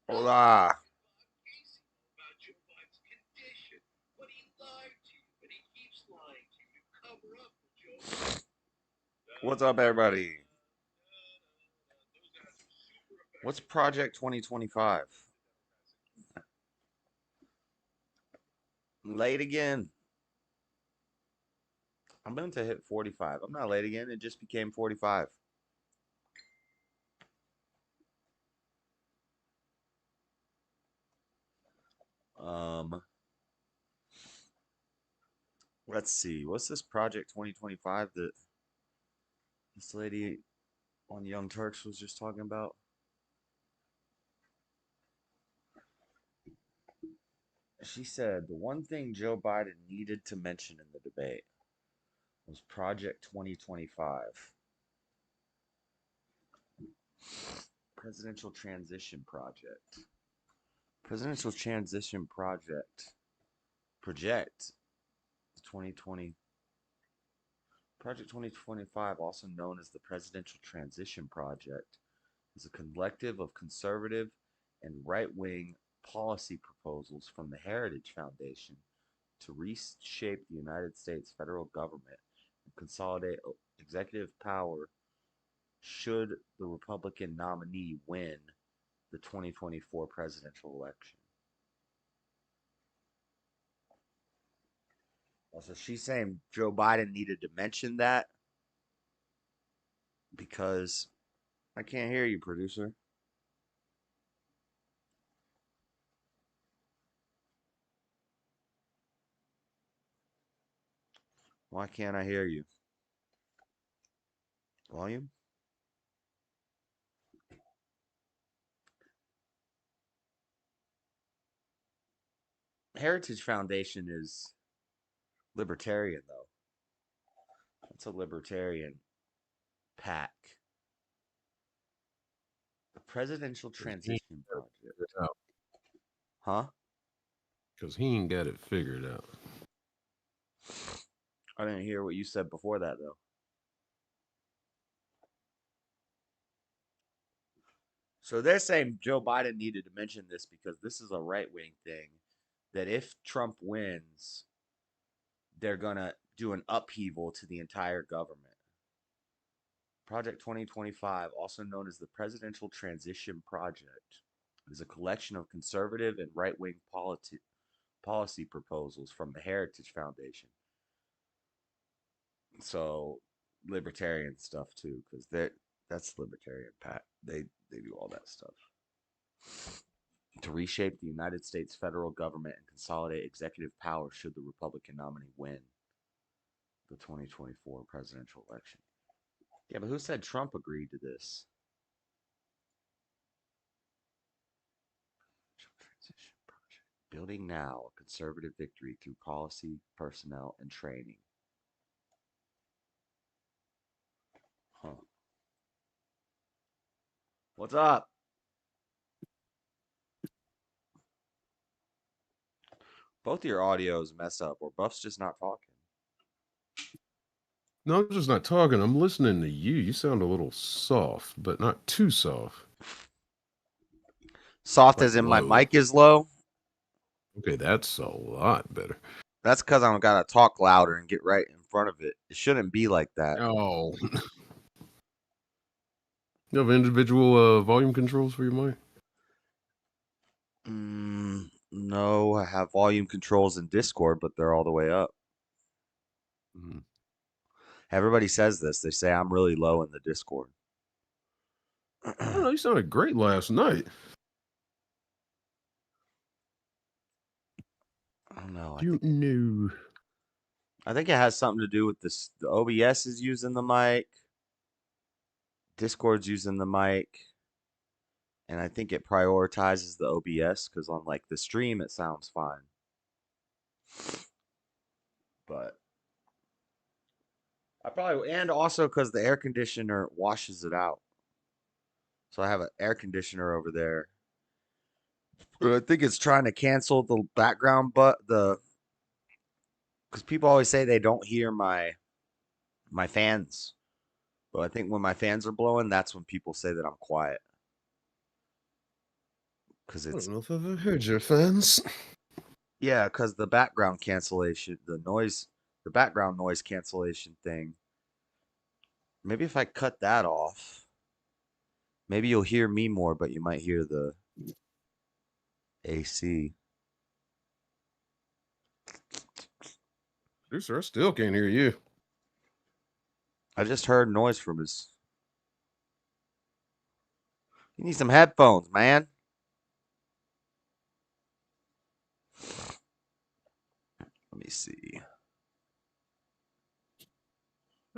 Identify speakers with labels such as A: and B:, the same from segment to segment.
A: Hola. What's up, everybody? What's Project 2025? Late again. I'm going to hit 45. I'm not late again. It just became 45. Um, let's see. What's this Project 2025 that this lady on Young Turks was just talking about? She said the one thing Joe Biden needed to mention in the debate was Project 2025. Presidential Transition Project. Presidential Transition Project 2020. Project 2025, also known as the Presidential Transition Project, is a collective of conservative and right-wing policy proposals from the Heritage Foundation to reshape the United States federal government and consolidate executive power should the Republican nominee win the 2024 presidential election. Also, she's saying Joe Biden needed to mention that because I can't hear you, producer. Why can't I hear you? Volume? Heritage Foundation is libertarian, though. It's a libertarian pack. The Presidential Transition Project. Huh?
B: Because he ain't got it figured out.
A: I didn't hear what you said before that, though. So they're saying Joe Biden needed to mention this because this is a right wing thing. That if Trump wins, they're going to do an upheaval to the entire government. Project 2025, also known as the Presidential Transition Project, is a collection of conservative and right wing policy proposals from the Heritage Foundation. So, libertarian stuff too, because that's libertarian, Pat. They do all that stuff. To reshape the United States federal government and consolidate executive power should the Republican nominee win the 2024 presidential election. Yeah, but who said Trump agreed to this? Transition Project. Building now a conservative victory through policy, personnel, and training. Huh. What's up? Both of your audios mess up, or Buff's just not talking.
B: No, I'm just not talking. I'm listening to you. You sound a little soft, but not too soft.
A: Soft
B: Like
A: as in my
B: low.
A: mic is low?
B: Okay, that's a lot better.
A: That's because I'm gotta talk louder and get right in front of it. It shouldn't be like that.
B: Oh. You have individual volume controls for your mic?
A: No, I have volume controls in Discord, but they're all the way up.
B: Mm.
A: Everybody says this. They say I'm really low in the Discord.
B: I don't know. You sounded great last night.
A: I don't know.
B: You knew.
A: I think it has something to do with this. The OBS is using the mic. Discord's using the mic. And I think it prioritizes the OBS because on like the stream it sounds fine. But I probably and also because the air conditioner washes it out. So I have an air conditioner over there. But I think it's trying to cancel the background, but because people always say they don't hear my My fans. But I think when my fans are blowing, that's when people say that I'm quiet. Because
B: I
A: it's,
B: don't know if I've ever heard your fans.
A: yeah, because the background cancellation, the background noise cancellation thing. Maybe if I cut that off, maybe you'll hear me more, but you might hear the AC.
B: Producer, I still can't hear you.
A: I just heard noise from his. You need some headphones, man. Let me see.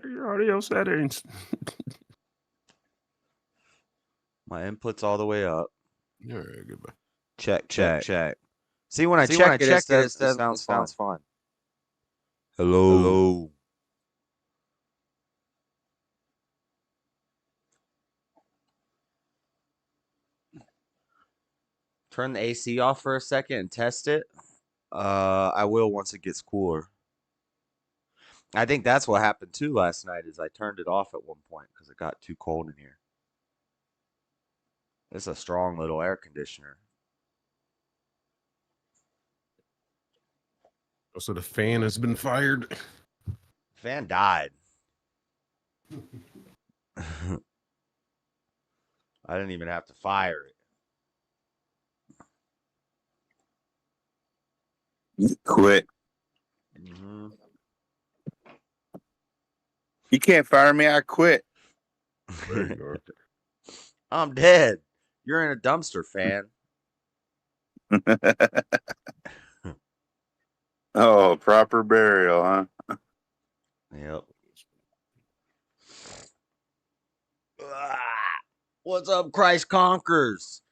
B: Your audio settings.
A: My input's all the way up.
B: All right, goodbye.
A: Check. See, when I check it, it sounds fine. Hello. Turn the AC off for a second and test it. I will once it gets cooler. I think that's what happened too last night. Is I turned it off at one point because it got too cold in here. It's a strong little air conditioner.
B: So the fan has been fired.
A: Fan died. I didn't even have to fire it.
C: You quit.
A: Mm-hmm.
C: You can't fire me. I quit.
B: There you are.
A: I'm dead. You're in a dumpster, fan.
C: Oh, proper burial, huh?
A: Yep. What's up, Christ Conquers?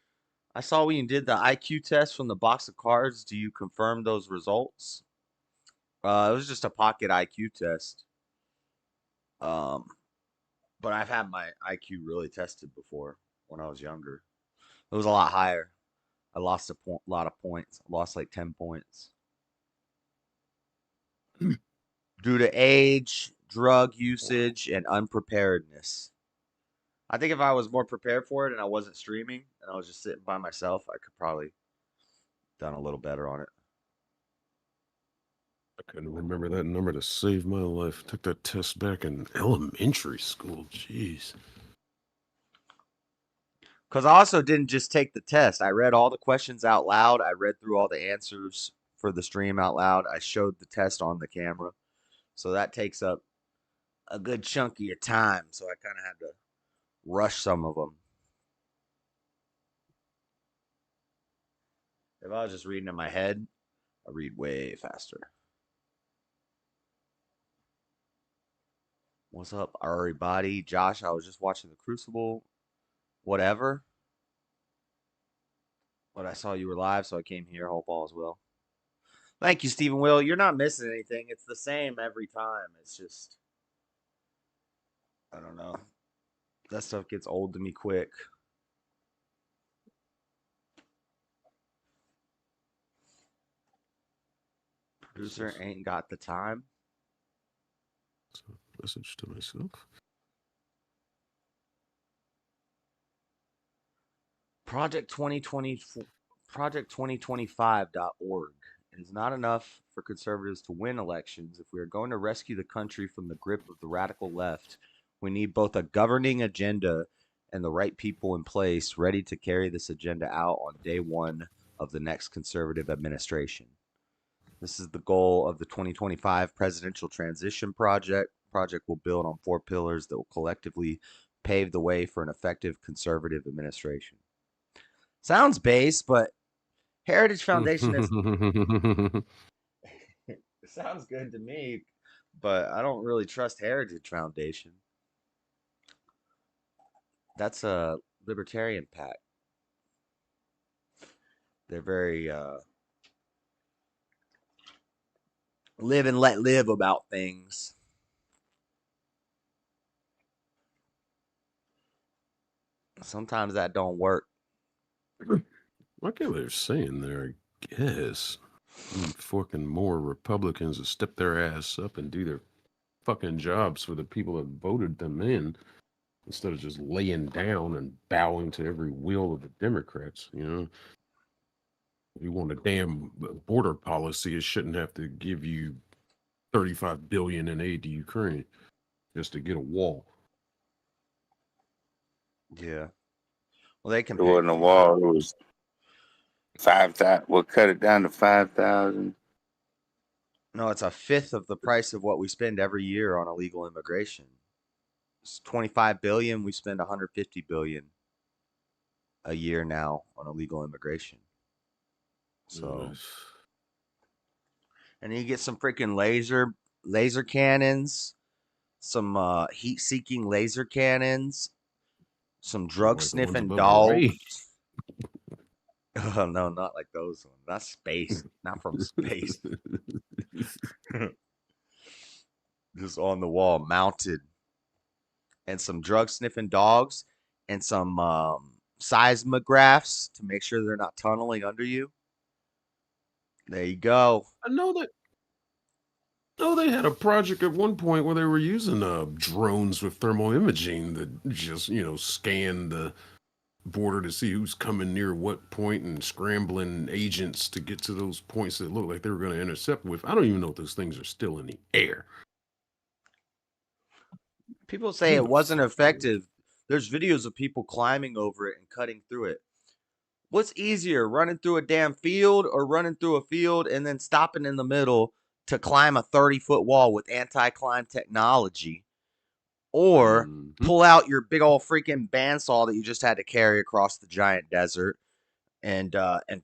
A: I saw when you did the IQ test from the box of cards. Do you confirm those results? It was just a pocket IQ test. But I've had my IQ really tested before when I was younger. It was a lot higher. I lost lot of points. I lost like 10 points. Due to age, drug usage, and unpreparedness. I think if I was more prepared for it and I wasn't streaming and I was just sitting by myself, I could probably done a little better on it.
B: I couldn't remember that number to save my life. Took that test back in elementary school. Jeez.
A: Because I also didn't just take the test. I read all the questions out loud. I read through all the answers for the stream out loud. I showed the test on the camera. So that takes up a good chunk of your time. So I kind of had to rush some of them. If I was just reading in my head, I read way faster. What's up, everybody? Josh, I was just watching The Crucible. Whatever. But I saw you were live, so I came here. Hope all is well. Thank you, Stephen Will. You're not missing anything. It's the same every time. It's just, I don't know. That stuff gets old to me quick. Producer ain't got the time.
B: Message to myself.
A: Project 2025.org. It is not enough for conservatives to win elections. If we are going to rescue the country from the grip of the radical left, we need both a governing agenda and the right people in place ready to carry this agenda out on day one of the next conservative administration. This is the goal of the 2025 Presidential Transition Project. Project will build on 4 pillars that will collectively pave the way for an effective conservative administration. Sounds base, but Heritage Foundation is it sounds good to me, but I don't really trust Heritage Foundation. That's a libertarian pack. They're very live and let live about things. Sometimes that don't work.
B: I get what they're saying there, I guess. Fucking more Republicans to step their ass up and do their fucking jobs for the people that voted them in, instead of just laying down and bowing to every will of the Democrats. You know, if you want a damn border policy, it shouldn't have to give you 35 billion in aid to Ukraine just to get a wall.
A: Yeah. Well, they can
C: It
A: pay
C: wasn't a
A: for it.
C: wall. It was 5,000. We'll cut it down to 5,000.
A: No, it's a fifth of the price of what we spend every year on illegal immigration. It's 25 billion. We spend 150 billion a year now on illegal immigration. So, and you get some freaking laser cannons, some heat-seeking laser cannons, some drug
B: Like the ones
A: sniffing
B: above the ray.
A: dogs. Oh no, not like those ones. Not space. Not from space. Just on the wall, mounted, and some drug sniffing dogs, and some seismographs to make sure they're not tunneling under you. There you go.
B: I know that. No, they had a project at one point where they were using drones with thermal imaging that just, scan the border to see who's coming near what point and scrambling agents to get to those points that look like they were going to intercept with. I don't even know if those things are still in the air.
A: People say it wasn't effective. There's videos of people climbing over it and cutting through it. What's easier, running through a damn field or running through a field and then stopping in the middle to climb a 30-foot wall with anti-climb technology? Or pull out your big old freaking bandsaw that you just had to carry across the giant desert and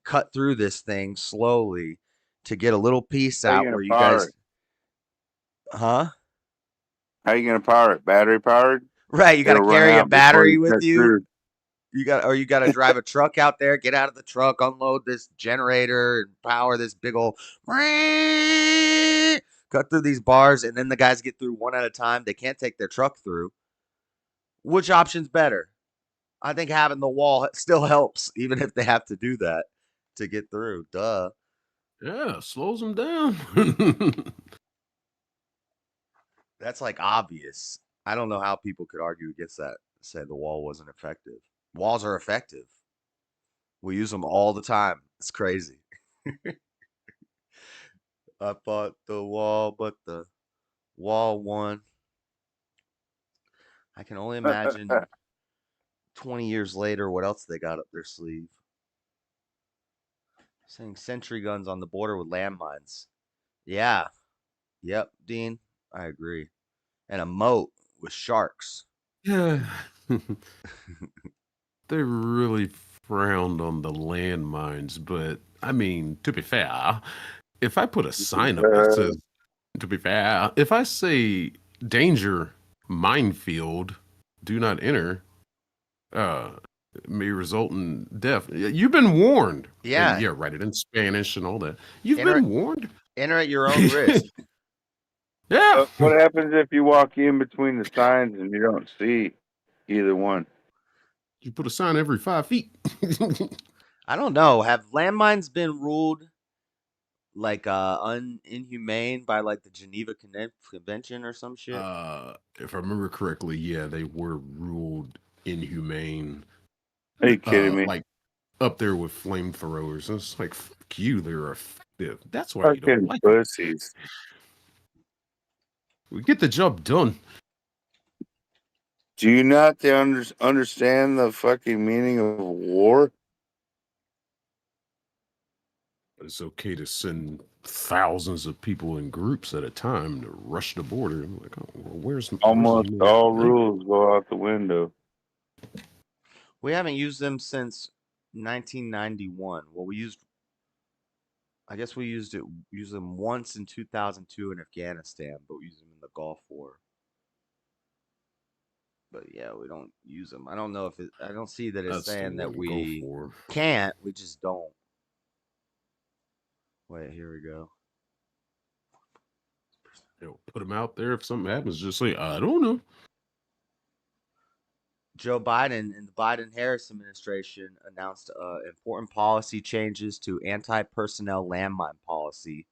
A: cut through this thing slowly to get a little piece out where you guys, huh?
C: How you gonna power it? Battery powered?
A: Right, you got to
C: It'll run
A: carry a
C: out before
A: battery
C: you
A: with
C: cut
A: you.
C: through.
A: You got to drive a truck out there, get out of the truck, unload this generator, and power this big old. Cut through these bars, and then the guys get through one at a time. They can't take their truck through. Which option's better? I think having the wall still helps, even if they have to do that to get through. Duh.
B: Yeah, slows them down.
A: That's like obvious. I don't know how people could argue against that. Say the wall wasn't effective. Walls are effective. We use them all the time. It's crazy. I fought the wall, but the wall won. I can only imagine 20 years later what else they got up their sleeve. Saying sentry guns on the border with landmines. Yeah. Yep, Dean. I agree. And a moat with sharks.
B: Yeah. They really frowned on the landmines, but I mean, to be fair, if I put a sign up that says, to be fair, if I say danger, minefield, do not enter, uh, may result in death. You've been warned.
A: Yeah.
B: And yeah, write it in Spanish and all that. You've
A: Enter
B: been warned.
A: Enter at your own risk.
B: Yeah.
C: What happens if you walk in between the signs and you don't see either one?
B: You put a sign every 5 feet.
A: I don't know. Have landmines been ruled like inhumane by like the Geneva Convention or some shit?
B: If I remember correctly, yeah, they were ruled inhumane.
C: Are you kidding me?
B: Like up there with flamethrowers. It's like, fuck you, they're effective. That's why you don't
C: Fucking
B: like
C: pussies.
B: We get the job done.
C: Do you not understand the fucking meaning of war?
B: It's okay to send thousands of people in groups at a time to rush the border. I'm like, oh, well, where's
C: Almost all rules go out the window.
A: We haven't used them since 1991. Well, I guess we used them once in 2002 in Afghanistan, but we used them in the Gulf War. But yeah, we don't use them. I don't know if I don't see that it's saying that we can't. We just don't. Wait, here we go.
B: Put them out there. If something happens, just say, I don't know.
A: Joe Biden and the Biden-Harris administration announced important policy changes to anti-personnel landmine policy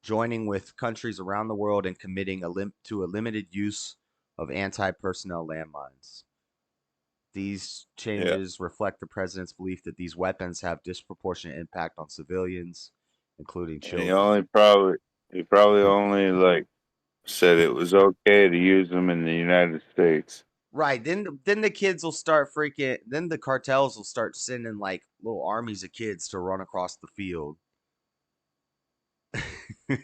A: joining with countries around the world and committing to a limited use of anti-personnel landmines. These
C: Yeah.
A: changes reflect the president's belief that these weapons have disproportionate impact on civilians, including
C: And
A: children.
C: he probably only like said it was okay to use them in the United States.
A: Right. Then the kids will start freaking. Then the cartels will start sending like little armies of kids to run across the field to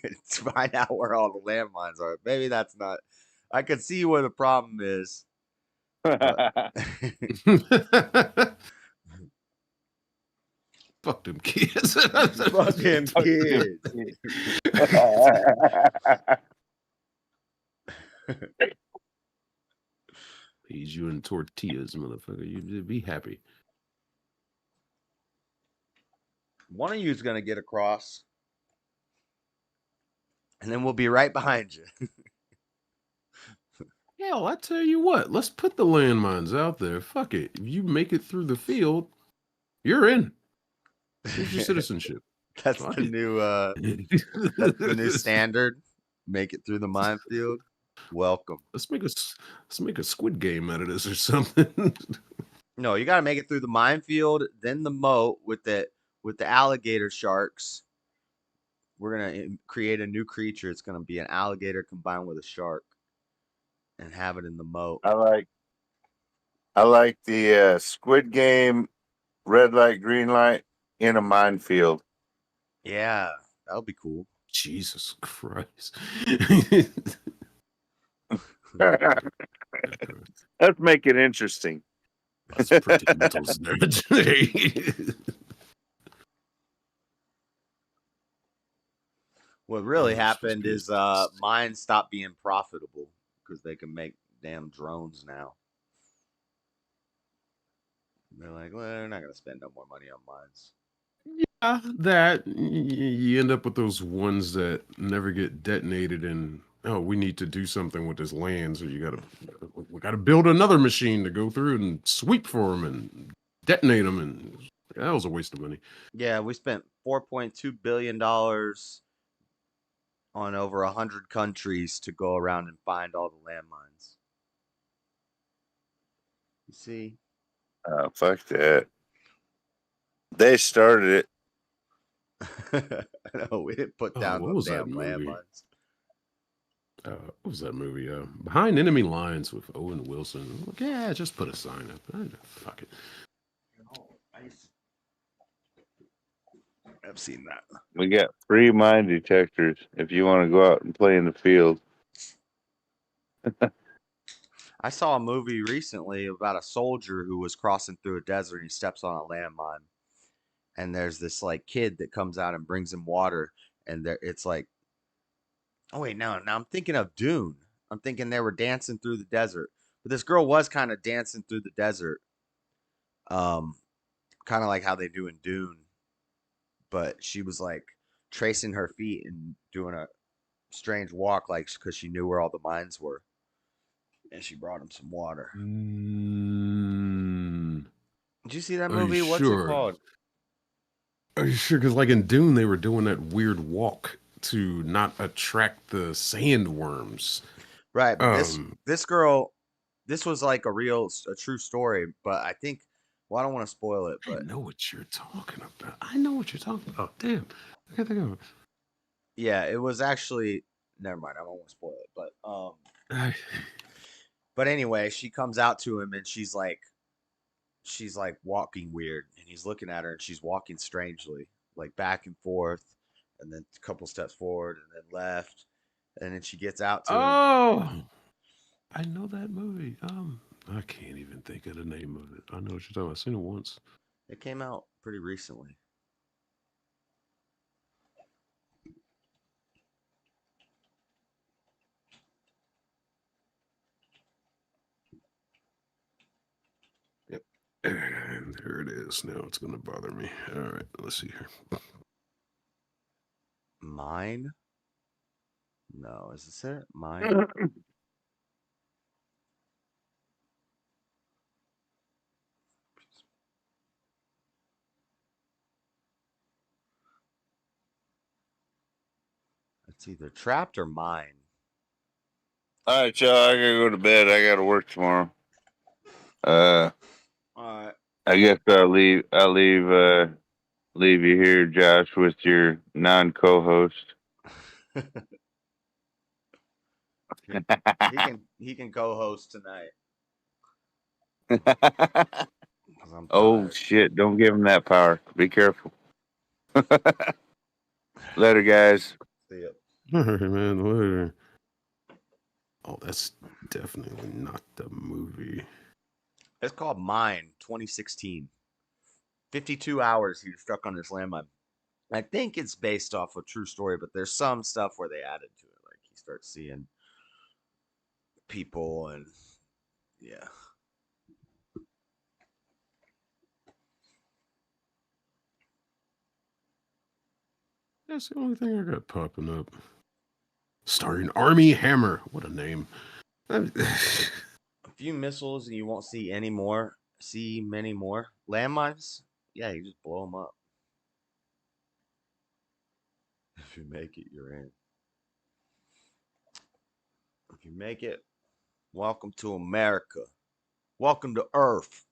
A: find out where all the landmines are. Maybe that's not. I could see where the problem is, but
B: Fuck them kids.
A: fuck them kids.
B: Feed you in tortillas, motherfucker. You'd be happy.
A: One of you's gonna get across, and then we'll be right behind you.
B: Hell, I tell you what, let's put the landmines out there. Fuck it. If you make it through the field, you're in. Here's your citizenship.
A: That's
B: Fuck
A: the
B: it.
A: new. That's the new standard. Make it through the minefield. Welcome.
B: Let's make a Squid Game out of this or something.
A: No, you got to make it through the minefield, then the moat with the alligator sharks. We're gonna create a new creature. It's gonna be an alligator combined with a shark, and have it in the moat.
C: I like the Squid Game, red light, green light in a minefield.
A: Yeah, that would be cool.
B: Jesus Christ.
C: Let's make it interesting.
B: Let's predict metals there today.
A: What really
B: Oh, this was
A: happened
B: good.
A: is mines stopped being profitable because they can make damn drones now. They're like, well, they're not gonna spend no more money on mines.
B: That you end up with those ones that never get detonated, and oh, we need to do something with this land, so we gotta build another machine to go through and sweep for them and detonate them, and that was a waste of money.
A: Yeah, we spent $4.2 billion on over 100 countries to go around and find all the landmines. You see?
C: Fuck that. They started it.
A: No, we didn't put
B: Oh,
A: down
B: what
A: no
B: was that
A: damn
B: movie?
A: landmines.
B: What was that movie? Behind Enemy Lines with Owen Wilson. Like, yeah, just put a sign up. Fuck it.
A: I've seen that.
C: We got free mine detectors if you want to go out and play in the field.
A: I saw a movie recently about a soldier who was crossing through a desert and he steps on a landmine. And there's this like kid that comes out and brings him water. And it's like, oh wait, no, now I'm thinking of Dune. I'm thinking they were dancing through the desert. But this girl was kind of dancing through the desert. Um, kind of like how they do in Dune. But she was like tracing her feet and doing a strange walk, like because she knew where all the mines were. And she brought him some water. Did you see that
B: Are you
A: movie? What's it
B: sure?
A: called?
B: Are you sure? Because like in Dune, they were doing that weird walk to not attract the sandworms.
A: Right, but this girl, this was like a true story. But I think, well, I don't want to spoil it,
B: I
A: but
B: know what you're talking about. I know what you're talking about. Damn, I can't think of it.
A: yeah, it was actually. Never mind, I won't spoil it. But anyway, she comes out to him and she's like walking weird, and he's looking at her, and she's walking strangely, like back and forth, and then a couple steps forward, and then left, and then she gets out to him.
B: Oh, I know that movie. I can't even think of the name of it. I know what you're talking about. I've seen it once.
A: It came out pretty recently.
B: Yep. And there it is. Now it's going to bother me. All right, let's see here.
A: Mine? No, is this it? Mine? I It's either trapped or mine.
C: All right, y'all. I gotta go to bed. I gotta work tomorrow.
A: All right.
C: I guess I'll leave. Leave you here, Josh, with your non-co-host.
A: he can co-host tonight because I'm
C: Oh
A: tired.
C: shit! Don't give him that power. Be careful. Later, guys.
A: See ya.
B: All right, man. Later. Oh, that's definitely not the movie.
A: It's called Mine 2016. 52 hours he was stuck on this landmine. I think it's based off a true story, but there's some stuff where they added to it. Like he starts seeing people and yeah.
B: That's the only thing I got popping up. Starring Army Hammer. What a name.
A: A few missiles and you won't see any more. See many more landmines. Yeah, you just blow them up. If you make it, you're in. If you make it, welcome to America. Welcome to Earth.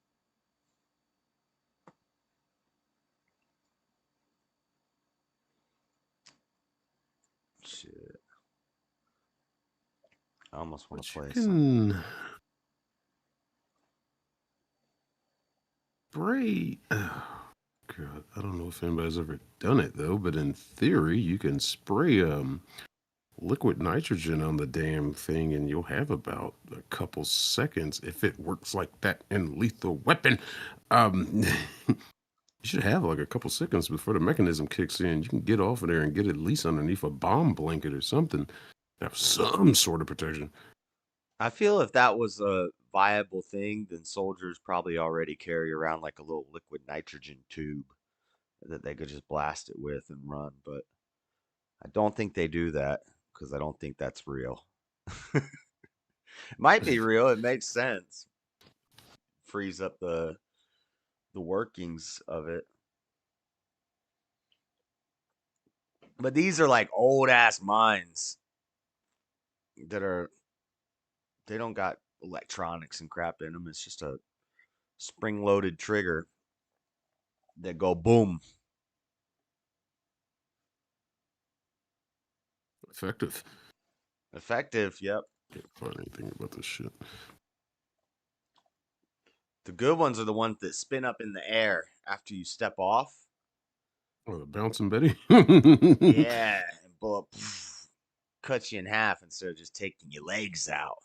A: Shit. I almost want to
B: But you
A: play some.
B: can spray. Oh, God, I don't know if anybody's ever done it though, but in theory, you can spray liquid nitrogen on the damn thing, and you'll have about a couple seconds if it works like that in Lethal Weapon. You should have like a couple seconds before the mechanism kicks in. You can get off of there and get at least underneath a bomb blanket or something. Have some sort of protection.
A: I feel if that was a viable thing, then soldiers probably already carry around like a little liquid nitrogen tube that they could just blast it with and run. But I don't think they do that because I don't think that's real. Might be real. It makes sense. Frees up the workings of it. But these are like old ass mines that are they don't got electronics and crap in them. It's just a spring loaded trigger that go boom.
B: Effective.
A: Effective, yep.
B: Can't find anything about this shit.
A: The good ones are the ones that spin up in the air after you step off.
B: Oh, the bouncing Betty.
A: Yeah, and bullet cuts you in half instead of just taking your legs out.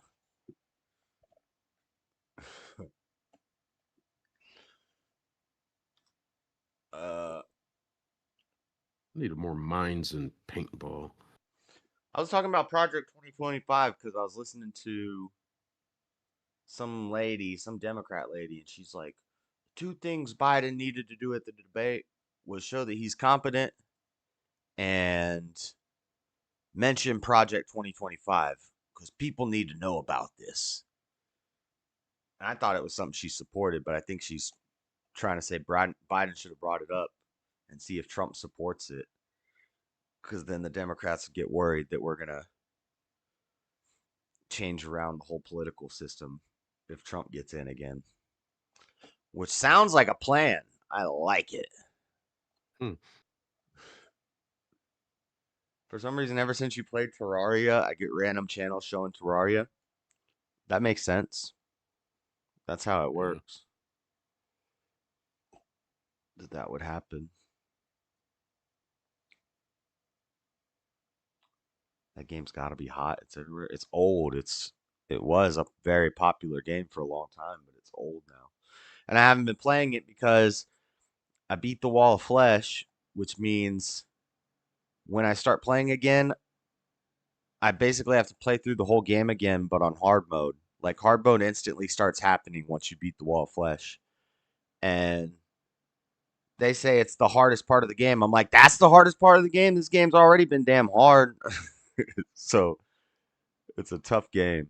A: uh,
B: Needed more mines and paintball.
A: I was talking about Project 2025 because I was listening to some lady, some Democrat lady, and she's like, two things Biden needed to do at the debate was show that he's competent and mention Project 2025 because people need to know about this. And I thought it was something she supported, but I think she's trying to say Biden should have brought it up and see if Trump supports it. Because then the Democrats get worried that we're going to change around the whole political system if Trump gets in again. Which sounds like a plan. I like it.
B: Hmm.
A: For some reason, ever since you played Terraria, I get random channels showing Terraria. That makes sense. That's how it
B: Yeah.
A: works. That would happen. That game's got to be hot. It's everywhere. It's old. It was a very popular game for a long time, but it's old now. And I haven't been playing it because I beat the Wall of Flesh, which means when I start playing again, I basically have to play through the whole game again, but on hard mode. Like hard mode instantly starts happening once you beat the Wall of Flesh. And they say it's the hardest part of the game. I'm like, that's the hardest part of the game. This game's already been damn hard. So it's a tough game.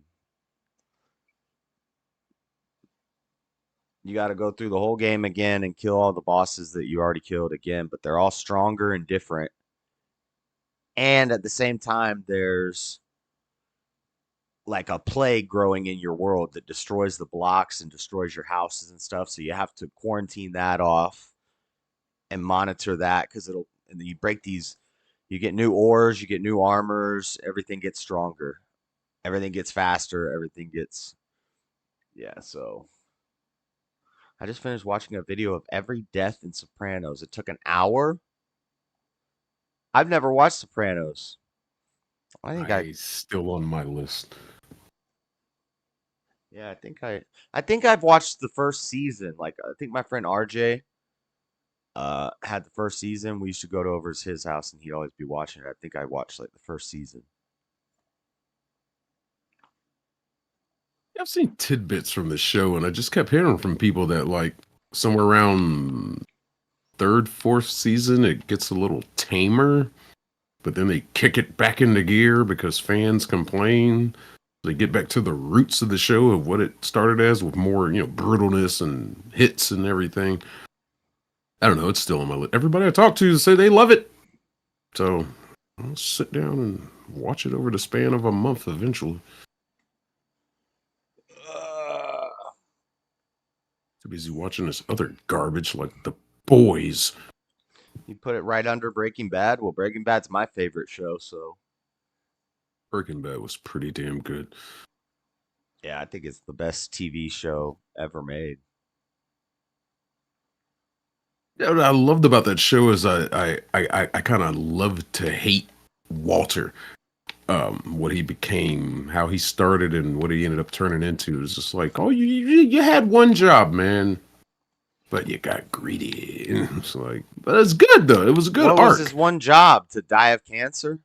A: You got to go through the whole game again and kill all the bosses that you already killed again, but they're all stronger and different. and at the same time, there's like a plague growing in your world that destroys the blocks and destroys your houses and stuff. So you have to quarantine that off and monitor that because it'll, and then you break these, you get new ores, you get new armors, everything gets stronger, everything gets faster, everything gets, yeah. So I just finished watching a video of every death in Sopranos. It took an hour. I've never watched Sopranos. I think I,
B: I still on my list.
A: yeah, I think I've watched the first season. Like, I think my friend RJ had the first season. We used to go to over to his house and he'd always be watching it. I think I watched like the first season.
B: I've seen tidbits from the show, and I just kept hearing from people that like somewhere around third, fourth season, it gets a little tamer, but then they kick it back into gear because fans complain. They get back to the roots of the show of what it started as, with more, brutalness and hits and everything. I don't know. It's still on my list. Everybody I talk to say they love it. So I'll sit down and watch it over the span of a month eventually. Too busy watching this other garbage like The Boys.
A: You put it right under Breaking Bad. Well, Breaking Bad's my favorite show, so
B: Breaking Bad was pretty damn good.
A: yeah, I think it's the best TV show ever made.
B: Yeah, what I loved about that show is I kind of loved to hate Walter. What he became, how he started, and what he ended up turning into. It's just like, oh, you had one job, man, but you got greedy. It's like, but it's good though. It was a good
A: What was
B: arc.
A: his one job? To die of cancer?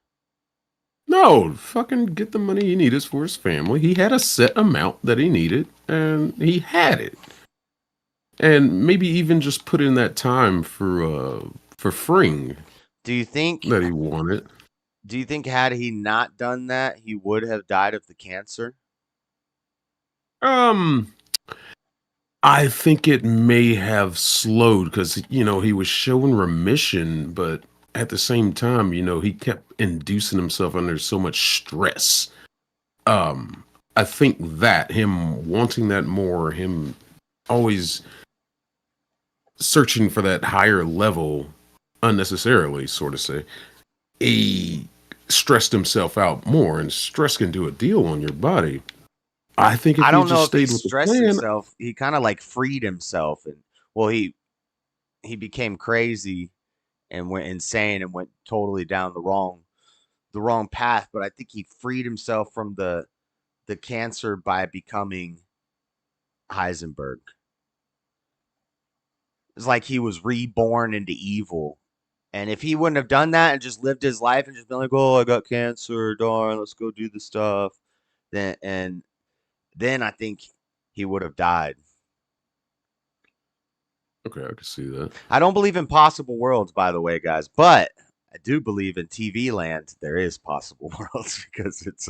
B: No, fucking get the money he needed for his family. He had a set amount that he needed, and he had it. And maybe even just put in that time for freeing
A: Do you think
B: that he wanted.
A: had he not done that, he would have died of the cancer?
B: Um, I think it may have slowed because he was showing remission, but at the same time, he kept inducing himself under so much stress. I think that him wanting that more, him always searching for that higher level unnecessarily, sort of say, he stressed himself out more, and stress can do a deal on your body. I think if
A: I
B: he
A: don't
B: just
A: know if he
B: stayed with the
A: stressed
B: plan,
A: himself. He kind of like freed himself, and well, he became crazy and went insane and went totally down the wrong path. But I think he freed himself from the cancer by becoming Heisenberg. It's like he was reborn into evil. And if he wouldn't have done that and just lived his life and just been like, "Oh, I got cancer, darn, let's go do the stuff," then I think he would have died.
B: okay, I can see that.
A: I don't believe in possible worlds, by the way, guys, but I do believe in TV land. There is possible worlds because it's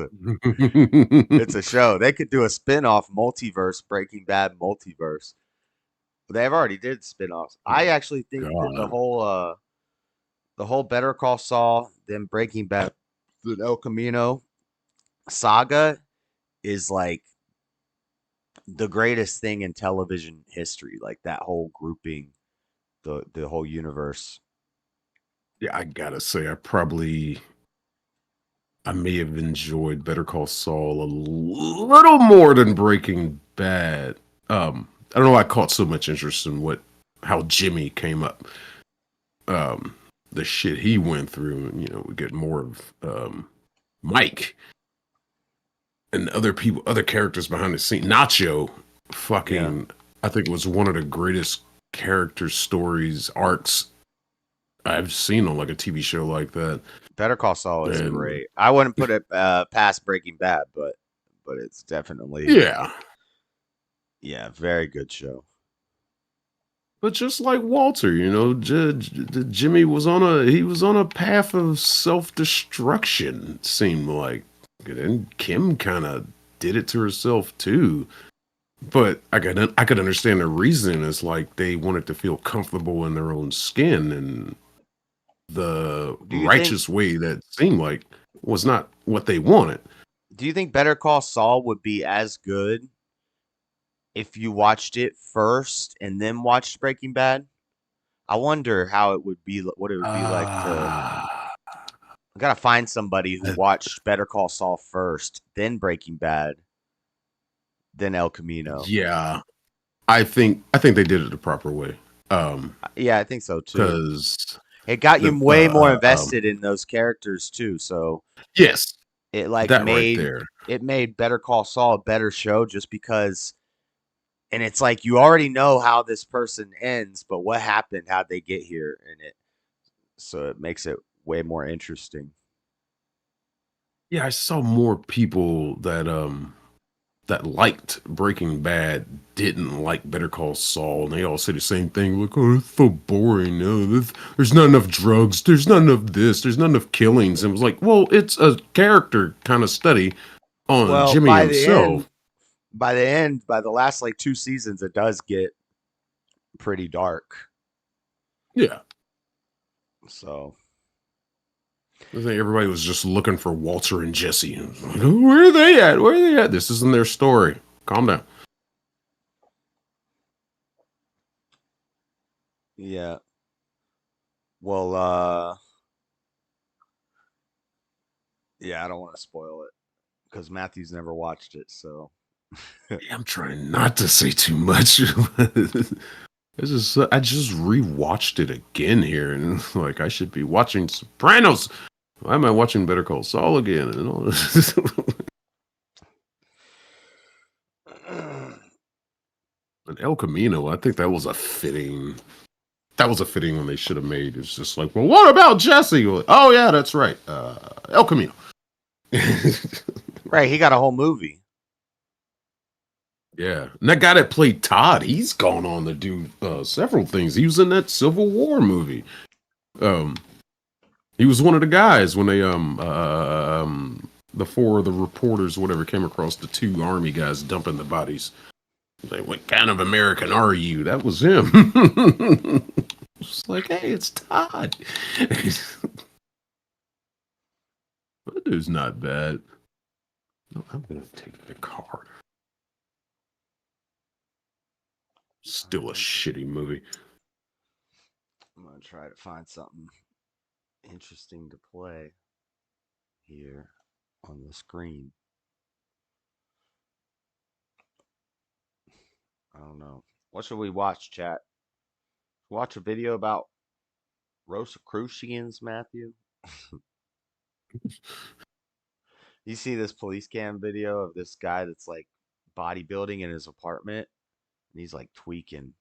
A: a show. They could do a spin-off multiverse, Breaking Bad multiverse. They've already did spin-offs. I actually think that
B: God.
A: the whole Better Call Saul, then Breaking Bad, the El Camino saga is like the greatest thing in television history. Like that whole grouping, the whole universe.
B: Yeah, I gotta say, I may have enjoyed Better Call Saul a little more than Breaking Bad. I don't know why I caught so much interest in how Jimmy came up. The shit he went through, and we get more of Mike and other characters behind the scene. Nacho,
A: Yeah.
B: fucking, I think was one of the greatest character stories arcs I've seen on like a TV show like that.
A: Better Call Saul is
B: And
A: great. I wouldn't put it past Breaking Bad, but it's definitely
B: yeah,
A: very good show.
B: but just like Walter, Jimmy was on a path of self destruction. Seemed like, and Kim kind of did it to herself too. But I could understand the reason. It's like they wanted to feel comfortable in their own skin, and the
A: Do you think
B: righteous way that seemed like was not what they wanted.
A: do you think Better Call Saul would be as good if you watched it first and then watched Breaking Bad? I wonder how it would be, what it would be like to.
B: Uh,
A: I gotta find somebody who watched Better Call Saul first, then Breaking Bad, then El Camino.
B: yeah, I think they did it the proper way.
A: Yeah, I think so too.
B: Because
A: It got you
B: the
A: way more invested in those characters too. So
B: yes,
A: it like
B: that right there.
A: made Better Call Saul a better show just because. And it's like you already know how this person ends, but what happened? How'd they get here? And it so it makes it way more interesting.
B: Yeah, I saw more people that liked Breaking Bad didn't like Better Call Saul, and they all say the same thing, like, "Oh, it's so boring. There's not enough drugs. There's not enough this. There's not enough killings." And it was like, well, it's a character kind of study on
A: Well,
B: Jimmy himself.
A: by the last like 2 seasons, it does get pretty dark.
B: Yeah,
A: So
B: I think everybody was just looking for Walter and Jesse. And was like, "Oh, where are they at? Where are they at? This isn't their story. Calm down."
A: yeah. Well, yeah, I don't want to spoil it because Matthew's never watched it. So
B: Yeah, I'm trying not to say too much. I just rewatched it again here, and like I should be watching Sopranos. Why am I watching Better Call Saul again? And all this? But El Camino, I think that was a fitting. That was a fitting one they should have made. It's just like, well, what about Jesse? Like, oh yeah, that's right. El Camino.
A: right, he got a whole movie.
B: Yeah, and that guy that played Todd, he's gone on to do several things. He was in that Civil War movie. Um, he was one of the guys when they the four of the reporters, whatever, came across the two army guys dumping the bodies. Like, what kind of American are you? That was him. It's like, hey, it's Todd. That dude's not bad. No, I'm gonna take the car. Still a shitty movie.
A: I'm gonna try to find something interesting to play here on the screen. I don't know. What should we watch, chat? Watch a video about Rosicrucians, Matthew? You see this police cam video of this guy that's like bodybuilding in his apartment and he's like tweaking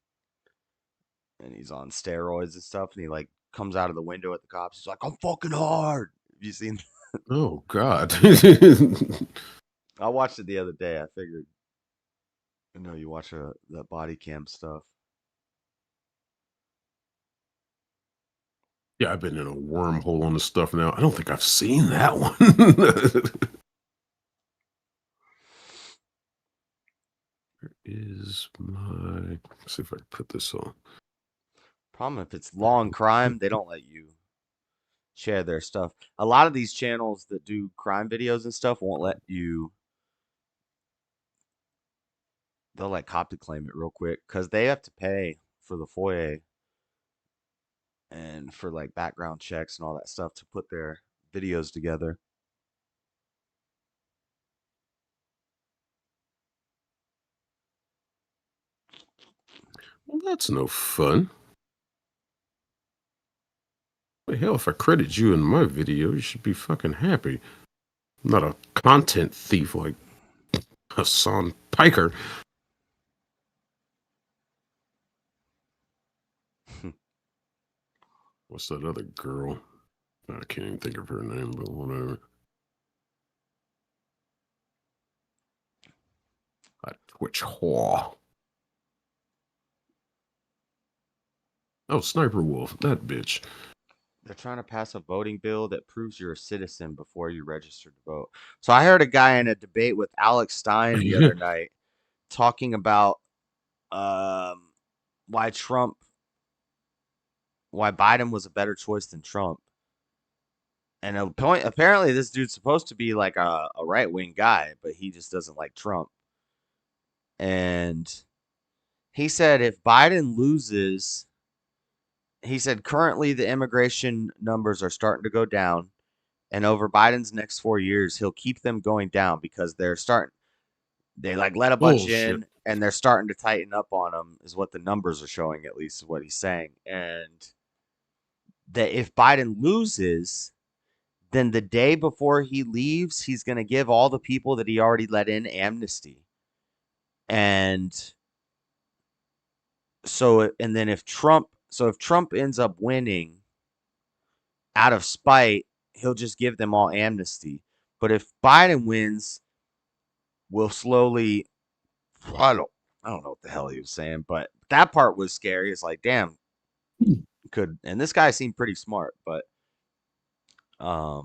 A: and he's on steroids and stuff and he like comes out of the window at the cops. He's like, I'm fucking hard. Have you seen?
B: Oh God.
A: I watched it the other day. I figured, you watch that body cam stuff.
B: Yeah, I've been in a wormhole on this stuff now. I don't think I've seen that one. Where is my? Let's see if I can put this on.
A: Problem if it's long crime, they don't let you share their stuff. A lot of these channels that do crime videos and stuff won't let you. They'll like copy claim it real quick because they have to pay for the FOIA and for like background checks and all that stuff to put their videos together.
B: Well, that's no fun. Well, hell, if I credit you in my video, you should be fucking happy. I'm not a content thief like Hassan Piker. What's that other girl? I can't even think of her name, but whatever. A Twitch whore. Oh, Sniper Wolf, that bitch.
A: They're trying to pass a voting bill that proves you're a citizen before you register to vote. So I heard a guy in a debate with Alex Stein the other night talking about why Trump why Biden was a better choice than Trump. And apparently this dude's supposed to be like a right wing guy, but he just doesn't like Trump. And he said if Biden loses, he said currently the immigration numbers are starting to go down. And over Biden's next 4 years, he'll keep them going down because they like let a bunch
B: Bullshit.
A: in and they're starting to tighten up on them, is what the numbers are showing, at least is what he's saying. And that if Biden loses, then the day before he leaves, he's going to give all the people that he already let in amnesty. And then if Trump ends up winning out of spite, he'll just give them all amnesty. But if Biden wins, we'll slowly, I don't know what the hell he was saying, but that part was scary. It's like, damn, and this guy seemed pretty smart, but
B: I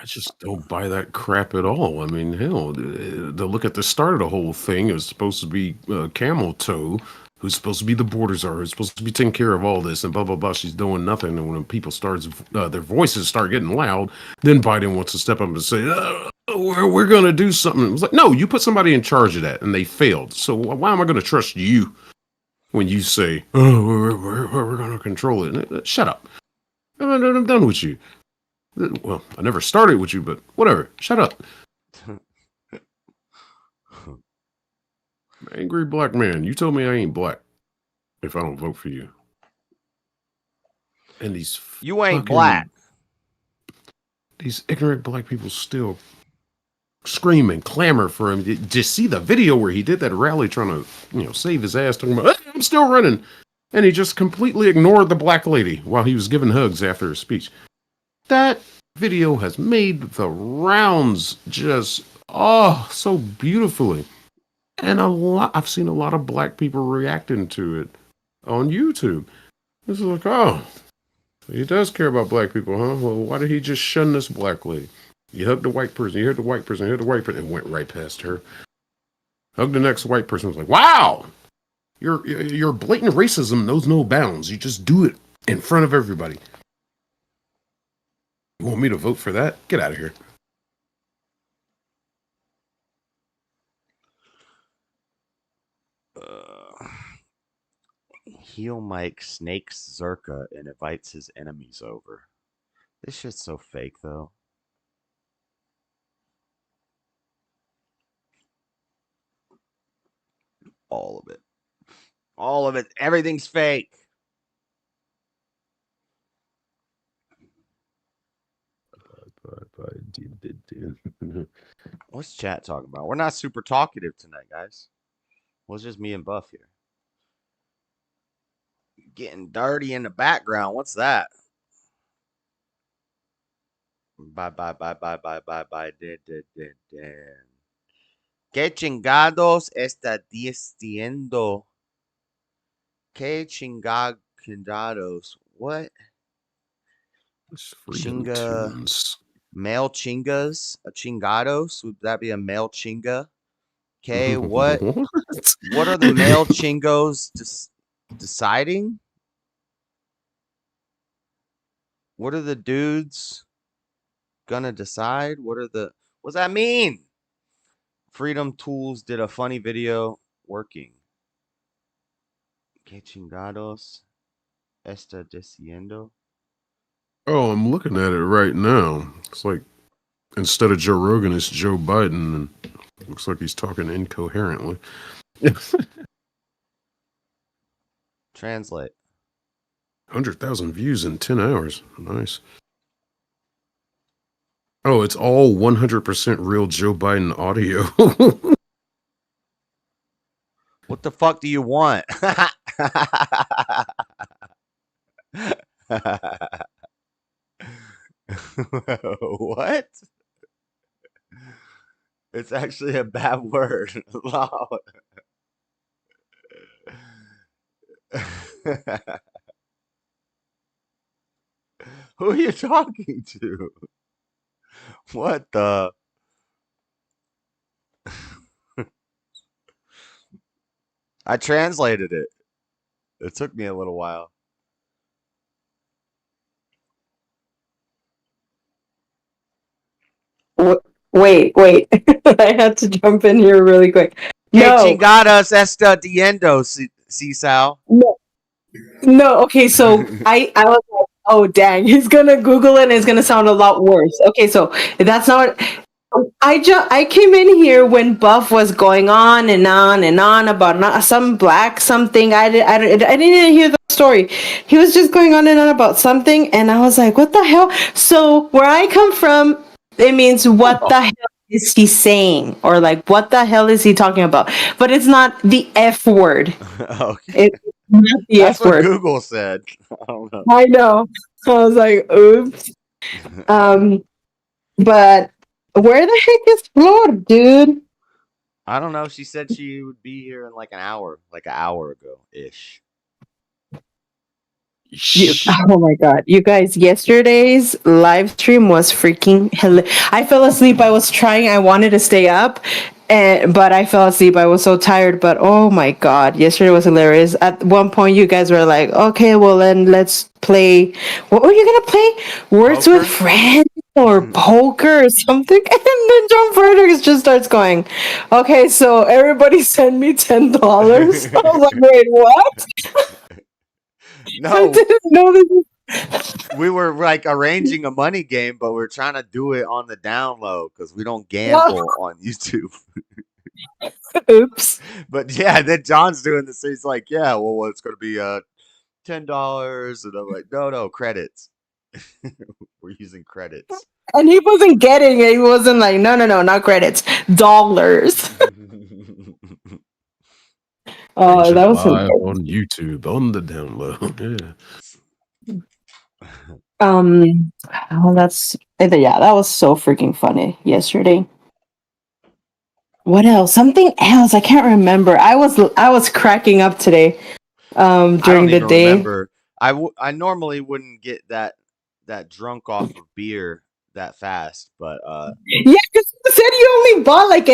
B: just don't buy that crap at all. I mean, hell, to look at the start of the whole thing, it was supposed to be Camel Toe, who's supposed to be the border czar, who's supposed to be taking care of all this, and blah, blah, blah. She's doing nothing. And when people their voices start getting loud, then Biden wants to step up and say, we're going to do something. It was like, no, you put somebody in charge of that, and they failed. So why am I going to trust you when you say, oh, we're going to control it? Shut up. I'm done with you. Well, I never started with you, but whatever. Shut up. Angry black man. You told me I ain't black if I don't vote for you. And
A: you ain't black.
B: These ignorant black people still scream and clamor for him. Just see the video where he did that rally trying to, save his ass, talking about, hey, I'm still running. And he just completely ignored the black lady while he was giving hugs after his speech. That video has made the rounds just so beautifully. And I've seen a lot of black people reacting to it on YouTube. It's like, oh, he does care about black people, huh? Well, why did he just shun this black lady? You hugged the white person, you heard the white person, you heard the white person, and went right past her. Hugged the next white person, was like, wow, your blatant racism knows no bounds. You just do it in front of everybody. You want me to vote for that? Get out of here.
A: Heel Mike snakes Zerka and invites his enemies over. This shit's so fake, though. All of it. All of it. Everything's fake. What's chat talking about? We're not super talkative tonight, guys. Well, it's just me and Buff here. Getting dirty in the background. What's that? Bye. ¿Qué chingados está diciendo? ¿Qué chingados? What? Chinga. Male chingas? A chingados? Would that be a male chinga? Okay, what are the male chingos deciding? What are the dudes gonna decide? What's that mean? Freedom Tools did a funny video working. Que chingados está diciendo?
B: Oh, I'm looking at it right now. It's like instead of Joe Rogan, it's Joe Biden, and looks like he's talking incoherently.
A: Translate.
B: 100,000 views in 10 hours. Nice. Oh, it's all 100% real Joe Biden audio.
A: What the fuck do you want? What? It's actually a bad word. Who are you talking to? What the? I translated it. It took me a little while.
D: Wait. I had to jump in here really quick.
A: Que
D: No.
A: chingadas esta diendo, Sal?
D: No, okay, so I was like, oh dang, he's gonna Google it and it's gonna sound a lot worse. Okay, so that's not I came in here when Buff was going on and on and on about some black something. I didn't even hear the story. He was just going on and on about something, and I was like, what the hell? So where I come from, it means what the hell is he saying, or like what the hell is he talking about? But it's not the F word.
A: Okay.
D: It's not the
A: That's
D: F
A: what
D: word.
A: Google said. I don't know.
D: I know. I was like, oops. But where the heck is Flor, dude?
A: I don't know. She said she would be here in like an hour ago ish.
D: Oh my god, you guys! Yesterday's live stream was freaking I fell asleep. I was trying. I wanted to stay up, but I fell asleep. I was so tired. But oh my god, yesterday was hilarious. At one point, you guys were like, "Okay, well then let's play." What were you gonna play? Words
A: Poker?
D: with Friends or poker or something? And then John Frederick just starts going, "Okay, so everybody send me $10." I was like, "Wait, what?" I
A: No,
D: didn't know this.
A: we were like arranging a money game, but we're trying to do it on the down low because we don't gamble on YouTube.
D: Oops.
A: But yeah, then John's doing this. He's like, "Yeah, well, it's gonna be $10," and I'm like, "No, credits. We're using credits."
D: And he wasn't getting it. He wasn't like, no, not credits, dollars. Oh, that was
B: live
D: hilarious.
B: on YouTube on the download. Yeah.
D: Well, that was so freaking funny yesterday. What else? Something else. I can't remember. I was cracking up today.
A: I
D: During
A: don't
D: the
A: even
D: day.
A: remember. I normally wouldn't get that drunk off of beer that fast, but
D: Yeah, because you said you only bought like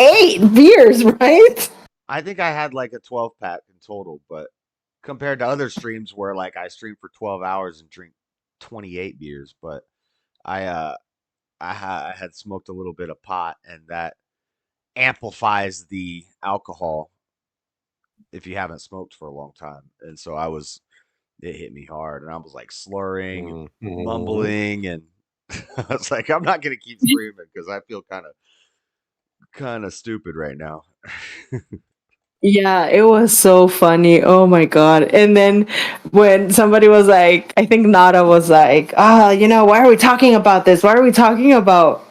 D: 8 beers, right?
A: I think I had like a 12 pack in total. But compared to other streams where like I stream for 12 hours and drink 28 beers, but I had smoked a little bit of pot, and that amplifies the alcohol if you haven't smoked for a long time. And so it hit me hard, and I was like slurring and mumbling, and I was like, I'm not gonna keep screaming because I feel kind of stupid right now.
D: Yeah, it was so funny. Oh my god. And then when somebody was like, I think Nada was like, why are we talking about this? Why are we talking about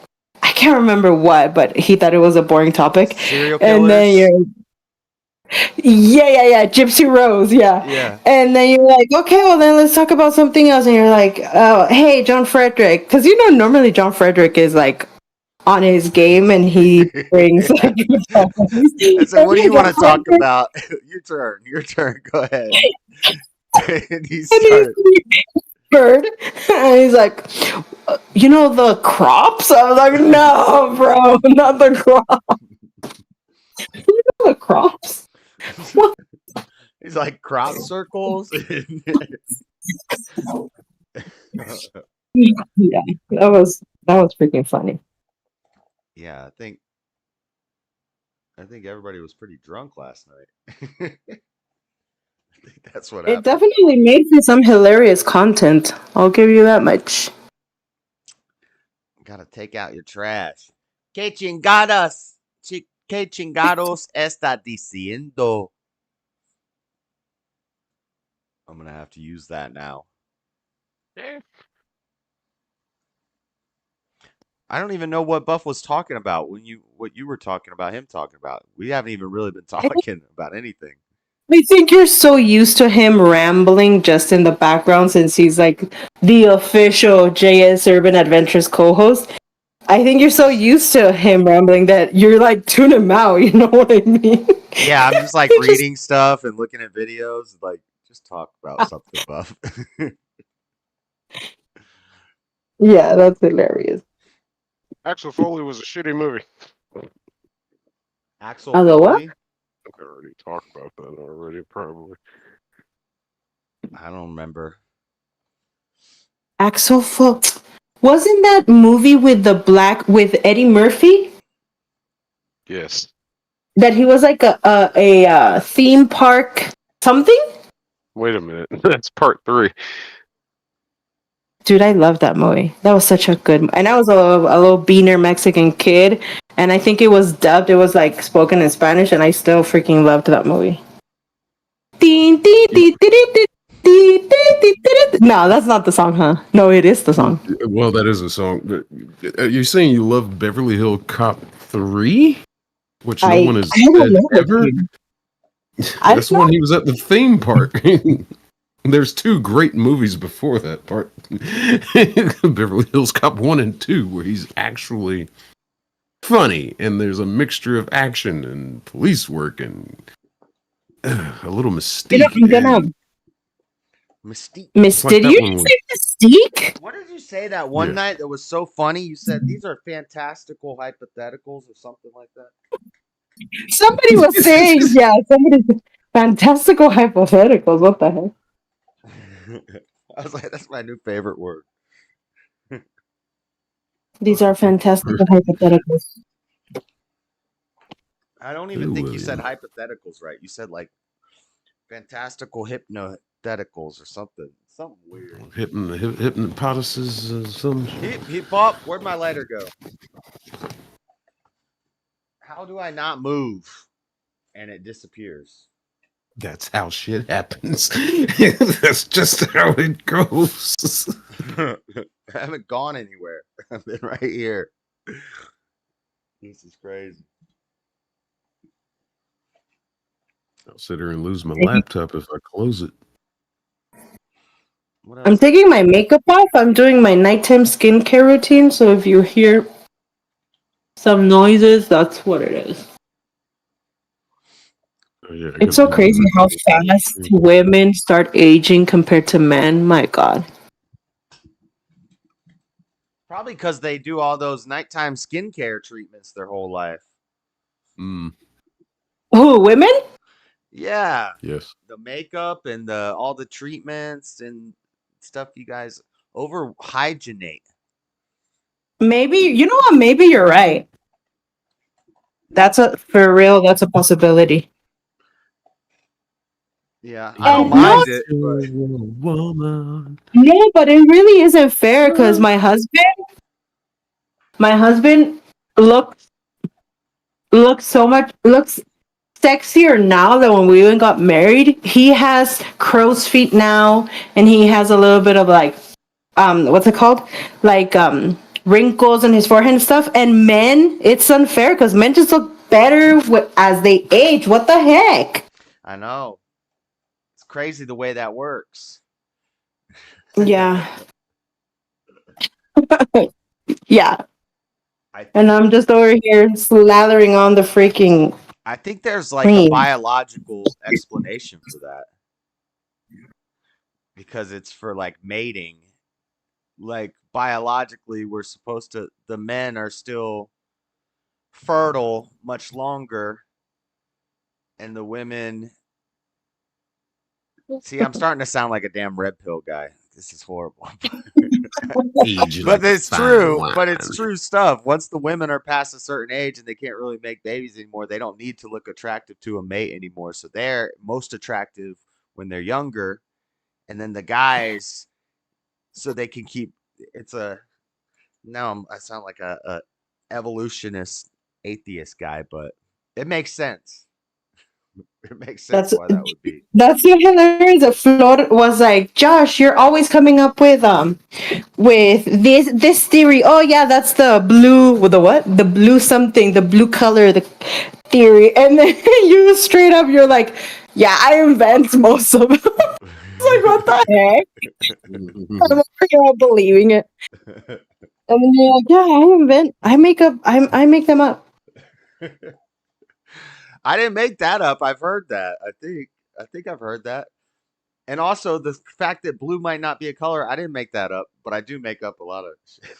D: I can't remember what, but he thought it was a boring topic.
A: Serial
D: And then
A: killers.
D: yeah, Gypsy Rose, yeah.
A: Yeah.
D: And then you're like, okay, well then let's talk about something else. And you're like, oh, hey, John Frederick, because normally John Frederick is like on his game and he brings
A: Yeah. I said, "What do you want to talk about?" Your turn. Go ahead. And he started.
D: Bird, and he's like, the crops. I was like, no, bro, not the crops. The crops. What?
A: He's like crop circles.
D: Yeah, that was freaking funny.
A: Yeah, I think everybody was pretty drunk last night. I think that's what
D: It
A: happened.
D: definitely made for some hilarious content. I'll give you that much.
A: Gotta take out your trash. Que chingados está diciendo? I'm gonna have to use that now. I don't even know what Buff was talking about what you were talking about him talking about. We haven't even really been talking about anything.
D: I think you're so used to him rambling just in the background since he's like the official jsurbanadventures co-host. I think you're so used to him rambling that you're like tune him out. You know what I mean?
A: Yeah, I'm just like reading stuff and looking at videos. Like, just talk about something, Buff.
D: Yeah, that's hilarious.
E: Axel Foley was a shitty movie.
A: Axel
D: The what?
A: Foley?
E: I already talked about that already, probably.
A: I don't remember.
D: Axel Foley. Wasn't that movie with with Eddie Murphy?
E: Yes.
D: That he was like a theme park something?
E: Wait a minute. That's part 3.
D: Dude, I love that movie. That was such a good. And I was a little beaner Mexican kid, and I think it was dubbed. It was like spoken in Spanish, and I still freaking loved that movie. No, that's not the song, huh? No, it is the song.
B: Well, that is a song. But you're saying you love Beverly Hills Cop 3? Which no one has said ever? That's the one he was at the theme park. There's 2 great movies before that part. Beverly Hills Cop 1 and 2, where he's actually funny, and there's a mixture of action and police work and a little mystique.
A: Mystique.
D: Did you say mystique?
A: What did you say that one night that was so funny? You said these are fantastical hypotheticals or something like that.
D: Somebody was saying, fantastical hypotheticals. What the heck?
A: I was like, that's my new favorite word.
D: These are fantastical hypotheticals.
A: I don't even think you said hypotheticals right. You said like fantastical hypotheticals or something weird.
B: Hypnopotasis or something.
A: Hip hop. Where'd my lighter go? How do I not move? And it disappears.
B: That's how shit happens. That's just how it goes.
A: I haven't gone anywhere. I've been right here. This is crazy.
B: I'll sit here and lose my laptop if I close it.
D: I'm taking my makeup off. I'm doing my nighttime skincare routine. So if you hear some noises, that's what it is.
B: Yeah,
D: it's so crazy how fast women start aging compared to men. My God.
A: Probably because they do all those nighttime skincare treatments their whole life.
B: Mm.
D: Who, women?
A: Yeah.
B: Yes.
A: The makeup and all the treatments and stuff you guys over hygienate.
D: Maybe, you know what? Maybe you're right. That's for real. That's a possibility.
A: Yeah, I don't mind it.
D: No, but it really isn't fair because my husband looks sexier now than when we even got married. He has crow's feet now, and he has a little bit of like, what's it called? Like wrinkles in his forehead and stuff. And men, it's unfair because men just look better as they age. What the heck?
A: I know. It's crazy the way that works.
D: Yeah. Yeah. And I'm just over here slathering on the freaking.
A: I think there's like a biological explanation for that. Because it's for like mating. Like biologically, we're supposed to, the men are still fertile much longer. And the women. See, I'm starting to sound like a damn red pill guy. This is horrible. But it's true. But it's true stuff. Once the women are past a certain age and they can't really make babies anymore, they don't need to look attractive to a mate anymore. So they're most attractive when they're younger. And then the guys, so they can keep. Now I sound like a evolutionist atheist guy, but it makes sense. It makes sense why that would be.
D: That's so hilarious. The Flor was like, Josh, you're always coming up with this theory. Oh yeah, that's the blue with the what? The blue something, the blue color, the theory. And then you straight up, you're like, yeah, I invent most of it. It's like, what the heck? I'm not believing it. And then you're like, yeah, I make them up.
A: I didn't make that up. I've heard that. I think I've heard that. And also the fact that blue might not be a color, I didn't make that up, but I do make up a lot of shit.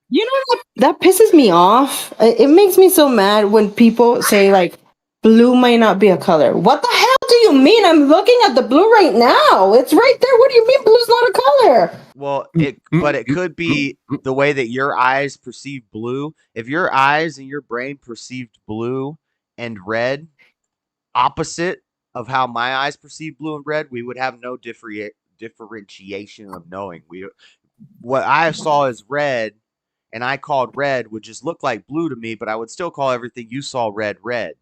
D: You know what? That pisses me off. It makes me so mad when people say like blue might not be a color. What the hell do you mean? I'm looking at the blue right now. It's right there. What do you mean blue's not a color?
A: Well, but it could be the way that your eyes perceive blue. If your eyes and your brain perceived blue and red opposite of how my eyes perceive blue and red, we would have no differentiation of knowing. What I saw as red and I called red would just look like blue to me, but I would still call everything you saw red red.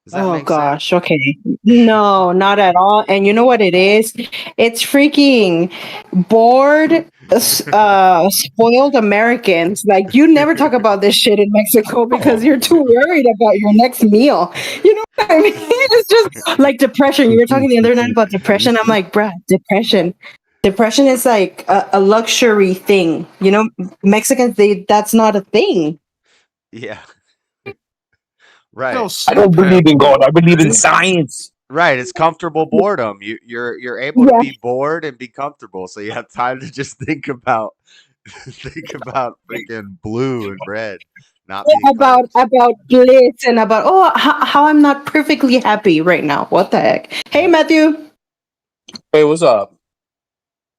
A: Does that
D: Oh
A: make
D: gosh,
A: sense?
D: okay. No, not at all. And you know what it is? It's freaking bored, spoiled Americans. Like you never talk about this shit in Mexico because you're too worried about your next meal. You know what I mean? It's just like depression. You were talking the other night about depression. I'm like, bruh, depression. Depression is like a luxury thing. You know, Mexicans, that's not a thing.
A: Yeah.
B: Hell,
A: Right.
C: I don't
B: psychopath.
C: believe in God. I believe in science.
A: Right, it's comfortable boredom. You're able to
D: Yeah.
A: be bored and be comfortable, so you have time to just think about freaking blue and red, not being
D: about
A: colors.
D: bliss and about how I'm not perfectly happy right now. What the heck? Hey Matthew,
C: Hey, what's up?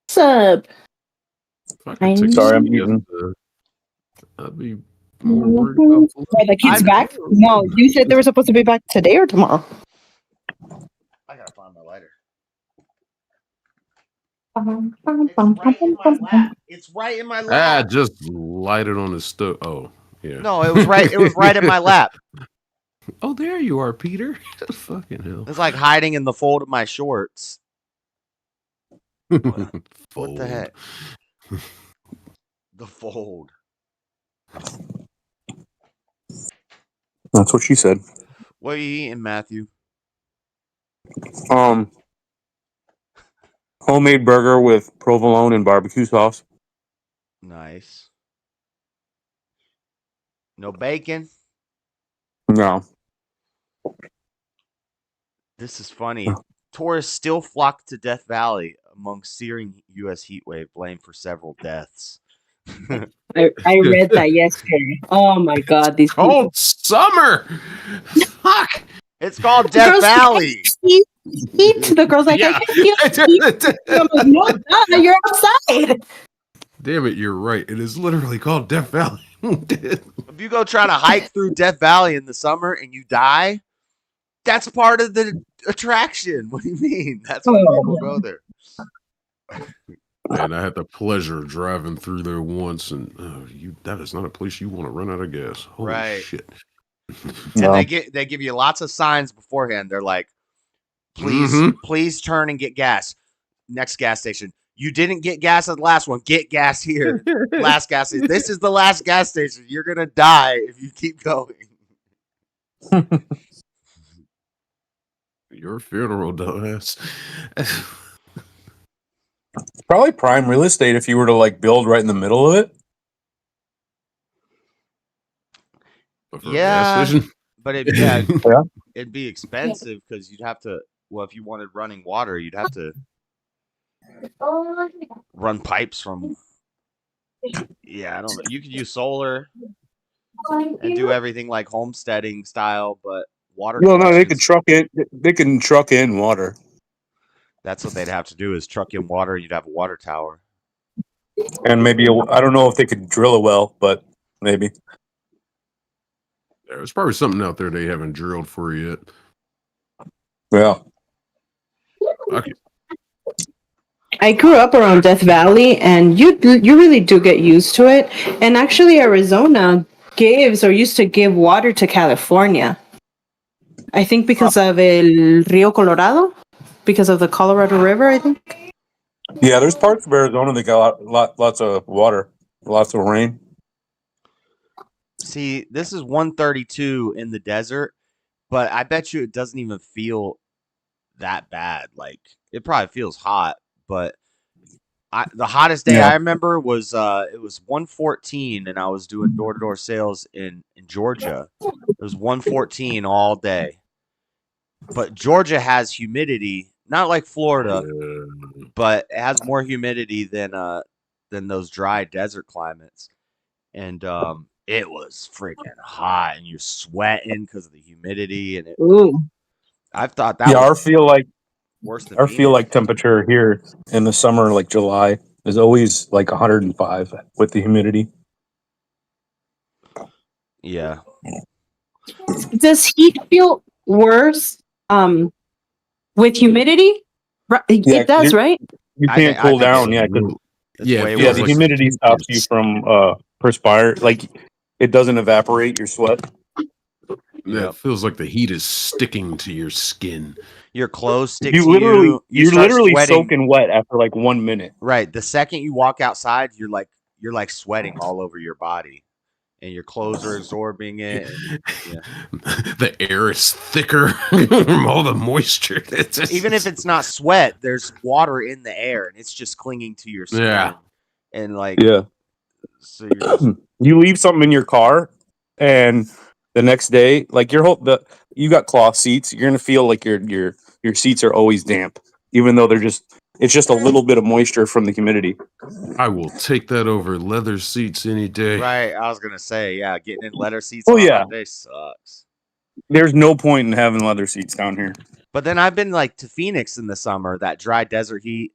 D: what's up?
B: If I could take a
C: Sorry, I'm
B: siesta,
C: eating.
B: I'd be more worried about
D: Are the kids
A: I
D: back? No, you said they were supposed to be back today or tomorrow.
A: gotta find my lighter. It's right in my lap.
B: just light it on the stove. Oh, yeah.
A: No, it was right. It was right in my lap.
B: Oh, there you are, Peter. Fucking hell.
A: It's like hiding in the fold of my shorts. What
B: Fold.
A: the heck? The fold.
C: That's what she said.
A: What are you eating, Matthew?
C: Homemade burger with provolone and barbecue sauce.
A: Nice. No bacon.
C: No.
A: This is funny. Tourists still flock to Death Valley among searing U.S. heat wave, blamed for several deaths.
D: I read that yesterday. Oh my god, these people.
B: Cold summer. Fuck.
A: It's called Death
D: Girls,
A: Valley.
D: Heat. The girl's like,
B: Yeah.
D: I can't feel heat. I'm like, no, you're outside.
B: Damn it, you're right. It is literally called Death Valley.
A: If you go try to hike through Death Valley in the summer and you die, that's part of the attraction. What do you mean? That's why people go there.
B: And I had the pleasure of driving through there once, and that is not a place you want to run out of gas. Holy
A: Right.
B: shit.
A: And they give you lots of signs beforehand. They're like, please turn and get gas. Next gas station. You didn't get gas at the last one. Get gas here. Last gas station. This is the last gas station. You're gonna die if you keep going.
B: Your funeral, dumbass.
C: Probably prime real estate if you were to like build right in the middle of it.
B: But for a gas station?
A: But it'd be expensive because you'd have to. Well, if you wanted running water, you'd have to run pipes from. Yeah, I don't know. You could use solar and do everything like homesteading style, but water.
C: Well, no, they could truck in. They can truck in water.
A: That's what they'd have to do is truck in water. You'd have a water tower.
C: And maybe I don't know if they could drill a well, but maybe.
B: There's probably something out there they haven't drilled for yet.
C: Yeah.
B: Okay.
D: I grew up around Death Valley, and you really do get used to it. And actually, Arizona gives or used to give water to California. I think because of el Rio Colorado, because of the Colorado River. I think.
C: Yeah, there's parts of Arizona that got lots of water, lots of rain.
A: See, this is 132 in the desert, but I bet you it doesn't even feel that bad. Like it probably feels hot, but the hottest day I remember was it was 114, and I was doing door-to-door sales in Georgia. It was 114 all day, but Georgia has humidity, not like Florida, but it has more humidity than those dry desert climates, and it was freaking hot, and you're sweating because of the humidity, and I've thought that.
C: Yeah, our feel like
A: worse than
C: our feel like temperature here in the summer, like July,
F: is always like 105 with the humidity.
A: Yeah.
D: Does heat feel worse with humidity?
F: Yeah,
D: It does, right?
F: You
A: I
F: can't
A: think- I
F: cool
A: think
F: down.
A: so.
F: Yeah, because
A: It's
B: Yeah, it
A: way
B: feels
F: the
A: worse.
B: like
F: humidity
B: heat
F: stops you
B: is-
F: from perspire. Like it doesn't evaporate your sweat.
B: Yeah,
A: Yep.
B: it feels like the heat is sticking to your skin.
A: Your clothes stick
F: You
A: to
F: literally,
A: you. You
F: you're
A: start
F: literally
A: sweating.
F: soaking wet after like 1 minute.
A: Right. The second you walk outside, you're like sweating all over your body, and your clothes are absorbing it. And, yeah.
B: The air is thicker from all the moisture.
A: Even if it's not sweat, there's water in the air, and it's just clinging to your skin.
B: Yeah.
A: And like,
F: Yeah.
A: so you're just,
F: You leave something in your car, and the next day, like you got cloth seats. You're gonna feel like your seats are always damp, even though it's just a little bit of moisture from the humidity.
B: I will take that over leather seats any day.
A: right. I was gonna say, yeah, getting in leather seats
F: Oh,
A: on a
F: yeah.
A: hot day sucks.
F: There's no point in having leather seats down here.
A: But then I've been like to Phoenix in the summer, that dry desert heat,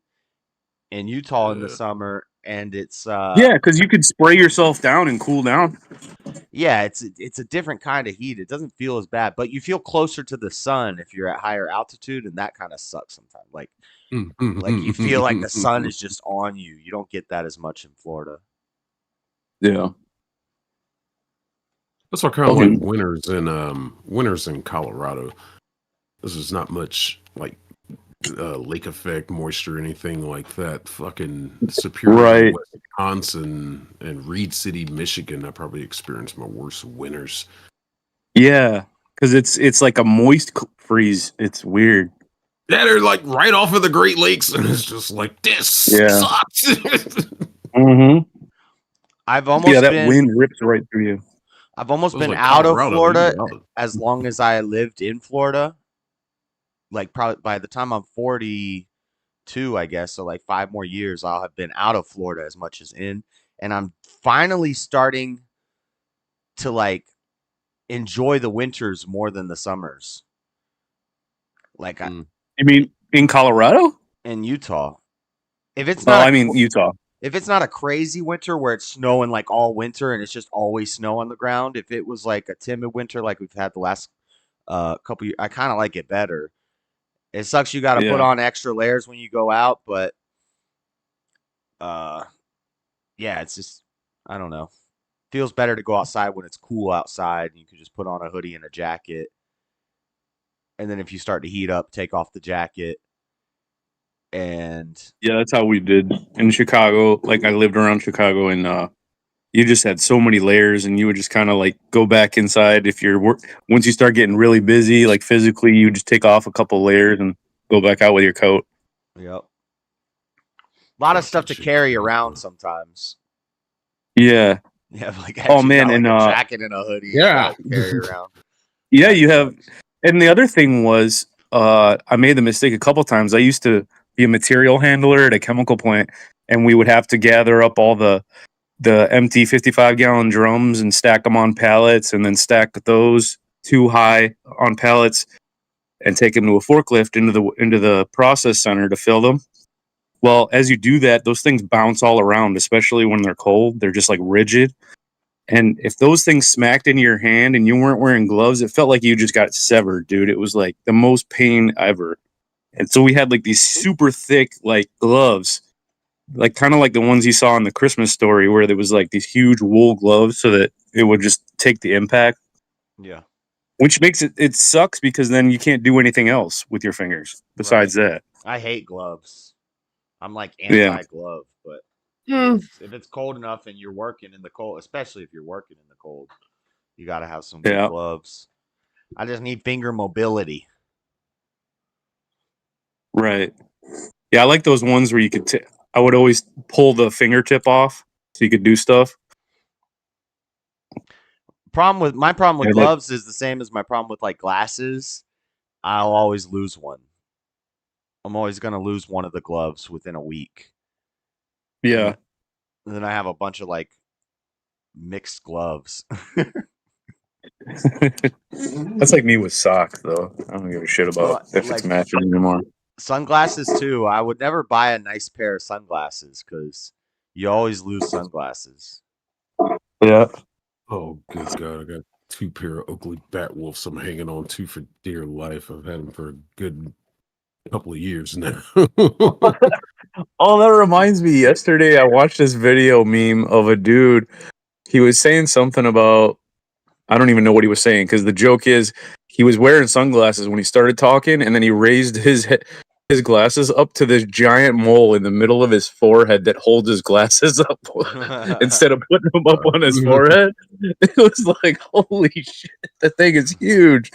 A: in Utah in the summer, and it's
F: Yeah, because you could spray yourself down and cool down.
A: yeah, it's a different kind of heat. It doesn't feel as bad, but you feel closer to the sun if you're at higher altitude, and that kind of sucks sometimes. Like you feel like the sun is just on you. You don't get that as much in Florida.
F: Yeah.
B: That's why I kind of
F: Okay.
B: like winters in Colorado. This is not much like lake effect, moisture, anything like that. Fucking Superior,
F: Right.
B: Wisconsin, and Reed City, Michigan. I probably experienced my worst winters.
F: Yeah, because it's like a moist freeze. It's weird.
B: Yeah, they're like right off of the Great Lakes, and it's just like this sucks.
F: Mm-hmm.
A: I've almost
F: That
A: been
F: wind rips right through you.
A: I've almost
B: It was
A: been
B: like
A: out of
B: Colorado,
A: Florida
B: you know.
A: as long as I lived in Florida. Like probably by the time I'm 42, I guess, so like 5 more years, I'll have been out of Florida as much as in, and I'm finally starting to like enjoy the winters more than the summers. Like
F: You mean in Colorado?
A: in Utah, if it's
F: No,
A: not,
F: I mean Utah.
A: if it's not a crazy winter where it's snowing like all winter and it's just always snow on the ground, if it was like a timid winter like we've had the last couple years, I kind of like it better. It sucks you got to put
F: Yeah.
A: on extra layers when you go out, but yeah, it's just, I don't know. Feels better to go outside when it's cool outside. You can just put on a hoodie and a jacket. And then if you start to heat up, take off the jacket. And
F: Yeah, that's how we did in Chicago. Like I lived around Chicago, and you just had so many layers, and you would just kind of like go back inside. If you're once you start getting really busy, like physically, you just take off a couple layers and go back out with your coat.
A: yep. A lot of stuff to carry around sometimes.
F: Yeah.
A: Yeah, like
F: Oh, man,
A: got, like
F: and,
A: a jacket and a hoodie.
B: Yeah.
A: To carry around.
F: Yeah,
A: That
F: you have.
A: sucks.
F: And the other thing was, I made the mistake a couple times. I used to be a material handler at a chemical plant, and we would have to gather up all the empty 55-gallon drums and stack them on pallets, and then stack those too high on pallets and take them to a forklift into the process center to fill them. Well, as you do that, those things bounce all around, especially when they're cold. They're just like rigid. And if those things smacked into your hand and you weren't wearing gloves, it felt like you just got severed, dude. It was like the most pain ever. And so we had like these super thick like gloves, like kind of like the ones you saw in the Christmas Story, where there was like these huge wool gloves so that it would just take the impact.
A: Yeah.
F: Which makes it sucks because then you can't do anything else with your fingers besides that.
A: I hate gloves. I'm like
F: Yeah.
A: anti-glove, but if it's cold enough and you're working in the cold, especially if you're working in the cold, you got to have some good
F: Yeah.
A: gloves. I just need finger mobility.
F: Right. Yeah, I like those ones where you could. I would always pull the fingertip off so you could do stuff.
A: My problem with
F: Yeah,
A: gloves is the same as my problem with like glasses. I'll always lose one. I'm always gonna lose one of the gloves within a week.
F: Yeah.
A: And then I have a bunch of like mixed gloves.
F: That's like me with socks, though. I don't give a shit about
A: Well,
F: if
A: like,
F: it's matching anymore.
A: Sunglasses too. I would never buy a nice pair of sunglasses because you always lose sunglasses.
F: Yeah.
B: Oh, good God. I got 2 pair of Oakley Batwolves I'm hanging on to for dear life. I've had them for a good couple of years now.
F: Oh, that reminds me. Yesterday, I watched this video meme of a dude. He was saying something about, I don't even know what he was saying, because the joke is he was wearing sunglasses when he started talking, and then he raised his glasses up to this giant mole in the middle of his forehead that holds his glasses up instead of putting them up on his forehead. It was like, holy shit, the thing is huge.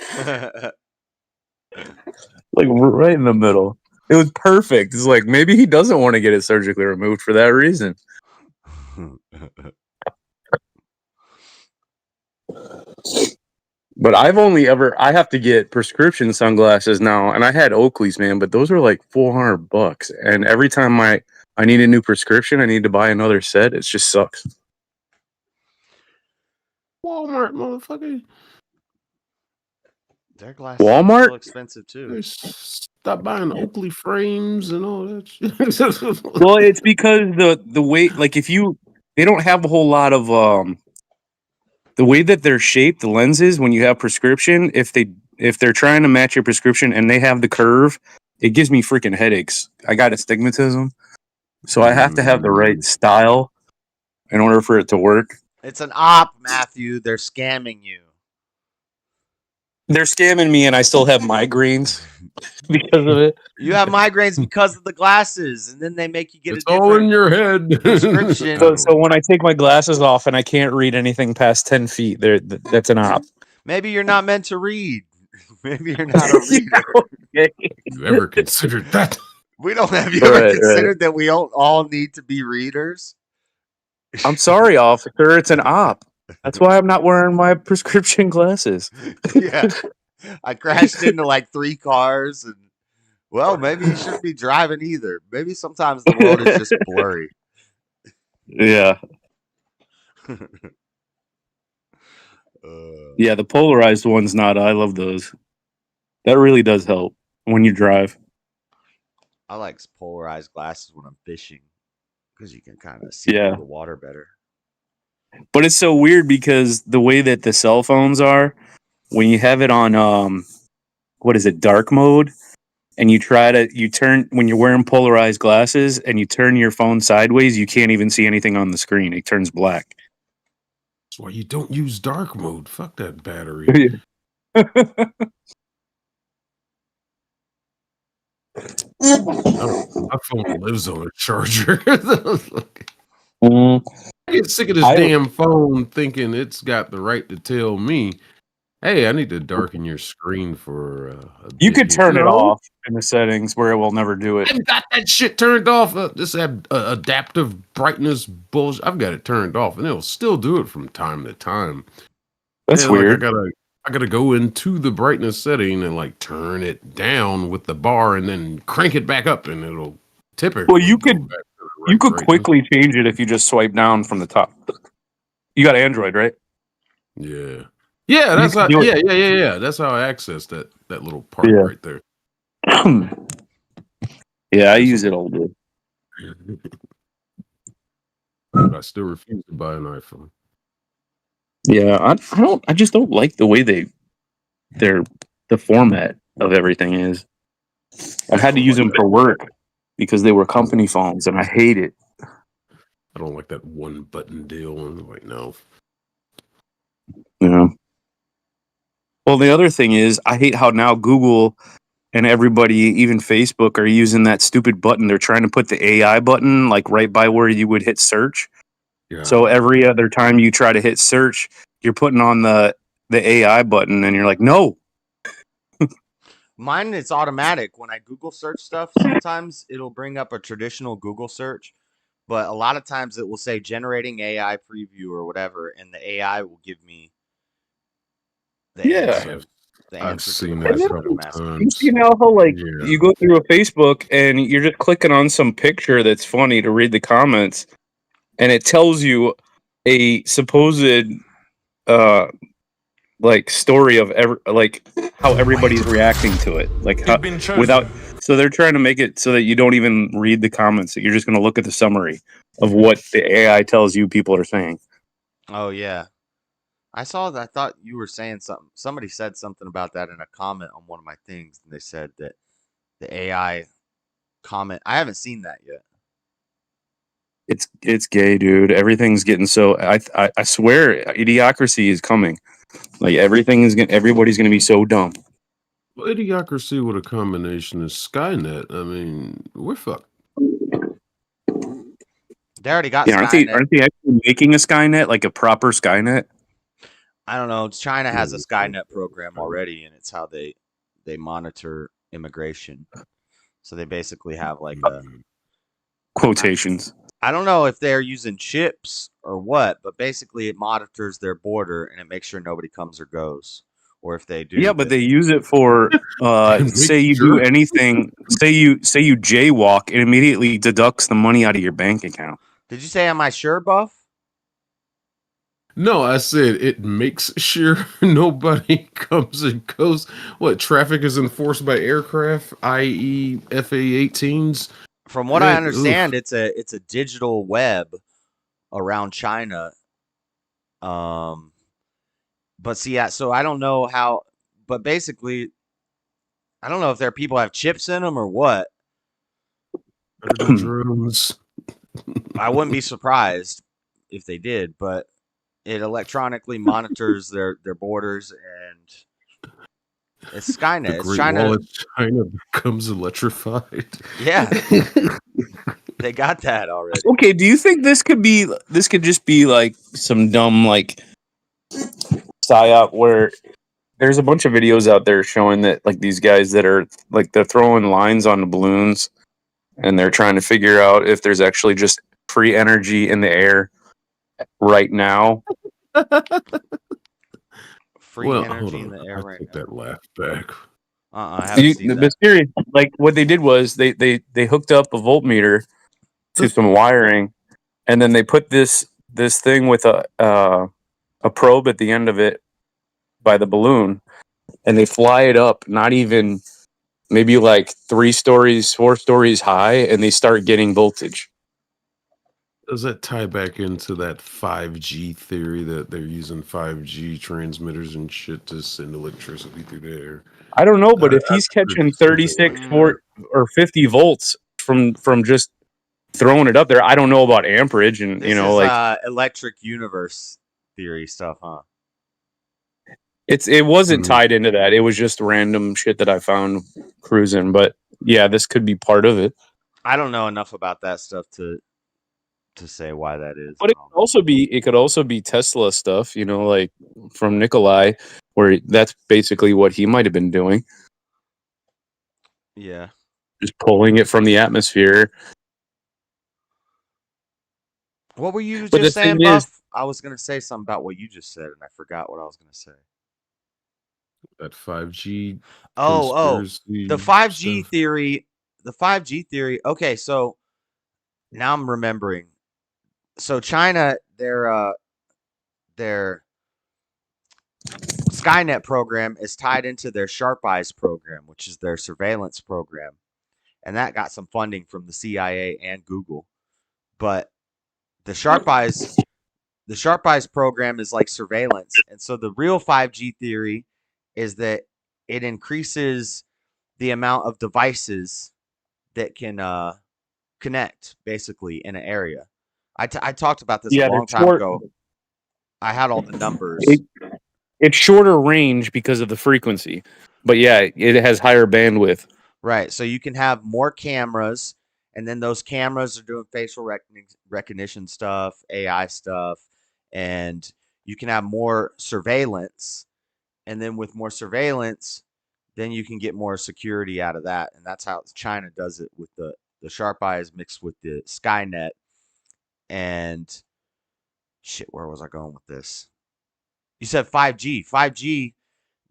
F: Like right in the middle. It was perfect. It's like maybe he doesn't want to get it surgically removed for that reason. But I have to get prescription sunglasses now, and I had Oakley's, man, but those are like $400. And every time I need a new prescription, I need to buy another set. It just sucks.
B: Walmart, motherfucker.
A: Their glasses
F: Walmart?
A: are still expensive too.
B: Stop buying Oakley frames and all that shit.
F: Well, it's because the way, like, they don't have a whole lot of the way that they're shaped, the lenses, when you have prescription, if they're trying to match your prescription and they have the curve, it gives me freaking headaches. I got astigmatism, so I have to have the right style in order for it to work.
A: It's an op, Matthew. They're scamming you.
F: They're scamming me, and I still have migraines because of it.
A: You have migraines because of the glasses, and then they make you get
B: It's
A: a
B: all in
A: different
B: your head.
A: prescription.
F: So when I take my glasses off and I can't read anything past 10 feet, that's an op.
A: Maybe you're not meant to read. Maybe you're not a reader.
B: You ever considered that?
A: We don't have you ever considered that we don't all need to be readers?
F: I'm sorry, officer. It's an op. That's why I'm not wearing my prescription glasses.
A: Yeah. I crashed into like 3 cars, and well, maybe you shouldn't be driving either. Maybe sometimes the world is just blurry.
F: Yeah. Yeah, the polarized one's not. I love those. That really does help when you drive.
A: I like polarized glasses when I'm fishing because you can kind of see
F: Yeah.
A: the water better.
F: But it's so weird because the way that the cell phones are, when you have it on dark mode, and you turn when you're wearing polarized glasses and you turn your phone sideways, you can't even see anything on the screen. It turns black.
B: That's why you don't use dark mode. Fuck that battery. My phone lives on a charger. I get sick of this damn phone thinking it's got the right to tell me, hey, I need to darken your screen for
F: you could turn it off in the settings where it will never do it.
B: I've got that shit turned off. This adaptive brightness bullshit. I've got it turned off, and it'll still do it from time to time.
F: That's weird.
B: Like I gotta go into the brightness setting and like turn it down with the bar, and then crank it back up, and it'll tip it.
F: Well, you could quickly change it if you just swipe down from the top. You got Android, right?
B: Yeah. Yeah, that's how. Yeah. That's how I access that little part right there.
F: Yeah, I use it all day.
B: I still refuse to buy an iPhone.
F: Yeah, I just don't like the way the format of everything is. I had to use them for work because they were company phones, and I hate it.
B: I don't like that one button deal. I'm like, no.
F: Yeah. Well, the other thing is, I hate how now Google and everybody, even Facebook, are using that stupid button. They're trying to put the AI button like right by where you would hit search. Yeah. So every other time you try to hit search, you're putting on the AI button, and you're like, no.
A: Mine, it's automatic. When I Google search stuff, sometimes it'll bring up a traditional Google search, but a lot of times it will say generating AI preview or whatever, and the AI will give me the answer.
B: I've seen that a couple times.
F: You know how you go through a Facebook and you're just clicking on some picture that's funny to read the comments, and it tells you a supposed story of how everybody's reacting to it, without So they're trying to make it so that you don't even read the comments. That you're just going to look at the summary of what the AI tells you people are saying.
A: Oh yeah. I saw that. I thought you were saying something. Somebody said something about that in a comment on one of my things, and they said that the AI comment. I haven't seen that yet.
F: It's gay, dude. Everything's getting so. I swear, idiocracy is coming. Like everybody's gonna be so dumb.
B: Well, idiocracy with a combination of Skynet. I mean, we're fucked.
A: They already got
F: Yeah,
A: Skynet.
F: aren't they actually making a Skynet, like a proper Skynet?
A: I don't know. China has a Skynet program already, and it's how they monitor immigration. So they basically have like a
F: Quotations.
A: I don't know if they're using chips or what, but basically it monitors their border and it makes sure nobody comes or goes. Or if they do,
F: Yeah, but they use it for say you do anything, say you jaywalk, it immediately deducts the money out of your bank account.
A: Did you say am I sure, Buff?
B: No, I said it makes sure nobody comes and goes. What, traffic is enforced by aircraft, i.e., FA-18s?
A: From what I understand, it's a digital web around China. But see, yeah, so I don't know how. But basically, I don't know if their people have chips in them or what.
B: Drones.
A: I wouldn't be surprised if they did, but it electronically monitors their borders, and it's Skynet.
B: The
A: It's
B: Great
A: China.
B: Wall of China becomes electrified.
A: Yeah, they got that already.
F: Okay, do you think this could just be like some dumb like psyop where there's a bunch of videos out there showing that like these guys that are like they're throwing lines on the balloons and they're trying to figure out if there's actually just free energy in the air right now.
A: Free energy in the air right
B: take
A: now.
B: that laugh back.
A: I haven't seen that.
F: Seriously, like what they did was they hooked up a voltmeter to some wiring, and then they put this thing with a probe at the end of it by the balloon, and they fly it up, not even maybe like 3 stories, 4 stories high, and they start getting voltage.
B: Does that tie back into that 5G theory that they're using 5G transmitters and shit to send electricity through the air?
F: I don't know, but if he's catching 36 or 50 volts from just throwing it up there, I don't know about amperage and
A: This is electric universe theory stuff, huh?
F: It wasn't tied into that. It was just random shit that I found cruising, but yeah, this could be part of it.
A: I don't know enough about that stuff to say why that is.
F: But it could also be Tesla stuff, like from Nikolai, where that's basically what he might have been doing.
A: Yeah.
F: Just pulling it from the atmosphere.
A: What were you just saying, Buff? I was going to say something about what you just said, and I forgot what I was going to say.
B: That 5G.
A: The 5G stuff. Theory. The 5G theory. Okay, so now I'm remembering. So China, their Skynet program is tied into their Sharp Eyes program, which is their surveillance program, and that got some funding from the CIA and Google. But the Sharp Eyes program is like surveillance, and so the real 5G theory is that it increases the amount of devices that can connect basically in an area. I talked about this a long time ago. I had all the numbers.
F: It's shorter range because of the frequency, but yeah, it has higher bandwidth.
A: Right, so you can have more cameras, and then those cameras are doing facial recognition stuff, AI stuff, and you can have more surveillance, and then with more surveillance, then you can get more security out of that, and that's how China does it with the Sharp Eyes mixed with the Skynet. And shit, where was I going with this? You said 5G. 5G,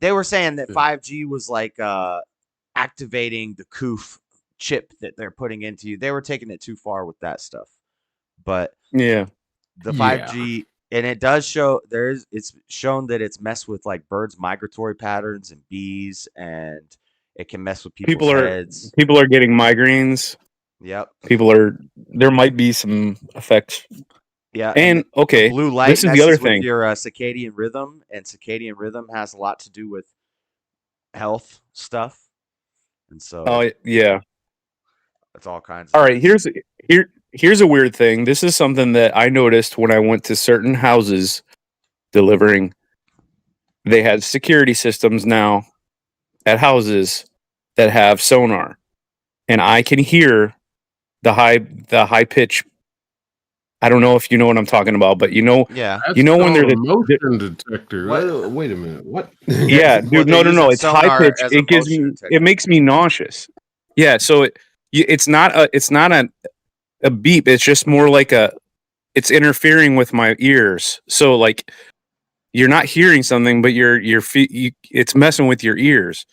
A: they were saying that 5G was like activating the COOF chip that they're putting into you. They were taking it too far with that stuff. But
F: yeah,
A: the 5G, and it does show it's shown that it's messed with like birds' migratory patterns and bees, and It can mess with people's
F: People are
A: heads.
F: getting migraines.
A: Yep.
F: There might be some effects.
A: Yeah.
F: And
A: the
F: okay,
A: blue light
F: this is the other
A: messes with
F: thing.
A: your circadian rhythm, and circadian rhythm has a lot to do with health stuff. And so
F: Oh yeah.
A: it's all kinds
F: All
A: of
F: right, here's a weird thing. This is something that I noticed when I went to certain houses delivering. They had security systems now at houses that have sonar, and I can hear the high pitch. I don't know if you know what I'm talking about, but
A: yeah.
B: That's
F: you know when
B: called
F: there's
B: a motion detector.
A: What?
B: Wait a minute. What?
F: yeah,
A: Well,
F: dude,
A: they're
F: no,
A: using
F: it's high
A: sonar
F: pitch.
A: as a motion detector.
F: It makes me nauseous. Yeah, so it's not a beep. It's just more like it's interfering with my ears. So like you're not hearing something, but it's messing with your ears.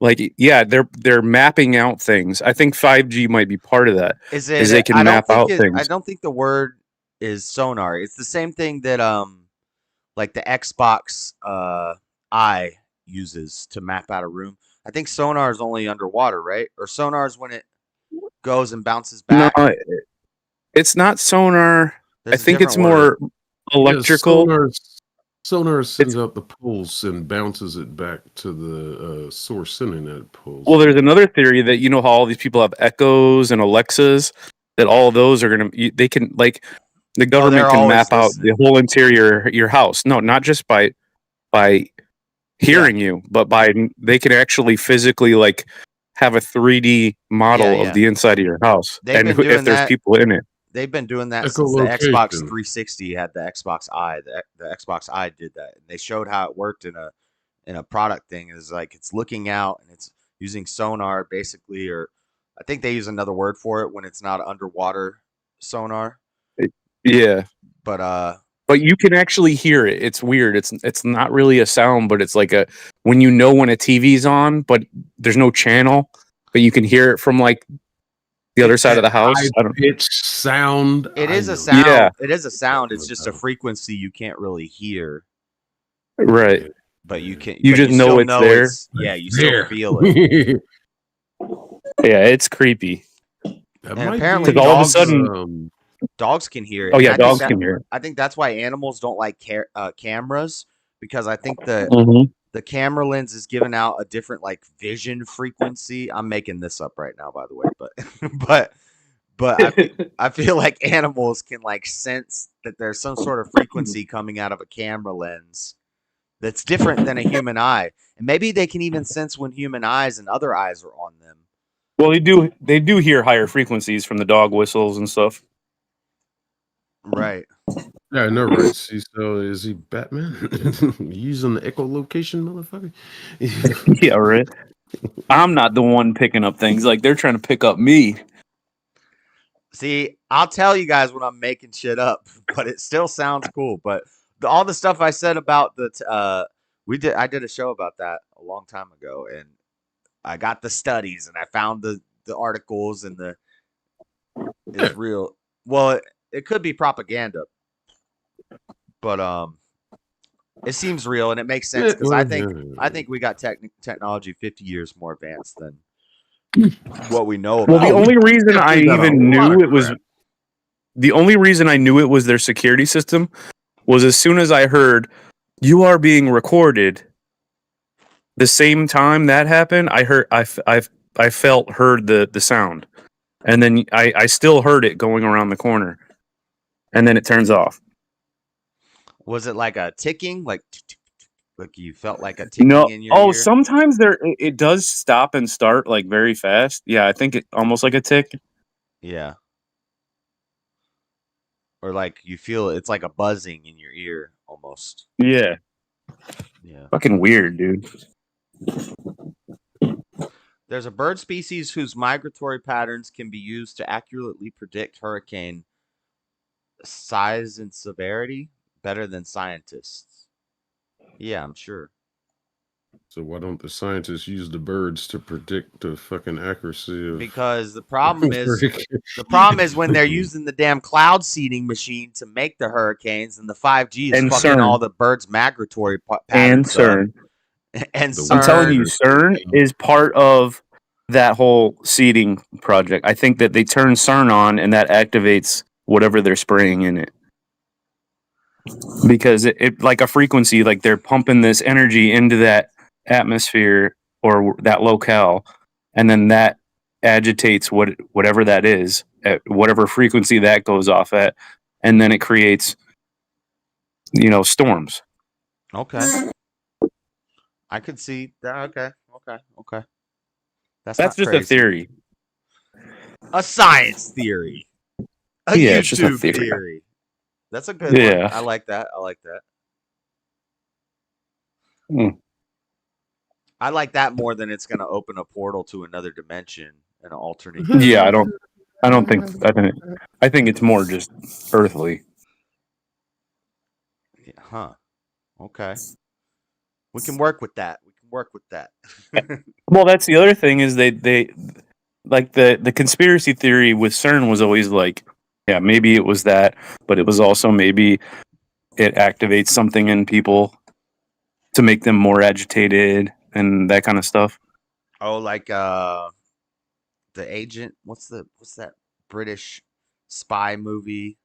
F: Like yeah, they're mapping out things. I think 5G might be part of that.
A: Is
F: They
A: it?
F: can map out
A: I
F: things.
A: don't think the word is sonar. It's the same thing that like the Xbox Eye uses to map out a room. I think sonar is only underwater, right? Or sonar is when it goes and bounces
F: No,
A: back.
F: it's not sonar.
A: There's
F: I
A: a
F: think it's
A: different word.
F: more electrical.
B: Sonar sends out the pulse and bounces it back to the source sending that pulse.
F: Well, there's another theory that you know how all these people have Echoes and Alexas, that all of those are they can like the government
A: they're
F: can
A: always
F: map out
A: listening.
F: the whole interior of your house. No, not just by hearing you, but they can actually physically like have a 3D model of the inside of your house,
A: They've been
F: if
A: doing
F: there's
A: that.
F: people in it.
A: They've been doing that since the Xbox
B: Echolocation.
A: 360 had the Xbox Eye. The Xbox Eye did that. And they showed how it worked in a product thing. Is like it's looking out and it's using sonar basically, or I think they use another word for it when it's not underwater sonar.
F: Yeah,
A: But
F: you can actually hear it. It's weird. It's not really a sound, but it's like when a TV's on, but there's no channel, but you can hear it from like the other side of the house. I don't.
B: Pitch sound.
A: it is
B: I
A: a
B: know.
A: sound.
F: Yeah.
A: It is a sound. It's just a frequency you can't really hear,
F: Right.
A: but you can.
F: You
A: but
F: just
A: you
F: know
A: still
F: it's there.
A: Yeah, you
B: There.
A: still feel it.
F: Yeah, it's creepy.
B: That
A: And
B: might
A: apparently
B: be,
F: Because all of a sudden,
A: dogs can hear it.
F: oh
A: And
F: yeah,
A: I think
F: dogs
A: that-
F: can hear it.
A: I think that's why animals don't like cameras, because I think
F: Mhm.
A: the camera lens is giving out a different like vision frequency. I'm making this up right now, by the way, but I feel like animals can like sense that there's some sort of frequency coming out of a camera lens that's different than a human eye, and maybe they can even sense when human eyes and other eyes are on them.
F: Well, they do hear higher frequencies from the dog whistles and stuff.
A: Right.
B: Yeah, I know, right? See, so is he Batman? Using the echolocation, motherfucker?
F: Yeah, right. I'm not the one picking up things. Like they're trying to pick up me.
A: See, I'll tell you guys when I'm making shit up, but it still sounds cool. But all the stuff I said about I did a show about that a long time ago, and I got the studies and I found the articles and it's real. Well, it could be propaganda, but it seems real and it makes sense because I think we got technology 50 years more advanced than what we know about.
F: Well, the only reason I
B: definitely got a
F: even
B: lot
F: knew
B: of
F: it was
B: crap.
F: the only reason I knew it was their security system was as soon as I heard you are being recorded. The same time that happened, I heard heard the sound, and then I still heard it going around the corner, and then it turns off.
A: Was it like a ticking, like you felt like a ticking
F: No,
A: in your ear?
F: sometimes it does stop and start like very fast. Yeah, I think it almost like a tick.
A: Yeah. Or like you feel it's like a buzzing in your ear almost.
F: Yeah,
A: Yeah.
F: fucking weird, dude.
A: There's a bird species whose migratory patterns can be used to accurately predict hurricane size and severity better than scientists. Yeah, I'm sure.
B: So why don't the scientists use the birds to predict the fucking accuracy of?
A: Because the problem is when they're using the damn cloud seeding machine to make the hurricanes, and the 5G is
F: And
A: fucking
F: CERN.
A: all the birds' migratory patterns up. And
B: The
F: I'm telling you,
A: CERN.
F: CERN is part of that whole seeding project. I think that they turn CERN on and that activates whatever they're spraying in it. Because it like a frequency, like they're pumping this energy into that atmosphere or that locale, and then that agitates whatever that is at whatever frequency that goes off at, and then it creates, storms.
A: Okay. I could see that. Okay. That's
F: That's
A: not
F: just a
A: crazy.
F: theory.
A: A science theory. A
F: Yeah, it's just a
A: YouTube
F: theory.
A: theory. That's a good one.
F: Yeah.
A: I like that.
F: Hmm.
A: I like that more than it's going to open a portal to another dimension, an alternate.
F: Yeah, I think it's more just earthly.
A: Yeah, huh. Okay. We can work with that.
F: Well, that's the other thing is they like the conspiracy theory with CERN was always like, yeah, maybe it was that, but it was also maybe it activates something in people to make them more agitated and that kind of stuff.
A: Oh, like the agent. What's that British spy movie?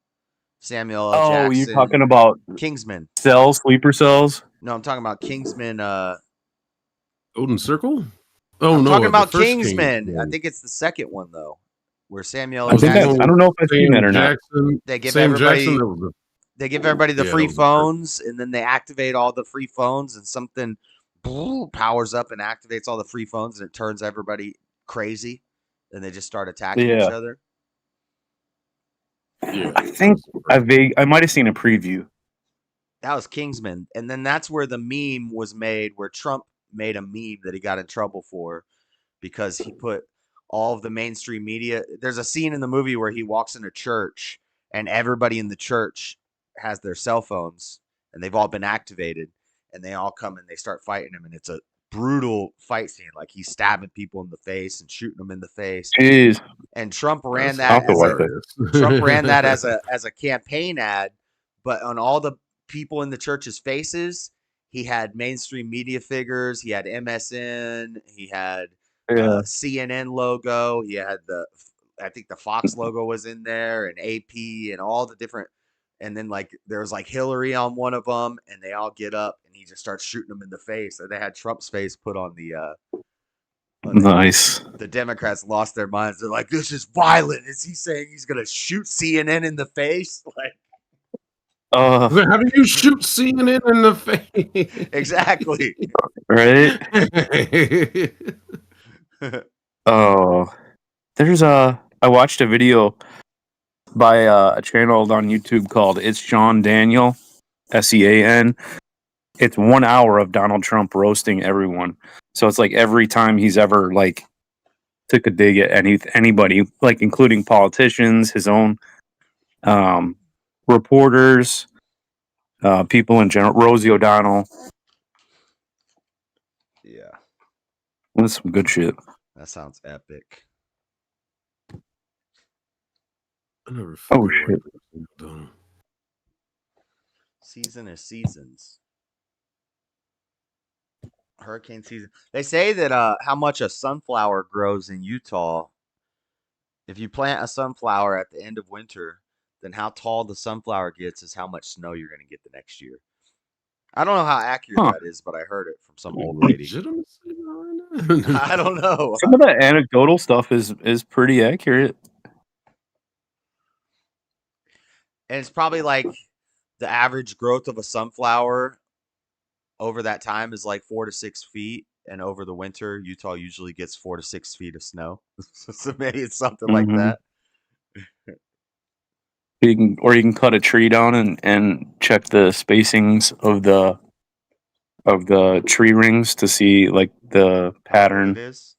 A: Samuel L.
F: Oh, you're
A: Jackson.
F: talking about
A: Kingsman.
F: sleeper cells?
A: No, I'm talking about Kingsman.
B: Golden Circle? Oh
A: I'm
B: no,
A: talking
B: the
A: about
B: first
A: Kingsman. I think it's the second one though, where Samuel
F: I
A: L.
F: think
A: Jackson.
F: I don't know if I've seen that or not.
B: Jackson.
A: They give
B: Sam
A: everybody.
B: Jackson. That was the,
A: They give everybody the
B: Yeah,
A: free
B: that was the first.
A: phones, and then they activate all the free phones, and something powers up and activates all the free phones, and it turns everybody crazy, and they just start attacking each
F: Yeah.
A: other.
B: Yeah,
F: I think I might have seen a preview.
A: That was Kingsman, and then that's where the meme was made, where Trump made a meme that he got in trouble for because he put all of the mainstream media. There's a scene in the movie where he walks in a church, and everybody in the church has their cell phones, and they've all been activated, and they all come and they start fighting him, and it's a brutal fight scene, like he's stabbing people in the face and shooting them in the face.
F: Jeez.
A: And Trump ran
B: That's
A: that as a
B: hilarious.
A: Trump ran that as a campaign ad, but on all the people in the church's faces, he had mainstream media figures. He had MSN. He had
F: Yeah.
A: CNN logo. He had I think the Fox logo was in there, and AP, and all the different. And then like there was like Hillary on one of them, and they all get up, and he just starts shooting them in the face. And they had Trump's face put on the.
F: Nice.
A: The Democrats lost their minds. They're like, "This is violent." Is he saying he's gonna shoot CNN in the face? Like,
B: How do you shoot CNN in the face?
A: exactly.
F: Right? Oh, there's I watched a video by a channel on YouTube called It's John Daniel, SEAN. It's 1 hour of Donald Trump roasting everyone. So it's like every time he's ever like took a dig at anybody, like including politicians, his own reporters, people in general, Rosie O'Donnell.
A: Yeah,
F: That's some good shit.
A: that sounds epic.
B: I never
F: Oh,
B: fucking
F: shit.
B: liked Donald.
A: Season is seasons. Hurricane season. They say that how much a sunflower grows in Utah. If you plant a sunflower at the end of winter, then how tall the sunflower gets is how much snow you're going to get the next year. I don't know how accurate that is, but I heard it from some old lady.
B: Legitimacy behind that?
A: I don't know.
F: Some of that anecdotal stuff is pretty accurate.
A: And it's probably like the average growth of a sunflower over that time is like 4 to 6 feet. And over the winter, Utah usually gets 4 to 6 feet of snow. So maybe it's something like that.
F: You can cut a tree down and check the spacings of the tree rings to see like the pattern.
A: It is.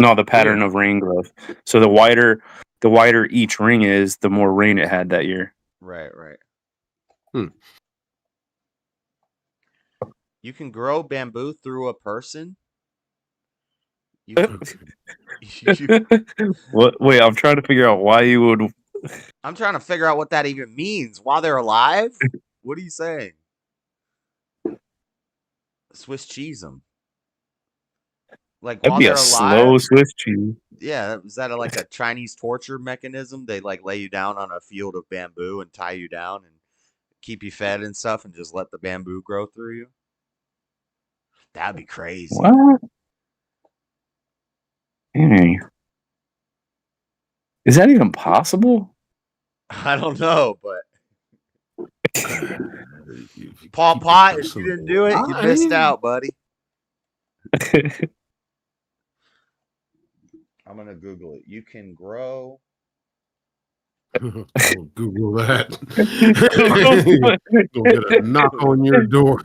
F: No, the pattern of rain growth. So the wider each ring is, the more rain it had that year.
A: Right.
B: Hmm.
A: You can grow bamboo through a person.
F: What? Wait, I'm trying to figure out why you would.
A: I'm trying to figure out what that even means. While they're alive? What are you saying? Swiss cheese them. Like
F: That'd
A: while
F: be
A: they're
F: a
A: alive.
F: slow Swiss cheese.
A: Yeah, is that like a Chinese torture mechanism? They like lay you down on a field of bamboo and tie you down and keep you fed and stuff, and just let the bamboo grow through you. That'd be crazy.
F: What? Hey. Is that even possible?
A: I don't know, but
B: You
A: Paul
B: keep
A: Pot, if you
B: person
A: didn't do it, you missed
B: alive?
A: out, buddy. I'm gonna Google it. You can grow.
B: Don't Google that. You'll get a knock on your door.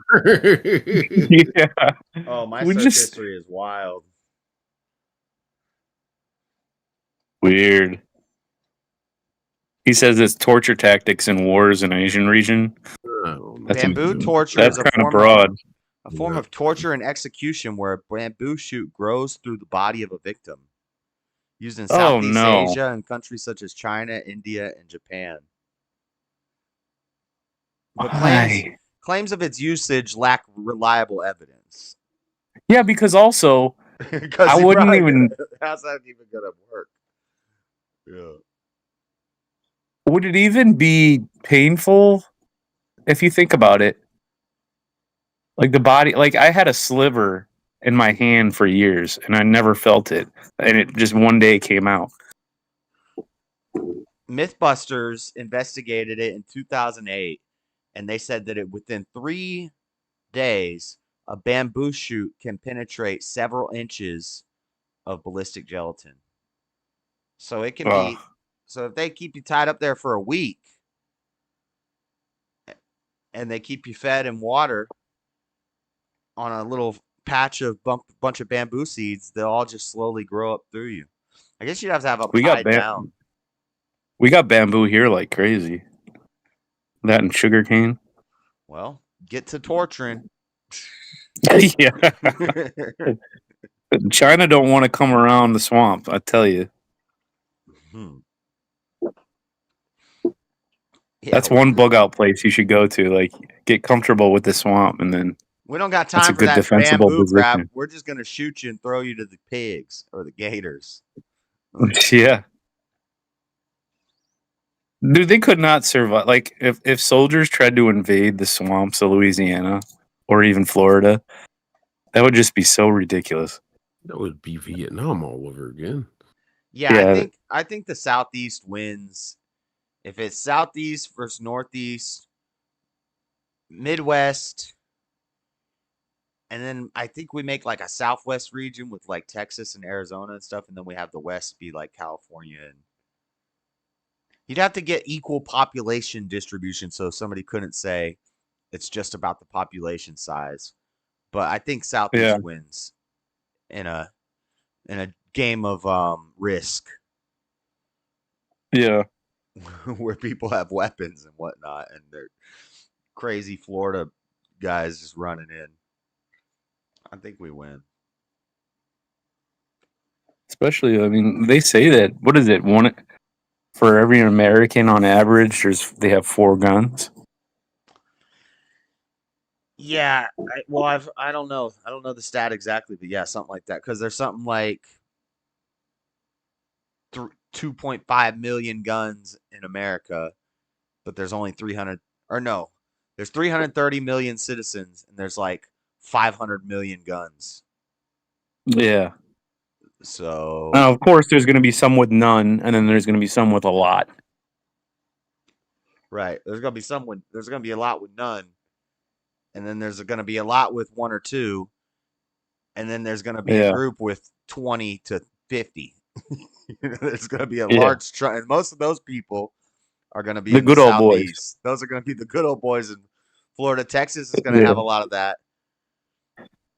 F: Yeah.
A: Oh, my
F: We
A: search
F: just-
A: history is wild.
F: Weird. He says it's torture tactics in wars in Asian region. That's
A: Bamboo torture
F: That's
A: is
F: kind of broad.
A: a form of torture and execution where a bamboo shoot grows through the body of a victim. Used in Southeast
F: no.
A: Asia and countries such as China, India, and Japan. But
F: Why?
A: claims of its usage lack reliable evidence.
F: Yeah, because also
A: Because
F: I wouldn't even.
A: How's that even gonna work? Yeah.
F: Would it even be painful if you think about it? Like the body, like I had a sliver in my hand for years and I never felt it. And it just one day came out.
A: Mythbusters investigated it in 2008, and they said that within 3 days, a bamboo shoot can penetrate several inches of ballistic gelatin. So it can be. So if they keep you tied up there for a week, and they keep you fed and water on a little patch of bunch of bamboo seeds, they'll all just slowly grow up through you. I guess you'd have to have them tied down.
F: We got bamboo here like crazy. That and sugarcane.
A: Well, get to torturing.
F: Yeah. China don't want to come around the swamp, I tell you.
A: Yeah,
F: that's one bug out place you should go to. Like, get comfortable with the swamp, and then
A: we don't got
F: that's a
A: time for
F: good
A: that
F: defensible
A: bamboo
F: position.
A: crap. We're just gonna shoot you and throw you to the pigs or the gators.
F: Yeah. Dude, they could not survive. Like, if soldiers tried to invade the swamps of Louisiana or even Florida, that would just be so ridiculous.
B: That would be Vietnam all over again.
A: Yeah, I think the Southeast wins. If it's Southeast versus Northeast, Midwest, and then I think we make like a Southwest region with like Texas and Arizona and stuff, and then we have the West be like California. And you'd have to get equal population distribution so somebody couldn't say it's just about the population size. But I think Southeast wins in a game of Risk.
F: Yeah.
A: Where people have weapons and whatnot, and they're crazy Florida guys just running in. I think we win.
F: Especially, I mean, they say that, what is it, one for every American on average, they have 4 guns.
A: Yeah, I don't know. I don't know the stat exactly, but yeah, something like that. Because there's something like 2.5 million guns in America, but there's only 300, or no, there's 330 million citizens, and there's like 500 million guns.
F: Yeah.
A: So
F: now, of course, there's going to be some with none, and then there's going to be some with a lot.
A: Right. There's going to be a lot with none, and then there's going to be a lot with 1 or 2, and then there's going to be a group with 20 to 50. There's going to be a large and most of those people are going to be
F: the good old
A: boys. Those are going to be the good old boys in Florida. Texas is going to have a lot of that.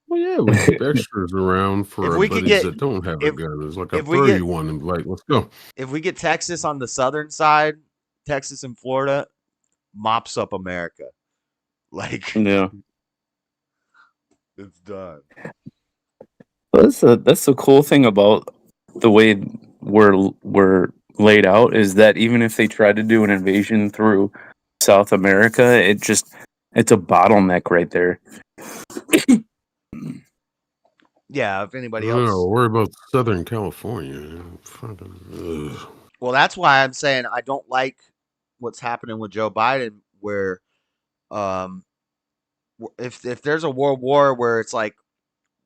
B: Well, yeah, we keep extras around for our buddies that don't have a gun. It's like, I'll throw you one and be like, let's go.
A: If we get Texas on the southern side, Texas and Florida mops up America. Like,
F: yeah,
A: it's done.
F: That's the cool thing about the way we're laid out, is that even if they try to do an invasion through South America, it's a bottleneck right there.
A: Yeah, if anybody
B: Oh,
A: else.
B: worry about Southern California. Fucking, ugh.
A: Well, that's why I'm saying I don't like what's happening with Joe Biden, where um, if there's a world war where it's like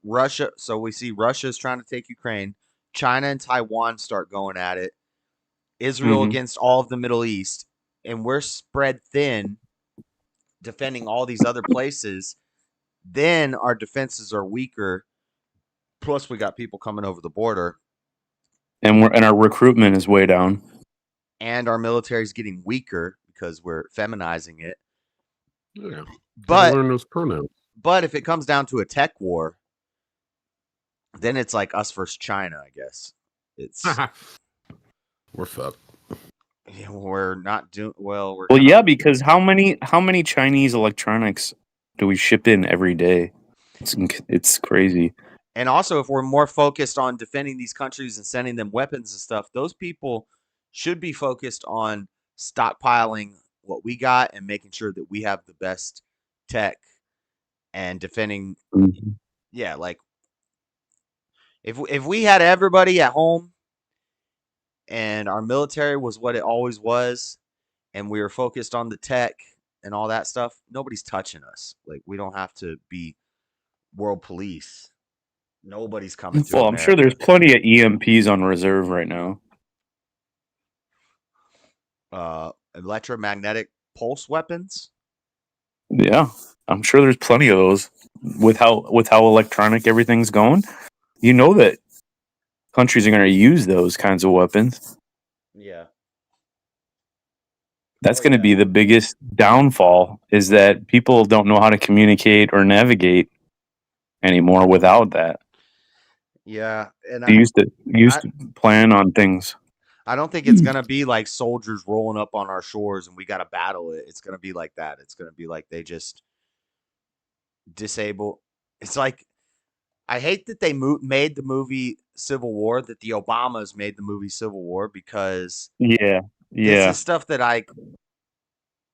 A: Russia, so we see Russia's trying to take Ukraine, China and Taiwan start going at it, Israel
F: Mhm.
A: against all of the Middle East, and we're spread thin defending all these other places, then our defenses are weaker. Plus, we got people coming over the border,
F: And our recruitment is way down.
A: and our military is getting weaker because we're feminizing it.
B: Yeah. Gotta
A: But
B: learn those pronouns.
A: if it comes down to a tech war, then it's like us versus China, I guess. It's
B: We're fucked.
A: we're not doing well. We're
F: Well,
A: gonna
F: yeah, because how many Chinese electronics do we ship in every day? It's crazy.
A: And also, if we're more focused on defending these countries and sending them weapons and stuff, those people should be focused on stockpiling what we got and making sure that we have the best tech and defending.
F: Mhm.
A: Yeah, like if we had everybody at home and our military was what it always was, and we were focused on the tech and all that stuff, nobody's touching us. Like we don't have to be world police. Nobody's coming to
F: Well, I'm sure
A: America.
F: there's plenty of EMPs on reserve right now.
A: Electromagnetic pulse weapons.
F: Yeah, I'm sure there's plenty of those. With how electronic everything's going, you know that countries are going to use those kinds of weapons.
A: Yeah.
F: That's
A: Oh,
F: going to
A: yeah.
F: be the biggest downfall, is that people don't know how to communicate or navigate anymore without that.
A: Yeah, and
F: They used to plan on things.
A: I don't think it's gonna be like soldiers rolling up on our shores and we gotta battle it. It's gonna be like that. It's gonna be like they just disable. It's like I hate that they made the movie Civil War. That the Obamas made the movie Civil War because
F: Yeah,
A: this
F: yeah.
A: is stuff that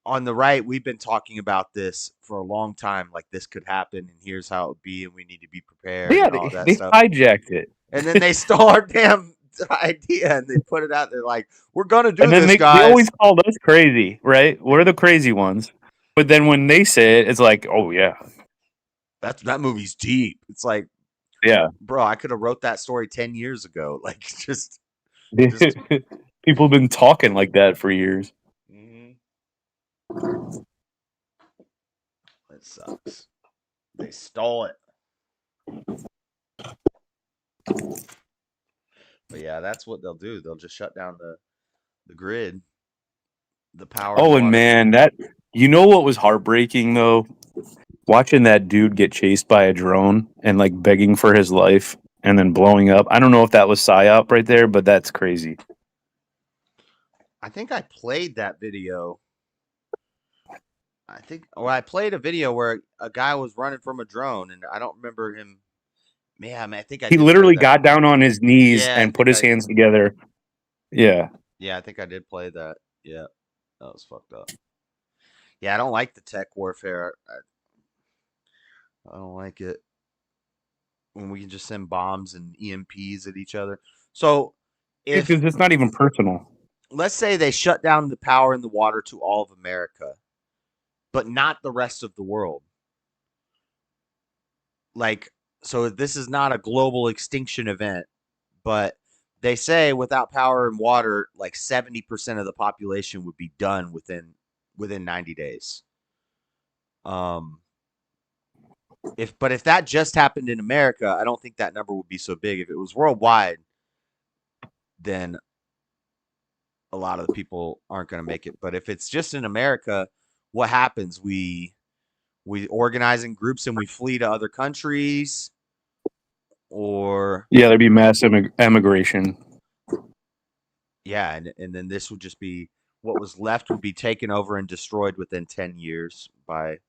A: on the right we've been talking about this for a long time. Like this could happen, and here's how it would be, and we need to be prepared,
F: Yeah,
A: and all that
F: they
A: stuff.
F: hijacked it.
A: And then they stole our damn idea and they put it out there like, we're gonna do
F: And then
A: this,
F: they
A: guys.
F: always called us crazy, right? We're the crazy ones. But then when they say it, it's like, oh yeah,
A: That movie's deep. It's like,
F: yeah.
A: bro, I could have wrote that story 10 years ago. Like just
F: People have been talking like that for years.
A: it sucks. They stole it. But yeah, that's what they'll do. They'll just shut down the grid, the power.
F: Oh, and
A: water.
F: man, you know what was heartbreaking though? Watching that dude get chased by a drone and like begging for his life and then blowing up. I don't know if that was psyop right there, but that's crazy.
A: I think I played that video. I played a video where a guy was running from a drone, and I don't remember him. Man, I think I
F: He
A: did
F: literally
A: play that.
F: got down on his knees
A: Yeah, I
F: and put
A: think
F: his hands together. Yeah.
A: Yeah, I think I did play that. Yeah, that was fucked up. Yeah, I don't like the tech warfare. I don't like it when we can just send bombs and EMPs at each other. So if
F: Because it's not even personal.
A: let's say they shut down the power and the water to all of America, but not the rest of the world. Like, so this is not a global extinction event, but they say without power and water, like 70% of the population would be done within 90 days. If that just happened in America, I don't think that number would be so big. If it was worldwide, then a lot of the people aren't going to make it. But if it's just in America, what happens? We organize in groups and we flee to other countries, or
F: Yeah, there'd be mass emigration.
A: yeah, and then this would just be what was left would be taken over and destroyed within 10 years by.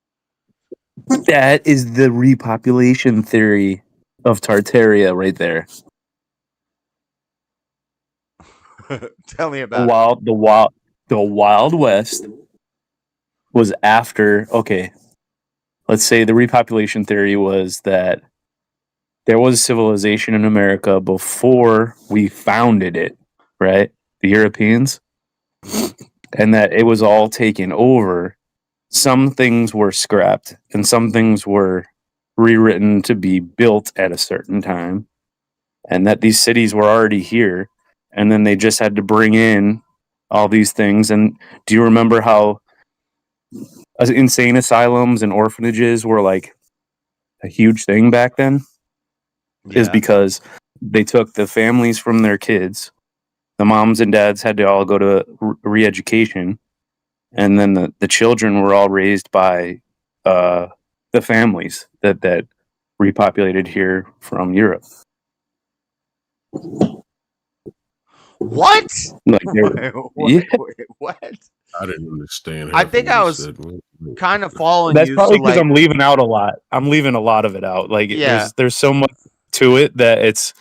F: That is the repopulation theory of Terraria right there.
A: Tell me about it.
F: The Wild West was after. Okay, let's say the repopulation theory was that there was civilization in America before we founded it, right? The Europeans, and that it was all taken over. Some things were scrapped and some things were rewritten to be built at a certain time, and that these cities were already here, and then they just had to bring in all these things. And do you remember how insane asylums and orphanages were like a huge thing back then? Is
A: Yeah.
F: because they took the families from their kids. The moms and dads had to all go to re-education, and then the children were all raised by the families that repopulated here from Europe.
A: What?
F: Like they were, yeah.
A: What?
B: I didn't understand.
A: I
B: half
A: think
B: of what
A: I
B: you
A: was
B: said.
A: kind of following
F: That's
A: you.
F: probably
A: So
F: because
A: like,
F: I'm leaving out a lot. I'm leaving a lot of it out. Like
A: Yeah.
F: there's so much to it that it's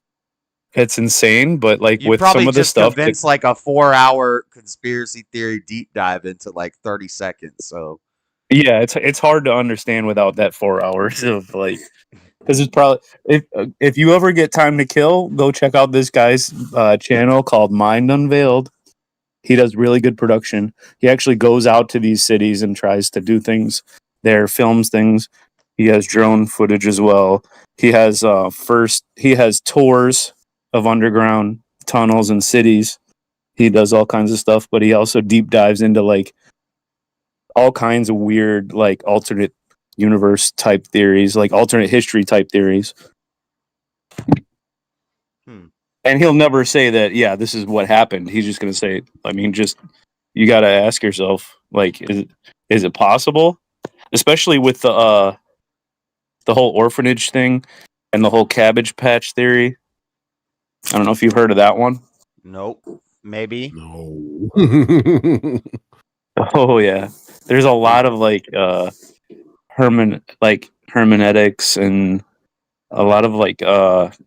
F: insane. But like
A: you
F: with
A: probably
F: some of the
A: just
F: stuff,
A: convinced like a 4-hour conspiracy theory deep dive into like 30 seconds. So
F: yeah, it's hard to understand without that 4 hours of like, because it's probably if you ever get time to kill, go check out this guy's channel called Mind Unveiled. He does really good production. He actually goes out to these cities and tries to do things there, films things. He has drone footage as well. He has tours of underground tunnels and cities. He does all kinds of stuff, but he also deep dives into like all kinds of weird, like alternate universe type theories, like alternate history type theories. And he'll never say that, yeah, this is what happened. He's just going to say, I mean, just, you got to ask yourself, like, is it possible? Especially with the whole orphanage thing and the whole Cabbage Patch theory. I don't know if you've heard of that one.
A: nope. Maybe.
B: No.
F: Oh yeah. There's a lot of like hermeneutics and a lot of like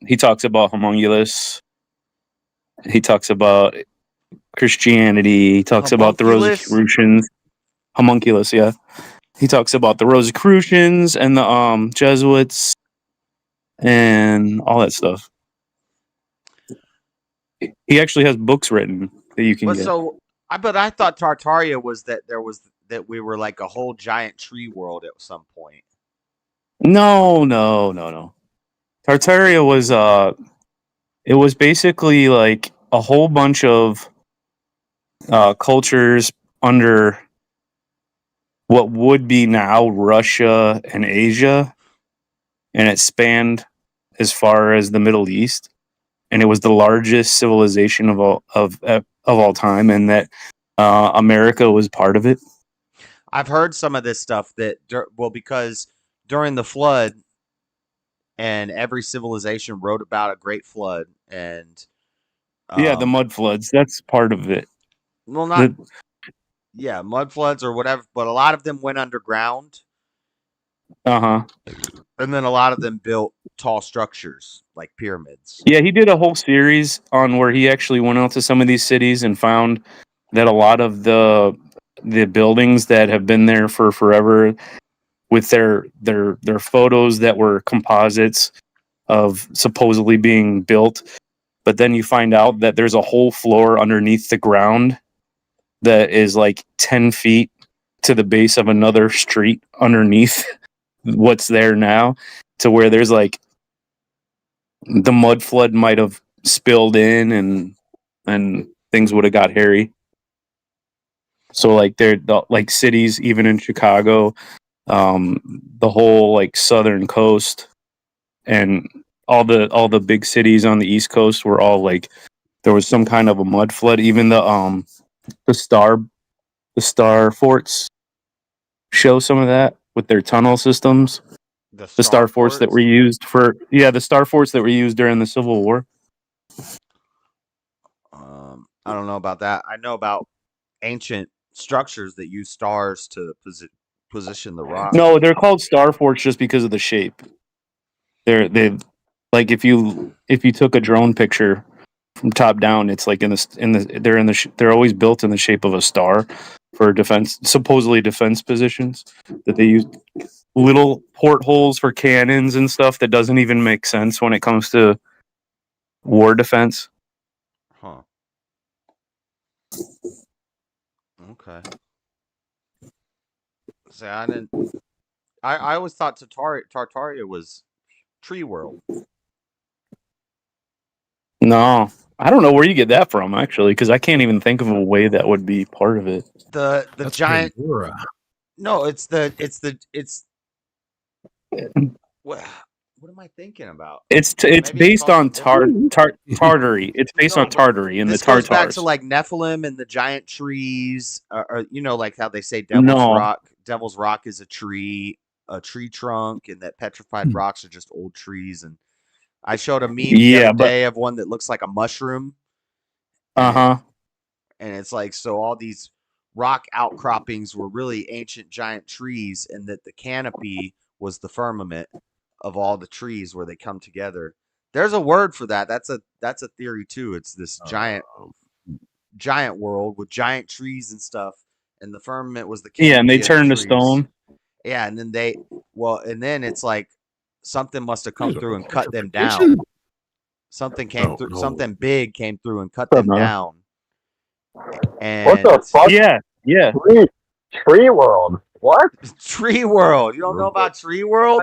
F: he talks about homunculus. He talks about Christianity. He talks about the
A: Homunculus?
F: Rosicrucians. Homunculus, yeah. He talks about the Rosicrucians and the Jesuits and all that stuff. He actually has books written that you can
A: But
F: get.
A: so I thought Tartaria was that we were like a whole giant tree world at some point.
F: No. Tartaria was it was basically like a whole bunch of cultures under what would be now Russia and Asia, and it spanned as far as the Middle East, and it was the largest civilization of all time, and that America was part of it.
A: I've heard some of this stuff because during the flood, and every civilization wrote about a great flood, and
F: Yeah, the mud floods, that's part of it.
A: well, not mud floods or whatever, but a lot of them went underground,
F: Uh-huh.
A: and then a lot of them built tall structures like pyramids.
F: Yeah, he did a whole series on where he actually went out to some of these cities and found that a lot of the buildings that have been there for forever, with their photos that were composites of supposedly being built, but then you find out that there's a whole floor underneath the ground that is like 10 feet to the base of another street underneath what's there now, to where there's like the mud flood might have spilled in and things would have got hairy. So like like cities, even in Chicago, the whole like southern coast and all the big cities on the East Coast were all like, there was some kind of a mud flood. Even the star forts show some of that with their tunnel systems. The star forts that were used the star forts that were used during the Civil War.
A: I don't know about that. I know about ancient structures that use stars to position the rock.
F: No, they're called star forts just because of the shape. They like if you took a drone picture from top down, it's like they're always built in the shape of a star, for defense, supposedly defense positions, that they use little portholes for cannons and stuff that doesn't even make sense when it comes to war defense.
A: Huh. Okay. See, I didn't. I always thought Tartaria was Tree World.
F: No, I don't know where you get that from, actually, because I can't even think of a way that would be part of it.
A: The
B: That's
A: giant.
B: Pandora.
A: No, it's what am I thinking about?
F: It's
A: Maybe it's
F: based on
A: called
F: Tartary. It's based
A: No,
F: on Tartary and the
A: this goes back
F: Tartars.
A: to like Nephilim and the giant trees, or like how they say Devil's
F: No.
A: Rock. Devil's Rock is a tree trunk, and that petrified rocks are just old trees. And I showed a meme the other day of one that looks like a mushroom. And it's like, so all these rock outcroppings were really ancient giant trees, and that the canopy was the firmament of all the trees where they come together. There's a word for that. That's a theory too. It's this giant world with giant trees and stuff, and the firmament was the canopy.
F: Yeah, and they
A: of
F: turned
A: the
F: to
A: trees.
F: stone.
A: Yeah, and then it's like something must have come through and cut them down.
B: Petrification?
A: Something came through.
B: no.
A: Something big came through and cut them down. And
C: What the fuck?
F: Yeah.
C: Tree World. What?
A: Tree World. You don't know about Tree World?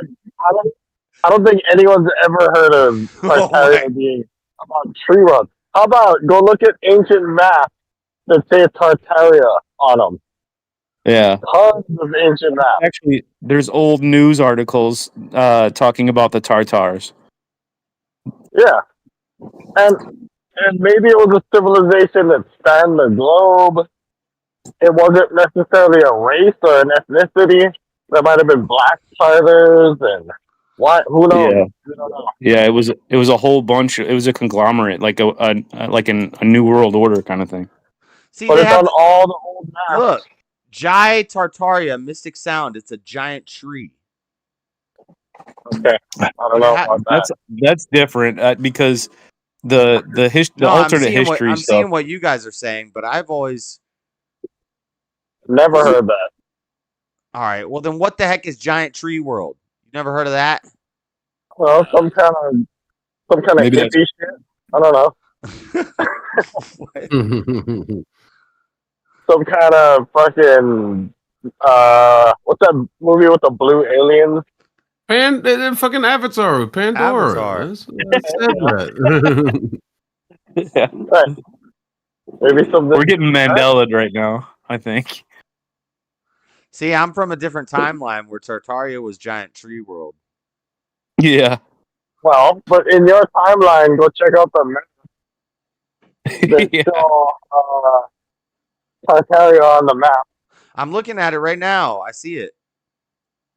C: I don't think anyone's ever heard of Tartaria
A: my-
C: being about Tree World. How about go look at ancient maps that say Tartaria on them?
F: Yeah.
C: Tons of ancient maps.
F: Actually, there's old news articles talking about the Tartars.
C: Yeah. And maybe it was a civilization that spanned the globe. It wasn't necessarily a race or an ethnicity. There might have been black charters and what? Who knows?
F: Yeah.
C: We don't know.
F: Yeah, it was a whole bunch. It was a conglomerate, like a new world order kind of thing.
A: See,
C: But
A: they
C: it's
A: have
C: on all the old maps.
A: look. Jai Tartaria, Mystic Sound. It's a giant tree.
C: Okay. I don't know about that.
F: That's different because the alternate history
A: I'm
F: stuff.
A: seeing what you guys are saying, but I've always.
C: Never heard that.
A: All right. Well, then what the heck is Giant Tree World? You never heard of that?
C: Well, some kind of
F: Maybe
C: hippie shit. I don't know. Some kind of fucking what's that movie with the blue aliens?
B: Fucking Avatar, Pandora.
A: Avatar.
B: That's said that.
F: Yeah.
C: Right. Maybe something.
F: We're getting Mandela'd right now, I think.
A: See, I'm from a different timeline where Tartaria was Giant Tree World.
F: Yeah.
C: Well, but in your timeline, go check out the map. That show Tartaria on the map.
A: I'm looking at it right now. I see it.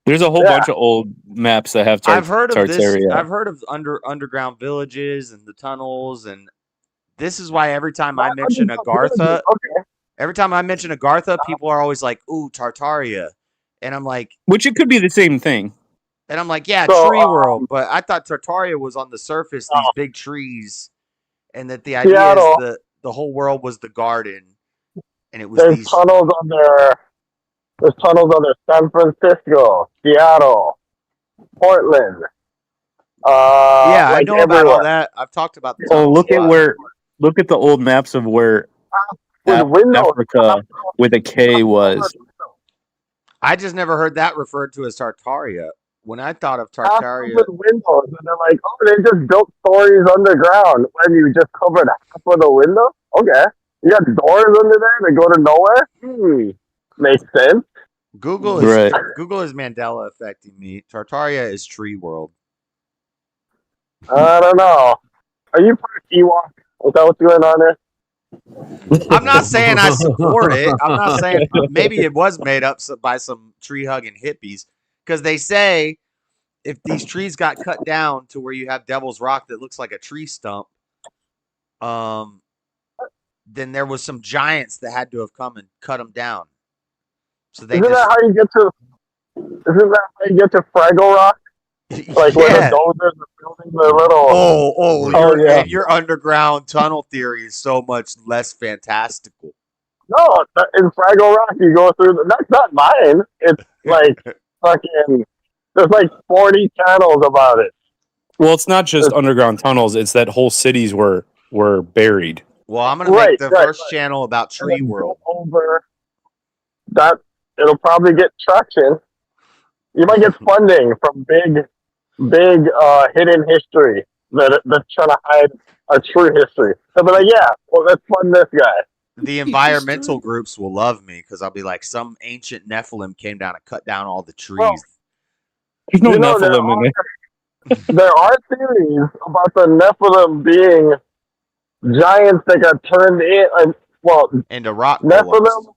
F: There's a whole bunch of old maps that have
A: I've heard of
F: Tartaria.
A: this. I've heard of underground villages and the tunnels, and this is why every time I mention Agartha, people are always like, "Ooh, Tartaria," and I'm like,
F: which it could be the same thing.
A: And I'm like, yeah,
C: So,
A: Tree World, but I thought Tartaria was on the surface, these big trees, and that the idea
C: Seattle.
A: is the whole world was the garden, and it was
C: There's
A: these.
C: tunnels under. There's tunnels under San Francisco, Seattle, Portland.
A: Yeah, I
C: like
A: know about
C: everywhere.
A: all that. I've talked about the
F: Oh,
A: tunnels
F: look
A: a
F: at
A: lot.
F: look at the old maps of where
C: With windows.
F: Africa with a K was.
A: I just never heard that referred to as Tartaria. When I thought of
C: Africa
A: Tartaria,
C: with windows, and they're like, oh, they just built stories underground when you just covered half of the window. Okay, you got doors under there that go to nowhere. Makes sense.
A: Google is Mandela affecting me. Tartaria is Tree World.
C: I don't know. Are you part Ewok? Is that what's going on there?
A: I'm not saying I support it. I'm not saying maybe it was made up by some tree hugging hippies, because they say if these trees got cut down to where you have Devil's Rock that looks like a tree stump, then there was some giants that had to have come and cut them down. So they
C: Isn't that how you get to Fraggle Rock? Like where the dozers are building their little.
A: Your underground tunnel theory is so much less fantastical.
C: No, in Fraggle Rock, you go through. That's not mine. It's like fucking. There's like 40 channels about it.
F: Well, it's not just
C: It's,
F: underground tunnels; it's that whole cities were buried.
A: Well, I'm gonna make
C: right,
A: the
C: right.
A: first channel about
C: And
A: Tree
C: then go
A: World.
C: over that. It'll probably get traction. You might get funding from big hidden history that's trying to hide our true history. They'll be like, yeah, well, let's fund this guy.
A: The environmental groups will love me because I'll be like, some ancient Nephilim came down and cut down all the
C: Well,
A: trees.
F: There's no
C: you know,
F: Nephilim in it.
C: there are theories about the Nephilim being giants that got turned in. Well,
A: And the rock
C: Nephilim
A: golems.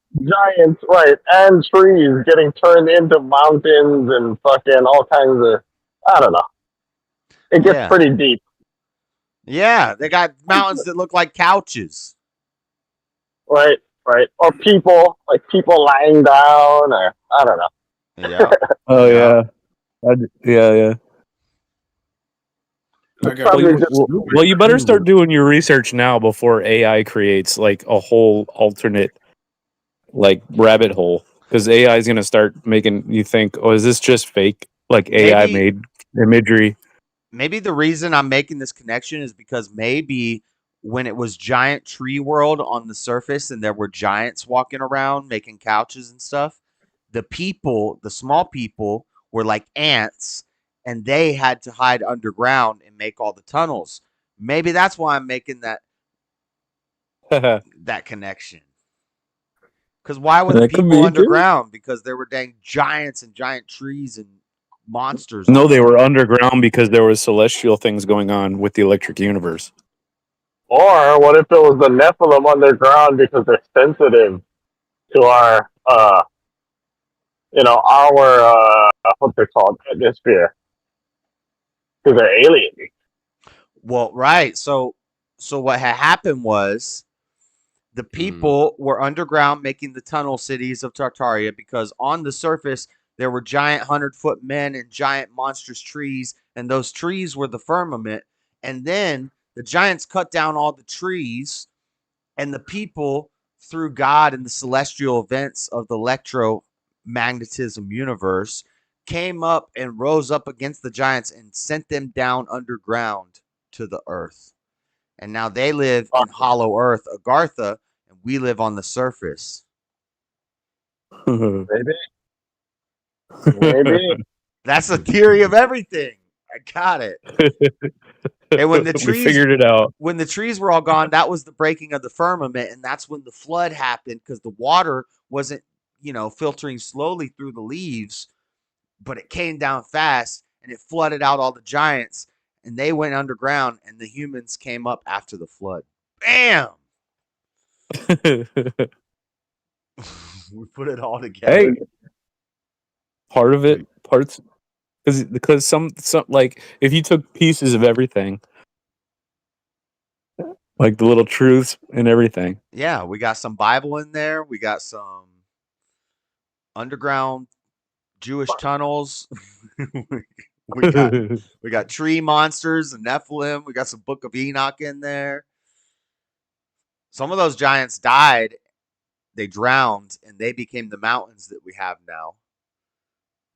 C: giants, right, and trees getting turned into mountains and fucking all kinds of. I don't know. It gets
A: Yeah.
C: pretty deep.
A: Yeah, they got mountains that look like couches.
C: Right, right. Or people, like people lying down, or I don't know.
A: Yeah.
F: Oh
A: Yeah.
F: yeah.
B: I got
C: Probably
B: one
C: just-
B: stupid
F: Well, you better
B: thing
F: start
B: with-
F: doing your research now before AI creates like a whole alternate like rabbit hole. Because AI is gonna start making you think, oh, is this just fake? Like AI
A: Maybe-
F: made imagery.
A: Maybe the reason I'm making this connection is because maybe when it was Giant Tree World on the surface and there were giants walking around making couches and stuff, the people, the small people, were like ants and they had to hide underground and make all the tunnels. Maybe that's why I'm making that connection. Because why were the
F: That could
A: people
F: be, too.
A: underground? Because there were dang giants and giant trees and monsters.
F: No,
A: on
F: they
A: them.
F: were underground because there was celestial things going on with the electric universe.
C: Or what if it was the Nephilim underground because they're sensitive to our, our what's it called, atmosphere? Because they're alien.
A: Well, right. So what had happened was the people were underground making the tunnel cities of Tartaria because on the surface there were giant 100-foot men and giant monstrous trees, and those trees were the firmament. And then the giants cut down all the trees, and the people, through God and the celestial events of the electromagnetism universe, came up and rose up against the giants and sent them down underground to the earth. And now they live in Hollow Earth, Agartha, and we live on the surface.
C: Maybe. Maybe.
A: That's the theory of everything. I got it. And when the
F: We
A: trees
F: figured it out.
A: when the trees were all gone, that was the breaking of the firmament, and that's when the flood happened because the water wasn't, filtering slowly through the leaves, but it came down fast and it flooded out all the giants, and they went underground, and the humans came up after the flood. Bam! We put it all together.
F: Hey, parts, because some like if you took pieces of everything, like the little truths and everything.
A: Yeah, we got some Bible in there. We got some underground Jewish tunnels. we got tree monsters and Nephilim. We got some Book of Enoch in there. Some of those giants died. They drowned, and they became the mountains that we have now.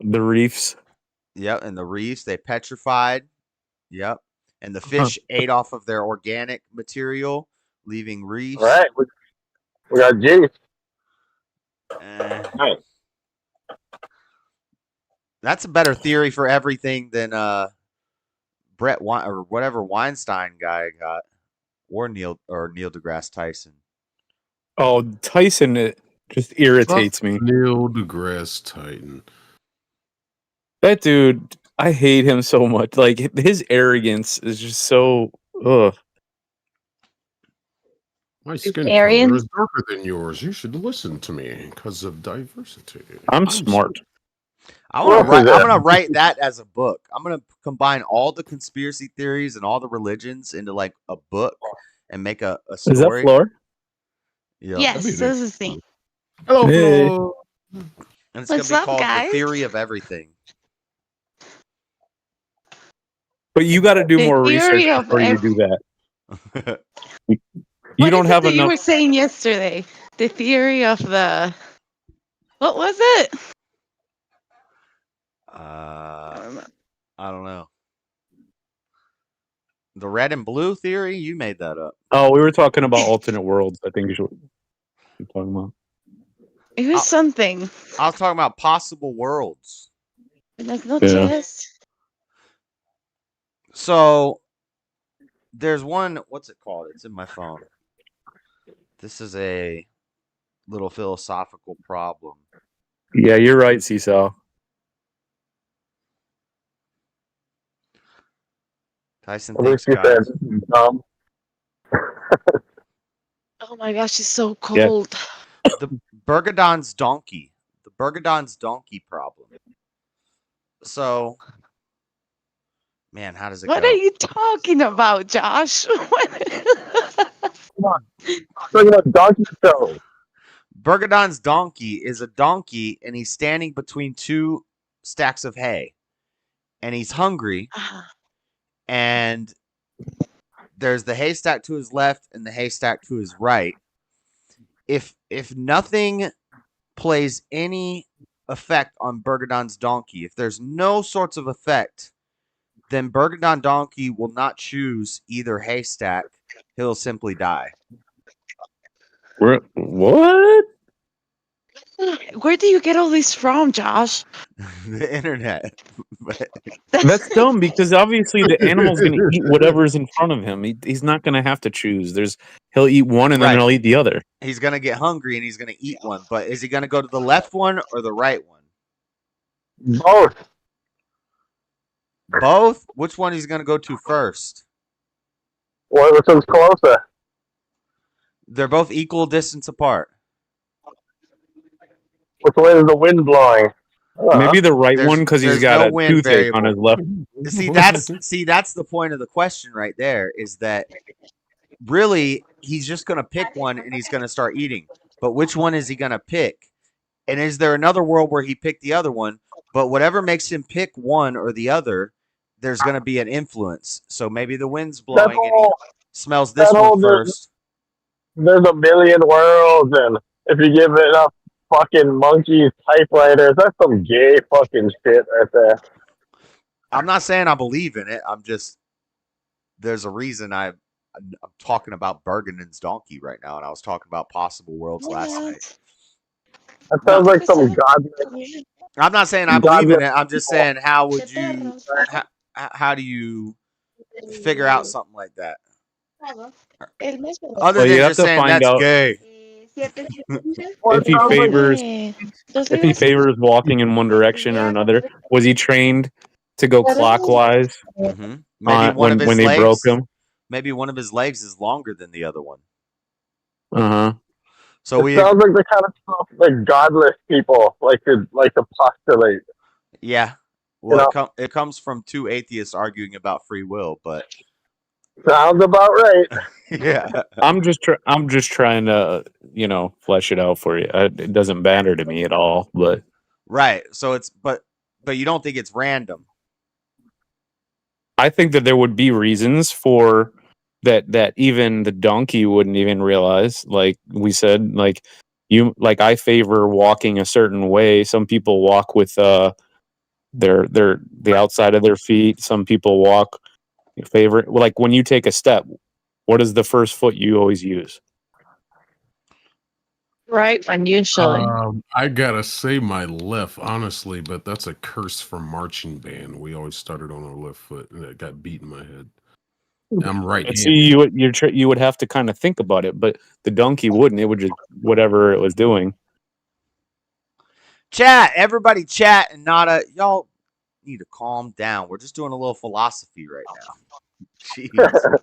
F: The reefs.
A: Yep, and the reefs, they petrified. Yep. And the fish ate off of their organic material, leaving reefs.
C: Right. We got Jinx.
A: Nice. That's a better theory for everything than Brett or whatever Weinstein guy got, or Neil deGrasse Tyson.
F: Oh, Tyson, it just irritates me.
B: Neil deGrasse Titan.
F: That dude, I hate him so much. Like his arrogance is just so. Ugh.
B: My skin
G: Aryan?
B: color is darker than yours. You should listen to me because of diversity.
F: I'm smart.
A: I'm gonna write that as a book. I'm gonna combine all the conspiracy theories and all the religions into like a book and make a story.
F: Is that Floor?
A: Yeah.
G: Yes, this is me.
B: Hello,
F: Hey.
B: Flo.
A: And it's
G: What's
A: gonna be
G: up,
A: called
G: guys?
A: The Theory of Everything.
F: But you got to do
G: The
F: more
G: theory
F: research
G: of
F: before you
G: ev-
F: do that. You
G: What
F: don't
G: is it
F: have
G: that you
F: enough.
G: were saying yesterday? The theory of the what was it?
A: I don't know. The red and blue theory? You made that up.
F: Oh, we were talking about alternate worlds. I think you should be talking about.
G: It was something.
A: I was talking about possible worlds.
G: Like not
F: Yeah.
G: just.
A: So there's one. What's it called? It's in my phone. This is a little philosophical problem.
F: Yeah, you're right, Seesaw.
A: Tyson
C: At least
A: thinks
C: you said
A: guys.
C: dumb.
G: Oh my gosh, it's so cold.
A: The Bergadon's donkey. The Bergadon's donkey problem. So, man, how does it
G: What
A: go?
G: are you talking about, Josh?
C: Come on. Talking about donkey show.
A: Bergadon's donkey is a donkey, and he's standing between two stacks of hay, and he's hungry. And there's the haystack to his left and the haystack to his right. If nothing plays any effect on Bergadon's donkey, if there's no sorts of effect, then Bergadon donkey will not choose either haystack. He'll simply die.
F: What?
G: Where do you get all this from, Josh?
A: The internet.
F: That's dumb because obviously the animal's going to eat whatever's in front of him. He's not going to have to choose. He'll eat one and then
A: Right.
F: he'll eat the other.
A: He's going to get hungry and he's going to eat one. But is he going to go to the left one or the right one?
C: Both.
A: Both? Which one he's going to go to first?
C: Which one's closer?
A: They're both equal distance apart.
C: Which way is the wind blowing?
F: Maybe the right one because he's
A: there's
F: got
A: no
F: a
A: wind
F: toothache on his left.
A: See, that's the point of the question right there, is that really he's just going to pick one and he's going to start eating. But which one is he going to pick? And is there another world where he picked the other one? But whatever makes him pick one or the other, there's going to be an influence. So maybe the wind's blowing and he smells this one first.
C: There's a million worlds, and if you give it enough fucking monkeys typewriters, that's some gay fucking shit right there.
A: I'm not saying I believe in it. I'm just, there's a reason I'm talking about Bergadon's donkey right now, and I was talking about possible worlds last night.
C: That sounds like some godless.
A: I'm not saying I believe in it. I'm just saying, how would you, how do you figure out something like that? Other than just saying that's gay.
F: If he favors walking in one direction or another, was he trained to go clockwise?
A: Mm-hmm. Maybe one of his
F: when
A: legs,
F: they broke him.
A: Maybe one of his legs is longer than the other one.
C: So it sounds like the kind of stuff that godless people like to postulate.
A: Yeah. Well, it comes from two atheists arguing about free will, but
C: sounds about right.
A: Yeah.
F: I'm just trying to, flesh it out for you. It doesn't matter to me at all, but
A: right. So it's but you don't think it's random.
F: I think that there would be reasons for that even the donkey wouldn't even realize. Like we said, I favor walking a certain way. Some people walk with the outside of their feet. Some people walk favorite. Like when you take a step, what is the first foot you always use?
G: Right, unusually.
B: I gotta say my left, honestly, but that's a curse from marching band. We always started on our left foot, and it got beat in my head. I'm right.
F: See, you would have to kind of think about it, but the donkey wouldn't. It would just whatever it was doing.
A: Chat, everybody, chat, and y'all need to calm down. We're just doing a little philosophy right now. Jeez.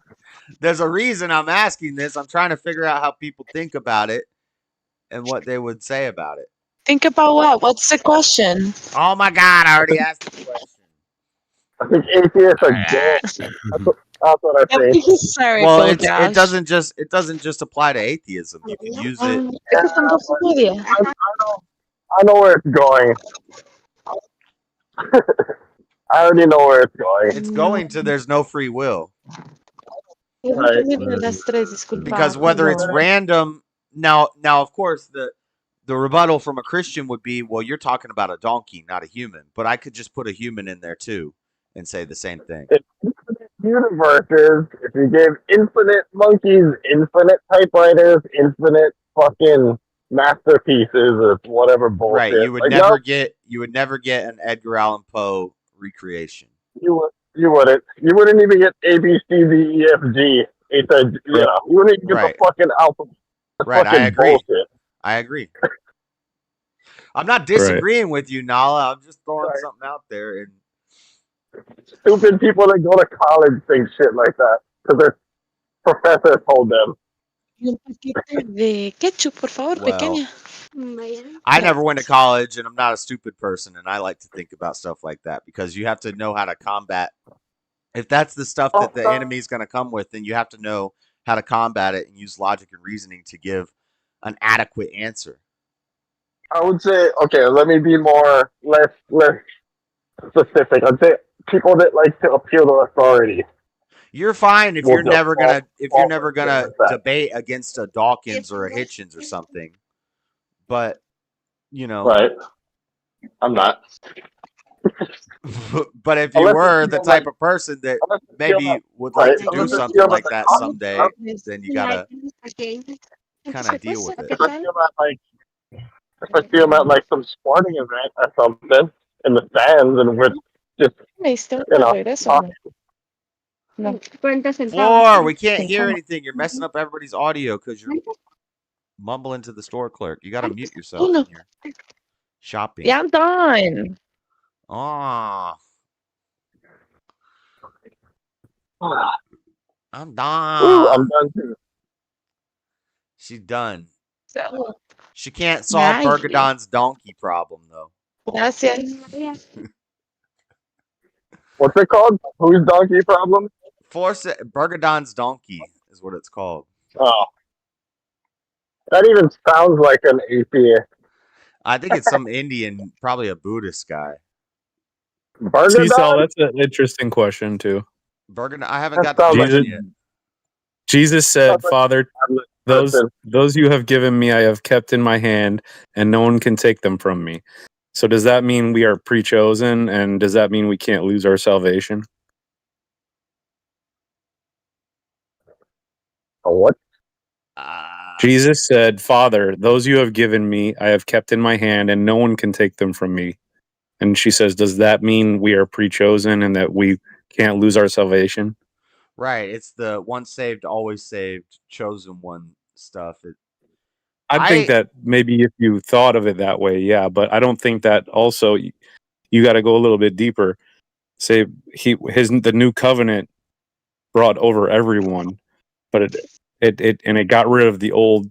A: There's a reason I'm asking this. I'm trying to figure out how people think about it and what they would say about it.
G: Think about what? What's the question?
A: Oh my God, I already asked the question.
C: I think atheists are gay. That's what I think.
A: Well, it doesn't just apply to atheism. You can use it.
C: I know where it's going. I already know where it's going.
A: It's going to there's no free will.
C: Right.
A: Because whether it's random, now, of course, the rebuttal from a Christian would be, well, you're talking about a donkey, not a human. But I could just put a human in there too and say the same thing.
C: Universes, if you gave infinite monkeys, infinite typewriters, infinite fucking masterpieces, or whatever bullshit.
A: Right, you would
C: like,
A: never
C: no,
A: get an Edgar Allan Poe recreation.
C: you wouldn't. You wouldn't even get A B C D E F G. It's a, you wouldn't even get
A: Right.
C: the fucking alphabet. That's
A: Right,
C: fucking
A: I agree.
C: bullshit.
A: I agree. I'm not disagreeing with you, Nala. I'm just throwing something out there. And
C: Stupid people that go to college think shit like that because their professor told them.
G: De ketchup, por favor,
A: Well,
G: pequeña.
A: I never went to college, and I'm not a stupid person, and I like to think about stuff like that because you have to know how to combat. If that's the stuff that the enemy's going to come with, then you have to know how to combat it and use logic and reasoning to give an adequate answer.
C: I would say, okay, let me be less specific. I'd say people that like to appeal to authority.
A: You're fine if
C: We'll
A: you're
C: just
A: never gonna
C: like that.
A: debate against a Dawkins or a Hitchens or something. But you know,
C: Right? I'm not.
A: But if you
C: Unless
A: were
C: you
A: the
C: feel
A: type
C: like-
A: of person that
C: unless you feel
A: maybe
C: like-
A: would like
C: right,
A: to do
C: unless you
A: something
C: feel
A: like
C: like
A: that
C: I'm-
A: someday, then you gotta kind of deal with it.
C: If I see them at like some sporting event or something in the stands, and we're just talking.
G: No.
A: Floor, we can't hear anything. You're messing up everybody's audio because you're mumbling to the store clerk. You gotta mute yourself when you're shopping.
G: Yeah, I'm done.
A: Ah, I'm
C: Ooh,
A: done.
C: I'm done too.
A: She's done.
G: So,
A: She can't solve
G: Nice.
A: Bergadon's donkey problem though.
G: gracias.
C: What's it called? Whose donkey problem?
A: Bergadon's donkey is what it's called.
C: Oh, that even sounds like an atheist.
A: I think it's some Indian, probably a Buddhist guy.
C: Bergadon?
F: That's an interesting question too.
A: Bergadon, I haven't
C: That
A: got the
C: sounds like
A: question yet.
F: Jesus said, "Father, those you have given me, I have kept in my hand, and no one can take them from me." So does that mean we are pre-chosen, and does that mean we can't lose our salvation?
C: What?
F: Jesus said, "Father, those you have given me, I have kept in my hand, and no one can take them from me." And she says, "Does that mean we are pre-chosen and that we can't lose our salvation?"
A: Right, it's the once saved, always saved, chosen one stuff.
F: I think that maybe if you thought of it that way, yeah, but I don't think that also you got to go a little bit deeper. Say the new covenant brought over everyone, but it got rid of the old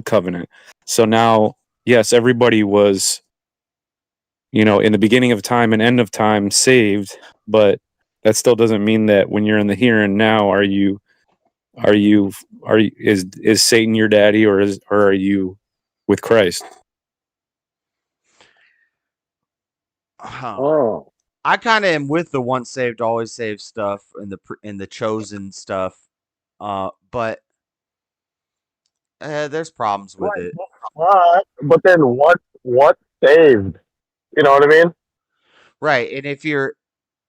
F: covenant. So now, yes, everybody was, in the beginning of time and end of time saved, but that still doesn't mean that when you're in the here and now, is Satan your daddy, or are you with Christ?
C: Oh.
A: I kind of am with the once saved, always saved stuff and the chosen stuff, but there's problems with it.
C: But then what saved? You know what I mean?
A: Right, and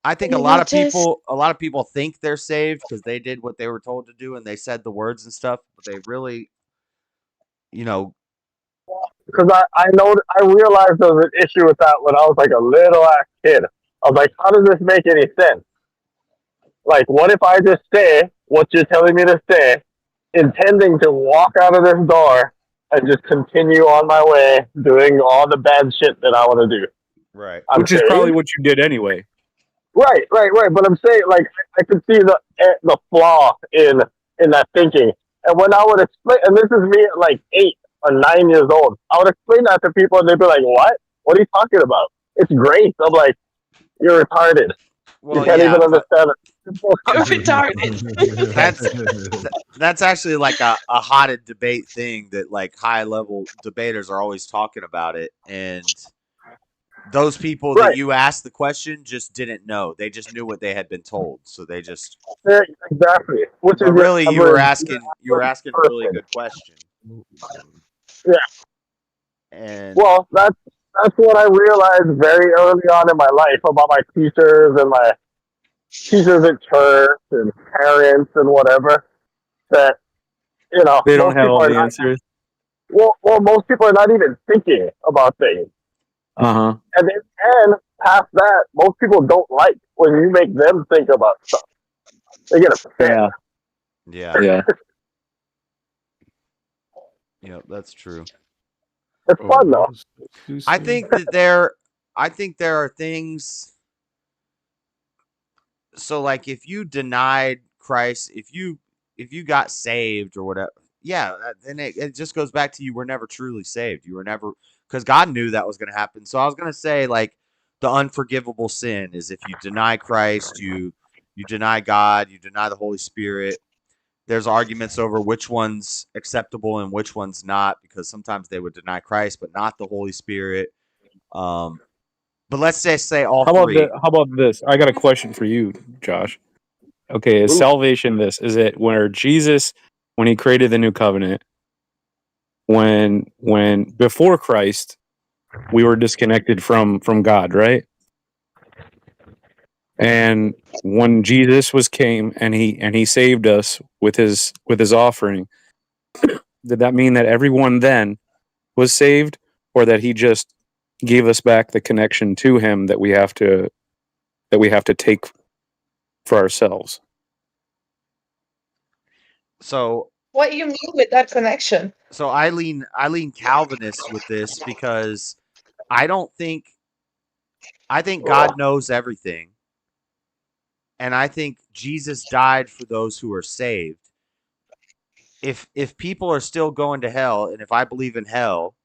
A: I think a
G: You
A: lot
G: know,
A: of people think they're saved because they did what they were told to do and they said the words and stuff, but they really,
C: Because I realized there was an issue with that when I was like a little ass kid. I was like, how does this make any sense? Like, what if I just say what you're telling me to say, intending to walk out of this door and just continue on my way doing all the bad shit that I want to do?
A: Right.
F: Which is probably what you did anyway.
C: Right. But I'm saying, like, I could see the flaw in that thinking. And when I would explain, and this is me at like 8 or 9 years old, I would explain that to people and they'd be like, what? What are you talking about? It's grace. I'm like, you're retarded.
A: Well,
C: you can't even understand it.
G: You're retarded.
A: That's actually like a hotted debate thing that like high level debaters are always talking about it, and those people that you asked the question just didn't know. They just knew what they had been told, so they just
C: exactly.
A: But really, you were asking a really good question.
C: Yeah.
A: And
C: Well, that's what I realized very early on in my life about my teachers and my teachers at church and parents and whatever. That
F: They don't
C: most
F: have
C: people
F: all
C: are
F: the
C: not.
F: answers.
C: Well, most people are not even thinking about things.
F: Uh-huh.
C: And past that, most people don't like when you make them think about stuff. They get upset.
F: Yeah.
A: yeah,
F: Yeah.
A: yeah, that's true.
C: It's
B: Oh,
C: fun though.
B: what is too
A: I
B: soon?
A: think that there are things. So like if you denied Christ, if you got saved or whatever, yeah, then it just goes back to you were never truly saved. You were never, because God knew that was going to happen. So I was going to say like the unforgivable sin is if you deny Christ, you deny God, you deny the Holy Spirit. There's arguments over which one's acceptable and which one's not, because sometimes they would deny Christ but not the Holy Spirit. Um, but let's just say all three.
F: How about this? I got a question for you, Josh. Okay, is
C: Ooh.
F: salvation this? Is it where Jesus, when he created the new covenant, when before Christ, we were disconnected from God, right? And when Jesus came and he saved us with his offering, did that mean that everyone then was saved, or that he just gave us back the connection to him that we have to take for ourselves?
A: So
G: What do you mean with that connection?
A: so I lean Calvinist with this because I don't think I think God knows everything, and I think Jesus died for those who are saved. If people are still going to hell, and if I believe in hell,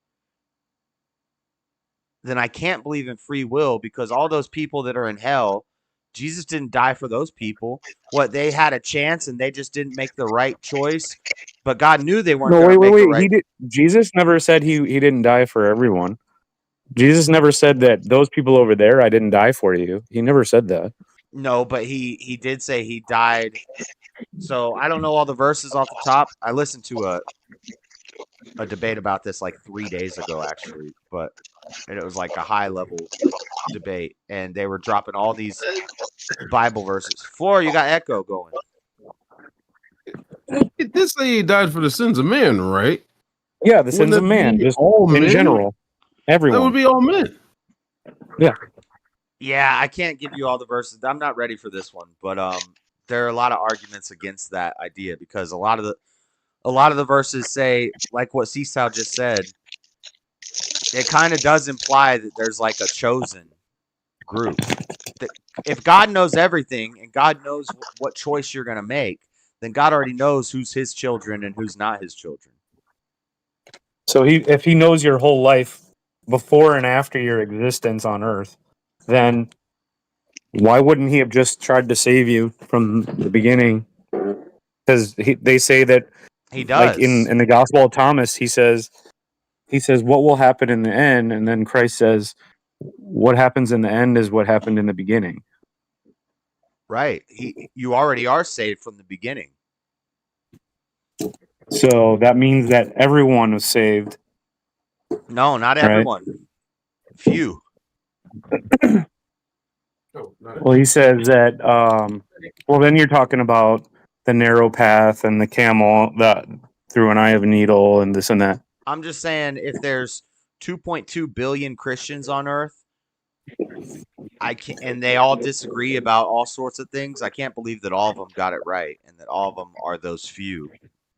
A: then I can't believe in free will, because all those people that are in hell, Jesus didn't die for those people. What, they had a chance and they just didn't make the right choice, but God knew they weren't
F: No,
A: going to make the
F: wait.
A: right.
F: Jesus never said he didn't die for everyone. Jesus never said that those people over there, I didn't die for you. He never said that.
A: No, but he did say he died. So I don't know all the verses off the top. I listened to a debate about this like 3 days ago, actually, and it was like a high level debate, and they were dropping all these Bible verses. Floor, you got echo going.
B: It did say he died for the sins of man, right?
F: Yeah, the sins of
B: Wouldn't that
F: man,
B: be
F: just
B: all
F: in
B: men?
F: general,
B: That would
F: everyone.
B: be all men.
A: Yeah, I can't give you all the verses. I'm not ready for this one, but there are a lot of arguments against that idea, because a lot of the verses say, like what Seesaw just said, it kind of does imply that there's like a chosen group. That if God knows everything and God knows what choice you're going to make, then God already knows who's his children and who's not his children.
F: So if he knows your whole life before and after your existence on Earth, then why wouldn't he have just tried to save you from the beginning? Because they say that,
A: He
F: like
A: does.
F: in the Gospel of Thomas, he says, what will happen in the end? And then Christ says, what happens in the end is what happened in the beginning.
A: Right. You already are saved from the beginning.
F: So that means that everyone was saved.
A: No, not
F: Right.
A: everyone. Few.
F: Well, he says that. Well, then you're talking about the narrow path and the camel that through an eye of a needle and this and that.
A: I'm just saying, if there's 2.2 billion Christians on earth, and they all disagree about all sorts of things, I can't believe that all of them got it right and that all of them are those few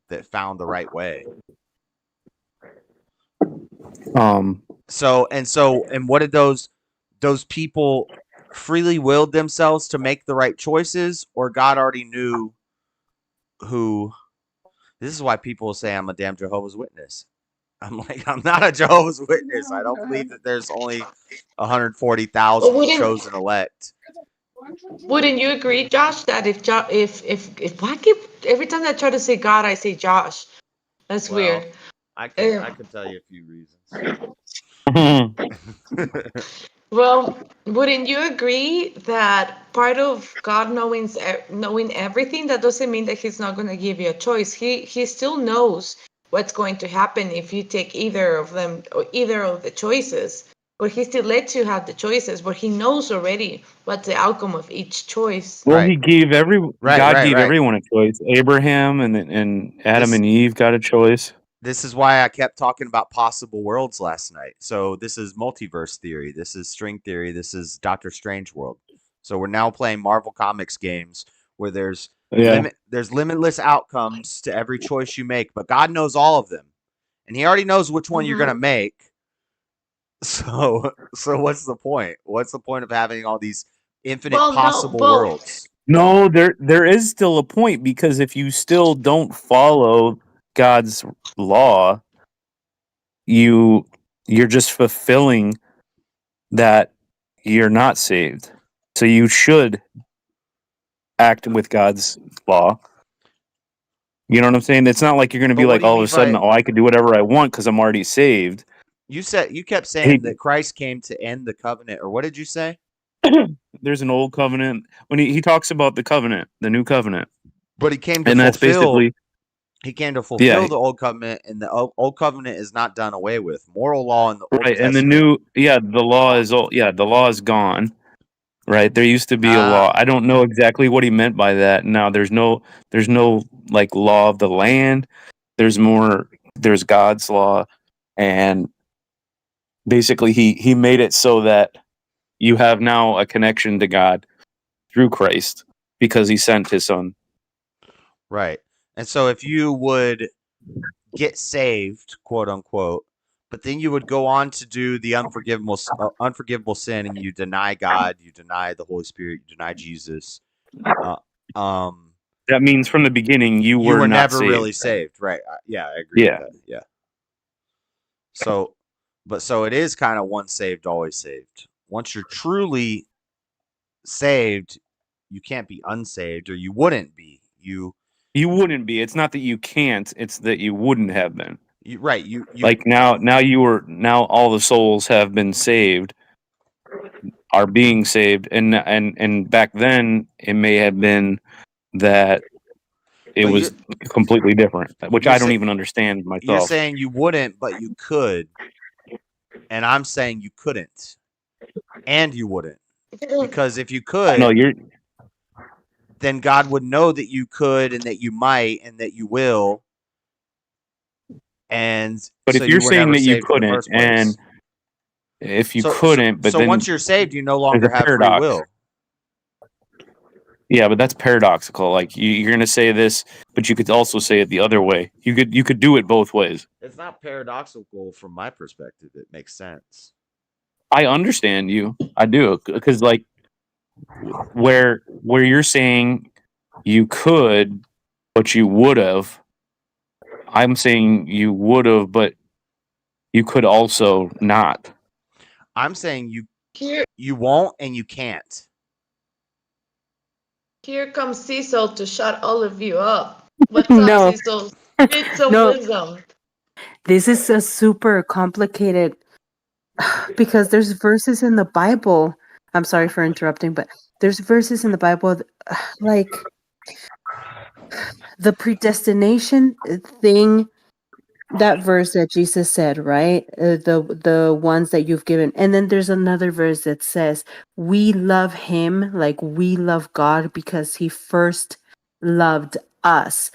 A: that found the right way. And what did those people freely willed themselves to make the right choices, or God already knew who? This is why people say I'm a damn Jehovah's Witness. I'm like, I'm not a Jehovah's Witness. I don't believe that there's only 140,000 chosen elect.
G: Wouldn't you agree, Josh, that if I keep every time I try to say God, I say Josh? That's weird.
A: I could tell you a few reasons.
G: Well, wouldn't you agree that part of God knowing everything, that doesn't mean that he's not going to give you a choice. He still knows what's going to happen if you take either of them or either of the choices. But he still lets you have the choices, but he knows already what's the outcome of each choice.
F: Well,
A: Right.
F: he gave God gave
A: Right.
F: everyone a choice. Abraham and Adam and Eve got a choice.
A: This is why I kept talking about possible worlds last night. So this is multiverse theory. This is string theory. This is Doctor Strange world. So we're now playing Marvel Comics games where there's limitless outcomes to every choice you make, but God knows all of them, and He already knows which one you're gonna make. So what's the point? What's the point of having all these infinite possible worlds?
F: No, there is still a point, because if you still don't follow God's law, you're just fulfilling that you're not saved. So you should act with God's law. You know what I'm saying? It's not like you're going to be like all of a sudden, I could do whatever I want because I'm already saved.
A: You kept saying that Christ came to end the covenant, or what did you say?
F: There's an old covenant when he talks about the covenant, the new covenant.
A: But he came to
F: and that's basically
A: he came to fulfill the old covenant, and the old covenant is not done away with. Moral law in the Old Testament.
F: And the new, the law is the law is gone. Right, there used to be a law. I don't know exactly what he meant by that. Now there's no like law of the land. There's God's law, and basically he made it so that you have now a connection to God through Christ because he sent his son.
A: Right. And so if you would get saved, quote unquote, but then you would go on to do the unforgivable sin, and you deny God, you deny the Holy Spirit, you deny Jesus.
F: That means from the beginning you were not
A: never
F: saved.
A: really saved, right? Yeah, I agree with that. Yeah. So it is kind of once saved, always saved. Once you're truly saved, you can't be unsaved, or you wouldn't be. You
F: wouldn't be. It's not that you can't; it's that you wouldn't have been.
A: Right. You
F: like now all the souls have been saved, are being saved, and back then it may have been that it was completely different, which I don't even understand myself.
A: You're saying you wouldn't, but you could, and I'm saying you couldn't, and you wouldn't, because if you could, then God would know that you could, and that you might, and that you will.
F: But if you're saying that you couldn't, and if you couldn't, but then
A: once you're saved, you no longer have free will.
F: Yeah, but that's paradoxical. Like you're going to say this, but you could also say it the other way. You could do it both ways.
A: It's not paradoxical from my perspective. It makes sense.
F: I understand you. I do, because like where you're saying you could, but you would have. I'm saying you would have, but you could also not.
A: I'm saying you won't and you can't.
G: Here comes Cecil to shut all of you up. What's up, Cecil? It's some wisdom.
D: This is a super complicated because there's verses in the Bible. I'm sorry for interrupting, but there's verses in the Bible like the predestination thing, that verse that Jesus said, right? The ones that you've given. And then there's another verse that says, we love him like we love God because he first loved us.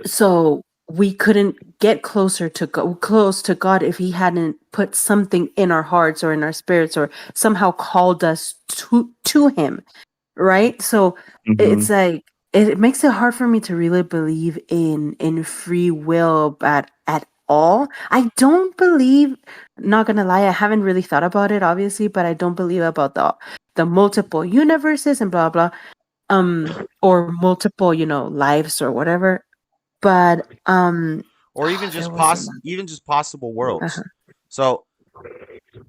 D: So we couldn't get close to God if he hadn't put something in our hearts or in our spirits or somehow called us to him, right? So it's like, it makes it hard for me to really believe in free will at all. I don't believe, not gonna lie, I haven't really thought about it, obviously, but I don't believe about the multiple universes and blah blah, or multiple, lives or whatever. But
A: or even just possible worlds. So,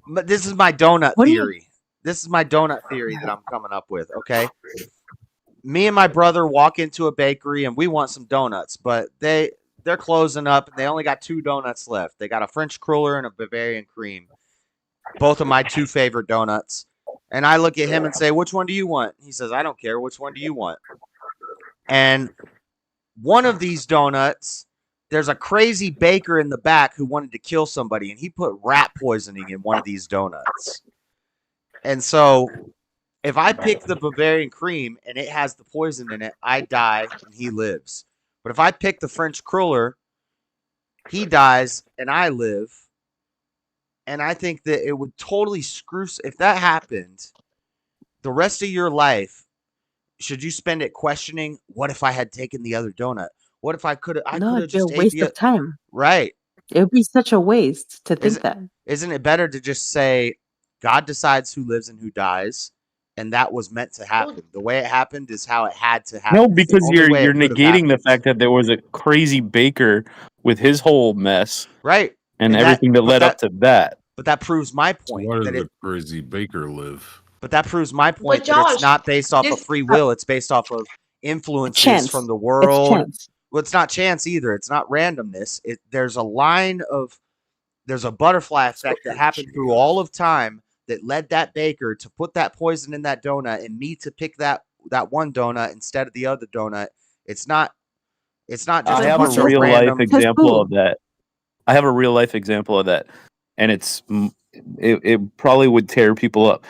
A: but this is my donut theory. This is my donut theory that I'm coming up with. Okay. Me and my brother walk into a bakery and we want some donuts, but they're closing up and they only got 2 donuts left. They got a French cruller and a Bavarian cream. Both of my 2 favorite donuts. And I look at him and say, which one do you want? He says, I don't care. Which one do you want? And one of these donuts there's a crazy baker in the back who wanted to kill somebody, and he put rat poisoning in one of these donuts. And so if I pick the Bavarian cream and it has the poison in it, I die and he lives. But if I pick the French cruller, he dies and I live. And I think that it would totally screw. If that happened, the rest of your life, should you spend it questioning, what if I had taken the other donut? What if I could have
D: No, it'd be a
A: just ate
D: waste
A: the
D: of time.
A: right?
D: It would be such a waste to think that.
A: Isn't it better to just say God decides who lives and who dies, and that was meant to happen? The way it happened is how it had to happen.
F: No, because you're negating the fact that there was a crazy baker with his whole mess,
A: right,
F: and everything that led up to that.
A: But that proves my point.
B: Why does the crazy baker live?
A: But that proves my point that it's not based off of free will. It's based off of influences from the world. Well, it's not chance either. It's not randomness. There's a butterfly effect that happened through all of time that led that baker to put that poison in that donut and me to pick that one donut instead of the other donut. It's not just
F: I have a real life example of that. I have a real life example of that, and it probably would tear people up.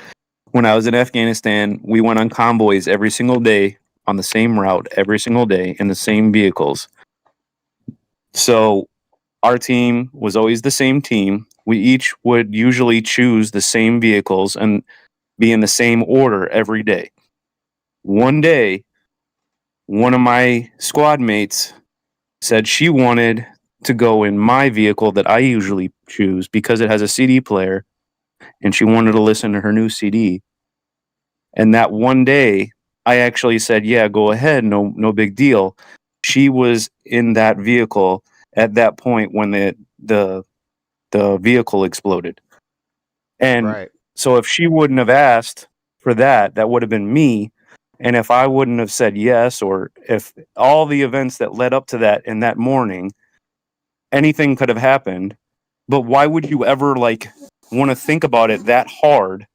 F: When I was in Afghanistan, we went on convoys every single day on the same route every single day in the same vehicles. So our team was always the same team. We each would usually choose the same vehicles and be in the same order every day. One day, one of my squad mates said she wanted to go in my vehicle that I usually choose because it has a CD player, and she wanted to listen to her new CD. And that one day, I actually said, yeah, go ahead, no big deal. She was in that vehicle at that point when the vehicle exploded. And so if she wouldn't have asked for that would have been me. And if I wouldn't have said yes, or if all the events that led up to that in that morning, anything could have happened. But why would you ever want to think about it that hard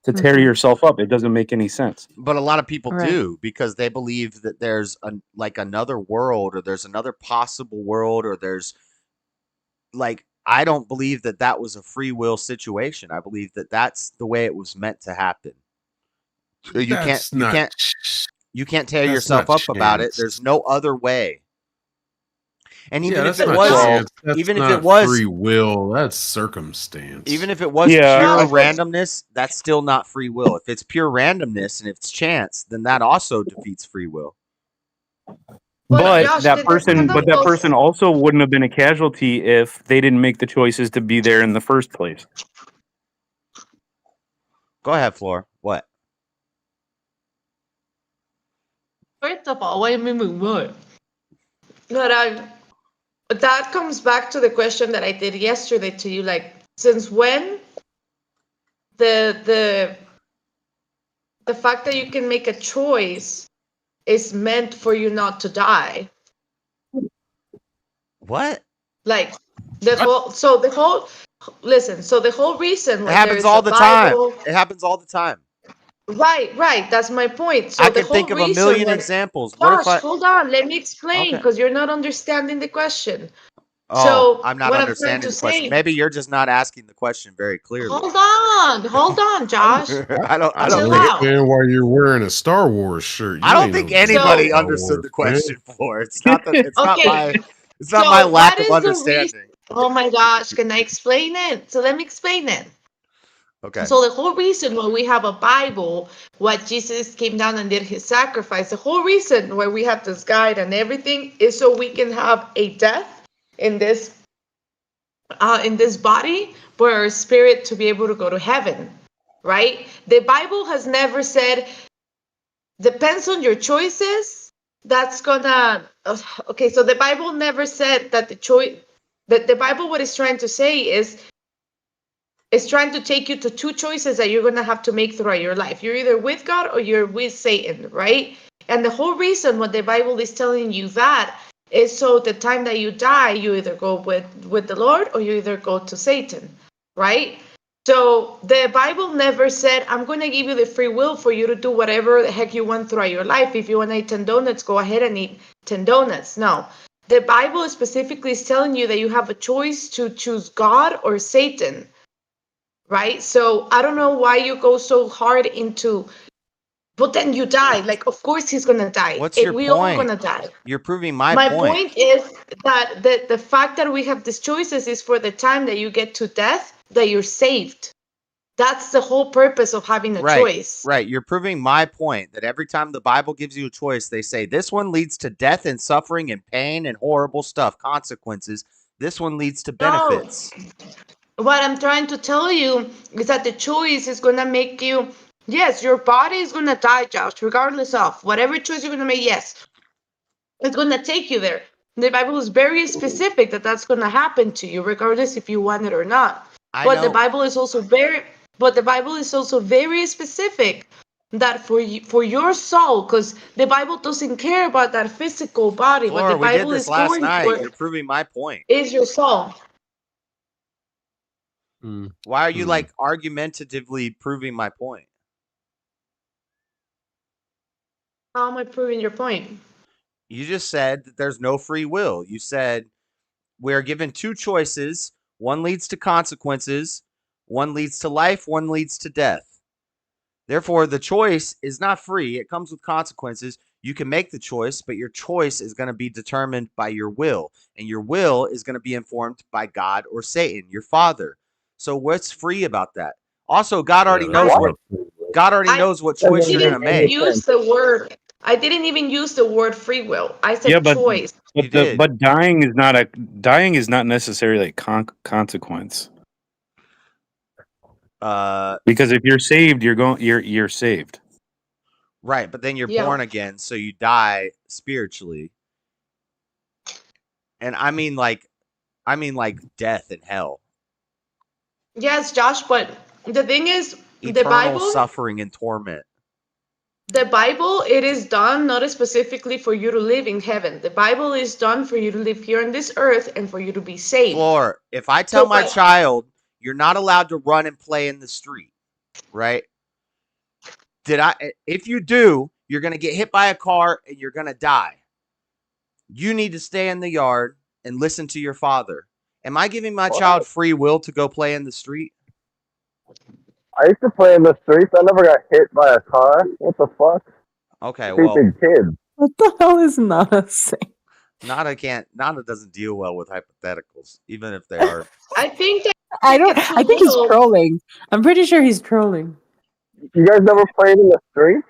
F: to tear yourself up? It doesn't make any sense.
A: But a lot of people do, because they believe that there's another world, or there's another possible world, or there's I don't believe that was a free will situation. I believe that that's the way it was meant to happen. You can't tear yourself up about it. There's no other way. And even if it was
B: free will, that's circumstance.
A: Even if it was pure randomness, that's still not free will. If it's pure randomness and if it's chance, then that also defeats free will.
F: But that person also wouldn't have been a casualty if they didn't make the choices to be there in the first place.
A: Go ahead, Floor. What?
G: First of all, what do you mean what? But that comes back to the question that I did yesterday to you, since when the fact that you can make a choice is meant for you not to die.
A: What?
G: The whole reason
A: it happens all the time. It happens all the time.
G: Right. That's my point. So
A: I can think of a million examples.
G: Hold on. Let me explain, because you're not understanding the question.
A: Oh,
G: so
A: I'm not understanding the question. Maybe you're just not asking the question very clearly.
G: Hold on, Josh.
B: I don't understand why you're wearing a Star Wars shirt.
A: I don't think anybody understood the question for. It's not that. It's not my lack of understanding.
G: Oh my gosh! Can I explain it? So let me explain it.
A: Okay.
G: So the whole reason why we have a Bible, why Jesus came down and did his sacrifice, the whole reason why we have this guide and everything is so we can have a death in this body, for our spirit to be able to go to heaven, right? The Bible has never said, depends on your choices, that's gonna, okay, so the Bible never said that the Bible, what it's trying to say is, it's trying to take you to two choices that you're going to have to make throughout your life. You're either with God or you're with Satan, right? And the whole reason what the Bible is telling you that is so the time that you die, you either go with the Lord or you either go to Satan, right? So the Bible never said, I'm going to give you the free will for you to do whatever the heck you want throughout your life. If you want to eat 10 donuts, go ahead and eat 10 donuts. No. The Bible specifically is telling you that you have a choice to choose God or Satan, right? So I don't know why you go so hard into, but then you die. Like, of course he's gonna die.
A: What's your
G: We all
A: point?
G: gonna die.
A: You're proving my
G: My
A: point.
G: point is that the fact that we have these choices is for the time that you get to death, that you're saved. That's the whole purpose of having a choice.
A: Right. You're proving my point that every time the Bible gives you a choice, they say this one leads to death and suffering and pain and horrible stuff, consequences. This one leads to benefits.
G: No. What I'm trying to tell you is that the choice is going to make you, yes, your body is going to die, Josh, regardless of whatever choice you're going to make, yes, it's going to take you there. The Bible is very specific that that's going to happen to you, regardless if you want it or not. But the Bible is also very specific that for your soul, because the Bible doesn't care about that physical body.
A: Flora,
G: What the
A: we did
G: Bible
A: this
G: is
A: last
G: going
A: night.
G: for
A: You're proving my point.
G: is your soul.
A: Why are you like argumentatively proving my point?
G: How am I proving your point?
A: You just said that there's no free will. You said we're given two choices. One leads to consequences. One leads to life. One leads to death. Therefore, the choice is not free. It comes with consequences. You can make the choice, but your choice is going to be determined by your will. And your will is going to be informed by God or Satan, your father. So what's free about that? Also, God already knows what choice you're going to make.
G: I didn't even use the word free will. I said choice.
F: But dying is not necessarily a consequence. Because if you're saved, you're saved.
A: Right, but then you're born again, so you die spiritually. And I mean like death and hell.
G: Yes, Josh, but the thing is,
A: eternal
G: the Bible
A: suffering and torment.
G: The Bible, it is done not specifically for you to live in heaven. The Bible is done for you to live here on this earth and for you to be saved.
A: Floor, if I tell my child, you're not allowed to run and play in the street, right? If you do, you're going to get hit by a car and you're going to die. You need to stay in the yard and listen to your father. Am I giving my child free will to go play in the street?
C: I used to play in the streets. I never got hit by a car. What the fuck?
A: Okay,
C: stupid kid.
D: What the hell is Nada saying?
A: Nada doesn't deal well with hypotheticals, even if they are.
G: I think that
D: I think he's trolling. I'm pretty sure he's trolling.
C: You guys never played in the streets?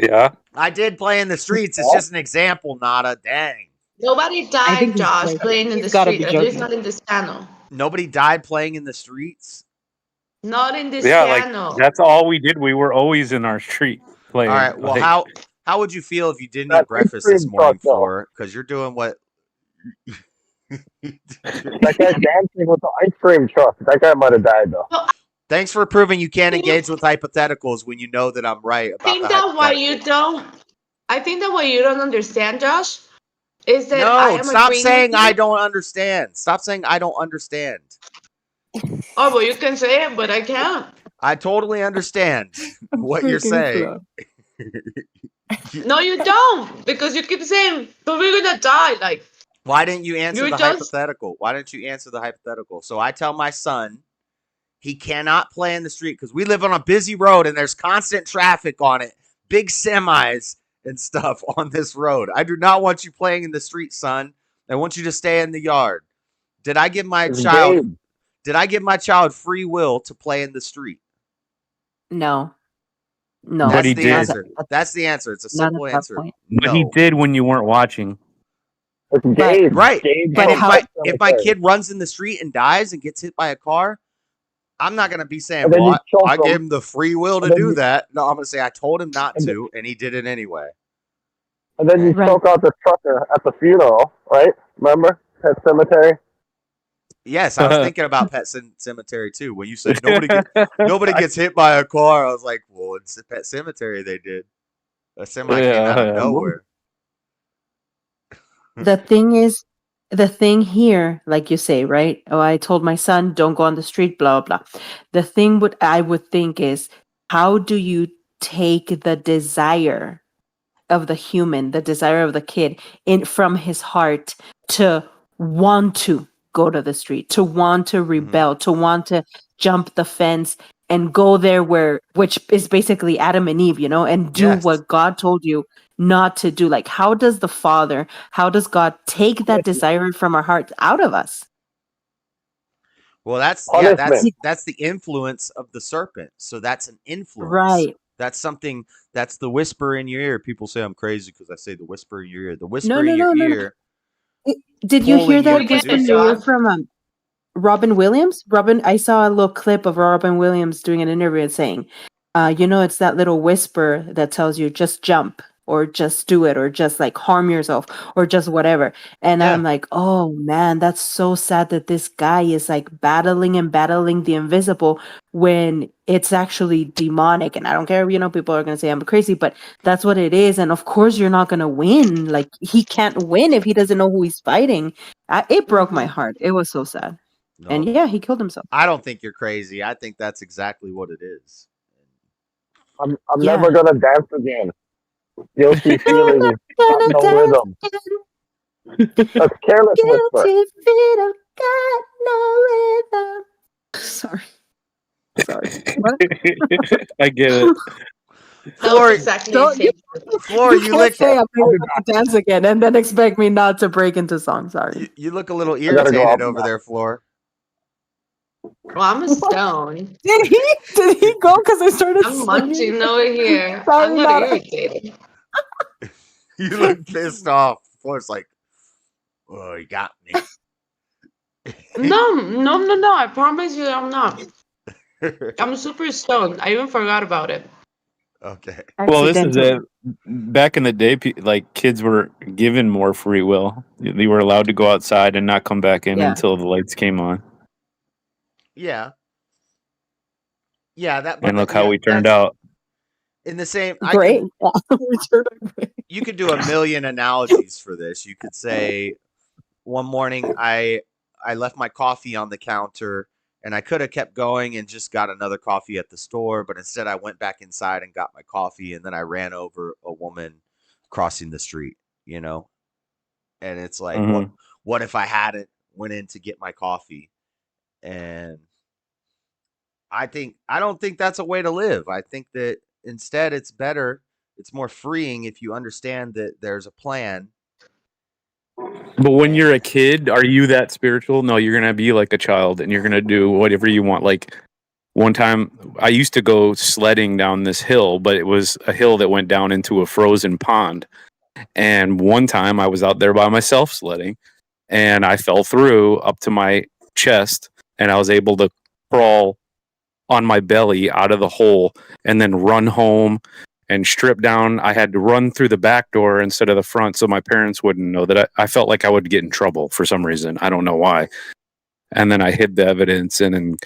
F: Yeah.
A: I did play in the streets. It's just an example, Nada. Dang.
G: Nobody died, Josh, playing in the street. At least not in this channel.
A: Nobody died playing in the streets?
G: Not in this channel.
F: Like, that's all we did. We were always in our street playing.
A: All right. Well, how would you feel if you didn't eat breakfast this morning, Floor? Because you're doing what?
C: That guy dancing with the ice cream truck. That guy might have died, though.
A: Thanks for proving you can't engage with hypotheticals when you know that I'm right about
G: I think that what you don't understand, Josh, is that
A: stop saying I don't understand. Stop saying I don't understand.
G: Oh, well, you can say it, but I can't.
A: I totally understand what you're saying.
G: No, you don't, because you keep saying, but we're gonna die. Like,
A: why didn't you answer the hypothetical? Why didn't you answer the hypothetical? So I tell my son he cannot play in the street because we live on a busy road and there's constant traffic on it, big semis and stuff on this road. I do not want you playing in the street, son. I want you to stay in the yard. Did I give my child free will to play in the street?
D: No.
F: But he did.
A: That's the answer. It's a simple answer.
F: But he did when you weren't watching.
A: Right. If my kid runs in the street and dies and gets hit by a car, I'm not going to be saying, well, I gave him the free will to do that. No, I'm going to say I told him not to, and he did it anyway.
C: And then you choke out the trucker at the funeral, right? Remember? Pet Cemetery?
A: Yes, I was thinking about Pet Cemetery too. When you said nobody gets hit by a car, I was like, well, it's a Pet Cemetery they did. A semi came out of nowhere.
D: The thing here, like you say, right? Oh, I told my son, don't go on the street, blah, blah. The thing I would think is, how do you take the desire of the human, the desire of the kid in from his heart to want to go to the street, to want to rebel, to want to jump the fence and go there which is basically Adam and Eve, and do
A: Yes.
D: what God told you not to do. Like, how does God take that desire from our hearts out of us?
A: Well, that's
C: Punishment.
A: the influence of the serpent. So that's an influence.
D: Right.
A: That's something. That's the whisper in your ear. People say I'm crazy because I say the whisper in your ear. The whisper in your ear.
D: Did you hear
A: pulling your
D: that
G: get
D: whisper in
G: it,
D: your ear
G: Josh.
D: from Robin Williams? I saw a little clip of Robin Williams doing an interview and saying, it's that little whisper that tells you just jump or just do it or just like harm yourself or just whatever. And
A: Yeah.
D: I'm like, oh man, that's so sad that this guy is like battling the invisible when it's actually demonic. And I don't care, people are going to say I'm crazy, but that's what it is. And of course you're not going to win. Like, he can't win if he doesn't know who he's fighting. It broke my heart. It was so sad.
A: No,
D: And yeah, he killed himself.
A: I don't think you're crazy. I think that's exactly what it is.
C: I'm
D: Yeah.
C: never gonna dance again. Guilty feelings, got no rhythm. That's careless whisper.
D: Guilty feet have got no rhythm. Sorry. What?
F: I get it.
G: That was exactly
D: Don't-
G: the same.
A: Floor, you
D: can't
A: look
D: say I'm never gonna dance again and then expect me not to break into song. Sorry.
A: you look a little
C: gotta go
A: irritated
C: off
A: over
C: now.
A: there, Floor.
G: Well, I'm a stone.
D: Did he go because I started
G: I'm
D: singing?
G: munching over here.
D: Sorry,
G: I'm not
D: Nana.
G: irritated.
A: You look pissed off. Floor's like, oh, you got me.
G: No. I promise you, I'm not. I'm super stoned. I even forgot about it.
A: Okay.
F: Well, this is
D: Accidentally.
F: it. Back in the day, like kids were given more free will. They were allowed to go outside and not come back in
D: Yeah.
F: until the lights came on.
A: Yeah. Yeah, that.
F: And
A: but
F: look how
A: yeah,
F: we turned
A: that's
F: out.
A: in the same.
D: Great.
A: You could do a million analogies for this. You could say, one morning I left my coffee on the counter, and I could have kept going and just got another coffee at the store, but instead I went back inside and got my coffee, and then I ran over a woman crossing the street. And it's like, what if I hadn't went in to get my coffee? And I don't think that's a way to live. I think that instead it's more freeing if you understand that there's a plan.
F: But when you're a kid, are you that spiritual? No, you're gonna be like a child, and you're gonna do whatever you want. Like one time, I used to go sledding down this hill, but it was a hill that went down into a frozen pond. And one time, I was out there by myself sledding, and I fell through up to my chest, and I was able to crawl on my belly out of the hole and then run home and strip down. I had to run through the back door instead of the front so my parents wouldn't know that I felt like I would get in trouble for some reason. I don't know why. And then I hid the evidence, and then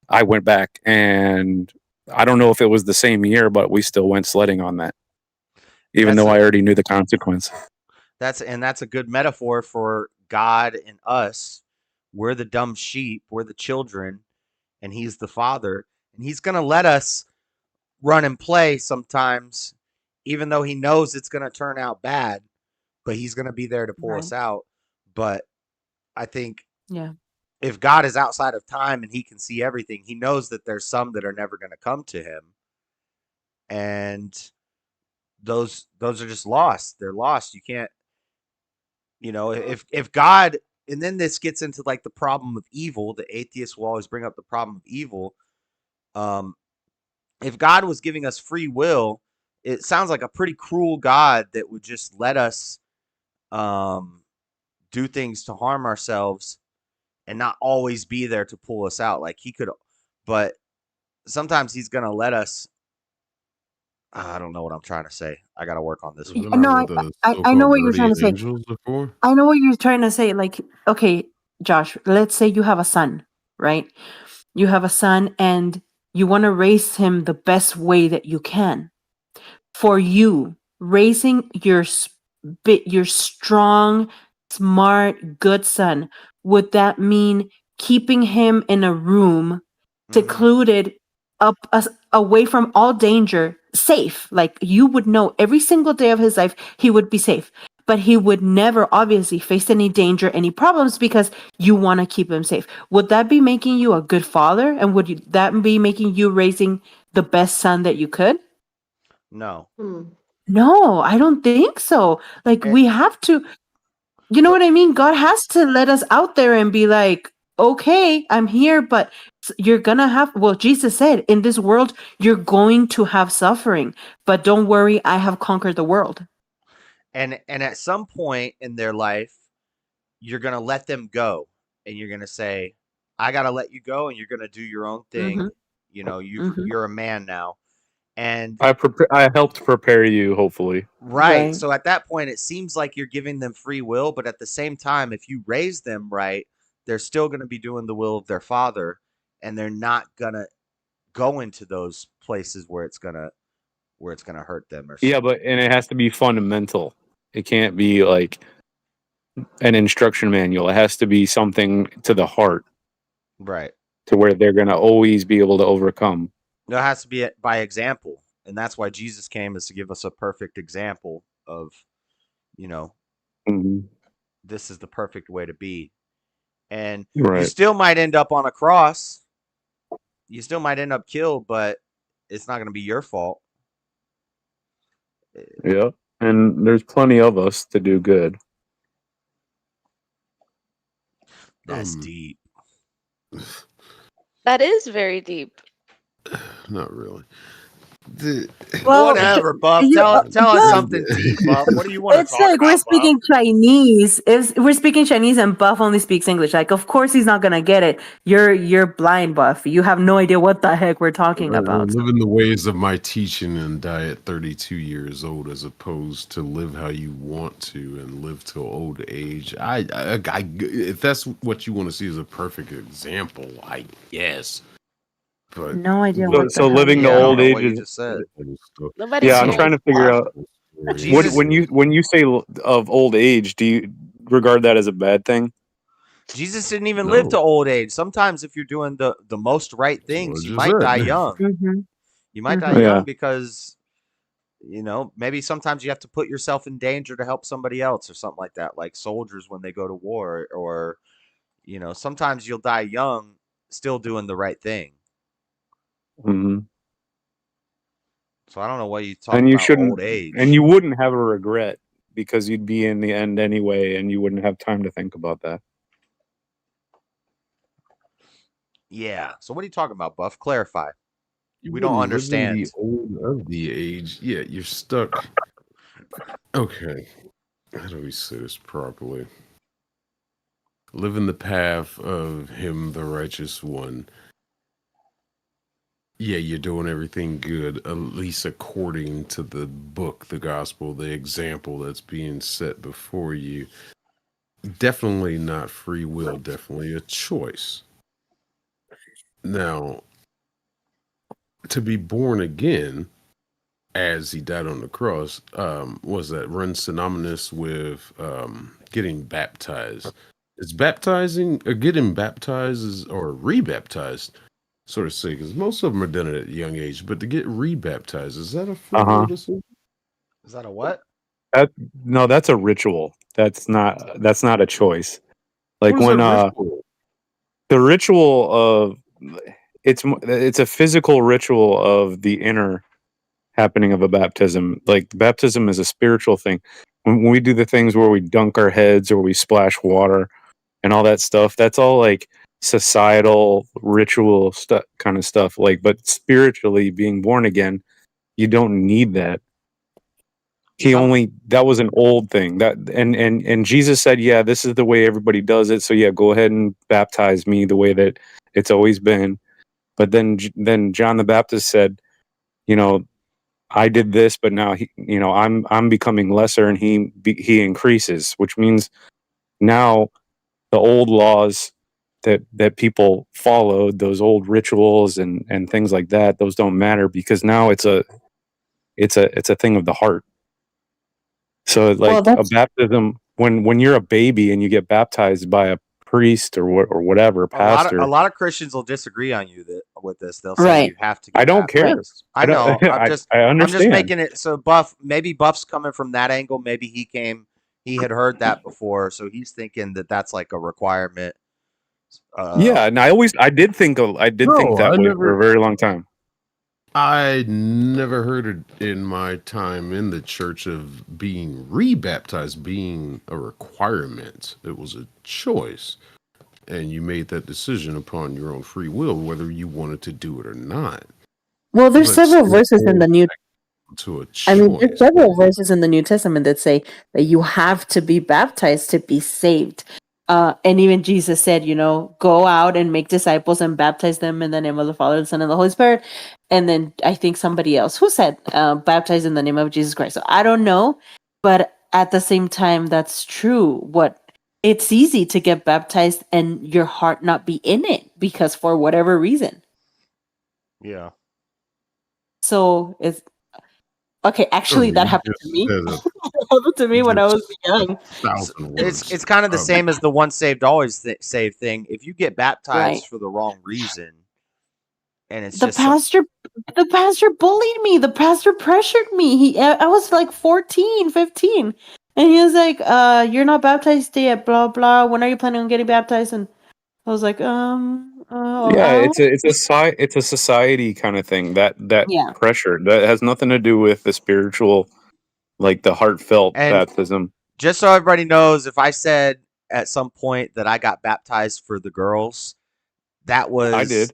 F: I went back, and I don't know if it was the same year, but we still went sledding on that, even though I already knew the consequence.
A: That's a good metaphor for God and us. We're the dumb sheep, we're the children, and he's the father, and he's going to let us run and play sometimes, even though he knows it's going to turn out bad, but he's going to be there to pull us out. But I think if God is outside of time and he can see everything, he knows that there's some that are never going to come to him. And those are just lost. They're lost. You can't, if God, and then this gets into like the problem of evil. The atheists will always bring up the problem of evil. If God was giving us free will, it sounds like a pretty cruel God that would just let us do things to harm ourselves and not always be there to pull us out. Like he could, but sometimes he's going to let us. I don't know what I'm trying to say. I got to work on this one.
D: No, I know what you're trying to say. I know what you're trying to say. Like, okay, Josh, let's say you have a son, right? You have a son and you want to raise him the best way that you can. For you, raising your strong, smart, good son, would that mean keeping him in a room, secluded, away from all danger, safe. Like you would know every single day of his life he would be safe. But he would never obviously face any danger, any problems because you want to keep him safe. Would that be making you a good father? And that be making you raising the best son that you could?
A: No.
D: No, I don't think so. Like
A: Eh,
D: we have to, you know
A: but-
D: what I mean? God has to let us out there and be like, okay, I'm here, but you're gonna have, well, Jesus said, in this world, you're going to have suffering, but don't worry, I have conquered the world.
A: And at some point in their life, you're gonna let them go, and you're gonna say, "I gotta let you go," and you're gonna do your own thing.
D: Mm-hmm.
A: You know,
D: Mm-hmm.
A: you're a man now, and
F: I helped prepare you, hopefully.
A: right.
D: Right.
A: So at that point, it seems like you're giving them free will, but at the same time, if you raise them right, they're still gonna be doing the will of their father, and they're not gonna go into those places where it's gonna hurt them or
F: Yeah, but and it has to be fundamental. It can't be like an instruction manual. It has to be something to the heart,
A: right.
F: to where they're going to always be able to overcome.
A: No, it has to be by example, and that's why Jesus came, is to give us a perfect example of, you know,
F: Mhm.
A: this is the perfect way to be. And you
F: Right.
A: still might end up on a cross. You still might end up killed, but it's not going to be your fault.
F: Yeah. And there's plenty of us to do good.
A: That's deep.
H: That is very deep.
B: Not really.
D: Well,
A: Whatever, Buff. Tell us something deep, Buff. What do you want to
D: it's
A: talk
D: like
A: about,
D: we're
A: Buff?
D: speaking Chinese. If we're speaking Chinese and Buff only speaks English, like of course he's not gonna get it. You're blind, Buff. You have no idea what the heck we're talking about.
B: Live in the ways of my teaching and die at 32 years old, as opposed to live how you want to and live till old age. I if that's what you want to see as a perfect example, I guess. But
D: No idea
F: So,
D: what the
F: so
D: hell
F: living
D: you're
F: to
A: Yeah, I don't
F: old
A: know
F: age
A: what you
F: is.
A: just said.
H: Nobody
F: Yeah, I'm
H: cares.
F: trying to figure out
A: Jesus-
F: when you say of old age, do you regard that as a bad thing?
A: Jesus didn't even live to
B: No.
A: old age. Sometimes if you're doing the most right
B: That's what I
A: things, you
B: just
A: might die
B: said.
A: young.
D: Mm-hmm.
A: You might die
D: Mhm.
F: Yeah.
A: young because, you know, maybe sometimes you have to put yourself in danger to help somebody else or something like that, like soldiers when they go to war, or, you know, sometimes you'll die young still doing the right thing.
F: hmm
A: So I don't know why you talk
F: And you
A: about
F: shouldn't,
A: old age.
F: and you wouldn't have a regret because you'd be in the end anyway, and you wouldn't have time to think about that.
A: Yeah. So what are you talking about, Buff? Clarify.
B: You
A: We don't
B: wouldn't live in the
A: understand.
B: old of the age. Yeah, you're stuck. Okay. How do we say this properly? Live in the path of him, the righteous one. Yeah, you're doing everything good, at least according to the book, the gospel, the example that's being set before you. Definitely not free will, definitely a choice. Now, to be born again, as he died on the cross, was that run synonymous with getting baptized? Is baptizing or getting baptized or rebaptized, sort of say, because most of them are done at a young age, but to get rebaptized, is that a free will decision?
A: Is that a what?
F: No, that's a ritual. That's not a choice. Like
B: What is
F: when
B: that ritual?
F: the ritual of it's a physical ritual of the inner happening of a baptism. Like baptism is a spiritual thing. When we do the things where we dunk our heads or we splash water and all that stuff, that's all like societal ritual stuff kind of stuff. Like, but spiritually being born again, you don't need that. That was an old thing. And Jesus said, yeah, this is the way everybody does it. So yeah, go ahead and baptize me the way that it's always been. But then John the Baptist said, you know, I did this, but now I'm becoming lesser, and he increases, which means now the old laws that people followed, those old rituals and things like that, those don't matter because now it's a thing of the heart. So like a baptism, when you're a baby and you get baptized by a priest or whatever,
A: A lot
F: pastor.
A: of Christians will disagree on you that with this. They'll say
D: Right.
A: you have to get
F: I don't care.
A: baptized. I know.
F: I
A: I'm
F: understand.
A: just making it so maybe Buff's coming from that angle. Maybe he had heard that before, so he's thinking that that's like a requirement.
F: Yeah, and I did think
B: No,
F: that
B: I
F: way
B: never.
F: for a very long time.
B: I never heard it in my time in the church of being rebaptized being a requirement. It was a choice. And you made that decision upon your own free will, whether you wanted to do it or not.
D: Well, there's
B: But
D: several
B: still
D: verses in the New.
B: to a
D: I mean, there's
B: choice.
D: several verses in the New Testament that say that you have to be baptized to be saved. And even Jesus said, go out and make disciples and baptize them in the name of the Father, the Son, and the Holy Spirit. And then I think somebody else who said, baptize in the name of Jesus Christ. So I don't know, but at the same time, that's true. It's easy to get baptized and your heart not be in it because for whatever reason.
A: Yeah.
D: So it's okay. Actually, that happened to me. That happened to me when I was young.
A: It's kind of the same as the once saved always saved thing. If you get baptized
D: Right.
A: for the wrong reason, and it's
D: The
A: just
D: pastor bullied me. The pastor pressured me. I was like 14, 15. And he was like, you're not baptized yet, blah blah. When are you planning on getting baptized? And I was like,
F: Yeah, it's a society kind of thing. That
D: yeah.
F: pressure that has nothing to do with the spiritual, like the heartfelt
A: And
F: baptism.
A: just so everybody knows, if I said at some point that I got baptized for the girls, that was
F: I did.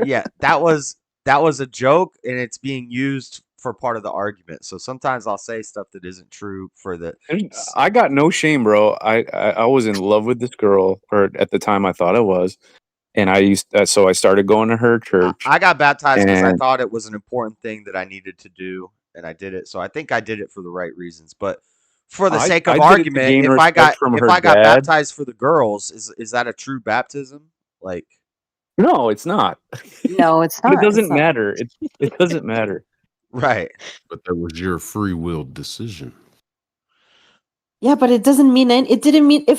A: Yeah, that was a joke, and it's being used for part of the argument. So sometimes I'll say stuff that isn't true for the.
F: I got no shame, bro. I was in love with this girl, or at the time I thought I was, and so I started going to her church.
A: I got baptized because I
F: and-
A: thought it was an important thing that I needed to do, and I did it. So I think I did it for the right reasons. But for the sake of
F: I did it to
A: argument,
F: gain
A: if I
F: respect
A: got
F: from
A: if
F: her
A: I got
F: dad.
A: baptized for the girls, is that a true baptism? Like,
F: No, it's not.
D: No, it's
F: But
D: not.
F: it doesn't matter. It doesn't matter.
A: right.
B: But that was your free will decision.
D: Yeah, but it doesn't mean if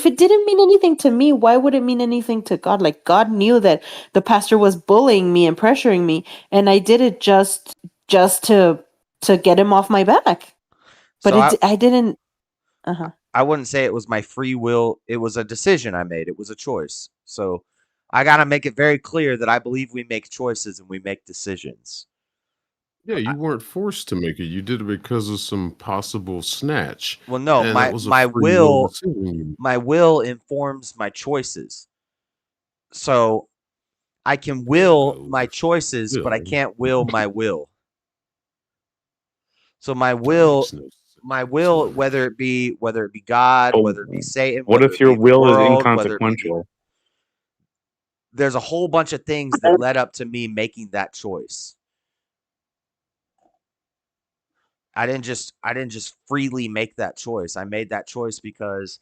D: it didn't mean anything to me, why would it mean anything to God? Like God knew that the pastor was bullying me and pressuring me, and I did it just to get him off my back. But
A: So
D: I didn't. Uh-huh.
A: I wouldn't say it was my free will. It was a decision I made. It was a choice. So I got to make it very clear that I believe we make choices and we make decisions.
B: Yeah, you weren't forced to make it. You did it because of some possible snatch.
A: Well, no,
B: And
A: my
B: that was a
A: my
B: free will
A: will
B: decision.
A: my will informs my choices. So I can will my choices, but I can't will my will. So my will, whether it be God, whether it be Satan,
F: What
A: whether
F: if
A: it
F: your
A: be the
F: will is
A: world, whether it be
F: inconsequential?
A: there's a whole bunch of things that led up to me making that choice. I didn't just freely make that choice. I made that choice because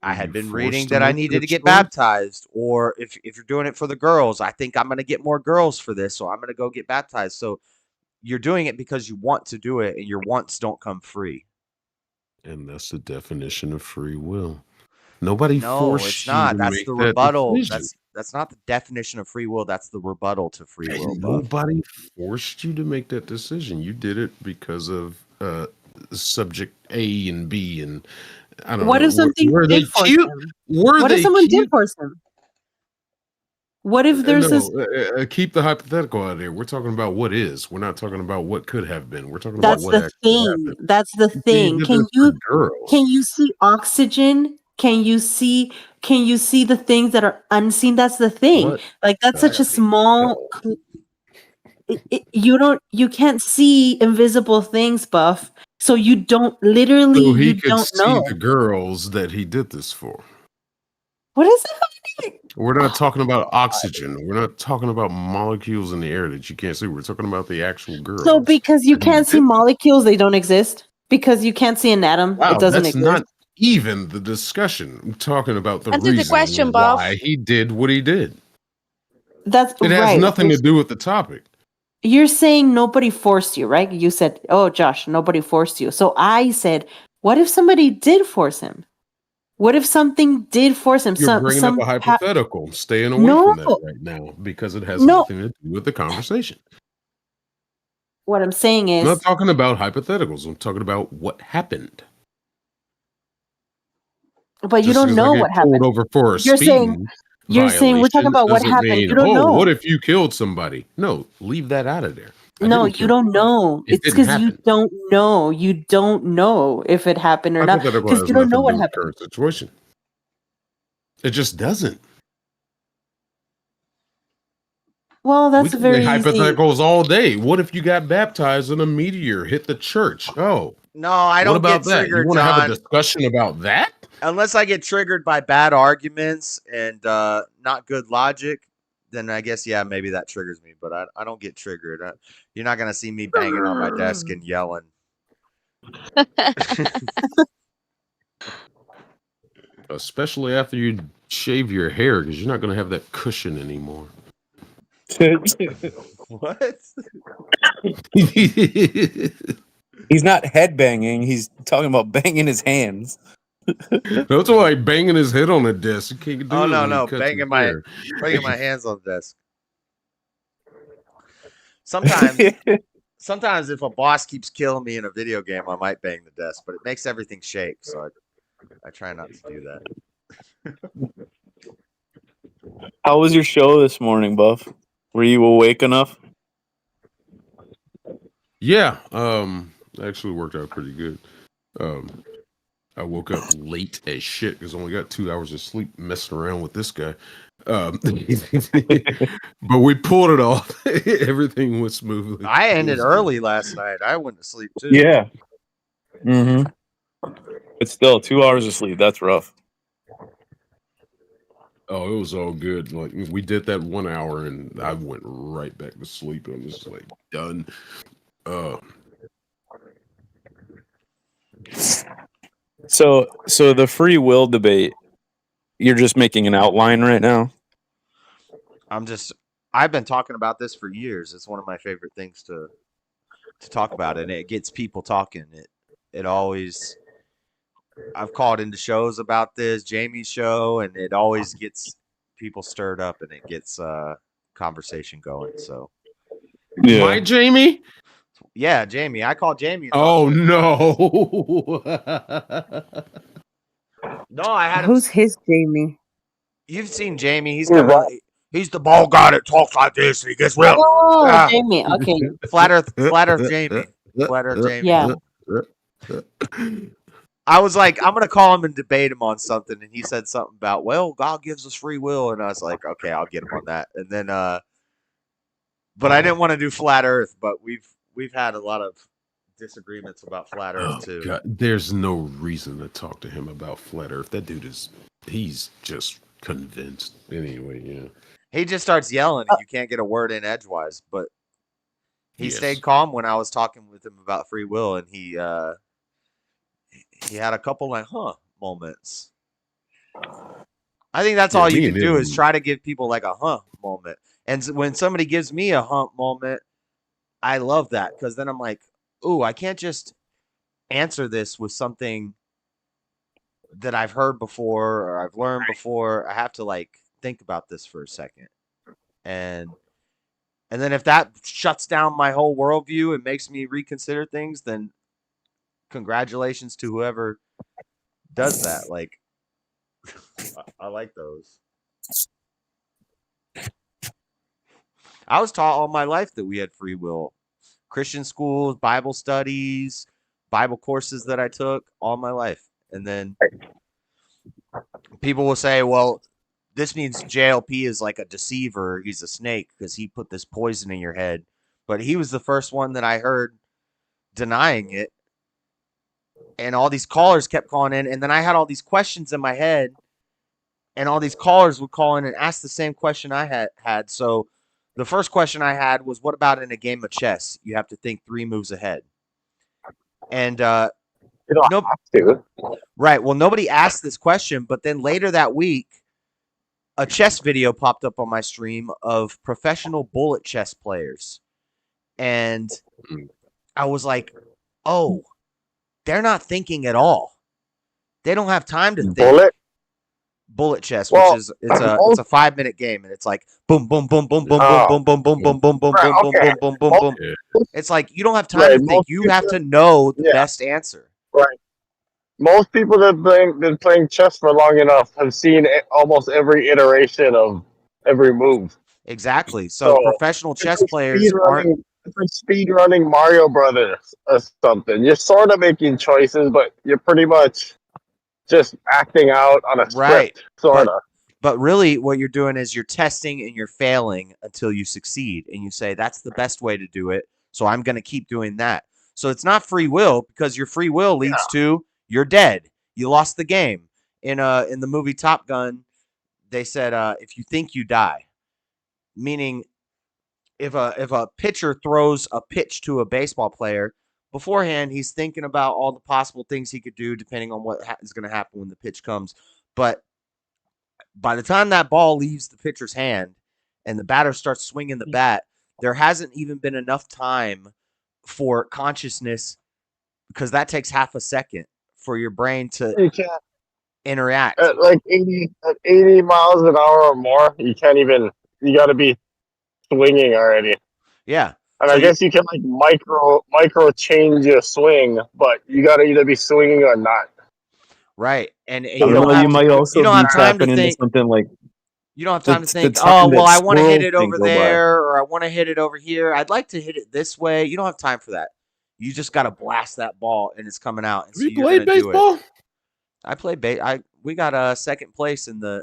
A: I had been reading that I needed to get baptized, or if you're doing it for the girls, I think I'm going to get more girls for this, so I'm going to go get baptized. So you're doing it because you want to do it, and your wants don't come free.
B: And that's the definition of free will. Nobody
A: No,
B: forced
A: it's
B: you
A: not.
B: to
A: That's
B: make
A: the
B: that
A: rebuttal.
B: decision.
A: That's not the definition of free will. That's the rebuttal to free will.
B: And
A: Buff.
B: nobody forced you to make that decision. You did it because of subject A and B, and I don't know.
D: What if something
B: were they
D: did force
B: cute?
D: him?
B: Were
D: What
B: they
D: if someone did
B: cute?
D: force him? What if there's this?
B: Keep the hypothetical out of there. We're talking about what is. We're not talking about what could have been. We're talking
D: That's
B: about what
D: the
B: actually
D: thing.
B: happened.
D: That's the thing.
B: did
D: Can
B: this
D: you
B: for girls.
D: can you see oxygen? Can you see the things that are unseen? That's the thing.
B: What?
D: Like that's such a small. You can't see invisible things, Buff. So you don't literally
B: So he
D: you
B: could
D: don't
B: see
D: know.
B: the girls that he did this for.
D: What is it?
B: We're not talking about oxygen. We're not talking about molecules in the air that you can't see. We're talking about the actual girls.
D: So because you
B: that he
D: can't see
B: did.
D: molecules, they don't exist. Because you can't see an atom,
B: Wow,
D: it doesn't
B: that's
D: exist.
B: not even the discussion. I'm talking about the
H: Answer the
B: reason
H: question,
B: why
H: Buff.
B: he did what he did.
D: That's
B: It has
D: right.
B: nothing to do with the topic.
D: You're saying nobody forced you, right? You said, "Oh, Josh, nobody forced you." So I said, "What if somebody did force him?" What if something did force him?
B: You're bringing up a hypothetical. Staying away
D: No.
B: from that right now because it has
D: No.
B: nothing to do with the conversation.
D: What I'm saying is,
B: I'm not talking about hypotheticals. I'm talking about what happened.
D: but you don't know what happened.
B: Over for a
D: You're saying we're talking about what happened.
B: Mean,
D: you don't know.
B: What if you killed somebody? No, leave that out of there.
D: No, you don't know. It's because you don't know. You don't know if it happened or not because you don't know what happened.
B: Current situation. It just doesn't.
D: Well, that's very
B: hypotheticals all day. What if you got baptized and a meteor hit the church? Oh,
A: no, I don't get
B: that?
A: triggered.
B: You want to have a discussion about that?
A: Unless I get triggered by bad arguments and not good logic, then I guess maybe that triggers me. But I don't get triggered. You're not gonna see me banging on my desk and yelling.
B: Especially after you shave your hair, because you're not gonna have that cushion anymore.
A: What?
F: He's not headbanging. He's talking about banging his hands.
B: That's why banging his head on the desk. You can't do
A: no, banging my hands on the desk. Sometimes if a boss keeps killing me in a video game, I might bang the desk, but it makes everything shake, so I try not to do that.
F: How was your show this morning, Buff? Were you awake enough?
B: Yeah, actually worked out pretty good. I woke up late as shit because I only got 2 hours of sleep messing around with this guy. But we pulled it off. Everything went smoothly.
A: I ended early last night. I went to sleep too.
F: Yeah. Mm-hmm. It's still 2 hours of sleep. That's rough.
B: Oh, it was all good. Like we did that 1 hour and I went right back to sleep. I'm just like done.
F: So the free will debate, you're just making an outline right now?
A: I've been talking about this for years. It's one of my favorite things to talk about, and it gets people talking. It always, I've called into shows about this, Jamie's show, and it always gets people stirred up and it gets conversation going. So
F: yeah.
B: My Jamie?
A: Yeah, Jamie. I called Jamie.
B: Oh no.
A: No, I had
D: Who's his Jamie?
A: You've seen Jamie. He's the bald guy that talks like this and he gets real.
D: Oh, Jamie. Okay.
A: Flat Earth Jamie. Flat Earth Jamie.
D: Yeah.
A: I was like, I'm gonna call him and debate him on something, and he said something about, well, God gives us free will, and I was like, okay, I'll get him on that. And then, but I didn't want to do Flat Earth, but we've had a lot of disagreements about Flat Earth too.
B: God, there's no reason to talk to him about Flat Earth. That dude he's just convinced. Anyway, yeah.
A: He just starts yelling, and you can't get a word in edgewise. But he stayed calm when I was talking with him about free will, and he had a couple like moments. I think that's all you can do is try to give people like a moment. And when somebody gives me a moment, I love that because then I'm like, ooh, I can't just answer this with something that I've heard before or I've learned before. I have to like think about this for a second. And then if that shuts down my whole worldview and makes me reconsider things, then congratulations to whoever does that. Like, I like those. I was taught all my life that we had free will. Christian schools, Bible studies, Bible courses that I took all my life. And then people will say, well, this means JLP is like a deceiver. He's a snake because he put this poison in your head. But he was the first one that I heard denying it. And all these callers kept calling in. And then I had all these questions in my head. And all these callers would call in and ask the same question I had. So the first question I had was, what about in a game of chess? You have to think 3 moves ahead. And
C: you don't have to.
A: Right. Well, nobody asked this question. But then later that week, a chess video popped up on my stream of professional bullet chess players. And I was like, oh, they're not thinking at all. They don't have time to think. Bullet chess,
C: Well,
A: which is it's a 5-minute game, and it's like boom, boom, boom, boom, boom,
C: Oh.
A: boom, boom, boom, boom, boom, boom,
C: Right,
A: boom,
C: okay.
A: boom, boom, boom, boom.
B: Yeah.
A: It's like you don't have time
C: Right,
A: to think.
C: most
A: You have
C: people-
A: to know the
C: yeah.
A: best answer.
C: Right. Most people that have been playing chess for long enough have seen almost every iteration of every move.
A: Exactly. So professional chess players aren't.
C: It's like speed running Mario Brothers or something. You're sort of making choices, but you're pretty much just acting out on a
A: Right.
C: script, sort of.
A: But really, what you're doing is you're testing and you're failing until you succeed. And you say, that's the best way to do it. So I'm going to keep doing that. So it's not free will, because your free will leads to you're dead. You lost the game. In the movie Top Gun, they said, if you think you die, meaning if a pitcher throws a pitch to a baseball player, beforehand, he's thinking about all the possible things he could do depending on what is going to happen when the pitch comes. But by the time that ball leaves the pitcher's hand and the batter starts swinging the bat, there hasn't even been enough time for consciousness, because that takes half a second for your brain to
C: You can't
A: interact.
C: at like 80 miles an hour or more. You can't even. You got to be swinging already.
A: Yeah.
C: And
A: So
C: I guess you can like micro change your swing, but you got to either be swinging or not.
A: Right. And
F: I
A: you
F: don't
A: don't
F: know,
A: have
F: you might also
A: you don't
F: be
A: have time to
F: tapping into
A: think.
F: something like
A: You don't have time to
F: the
A: think,
F: time
A: oh,
F: that
A: well, I want to hit
F: squirrel
A: it
F: thing
A: over
F: go by.
A: there, or I want to hit it over here. I'd like to hit it this way. You don't have time for that. You just got to blast that ball, and it's coming out. And
B: Have
A: so
B: you
A: you're
B: played
A: gonna do it.
B: baseball?
A: I played we got second place in the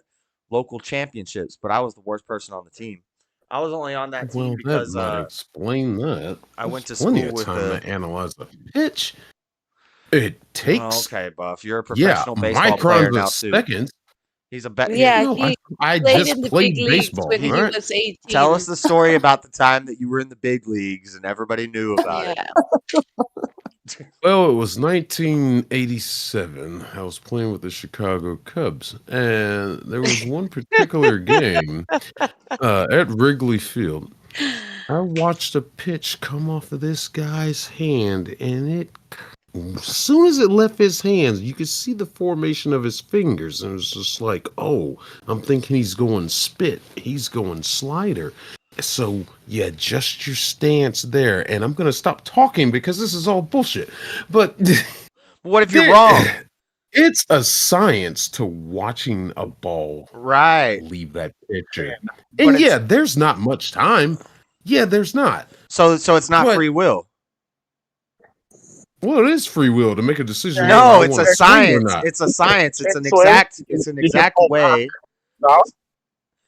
A: local championships, but I was the worst person on the team. I was only on that team
B: Well, that
A: because
B: might explain that.
A: I went to
B: There's plenty
A: school
B: of
A: with
B: time
A: the.
B: to analyze a pitch. It
A: Oh,
B: takes
A: okay, Buff. You're a professional
B: yeah,
A: baseball player
B: microns
A: now
B: of
A: too.
B: seconds.
A: He's a bet.
H: Yeah,
B: No,
H: he
B: I
H: played
B: just
H: in the
B: played
H: big leagues
B: baseball.
H: when
B: All
H: he
B: right.
H: was 18.
A: Tell us the story about the time that you were in the big leagues and everybody knew about it.
H: Yeah.
B: Well, it was 1987. I was playing with the Chicago Cubs, and there was one particular game at Wrigley Field. I watched a pitch come off of this guy's hand, and as soon as it left his hands, you could see the formation of his fingers, and it was just like, oh, I'm thinking he's going spit, he's going slider. So you adjust your stance there, and I'm gonna stop talking because this is all bullshit. But
A: What if you're wrong?
B: It's a science to watching a ball
A: Right.
B: leave that picture.
A: But
B: And
A: it's-
B: yeah, there's not much time. Yeah, there's not.
A: So it's not
B: But-
A: free will.
B: Well, it is free will to make a decision.
A: No,
B: whether I
A: it's a
B: wanna swing or
A: science.
B: not.
A: It's a science. It's an
C: Check swing.
A: exact.
C: You
A: It's an
C: can
A: exact
C: pull back.
A: way.
C: No?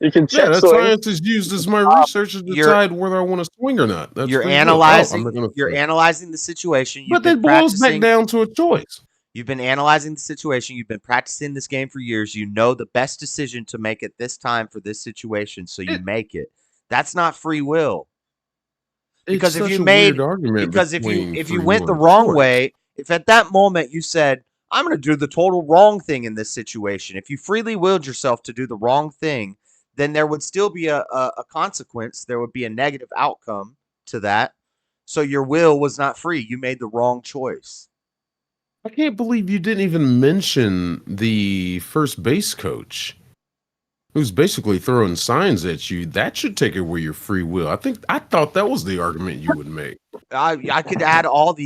C: You can check
B: Yeah, that
C: swing.
B: science is used as my research to
A: you're-
B: decide whether I want to swing or not. That's
A: You're
B: free will. Oh, I'm
A: analyzing.
B: not gonna
A: You're
B: swing.
A: analyzing the situation. You've
B: But
A: been
B: that boils back
A: practicing.
B: down to a choice.
A: You've been analyzing the situation. You've been practicing this game for years. You know the best decision to make at this time for this situation, so you make it. That's not free will. Because
B: It's
A: if
B: such
A: you
B: a
A: made,
B: weird argument
A: because if
B: between
A: you
B: free
A: went
B: will
A: the
B: and
A: wrong
B: choice.
A: way, if at that moment you said, I'm going to do the total wrong thing in this situation, if you freely willed yourself to do the wrong thing, then there would still be a consequence. There would be a negative outcome to that. So your will was not free. You made the wrong choice.
B: I can't believe you didn't even mention the first base coach, who's basically throwing signs at you. That should take away your free will. I thought that was the argument you would make.
A: I could add all of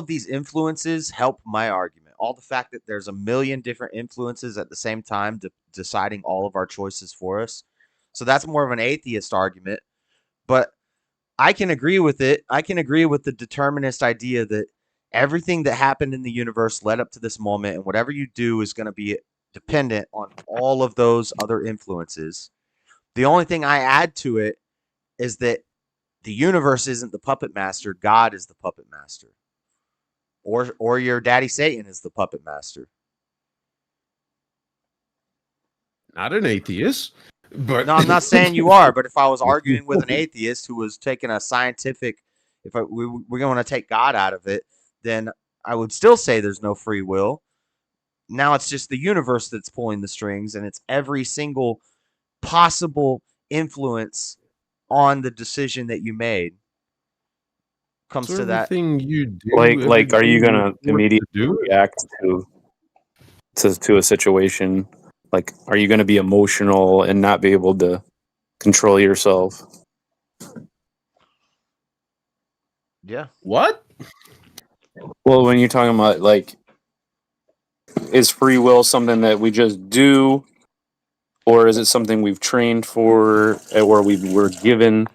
A: these influences help my argument. All the fact that there's a million different influences at the same time deciding all of our choices for us. So that's more of an atheist argument, but I can agree with it. I can agree with the determinist idea that everything that happened in the universe led up to this moment, and whatever you do is going to be dependent on all of those other influences. The only thing I add to it is that the universe isn't the puppet master. God is the puppet master. Or your daddy Satan is the puppet master.
B: Not an atheist, but
A: No, I'm not saying you are, but if I was arguing with an atheist who was taking a scientific, we're going to take God out of it, then I would still say there's no free will. Now it's just the universe that's pulling the strings, and it's every single possible influence on the decision that you made comes
B: so
A: to that.
B: everything you do,
F: Like, are you
B: everything
F: gonna
B: you're forced to
F: immediately
B: do?
F: react to to a situation? Like, are you going to be emotional and not be able to control yourself?
A: Yeah.
B: What?
F: Well, when you're talking about, like, is free will something that we just do, or is it something we've trained for, or we were given?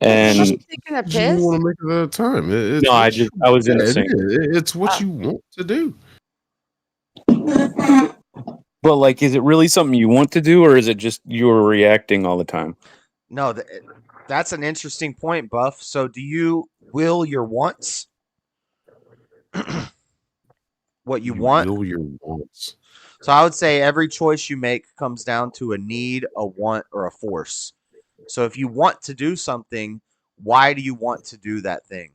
H: Is
F: And
H: she taking a
B: You don't want
H: piss?
B: to make it at a time. It's
F: no,
B: what
F: I was in
B: yeah,
F: a
B: it
F: sink.
B: is. It's what
H: Ah.
B: you want to do.
F: But like, is it really something you want to do, or is it just you're reacting all the time?
A: No, that's an interesting point, Buff. So, do you will your wants? What you want?
B: will your wants.
A: So, I would say every choice you make comes down to a need, a want, or a force. So, if you want to do something, why do you want to do that thing?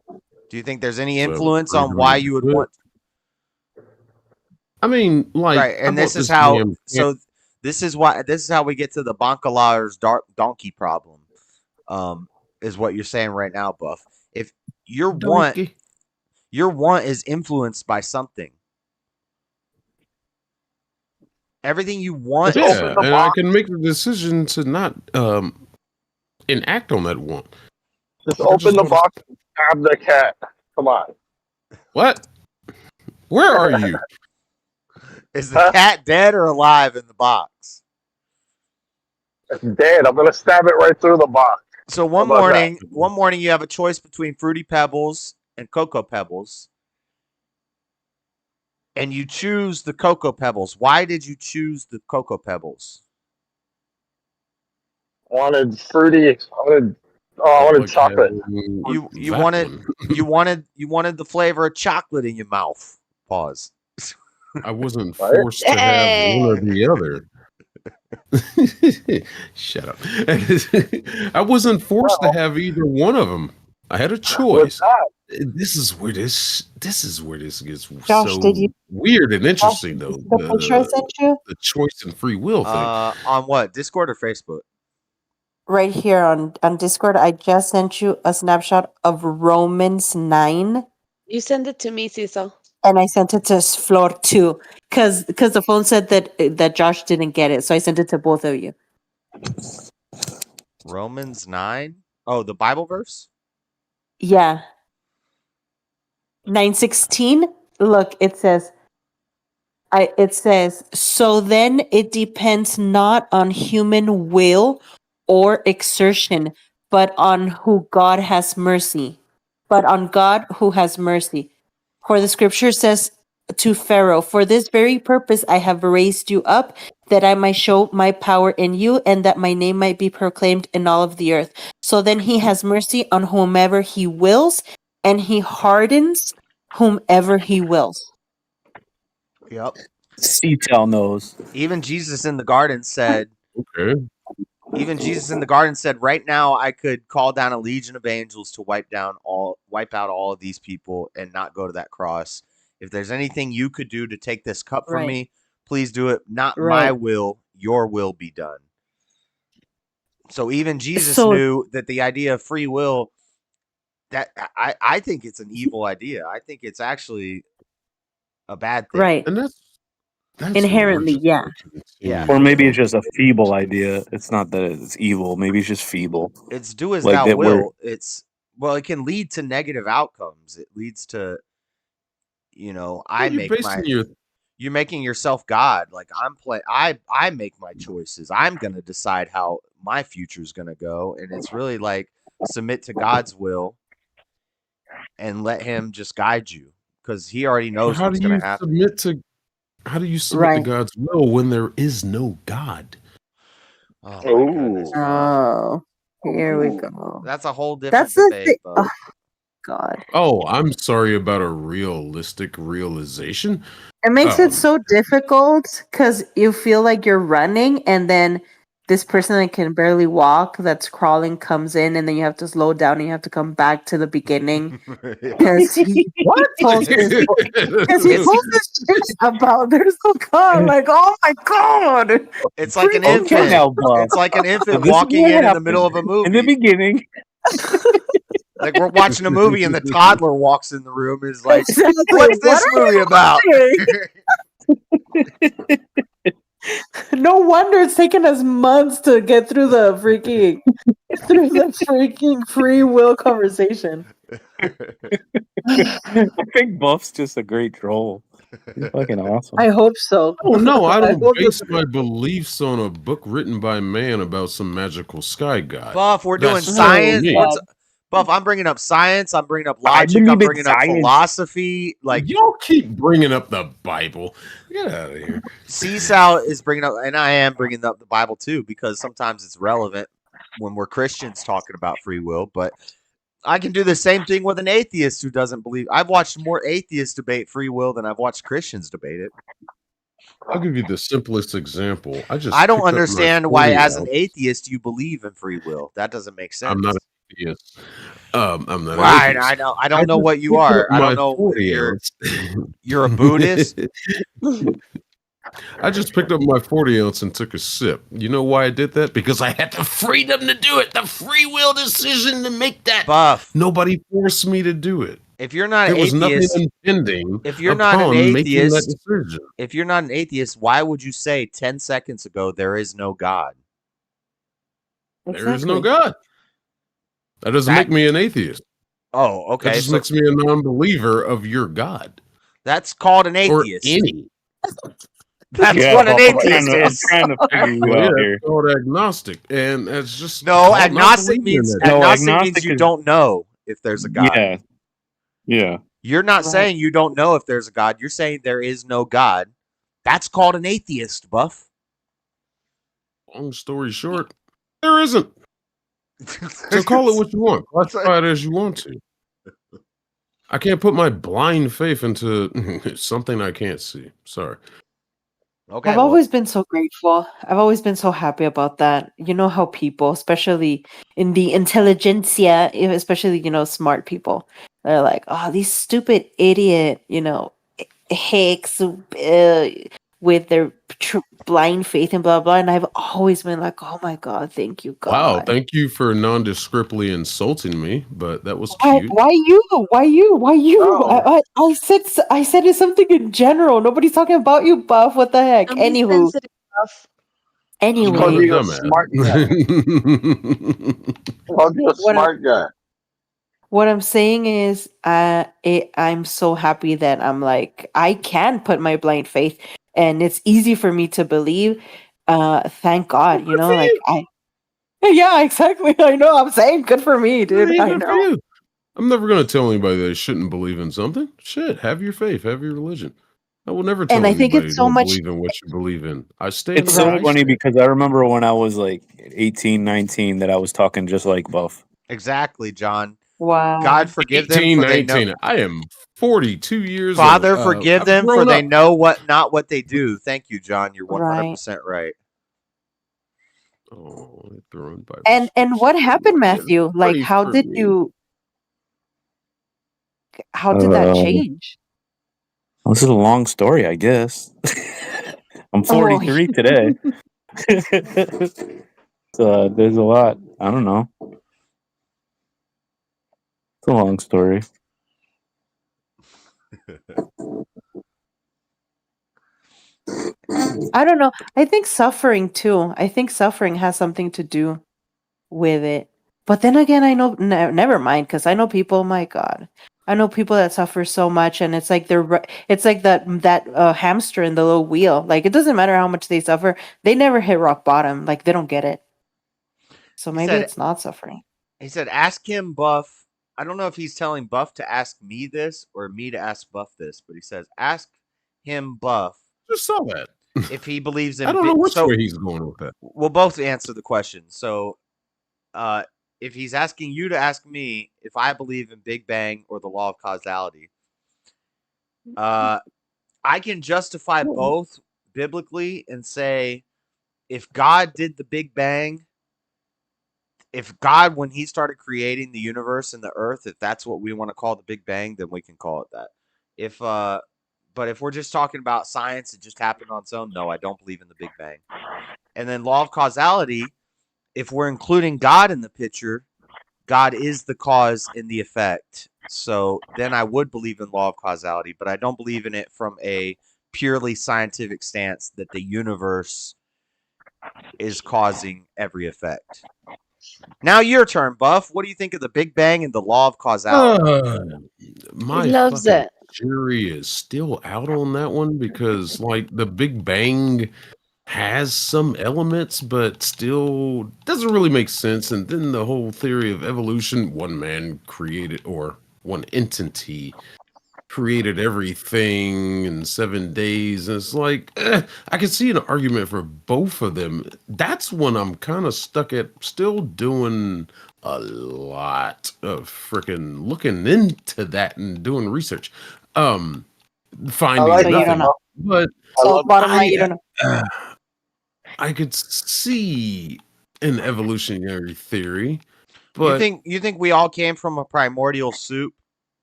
A: Do you think there's any
B: So,
A: influence on
B: freedom
A: why
B: to
A: you would
B: do it.
A: want?
B: I mean, like,
A: Right,
B: I
A: and
B: bought
A: this is
B: this
A: how.
B: damn
A: So, this is how we get to the Bancalar's donkey problem. Is what you're saying right now, Buff. If your
B: donkey.
A: want is influenced by something. Everything you want.
C: Just open
B: Yeah,
C: the
B: and I
C: box.
B: can make the decision to not enact on that want.
C: Just
B: I
C: open
B: just
C: the
B: wanna-
C: box and stab the cat. Come on.
B: What? Where are you?
A: Is the cat dead or alive in the box?
C: It's dead. I'm gonna stab it right through the box.
A: So
C: How about that?
A: one morning you have a choice between Fruity Pebbles and Cocoa Pebbles. And you choose the Cocoa Pebbles. Why did you choose the Cocoa Pebbles?
C: Wanted fruity. I wanted
B: Like
C: chocolate.
B: having
A: You
B: that one.
A: you wanted the flavor of chocolate in your mouth. Pause.
B: I wasn't
C: Right?
B: forced to have one or the other. Shut up. I wasn't forced to
C: Well,
B: have either one of them. I had a
C: with
B: choice.
C: that,
B: This is where this gets
D: Josh,
B: so
D: did you
B: weird and interesting though.
D: the picture I sent you?
B: The choice and free will thing.
A: On what? Discord or Facebook?
D: Right here on Discord, I just sent you a snapshot of Romans 9,
H: You send it to me, Cecil.
D: and I sent it to Flor too, because the phone said that Josh didn't get it, so I sent it to both of you.
A: Romans 9? Oh, the Bible verse?
D: Yeah, 9:16. Look, it says. It says, so then it depends not on human will or exertion, but on who God has mercy. But on God who has mercy. For the scripture says to Pharaoh, for this very purpose I have raised you up, that I might show my power in you, and that my name might be proclaimed in all of the earth. So then he has mercy on whomever he wills, and he hardens whomever he wills.
A: Yep.
F: Cetel knows.
A: Even Jesus in the garden said,
B: Okay.
A: right now I could call down a legion of angels to wipe out all of these people and not go to that cross. If there's anything you could do to take this cup from
D: Right.
A: me, please do it. Not my
D: Right.
A: will, your will be done. So even Jesus
D: So-
A: knew that the idea of free will, that I think it's an evil idea. I think it's actually a bad thing.
D: Right.
B: And that's what
D: Inherently,
B: we're just
D: yeah.
B: gonna continue
A: Yeah.
F: Or
B: to
F: maybe
B: go
F: it's just a
B: through.
F: feeble idea. It's not that it's evil. Maybe it's just feeble.
A: It's do as
F: Like
A: thou
F: that we're-
A: will. It can lead to negative outcomes. It leads to, you're making yourself God. Like I make my choices. I'm gonna decide how my future is gonna go, and it's really like submit to God's will and let Him just guide you because He already knows
B: How
A: what's
B: do you
A: gonna happen.
B: submit to
D: Right.
B: God's will when there is no God?
A: Oh, my
C: Ooh.
A: goodness.
D: Oh, here we go.
A: That's a whole different
D: That's the
A: debate,
D: thing.
A: though.
D: Oh, God.
B: Oh, I'm sorry about a realistic realization.
D: It makes
B: Oh.
D: it so difficult because you feel like you're running, and then this person that can barely walk, that's crawling, comes in, and then you have to slow down and you have to come back to the beginning because he pulls his shit about there's no God. Like, oh my God.
A: It's like an
F: Okay,
A: infant.
F: now, Bob.
A: It's like an infant
F: This is
A: walking
F: what
A: in the
F: happened
A: middle of a movie.
F: In the beginning,
A: Like we're watching a movie and the toddler walks in the room and is like,
D: Exactly.
A: "What's this
D: What are
A: movie about?"
D: No wonder it's taken us months to get through the freaking free will conversation.
F: I think Buff's just a great troll. He's fucking awesome.
D: I hope so.
B: Oh no, I don't
D: hope
B: base
D: that-
B: my beliefs on a book written by man about some magical sky god.
A: Buff, we're doing
B: That's
A: science.
B: me.
A: Buff, I'm bringing up science. I'm bringing up
F: I
A: logic.
F: believe
A: I'm
F: in
A: bringing up
F: science.
A: philosophy. Like
B: Y'all keep bringing up the Bible. Get out of here.
A: Seasal is bringing up, and I am bringing up the Bible too, because sometimes it's relevant when we're Christians talking about free will. But I can do the same thing with an atheist who doesn't believe. I've watched more atheists debate free will than I've watched Christians debate it.
B: I'll give you the simplest example. I
A: don't
B: picked up my
A: understand why,
B: 40
A: as an
B: ounce.
A: atheist, you believe in free will. That doesn't make sense.
B: I'm not an atheist. I'm not
A: Right,
B: an atheist.
A: I know. I don't know
B: just
A: what you
B: picked
A: are.
B: up
A: I
B: my
A: don't know if
B: 40
A: you're
B: ounce.
A: you're a Buddhist.
B: I just picked up my 40 ounce and took a sip. You know why I did that? Because I had the freedom to do it. The free will decision to make that.
A: Buff.
B: Nobody forced me to do it.
A: If you're not
B: There
A: an
B: was nothing
A: atheist,
B: impending
A: if you're not an
B: upon making that
A: atheist,
B: decision.
A: if you're not an atheist, why would you say 10 seconds ago there is no God?
B: There is no God. That doesn't make me an atheist.
A: Oh, okay.
B: That just makes me a non-believer of your God.
A: That's called an
B: Or
A: atheist.
B: any.
A: That's
F: Yeah,
A: what an
F: Buff,
A: atheist
F: I'm
A: is.
F: trying to figure you
B: Well,
F: out
B: yeah,
F: here.
B: it's called agnostic, and it's just
A: No,
B: called not
A: agnostic
B: believing in
A: means
B: it.
F: No,
A: agnostic means
F: agnostic
A: you
F: is-
A: don't know if there's a God.
F: Yeah. Yeah.
A: You're not
D: Right.
A: saying you don't know if there's a God. You're saying there is no God. That's called an atheist, Buff.
B: Long story short, there isn't. So call it what you want. Classify it as you want to. I can't put my blind faith into something I can't see. Sorry.
A: Okay.
D: I've always been so grateful. I've always been so happy about that. You know how people, especially in the intelligentsia, especially, smart people, they're like, oh, these stupid idiot, hicks with their blind faith and blah, blah. And I've always been like, oh my God, thank you, God.
B: Wow, thank you for nondescriptly insulting me, but that was
D: Why,
B: cute.
D: why you? Why you? Why you?
C: Oh.
D: I said it's something in general. Nobody's talking about you, Buff. What the heck?
H: Don't be
D: Anywho,
H: sensitive, Buff.
C: Called
D: anyway,
C: you a smart guy. Called you a
D: What
C: smart guy.
D: what I'm saying is, I'm so happy that I'm like, I can put my blind faith, and it's easy for me to believe. Thank God,
B: Good for
D: like
B: you.
D: Yeah, exactly. I know. I'm saying good for me, dude.
B: Hey,
D: I
B: good for
D: know.
B: you. I'm never going to tell anybody they shouldn't believe in something. Shit, have your faith, have your religion. I will never tell
D: And I think
B: anybody
D: it's so
B: don't
D: much.
B: believe in what you believe in. I stand
F: It's
B: where
F: so
B: I
F: funny
B: stand.
F: because I remember when I was like 18, 19 that I was talking just like Buff.
A: Exactly, John.
D: Wow.
A: God forgive them
B: 18,
A: for they know.
B: 19. I am 42 years
A: Father,
B: old.
A: forgive
B: I've
A: them for
B: grown
A: they
B: up.
A: know not what they do. Thank you, John. You're 100% right.
B: Oh, throwing Bible
D: And what happened,
B: scriptures.
D: Matthew? Like,
B: Pray
D: how
B: for
D: did
B: me.
D: you? How did that
F: Uh,
D: change?
F: This is a long story, I guess. I'm 43 today. So there's a lot. I don't know. It's a long story.
D: I don't know. I think suffering too. I think suffering has something to do with it. But then again, I know never mind, because I know people. My God, I know people that suffer so much, and it's like it's like that hamster in the little wheel. Like, it doesn't matter how much they suffer, they never hit rock bottom. Like, they don't get it. So maybe it's not suffering.
A: He said, ask him, Buff. I don't know if he's telling Buff to ask me this or me to ask Buff this, but he says, ask him, Buff.
B: Just saw that.
A: If he believes in
B: I don't know which way he's going with that.
A: We'll both answer the question. So, if he's asking you to ask me if I believe in Big Bang or the law of causality, I can justify both biblically and say, if God did the Big Bang, if God, when he started creating the universe and the earth, if that's what we want to call the Big Bang, then we can call it that. But if we're just talking about science, it just happened on its own. No, I don't believe in the Big Bang. And then law of causality, if we're including God in the picture, God is the cause and the effect. So then I would believe in law of causality, but I don't believe in it from a purely scientific stance that the universe is causing every effect. Now your turn, Buff. What do you think of the Big Bang and the law of causality?
B: My
H: loves
B: fucking
H: it.
B: jury is still out on that one because, like, the Big Bang has some elements, but still doesn't really make sense. And then the whole theory of evolution, one man created, or one entity created everything in 7 days. And it's like, I can see an argument for both of them. That's when I'm kind of stuck at still doing a lot of freaking looking into that and doing research. Finding
C: like
D: So you
C: that.
D: don't
B: nothing.
D: know.
B: But
C: I
D: So
C: love
D: bottom line, you don't know.
B: I could see an evolutionary theory,
A: You
B: but
A: think we all came from a primordial soup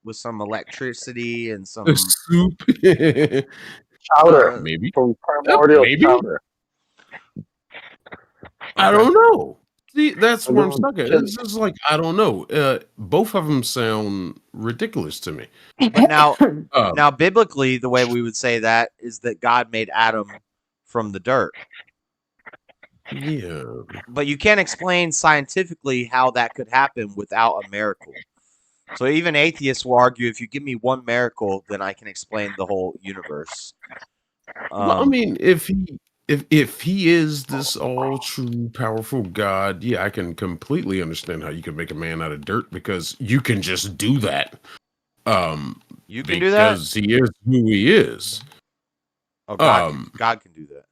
A: with some electricity and
B: a
A: some
B: soup,
C: chowder
B: maybe,
C: from primordial
B: maybe.
C: chowder.
B: I
A: Okay.
B: don't know. See, that's
C: And
B: where I'm
C: then
B: stuck at.
C: chili.
B: It's just like I don't know. Both of them sound ridiculous to me.
A: But now
B: Um,
A: now biblically the way we would say that is that God made Adam from the dirt.
B: yeah.
A: But you can't explain scientifically how that could happen without a miracle. So even atheists will argue if you give me one miracle, then I can explain the whole universe.
B: Well, I mean, if he is this all true powerful God, yeah, I can completely understand how you can make a man out of dirt because you can just do that.
A: You can do that?
B: Because he is who he is.
A: Oh, God can do that.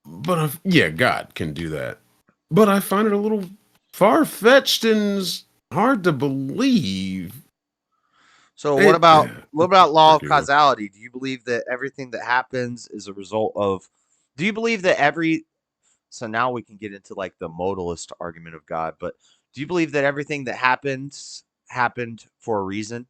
B: But yeah, God can do that. But I find it a little far-fetched and hard to believe.
A: So what about law of
B: freaking-
A: causality? Do you believe that everything that happens is a result of? Do you believe that every? So now we can get into like the modalist argument of God. But do you believe that everything that happened for a reason?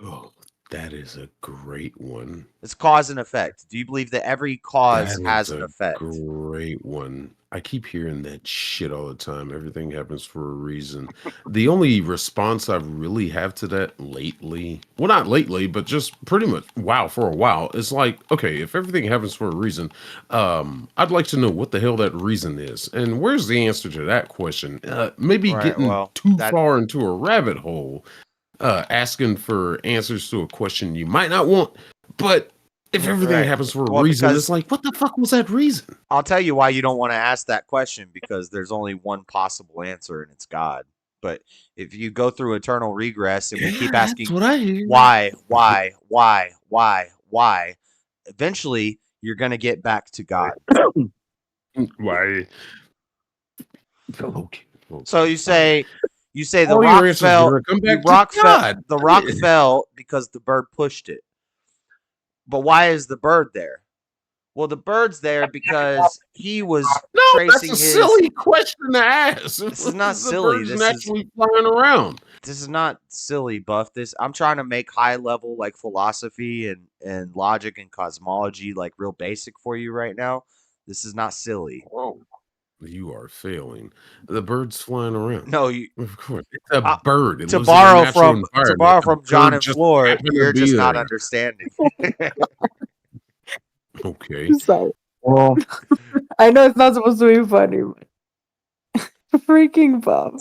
B: Oh, that is a great one.
A: It's cause and effect. Do you believe that every cause
B: That
A: has
B: is
A: an
B: a
A: effect?
B: great one. I keep hearing that shit all the time. Everything happens for a reason. The only response I really have to that lately, well, not lately, but just pretty much for a while, is like, okay, if everything happens for a reason, I'd like to know what the hell that reason is. And where's the answer to that question? Maybe
A: Right,
B: getting
A: well,
B: too far into a rabbit hole, asking for answers to a question you might not want, but if everything
A: Right.
B: happens for a
A: Well,
B: reason,
A: because
B: it's like, what the fuck was that reason?
A: I'll tell you why you don't want to ask that question, because there's only one possible answer, and it's God. But if you go through eternal regress and we keep asking
B: That's what I hear.
A: why, eventually you're going to get back to God.
B: Why? Okay.
A: So you say the
B: All your
A: rock
B: answers
A: fell.
B: are gonna come
A: The
B: back to
A: rock fell.
B: God.
A: The rock fell because the bird pushed it. But why is the bird there? Well, the bird's there because he was
B: No,
A: tracing
B: that's a
A: his.
B: silly question to ask.
A: This is not
B: The
A: silly.
B: bird's
A: This
B: naturally flying around.
A: is not silly, Buff. I'm trying to make high level like philosophy and logic and cosmology like real basic for you right now. This is not silly.
B: Whoa. You are failing. The bird's flying around.
A: No, you
B: Of course. It's a bird. It
A: to
B: lives in a
A: borrow
B: natural
A: from
B: environment. The
A: John
B: bird
A: and
B: just
A: Floor,
B: happened to
A: you're
B: be
A: just not
B: there.
A: understanding.
B: Okay.
D: Sorry.
C: Well,
D: I know it's not supposed to be funny, but freaking Bob.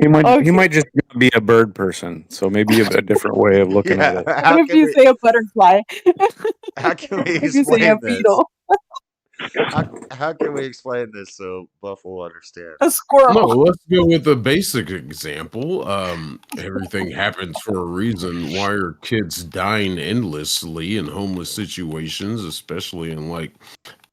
F: He
D: Okay.
F: might just be a bird person, so maybe a different way of looking at it.
A: How
D: What if
A: can
D: you
A: we,
D: say a butterfly?
A: how can we
D: If you say a
A: explain this?
D: beetle,
A: How can we explain this so Buff will understand?
D: a squirrel.
B: No, let's go with the basic example. Everything happens for a reason. Why are kids dying endlessly in homeless situations, especially in like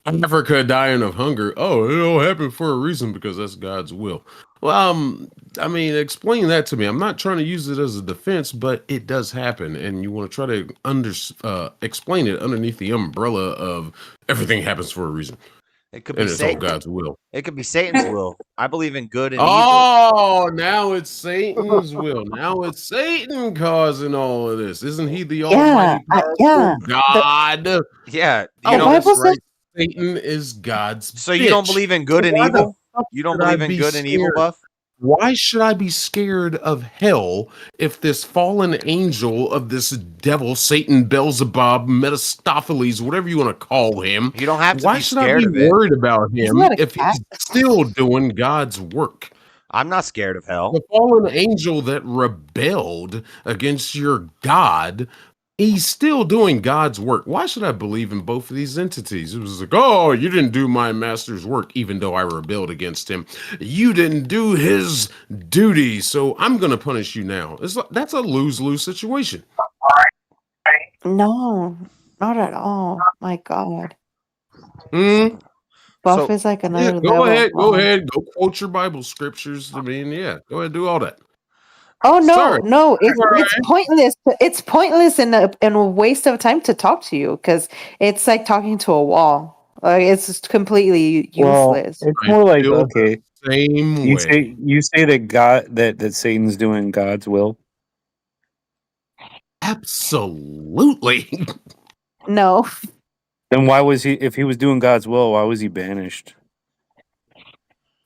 B: Africa dying of hunger? Oh, it all happened for a reason because that's God's will. Well, I mean, explain that to me. I'm not trying to use it as a defense, but it does happen, and you want to try to explain it underneath the umbrella of everything happens for a reason,
A: It could be
B: and it's all
A: Satan.
B: God's will.
A: It could be Satan's will. I believe in good and evil.
B: Oh, now it's Satan's will. Now it's Satan causing all of this. Isn't he the almighty powerful God?
A: Yeah.
B: Oh,
A: You know,
B: that's
D: Bible
B: right. Satan is God's
A: so you don't
B: bitch.
A: believe in good and
B: Why the
A: evil? You don't
B: should I
A: believe in
B: be
A: good and evil,
B: scared?
A: Buff?
B: Why should I be scared of hell if this fallen angel of this devil, Satan, Beelzebub, Mephistopheles, whatever you want to call him,
A: You don't have to
B: why
A: be
B: should I
A: scared
B: be
A: of it.
B: worried about
D: Isn't
B: him
D: that a
B: if
D: cat?
B: he's still doing God's work?
A: I'm not scared of hell.
B: The fallen angel that rebelled against your God, he's still doing God's work. Why should I believe in both of these entities? It was like, oh, you didn't do my master's work, even though I rebelled against him. You didn't do his duty, so I'm going to punish you now. That's a lose-lose situation.
D: No, not at all. My God.
B: Hmm?
D: Buff
A: So
D: is like
B: Yeah,
D: another
B: go
D: level.
B: ahead. Go
D: wrong.
B: ahead. Go quote your Bible scriptures. I mean, yeah, go ahead, do all that.
D: Oh no,
B: Sorry.
D: no, it's
B: All
D: it's
B: right.
D: pointless. It's pointless and a waste of time to talk to you because it's like talking to a wall. Like it's just completely
F: Well,
D: useless.
F: it's
B: I
F: more like,
B: feel
F: okay,
B: the same way.
F: you say that God that Satan's doing God's will.
B: Absolutely.
D: No,
F: Then why was he, if he was doing God's will, why was he banished?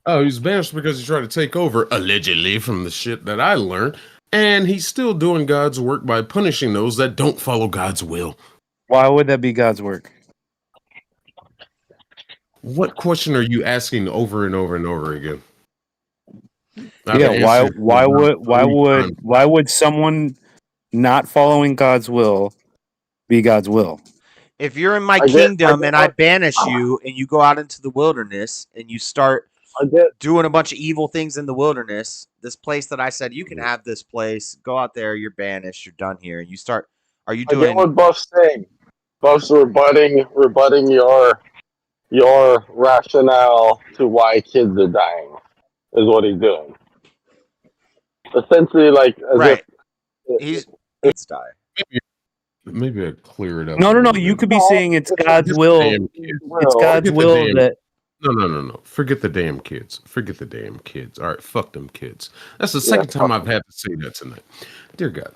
B: Oh, he was banished because he tried to take over, allegedly, from the shit that I learned. And he's still doing God's work by punishing those that don't follow God's will.
F: Why would that be God's work?
B: What question are you asking over and over and over again? I've
F: Yeah,
B: answered it
F: why would someone not following God's will be God's will?
A: if you're in my
C: I get-
A: kingdom
C: I
A: and I banish you and you go out into the wilderness and you start
C: I get
A: doing a bunch of evil things in the wilderness, this place that I said you can have this place, go out there, you're banished, you're done here, and you start. Are you
C: I get
A: doing?
C: what Buff's saying. Buff's rebutting your rationale to why kids are dying is what he's doing. Essentially, like as
A: Right.
C: if
A: He's die.
B: Maybe I clear it up.
F: No,
B: a
F: no,
B: little
F: you
B: bit.
F: could be saying it's God's
B: Forget
F: will.
B: the damn kids.
F: It's God's
B: Forget the
F: will
B: damn-
F: that.
B: No. Forget the damn kids. Forget the damn kids. All right, fuck them kids. That's the second time I've had to say that tonight. Dear God.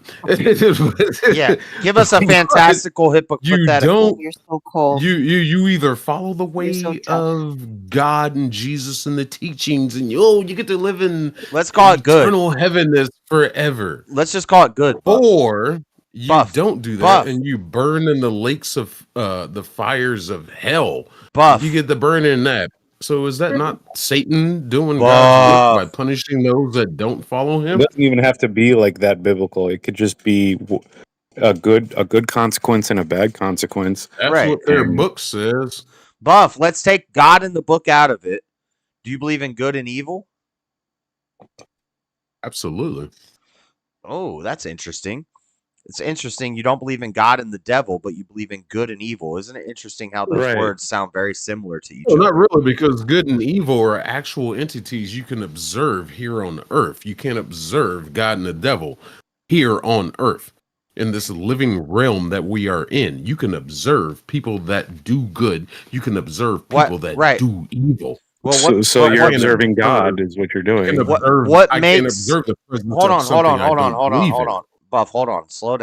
A: Yeah. Give us a fantastical hypothetical.
B: don't-
D: you're so cold.
B: You either follow the way
D: so tough.
B: of God and Jesus and the teachings, and you get to live in
A: Let's call it good.
B: eternal heavenness forever,
A: Let's just call it good. Buff.
B: or you
A: Buff.
B: don't do that
A: Buff.
B: and you burn in the lakes of the fires of hell.
A: Buff.
B: You get to burn in that. So is that not Satan doing
A: Buff.
B: God's work by punishing those that don't follow
F: It
B: him?
F: doesn't even have to be like that biblical. It could just be a good consequence and a bad consequence.
B: That's
A: Right.
B: what their book says.
A: Buff, let's take God and the book out of it. Do you believe in good and evil?
B: Absolutely.
A: Oh, that's interesting. It's interesting. You don't believe in God and the devil, but you believe in good and evil. Isn't it interesting how those
F: Right.
A: words sound very similar to each
B: Well,
A: other?
B: not really, because good and evil are actual entities you can observe here on earth. You can't observe God and the devil here on earth. In this living realm that we are in, you can observe people that do good. You can observe people that do evil.
A: Well,
F: So
A: what-
F: you're
A: what-
F: observing God is what you're doing.
A: What
B: I
A: makes?
B: can observe the presence
A: Hold
B: of
A: on,
B: something I don't believe in.
A: Buff, hold on. Slow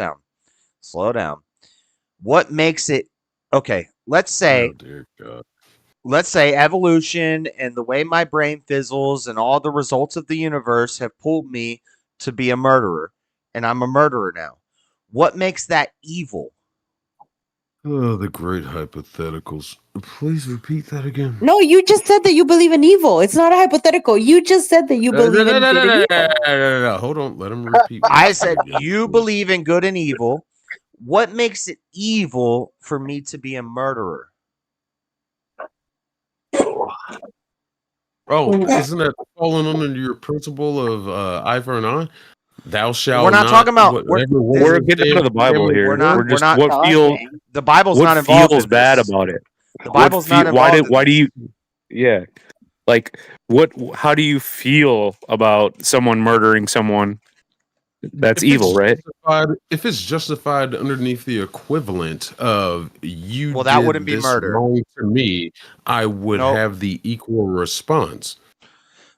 A: down. What makes it? Okay, let's say.
B: Oh, dear God.
A: Let's say evolution and the way my brain fizzles and all the results of the universe have pulled me to be a murderer, and I'm a murderer now. What makes that evil?
B: Oh, the great hypotheticals. Please repeat that again.
D: No, you just said that you believe in evil. It's not a hypothetical. You just said that you believe in good and evil.
B: No. Hold on. Let him repeat.
A: I said you believe in good and evil. What makes it evil for me to be a murderer?
B: Oh, isn't that falling under your principle of eye for an eye? Thou shalt
A: We're not talking about.
F: We're getting into the Bible here.
A: We're
F: We're just
A: not.
F: what feels
A: The Bible's
F: what
A: not involved.
F: feels
A: in
F: bad
A: this.
F: about it.
A: The Bible's not involved.
F: Why do you? Yeah, like what? How do you feel about someone murdering someone? That's evil, right?
B: If it's justified underneath the equivalent of you,
A: well, that
B: did
A: wouldn't be
B: this
A: murder.
B: wrong to me, I would have the equal response.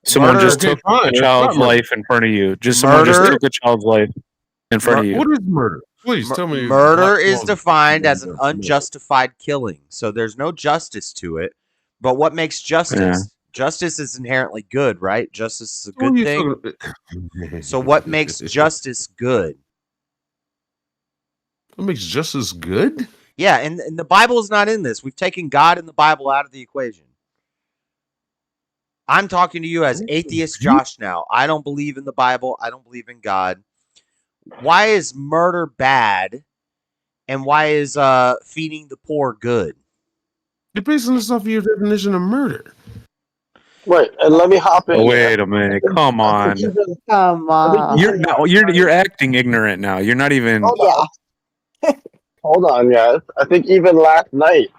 F: Someone just took a child's life in front of you. Someone just took a child's life in front of you.
B: What is murder? Please tell me.
A: Murder is defined as an unjustified killing. So there's no justice to it. But what makes justice? Justice is inherently good, right? Justice is a
B: What are
A: good
B: you
A: thing.
B: talking-
A: So what makes justice good?
B: What makes justice good?
A: Yeah, and the Bible is not in this. We've taken God and the Bible out of the equation. I'm talking to you as atheist Josh now. I don't believe in the Bible. I don't believe in God. Why is murder bad? And why is feeding the poor good?
B: You're basing this off of your definition of murder.
C: Wait, and let me hop in.
F: Oh,
C: here.
F: wait a minute. Come
C: I think
F: on.
C: even-
D: Come
C: I think
D: on.
C: even last
F: You're
C: night-
F: acting ignorant now. You're not even.
C: Hold
D: Yeah.
C: on. Hold on, guys. I think even last night,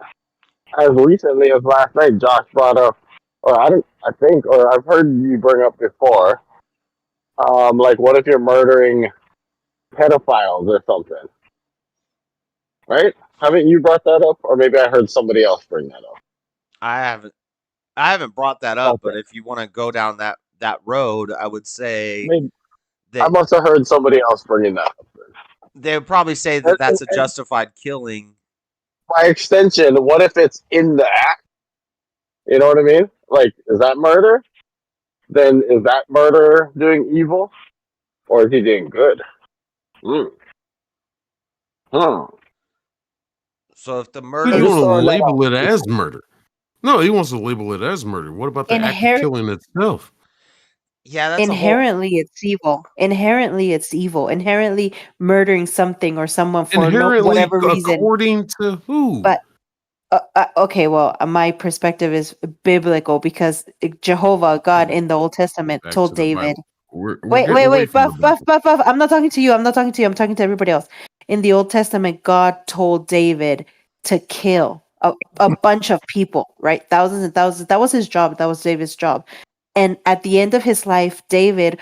C: as recently as last night, Josh brought up, or I've heard you bring up before, like, what if you're murdering pedophiles or something? Right? Haven't you brought that up, or maybe I heard somebody else bring that up?
A: I haven't brought that up,
C: Okay.
A: but if you want to go down that road, I would say
C: Maybe I
A: that
C: must have heard somebody else bringing that up.
A: they would probably say that that's a justified killing.
C: By extension, what if it's in the act? You know what I mean? Like, is that murder? Then is that murder doing evil? Or is he doing good?
A: So if the
B: You
A: murder,
C: I'm
B: want
C: just
B: to
C: throwing that
B: label
C: out.
B: it as murder. No, he wants to label it as murder. What about the act of
D: Inherent-
B: killing itself?
A: yeah, that's
D: Inherently, it's evil. Inherently, it's evil. Inherently, murdering something or someone for
B: Inherently,
D: whatever reason.
B: according to who?
D: But okay, well, my perspective is biblical because Jehovah, God in the Old Testament,
B: Back
D: told
B: to the
D: David.
B: Bible. We're
D: Wait,
B: getting away
D: wait,
B: from the
D: Buff.
B: Bible.
D: I'm not talking to you. I'm not talking to you. I'm talking to everybody else. In the Old Testament, God told David to kill a bunch of people, right? Thousands and thousands. That was his job. That was David's job. And at the end of his life, David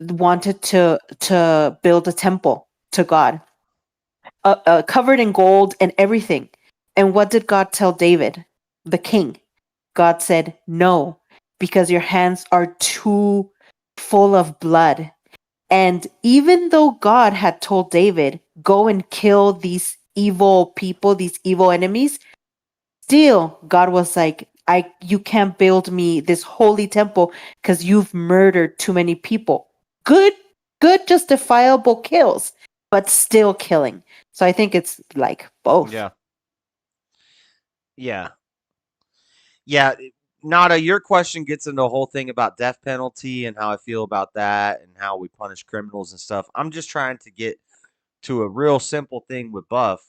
D: wanted to build a temple to God, covered in gold and everything. And what did God tell David, the king? God said, no, because your hands are too full of blood. And even though God had told David, go and kill these evil people, these evil enemies, still God was like, you can't build me this holy temple because you've murdered too many people. Good, justifiable kills, but still killing. So I think it's like both.
A: yeah. Nada, your question gets into the whole thing about death penalty and how I feel about that and how we punish criminals and stuff. I'm just trying to get to a real simple thing with Buff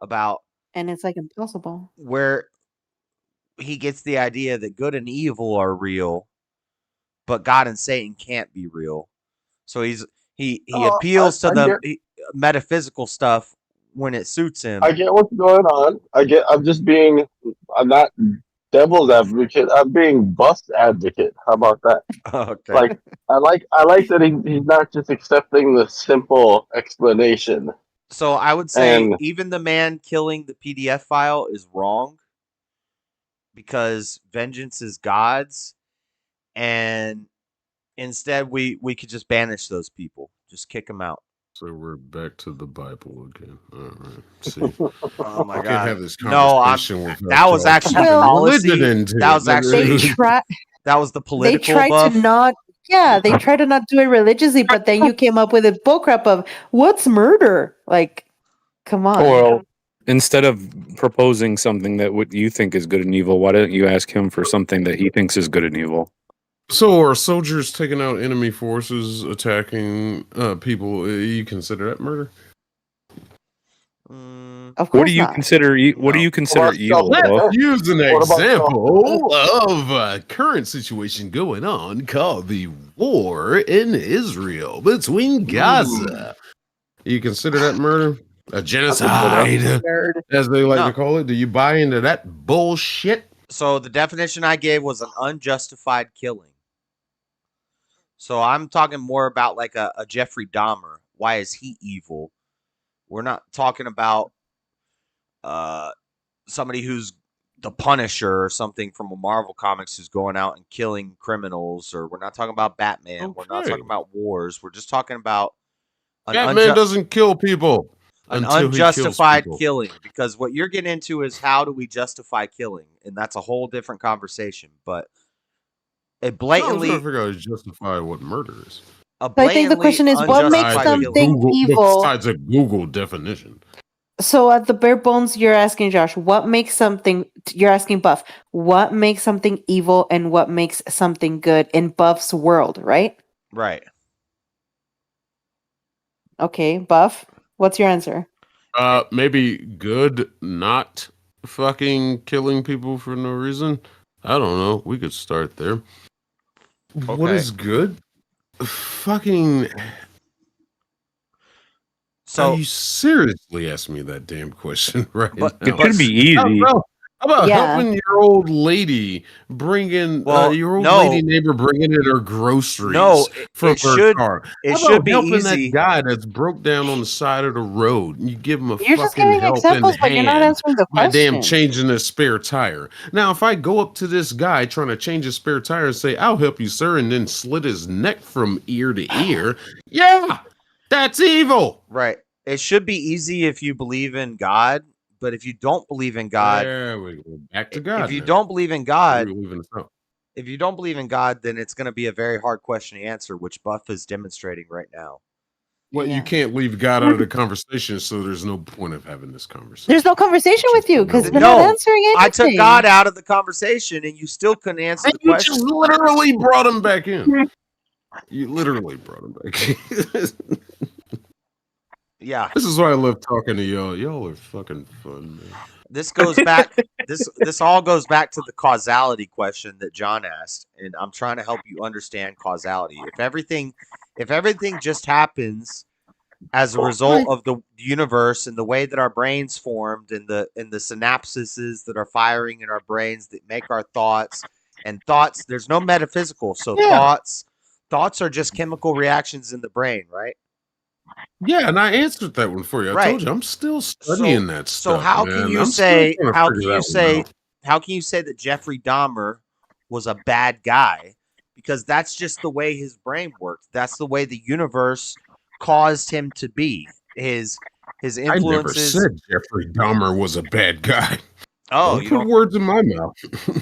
A: about
D: And it's like impossible.
A: where he gets the idea that good and evil are real, but God and Satan can't be real. So he appeals to the metaphysical stuff when it suits him.
C: I get what's going on. I'm not devil's advocate. I'm being Buff's advocate. How about that?
A: Okay.
C: Like, I like that he's not just accepting the simple explanation.
A: So I would say
C: And
A: even the man killing the PDF file is wrong because vengeance is God's, and instead we could just banish those people, just kick them out.
B: So we're back to the Bible again. All right. See,
A: Oh my
B: can't
A: God!
B: have this
A: No,
B: conversation without
A: that was
B: y'all
A: actually
B: keeping
A: policy.
B: religion into
A: That was
B: it.
A: actually
D: They try.
A: that was the
D: They
A: political
D: tried
A: buff.
D: to not. Yeah, they try to not do it religiously, but then you came up with a bullcrap of what's murder? Like, come on.
F: Well, instead of proposing something that what you think is good and evil, why don't you ask him for something that he thinks is good and evil?
B: So are soldiers taking out enemy forces, attacking people? You consider that murder?
D: Of course
F: What do you
D: not.
F: consider? What do
A: No.
F: you consider
C: Well,
F: evil?
C: let's-
F: Buff?
B: Use an
C: What about
B: example of a current situation going on called the war in Israel between Gaza. You consider that murder? A genocide,
D: Nerd.
B: as they like
A: No.
B: to call it. Do you buy into that bullshit?
A: So the definition I gave was an unjustified killing. So I'm talking more about like a Jeffrey Dahmer. Why is he evil? We're not talking about somebody who's the Punisher or something from a Marvel comics who's going out and killing criminals, or we're not talking about Batman. We're not
B: Okay.
A: talking about wars. We're just talking about
B: Batman doesn't kill people
A: an
B: until he kills
A: unjustified
B: people.
A: killing, because what you're getting into is how do we justify killing, and that's a whole different conversation. But A
B: No, I'm trying
A: blatantly
B: to figure out how to justify what murder is.
A: a
D: I think the question is, what makes
A: unjustified killing.
D: something evil?
B: Besides a Google definition.
D: So at the bare bones, you're asking Josh, what makes something? You're asking Buff, what makes something evil and what makes something good in Buff's world, right?
A: Right.
D: Okay, Buff, what's your answer?
B: Maybe good, not fucking killing people for no reason. I don't know. We could start there. What
A: Okay.
B: is good? Fucking.
A: So
B: you seriously asked me that damn question right
A: But-
B: now.
F: It could be easy.
B: How about
D: Yeah.
B: helping your old lady bring in your old lady neighbor bringing in her groceries from her car?
A: It
B: How
A: should
B: about
A: be
B: helping
A: easy.
B: that guy that's broke down on the side of the road and you give him a
D: You're just
B: fucking
D: giving
B: helping
D: examples, but you're not
B: hand
D: answering the
B: by damn
D: question.
B: changing a spare tire. Now, if I go up to this guy trying to change a spare tire and say, "I'll help you, sir," and then slit his neck from ear to ear, yeah, that's evil.
A: Right. It should be easy if you believe in God, but if you don't believe in God,
B: There we go. Back to God.
A: if you
B: now.
A: don't believe in God,
B: We're leaving this out.
A: if you don't believe in God, then it's going to be a very hard question to answer, which Buff is demonstrating right now.
B: Well,
D: Yeah.
B: you can't leave God out of the conversation, so there's no point of having this conversation.
D: There's no conversation with you because we're
A: No,
D: not answering anything.
A: I took God out of the conversation, and you still couldn't answer the
B: You
A: question.
B: just literally brought him back in. You literally brought him back in.
A: Yeah,
B: This is why I love talking to y'all. Y'all are fucking fun, man.
A: this goes back. This all goes back to the causality question that John asked, and I'm trying to help you understand causality. If everything just happens as a result of the universe and the way that our brains formed and the synapses that are firing in our brains that make our thoughts, and thoughts, there's no metaphysical, so thoughts are just chemical reactions in the brain, right?
B: Yeah, and I answered that one for you. I
A: Right.
B: told you I'm still studying that stuff.
A: So how
B: man.
A: can you
B: I'm still
A: say
B: trying to
A: how can you say that Jeffrey Dahmer was a bad guy? Because that's just the way his brain worked. That's the way the universe caused him to be. His influences.
B: I never said Jeffrey Dahmer was a bad guy.
A: Oh,
B: Don't
A: you
B: put
A: don't.
B: words in my mouth.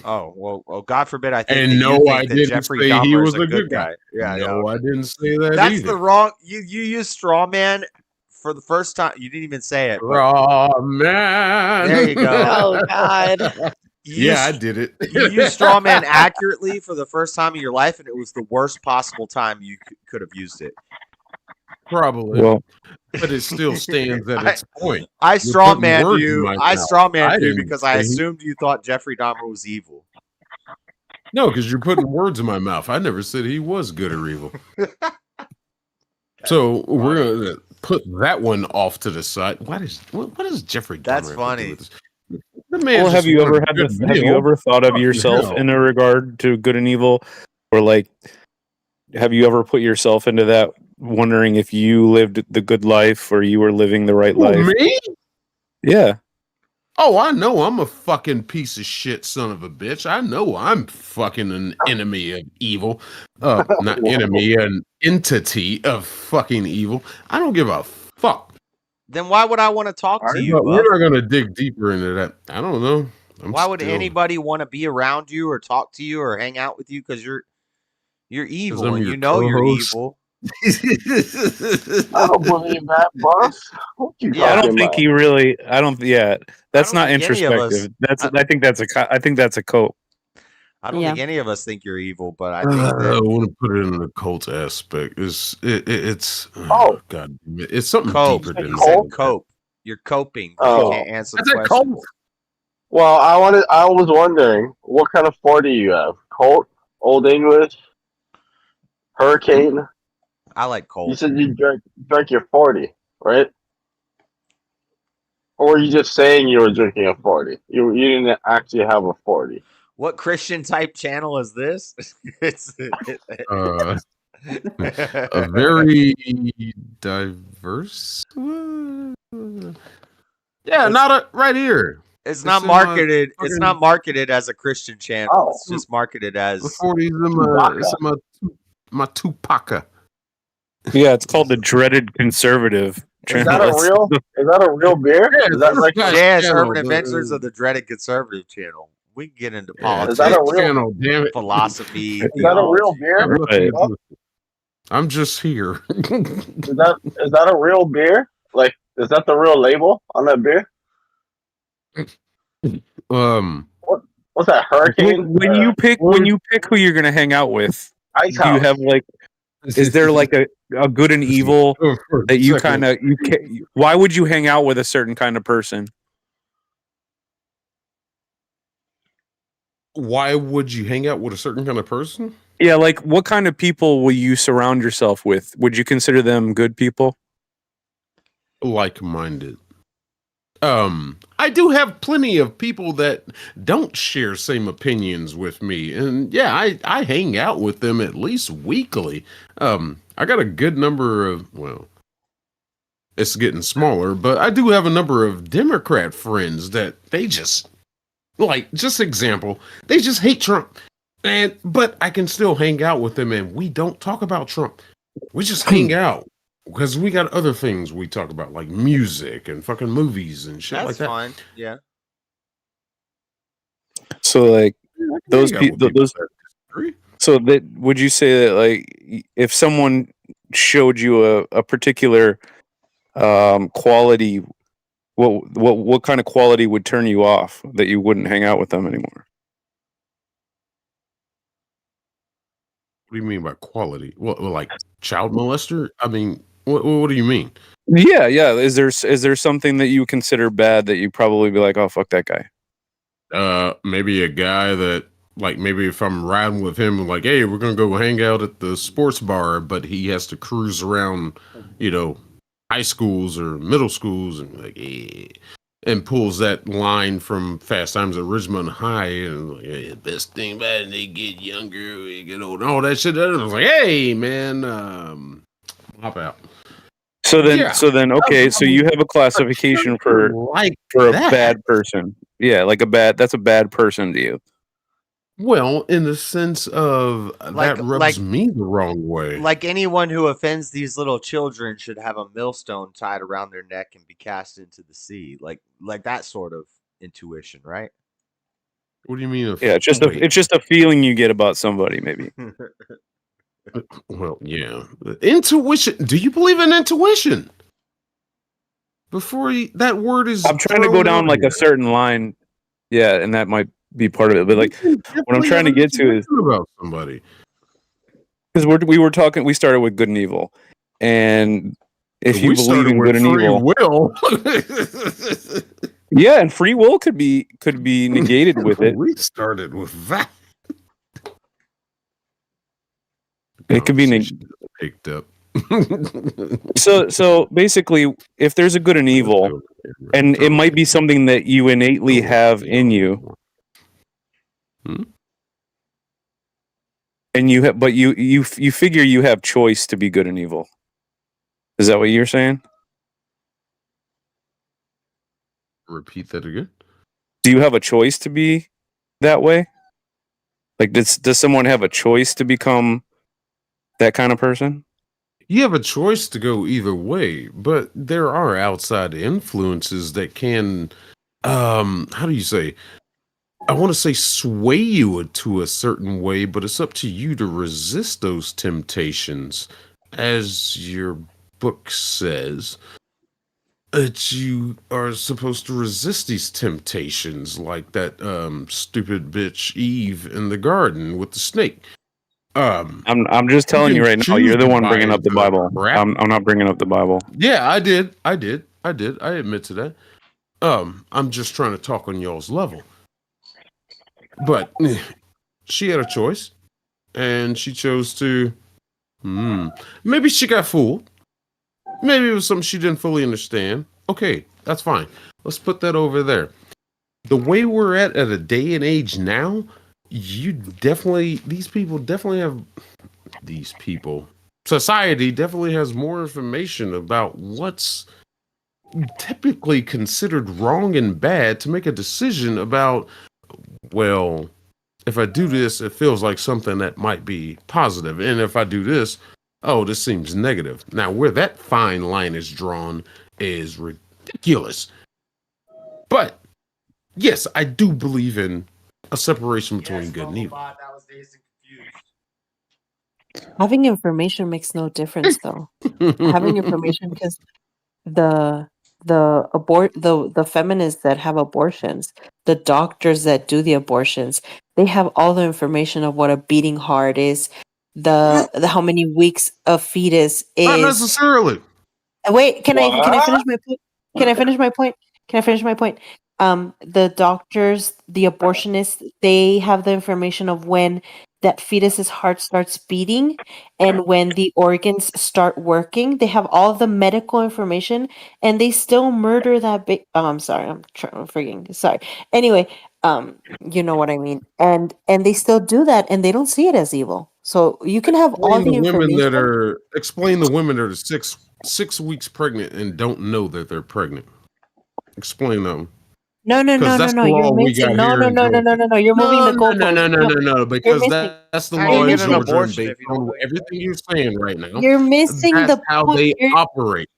A: Oh well, God forbid I think
B: And
A: that
B: no,
A: you think
B: I
A: that
B: didn't
A: Jeffrey
B: say he
A: Dahmer
B: was
A: is a good guy. Yeah,
B: no, I didn't say that
A: That's
B: either.
A: the wrong. You use straw man for the first time. You didn't even say it. But
B: Raw man.
A: there you go.
H: Oh God.
B: Yeah, I did it.
A: You used straw man accurately for the first time in your life, and it was the worst possible time you could have used it.
B: Probably.
F: Well,
B: but it still stands at its point.
A: I
B: You're
A: straw
B: putting
A: man
B: words in
A: you.
B: my
A: I
B: mouth.
A: straw man
B: I
A: you
B: didn't
A: because I
B: say-
A: assumed you thought Jeffrey Dahmer was evil.
B: No, because you're putting words in my mouth. I never said he was good or evil. So we're gonna put that one off to the side. What is Jeffrey Dahmer?
A: That's
B: have to
A: funny.
B: do with this? The man
F: well, have
B: just
F: you ever
B: wanted a
F: had
B: good
F: have you
B: meal.
F: ever thought of
B: Fucking
F: yourself
B: hell.
F: in a regard to good and evil, or like, have you ever put yourself into that, wondering if you lived the good life or you were living the right
B: Who,
F: life?
B: me?
F: Yeah.
B: Oh, I know I'm a fucking piece of shit son of a bitch. I know I'm fucking an enemy of evil. Not enemy, an entity of fucking evil. I don't give a fuck.
A: Then why would I want to talk to you?
B: But we're
A: Buff?
B: not gonna dig deeper into that. I don't know.
A: Why would anybody want to be around you or talk to you or hang out with you? Because you're evil
B: I'm
A: and
B: your
A: you know you're
B: co-host.
A: evil.
C: I don't believe that, boss. What you
A: Yeah,
F: I
C: talking
F: don't think
C: about?
F: he really. I don't. Yeah, that's
A: I don't
F: not
A: think any of us-
F: introspective. That's. I think that's a. I think that's a cope.
A: I don't
D: Yeah.
A: think any of us think you're evil, but I think
B: I
A: that
B: want to put it in the cult aspect. It's
C: Oh.
B: God, it's something
A: cope.
B: deeper
A: He
B: than
A: said
B: that.
A: cope. You're coping.
C: Oh.
A: You can't answer
B: That's
A: the
B: a
A: question.
B: cult.
C: Well, I was wondering what kind of 40 you have. Colt, Old English, Hurricane.
A: I like
C: You
A: cope.
C: said you drank your 40, right? Or were you just saying you were drinking a 40? You didn't actually have a 40.
A: What Christian type channel is this? It's
B: A very diverse. Yeah, right here.
A: It's not
B: in my
A: marketed. It's
B: fucking-
A: not marketed as a Christian channel.
C: Oh.
A: It's just marketed as
B: The 40s in my Tupaca.
F: Yeah, it's called the Dreaded Conservative.
C: Is that a real beer?
B: Yeah,
C: Is that like
B: Guy's
A: Jazz
B: channel,
A: Urban
B: the-
A: Adventures of the Dreaded Conservative channel. We can get into
B: Yeah,
C: Is that a
A: politics,
C: real?
B: channel, damn it.
A: philosophy,
C: Is that a real
A: theology.
C: beer?
B: Look,
C: Buff?
B: I'm just here.
C: Is that a real beer? Like, is that the real label on that beer? What's that? Hurricane?
F: When you pick who you're gonna hang out with,
C: Ice
F: do you
C: House.
F: have like? Is there like a good and evil that you kind of why would you hang out with a certain kind of person?
B: Why would you hang out with a certain kind of person?
F: Yeah, like what kind of people will you surround yourself with? Would you consider them good people?
B: Like-minded. I do have plenty of people that don't share same opinions with me, and yeah, I hang out with them at least weekly. I got a good number of, well, it's getting smaller, but I do have a number of Democrat friends that they just, like, just example, they just hate Trump, but I can still hang out with them, and we don't talk about Trump. We just hang out. Because we got other things we talk about, like music and fucking movies and shit
A: That's
B: like that.
A: fine. Yeah.
F: So like those people, so that would you say that like if someone showed you a particular quality, what kind of quality would turn you off that you wouldn't hang out with them anymore?
B: What do you mean by quality? What, like child molester? I mean, what do you mean?
F: Yeah. Is there something that you consider bad that you probably be like, oh fuck that guy?
B: Maybe a guy that, like, maybe if I'm riding with him, like, hey, we're gonna go hang out at the sports bar, but he has to cruise around, high schools or middle schools, and like, and pulls that line from Fast Times at Ridgemont High, and like, hey, the best thing about it, they get younger, they get older, all that shit. I was like, hey, man, hop out.
F: So then, okay. So you have a classification for a bad person. Yeah, that's a bad person to you.
B: Well, in the sense of that rubs me the wrong way.
A: Like anyone who offends these little children should have a millstone tied around their neck and be cast into the sea. Like that sort of intuition, right?
B: What do you mean?
F: Yeah, it's just a feeling you get about somebody, maybe.
B: Well, yeah. Intuition. Do you believe in intuition? That word is.
F: I'm trying to go down like a certain line. Yeah, and that might be part of it. But like, what I'm trying to get to is
B: about somebody.
F: Because we started with good and evil, and if you believe in good and evil,
B: will.
F: Yeah, and free will could be negated with it.
B: We started with that.
F: It could be
B: picked up.
F: So basically, if there's a good and evil, and it might be something that you innately have in you, and you figure you have choice to be good and evil. Is that what you're saying?
B: Repeat that again.
F: Do you have a choice to be that way? Like, does someone have a choice to become that kind of person?
B: You have a choice to go either way, but there are outside influences that can, how do you say? I want to say sway you to a certain way, but it's up to you to resist those temptations. As your book says, that you are supposed to resist these temptations, like that stupid bitch Eve in the garden with the snake.
F: I'm just telling you right now. You're the one bringing up the Bible. I'm not bringing up the Bible.
B: Yeah, I did. I admit to that. I'm just trying to talk on y'all's level. But she had a choice, and she chose to. Maybe she got fooled. Maybe it was something she didn't fully understand. Okay, that's fine. Let's put that over there. The way we're at a day and age now, society definitely has more information about what's typically considered wrong and bad to make a decision about, well, if I do this, it feels like something that might be positive. And if I do this, oh, this seems negative. Now, where that fine line is drawn is ridiculous. But yes, I do believe in a separation between good and evil.
A: That was dazed and confused.
D: Having information makes no difference, though. Having information, because the the feminists that have abortions, the doctors that do the abortions, they have all the information of what a beating heart is, the how many weeks a fetus
B: Not
D: is.
B: necessarily.
D: Wait, can I finish
C: What?
D: my point? Can I finish my point? Can I finish my point? The doctors, the abortionists, they have the information of when that fetus's heart starts beating and when the organs start working. They have all the medical information, and they still murder that oh, I'm sorry, I'm forgetting. Sorry. Anyway, you know what I mean. And they still do that, and they don't see it as evil. So you can have all
B: Explain
D: the
B: the women that
D: information.
B: are explain the women that are 6 weeks pregnant and don't know that they're pregnant. Explain them.
D: No,
B: Because that's the
D: You're
B: law we
D: missing.
B: got
D: No,
B: here
D: no,
B: in
D: no, no, no,
B: Georgia.
D: no, no. You're moving the goalpost. No, you're
B: Because
D: missing.
B: that's the
A: How do
B: law
A: you
B: in
A: get an
D: missing.
B: Georgia, and
A: abortion
B: based
A: if you don't
B: on
A: know?
B: everything you're saying right now,
D: You're missing
B: that's
D: the
B: how
D: point.
B: they operate.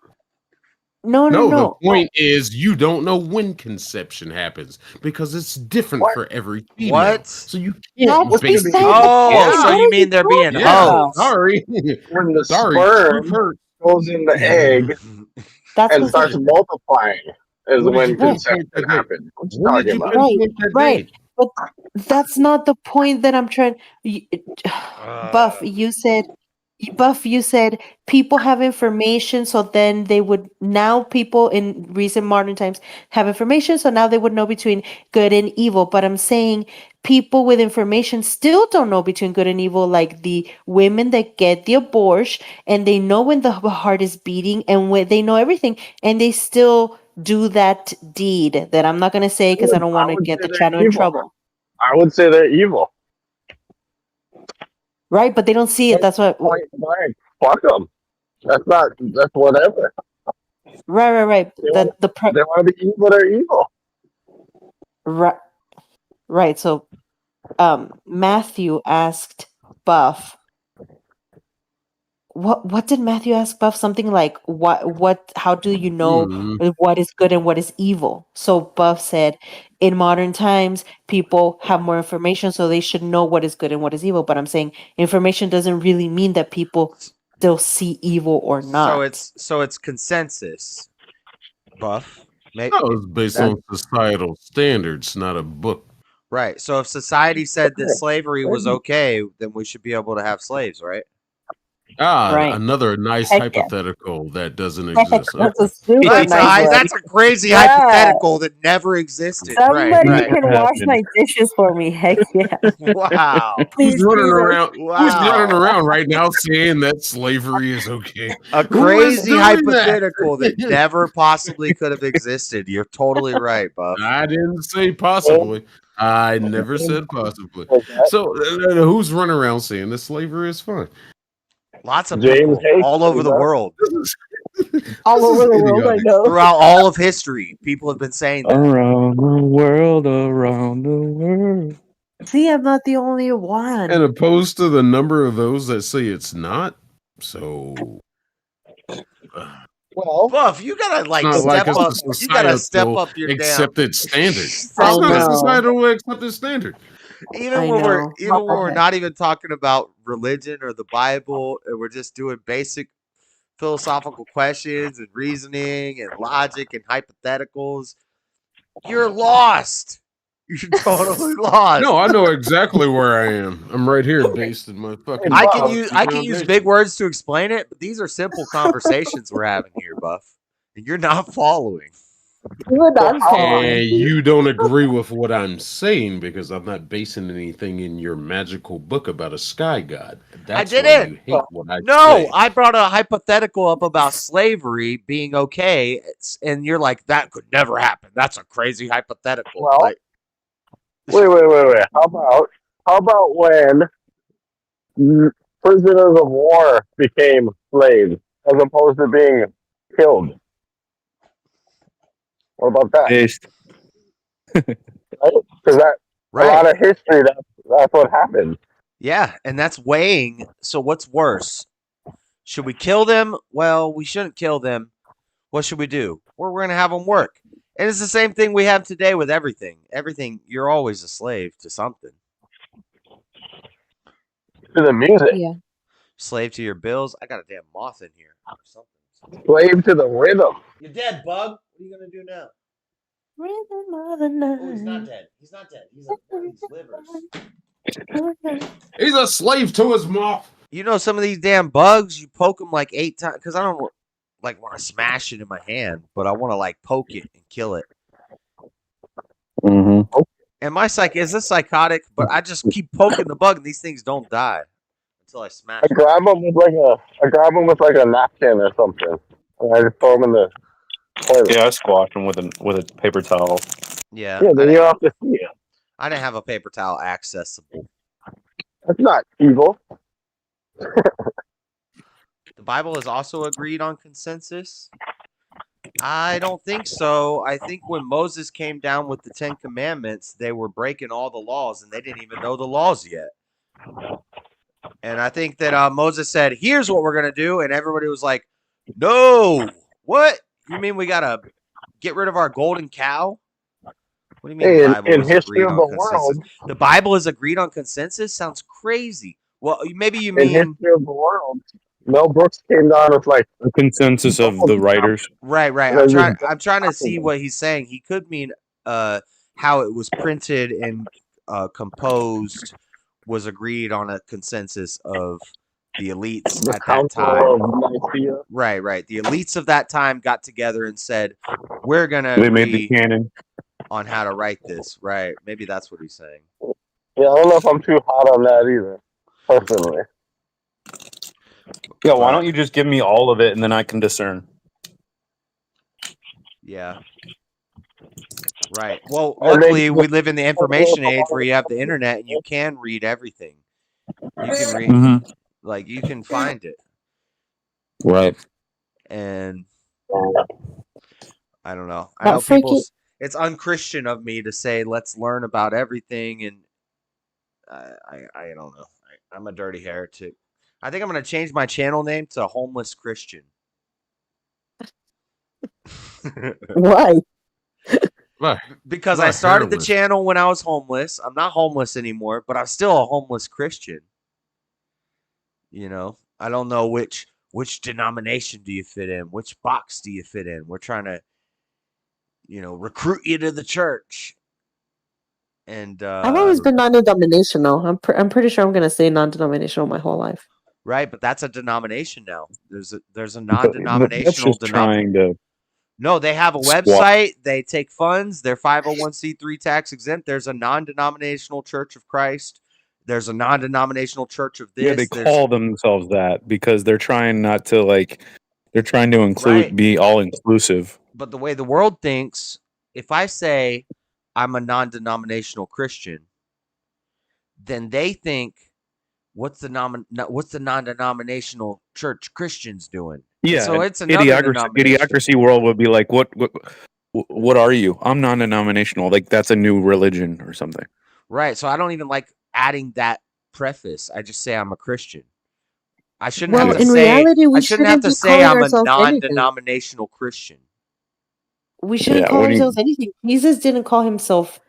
D: No, no,
B: No, the
D: no.
B: point is you don't know when conception happens because it's different
C: What?
B: for every female.
A: What?
B: So you
D: That's
B: can't base
C: be-
B: it.
D: beside the
A: Oh,
D: point.
A: so
B: Yeah,
D: What
A: you
D: are you
A: mean they're being
D: talking
B: yeah.
D: about?
A: hoes?
B: Sorry,
C: When the
B: sorry. Truth
C: sperm
B: hurts.
C: goes in the egg
D: That's
C: and
D: beside.
C: starts multiplying is
B: What did you
C: when
D: Right,
B: pinpoint
C: conception
B: that day?
C: happens. What you
B: When did
C: talking
B: you
C: about?
B: pinpoint that
D: right.
B: day?
D: But that's not the point that I'm trying. Buff, you said people have information, so then they would now people in recent modern times have information, so now they would know between good and evil. But I'm saying people with information still don't know between good and evil, like the women that get the abortion and they know when the heart is beating and when they know everything, and they still do that deed that I'm not gonna say because I don't
C: I
D: want to
C: would
D: get
C: say
D: the
C: they're
D: channel in
C: evil.
D: trouble.
C: I would say they're evil.
D: Right, but they don't see it. That's what.
C: Point blank. Fuck them. That's whatever.
D: Right.
C: They want,
D: The
C: they want to be evil, they're evil.
D: right. So Matthew asked Buff, what did Matthew ask Buff? Something like what how do you know
B: Mm.
D: what is good and what is evil? So Buff said in modern times people have more information, so they should know what is good and what is evil. But I'm saying information doesn't really mean that people still see evil or not.
A: So it's consensus. Buff.
B: That was based on societal standards, not a book.
A: Right. So if society said that slavery was okay, then we should be able to have slaves, right?
B: Ah,
D: Right.
B: another nice
D: Heck yeah.
B: hypothetical that doesn't exist.
D: That's a super
A: That's
D: nice one.
A: that's a crazy
D: Yeah.
A: hypothetical that never existed.
D: Somebody
A: Right.
D: can wash my dishes for me. Heck yeah.
A: Wow.
B: Who's
D: Please,
B: running
D: Jesus.
B: around? Who's running
A: Wow.
B: around right now saying that slavery is okay?
A: A
B: Who is
A: crazy
B: doing
A: hypothetical that
B: that?
A: never possibly could have existed. You're totally right, Buff.
B: I didn't say possibly. I never said possibly.
C: Okay.
B: So who's running around saying that slavery is fun?
A: Lots of
C: James
A: people
C: H.
A: all over the world.
D: All
B: This
D: over
B: is
D: the world, I
B: idiotic.
D: know.
A: Throughout all of history, people have been saying that.
F: Around the world, around the world.
D: See, I'm not the only one.
B: And opposed to the number of those that say it's not. So
C: Well,
A: Buff, you gotta like
B: not like
A: step
B: it's
A: up.
B: a
A: You gotta step
B: societal
A: up your damn.
B: accepted standard. It's
D: I
B: not a
D: know.
B: societal accepted standard.
A: Even
D: I
A: when
D: know.
A: we're not even talking about religion or the Bible, and we're just doing basic philosophical questions and reasoning and logic and hypotheticals, you're lost. You're totally lost.
B: No, I know exactly where I am. I'm right here, based in my fucking.
A: I can
B: Buff.
A: use big words to explain it, but these are simple conversations we're having here, Buff, and you're not following.
D: You're not
B: And
D: following.
B: you don't agree with what I'm saying because I'm not basing anything in your magical book about a sky god. That's why
A: didn't.
B: you hate what I
A: No,
B: say.
A: I brought a hypothetical up about slavery being okay, and you're like, that could never happen. That's a crazy hypothetical.
C: Well,
A: Like,
C: wait. How about when prisoners of war became slaves as opposed to being killed? What about that?
F: Based.
C: Right? Because a lot of history, that's what happened.
A: Yeah, and that's weighing. So what's worse? Should we kill them? Well, we shouldn't kill them. What should we do? We're going to have them work. And it's the same thing we have today with everything. Everything, you're always a slave to something.
C: To the music.
H: Yeah.
A: Slave to your bills. I got a damn moth in here or something.
C: Slave to the rhythm.
A: You're dead, bug. What are you gonna do now?
D: Rhythm of the night.
A: Oh, he's not dead. He's not dead. He's one of these livers.
B: He's a slave to his moth.
A: You know, some of these damn bugs, you poke them like 8 times. Because I don't like want to smash it in my hand, but I want to like poke it and kill it.
F: Mm-hmm.
A: And my psych is this psychotic, but I just keep poking the bug and these things don't die until I smash
C: I
A: it.
C: grab them with like a napkin or something, and I just throw them in the toilet.
F: Yeah, I squash them with a paper towel.
A: Yeah,
C: Yeah, then you don't have to see it.
A: I didn't have a paper towel accessible.
C: That's not evil.
A: The Bible is also agreed on consensus. I don't think so. I think when Moses came down with the 10 Commandments, they were breaking all the laws and they didn't even know the laws yet. And I think that Moses said, here's what we're going to do. And everybody was like, no, what? You mean we got to get rid of our golden cow? What do you mean
C: Hey,
A: the Bible
C: in
A: is
C: history
A: agreed
C: of
A: on
C: the
A: consensus?
C: world,
A: The Bible is agreed on consensus? Sounds crazy. Well, maybe you
C: in
A: mean...
C: history of the world, Mel Brooks came down with like
F: The consensus of the writers.
A: Right. I'm trying to see what he's saying. He could mean how it was printed and composed was agreed on a consensus of the elites
C: the
A: at that
C: Council
A: time.
C: of Nicaea.
A: Right. The elites of that time got together and said, we're going to
F: They made the
A: agree
F: canon.
A: on how to write this. Right. Maybe that's what he's saying.
C: Yeah, I don't know if I'm too hot on that either, personally.
F: Yeah, why don't you just give me all of it and then I can discern?
A: Yeah. Right. Well,
C: And
A: luckily
C: then-
A: we live in the information age where you have the internet and you can read everything. You can read,
F: Mm-hmm.
A: like, you can find it.
F: Right.
A: And I don't know. I
D: That
A: know people.
D: freaking-
A: It's unchristian of me to say let's learn about everything, and I don't know. I'm a dirty heretic. I think I'm gonna change my channel name to Homeless Christian.
D: Why?
B: Right.
A: Because
B: Not
A: I started the
B: hairless.
A: channel when I was homeless. I'm not homeless anymore, but I'm still a homeless Christian. You know, I don't know which denomination do you fit in, which box do you fit in. We're trying to, recruit you to the church. And
D: I've always been non-denominational. I'm pretty sure I'm gonna stay non-denominational my whole life.
A: right, but that's a denomination now. There's a
F: That's
A: non-denominational
F: just trying to.
A: No, they have a
F: Squat.
A: website. They take funds. They're 501c3 tax exempt. There's a non-denominational Church of Christ. There's a non-denominational Church of this.
F: Yeah, they
A: There's-
F: call themselves that because they're trying not to they're trying to include,
A: Right.
F: be all inclusive.
A: But the way the world thinks, if I say I'm a non-denominational Christian, then they think, what's the non-denominational church Christians doing?
F: Yeah,
A: So it's another denomination.
F: idiocracy world would be like, what are you? I'm non-denominational. Like that's a new religion or something.
A: Right. So I don't even like adding that preface. I just say I'm a Christian. I shouldn't
D: Well,
A: have to
D: in
A: say
D: reality, we
A: I shouldn't have
D: shouldn't
A: to
D: be
A: say
D: calling
A: I'm a
D: ourselves anything.
A: non-denominational Christian.
D: We shouldn't
F: Yeah,
D: call
F: what do you-
D: ourselves anything. Jesus didn't call himself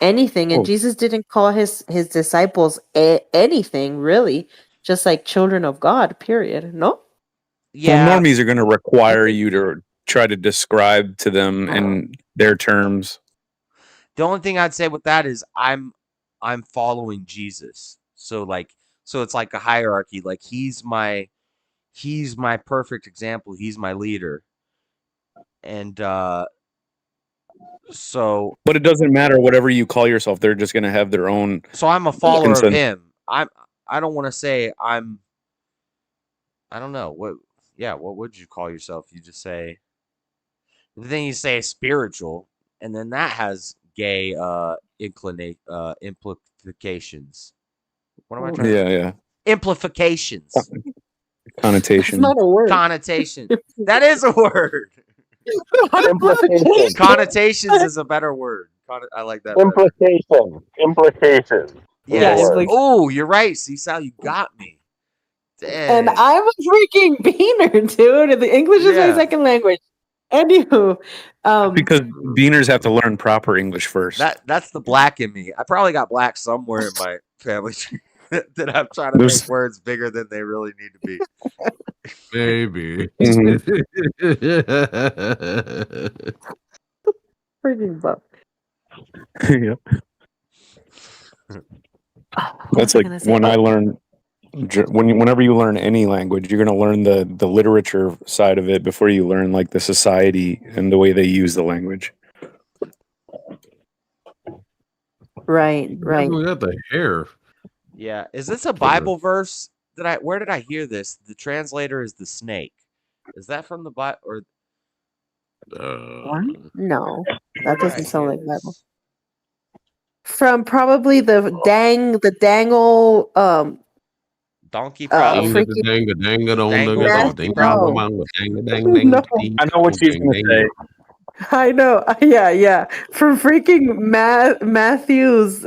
D: anything, and
F: Oh.
D: Jesus didn't call his disciples anything really. Just like children of God. Period. No.
A: Yeah.
F: Well, normies are going to require you to try to describe to them in their terms.
A: The only thing I'd say with that is I'm following Jesus. So it's like a hierarchy. Like he's my perfect example. He's my leader. And so
F: But it doesn't matter whatever you call yourself. They're just going to have their own.
A: I'm a follower of
F: Consent.
A: him. I don't want to say I don't know. What would you call yourself? You just say then you say spiritual, and then that has gay implications. What am I trying to say?
F: Yeah.
A: Implications.
D: It's
F: Connotation.
D: not a word.
A: Connotation. That is a word.
C: Implication.
A: Connotations is a better word. I like that better.
C: Implication.
A: Yes.
D: Yeah, like-
A: Oh, you're right. See, Sal, you got me. Dang.
D: And I'm a freaking beaner, dude. The English is
A: Yeah.
D: my second language. Anywho,
F: Because beaners have to learn proper English first.
A: That's the black in me. I probably got black somewhere in my family tree that I'm trying to
F: There's-
A: make words bigger than they really need to be.
B: Maybe.
D: freaking buff.
F: yeah.
D: What
F: That's
D: was I
F: like
D: gonna say?
F: when I learn whenever you learn any language, you're going to learn the literature side of it before you learn like the society and the way they use the language.
D: Right.
B: We got the hair.
A: Yeah, is this a Bible verse? Where did I hear this? The translator is the snake. Is that from the Bible or
D: What? No,
A: where
D: that
A: did I
D: doesn't sound
A: hear
D: like Bible.
A: this?
D: From probably the dangle
A: Donkey problem?
D: freaking
A: Dangle donkey problem?
D: no.
F: I know what she's going to say.
D: I know. Yeah. From freaking Matthew's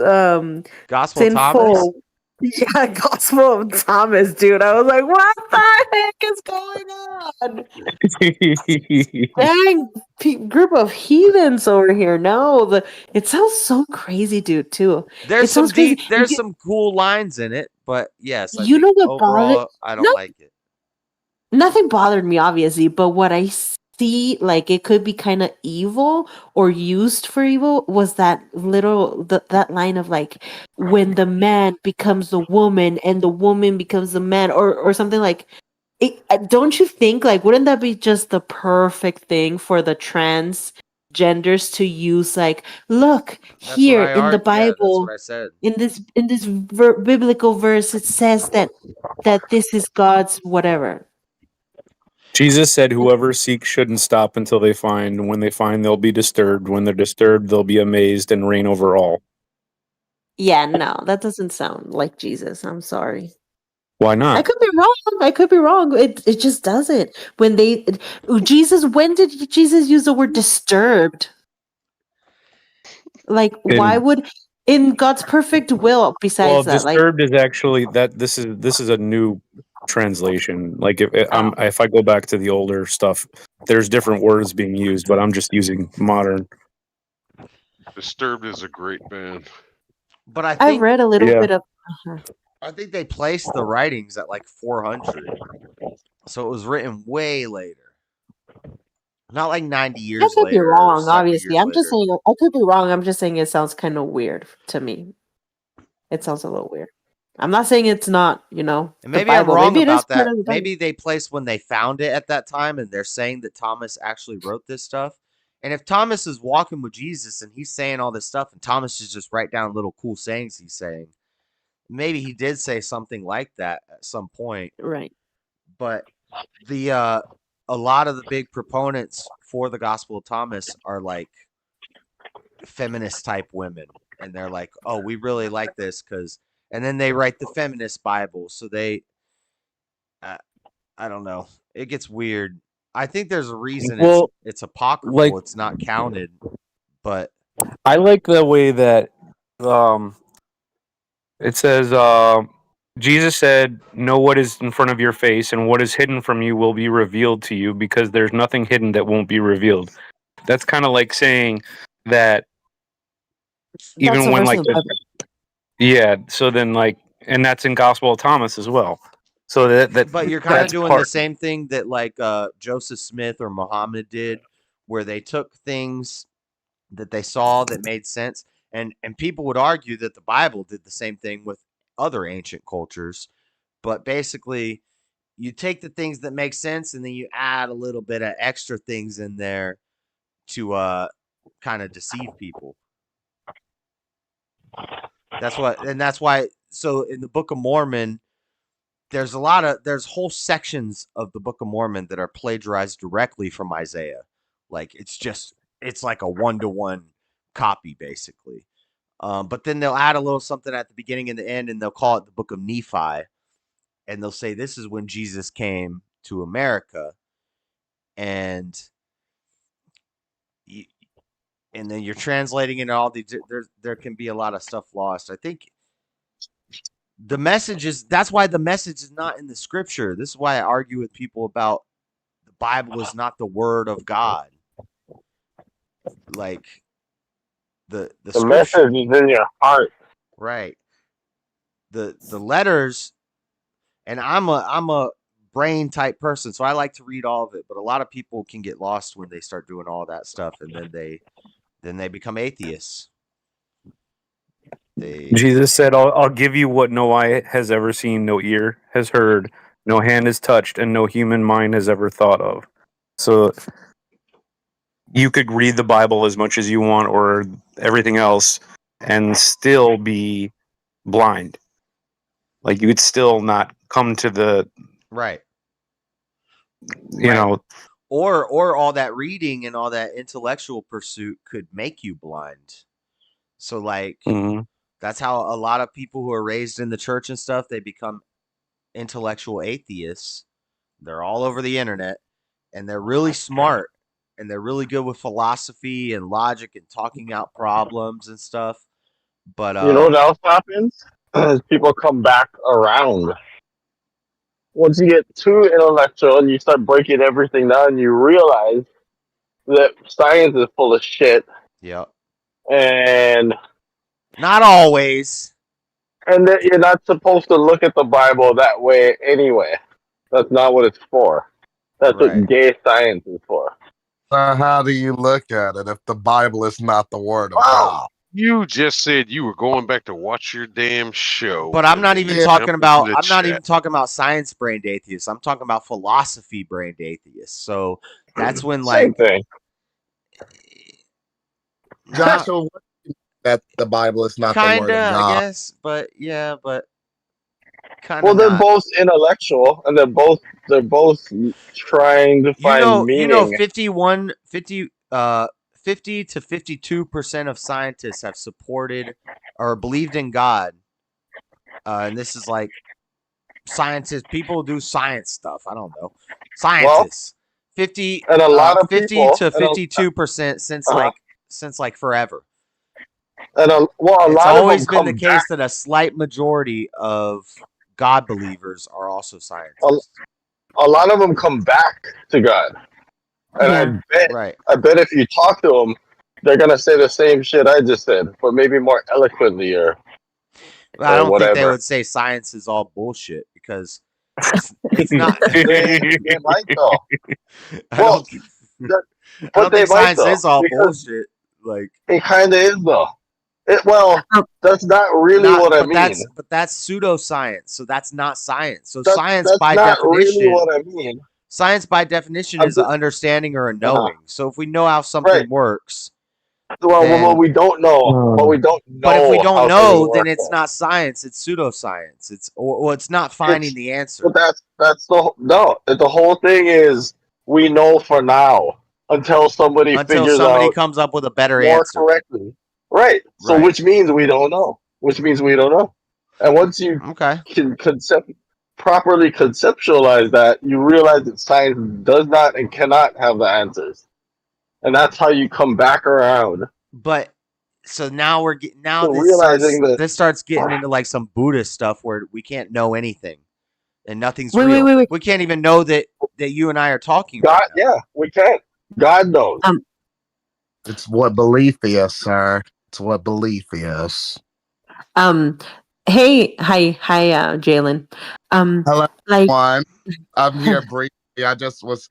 A: Gospel of Thomas?
D: sinful. Yeah, Gospel of Thomas, dude. I was like, what the heck is going on? Dang, group of heathens over here. No, it sounds so crazy, dude. Too.
A: There's
D: It sounds
A: some deep,
D: crazy.
A: there's some cool lines in it, but yes, I
D: You
A: think
D: know what bothered?
A: overall I don't
D: No,
A: like it.
D: nothing bothered me, obviously, but what I see, like it could be kind of evil or used for evil, was that that line of like when the man becomes the woman and the woman becomes the man, or something like it. Don't you think like wouldn't that be just the perfect thing for the transgenders to use? Like, look
A: That's
D: here
A: what I
D: in the
A: yeah, that's
D: Bible,
A: what I said.
D: in this biblical verse, it says that this is God's whatever.
F: Jesus said, whoever seeks shouldn't stop until they find. When they find, they'll be disturbed. When they're disturbed, they'll be amazed and reign over all.
D: Yeah, no, that doesn't sound like Jesus. I'm sorry.
F: Why
D: I
F: not?
D: could be wrong. I could be wrong. It just doesn't. When did Jesus use the word disturbed? Like, why would in God's perfect will? Besides that, like,
F: disturbed is actually that this is a new translation. Like if I go back to the older stuff, there's different words being used, but I'm just using modern.
E: Disturbed is a great band.
A: But I
D: I
A: think
D: read a little bit of.
A: I think they placed the writings at like 400. So it was written way later. Not like 90
D: I
A: years
D: could be
A: later. Or
D: wrong.
A: 70
D: Obviously,
A: years
D: I'm just
A: later.
D: saying. I could be wrong. I'm just saying it sounds kind of weird to me. It sounds a little weird. I'm not saying it's not,
A: And
D: the
A: maybe I'm
D: Bible.
A: wrong
D: Maybe it is
A: about
D: part
A: that.
D: of the Bible.
A: Maybe they placed when they found it at that time and they're saying that Thomas actually wrote this stuff. And if Thomas is walking with Jesus and he's saying all this stuff and Thomas is just write down little cool sayings he's saying, maybe he did say something like that at some point.
D: Right.
A: But a lot of the big proponents for the Gospel of Thomas are like feminist type women. And they're like, oh, we really like this and then they write the feminist Bible. So I don't know. It gets weird. I think there's a reason it's apocryphal.
F: like-
A: It's not counted, but
F: I like the way that it says Jesus said, know what is in front of your face, and what is hidden from you will be revealed to you, because there's nothing hidden that won't be revealed. That's kind of like saying that even
D: That's
F: when
D: verse
F: like
D: in the Bible.
F: so then like, and that's in Gospel of Thomas as well. So
A: but you're kind of
F: that's
A: doing the same thing that like Joseph Smith or Muhammad did, where they took things that they saw that made sense, and people would argue that the Bible did the same thing with other ancient cultures, but basically you take the things that make sense and then you add a little bit of extra things in there to kind of deceive people. That's why so in the Book of Mormon there's whole sections of the Book of Mormon that are plagiarized directly from Isaiah. Like it's like a 1-to-1 copy basically. But then they'll add a little something at the beginning and the end, and they'll call it the Book of Nephi, and they'll say this is when Jesus came to America, and then you're translating it all these. There can be a lot of stuff lost. I think the message is that's why the message is not in the scripture. This is why I argue with people about the Bible is not the word of God. Like the
C: The
A: scripture,
C: message is in your heart.
A: right? The letters, and I'm a brain type person, so I like to read all of it. But a lot of people can get lost when they start doing all that stuff, and then they become atheists.
F: Jesus said, I'll give you what no eye has ever seen, no ear has heard, no hand has touched, and no human mind has ever thought of. So you could read the Bible as much as you want or everything else and still be blind. Like you would still not come to the,
A: right.
F: you know,
A: Or all that reading and all that intellectual pursuit could make you blind. So like
F: mhm.
A: that's how a lot of people who are raised in the church and stuff, they become intellectual atheists. They're all over the internet and they're really smart and they're really good with philosophy and logic and talking out problems and stuff. But
C: You know what else happens? Is people come back around. Once you get too intellectual and you start breaking everything down, you realize that science is full of shit.
A: yeah.
C: And
A: Not always.
C: that you're not supposed to look at the Bible that way anyway. That's not what it's for. That's
A: Right.
C: what gay science is for.
I: How do you look at it if the Bible is not the word of God?
E: You just said you were going back to watch your damn show.
A: But I'm not
E: and then
A: even
E: you
A: talking
E: jumped
A: about
E: into the
A: I'm not
E: chat.
A: even talking about science brained atheists. I'm talking about philosophy brained atheists. So that's when
C: Same
A: like
C: thing.
I: Joshua, what do you think that the Bible is not the word
A: kinda,
I: of
A: I
I: God?
A: guess, but yeah, but kinda
C: Well, they're
A: not.
C: both intellectual, and they're both trying to find meaning.
A: 50 to 52% of scientists have supported or believed in God. And this is like scientists, people who do science stuff. I don't know. Scientists. 50
C: and a lot of
A: 50
C: people,
A: to 52% since like forever.
C: a
A: It's
C: lot of
A: always
C: them
A: been the
C: come
A: case
C: back.
A: that a slight majority of God believers are also scientists.
C: A lot of them come back to God, and
D: Yeah.
A: Right.
C: I bet if you talk to them, they're gonna say the same shit I just said, but maybe more eloquently or
A: I don't think they
C: whatever.
A: would say science is all bullshit because it's not.
C: They might though.
A: I
C: Well,
A: don't. I
C: but
A: don't
C: they
A: think
C: might
A: science
C: though,
A: is all
C: because
A: bullshit. Like
C: it kind of is though. That's not really
A: not,
C: what I
A: but
C: mean.
A: that's pseudoscience. So that's not science. So
C: That's not really what I mean.
A: science by definition
C: I'm
A: is an
C: just,
A: understanding or a
C: uh-huh.
A: knowing. So if we know how something
C: Right.
A: works,
C: Well,
A: then
C: we don't know. But we don't know.
A: but if we don't
C: how
A: know,
C: things
A: then
C: work,
A: it's
C: though.
A: not science. It's pseudoscience. It's not finding the answer.
C: But that's the whole thing is we know for now until somebody
A: Until
C: figures
A: somebody
C: out
A: comes up with a better
C: more
A: answer.
C: correctly. Right. So
A: Right.
C: which means we don't know. And once you
A: Okay.
C: can properly conceptualize that, you realize that science does not and cannot have the answers. And that's how you come back around.
A: But so now
C: So realizing that
A: this starts getting into like some Buddhist stuff where we can't know anything and nothing's
D: Wait,
A: real.
D: wait.
A: We can't even know that you and I are talking
C: God,
A: right now.
C: yeah, we can't. God knows.
I: It's what belief is, sir. It's what belief is.
D: Hey, hi, Jalen.
I: Hello,
D: Like,
I: everyone. I'm here briefly. I just was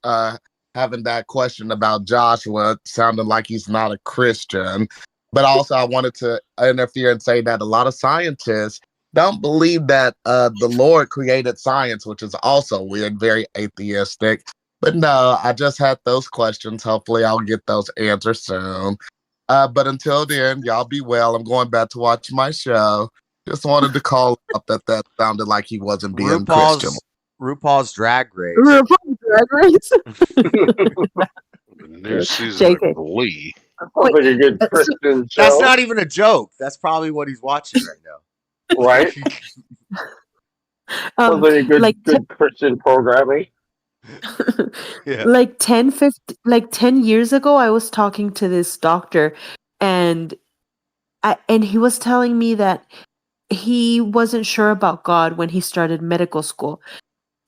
I: having that question about Joshua, sounding like he's not a Christian. But also, I wanted to interfere and say that a lot of scientists don't believe that the Lord created science, which is also weird, very atheistic. But no, I just had those questions. Hopefully, I'll get those answers soon. But until then, y'all be well. I'm going back to watch my show. Just wanted to call up that sounded like he wasn't being Christian.
A: RuPaul's Drag Race.
D: RuPaul's Drag Race.
E: The new season of Glee.
C: Sounds like a good Christian show.
A: That's not even a joke. That's probably what he's watching right now.
C: Right? Sounds like a good Christian programming.
A: Yeah.
D: Like 10 years ago, I was talking to this doctor, and he was telling me that he wasn't sure about God when he started medical school,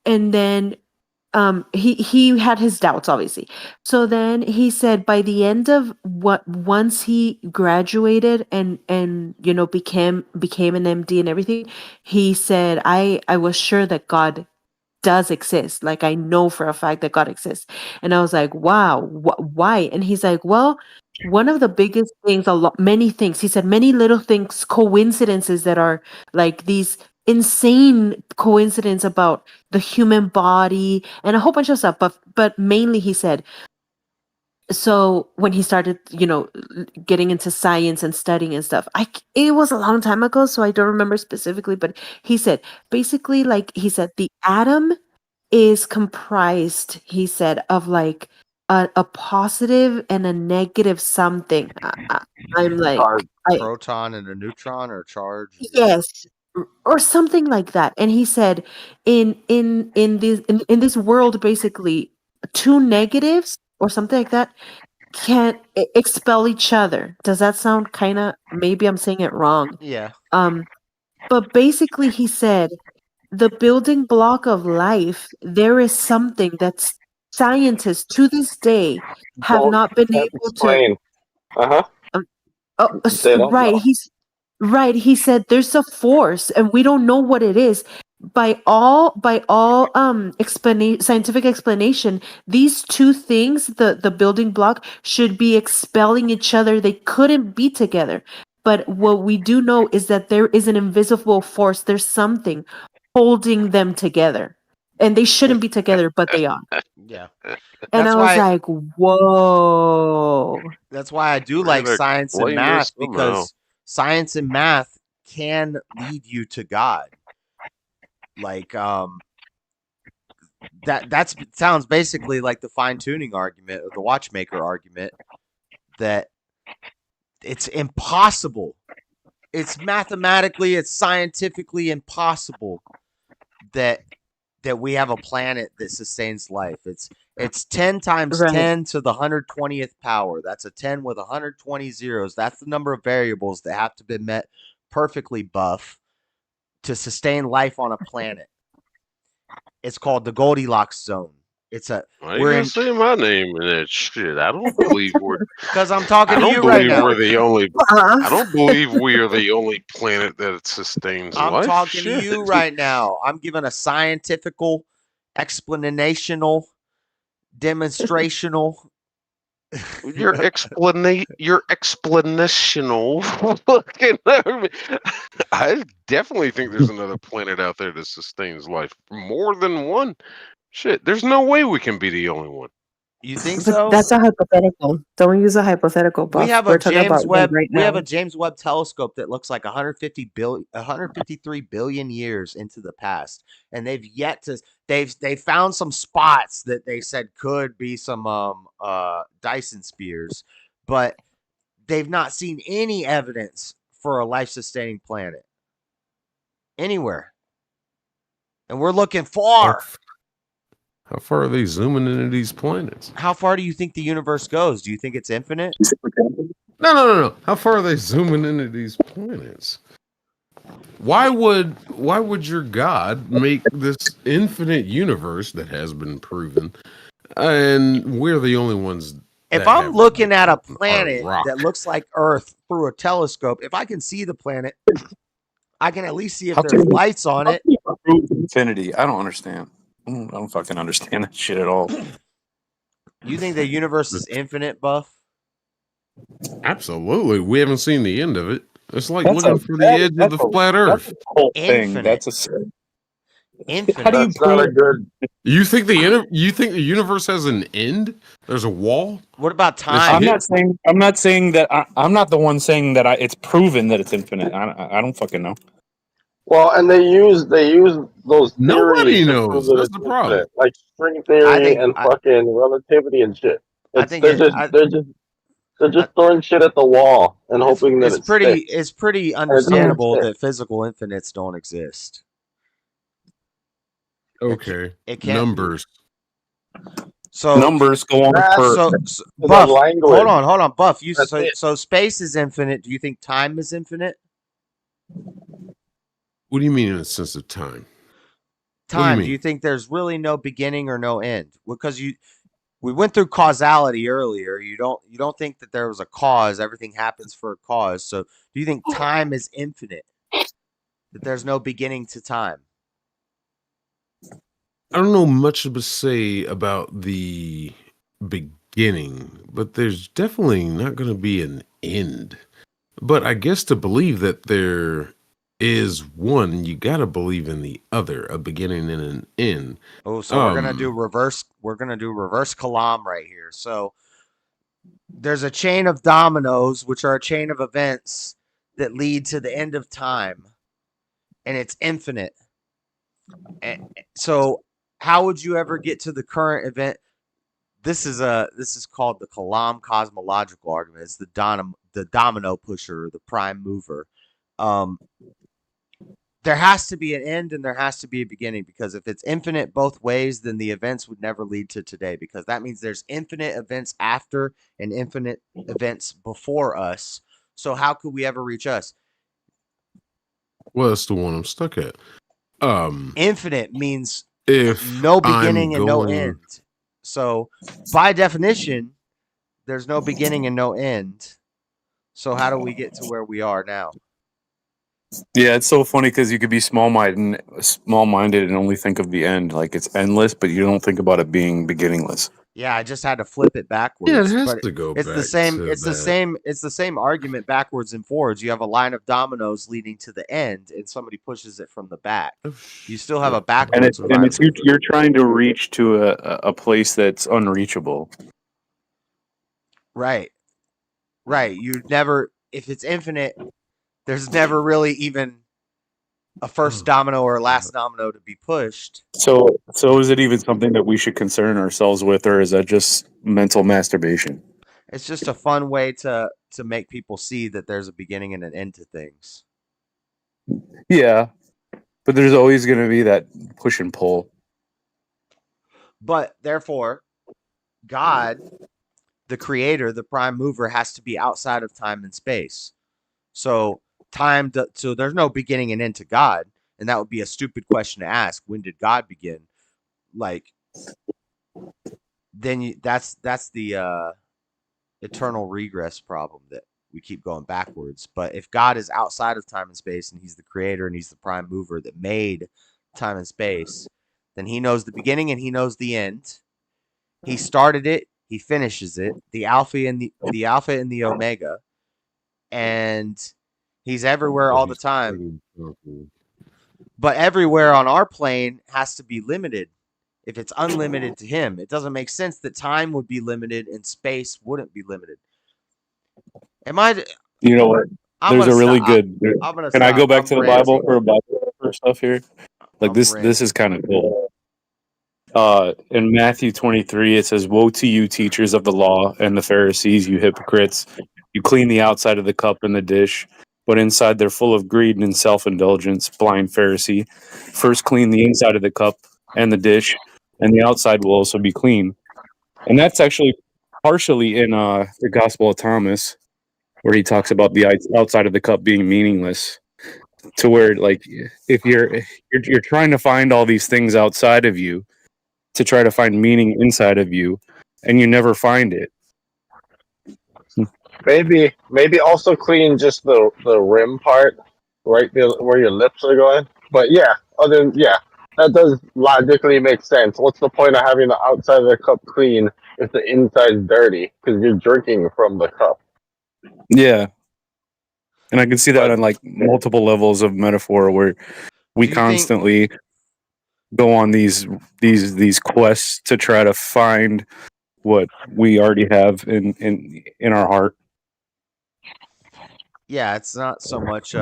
D: and then he had his doubts, obviously. So then he said by the end of once he graduated and became an MD and everything, he said I was sure that God does exist. Like, I know for a fact that God exists. And I was like, wow, why? And he's like, well, one of the biggest things, many things, he said, many little things, coincidences that are like these insane coincidence about the human body and a whole bunch of stuff. But mainly he said, so when he started, getting into science and studying and stuff, it was a long time ago, so I don't remember specifically, but he said, basically, like, he said, the atom is comprised, he said, of like a positive and a negative something. I'm like,
A: Proton and a neutron, or charge?
D: yes, or something like that. And he said, in this world, basically, two negatives or something like that can't expel each other. Does that sound kind of, maybe I'm saying it wrong?
A: Yeah.
D: But basically he said the building block of life, there is something that scientists to this day have not been able to right. He said there's a force and we don't know what it is. By all scientific explanation, these two things, the building block, should be expelling each other. They couldn't be together. But what we do know is that there is an invisible force. There's something holding them together. And they shouldn't be together, but they are.
A: Yeah.
D: And I was like, whoa.
A: That's why I do like science and math, because science and math can lead you to God. Like, that sounds basically like the fine-tuning argument, or the watchmaker argument, that it's impossible. It's mathematically, it's scientifically impossible that we have a planet that sustains life. It's 10 times 10 to the 120th power. That's a 10 with 120 zeros. That's the number of variables that have to be met perfectly, Buff, to sustain life on a planet. It's called the Goldilocks zone. It's a.
E: Why you gonna say my name in that shit? I don't believe we're.
A: Because I'm talking to you right now.
E: We're the only. I don't believe we are the only planet that sustains life.
A: I'm talking to you right now. I'm giving a scientifical, explanational, demonstrational.
E: Your explanational. I definitely think there's another planet out there that sustains life. More than one. Shit, there's no way we can be the only one.
A: You think so?
D: That's a hypothetical. Don't use a hypothetical. Buff.
A: We have
D: We're
A: a James Webb.
D: Right now.
A: We have a James Webb telescope that looks like 153 billion years into the past, and they've yet to. They found some spots that they said could be some Dyson spheres, but they've not seen any evidence for a life-sustaining planet anywhere, and we're looking far.
B: How far are they zooming into these planets?
A: How far do you think the universe goes? Do you think it's infinite?
B: No. How far are they zooming into these planets? Why would your God make this infinite universe that has been proven, and we're the only ones?
A: If I'm looking at a planet that looks like Earth through a telescope, if I can see the planet, I can at least see if there's lights on it.
F: Infinity. I don't understand. I don't fucking understand that shit at all.
A: You think the universe is infinite, Buff?
B: Absolutely. We haven't seen the end of it. It's like looking for the edge of the flat Earth.
F: That's a whole thing.
A: Infinite.
F: That's a
A: infinite.
F: How do you
C: not a good.
B: You think the universe has an end? There's a wall?
A: What about time?
F: I'm not saying that. I'm not the one saying that it's proven that it's infinite. I don't fucking know.
C: Well, and they use those
B: Nobody
C: theories to
B: knows.
C: prove that
B: That's
C: it's
B: the problem.
C: infinite, like string theory and fucking relativity and shit. They're just throwing shit at the wall and hoping that
A: it's pretty understandable that physical infinites don't exist.
B: Okay.
A: It can't.
B: Numbers.
A: So
F: numbers go on.
A: Buff, hold on, Buff. So space is infinite. Do you think time is infinite?
B: What do you mean in the sense of time?
A: Time.
B: mean?
A: Do you think there's really no beginning or no end? Because we went through causality earlier. You don't think that there was a cause, everything happens for a cause. So do you think time is infinite? That there's no beginning to time?
B: I don't know much to say about the beginning, but there's definitely not going to be an end. But I guess to believe that there is one, you got to believe in the other, a beginning and an end.
A: Oh, so we're gonna do reverse Kalam right here. So there's a chain of dominoes, which are a chain of events that lead to the end of time, and it's infinite. And so how would you ever get to the current event? This is called the Kalam cosmological argument. It's the domino pusher, the prime mover. There has to be an end and there has to be a beginning, because if it's infinite both ways, then the events would never lead to today, because that means there's infinite events after and infinite events before us. So how could we ever reach us?
B: Well, that's the one I'm stuck at.
A: Infinite means
B: If
A: no beginning
B: I'm
A: and no
B: going,
A: end. So by definition, there's no beginning and no end. So how do we get to where we are now?
F: Yeah, it's so funny because you could be small-minded and only think of the end, like it's endless, but you don't think about it being beginningless.
A: Yeah, I just had to flip it backwards.
B: yeah, it has
A: but
B: to go
A: it's
B: back
A: the same.
B: to
A: It's the
B: that.
A: same. It's the same argument backwards and forwards. You have a line of dominoes leading to the end, and somebody pushes it from the back. You still have a
F: And
A: backwards.
F: it's you're trying to reach to a place that's unreachable.
A: Right. You never. If it's infinite, there's never really even a first domino or a last domino to be pushed.
F: So is it even something that we should concern ourselves with, or is that just mental masturbation?
A: It's just a fun way to make people see that there's a beginning and an end to things.
F: Yeah, but there's always going to be that push and pull.
A: But therefore, God, the creator, the prime mover, has to be outside of time and space. So so there's no beginning and end to God, and that would be a stupid question to ask. When did God begin? Like, then that's the eternal regress problem, that we keep going backwards. But if God is outside of time and space, and he's the creator and he's the prime mover that made time and space, then he knows the beginning and he knows the end. He started it, he finishes it, the alpha and the omega, and he's everywhere all the time. But everywhere on our plane has to be limited. If it's unlimited to him, it doesn't make sense that time would be limited and space wouldn't be limited.
F: You know what? There's a really good. Can I go back to the Bible for Bible stuff here? Like this is kind of cool. In Matthew 23, it says, "Woe to you, teachers of the law and the Pharisees, you hypocrites! You clean the outside of the cup and the dish, but inside they're full of greed and self-indulgence. Blind Pharisee! First clean the inside of the cup and the dish, and the outside will also be clean." And that's actually partially in the Gospel of Thomas, where he talks about the outside of the cup being meaningless. To where, like, if you're trying to find all these things outside of you to try to find meaning inside of you, and you never find it.
C: Maybe also clean just the rim part, right there where your lips are going. But yeah, that does logically make sense. What's the point of having the outside of the cup clean if the inside's dirty? Because you're drinking from the cup.
F: Yeah, and I can see that on like multiple levels of metaphor, where we constantly go on these quests to try to find what we already have in our heart.
A: Yeah, it's not so much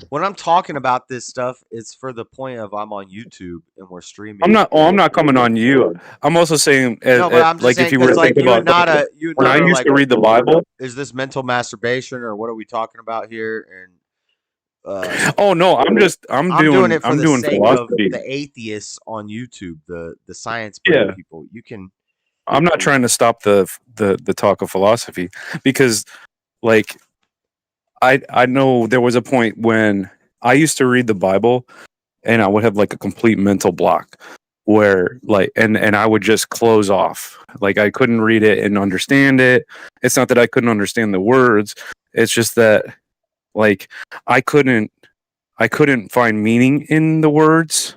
A: when I'm talking about this stuff, it's for the point of I'm on YouTube and we're streaming.
F: I'm not coming on you. I'm also saying,
A: no, but I'm just
F: like,
A: saying,
F: if you were to think about when I used to read the Bible,
A: is this mental masturbation or what are we talking about here? And
F: oh no, I'm doing
A: it for the sake of the atheists on YouTube, the science people. You can.
F: I'm not trying to stop the talk of philosophy, because, like, I know there was a point when I used to read the Bible and I would have like a complete mental block where like and I would just close off. Like I couldn't read it and understand it. It's not that I couldn't understand the words. It's just that like I couldn't find meaning in the words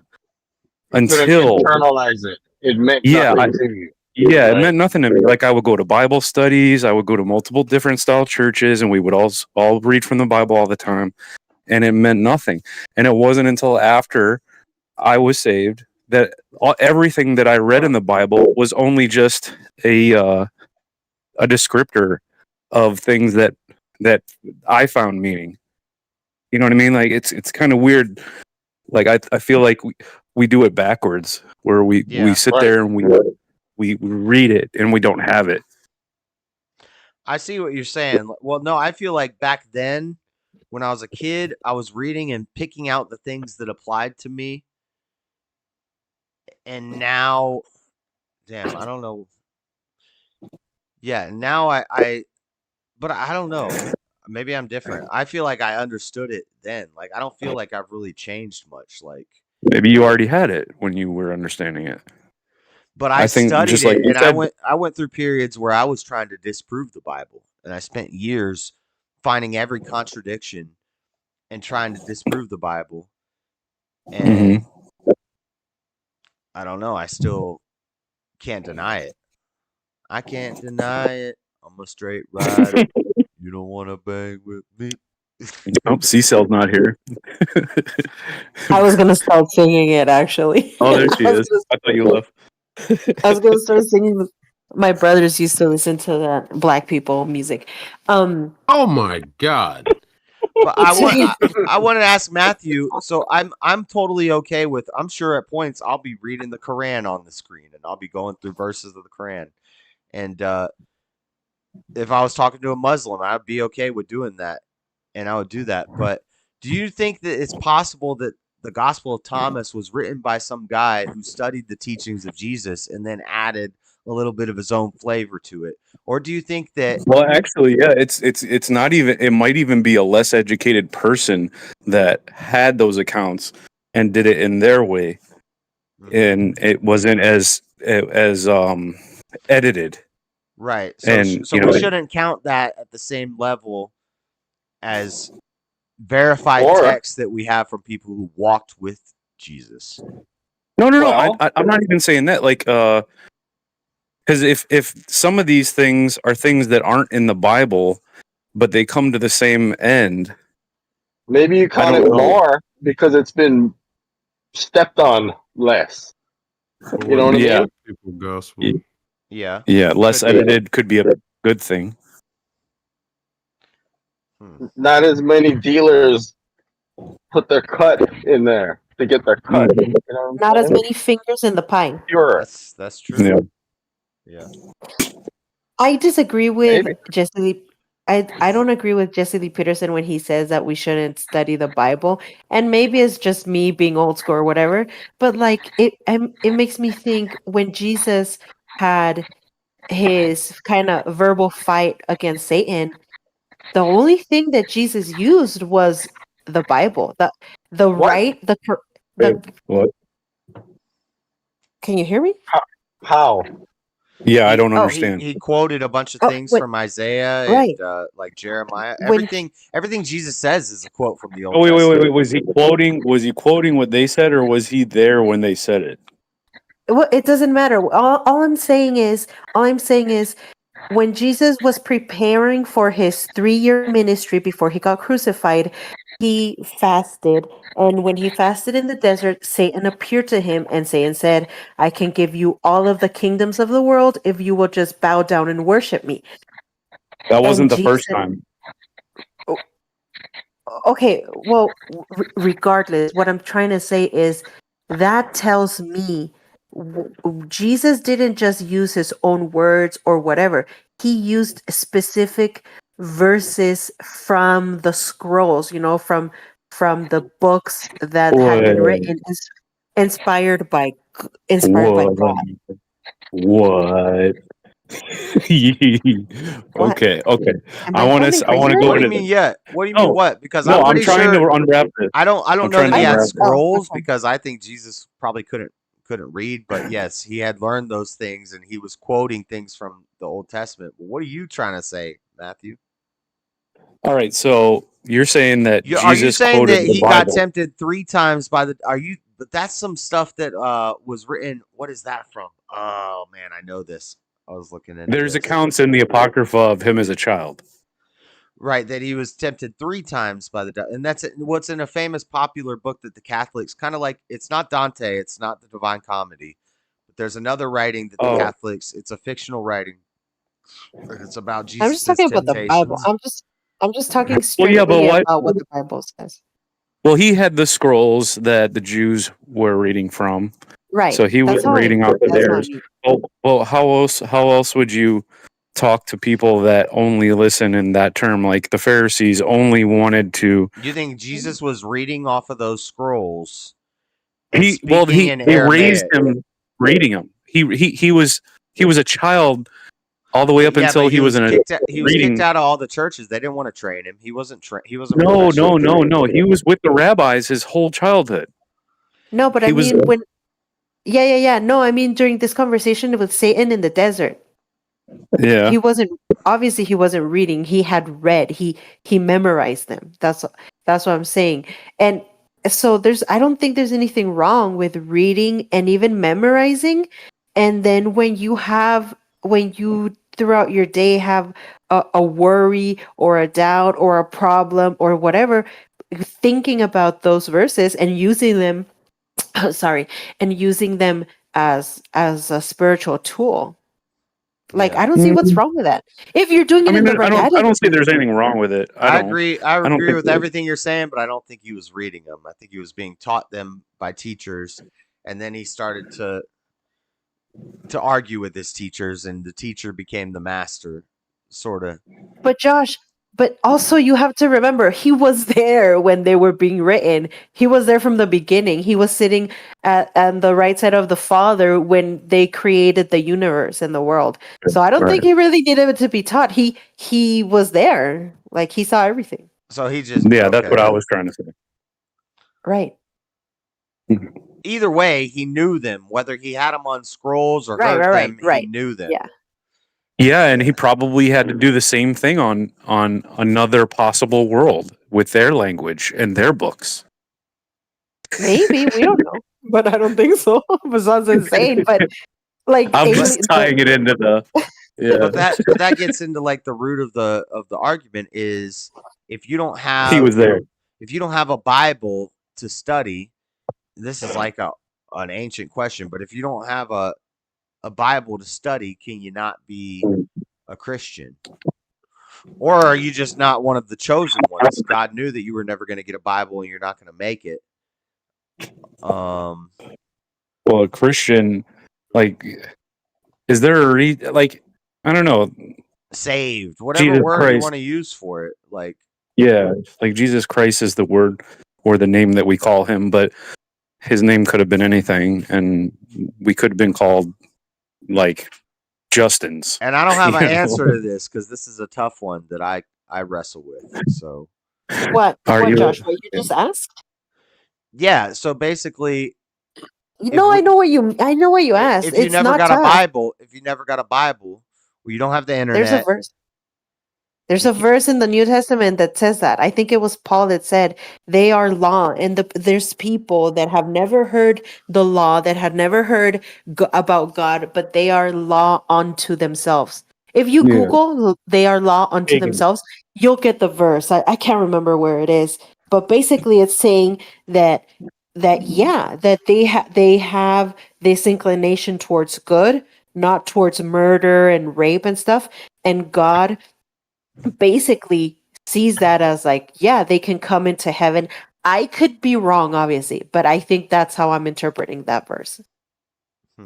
F: until
C: internalize it. It meant
F: yeah,
C: nothing to you.
F: yeah, it
C: Right.
F: meant nothing to me. Like I would go to Bible studies, I would go to multiple different style churches, and we would all read from the Bible all the time, and it meant nothing. And it wasn't until after I was saved that everything that I read in the Bible was only just a descriptor of things that I found meaning. You know what I mean? Like it's kind of weird. Like I feel like we do it backwards, where we
A: Yeah.
F: sit
C: Right.
F: there and we read it and we don't have it.
A: I see what you're saying. Well, no, I feel like back then, when I was a kid, I was reading and picking out the things that applied to me. And now, damn, I don't know. Yeah, now but I don't know. Maybe I'm different. I feel like I understood it then. Like, I don't feel like I've really changed much. Like,
F: Maybe you already had it when you were understanding it.
A: but I
F: think
A: studied
F: just like
A: it,
F: you
A: and
F: said,
A: I went through periods where I was trying to disprove the Bible, and I spent years finding every contradiction and trying to disprove the Bible. And I don't know. I still can't deny it. I can't deny it. I'm a straight rider. You don't want to bang with me.
F: oh, C-Cell's not here.
D: I was gonna start singing it actually.
F: Oh, there she
D: I was
F: is. I thought you left.
D: I was gonna start singing. My brothers used to listen to that black people music.
B: Oh my god.
A: But I want to ask Matthew. So I'm totally okay with. I'm sure at points I'll be reading the Quran on the screen, and I'll be going through verses of the Quran. And if I was talking to a Muslim, I'd be okay with doing that, and I would do that. But do you think that it's possible that the Gospel of Thomas was written by some guy who studied the teachings of Jesus and then added a little bit of his own flavor to it? Or do you think that
F: Well, actually, yeah, it's not even. It might even be a less educated person that had those accounts and did it in their way, and it wasn't as edited.
A: right?
F: And
A: So
F: you know,
A: we shouldn't count that at the same level as verified
C: Or-
A: texts that we have from people who walked with Jesus.
F: no.
C: Well-
F: I'm not even saying that. Like, because if some of these things are things that aren't in the Bible, but they come to the same end.
C: Maybe you call
F: don't
C: it
F: know.
C: more because it's been stepped on less. You know what I
F: Yeah.
C: mean?
B: People gospel.
A: Yeah.
F: Yeah, less
A: Could be.
F: edited could be a good thing.
C: Not as many dealers put their cut in there to get their cut. You know what I'm
D: Not as
C: saying?
D: many fingers in the pie.
C: Pure.
A: That's true. Yeah.
D: I disagree with
C: Maybe.
D: Jesse Lee. I don't agree with Jesse Lee Peterson when he says that we shouldn't study the Bible. And maybe it's just me being old school or whatever. But like it makes me think when Jesus had his kind of verbal fight against Satan, the only thing that Jesus used was the Bible. The
C: What?
D: right the
F: What?
D: Can you hear me?
C: How?
F: Yeah, I don't
A: Oh,
F: understand.
A: he quoted a bunch of
D: Oh,
A: things
D: wait.
A: from Isaiah
D: Right.
A: and like Jeremiah.
D: When-
A: Everything Jesus says is a quote from the Old
F: Oh, wait.
A: Testament.
F: Was he quoting what they said, or was he there when they said it?
D: Well, it doesn't matter. All I'm saying is when Jesus was preparing for his 3-year ministry before he got crucified, he fasted. And when he fasted in the desert, Satan appeared to him, and Satan said, I can give you all of the kingdoms of the world if you will just bow down and worship me.
F: That wasn't
D: And
F: the first
D: Jesus-
F: time.
D: Okay, well, regardless, what I'm trying to say is that tells me Jesus didn't just use his own words or whatever. He used specific verses from the scrolls, from the books that had been written, inspired by God.
F: What?
D: What?
F: Okay, okay.
D: Am
F: I
D: I
F: want
D: sounding
F: to. I want to
D: crazier?
F: go
A: What do you
F: into
A: mean
F: this.
A: yet? What do you mean
F: No,
A: what? Because I'm
F: no. I'm
A: pretty
F: trying to
A: sure
F: unwrap this.
A: I don't
F: I'm
A: know
F: trying
A: that
F: to
A: he had
F: unwrap this.
D: Oh,
A: scrolls
D: okay.
A: because I think Jesus probably couldn't read, but yes, he had learned those things and he was quoting things from the Old Testament. But what are you trying to say, Matthew?
F: All right. So you're saying that
A: Are you
F: Jesus
A: saying
F: quoted
A: that
F: the
A: he got
F: Bible?
A: tempted 3 times by the are you but that's some stuff that was written. What is that from? Oh man, I know this. I was looking into
F: There's
A: this.
F: accounts in the Apocrypha of him as a child.
A: Right, that he was tempted 3 times by the devil, and that's what's in a famous popular book that the Catholics kind of like. It's not Dante, it's not the Divine Comedy, but there's another writing that the
F: Oh,
A: Catholics. It's a fictional writing. It's about
D: I'm just
A: Jesus's
D: talking about the Bible.
A: temptations.
D: I'm just talking
F: well, yeah, but
D: strictly
F: what?
D: about what the Bible says.
F: Well, he had the scrolls that the Jews were reading from,
D: Right.
F: so he was
D: That's how I
F: reading off of
D: that's how I
F: theirs.
D: mean.
F: Well, how else? How else would you talk to people that only listen in that term? Like the Pharisees only wanted to.
A: You think Jesus was reading off of those scrolls and
F: He
A: speaking in
F: they raised
A: Aramaic?
F: him reading them. He was a child all the way
A: But
F: up
A: yeah,
F: until
A: but
F: he was an adult
A: he was kicked
F: reading.
A: out of all the churches. They didn't want to train him. He wasn't
F: No, no,
A: professionally
F: no,
A: trained.
F: no. He was with the rabbis his whole childhood.
D: No, but I
F: He was.
D: mean when yeah. No, I mean during this conversation with Satan in the desert.
F: Yeah.
D: He wasn't obviously he wasn't reading. He had read. He memorized them. That's what I'm saying. And so I don't think there's anything wrong with reading and even memorizing. And then when you throughout your day have a worry or a doubt or a problem or whatever, thinking about those verses and using them sorry, and using them as a spiritual tool. Like
A: Yeah,
D: I don't see what's wrong with that. If you're doing
F: I
D: it in
F: mean,
D: the right
F: I don't see
D: attitude.
F: there's anything wrong with it.
A: I agree. I
F: I don't
A: agree
F: think
A: with everything you're saying, but I don't think he was reading them. I think he was being taught them by teachers, and then he started to argue with his teachers, and the teacher became the master, sort of.
D: But Josh, but also you have to remember he was there when they were being written. He was there from the beginning. He was sitting at the right side of the Father when they created the universe and the world. So I don't
F: right.
D: think he really needed to be taught. He was there. Like he saw everything.
A: So he just
F: Yeah, that's what
A: okay.
F: I was trying to say.
D: Right.
A: Either way, he knew them. Whether he had them on scrolls or
D: Right,
A: heard
D: right, right,
A: them, he
D: right.
A: knew them.
D: Yeah.
F: Yeah, and he probably had to do the same thing on another possible world with their language and their books.
D: Maybe. We don't know. But I don't think so. It sounds insane. But like
F: I'm just tying it into the
A: But that gets into like the root of the argument is if you don't have
F: he was there.
A: if you don't have a Bible to study, this is like an ancient question, but if you don't have a Bible to study, can you not be a Christian? Or are you just not one of the chosen ones? God knew that you were never going to get a Bible and you're not going to make it.
F: Well, a Christian, like, is there a like? I don't know.
A: Saved, whatever
F: Jesus
A: word you
F: Christ.
A: want to use for it, like
F: Yeah, like Jesus Christ is the word or the name that we call him, but his name could have been anything, and we could have been called like Justin's.
A: And I don't have
F: You
A: an
F: know?
A: answer to this because this is a tough one that I wrestle with. So
D: what
F: Are you?
D: Josh, what you just asked?
A: yeah, so basically,
D: No, I know what you asked.
A: if you
D: It's
A: never
D: not
A: got a
D: tough.
A: Bible, or you don't have the
D: There's a
A: internet,
D: verse. There's
A: you
D: a
A: can't,
D: verse in the New Testament that says that. I think it was Paul that said they are law, and there's people that have never heard the law, that have never heard about God, but they are law unto themselves. If you
F: Yeah.
D: Google "they are law unto
F: Pagan.
D: themselves," you'll get the verse. I can't remember where it is, but basically it's saying that that they have this inclination towards good, not towards murder and rape and stuff, and God basically sees that as like, yeah, they can come into heaven. I could be wrong, obviously, but I think that's how I'm interpreting that verse.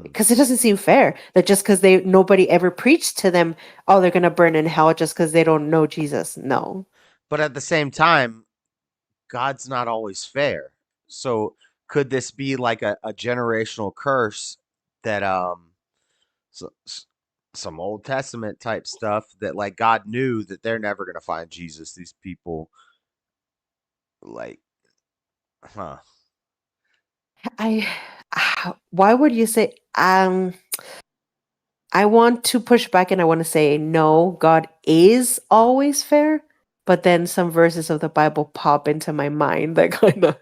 D: Because it doesn't seem fair that just because nobody ever preached to them, oh, they're gonna burn in hell just because they don't know Jesus. No.
A: but at the same time, God's not always fair. So could this be like a generational curse that so some Old Testament type stuff that like God knew that they're never gonna find Jesus. These people, like, huh?
D: I why would you say I want to push back and I want to say no, God is always fair, but then some verses of the Bible pop into my mind that kind of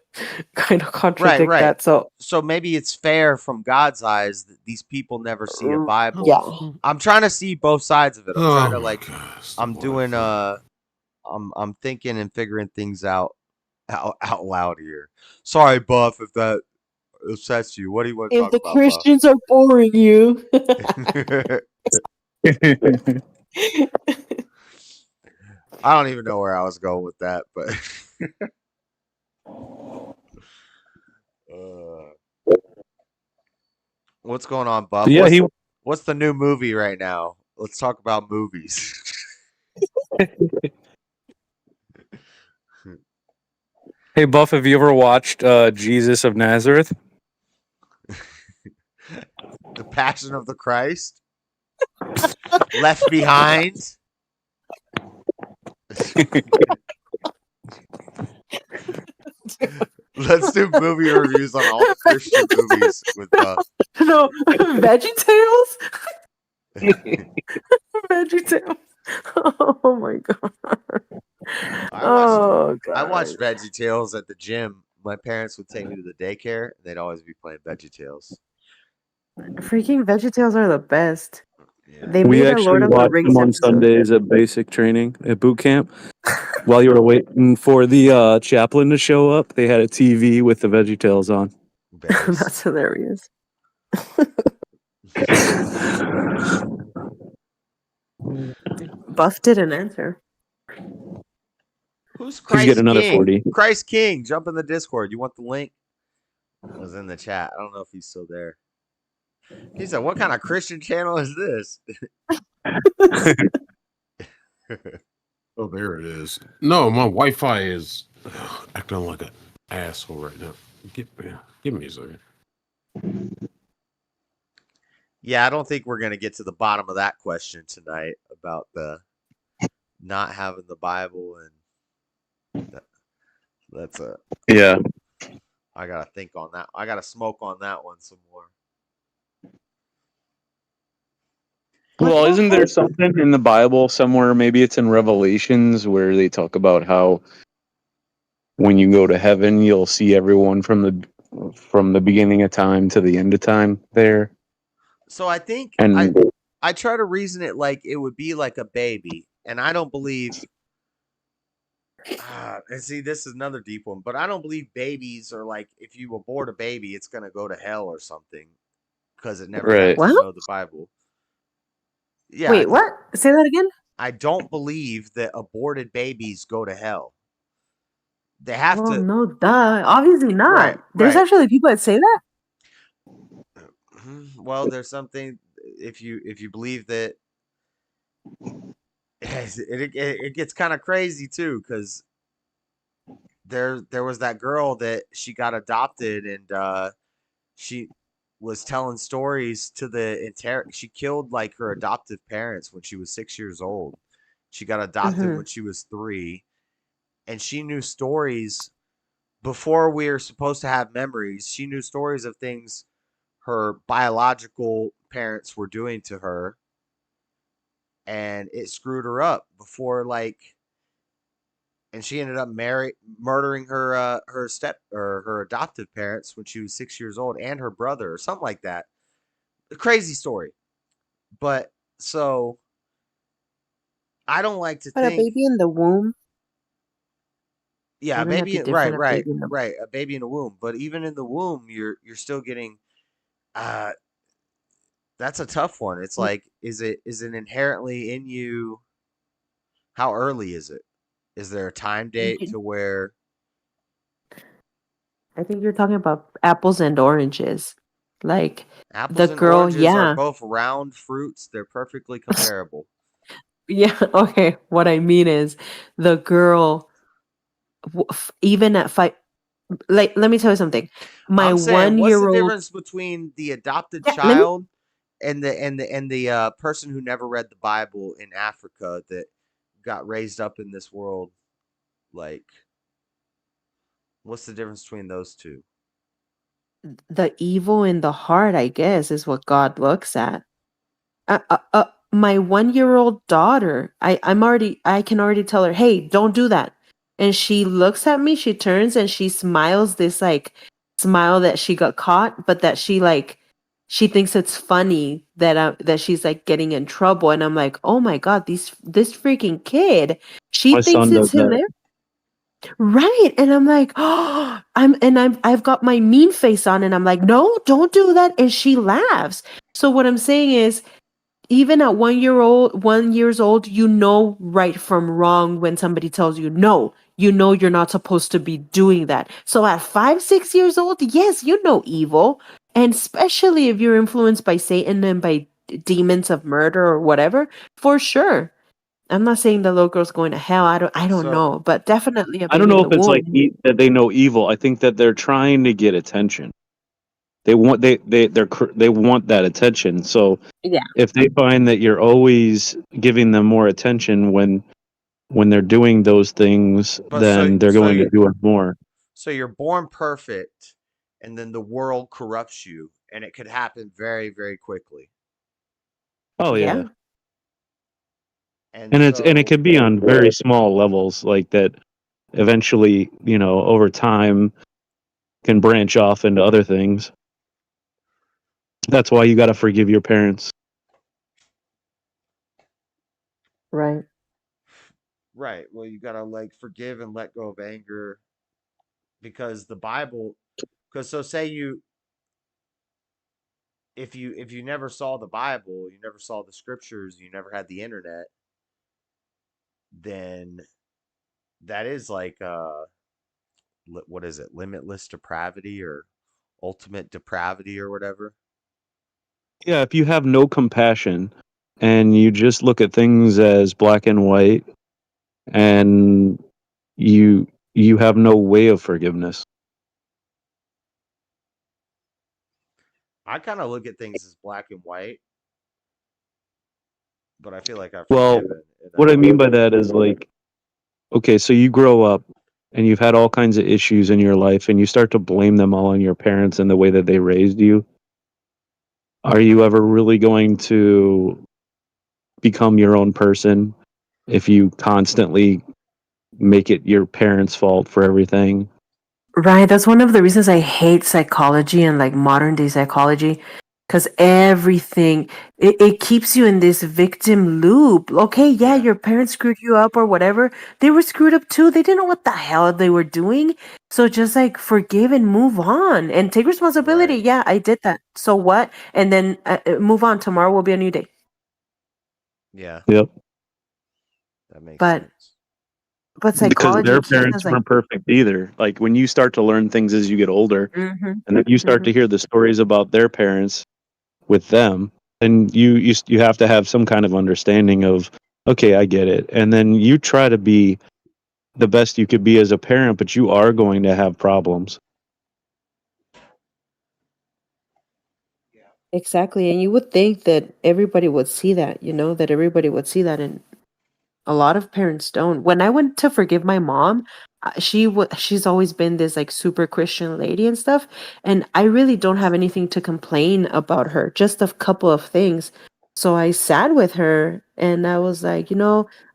A: Right,
D: contradict
A: right.
D: that. So
A: So maybe it's fair from God's eyes that these people never see a Bible.
D: yeah.
A: I'm trying to see both sides of it. I'm trying
B: Oh
A: to
B: my
A: like
B: gosh, the
A: I'm doing
B: Wi-Fi.
A: I'm thinking and figuring things out loud here. Sorry, Buff, if that upsets you. What do you want to
D: If
A: talk
D: the
A: about, Buff?
D: Christians are boring you.
A: I don't even know where I was going with that, but what's going on, Buff?
F: Yeah, he.
A: What's the new movie right now? Let's talk about movies.
F: Hey, Buff, have you ever watched Jesus of Nazareth?
A: The Passion of the Christ, Left Behind. Let's do movie reviews on all the Christian movies with Buff.
D: No, VeggieTales? VeggieTales. Oh my god. Oh
A: I
D: god.
A: watched VeggieTales at the gym. My parents would take me to the daycare, and they'd always be playing VeggieTales.
D: Freaking VeggieTales are the best.
A: Yeah.
D: They
F: We
D: made a
F: actually
D: Lord of the
F: watched
D: Rings
F: them on
D: episode.
F: Sundays at basic training at boot camp. While you were waiting for the chaplain to show up, they had a TV with the VeggieTales on.
D: That's hilarious. Buff didn't answer.
A: Who's
F: He's
A: Christ
F: getting another
A: King?
F: 40.
A: Christ King, jump in the Discord. You want the link? It was in the chat. I don't know if he's still there. He said, "What kind of Christian channel is this?"
B: Oh, there it is. No, my Wi-Fi is acting like an asshole right now. Give me a second.
A: Yeah, I don't think we're gonna get to the bottom of that question tonight about the not having the Bible, and that's a.
F: Yeah.
A: I gotta think on that. I gotta smoke on that one some more.
F: Well, isn't there something in the Bible somewhere? Maybe it's in Revelations where they talk about how when you go to heaven, you'll see everyone from the beginning of time to the end of time there.
A: So I think
F: And
A: I try to reason it like it would be like a baby, and I don't believe. And see, this is another deep one, but I don't believe babies are like if you abort a baby, it's gonna go to hell or something because it never got
F: right.
A: to
D: What?
A: know the Bible. Yeah,
D: Wait, what? Say that again?
A: I don't believe that aborted babies go to hell. They have
D: Well,
A: to.
D: no, duh. Obviously not.
A: Right,
D: There's
A: right.
D: actually people that say that.
A: Well, there's something if you believe that it gets kind of crazy too because there was that girl that she got adopted and she was telling stories to she killed like her adoptive parents when she was 6 years old. She got adopted when she was 3, and she knew stories before we were supposed to have memories. She knew stories of things her biological parents were doing to her, and it screwed her up before and she ended up murdering her adoptive parents when she was 6 years old, and her brother or something like that. A crazy story. But so I don't like to
D: But a
A: think.
D: baby in the womb.
A: Yeah,
D: Wouldn't that be
A: right,
D: different? A
A: right,
D: baby in the
A: right. A baby in the womb, but even in the womb, you're still getting. Uh, that's a tough one. It's like, is it inherently in you? How early is it? Is there a time date to where?
D: I think you're talking about apples and oranges. Like the
A: Apples and
D: girl,
A: oranges are
D: yeah.
A: both round fruits. They're perfectly comparable.
D: Yeah, okay. What I mean is the girl even at 5, like let me tell you something. My
A: I'm saying, what's the
D: 1-year-old
A: difference between the adopted
D: Yeah, let me
A: child and the person who never read the Bible in Africa that got raised up in this world, like, what's the difference between those two?
D: The evil in the heart, I guess, is what God looks at. My 1-year-old daughter, I can already tell her, hey, don't do that. And she looks at me, she turns and she smiles this like smile that she got caught, but that she thinks it's funny that she's like getting in trouble. And I'm like, oh my God, this freaking kid, she
F: My
D: thinks
F: son does
D: it's
F: that.
D: hilarious. Right. And I'm like, oh, I've got my mean face on and I'm like, no, don't do that. And she laughs. So what I'm saying is, even at 1 years old, you know right from wrong when somebody tells you no. You know you're not supposed to be doing that. So at 5, 6 years old, yes, you know evil. And especially if you're influenced by Satan and by demons of murder or whatever, for sure. I'm not saying the little girl's going to hell. I don't
A: So,
D: know, but definitely a
F: I don't
D: baby
F: know
D: in
F: if
D: the
F: it's like
D: womb.
F: that they know evil. I think that they're trying to get attention. They want they want that attention. So
D: Yeah.
F: if they find that you're always giving them more attention when they're doing those things,
A: but so
F: then they're
A: so
F: going to
A: you
F: do it more.
A: so you're born perfect, and then the world corrupts you, and it could happen very, very quickly.
F: Oh yeah.
D: Yeah.
A: And
F: And it
A: so,
F: can be on very small levels like that eventually, over time can branch off into other things. That's why you got to forgive your parents.
D: Right.
A: right, well, you gotta like forgive and let go of anger, because the Bible, because so say you, if you never saw the Bible, you never saw the scriptures, you never had the internet, then that is like what is it, limitless depravity or ultimate depravity or whatever.
F: Yeah, if you have no compassion and you just look at things as black and white and you you have no way of forgiveness.
A: I kind of look at things as black and white, but I feel like I've
F: Well,
A: forgiven, and
F: what I mean by that is like, okay, so you grow up and you've had all kinds of issues in your life and you start to blame them all on your parents and the way that they raised you. Are you ever really going to become your own person if you constantly make it your parents' fault for everything?
D: Right. That's one of the reasons I hate psychology and like modern day psychology. Because everything, it keeps you in this victim loop. Okay, yeah,
A: yeah,
D: your parents screwed you up or whatever. They were screwed up too. They didn't know what the hell they were doing. So just like forgive and move on and take responsibility.
A: right,
D: Yeah, I did that. So what? And then move on. Tomorrow will be a new day.
A: yeah,
F: Yep.
A: that makes
D: But
A: sense.
F: Because
D: psychology
F: their
D: keeps
F: parents
D: us like,
F: weren't perfect either. Like when you start to learn things as you get older
D: mm-hmm,
F: and then you start
D: mm-hmm.
F: to hear the stories about their parents with them, then you have to have some kind of understanding of, okay, I get it. And then you try to be the best you could be as a parent, but you are going to have problems.
D: Exactly. And you would think that everybody would see that, that everybody would see that. And a lot of parents don't. When I went to forgive my mom, she's always been this like super Christian lady and stuff, and I really don't have anything to complain about her, just a couple of things. So I sat with her and I was like,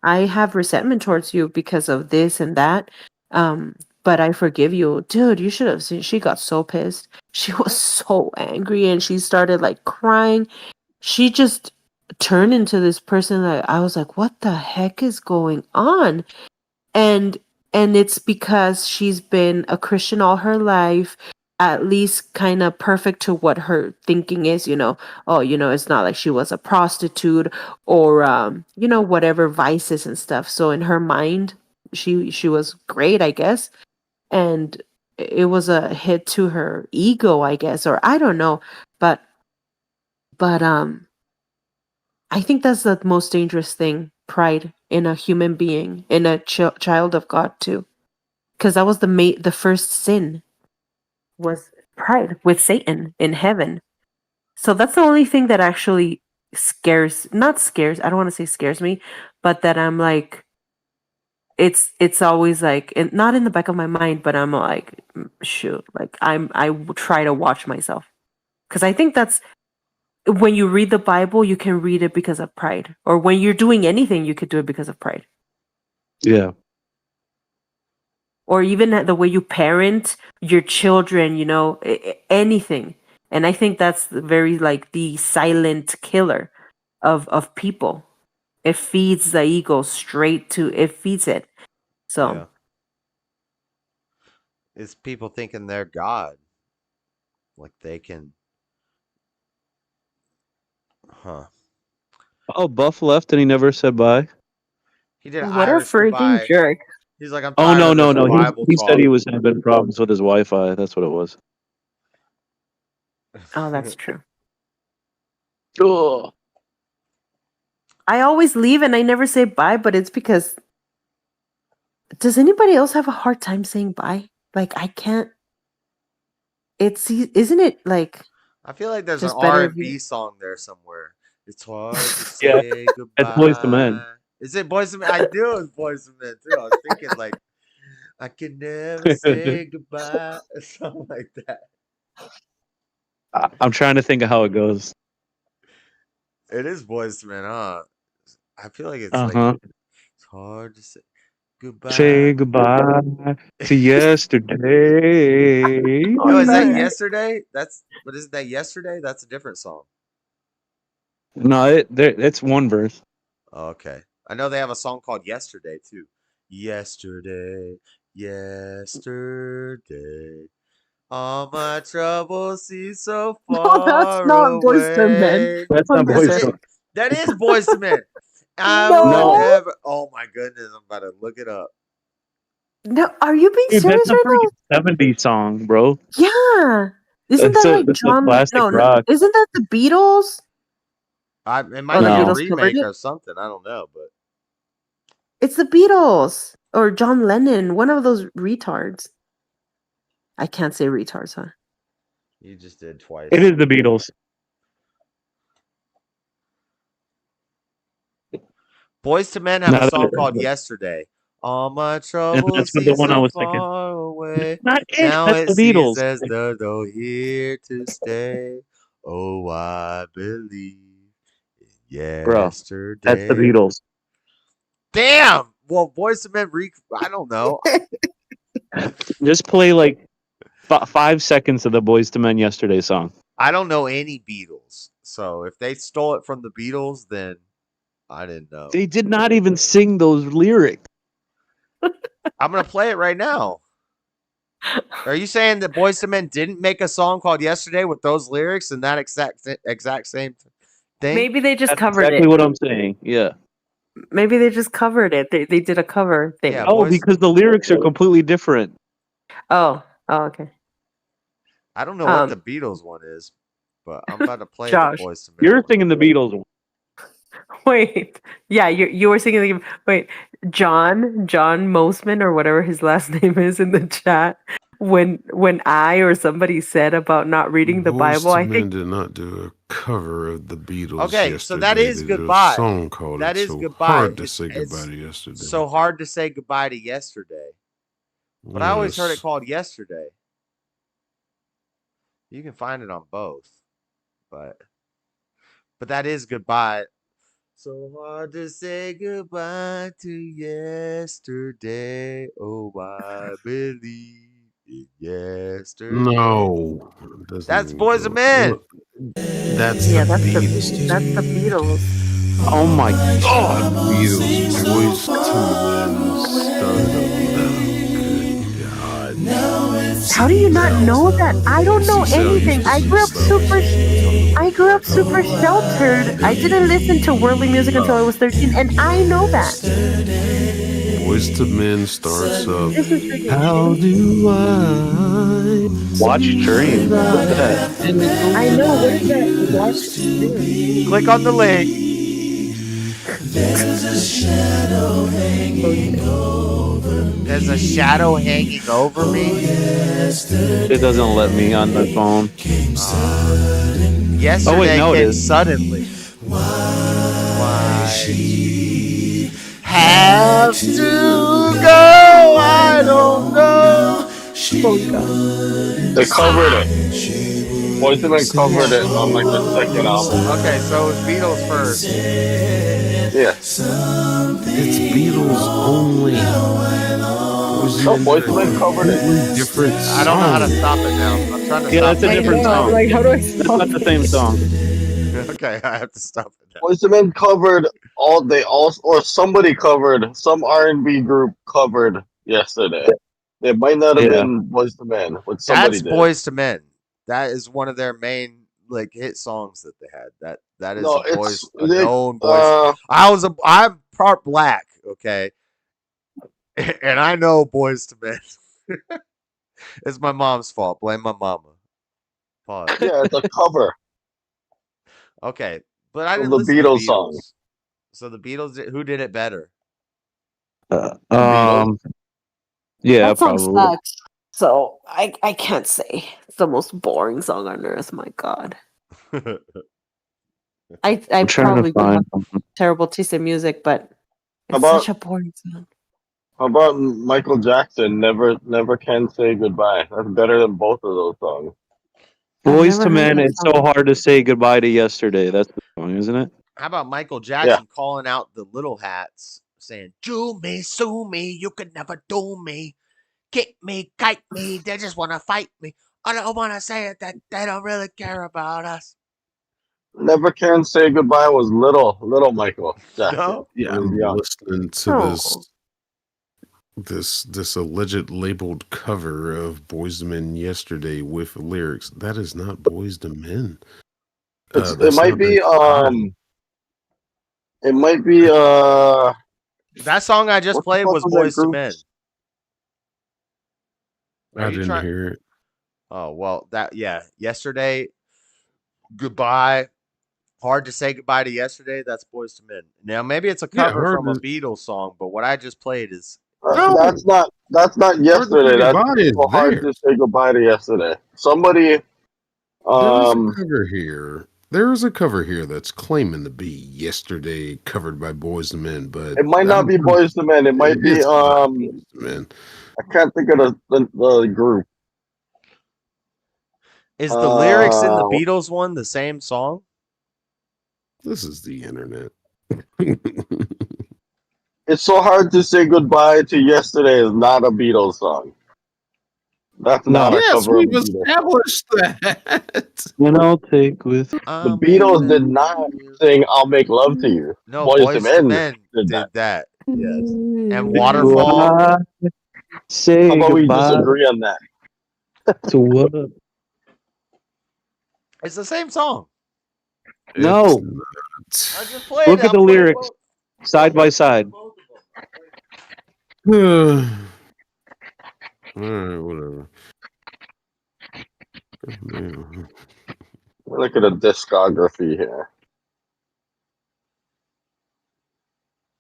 D: I have resentment towards you because of this and that. Um, but I forgive you. Dude, you should have seen, she got so pissed. She was so angry and she started like crying. She just turned into this person that I was like, what the heck is going on? And it's because she's been a Christian all her life, at least kind of perfect to what her thinking is, oh, it's not like she was a prostitute or whatever vices and stuff. So in her mind, she was great, I guess. And it was a hit to her ego, I guess, or I don't know. But I think that's the most dangerous thing, pride in a human being, in a child of God too. Because that was the first sin was pride with Satan in heaven. So that's the only thing that actually not scares, I don't want to say scares me, but that I'm like, it's always like, not in the back of my mind, but I'm like, shoot, like I try to watch myself. Because I think that's, when you read the Bible, you can read it because of pride. Or when you're doing anything, you could do it because of pride.
F: Yeah.
D: Or even the way you parent your children, anything. And I think that's very like the silent killer of people. It feeds the ego it feeds it. So
A: Yeah. It's people thinking they're God. Like they can. Huh.
J: Oh, Buff left and he never said bye.
A: He did an
D: what a
A: Irish
D: freaking
A: goodbye.
D: jerk.
A: He's like, I'm
J: Oh
A: tired of
J: no.
A: this Bible
J: He said
A: talk.
J: he was having problems with his Wi-Fi. That's what it was.
D: Oh, that's true.
J: Oh.
D: I always leave and I never say bye, but it's because, does anybody else have a hard time saying bye? Like I can't. Isn't it like?
A: I feel like there's an
D: just better if
A: R&B song there somewhere. It's hard to
J: Yeah,
A: say
J: it's Boyz II Men.
A: goodbye. Is it Boyz II Men? I knew it was Boyz II Men too. I was thinking like, I can never say goodbye, or something like that.
J: I'm trying to think of how it goes.
A: It is Boyz II Men, huh? I feel like it's like,
J: Uh-huh.
A: it's hard to say goodbye.
J: Say goodbye to yesterday.
A: Oh, is that
D: man.
A: Yesterday? But isn't that Yesterday? That's a different song.
J: No, it's one verse.
A: Oh, okay. I know they have a song called Yesterday too. Yesterday, yesterday. All my troubles seem so
D: No, that's
A: far
D: not Boyz II Men.
A: away.
J: That's not
A: Yes,
J: Boyz II.
A: that is Boyz II Men. I
D: No.
A: will never. Oh my goodness, I'm about to look it up.
D: No, are you being
J: Dude,
D: serious
J: that's a
D: right now?
J: freaking 70s song, bro.
D: Yeah. Isn't
J: That's
D: that
J: a-
D: like
J: that's a
D: John?
J: classic
D: No,
J: rock.
D: isn't that the Beatles?
A: It might
D: the
A: be a
J: No.
D: Beatles covered
A: remake
D: it?
A: or something. I don't know, but
D: It's the Beatles or John Lennon, one of those retards. I can't say retards, huh?
A: you just did twice.
J: It is the Beatles.
A: Boyz II Men have
J: Now
A: a
J: that
A: song
J: it-
A: called Yesterday. All my
J: And
A: troubles
J: that's what
A: seem
J: the one I
A: so
J: was thinking.
A: far away.
J: Not it.
A: Now
J: That's
A: it
J: the
A: seems
J: Beatles.
A: as though they're here to stay. Oh, I believe in
J: Bro,
A: yesterday.
J: that's the Beatles.
A: Damn. Well, Boyz II Men, I don't know.
J: Just play like 5 seconds of the Boyz II Men Yesterday song.
A: I don't know any Beatles. So if they stole it from the Beatles, then I didn't know.
J: They did not even sing those lyrics.
A: I'm gonna play it right now. Are you saying that Boyz II Men didn't make a song called Yesterday with those lyrics and that exact same thing?
D: Maybe they just
J: That's
D: covered
J: exactly
D: it.
J: what I'm saying. Yeah.
D: Maybe they just covered it. They did a cover thing.
A: Yeah,
J: Oh,
A: Boyz-
J: because the lyrics are completely different.
D: Oh, okay.
A: I don't know what the Beatles one is, but I'm about to play
D: Josh,
A: the Boyz II Men.
J: You're
A: one.
J: thinking the Beatles one.
D: Wait. Yeah, you were singing. Wait, John Mosman or whatever his last name is in the chat. When I or somebody said about not reading the Bible, I
B: Men
D: think
B: did not do a cover of the Beatles.
A: Okay, so that
B: yesterday.
A: is
B: They did
A: goodbye.
B: A song called
A: That
B: It's
A: is
B: so
A: goodbye.
B: hard to
A: It's-
B: say
A: it's
B: goodbye to yesterday.
A: So hard to say goodbye to yesterday. But I always heard it
B: Yes.
A: called Yesterday. You can find it on both, but that is goodbye. So hard to say goodbye to yesterday. Oh, I believe in yesterday.
B: No, it doesn't
A: That's
B: even
A: Boyz
B: go-
A: II Men.
B: Look, That's
D: yeah,
B: the
D: that's
B: Beatles.
D: the Beatles.
J: Oh my god.
B: Beatles. Boys to Men started. Good God.
D: How do you not know that? I don't know anything. I grew up super sheltered. I didn't listen to worldly music until I was 13, and I know that.
B: Boys to Men starts up.
D: This is freaking
B: How do I
J: Watch stream. What's that?
D: I know. What is that? Watch stream.
A: Click on the link. There's a shadow hanging over me.
J: It doesn't let me on my phone.
A: Yesterday
J: no, it
A: came
J: is.
A: suddenly. Why she have to go? I don't know.
C: They covered it. Boys II Men covered it on like their second album.
A: Okay, so it was Beatles first.
C: Yeah.
B: It's Beatles only.
C: No, Boys II Men covered it.
B: Different
A: I don't know how to
B: song.
A: stop it now. I'm trying to
J: Yeah,
A: stop
J: that's a
A: it.
J: different song.
D: Like, how do I
J: It's
D: stop
J: not the same song.
A: Okay, I have to stop it now.
C: Boys II Men covered or somebody covered, some R&B group covered yesterday. It might not have
J: Yeah.
C: been Boys II Men, but somebody
A: That's
C: did.
A: Boys to Men. That is one of their main like hit songs that they had. That is
C: No,
A: a known Boys. I'm part black, okay, and I know Boys to Men. It's my mom's fault. Blame my mama. Pause.
C: yeah, it's a cover
A: Okay, but I
C: of
A: didn't
C: the
A: listen to the
C: Beatles
A: Beatles.
C: song.
A: So the Beatles, who did it better?
C: Beatles?
J: Yeah,
D: That song
J: probably.
D: sucks. So I can't say it's the most boring song on earth. My God, I
J: I'm trying
D: probably
J: to
D: do have
J: find something.
D: terrible taste in music, but
C: How
D: it's
C: about
D: such a boring song.
C: how about Michael Jackson? Never Can Say Goodbye. That's better than both of those songs.
D: I've
J: Boys
D: never
J: to
D: heard
J: Men,
D: that
J: it's so
D: song.
J: hard to say goodbye to yesterday. That's the song, isn't it?
A: How about Michael Jackson calling out the Little Hats, saying, "Jew me, sue me, you could never do me, kick me, kite me, they just want to fight me. I don't want to say it that they don't really care about us."
C: Never Can Say Goodbye was little Michael Jackson.
A: No?
C: He
B: Yeah,
C: was
B: I'm
C: young.
B: listening to
D: Oh.
B: this alleged labeled cover of Boys to Men yesterday with lyrics. That is not Boys to Men.
C: It
B: That's
C: might
B: not
C: be
B: their style.
C: it might be
A: That song I just
C: what the
A: played
C: fuck
A: was
C: was that
A: Boys to
C: group?
A: Men.
B: I didn't hear it.
A: Oh, well, yesterday, goodbye. Hard to say goodbye to yesterday. That's Boys to Men. Now, maybe it's a
B: Yeah,
A: cover
B: hard
A: from a
B: to
A: Beatles song, but what I just played is.
B: no.
C: That's not
B: Hard to
C: yesterday.
B: say
C: That's
B: goodbye is
C: so hard
B: there.
C: to say goodbye to yesterday. Somebody
B: There is a cover here. There is a cover here that's claiming to be yesterday covered by Boys to Men, but
C: it might not be Boys II Men. It might be
B: it's not Boys to Men.
C: I can't think of the group.
A: Is the lyrics in the Beatles one the same song?
B: This is the internet.
C: It's so hard to say goodbye to yesterday is not a Beatles song. That's not a
B: Yes,
C: cover of
B: we've
C: a Beatles song.
B: established that.
J: And I'll take with
C: The Beatles did not sing "I'll Make Love to You."
A: No,
C: Boys II
A: Boys to
C: Men
A: Men
C: did
A: did
C: that.
A: that. Yes. And
J: to
A: Waterfall.
J: I say
C: How about we
J: goodbye
C: disagree on that?
J: to what?
A: It's the same song.
J: No.
B: It's
A: I just played
J: Look
A: it.
J: at the
A: I'm playing
J: lyrics
A: both.
J: side by side.
B: not. Alright, whatever.
C: Look at the discography here.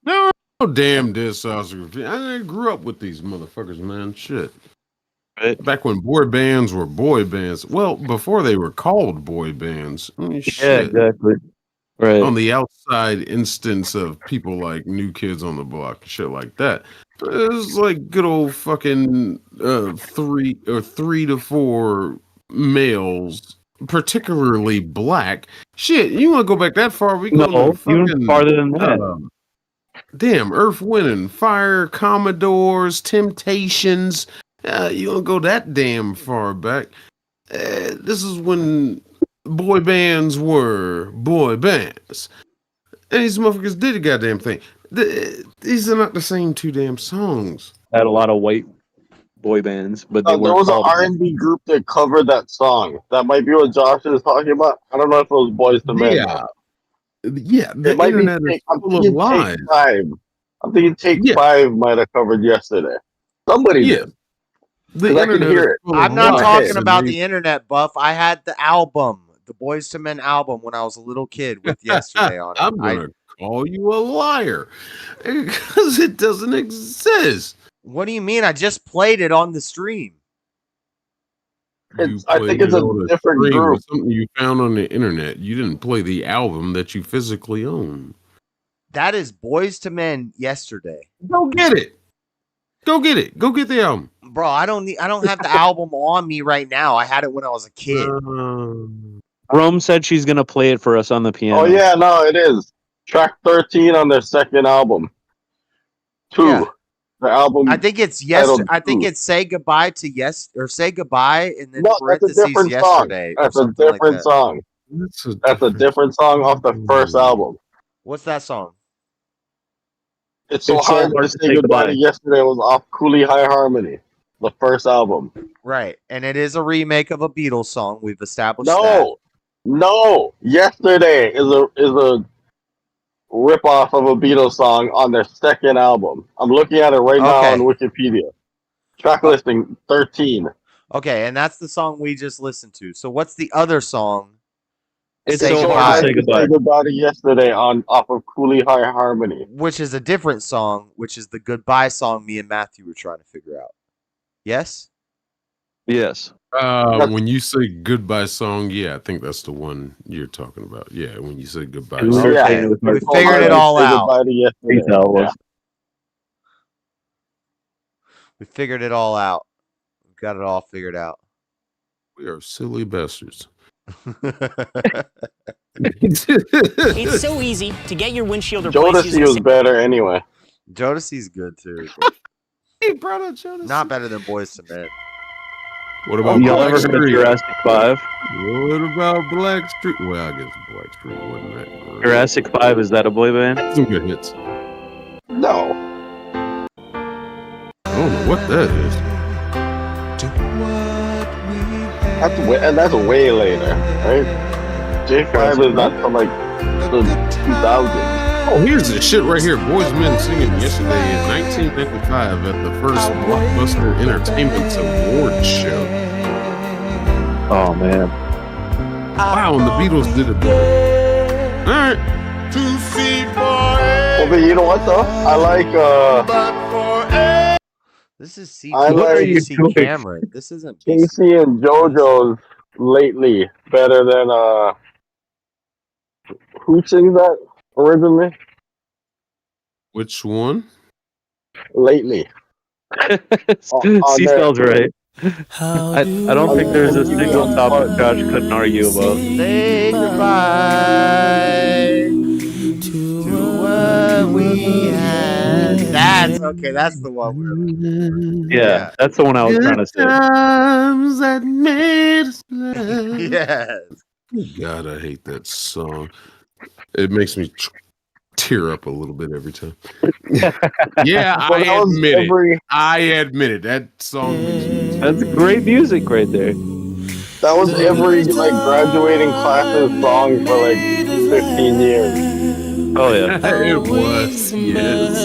B: No damn discography. I grew up with these motherfuckers, man. Shit.
J: Right.
B: Back when boy bands were boy bands. Well, before they were called boy bands. I mean,
J: Yeah,
B: shit.
J: exactly. Right.
B: On the outside instance of people like New Kids on the Block, shit like that. It was like good old fucking 3 to 4 males, particularly black. Shit, you want to go back that far? We go
J: No,
B: to
J: even
B: fucking
J: farther than that.
B: damn Earth, Wind and Fire, Commodores, Temptations. You want to go that damn far back? This is when boy bands were boy bands. And these motherfuckers did the goddamn thing. These are not the same two damn songs.
J: Had a lot of white boy bands, but they
C: There
J: weren't
C: was an
J: called.
C: R&B group that covered that song. That might be what Josh is talking about. I don't know if it was Boys II Men.
B: Yeah. Yeah, the
C: It might be
B: internet is
C: I'm
B: full of
C: thinking
B: lies.
C: Take 5. I'm thinking Take
B: Yeah.
C: 5 might have covered yesterday. Somebody
B: Yeah.
C: did.
B: The
C: 'Cause I could
B: internet
C: hear
B: is
C: it.
B: full of
A: I'm not
B: lies.
A: talking about the internet, Buff. I had the album, the Boys to Men album, when I was a little kid with yesterday on it.
B: I'm gonna call you a liar because it doesn't exist.
A: What do you mean? I just played it on the stream.
C: I think it's a different group.
B: Something you found on the internet. You didn't play the album that you physically own.
A: That is Boys to Men Yesterday.
B: Go get it. Go get it. Go get the album.
A: Bro, I don't have the album on me right now. I had it when I was a kid.
J: Rome said she's gonna play it for us on the piano.
C: Oh yeah, no, it is. Track 13 on their second album. 2.
A: Yeah.
C: The album.
A: I think it's I think it's Say Goodbye to Yes or Say Goodbye and then
C: No, that's a different
A: Yesterday.
C: song. That's a different song. That's a different song off the first album.
A: What's that song?
C: It's so hard to say goodbye to Yesterday was off Cooley High Harmony, the first album.
A: Right, and it is a remake of a Beatles song. We've established that.
C: No. Yesterday is a rip-off of a Beatles song on their second album. I'm looking at it right now on Wikipedia. Track listing 13.
A: Okay, and that's the song we just listened to. So what's the other song?
J: It's
C: Say goodbye to Yesterday off of Cooley High Harmony.
A: Which is a different song, which is the goodbye song me and Matthew were trying to figure out. Yes?
J: Yes.
B: When you say goodbye song, yeah, I think that's the one you're talking about. Yeah, when you say goodbye.
A: We figured it all out. We figured it all out. We've got it all figured out.
B: We are silly bastards.
K: It's so easy to get your windshield replaced.
C: Jodeci was better anyway.
A: Jodeci's good too.
B: He brought up Jodeci.
A: Not better than Boys to Men.
B: What about
J: Black Street? Jurassic 5?
B: What about Black Street? Well, I guess Black Street wasn't that great.
J: Jurassic 5, is that a boy band?
B: Some good hits.
C: No.
B: I don't know what that is.
C: That's way later, right? J5 is not from like the 2000s.
B: Oh, here's this shit right here. Boys Men Singing Yesterday in 1955 at the first Blockbuster Entertainment Awards show.
J: Oh, man.
B: Wow, and the Beatles did it better. All right.
C: Well, but you know what, though? I like,
A: This is
C: CC
A: Cameron. This isn't
C: Casey and JoJo's Lately better than, who sings that originally?
B: Which one?
C: Lately.
J: C spells right. I don't think there's a single topic Josh couldn't argue about.
A: Say goodbye to what we had. That's okay. That's the one we're.
J: Yeah, that's the one I was trying to say.
B: Times that made us laugh.
A: Yes.
B: God, I hate that song. It makes me tear up a little bit every time. Yeah, I admit it. That song makes me
J: That's great music right there.
C: That was every like graduating class's song for like 15 years.
J: Oh yeah.
B: It was. Yes.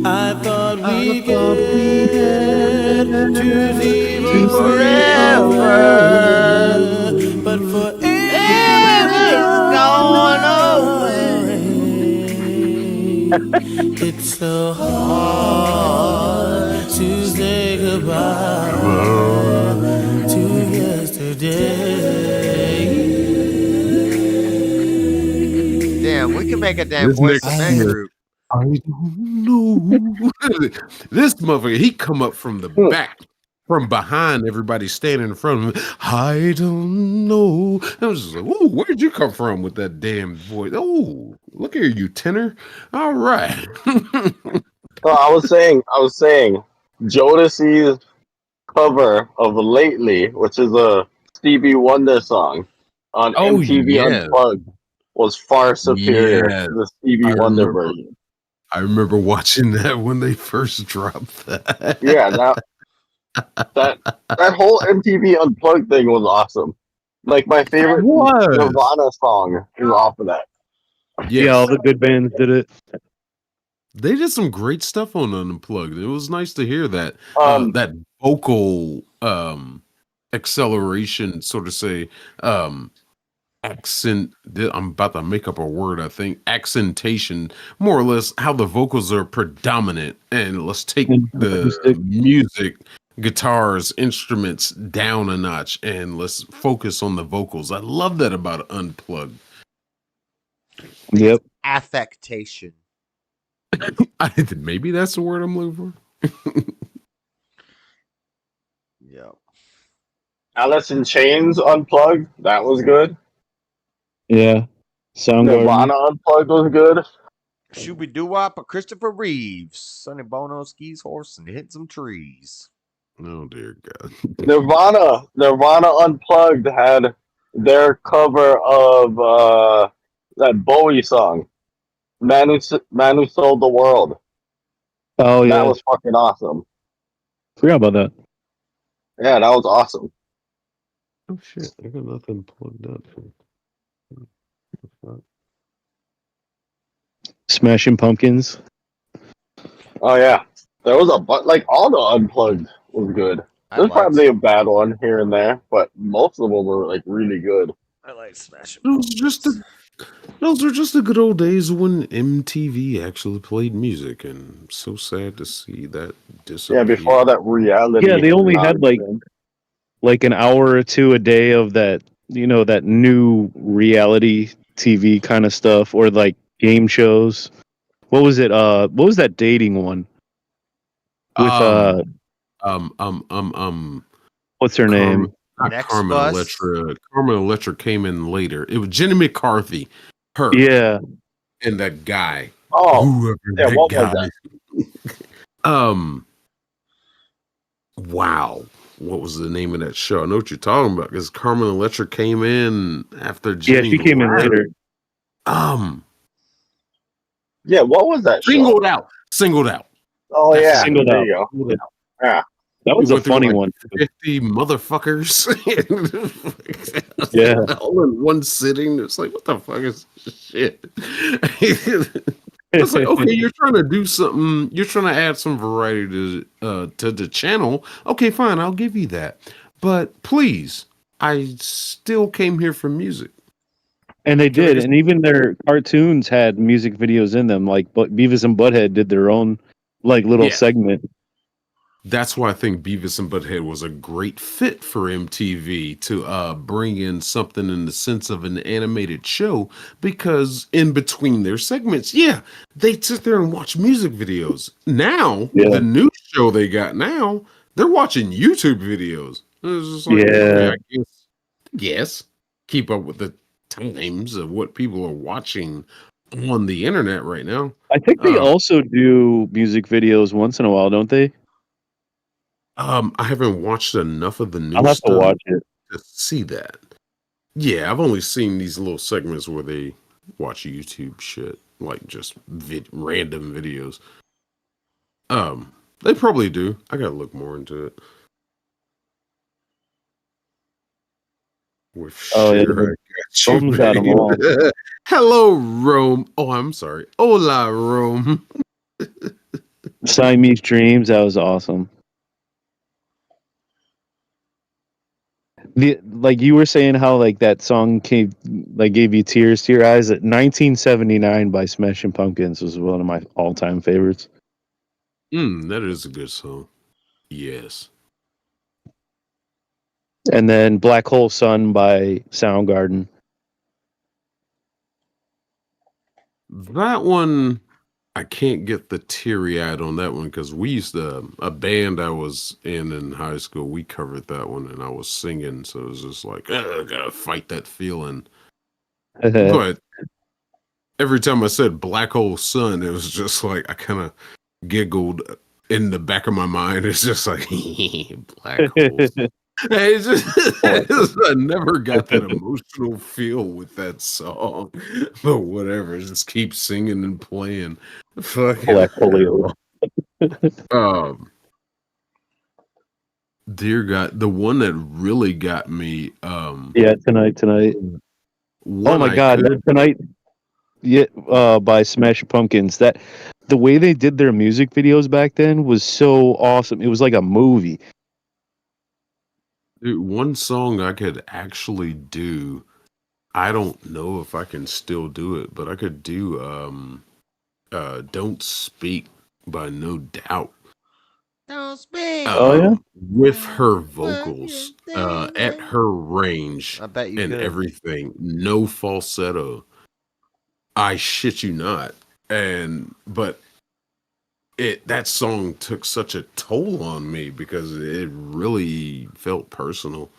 L: I thought we had to live forever, but forever is gone away. It's so hard to say goodbye to yesterday.
A: Damn, we can make a damn Boys to Men group.
B: I don't know. This motherfucker, he come up from the back, from behind everybody standing in front of him. I don't know. I was just like, "Ooh, where'd you come from with that damn voice? Oh, look here, you tenor. All right."
C: I was saying, Jodeci's cover of Lately, which is a Stevie Wonder song on MTV Unplugged, was far superior to the Stevie Wonder version.
B: I remember watching that when they first dropped that.
C: Yeah, that whole MTV Unplugged thing was awesome. Like my favorite Nirvana song is off of that.
B: Yes.
J: Yeah, all the good bands did it.
B: They did some great stuff on Unplugged. It was nice to hear that that vocal acceleration, sort of say, accent. I'm about to make up a word. I think accentation, more or less, how the vocals are predominant. And let's take the music, guitars, instruments down a notch, and let's focus on the vocals. I love that about Unplugged.
F: Yep.
A: Affectation.
B: Maybe that's the word I'm looking for.
A: Yeah.
C: Alice in Chains Unplugged. That was good.
J: Yeah. Soundgarden.
C: Nirvana Unplugged was good.
A: Shooby Doo Wop of Christopher Reeves. Sonny Bono skis horse and hit some trees.
B: Oh dear God.
C: Nirvana Unplugged had their cover of that Bowie song, Man Who Sold the World.
J: Oh yeah.
C: That was fucking awesome.
J: Forgot about that.
C: Yeah, that was awesome.
B: Oh shit! I got nothing plugged up.
J: Smashing Pumpkins.
C: Oh yeah, there was like all the Unplugged was good. There's probably a bad one here and there, but most of them were like really good.
A: I like Smashing
B: Those are just the good old days when MTV actually played music, and I'm so sad to see that disappear.
C: Yeah, before all that reality.
J: Yeah, they only had like an hour or two a day of that, that new reality TV kind of stuff, or like game shows. What was it? What was that dating one? With what's her name?
B: Carmen Electra. Carmen Electra came in later. It was Jenny McCarthy. Her.
J: Yeah.
B: And that guy.
C: Oh. Yeah, what was
B: that? Wow. What was the name of that show? I know what you're talking about, because Carmen Electra came in after Jenny.
J: Yeah, she came in later.
C: Yeah, what was that
B: Singled
C: show?
B: Out. Singled Out.
C: Oh yeah.
J: Singled
C: there
J: Out.
C: You go. Yeah.
J: That was a funny one.
B: 50 motherfuckers.
J: Yeah.
B: All in one sitting. It's like, what the fuck is this shit? It's like, okay, you're trying to do something. You're trying to add some variety to the channel. Okay, fine. I'll give you that. But please, I still came here for music.
F: And they did, and even their cartoons had music videos in them. Like Beavis and Butthead did their own like little segment.
B: That's why I think Beavis and Butthead was a great fit for MTV to bring in something in the sense of an animated show, because in between their segments, they'd sit there and watch music videos. Now, the new show they got now, they're watching YouTube videos. It's just like, okay, I guess keep up with the times of what people are watching on the internet right now.
F: I think they also do music videos once in a while, don't they?
B: I haven't watched enough of the new
F: I'll have
B: stuff
F: to watch it
B: to see that. Yeah, I've only seen these little segments where they watch YouTube shit, like just random videos. They probably do. I gotta look more into it.
F: Rome's got them all.
B: Hello, Rome. Oh, I'm sorry. Hola, Rome.
F: Siamese Dreams, that was awesome. Like you were saying, how like that song gave you tears to your eyes. 1979 by Smashing Pumpkins was one of my all-time favorites.
B: That is a good song. Yes.
F: And then Black Hole Sun by Soundgarden.
B: That one, I can't get the teary-eyed on that one, because we used to, a band I was in high school, we covered that one, and I was singing, so it was just like, I gotta fight that feeling. But every time I said Black Hole Sun, it was just like, I kind of giggled in the back of my mind. It's just like, Black Hole Sun. It's just, I never got that emotional feel with that song, but whatever, just keep singing and playing. Fucking dear God, the one that really got me.
F: Tonight. Oh my God, Tonight. Yeah, by Smash Pumpkins. That the way they did their music videos back then was so awesome. It was like a movie.
B: Dude, one song I could actually do, I don't know if I can still do it, but I could do Don't Speak by No Doubt.
A: Don't speak.
B: With her vocals at her range
A: I bet you
B: and
A: could.
B: everything, no falsetto. I shit you not. But that song took such a toll on me because it really felt personal,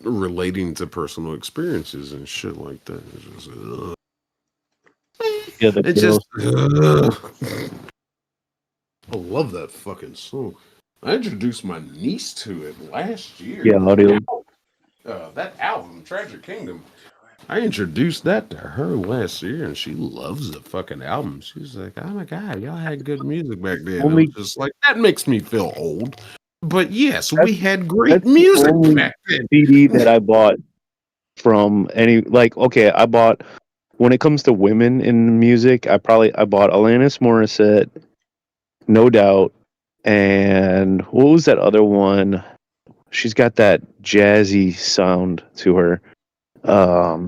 B: relating to personal experiences and shit like that. It's just, I love that fucking song. I introduced my niece to it last year.
J: Yeah, audio.
B: That album, Tragic Kingdom. I introduced that to her last year, and she loves the fucking album. She's like, "Oh my god, y'all had good music back then."
J: Only-
B: I was just like, that makes me feel old. But yes,
J: That's-
B: we had great
J: that's the
B: music
J: only
B: back then.
J: CD that I bought from I bought when it comes to women in music, I bought Alanis Morissette, No Doubt, and what was that other one? She's got that jazzy sound to her.
A: Winehouse?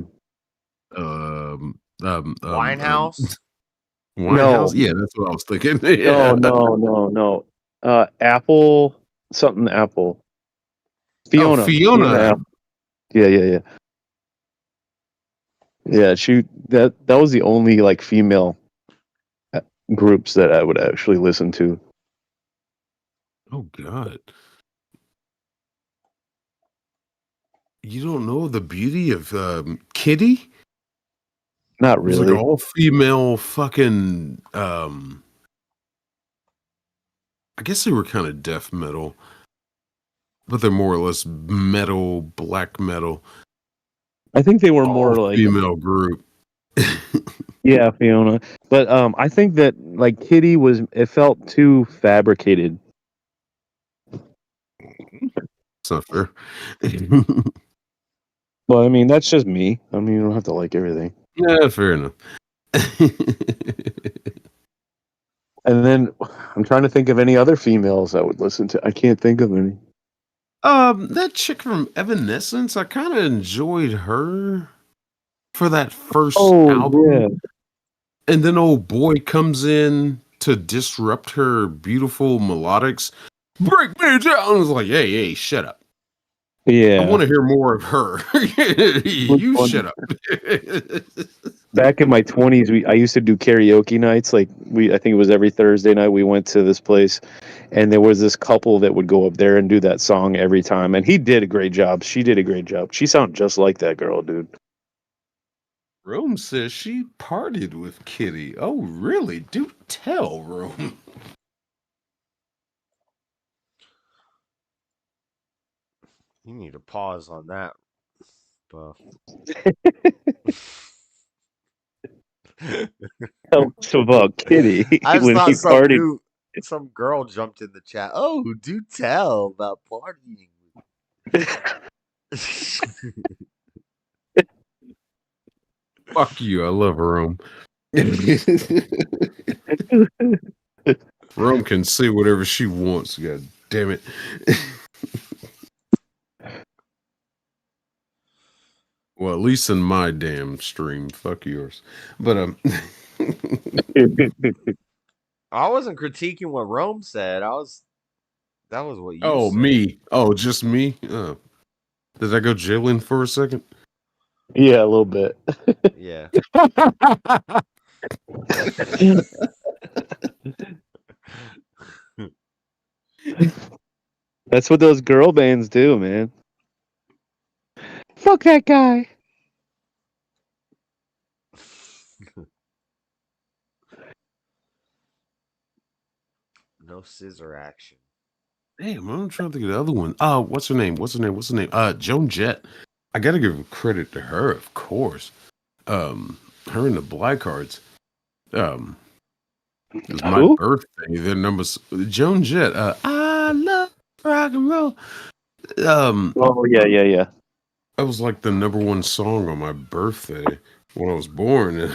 B: Winehouse? Yeah, that's what I was thinking. Yeah.
J: No. Apple, something Apple. Fiona.
B: Oh, Fiona.
J: Apple. Yeah. Yeah, that was the only like female groups that I would actually listen to.
B: Oh God. You don't know the beauty of Kitty?
J: Not
B: It was
J: really.
B: like all female fucking I guess they were kind of death metal, but they're more or less metal, black metal.
J: I think they were more like
B: female group.
J: Yeah, Fiona. But I think that like Kitty it felt too fabricated.
B: It's not fair.
J: Well, I mean, that's just me. I mean, you don't have to like everything.
B: Yeah, fair enough.
J: And then I'm trying to think of any other females I would listen to. I can't think of any.
B: That chick from Evanescence, I kind of enjoyed her for that first album.
J: Yeah.
B: And then old boy comes in to disrupt her beautiful melodics. Break me down. I was like, hey, shut up.
J: Yeah.
B: I want to hear more of her. You shut up.
J: Back in my 20s, I used to do karaoke nights. I think it was every Thursday night we went to this place, and there was this couple that would go up there and do that song every time. And he did a great job. She did a great job. She sounded just like that girl, dude.
B: Rome says she partied with Kitty. Oh, really? Do tell, Rome.
A: You need to pause on that, Buff.
J: Tell us about Kitty
A: I just
J: when
A: thought
J: he partied.
A: some girl jumped in the chat. Oh, do tell about partying.
B: Fuck you. I love Rome. Rome can say whatever she wants. God damn it. Well, at least in my damn stream. Fuck yours. But
A: I wasn't critiquing what Rome said. That was what you said.
B: Me. Oh, just me? Did I go jailing for a second?
J: Yeah, a little bit.
A: Yeah.
J: That's what those girl bands do, man. Fuck that guy.
A: No scissor action.
B: Damn, I'm trying to think of the other one. What's her name? Joan Jett. I gotta give credit to her, of course. Her and the Black Cards. It was my birthday. Their numbers. Joan Jett. I love rock and roll.
J: Oh yeah.
B: That was like the number one song on my birthday when I was born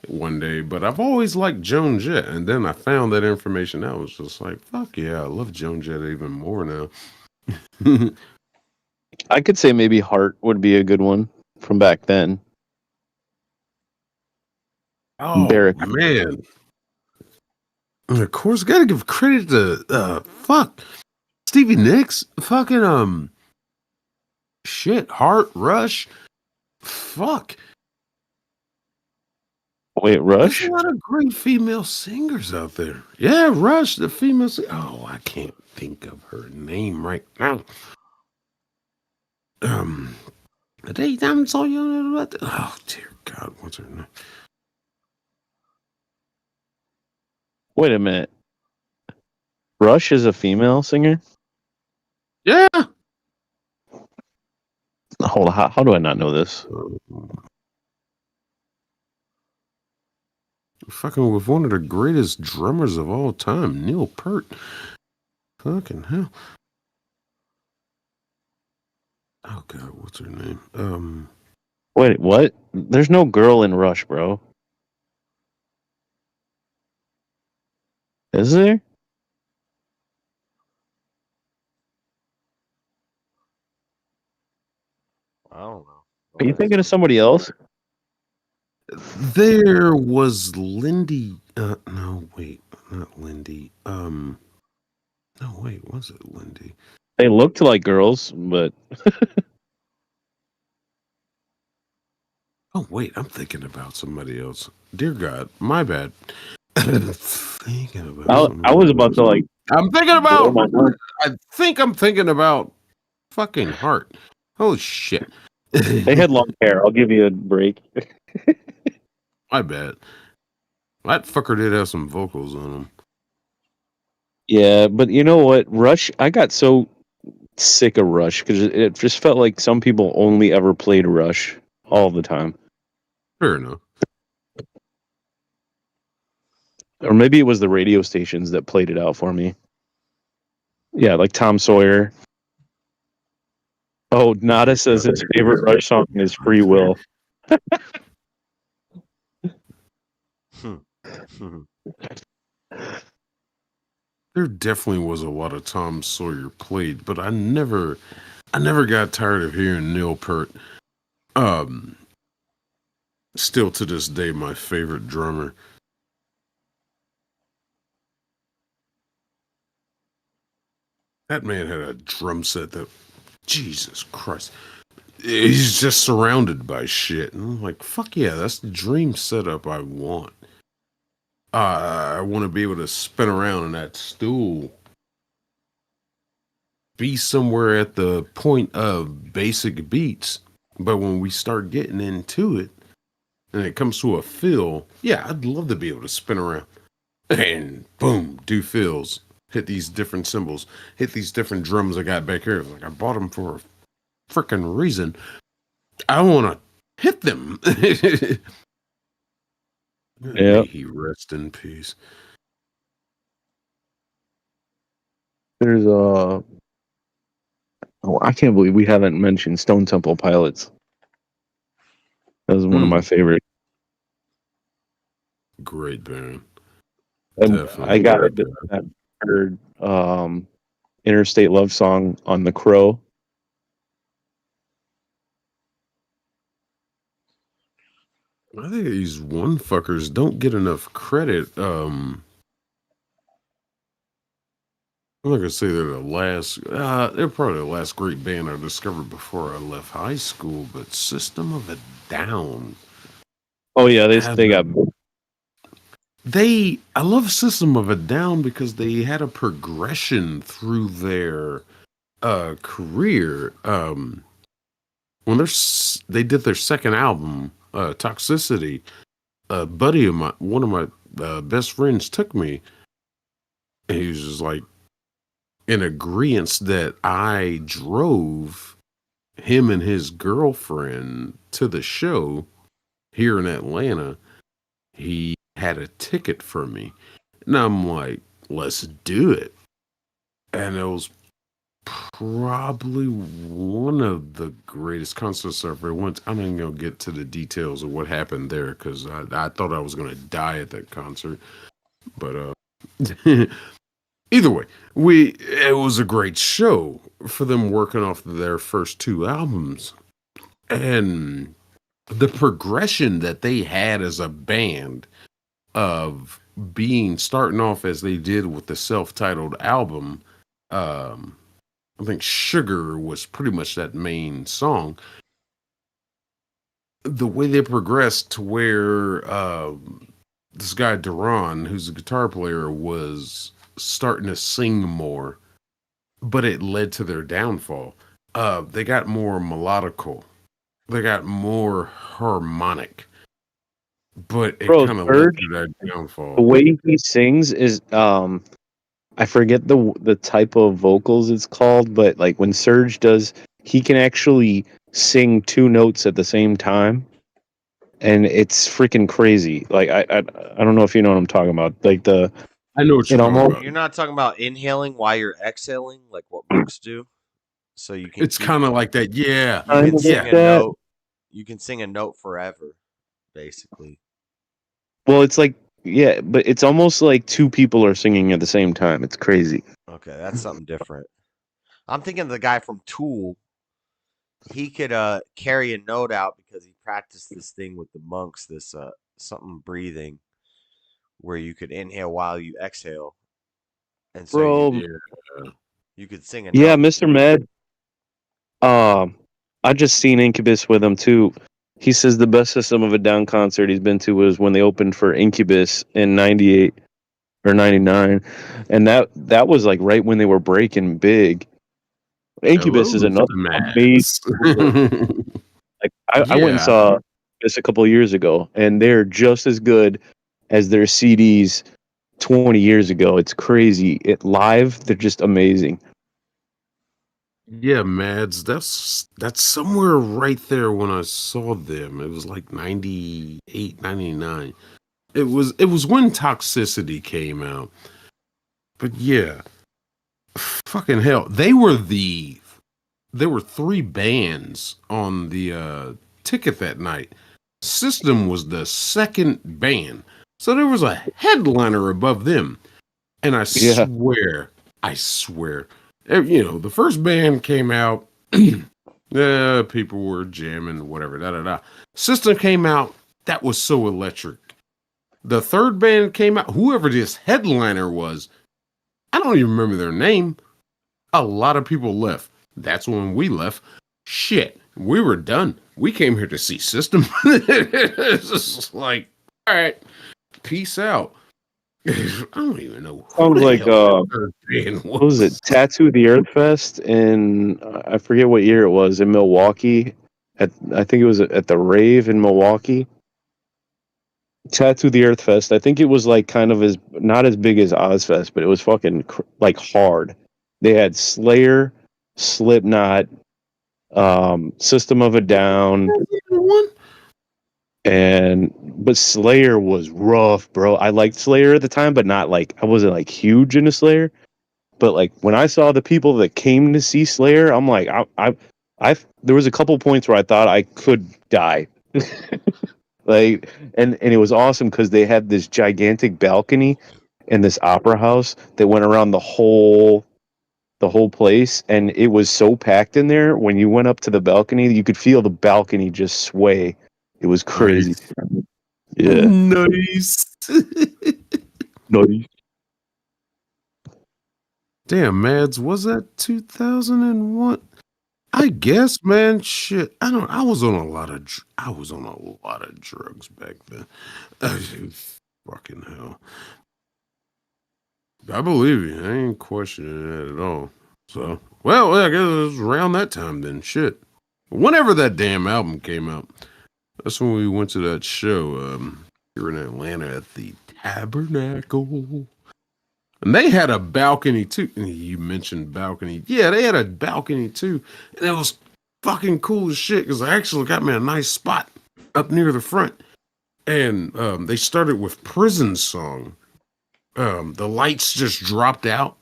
B: one day. But I've always liked Joan Jett, and then I found that information out. I was just like, fuck yeah, I love Joan Jett even more now.
J: I could say maybe Heart would be a good one. from back then.
B: Oh
J: Derek.
B: man. And of course, gotta give credit to Stevie Nicks. Fucking shit, Heart, Rush. Fuck.
J: Wait, Rush?
B: There's a lot of great female singers out there. Yeah, Rush, the female oh, I can't think of her name right now. The daytime so young. Oh dear God, what's her name?
J: Wait a minute. Rush is a female singer?
B: Yeah.
J: Hold on, how do I not know this?
B: Fucking with one of the greatest drummers of all time, Neil Peart. Fucking hell. Oh God, what's her name?
J: Wait, what? There's no girl in Rush, bro. Is there?
A: I don't know.
J: Are you thinking of somebody else?
B: There was Lindy. No, wait, not Lindy. No, wait, was it Lindy?
J: They looked like girls, but
B: oh wait, I'm thinking about somebody else. Dear God, my bad. Thinking about.
J: I was about to like.
B: I'm thinking about.
J: Oh my God.
B: I think I'm thinking about fucking Heart. Oh shit.
J: They had long hair. I'll give you a break.
B: I bet. That fucker did have some vocals on him.
J: Yeah, but you know what? Rush, I got so sick of Rush because it just felt like some people only ever played Rush all the time.
B: Fair enough.
J: Or maybe it was the radio stations that played it out for me. Yeah, like Tom Sawyer. Oh, Nada says his favorite Rush song is Free Will.
B: There definitely was a lot of Tom Sawyer played, but I never got tired of hearing Neil Peart. Still to this day, my favorite drummer. That man had a drum set that, Jesus Christ, he's just surrounded by shit. And I'm like, fuck yeah, that's the dream setup I want. I want to be able to spin around in that stool. Be somewhere at the point of basic beats. But when we start getting into it, and it comes to a fill, yeah, I'd love to be able to spin around. And boom, do fills. Hit these different cymbals. Hit these different drums I got back here. Like, I bought them for a freaking reason. I want to hit them.
J: Yeah.
B: May he rest in peace.
J: There's oh, I can't believe we haven't mentioned Stone Temple Pilots. That was one of my favorites.
B: Great band.
J: I got it. Heard Interstate Love Song on The Crow.
B: I think these one fuckers don't get enough credit. I'm not gonna say they're the last. They're probably the last great band I discovered before I left high school. But System of a Down.
J: Oh yeah, they got.
B: I love System of a Down because they had a progression through their career. When they did their second album, Toxicity, a buddy of mine, one of my best friends, took me. And he was just like in agreement that I drove him and his girlfriend to the show here in Atlanta. He had a ticket for me. And I'm like, let's do it. And it was probably one of the greatest concerts I ever went to. I'm not even going to get to the details of what happened there because I thought I was going to die at that concert. But either way, it was a great show for them working off their first two albums. And the progression that they had as a band of starting off as they did with the self-titled album, I think Sugar was pretty much that main song. The way they progressed to where this guy Duran, who's a guitar player, was starting to sing more, but it led to their downfall. They got more melodical. They got more harmonic, but it
J: Bro,
B: kind of led
J: Surge,
B: to that
J: the
B: downfall.
J: way he sings is I forget the type of vocals it's called, but like when Surge does, he can actually sing two notes at the same time, and it's freaking crazy. Like I don't know if you know what I'm talking about. Like
B: I know what
J: it
B: you're talking
J: almost
B: about.
A: You're not talking about inhaling while you're exhaling, like what monks do. So you can
B: It's kind of like that. Yeah.
A: you can
J: kind of
A: sing
J: like
A: a
J: that.
A: note. You can sing a note forever, basically.
J: Well, it's like yeah, but it's almost like two people are singing at the same time. It's crazy.
A: Okay, that's something different. I'm thinking of the guy from Tool. He could carry a note out because he practiced this thing with the monks, this something breathing where you could inhale while you exhale. And so
J: Bro,
A: you could sing a
J: yeah,
A: note.
J: Mr. Med. I just seen Incubus with him too. He says the best System of a Down concert he's been to was when they opened for Incubus in '98 or '99, and that was like right when they were breaking big. Incubus is
B: Hello,
J: another amazing
B: Mads.
J: group. Like I went and
B: Yeah.
J: saw this a couple of years ago, and they're just as good as their CDs 20 years ago. It's crazy. It live, they're just amazing.
B: Yeah, Mads, that's somewhere right there when I saw them. It was like 98, 99. It was when Toxicity came out. But yeah, fucking hell. There were three bands on the ticket that night. System was the second band. So there was a headliner above them. And I
J: Yeah.
B: swear, the first band came out, people were jamming, whatever, da. System came out, that was so electric. The third band came out, whoever this headliner was, I don't even remember their name. A lot of people left. That's when we left. Shit, we were done. We came here to see System. It's just like, all right, peace out. I don't even know.
J: Sounds like what was it? Tattoo the Earth Fest in I forget what year it was in Milwaukee. I think it was at the Rave in Milwaukee. Tattoo the Earth Fest. I think it was like kind of as not as big as Ozfest, but it was fucking like hard. They had Slayer, Slipknot, System of a Down, but Slayer was rough, bro. I liked Slayer at the time, but not like I wasn't like huge into Slayer. But like when I saw the people that came to see Slayer, I'm like, I there was a couple points where I thought I could die. Like, and it was awesome because they had this gigantic balcony in this opera house that went around the whole place, and it was so packed in there. When you went up to the balcony, you could feel the balcony just sway. It was crazy.
B: Nice.
J: Yeah.
B: Nice.
J: Nice.
B: Damn, Mads, was that 2001? I guess, man. Shit, I was on a lot of drugs back then. Fucking hell. I believe you. I ain't questioning that at all. So, well, I guess it was around that time then. Shit. Whenever that damn album came out, that's when we went to that show here in Atlanta at the Tabernacle. And they had a balcony too. You mentioned balcony. Yeah, they had a balcony too. And it was fucking cool as shit because I actually got me a nice spot up near the front. And they started with Prison Song. The lights just dropped out.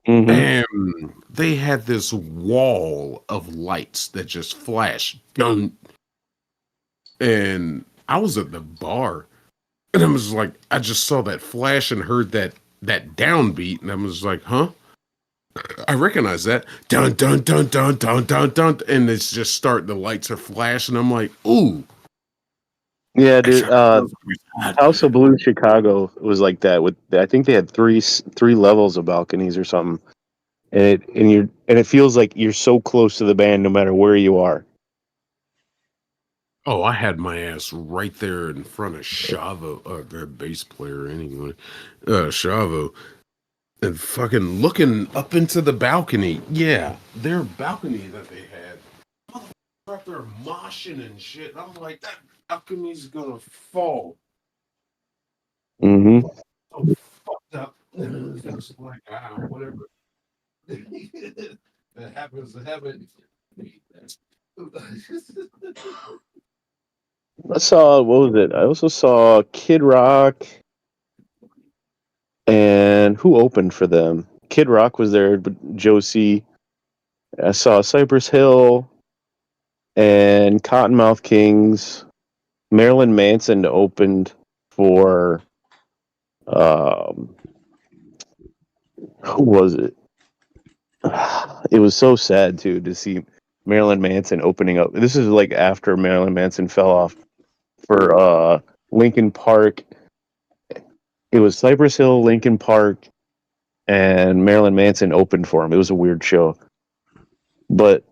J: Mm-hmm.
B: And they had this wall of lights that just flashed. And I was at the bar. And I was like, I just saw that flash and heard that downbeat, and I was like, huh? I recognize that. Dun dun dun dun dun dun dun, and it's just start. The lights are flashing. I'm like, ooh.
J: Yeah, dude. House of Blue Chicago was like that. With I think they had three levels of balconies or something, and it feels like you're so close to the band no matter where you are.
B: Oh, I had my ass right there in front of Shavo, their bass player anyway, Shavo, and fucking looking up into the balcony. Yeah, their balcony that they had. Motherfucker, they're moshing and shit. I'm like, that balcony's gonna fall.
J: Mm-hmm.
B: So fucked up. Just like, whatever. That happens to happen.
J: I saw, what was it? I also saw Kid Rock, and who opened for them? Kid Rock was there, but Josie. I saw Cypress Hill and Cottonmouth Kings. Marilyn Manson opened for who was it? It was so sad too to see Marilyn Manson opening up. This is like after Marilyn Manson fell off for Linkin Park. It was Cypress Hill, Linkin Park, and Marilyn Manson opened for him. It was a weird show, but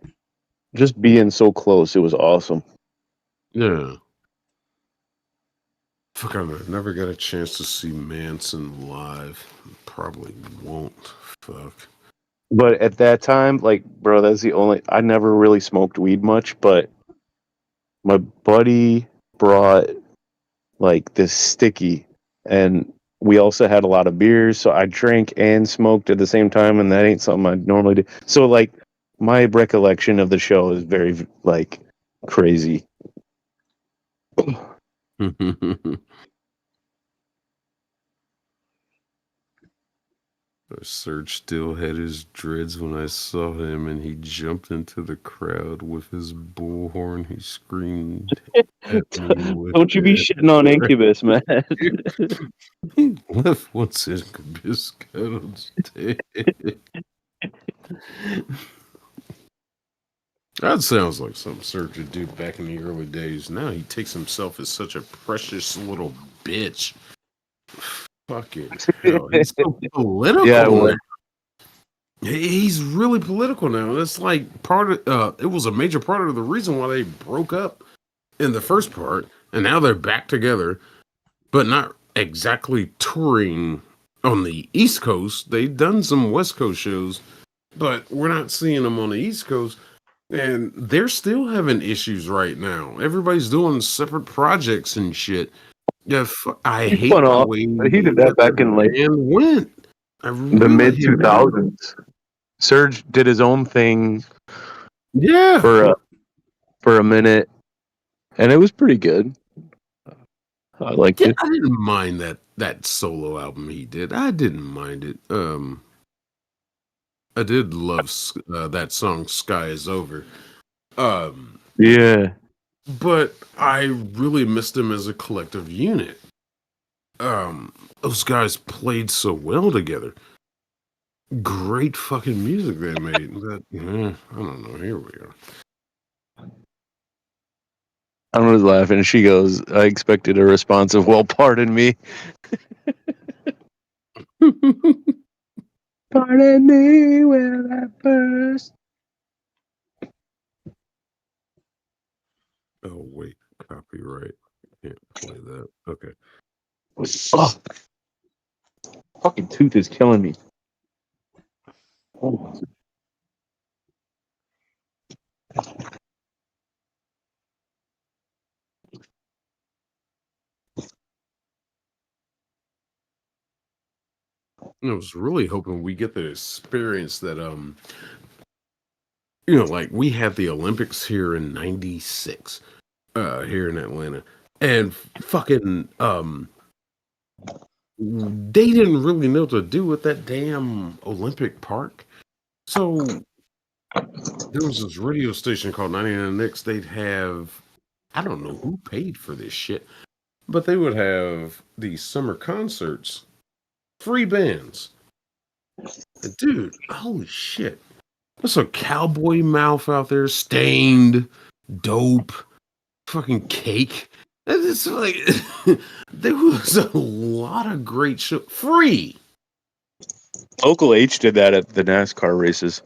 J: just being so close, it was awesome.
B: Yeah. Fuck, I never got a chance to see Manson live. Probably won't. Fuck.
J: But at that time, like, bro, that's the only. I never really smoked weed much, but my buddy brought like this sticky, and we also had a lot of beers, so I drank and smoked at the same time, and that ain't something I normally do. So, like, my recollection of the show is very like crazy.
B: Serge still had his dreads when I saw him, and he jumped into the crowd with his bullhorn. He screamed at me with
J: Don't you be shitting on Incubus, man.
B: He left once Incubus got on stage. That sounds like something Serge would do back in the early days. Now he takes himself as such a precious little bitch. Fucking hell. He's so political.
J: Yeah,
B: now. He's really political now. It's like part of it was a major part of the reason why they broke up in the first part, and now they're back together, but not exactly touring on the East Coast. They've done some West Coast shows, but we're not seeing them on the East Coast. And they're still having issues right now. Everybody's doing separate projects and shit. Yeah, I hate the way
J: he did that back in like
B: went.
J: the mid 2000s. Serge did his own thing.
B: Yeah,
J: for a minute, and it was pretty good. I liked it.
B: I didn't mind that solo album he did. I didn't mind it. I did love that song "Sky Is Over."
J: Yeah,
B: but I really missed them as a collective unit. Those guys played so well together. Great fucking music they made. I don't know. Here we are.
J: I was laughing. She goes, "I expected a response of, well, pardon me." Pardon me when I first.
B: Oh wait, copyright. Can't play that. Okay.
J: Oh, fucking tooth is killing me. Oh.
B: I was really hoping we get the experience that like we had the Olympics here in '96, here in Atlanta, and fucking they didn't really know what to do with that damn Olympic park. So there was this radio station called 99 Nicks. They'd have, I don't know who paid for this shit, but they would have these summer concerts, free bands. Dude, holy shit. There's a cowboy mouth out there, stained, dope, fucking cake. And it's like there was a lot of great shit. Free.
F: Local H did that at the NASCAR races.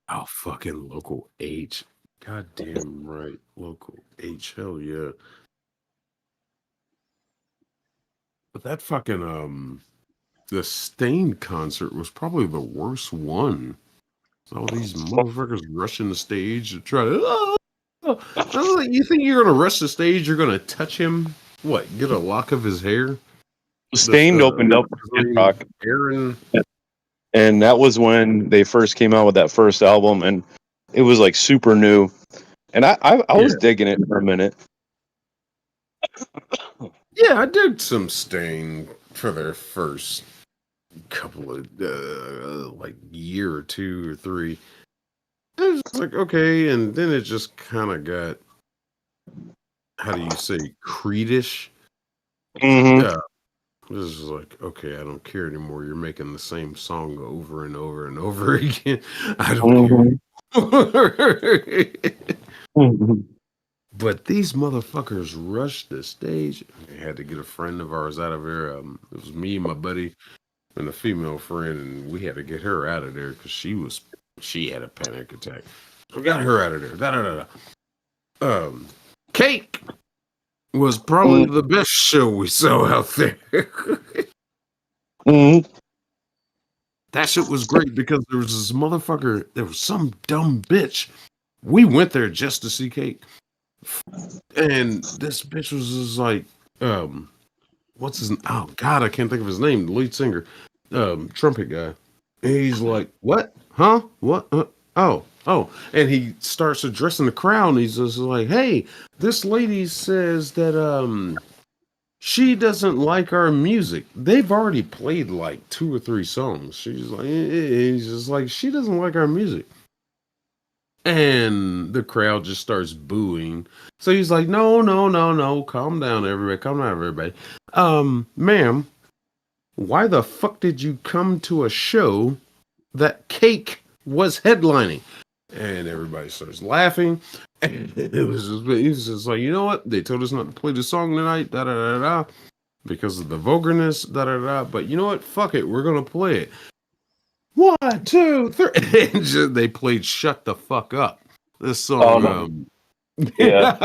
B: Oh, fucking Local H. Goddamn right. Local H. Hell yeah. But that fucking the Stain concert was probably the worst one. All these motherfuckers rushing the stage to try to. I was like, you think you're gonna rush the stage? You're gonna touch him? What? Get a lock of his hair?
F: Stained opened up for Kid Rock,
B: Aaron.
F: and that was when they first came out with that first album, and it was like super new, and I was digging it for a minute.
B: Yeah, I did some Stain for their first couple of like year or 2 or 3. It was like okay, and then it just kind of got, how do you say, Creedish? Yeah, this is like, okay, I don't care anymore. You're making the same song over and over and over again. I don't care. But these motherfuckers rushed the stage. I had to get a friend of ours out of there. It was me, my buddy, and a female friend, and we had to get her out of there because she had a panic attack. So we got her out of there. Cake was probably the best show we saw out there. That shit was great because there was this motherfucker, there was some dumb bitch. We went there just to see Cake. And this bitch was just like, what's his, oh God, I can't think of his name, the lead singer, trumpet guy. And he's like, what? Huh? What? Oh. And he starts addressing the crowd, and he's just like, hey, this lady says that she doesn't like our music. They've already played like 2 or 3 songs. She's like, he's just like, she doesn't like our music. And the crowd just starts booing. So he's like, no, calm down, everybody. Ma'am, why the fuck did you come to a show that Cake was headlining? And everybody starts laughing. And he was just like, you know what? They told us not to play the song tonight, because of the vulgarness, But you know what? Fuck it, we're gonna play it. 1, 2, 3. And they played "Shut the Fuck Up." This song.
F: Yeah.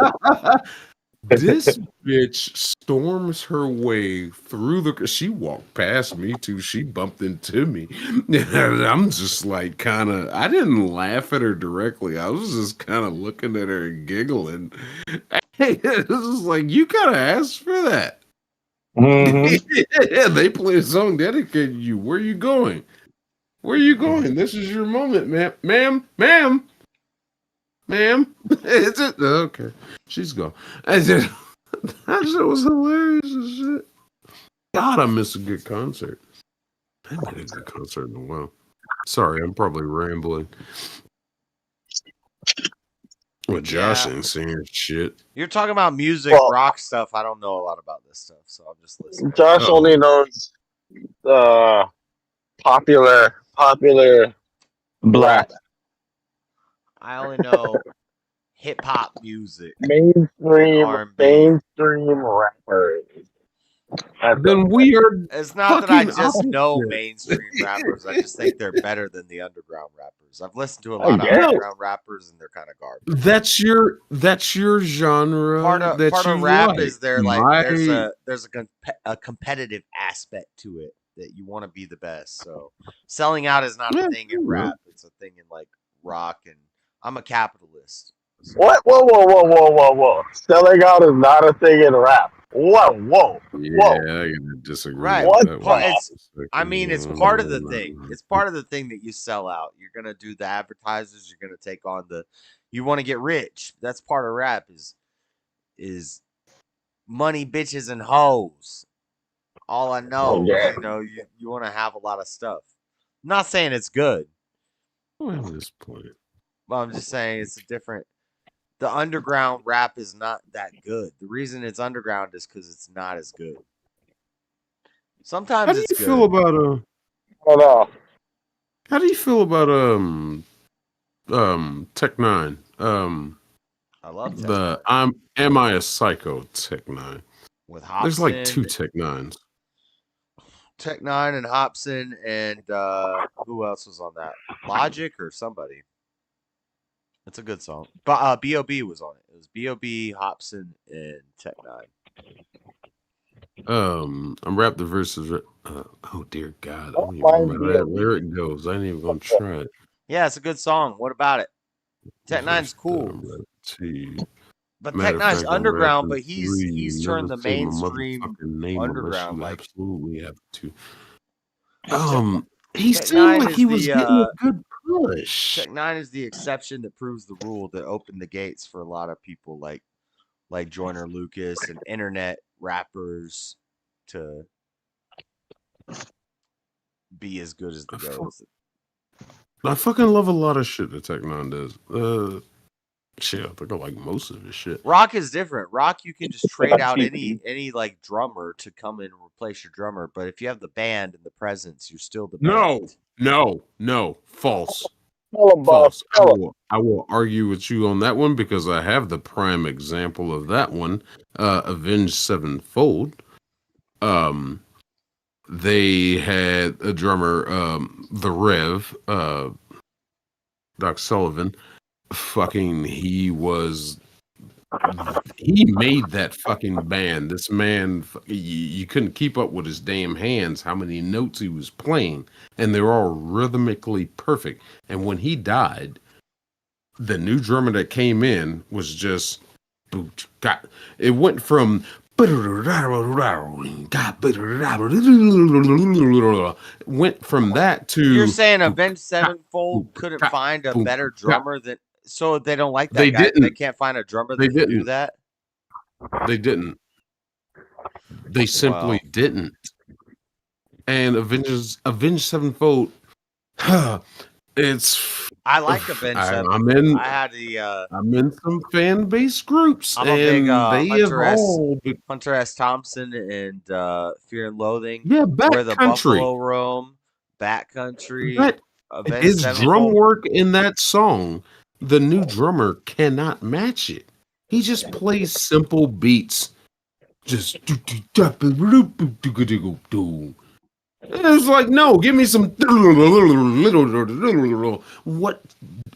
B: This bitch storms her way through she walked past me too. She bumped into me. And I'm just like I didn't laugh at her directly. I was just kind of looking at her and giggling. This is like, you gotta ask for that. Yeah, they play a song dedicated to you. Where are you going? Where are you going? This is your moment, ma'am. Is it? Okay. She's gone. That shit was hilarious as shit. God, I miss a good concert. I haven't had a good concert in a while. Sorry, I'm probably rambling. Well, Josh ain't singing shit.
A: You're talking about music, rock stuff. I don't know a lot about this stuff, so I'm just listening.
C: Josh only knows popular
F: black.
A: I only know hip hop music,
C: mainstream rappers.
B: Then we are.
A: It's not that I just know mainstream rappers. I just think they're better than the underground rappers. I've listened to a lot of underground rappers, and they're kind of garbage.
B: That's your genre.
A: Part of rap is there there's a competitive aspect to it that you want to be the best. So selling out is not a thing in rap. It's a thing in like rock, and I'm a capitalist. So.
C: What? Whoa. Selling out is not a thing in rap. Whoa.
B: Yeah, I gotta disagree.
A: Right.
B: With that
A: it's part of the thing. It's part of the thing that you sell out. You're gonna do the advertisers. You're gonna take on you want to get rich. That's part of rap is money, bitches, and hoes. All I know, you want to have a lot of stuff. I'm not saying it's good.
B: Well, at this point.
A: Well, I'm just saying it's a different. The underground rap is not that good. The reason it's underground is because it's not as good. Sometimes
B: How do you feel about
C: don't know.
B: How do you feel about Tech Nine?
A: I love Tech
B: The
A: Nine.
B: Am I a Psycho Tech Nine?
A: With
B: There's like 2
A: Hobson,
B: Tech Nines.
A: Tech Nine, and Hobson, and who else was on that? Logic or somebody. It's a good song. But B.O.B. was on it. It was B.O.B., Hobson, and Tech Nine.
B: I'm rap the verses. Oh dear God, I don't even
C: Mind
B: remember how that
C: B.O.B.
B: lyric goes. I ain't even gonna try it.
A: Yeah, it's a good song. What about it? Tech Nine's cool. But Tech
B: Matter of
A: Nine's
B: fact, I'm
A: underground,
B: rapping
A: but he's
B: 3.
A: turned
B: Never
A: the
B: say my
A: mainstream
B: motherfucking name unless
A: underground
B: you
A: like
B: absolutely have to.
A: Tech,
B: He
A: Tech
B: seemed
A: Nine
B: like
A: is
B: he was getting a
A: the
B: good push.
A: Tech Nine is the exception that proves the rule that opened the gates for a lot of people like Joyner Lucas and internet rappers to be as good as the goes.
B: I fucking love a lot of shit that Tech Nine does. Shit, I think I like most of his shit.
A: Rock is different. Rock, you can just trade out any like drummer to come in and replace your drummer. But if you have the band and the presence, you're still the band.
B: No, false.
C: Tell him, Bob.
B: False.
C: Tell him.
B: I will argue with you on that one because I have the prime example of that one. Avenged Sevenfold. They had a drummer, the Rev, Doc Sullivan. Fucking, he made that fucking band. This man, you couldn't keep up with his damn hands, how many notes he was playing, and they're all rhythmically perfect. And when he died, the new drummer that came in was just, it went from went from that to
A: You're saying Avenged Sevenfold couldn't find a better drummer than so they don't like that
B: They
A: guy.
B: didn't.
A: They can't find a drummer that can do that.
B: They didn't. They simply didn't. And Avenged Sevenfold. It's.
A: I like Avenged
B: I'm
A: Sevenfold.
B: in.
A: I had the.
B: I'm in some fan base groups,
A: I'm a big
B: they
A: Hunter S. Thompson and Fear and Loathing.
B: Yeah,
A: Where the
B: Backcountry.
A: Buffalo Roam, Backcountry.
B: That
A: Avenged
B: his
A: Sevenfold.
B: drum work in that song, the new drummer cannot match it. He just plays simple beats. Just it's like, no, give me some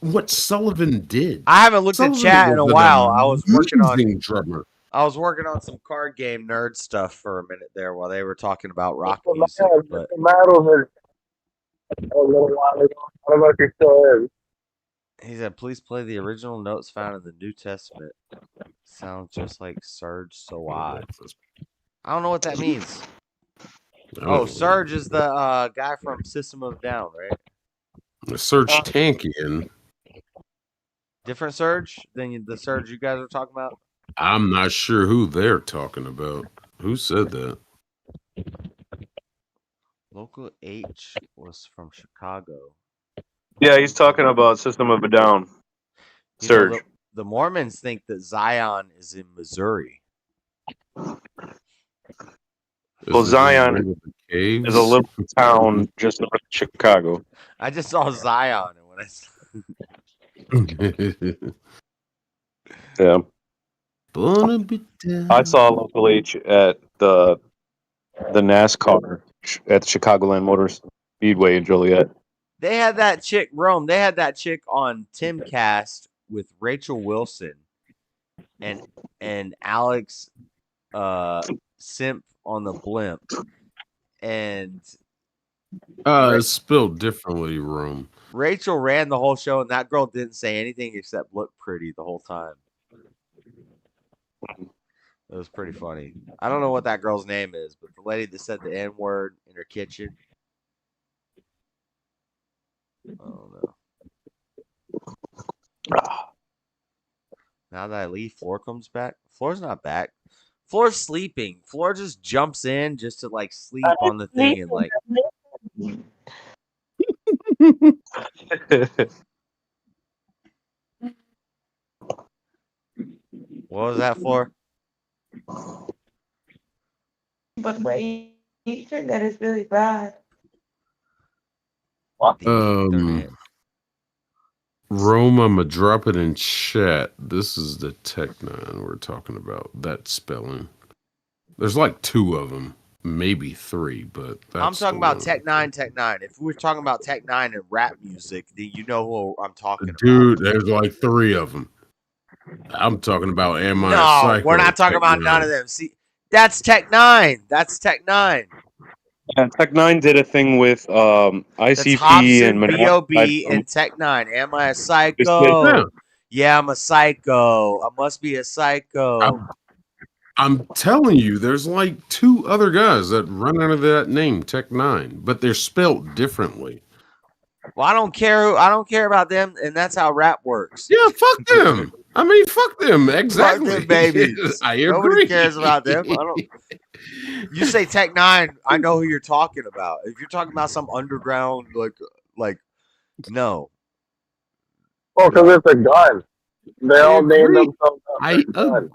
B: what Sullivan did.
A: I haven't looked at chat in a while. I was working on
B: drummer.
A: I was working on some card game nerd stuff for a minute there while they were talking about rock music. But
C: Battles a little while ago. I don't know if he still is.
A: he said, "Please play the original notes found in the New Testament." Sounds just like Surge So Odd. I don't know what that means. Oh, Surge is the guy from System of a Down, right?
B: Surge Tankian.
A: Different Surge than the Surge you guys are talking about?
B: I'm not sure who they're talking about. Who said that?
A: Local H was from Chicago.
F: Yeah, he's talking about System of a Down. Surge.
A: You know, the Mormons think that Zion is in Missouri.
F: Well, Zion is a little town just north of Chicago.
A: I just saw Zion, and when
F: Yeah. I saw Local H at the NASCAR at the Chicagoland Motors Speedway in Joliet.
A: they had that chick, Rome. They had that chick on Timcast with Rachel Wilson and Alex Simp on the blimp. And
B: it's spelled differently, Rome.
A: Rachel ran the whole show, and that girl didn't say anything except look pretty the whole time. It was pretty funny. I don't know what that girl's name is, but the lady that said the N-word in her kitchen. I don't know. Now that I leave, Floor comes back. Floor's not back. Floor's sleeping. Floor just jumps in just to like sleep on the thing and like. What was that, Floor?
M: But radiation, that is really bad.
A: The
B: Rome, I'm gonna drop it in chat. This is the Tech 9 we're talking about. That spelling. There's like 2 of them, maybe 3, but that's
A: I'm talking
B: the
A: about
B: one.
A: Tech 9, Tech 9. If we're talking about Tech 9 and rap music, then you know who I'm talking about.
B: Dude, there's like 3 of them. I'm talking about Am I a
A: No,
B: Psycho?
A: we're not talking
B: Tech
A: about
B: 9.
A: none of them. See, that's Tech 9. That's Tech 9.
F: Yeah, Tech 9 did a thing with
A: That's
F: ICP
A: Hobson,
F: and
A: B.O.B.
F: Monoxide.
A: and Tech 9. Am I a
F: Yeah.
A: psycho? Yeah, I'm a psycho. I must be a psycho.
B: I'm telling you, there's like 2 other guys that run out of that name, Tech 9, but they're spelled differently.
A: Well, I don't care. I don't care about them, and that's how rap works.
B: Yeah, fuck them. I mean, fuck them. Exactly.
A: Fuck them babies.
B: I agree.
A: Nobody cares about them. I don't. You say Tech 9, I know who you're talking about. If you're talking about some underground, like, no.
C: Oh, because it's a gun. They all named themselves
B: I
C: gun.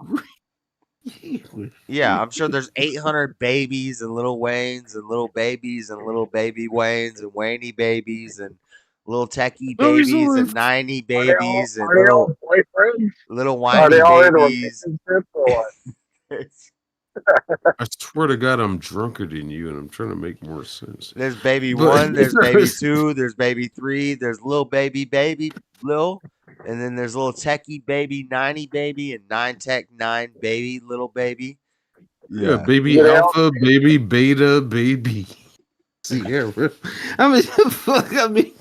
A: Yeah, I'm sure there's 800 babies and little Waynes and little babies and little baby Waynes and Wayne babies and little techie babies and 90 babies and
C: Are they all boyfriends?
A: little
C: Are they
A: whiny
C: all in
A: babies.
C: relationships or what?
B: I swear to God, I'm drunker than you, and I'm trying to make more sense.
A: There's baby 1, there's baby 2, there's baby 3, there's little baby, Lil, and then there's little techie baby, 90 baby, and 9 tech 9 baby, little baby.
B: Yeah, baby alpha, baby beta, baby Sierra. I mean, fuck, I mean.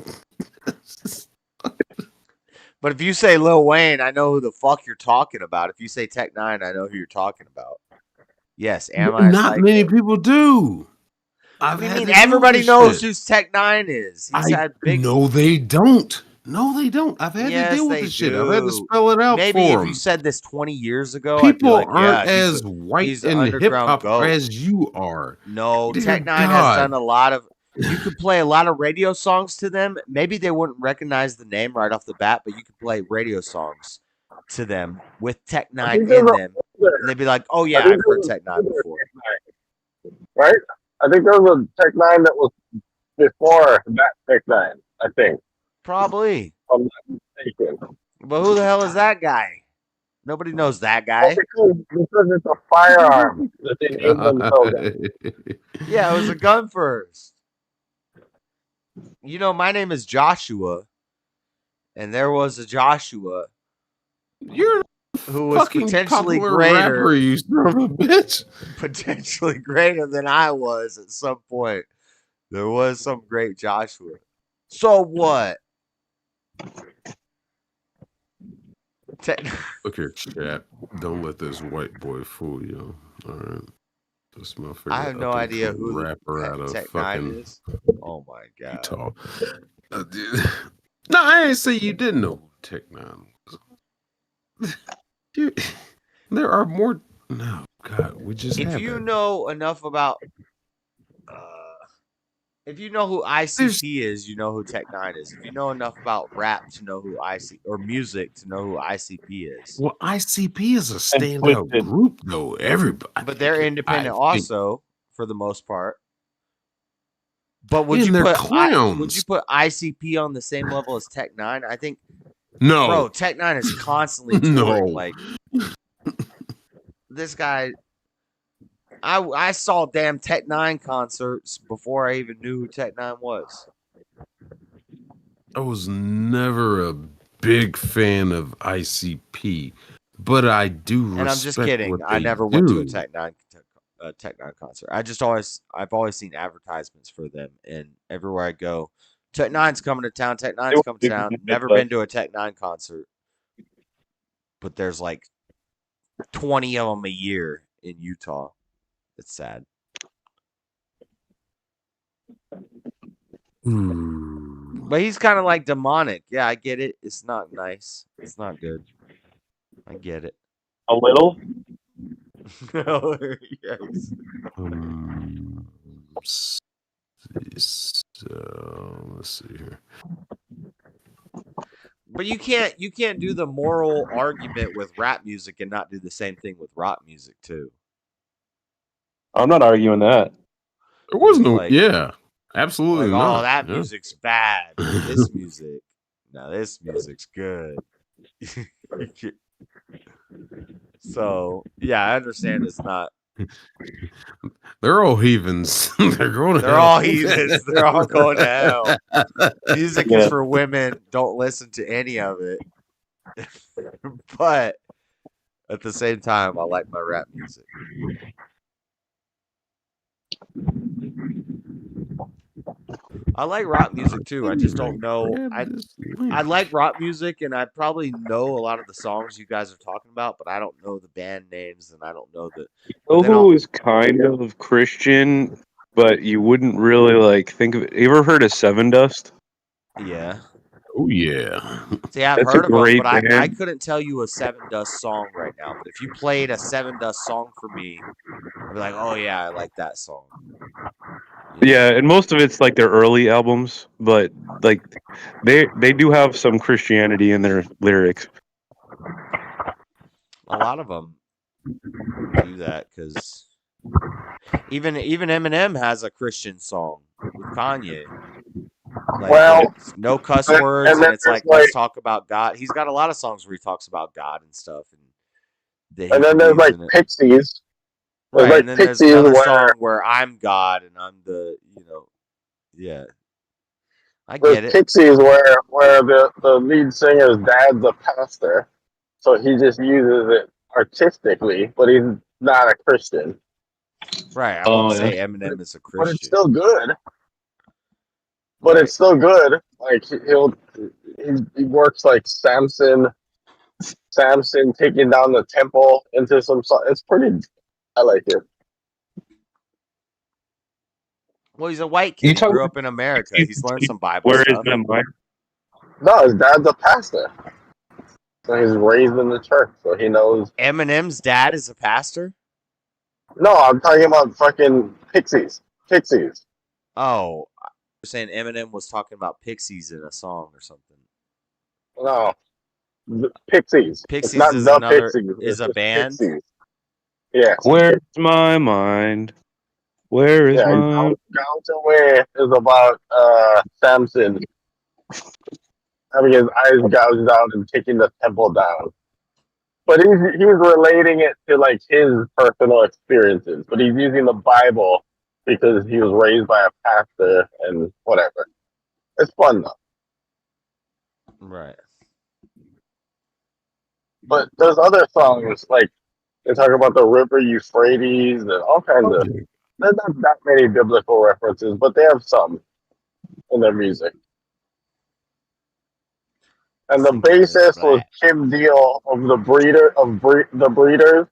A: But if you say Lil Wayne, I know who the fuck you're talking about. If you say Tech 9, I know who you're talking about. Yes, am I?
B: Not many people do.
A: I mean, everybody knows who Tech 9 is. He's had big.
B: No, they don't. No, they don't. I've had to deal with this shit. I've had to spell it out
A: Maybe
B: for
A: if you said this 20 years ago,
B: people
A: I'd be like,
B: aren't as white and hip hop as you are.
A: No,
B: Dear
A: Tech 9 has done a lot of. You could play a lot of radio songs to them. Maybe they wouldn't recognize the name right off the bat, but you could play radio songs to them with Tech 9 in them, and they'd be like, "Oh yeah, I've heard Tech 9 before."
C: Right? I think there was a Tech 9 that was before that Tech 9. I think.
A: Probably.
C: I'm not mistaken.
A: But who the hell is that guy? Nobody knows that guy.
C: Because it's a firearm that they named themselves.
A: Yeah, it was a gun first. You know, my name is Joshua, and there was a Joshua.
B: You're
A: who was potentially greater,
B: rapper, you son of a bitch.
A: Potentially greater than I was at some point. There was some great Joshua. So what?
B: Look here, chat. Don't let this white boy fool you. All right. This motherfucker.
A: I have no idea who
B: rapper
A: the
B: out of
A: Tech
B: fucking
A: 9 is. Oh my god.
B: Utah. No, I didn't say you didn't know who Tech 9 was. Dude, there are more. No, God, we just.
A: If you know enough about. If you know who ICP is, you know who Tech 9 is. If you know enough about rap to know who or music to know who ICP is.
B: Well, ICP is a standout group, though. Everybody,
A: but they're independent also, for the most part. But would you put ICP on the same level as Tech 9? I think.
B: No,
A: bro, Tech 9 is constantly touring. Like this guy. I saw damn Tech 9 concerts before I even knew who Tech 9 was.
B: I was never a big fan of ICP, but I do respect.
A: And I'm just kidding. I never went to a Tech 9 concert. I've always seen advertisements for them, and everywhere I go, Tech 9's coming to town. Tech 9's coming to town. Never been to a Tech 9 concert, but there's like 20 of them a year in Utah. It's sad. But he's kind of like demonic. Yeah, I get it. It's not nice. It's not good. I get it.
F: A little?
A: Yes.
B: Let's see here.
A: But you can't do the moral argument with rap music and not do the same thing with rock music too.
F: I'm not arguing that.
B: There was no, yeah. Absolutely
A: Like, oh,
B: not.
A: that
B: Yeah.
A: music's bad. But this music, no, this music's good. So yeah, I understand it's not.
B: They're all heathens. They're going to
A: They're
B: hell.
A: all heathens. They're all going to hell. Music is
F: Yeah.
A: for women. Don't listen to any of it. But at the same time, I like my rap music. I like rock music too. I just don't know. I like rock music, and I probably know a lot of the songs you guys are talking about, but I don't know the band names, and I don't know the.
F: You know who is kind of Christian, but you wouldn't really like think of it. You ever heard of Seven Dust?
A: Yeah.
B: Oh yeah.
A: See, I've
F: That's a
A: heard of them,
F: great
A: but I
F: band.
A: couldn't tell you a Seven Dust song right now. But if you played a Seven Dust song for me, I'd be like, oh yeah, I like that song.
F: Yeah, and most of it's like their early albums, but like they do have some Christianity in their lyrics.
A: A lot of them do that because even Eminem has a Christian song with Kanye. Like,
C: Well,
A: no cuss
C: and
A: words,
C: then
A: and it's
C: there's
A: like, let's talk about God. He's got a lot of songs where he talks about God and stuff, and that he
C: and then there's
A: believes
C: like
A: in it.
C: Pixies. There's
A: Right,
C: like
A: and then there's
C: Pixies
A: another
C: where
A: song where I'm God and I'm the, yeah. I
C: there's
A: get it.
C: Pixies where the lead singer's dad's a pastor, so he just uses it artistically, but he's not a Christian.
A: Right, I wouldn't say Eminem is a
C: But it's
A: Christian.
C: still good. But
A: Right.
C: it's still good. Like he works like Samson taking down the temple into some. It's pretty. I like it.
A: Well, he's a white kid. He grew up in America. He's learned some Bible
F: Where is
A: stuff.
F: my mind?
C: No, his dad's a pastor, so he's raised in the church, so he knows.
A: Eminem's dad is a pastor?
C: No, I'm talking about fucking Pixies. Pixies.
A: Oh, you're saying Eminem was talking about Pixies in a song or something.
C: No, Pixies. It's
A: Pixies
C: not
A: is
C: the
A: another
C: Pixies.
A: is
C: It's
A: a
C: just
A: band.
C: Pixies. Yes.
F: Where's my mind? Where is
C: Yeah,
F: my
C: Down to Where is about Samson having his eyes gouged out and taking the temple down. But he's relating it to like his personal experiences. But he's using the Bible because he was raised by a pastor and whatever. It's fun though.
A: Right.
C: But there's other songs like they talk about the river Euphrates and all kinds of. There's not that many biblical references, but they have some in their music. And the bassist was Kim Deal of the the Breeders.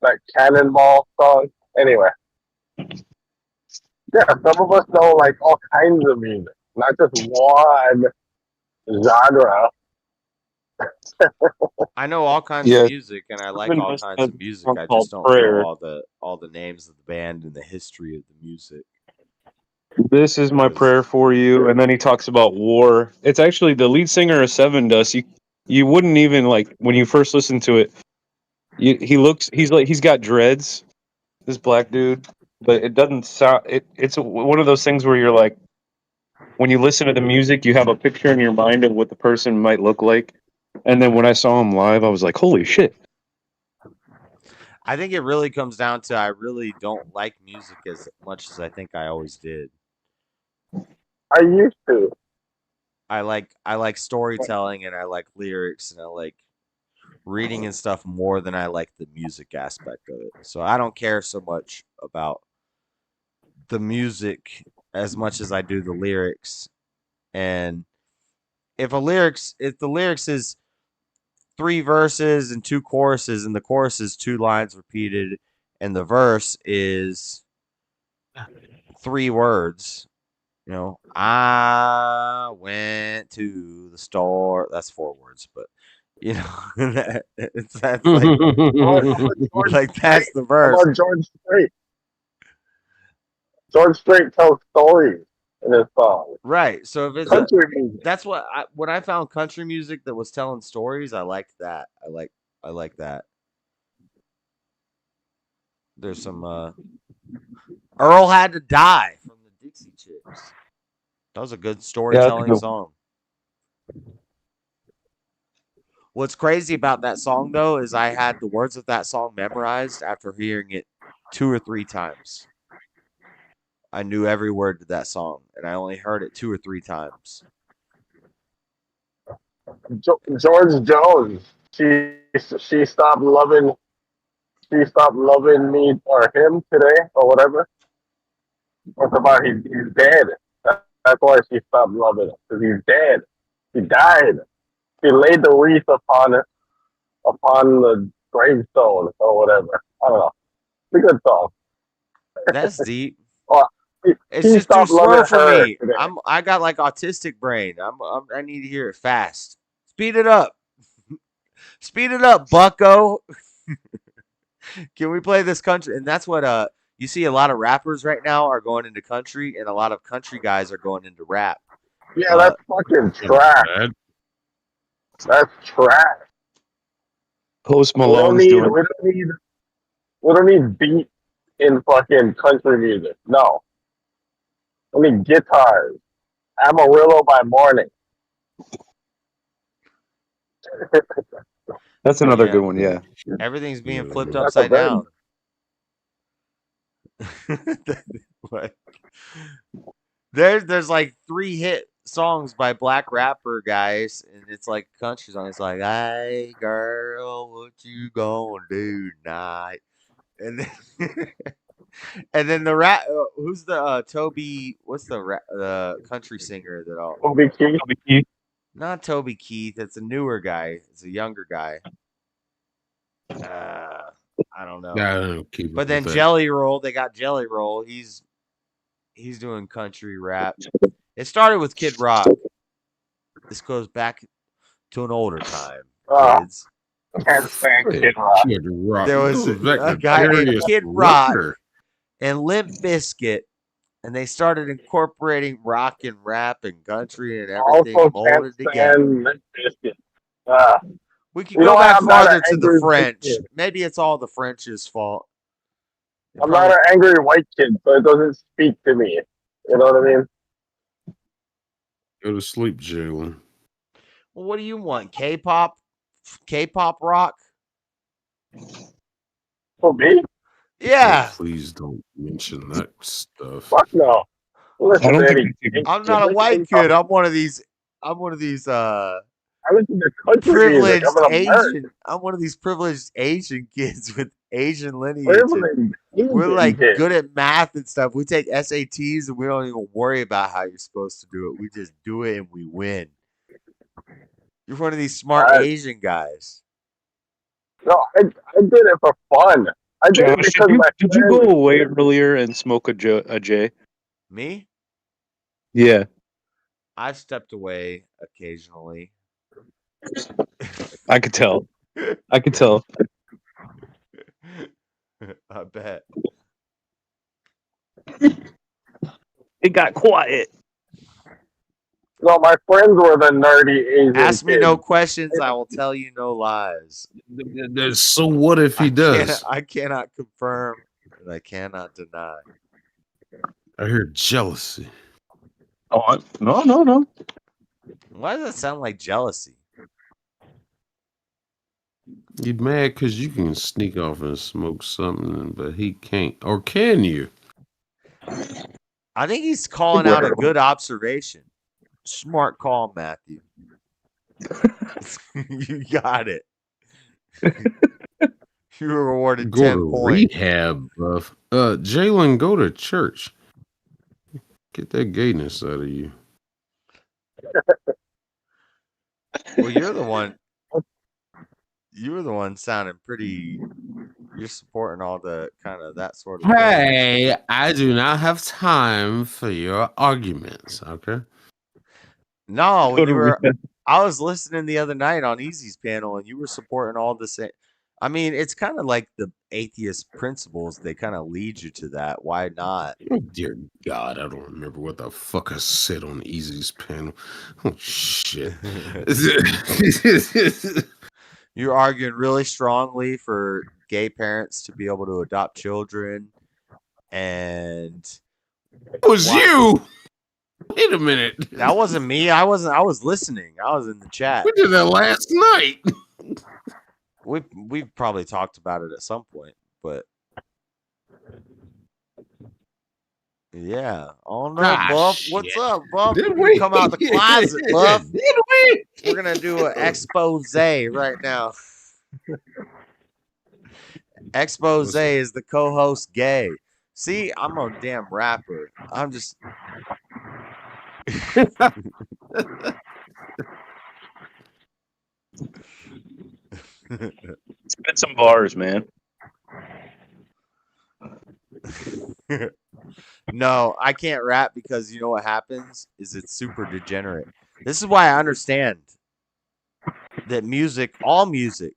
C: That Cannonball song. Anyway, yeah, some of us know like all kinds of music, not just one genre.
A: I know all kinds of music, and I like all kinds of music. I just don't know all the names of the band and the history of the music.
F: This is my prayer for you, and then he talks about war. It's actually the lead singer of Seven Dust. You wouldn't even like when you first listen to it. He's got dreads, this black dude, but it doesn't sound. It's one of those things where you're like, when you listen to the music, you have a picture in your mind of what the person might look like, and then when I saw him live, I was like, holy shit.
A: I think it really comes down to I really don't like music as much as I think I always did.
C: I used to.
A: I like storytelling and I like lyrics and I like reading and stuff more than I like the music aspect of it. So I don't care so much about the music as much as I do the lyrics. And if the lyrics is 3 verses and 2 choruses, and the chorus is 2 lines repeated, and the verse is 3 words. I went to the store. That's 4 words, but that's like that's the verse.
C: About George Strait. George Strait tells stories in his songs.
A: Right. So if it's
C: country music,
A: that's what when I found country music that was telling stories, I liked that. I like that. There's some Earl had to die from the Dixie Chicks. That was a good storytelling song. What's crazy about that song, though, is I had the words of that song memorized after hearing it 2 or 3 times. I knew every word to that song, and I only heard it 2 or 3 times.
C: George Jones. She stopped loving. She stopped loving me or him today or whatever. What's about he's dead. That's why she stopped loving him because he's dead. He died. She laid the wreath upon the gravestone or whatever. I don't know. It's a good song.
A: That's deep.
C: Oh,
A: It's just too slow for me. I got like autistic brain. I need to hear it fast. Speed it up. Speed it up, bucko. Can we play this country? And that's what you see a lot of rappers right now are going into country, and a lot of country guys are going into rap.
C: Yeah, that's fucking trash. That's trash.
F: Post Malone's doing.
C: We don't need beat in fucking country music. No. We need guitars. Amarillo by morning.
F: That's another good one, yeah.
A: Everything's being flipped upside down. What? There's like 3 hit songs by black rapper guys, and it's like a country song. It's like, "Hey girl, what you gonna do tonight?" And then, and then the rap. Who's the Toby? What's the country singer that all?
C: Toby Keith.
A: Not Toby Keith. It's a newer guy. It's a younger guy. I don't know.
B: Yeah, I don't keep
A: but then Jelly Roll, they got Jelly Roll. He's doing country rap. It started with Kid Rock. This goes back to an older time, kids.
C: Can't stand Kid Rock.
A: There was a guy named Kid Rock and Limp Bizkit, and they started incorporating rock and rap and country and everything molded together. We can go back farther to the French. Maybe it's all the French's fault.
C: I'm not an angry white kid, so it doesn't speak to me. You know what I mean?
B: Go to sleep, Jalen.
A: Well, what do you want? K-pop rock?
C: For me?
A: Yeah.
B: Oh, please don't mention that stuff.
C: Fuck no. Listen,
A: I'm not a white kid. I'm one of these. I
C: listen to country
A: privileged
C: music.
A: Asian. I'm one of these privileged Asian kids with Asian lineage. We're like good at math and stuff. We take SATs and we don't even worry about how you're supposed to do it. We just do it and we win. You're one of these smart Asian guys.
C: No, I did it for fun. I did it because
F: did you go away earlier and smoke a J?
A: Me?
F: Yeah.
A: I've stepped away occasionally.
F: I could tell. I could tell.
A: I bet.
F: It got quiet.
C: No, my friends were the nerdy Asian
A: Ask me
C: kids.
A: no questions, I will tell you no lies.
B: So what if he does?
A: I cannot confirm and I cannot deny.
B: I hear jealousy.
F: Oh, no.
A: Why does that sound like jealousy?
B: You mad because you can sneak off and smoke something, but he can't. Or can you?
A: I think he's calling out a good observation. Smart call, Matthew. You got it. You were awarded
B: go
A: 10
B: to
A: points.
B: Rehab, buff. Jalen, go to church. Get that gayness out of you.
A: Well, you're the one. You were the one sounding pretty. You're supporting all the kind of that sort of.
B: Hey,
A: thing.
B: I do not have time for your arguments. Okay.
A: No, when you were. I was listening the other night on Easy's panel, and you were supporting all the same. I mean, it's kind of like the atheist principles. They kind of lead you to that. Why not?
B: Oh, dear God, I don't remember what the fuck I said on Easy's panel. Oh, shit.
A: You're arguing really strongly for gay parents to be able to adopt children and
B: It was you. Wait a minute.
A: that wasn't me. I was listening. I was in the chat.
B: We did that last night.
A: We've probably talked about it at some point, but yeah. Oh no, Buff. What's up, Buff?
B: Did
A: You
B: we?
A: come out the closet, Buff.
B: Did we?
A: We're gonna do an expose right now. Expose is the co-host gay. See, I'm a damn rapper. I'm just
F: Spit some bars, man.
A: No, I can't rap because you know what happens is it's super degenerate. This is why I understand that all music,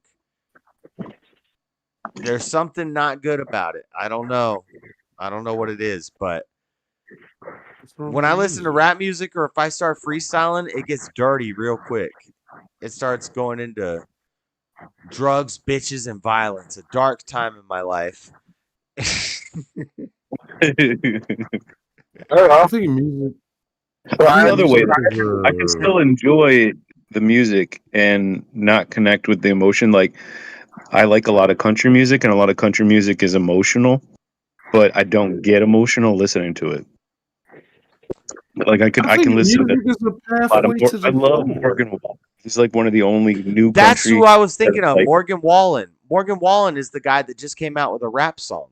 A: there's something not good about it. I don't know what it is, but when I listen to rap music or if I start freestyling, it gets dirty real quick. It starts going into drugs, bitches, and violence. A dark time in my life.
C: I don't know.
B: I think music.
F: The other way,
B: music
F: I can still enjoy the music and not connect with the emotion. Like, I like a lot of country music, and a lot of country music is emotional, but I don't get emotional listening to it. Like I can listen to a lot of. I love Morgan Wallen. He's like one of the only new.
A: That's
F: country
A: who I was thinking of.
F: like,
A: Morgan Wallen. Morgan Wallen is the guy that just came out with a rap song.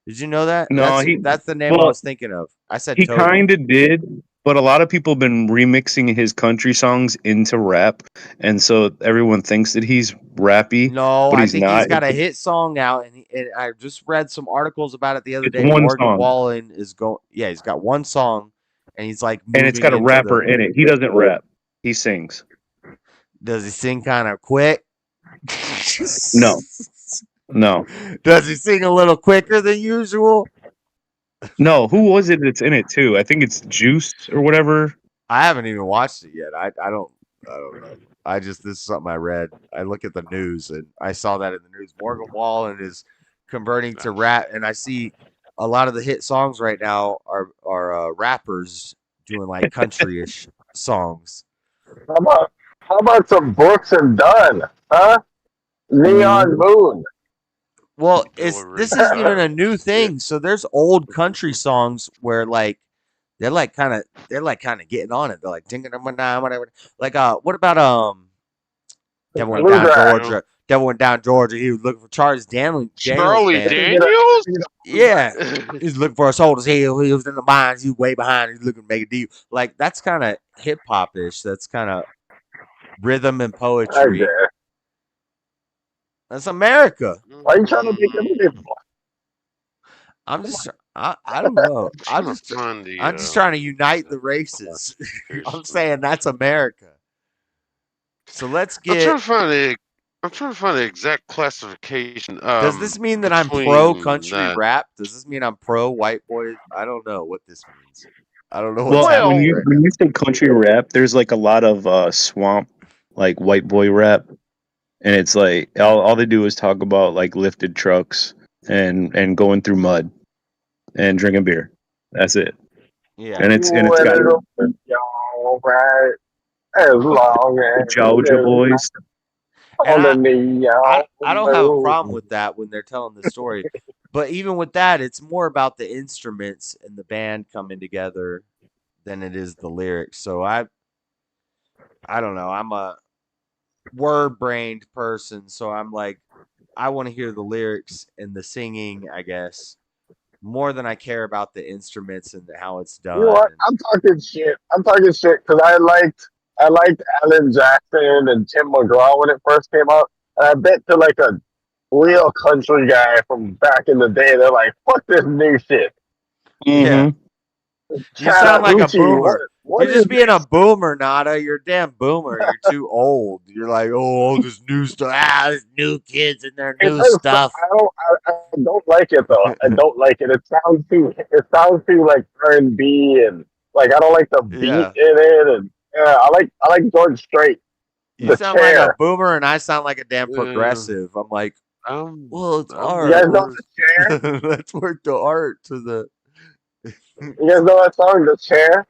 A: Did you know that?
F: No,
A: that's the name I was thinking of. I said
F: he
A: totally.
F: kind of did, but a lot of people have been remixing his country songs into rap, and so everyone thinks that he's rappy.
A: No,
F: but
A: I
F: he's
A: think
F: not.
A: he's got a hit song out, and I just read some articles about it the other
F: It's
A: day.
F: one
A: Morgan
F: song.
A: Wallen is going. Yeah, he's got one song, and he's like,
F: And it's got a rapper in it. He doesn't rap. He sings.
A: Does he sing kind of quick?
F: No. No.
A: Does he sing a little quicker than usual?
F: No. Who was it that's in it too? I think it's Juice or whatever.
A: I haven't even watched it yet. I don't know. This is something I read. I look at the news and I saw that in the news. Morgan Wallen is converting to rap, and I see a lot of the hit songs right now are rappers doing like country-ish songs.
C: How about some Brooks and Dunn, huh? Neon Moon.
A: Well, this isn't even a new thing. So there's old country songs where like they're like kind of getting on it. They're like whatever. Like what about Devil Went Down Georgia? Devil Went Down Georgia. He was looking for Charles Daniels.
E: Charlie Daniels?
A: Yeah, he's looking for a soldier's heel. He was in the mines. He's way behind. He's looking to make a deal. Like that's kind of hip hop ish. That's kind of rhythm and poetry. That's America.
C: Why are you trying to make everything?
A: I'm just. I don't know. I'm just trying to unite the races. I'm saying that's America. So let's get.
E: I'm trying to find the exact classification.
A: Does this mean that I'm pro country rap? Does this mean I'm pro white boy? I don't know what this means. I don't know what's happening.
F: When you say country rap, there's like a lot of swamp, like white boy rap, and it's like all they do is talk about like lifted trucks and going through mud and drinking beer. That's it.
A: Yeah,
F: and it's got
C: right as long as
F: Georgia boys.
A: I don't have a problem with that when they're telling the story, but even with that, it's more about the instruments and the band coming together than it is the lyrics. So I don't know. I'm a word-brained person, so I'm like, I want to hear the lyrics and the singing, I guess, more than I care about the instruments and how it's done.
C: You know what? I'm talking shit because I liked Alan Jackson and Tim McGraw when it first came out. And I bet to like a real country guy from back in the day, they're like, fuck this new shit.
A: Yeah. You sound like a boomer. You're just being a boomer, Nada. You're a damn boomer. You're too old. You're like, all this new stuff. There's new kids and their new stuff.
C: I don't like it though. I don't like it. It sounds too like R&B and like I don't like the beat in it. And I like George Strait.
A: You sound like a boomer, and I sound like a damn progressive. I'm like, Well, it's
E: I'm
C: You guys
A: art.
C: know
E: more.
C: the chair?
A: Let's work the art to the.
C: You guys know that song, The Chair?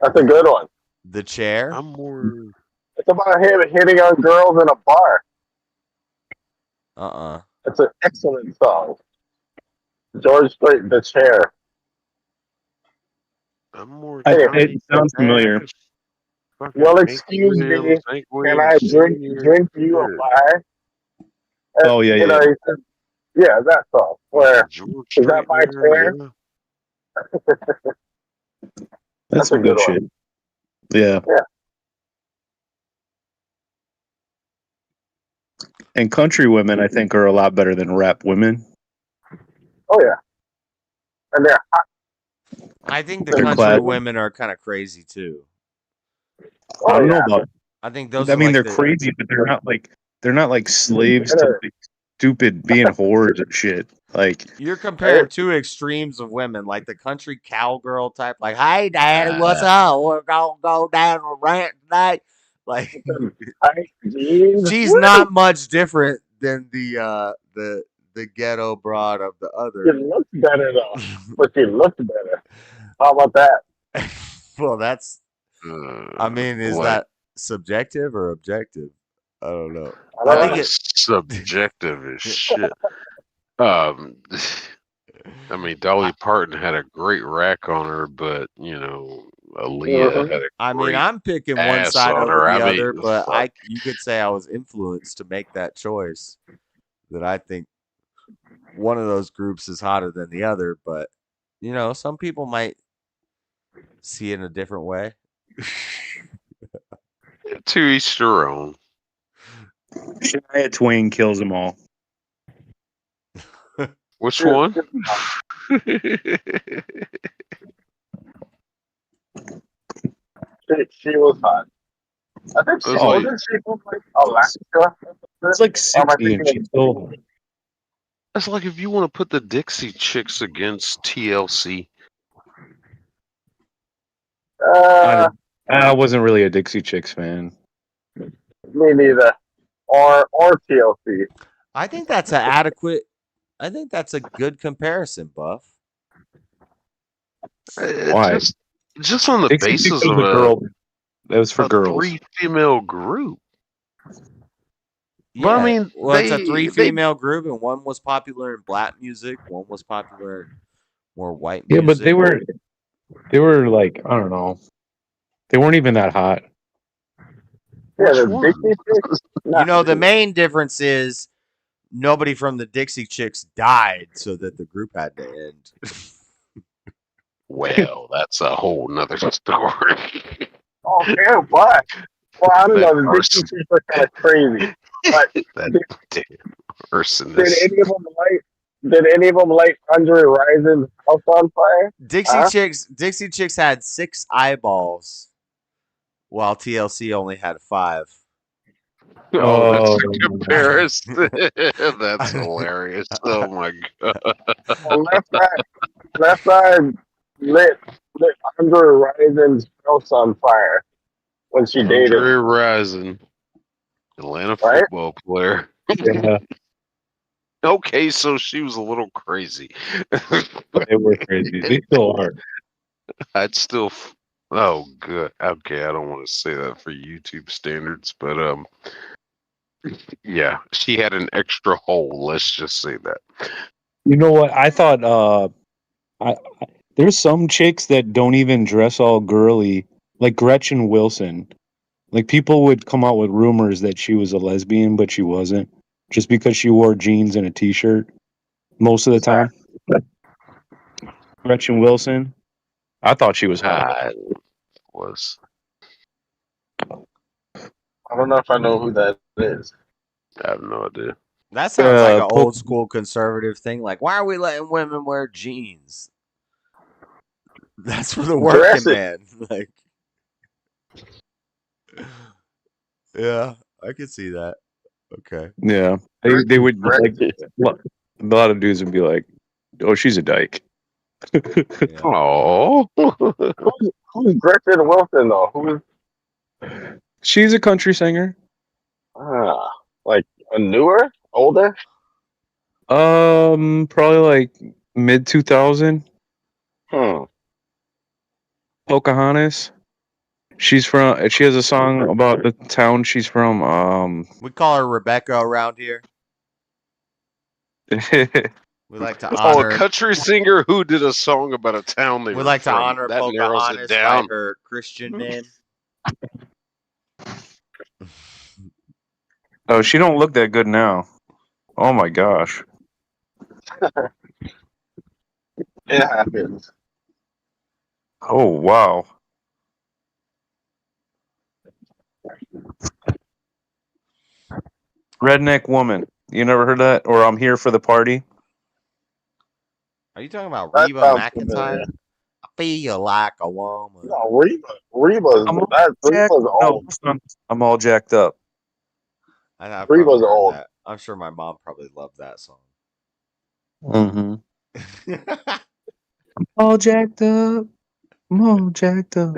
C: That's a good one.
A: The chair.
E: I'm more.
C: It's about him hitting on girls in a bar.
A: Uh-uh.
C: It's an excellent song. George Strait, The Chair.
E: I'm more.
C: Anyway,
F: It sounds familiar.
C: well,
E: Fucking Hank
C: excuse me.
E: Williams, Hank
C: Can
E: Williams
C: I
E: Sr.
C: drink you a
E: Shit.
C: pie?
F: Oh yeah,
C: You
F: yeah.
C: know, he said, yeah, that song. Where
E: George
C: is that
E: Strait
C: my
E: there,
C: chair?
E: yeah.
F: That's
C: That's
F: some
C: a good
F: good
C: one.
F: shit. Yeah.
C: Yeah.
F: And country women, I think, are a lot better than rap women.
C: Oh yeah, and they're
A: I think the
F: They're
A: country
F: classy.
A: women are kind of crazy too.
C: oh
F: I don't know
C: yeah.
F: about.
A: I think those
F: I
A: are
F: mean,
A: like
F: they're
A: the.
F: crazy, but they're not like slaves to
C: They're-
F: like, stupid being whores and shit. Like,
A: You're comparing two extremes of women, like the country cowgirl type, like, "Hey, Daddy, what's
F: uh,
A: up? We're gonna go down a rant tonight." Like,
C: tight jeans.
A: she's
C: Woo!
A: not much different than the ghetto broad of the
C: She
A: other.
C: looks better though, but she looks better. How about that?
A: Well, that's. I mean, is
E: Like,
A: that subjective or objective? I don't know.
C: I
A: I
C: don't
A: think
C: know.
A: it.
E: subjective as shit. Um, I mean, Dolly Parton had a great rack on her, but you know, Aaliyah had a
A: I mean,
E: great
A: I'm picking one
E: ass
A: side
E: on
A: over
E: her. I
A: the
E: mean,
A: other, but
E: fuck.
A: you could say I was influenced to make that choice. That I think one of those groups is hotter than the other, but some people might see it in a different way.
E: To each their own.
F: Shania Twain kills them all.
E: Which one?
C: She was hot. I think she
E: It's like,
C: wasn't she from like Alaska.
F: It's like
C: Or am I
F: 60 and
C: thinking
F: she's still.
E: it's like if you want to put the Dixie Chicks against TLC.
C: of,
F: I wasn't really a Dixie Chicks fan.
C: me neither. Or TLC.
A: I think that's an adequate. I think that's a good comparison, Buff.
F: Why?
E: Just on the
F: Dixie Chicks
E: basis
F: was
E: of
F: a girl. That was for
E: a
F: girls.
E: 3-female group.
A: Yeah,
E: But I mean,
A: well, it's a
E: they
A: 3-female group, and one was popular in black music, one was popular in more white
F: Yeah,
A: music.
F: but they were like, I don't know. They weren't even that hot.
C: Yeah,
E: Which
C: the
E: one?
C: Dixie Chicks.
A: The main difference is nobody from the Dixie Chicks died, so that the group had to end.
E: Well, that's a whole nother story.
C: Oh, yeah, but well, I don't
E: That
C: know. The Dixie
E: person,
C: Chicks are kind of crazy. But
E: that damn person
C: did
E: is.
C: any of them light? Did any of them light Andre Rison's house on fire?
A: Dixie Chicks had 6 eyeballs, while TLC only had 5.
E: Oh, that's
F: Oh,
E: a comparison. That's hilarious. Oh my god.
C: Well, left side lit Andre Rison's house on fire when she dated
E: Andre
C: him,
E: Rison, Atlanta
C: right?
E: football player.
F: yeah,
E: Okay, so she was a little crazy.
F: they were crazy. They still are.
E: I'd still. Oh, good. Okay, I don't want to say that for YouTube standards, but yeah, she had an extra hole. Let's just say that.
F: You know what? I thought there's some chicks that don't even dress all girly, like Gretchen Wilson. Like people would come out with rumors that she was a lesbian, but she wasn't, just because she wore jeans and a t-shirt most of the time. Gretchen Wilson, I thought she was hot.
E: I was.
C: I don't know if I know who that is.
E: I have no idea.
A: That sounds like an
F: Pope-
A: old school conservative thing. Like, why are we letting women wear jeans? That's for the working
C: Dress it.
A: man. Like, yeah, I could see that. Okay.
F: Yeah, they would like a lot of dudes would be like, "Oh, she's a dyke."
A: Yeah.
E: Oh,
C: Who's Gretchen Wilson though? Who's
F: She's a country singer.
C: like a newer, Older?
F: Probably like mid 2000. Pocahontas. She has a song about the town she's from.
A: We call her Rebecca around here. We like to
E: Oh, a
A: honor.
E: country singer who did a song about a town they
A: We
E: were
A: like to
E: from.
A: honor
E: That narrows it
A: Pocahontas by
E: down.
A: her Christian name.
F: Oh, she don't look that good now. Oh my gosh.
C: It happens.
F: Oh wow. Redneck Woman. You never heard that? Or I'm Here for the Party?
A: Are you talking about
C: That
A: Reba
C: sounds
A: McEntire?
C: familiar.
A: I feel like a woman.
C: No, Reba's
F: I'm all
C: Reba's old.
F: I'm all jacked up.
A: I've
C: Reba's
A: probably heard
C: old.
A: that. I'm sure my mom probably loved that song.
F: Mm-hmm. All jacked up. I'm all jacked up.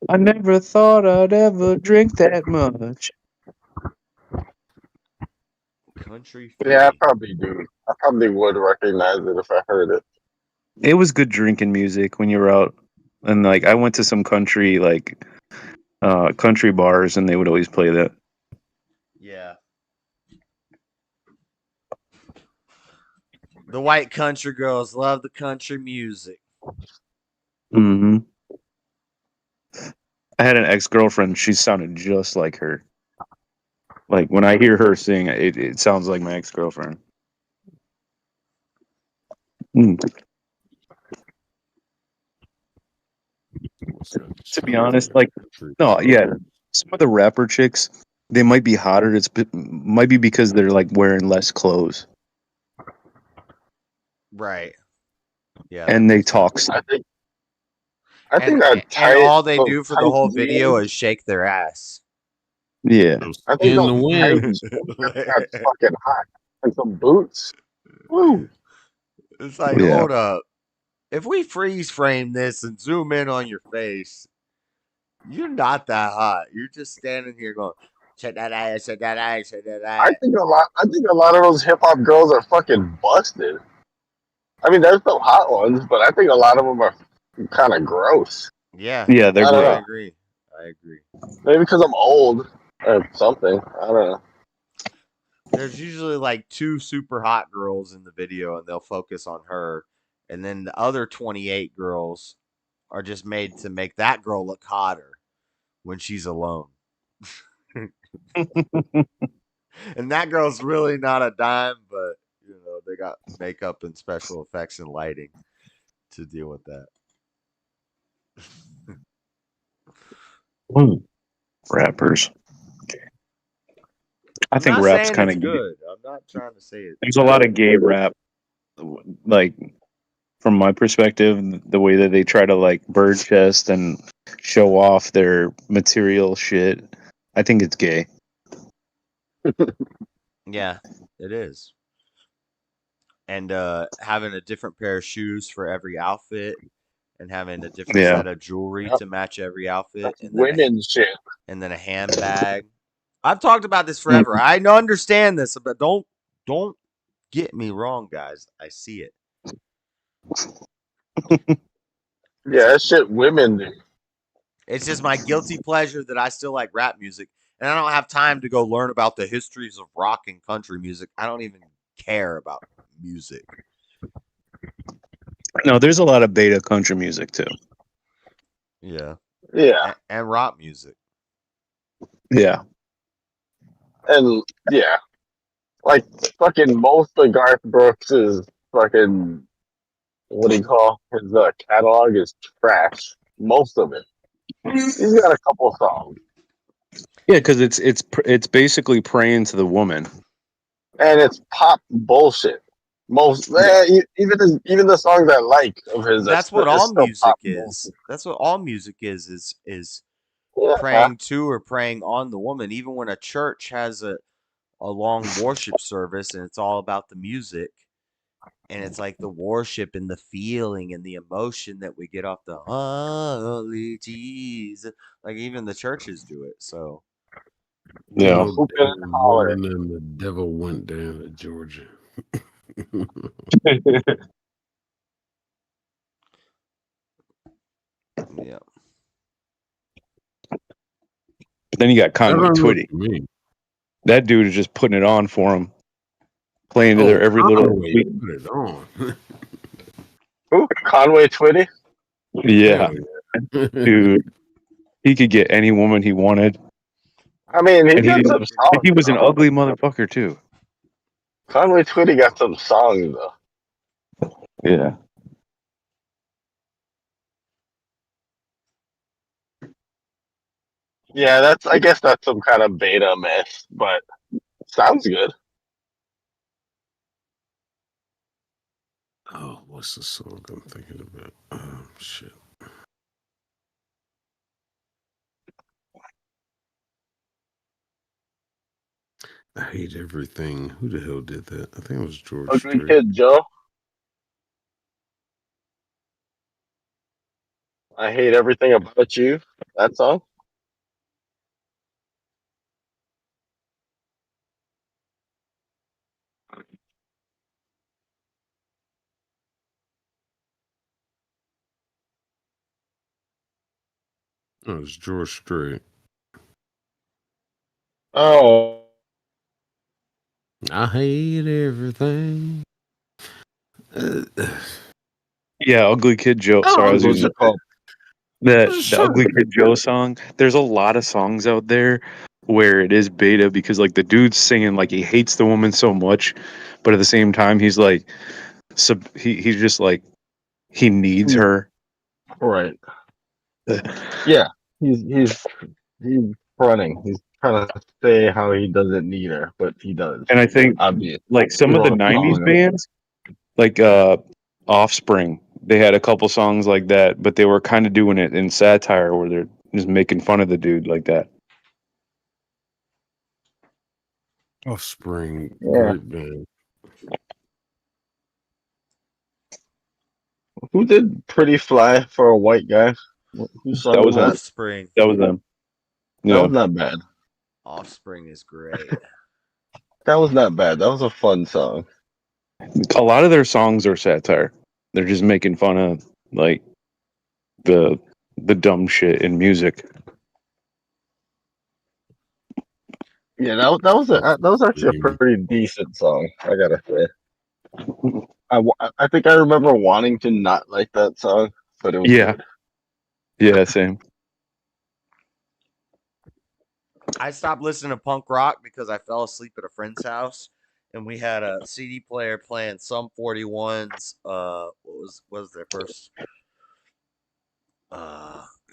F: I never thought I'd ever drink that much.
A: Country
C: Yeah, I
A: Free.
C: probably do. I probably would recognize it if I heard it.
F: It was good drinking music when you were out. And like I went to some country country bars and they would always play that.
A: Yeah. The white country girls love the country music.
F: Mm-hmm. I had an ex-girlfriend, she sounded just like her. Like when I hear her sing, it sounds like my ex-girlfriend. Mm. To be honest, like no, yeah, some of the rapper chicks, they might be hotter. Might be because they're like wearing less clothes
A: Right. Yeah.
F: and they talk.
C: I think
A: And all they
C: those
A: do for the
C: tight
A: whole video
C: jeans.
A: is shake their ass.
F: Yeah,
C: I think
B: In the
C: those tight
B: wind.
C: jeans got fucking hot and some boots. Woo.
A: It's like,
F: yeah.
A: hold up. If we freeze frame this and zoom in on your face, you're not that hot. You're just standing here going, shake that ass, shake that ass, shake that ass.
C: I think a lot of those hip hop girls are fucking busted. I mean, there's some hot ones, but I think a lot of them are kind of gross.
A: Yeah.
F: Yeah, they're
C: I don't
F: great.
C: know.
A: I agree.
C: Maybe because I'm old or something. I don't know.
A: There's usually like 2 super hot girls in the video and they'll focus on her. And then the other 28 girls are just made to make that girl look hotter when she's alone. And that girl's really not a dime, but you know, they got makeup and special effects and lighting to deal with that.
F: Rappers. I
A: I'm
F: think
A: not
F: rap's
A: saying
F: kind
A: it's
F: of
A: good. I'm not trying to say it.
F: There's a lot of gay rap, like from my perspective, the way that they try to like bird chest and show off their material shit. I think it's gay.
A: Yeah, it is. And having a different pair of shoes for every outfit and having a different
F: Yeah.
A: set of jewelry
C: Yep.
A: to match every outfit
C: That's
A: and then
C: women's shit.
A: and then a handbag. I've talked about this forever. I understand this, but don't get me wrong, guys. I see it.
C: Yeah, that shit women do.
A: It's just my guilty pleasure that I still like rap music, and I don't have time to go learn about the histories of rock and country music. I don't even care about music.
F: No, there's a lot of beta country music too.
A: Yeah.
C: Yeah.
A: And rock music.
F: Yeah.
C: And yeah. Like fucking most of Garth Brooks's fucking what do you call his catalog is trash. Most of it. He's got a couple of songs.
F: Yeah, because it's basically praying to the woman.
C: And it's pop bullshit. Most even the songs I like of his.
A: That's what all music is. That's what all music is
C: Yeah.
A: praying to or praying on the woman. Even when a church has a long worship service and it's all about the music and it's like the worship and the feeling and the emotion that we get off the holy Jesus. Like even the churches do it. So
J: Yeah.
B: No
C: Hooping and
B: devil
C: hollering.
B: woman and the devil went down to Georgia.
A: Yeah.
F: But then you got Conway
B: Never looked
F: Twitty.
B: at me.
F: That dude is just putting it on for him, playing to their
B: Oh,
F: every little.
B: Conway, put it on.
C: Who? Conway Twitty?
F: Yeah,
B: Hell
F: dude, he could get any woman he wanted,
C: I mean, he
F: and
C: got some songs.
F: he was an
C: though.
F: ugly motherfucker too.
C: Conway Twitty got some songs though.
F: Yeah.
C: Yeah, I guess that's some kind of beta mess, but sounds good.
B: Oh, what's the song I'm thinking about? Oh, shit. I hate everything. Who the hell did that? I think it was George
C: Ugly
B: Strait.
C: Kid Joe. I hate everything about you. That song.
B: Oh, it was George Strait.
C: Oh,
B: I hate everything.
F: Yeah, Ugly Kid Joe. Sorry, I was
C: what's
F: using
C: it called?
F: the Ugly Kid Joe song. There's a lot of songs out there where it is beta because like the dude's singing like he hates the woman so much, but at the same time he's like, he's just like he needs her.
C: Right. Yeah, he's running. He's trying to say how he doesn't need her, but he does.
F: And I think
C: Obvious.
F: like some of the '90s bands, like Offspring, they had a couple songs like that, but they were kind of doing it in satire where they're just making fun of the dude like that.
B: Offspring,
C: Yeah.
B: great band.
C: Who did "Pretty Fly" for a white guy? Who sung
F: That was
C: that?
A: Offspring.
F: That was them.
C: That
F: Yeah.
C: was not bad.
A: Offspring is great.
C: That was not bad. That was a fun song.
F: A lot of their songs are satire. They're just making fun of like the dumb shit in music.
C: Yeah, that was actually a pretty decent song. I gotta say. I think I remember wanting to not like that song, but it was
F: Yeah.
C: good.
F: Yeah, same.
A: I stopped listening to punk rock because I fell asleep at a friend's house, and we had a CD player playing Sum 41's. What was their first?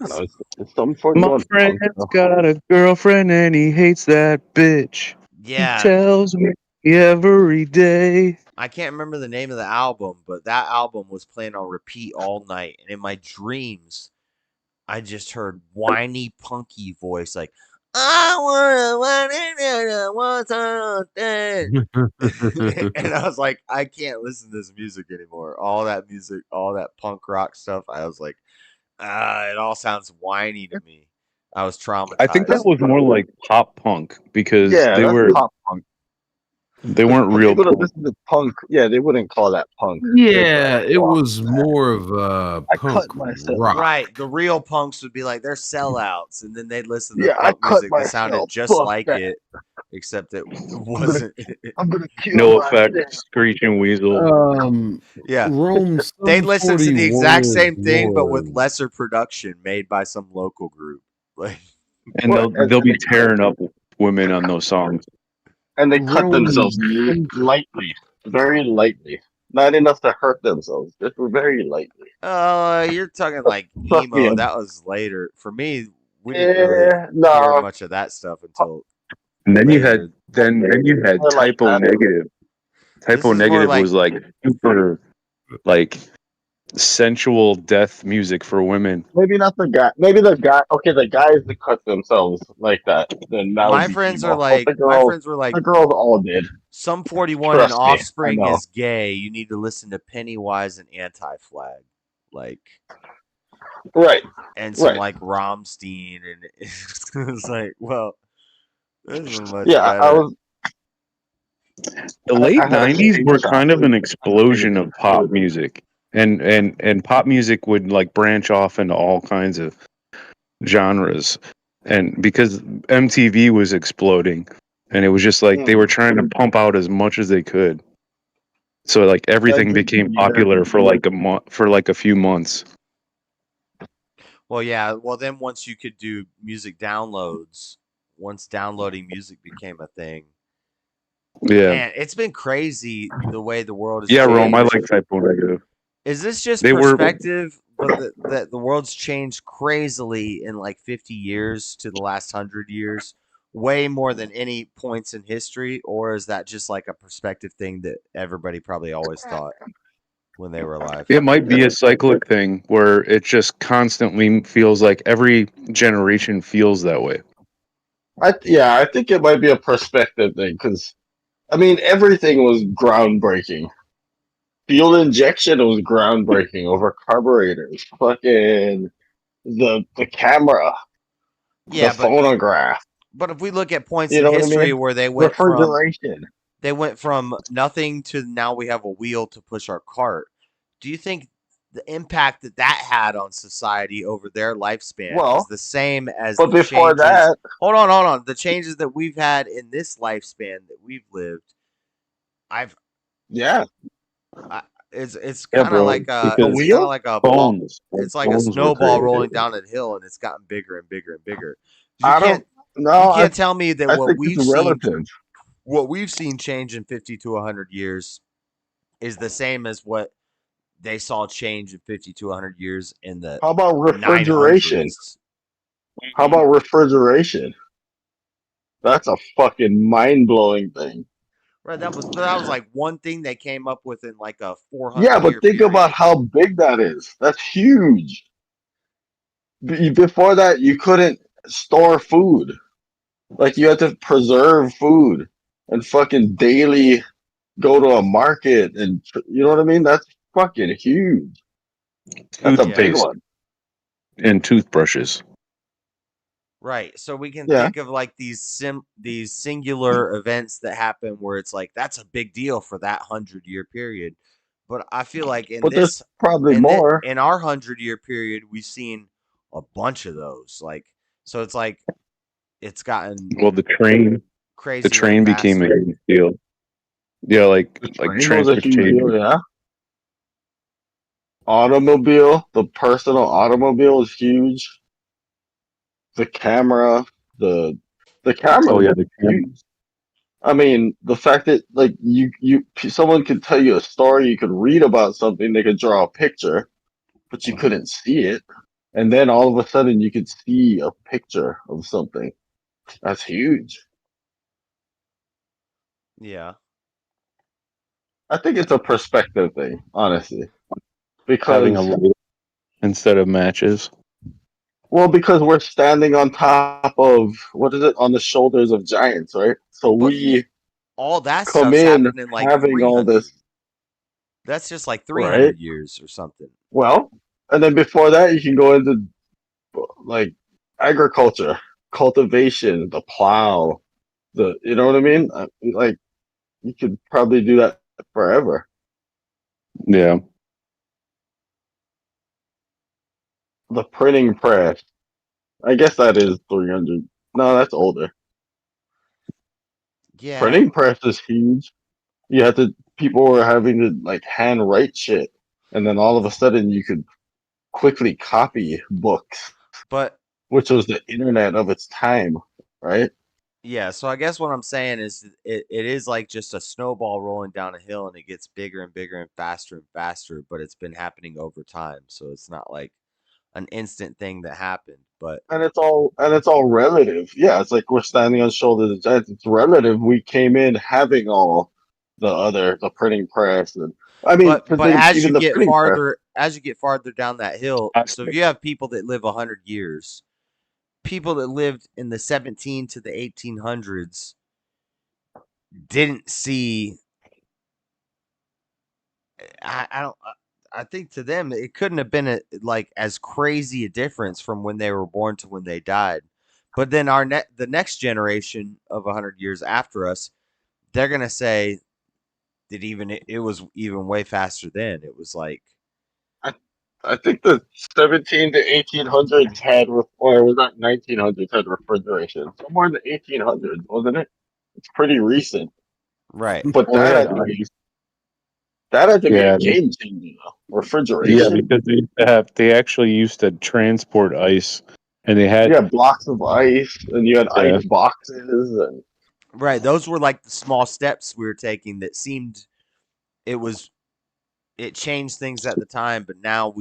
C: It's some
F: My
C: 41
F: friend's
C: punk.
F: got a girlfriend and he hates that bitch.
A: Yeah.
F: He tells me every day.
A: I can't remember the name of the album, but that album was playing on repeat all night, and in my dreams, I just heard whiny, punky voice like, "I want something," and I was like, I can't listen to this music anymore. All that music, all that punk rock stuff. I was like, it all sounds whiny to me. I was traumatized.
F: I think that was more like pop punk because
C: Yeah,
F: they
C: that's
F: were
C: pop punk.
F: they weren't real
C: People that
F: punk.
C: listen to punk, yeah, they wouldn't call that punk.
B: Yeah, it was more of punk rock.
A: Right. The real punks would be like, they're sellouts. And then they'd listen to
C: Yeah, I
A: punk
C: cut
A: music that
C: myself.
A: sounded just
C: Fuck
A: like
C: that.
A: it, except it wasn't.
C: I'm gonna kill
F: No
C: my
F: effect,
C: shit.
F: screeching weasel.
A: Yeah.
B: Rome
A: They'd listen to the exact
B: 41
A: same
B: is
A: thing, but with
B: more-
A: lesser production made by some local group. Like,
F: And they'll be tearing up women on those songs.
C: And they cut
B: Rome-
C: themselves lightly, very lightly. Not enough to hurt themselves, just very lightly.
A: you're talking like
C: Fuck
A: emo.
C: me.
A: That was later. For me, we didn't really hear
C: no.
A: much of that stuff until
F: And then you
A: later.
F: had you had
C: I like
F: Typo
C: that.
F: Negative. Typo
A: is more
F: Negative
A: like-
F: was like super like sensual death music for women.
C: Maybe not the guy. Maybe the guy. Okay, the guys that cut themselves like that. Then that
A: My
C: would be
A: friends
C: emo.
A: are like,
C: But
A: my friends were like,
C: the girls all did.
A: Some 41 and
C: Trust me, I
A: Offspring
C: know.
A: is gay. You need to listen to Pennywise and Anti-Flag, like,
C: Right.
A: and some
C: Right.
A: like Rammstein, and it's like, well, This is much
C: Yeah, I
A: better.
C: was.
F: The
C: I
F: late
C: had a
F: '90s were
C: screenshot.
F: kind of an explosion of pop music, and pop music would like branch off into all kinds of genres, and because MTV was exploding, and it was just like they were trying to pump out as much as they could. So like everything became popular for like a month, for like a few months.
A: Well, yeah. Well, then once you could do music downloads, once downloading music became a thing,
F: Yeah,
A: man, it's been crazy the way the world has
F: yeah, Rome. I
A: changed.
F: like Type O Negative.
A: Is this just
F: They were
A: perspective, but that the world's changed crazily in like 50 years to the last 100 years, way more than any points in history, or is that just like a perspective thing that everybody probably always thought when they were alive?
F: It might be a cyclic thing where it just constantly feels like every generation feels that way.
C: I think it might be a perspective thing because I mean everything was groundbreaking. Fuel injection was groundbreaking over carburetors. Fucking the camera, the
A: Yeah,
C: phonograph.
A: but if we look at points
C: You
A: in
C: know what I
A: history
C: mean?
A: where
C: Refrigeration.
A: they went from nothing to now we have a wheel to push our cart. Do you think the impact that that had on society over their lifespan is
C: Well,
A: the same as
C: but
A: the
C: before
A: changes?
C: that,
A: Hold on. The changes that we've had in this lifespan that we've lived, I've,
C: yeah,
A: I, it's
F: Yeah,
A: kind of
F: bro.
A: like
C: the
F: Because
C: wheel.
A: ball.
F: phones,
A: It's like a
F: phones were
A: snowball
F: created.
A: rolling down a hill, and it's gotten bigger and bigger and bigger. You
C: I don't.
A: can't you
C: No,
A: can't tell me that
C: I think it's relative.
A: what we've seen change in 50 to 100 years is the same as what they saw change in 50 to 100 years in the
C: How about refrigeration?
A: 900s.
C: How about refrigeration? That's a fucking mind blowing thing.
A: Right, that was like one thing they came up with in like a
C: Yeah,
A: 400
C: but
A: year
C: think about
A: period.
C: how big that is. That's huge. Before that, you couldn't store food. Like you had to preserve food and fucking daily go to a market and you know what I mean? That's fucking huge. That's a big
A: Yeah.
F: Toothpaste
C: one.
F: and toothbrushes.
A: Right. So we can
C: Yeah.
A: think of like these singular events that happen where it's like that's a big deal for that 100-year period. But I feel like
C: But there's probably more.
A: in our 100-year period we've seen a bunch of those. Like so it's like it's gotten
F: Well, the
A: crazier and
F: train became a
A: faster.
F: huge deal. Yeah,
C: The
F: like
C: train was a huge deal,
F: transportation.
C: yeah. Automobile, the personal automobile is huge. The camera, the the camera
F: Oh
C: is
F: yeah, the camera.
C: huge. I mean, the fact that like someone could tell you a story, you could read about something, they could draw a picture, but you couldn't see it. And then all of a sudden you could see a picture of something. That's huge.
A: Yeah.
C: I think it's a perspective thing, honestly.
F: Having a
C: Because
F: light instead of matches.
C: because we're standing on top of what is it? On the shoulders of giants, right? So
A: But
C: we
A: all that
C: come
A: stuff's
C: in
A: happened in like
C: having all
A: 300.
C: this,
A: That's just like
C: right?
A: 300 years or something.
C: Well, and then before that you can go into like agriculture, cultivation, the plow, the you know what I mean? Like you could probably do that forever.
F: Yeah.
C: The printing press. I guess that is 300. No, that's older.
A: Yeah.
C: Printing press is huge. You had to people were having to like hand write shit, and then all of a sudden you could quickly copy books,
A: But
C: which was the internet of its time, right?
A: yeah, so I guess what I'm saying is it is like just a snowball rolling down a hill and it gets bigger and bigger and faster, but it's been happening over time. So it's not like an instant thing that happened. But
C: And it's all relative. Yeah, it's like we're standing on the shoulders of giants. It's relative. We came in having all the printing press, and I mean, because
A: but
C: even the printing press.
A: as you get farther down that hill, so if you have people that live 100 years, people that lived in the 17 to the 1800s didn't see I don't I think to them it couldn't have been like as crazy a difference from when they were born to when they died But then the next generation of 100 years after us, they're gonna say that it was even way faster then. It was like
C: I think the 17 to 1800s had, or was that 1900s had refrigeration? Somewhere in the 1800s, wasn't it? It's pretty recent.
A: right.
C: But
J: Well, they had ice.
C: that had to be a
J: Yeah,
C: game changer, though.
J: yeah,
C: Refrigeration.
J: because they actually used to transport ice, and they
C: You
J: had
C: had blocks of ice, and you had
J: yeah,
C: ice boxes, and
A: Right. Those were like the small steps we were taking that seemed it was it changed things at the time, but now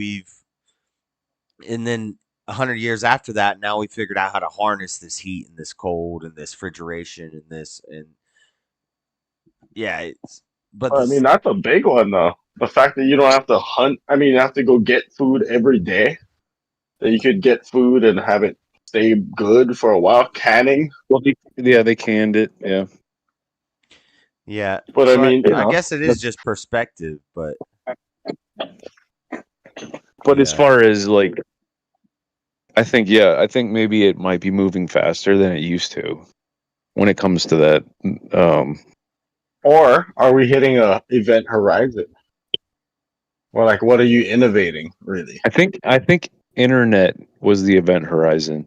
A: and then 100 years after that, now we figured out how to harness this heat and this cold and this refrigeration and this and yeah, but
C: I mean that's a big one though. The fact that you don't have to hunt. I mean, you have to go get food every day. That you could get food and have it stay good for a while. Canning.
J: well, they canned it. Yeah,
A: yeah,
C: But I
A: but
C: mean, you
A: I
C: know,
A: guess it is just perspective, but
J: but as
A: yeah.
J: far as like, I think maybe it might be moving faster than it used to when it comes to that.
C: or are we hitting a event horizon? Or like, what are you innovating really?
J: I think internet was the event horizon.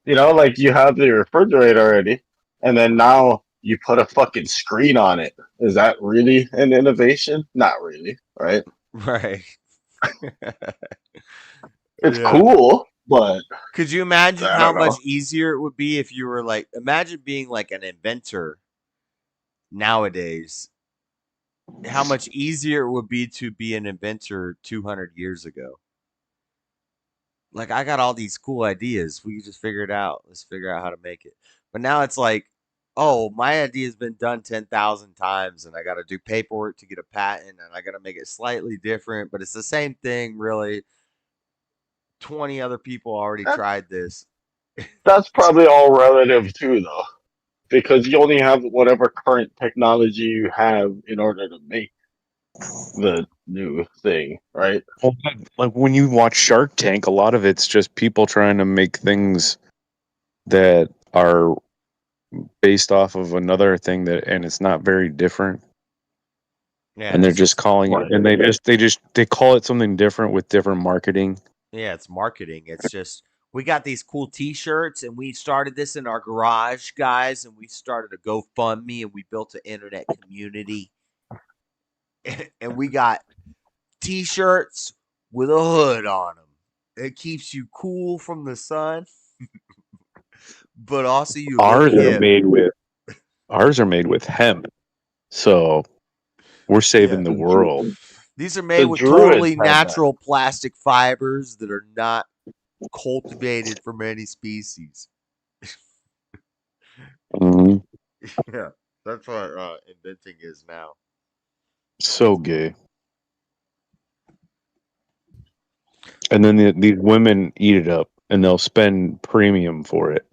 C: You know, like you have the refrigerator already, and then now you put a fucking screen on it. Is that really an innovation? Not really, right?
A: Right.
C: It's
A: Yeah.
C: cool, but
A: Could you imagine
C: I
A: how
C: don't know.
A: much easier it would be if you were like imagine being like an inventor nowadays? How much easier it would be to be an inventor 200 years ago. Like I got all these cool ideas. We can just figure it out. Let's figure out how to make it. But now it's like, oh, my idea's been done 10,000 times and I got to do paperwork to get a patent and I got to make it slightly different, but it's the same thing really. 20 other people already
C: That,
A: tried this.
C: that's probably all relative too, though, because you only have whatever current technology you have in order to make the new thing, right?
J: Well, like when you watch Shark Tank, a lot of it's just people trying to make things that are based off of another thing and it's not very different.
A: Yeah,
J: And they're just calling it, and they call it something different with different marketing.
A: yeah, it's marketing. It's just we got these cool T-shirts, and we started this in our garage, guys, and we started a GoFundMe, and we built an internet community, and we got T-shirts with a hood on them. It keeps you cool from the sun, but also you look
J: Ours are
A: hip.
J: made with hemp, so we're saving the world.
A: These are made
C: The
A: with
C: Druids
A: totally
C: had that.
A: natural plastic fibers that are not cultivated from any species.
J: Mhm.
A: Yeah, that's what inventing is now.
J: So gay. And then these women eat it up, and they'll spend premium for it.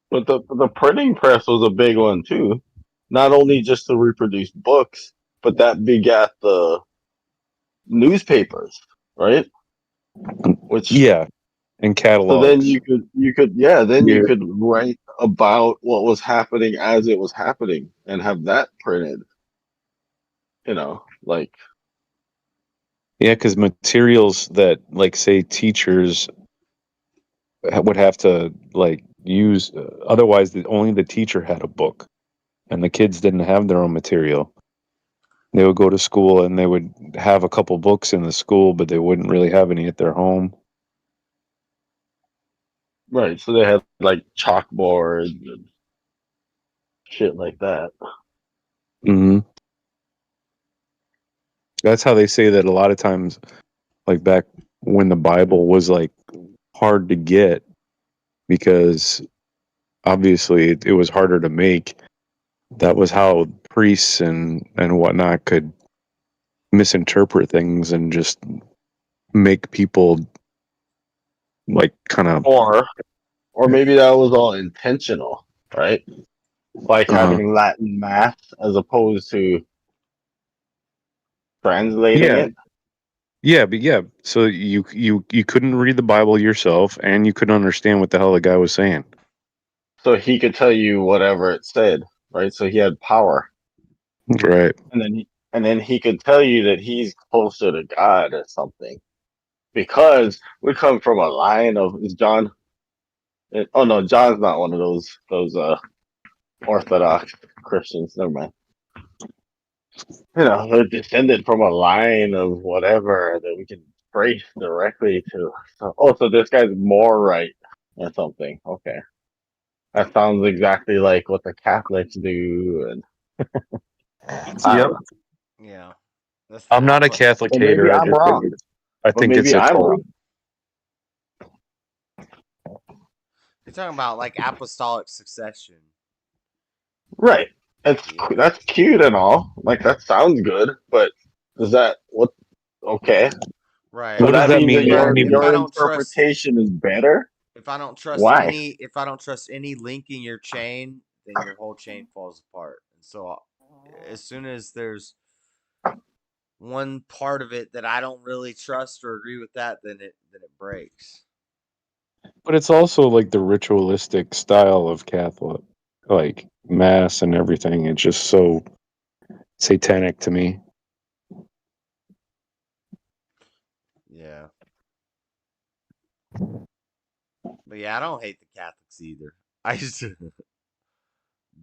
C: But the printing press was a big one too. Not only just to reproduce books, but that begat the newspapers, right? Which
J: Yeah, and
C: so then
J: catalogs.
C: you could you could write about what was happening as it was happening and have that printed. You know, like
J: Yeah, because materials that, like, say, teachers would have to like use, otherwise, only the teacher had a book, and the kids didn't have their own material. They would go to school and they would have a couple books in the school, but they wouldn't really have any at their home.
C: right. So they had like chalkboards and shit like that.
J: Hmm. That's how they say that a lot of times, like back when the Bible was like hard to get, because obviously it was harder to make. That was how priests and whatnot could misinterpret things and just make people like kind of
C: Or maybe that was all intentional, right? Like having Latin math as opposed to translating
J: yeah,
C: it.
F: Yeah, but yeah, so you couldn't read the Bible yourself, and you couldn't understand what the hell the guy was saying.
C: So he could tell you whatever it said, right? So he had power,
F: Right.
C: and then he could tell you that he's closer to God or something, because we come from a line of is John. Oh no, John's not one of those Orthodox Christians. Never mind. You know, they're descended from a line of whatever that we can trace directly to. So this guy's more right or something. Okay. That sounds exactly like what the Catholics do, and I
F: Yep.
C: don't know.
A: Yeah. That's
F: I'm not a
A: but
F: Catholic
C: But maybe
F: hater.
C: I'm wrong.
F: I
C: But
F: think it's
C: maybe
F: a
C: I'm
F: cult.
C: wrong.
A: you're talking about like apostolic succession.
C: Right.
A: Yeah.
C: That's cute and all. Like that sounds good, but is that what? Okay.
A: Right.
C: So
F: What does
C: that
F: that
C: means that
F: mean? I mean,
A: If I
C: your
A: don't trust
C: interpretation is better.
A: if I don't trust
C: Why?
A: any link in your chain, then your whole chain falls apart. And so as soon as there's one part of it that I don't really trust or agree with that, then it breaks.
F: but it's also like the ritualistic style of Catholic, like mass and everything. It's just so satanic to me.
A: Yeah. But yeah, I don't hate the Catholics either. I just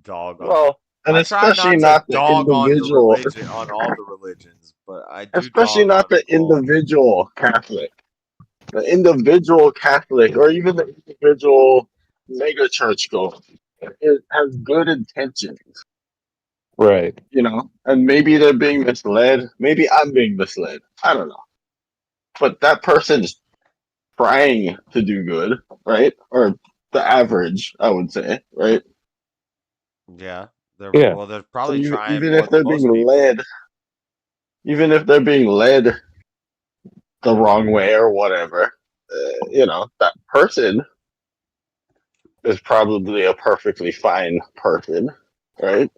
A: dog on.
C: Well, and
A: I try
C: especially
A: not to
C: not the
A: dog on the
C: individual,
A: religion on all the religions, but I do
C: especially
A: dog
C: not
A: on
C: the
A: all.
C: individual Catholic. The individual Catholic, or even the individual mega church goer, it has good intentions,
F: Right.
C: you know, and maybe they're being misled. Maybe I'm being misled. I don't know. But that person's trying to do good, right? Or the average, I would say, right?
A: Yeah,
F: Yeah.
A: they're
C: So
A: probably trying
C: even
A: more
C: if
A: than
C: they're being
A: most people.
C: led, even if they're being led the wrong way or whatever, you know, that person is probably a perfectly fine person, right?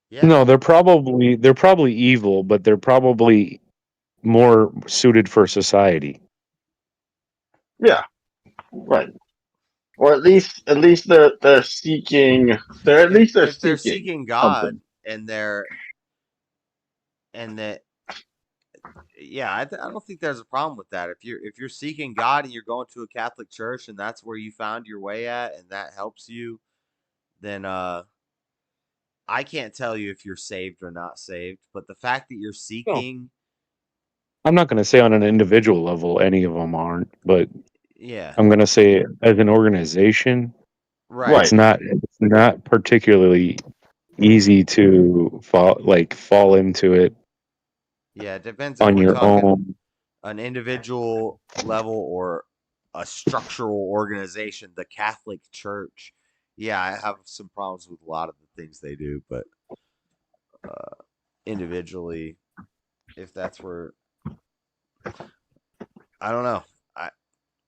A: Yeah,
F: No, they're probably evil, but they're probably more suited for society.
C: Yeah, right. Or at least they're seeking. They're
A: if they're
C: seeking
A: seeking God
C: something.
A: and they're and that yeah, I don't think there's a problem with that. If you're seeking God and you're going to a Catholic church and that's where you found your way at and that helps you, then I can't tell you if you're saved or not saved. But the fact that you're
F: No.
A: seeking,
F: I'm not going to say on an individual level any of them aren't, but
A: yeah,
F: I'm going to say as an organization,
A: right,
C: Right.
F: it's not particularly easy to fall into it
A: yeah, it depends if
F: on
A: we're
F: your
A: talking
F: own.
A: an individual level or a structural organization, the Catholic Church. Yeah, I have some problems with a lot of the things they do, but individually, if that's where I don't know, I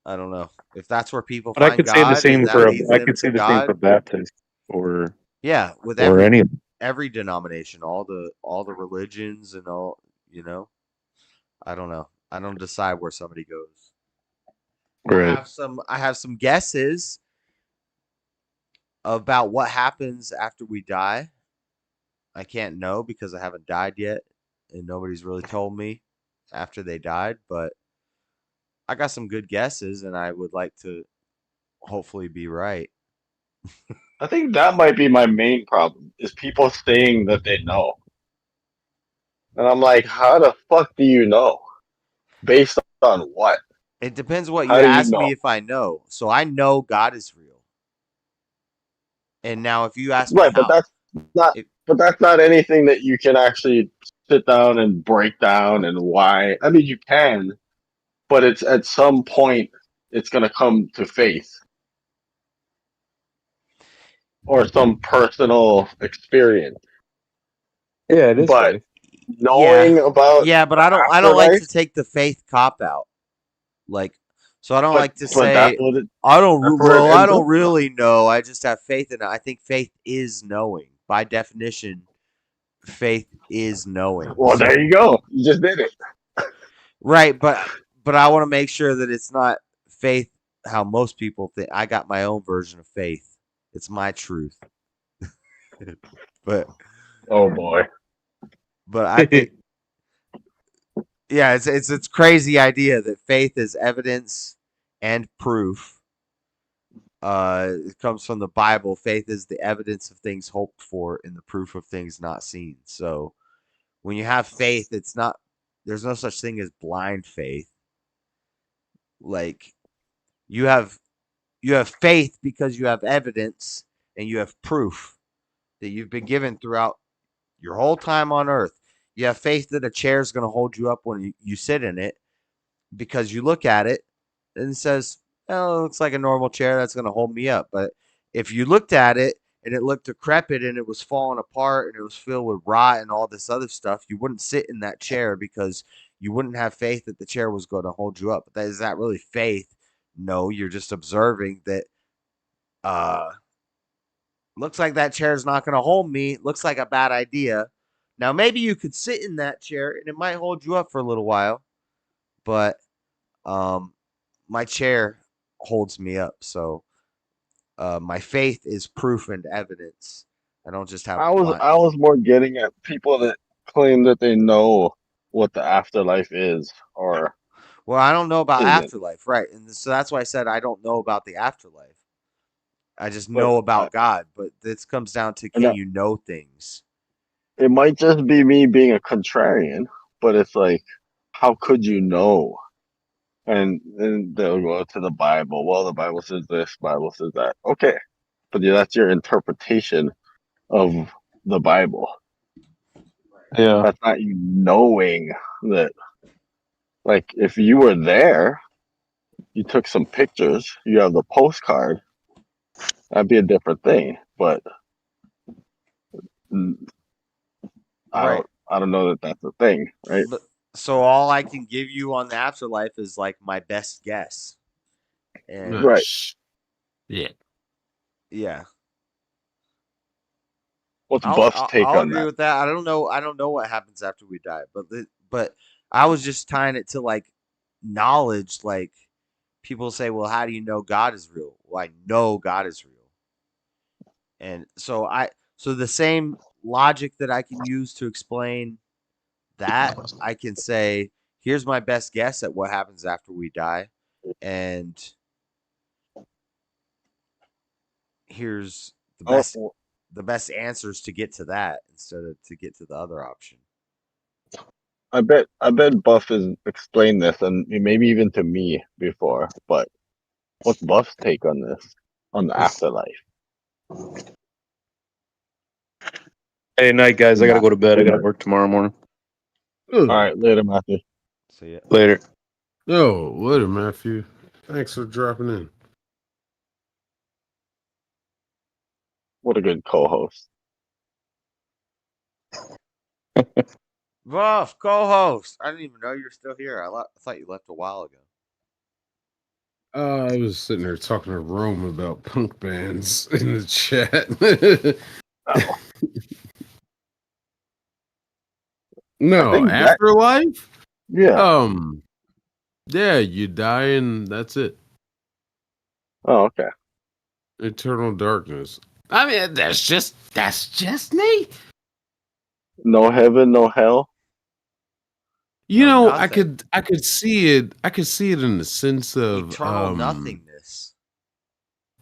A: I don't know if that's where people
F: But I
A: find
F: could say the
A: God and
F: same
A: that
F: for
A: leads them to God.
F: Baptist or
A: Yeah, with
F: any of
A: every denomination, all the religions and all, you know, I don't know. I don't decide where somebody goes.
F: right.
A: I have some guesses about what happens after we die. I can't know because I haven't died yet and nobody's really told me after they died, but I got some good guesses and I would like to hopefully be right.
C: I think that might be my main problem is people saying that they know, and I'm like, how the fuck do you know? Based on what?
A: It depends what you
C: How do you
A: ask me
C: know?
A: if I know. So I know God is real. And now if you ask me
C: Right, but
A: how
C: not.
A: it,
C: But that's not anything that you can actually sit down and break down and why. I mean, you can, but it's at some point it's going to come to faith or some personal experience.
F: Yeah, it is
C: But
F: faith.
A: yeah.
C: knowing about
A: Yeah, but
C: the
A: I don't like
C: afterlife,
A: to take the faith cop out. Like so I don't like to
C: but that's
A: say
C: what it that's where it
A: I
C: ends up.
A: don't really know. I just have faith in it. I think faith is knowing. By definition, faith is knowing.
C: Well, there
A: So
C: you go. You just did it.
A: Right, but I want to make sure that it's not faith how most people think. I got my own version of faith. It's my truth. but
C: Oh boy.
A: I think yeah, it's crazy idea that faith is evidence and proof. It comes from the Bible. Faith is the evidence of things hoped for and the proof of things not seen. So when you have faith, it's not there's no such thing as blind faith. Like you have faith because you have evidence and you have proof that you've been given throughout your whole time on earth. You have faith that a chair is going to hold you up when you sit in it because you look at it and it says, oh, it looks like a normal chair that's going to hold me up. But if you looked at it and it looked decrepit and it was falling apart and it was filled with rot and all this other stuff, you wouldn't sit in that chair because you wouldn't have faith that the chair was going to hold you up. But is that really faith? No, you're just observing that looks like that chair is not going to hold me. Looks like a bad idea. Now, maybe you could sit in that chair and it might hold you up for a little while, but my chair holds me up. So my faith is proof and evidence. I don't just have blind.
C: I was more getting at people that claim that they know what the afterlife is or
A: Well, I don't know about
C: isn't.
A: afterlife, right? And so that's why I said I don't know about the afterlife. I just
C: But
A: know about God. But this comes down to
C: and
A: can you know things?
C: it might just be me being a contrarian, but it's like, how could you know? And then they'll go to the Bible. Well, the Bible says this, Bible says that. Okay, but that's your interpretation of the Bible.
J: Yeah.
C: That's not you knowing that. Like, if you were there, you took some pictures, you have the postcard, that'd be a different thing. But
A: Right.
C: I don't know that that's a thing, right?
A: But so all I can give you on the afterlife is like my best guess. And
C: Right.
B: Yeah.
A: yeah.
C: What's Buff's take
A: I'll
C: on
A: agree
C: that?
A: with that. I don't know what happens after we die, but I was just tying it to like knowledge. Like people say, well, how do you know God is real? Well, I know God is real, and so the same logic that I can use to explain that I can say, here's my best guess at what happens after we die, and here's the best answers to get to that instead of to get to the other option.
C: I bet Buff has explained this and maybe even to me before, but what's Buff's take on this? On the afterlife?
F: Hey, night, guys. I gotta go to bed. I gotta work tomorrow morning.
C: All right, later, Matthew.
A: See ya.
F: Later.
B: Oh, later, Matthew. Thanks for dropping in.
C: What a good co-host.
A: Buff, co-host. I didn't even know you were still here. I thought you left a while ago.
B: I was sitting there talking to Rome about punk bands in the chat.
C: Oh.
B: No, afterlife?
C: Yeah.
B: Yeah, you die and that's it.
C: Oh, okay.
B: Eternal darkness. I mean, that's just me.
C: No heaven, no hell.
B: You
A: No,
B: know,
A: nothing.
B: I could see it. I could see it in the sense of
A: Eternal nothingness.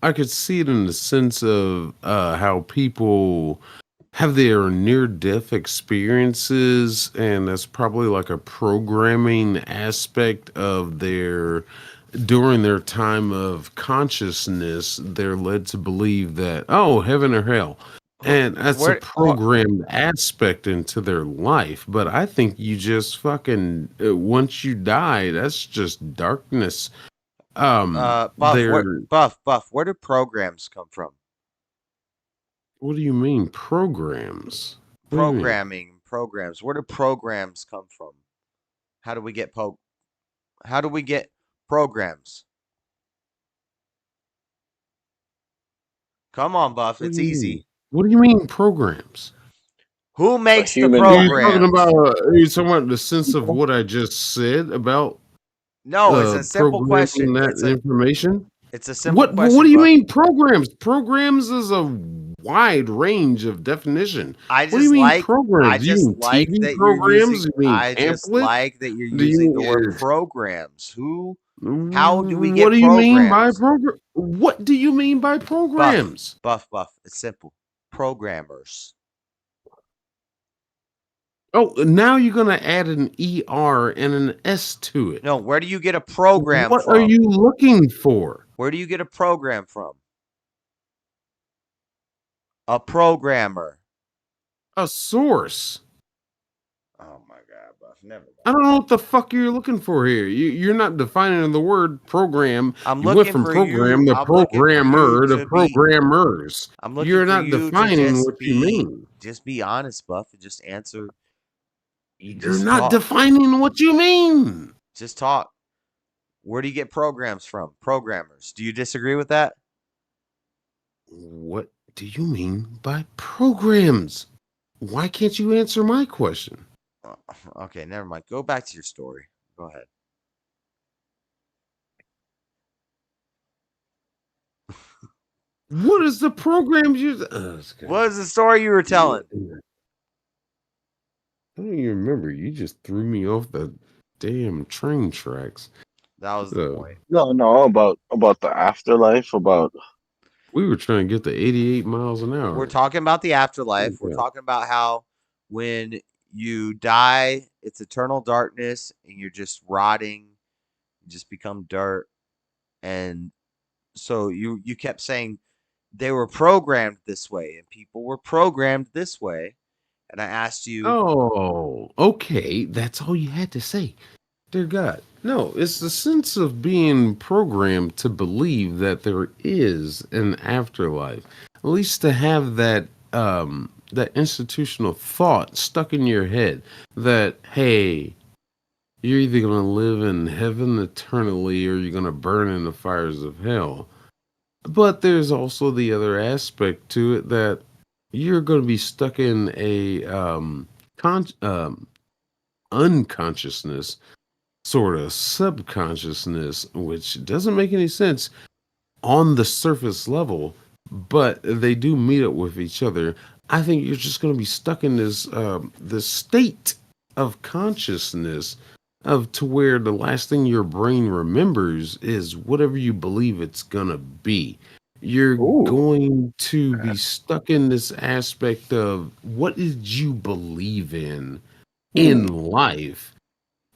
B: I could see it in the sense of how people have their near-death experiences, and that's probably like a programming aspect of their during their time of consciousness. They're led to believe that heaven or hell. And that's a programmed aspect into their life. But I think you just fucking once you die, that's just darkness.
A: Buff, where do programs come from?
B: What do you mean programs? What do you mean?
A: Programs. Where do programs come from? How do we get programs? Come on, Buff. It's easy.
B: What do you mean programs?
A: Who makes the
C: human
B: Are you talking
A: programs?
B: about the sense of what I just said about
A: No, it's a simple
B: programming
A: question.
B: that information?
A: It's a simple
B: What do
A: question,
B: you
A: Buff.
B: mean programs? Programs is a wide range of definition.
A: I
B: What do you
A: just
B: mean
A: like
B: programs? Do you mean TV
A: that you're
B: programs?
A: using
B: Do you mean
A: I just
B: pamphlets?
A: like that you're
B: Do
A: using the word
B: you
A: programs. How do we
B: what
A: get
B: do you mean by
A: programs?
B: program? What do you mean by programs?
A: Buff. It's simple. Programmers.
B: Oh, now you're gonna add an ER and an S to it.
A: No, where do you get a program
B: What
A: from?
B: are you looking for?
A: Where do you get a program from? A programmer.
B: A source.
A: Oh my god, Buff. Never mind.
B: I don't know what the fuck you're looking for here. You're not defining the word program.
A: I'm
B: You went
A: looking
B: from
A: for
B: program
A: you.
B: to
A: I'm looking for
B: programmer
A: you
B: to
A: to be.
B: programmers.
A: I'm looking
B: You're
A: for
B: not
A: you to
B: defining what you mean.
A: just be honest, Buff, and just answer.
B: You're not defining what you mean.
A: Just talk. Where do you get programs from? Programmers. Do you disagree with that?
B: What do you mean by programs? Why can't you answer my question?
A: Okay, never mind. Go back to your story. Go ahead.
B: What is the programs you?
A: What is the story you were telling?
B: I don't even remember. You just threw me off the damn train tracks.
A: That was the point.
C: No, about the afterlife, about
B: we were trying to get to 88 miles an hour.
A: We're talking about the afterlife. We're talking about how when you die, it's eternal darkness and you're just rotting, you just become dirt. And so you kept saying they were programmed this way and people were programmed this way. And I asked you,
B: oh, okay. That's all you had to say. Dear God. No, it's the sense of being programmed to believe that there is an afterlife. At least to have that that institutional thought stuck in your head that, hey, you're either gonna live in heaven eternally or you're gonna burn in the fires of hell. But there's also the other aspect to it that you're going to be stuck in a unconsciousness, sort of subconsciousness, which doesn't make any sense on the surface level, but they do meet up with each other. I think you're just going to be stuck in this state of consciousness of to where the last thing your brain remembers is whatever you believe it's gonna be. You're going to be stuck in this aspect of what did you believe in life.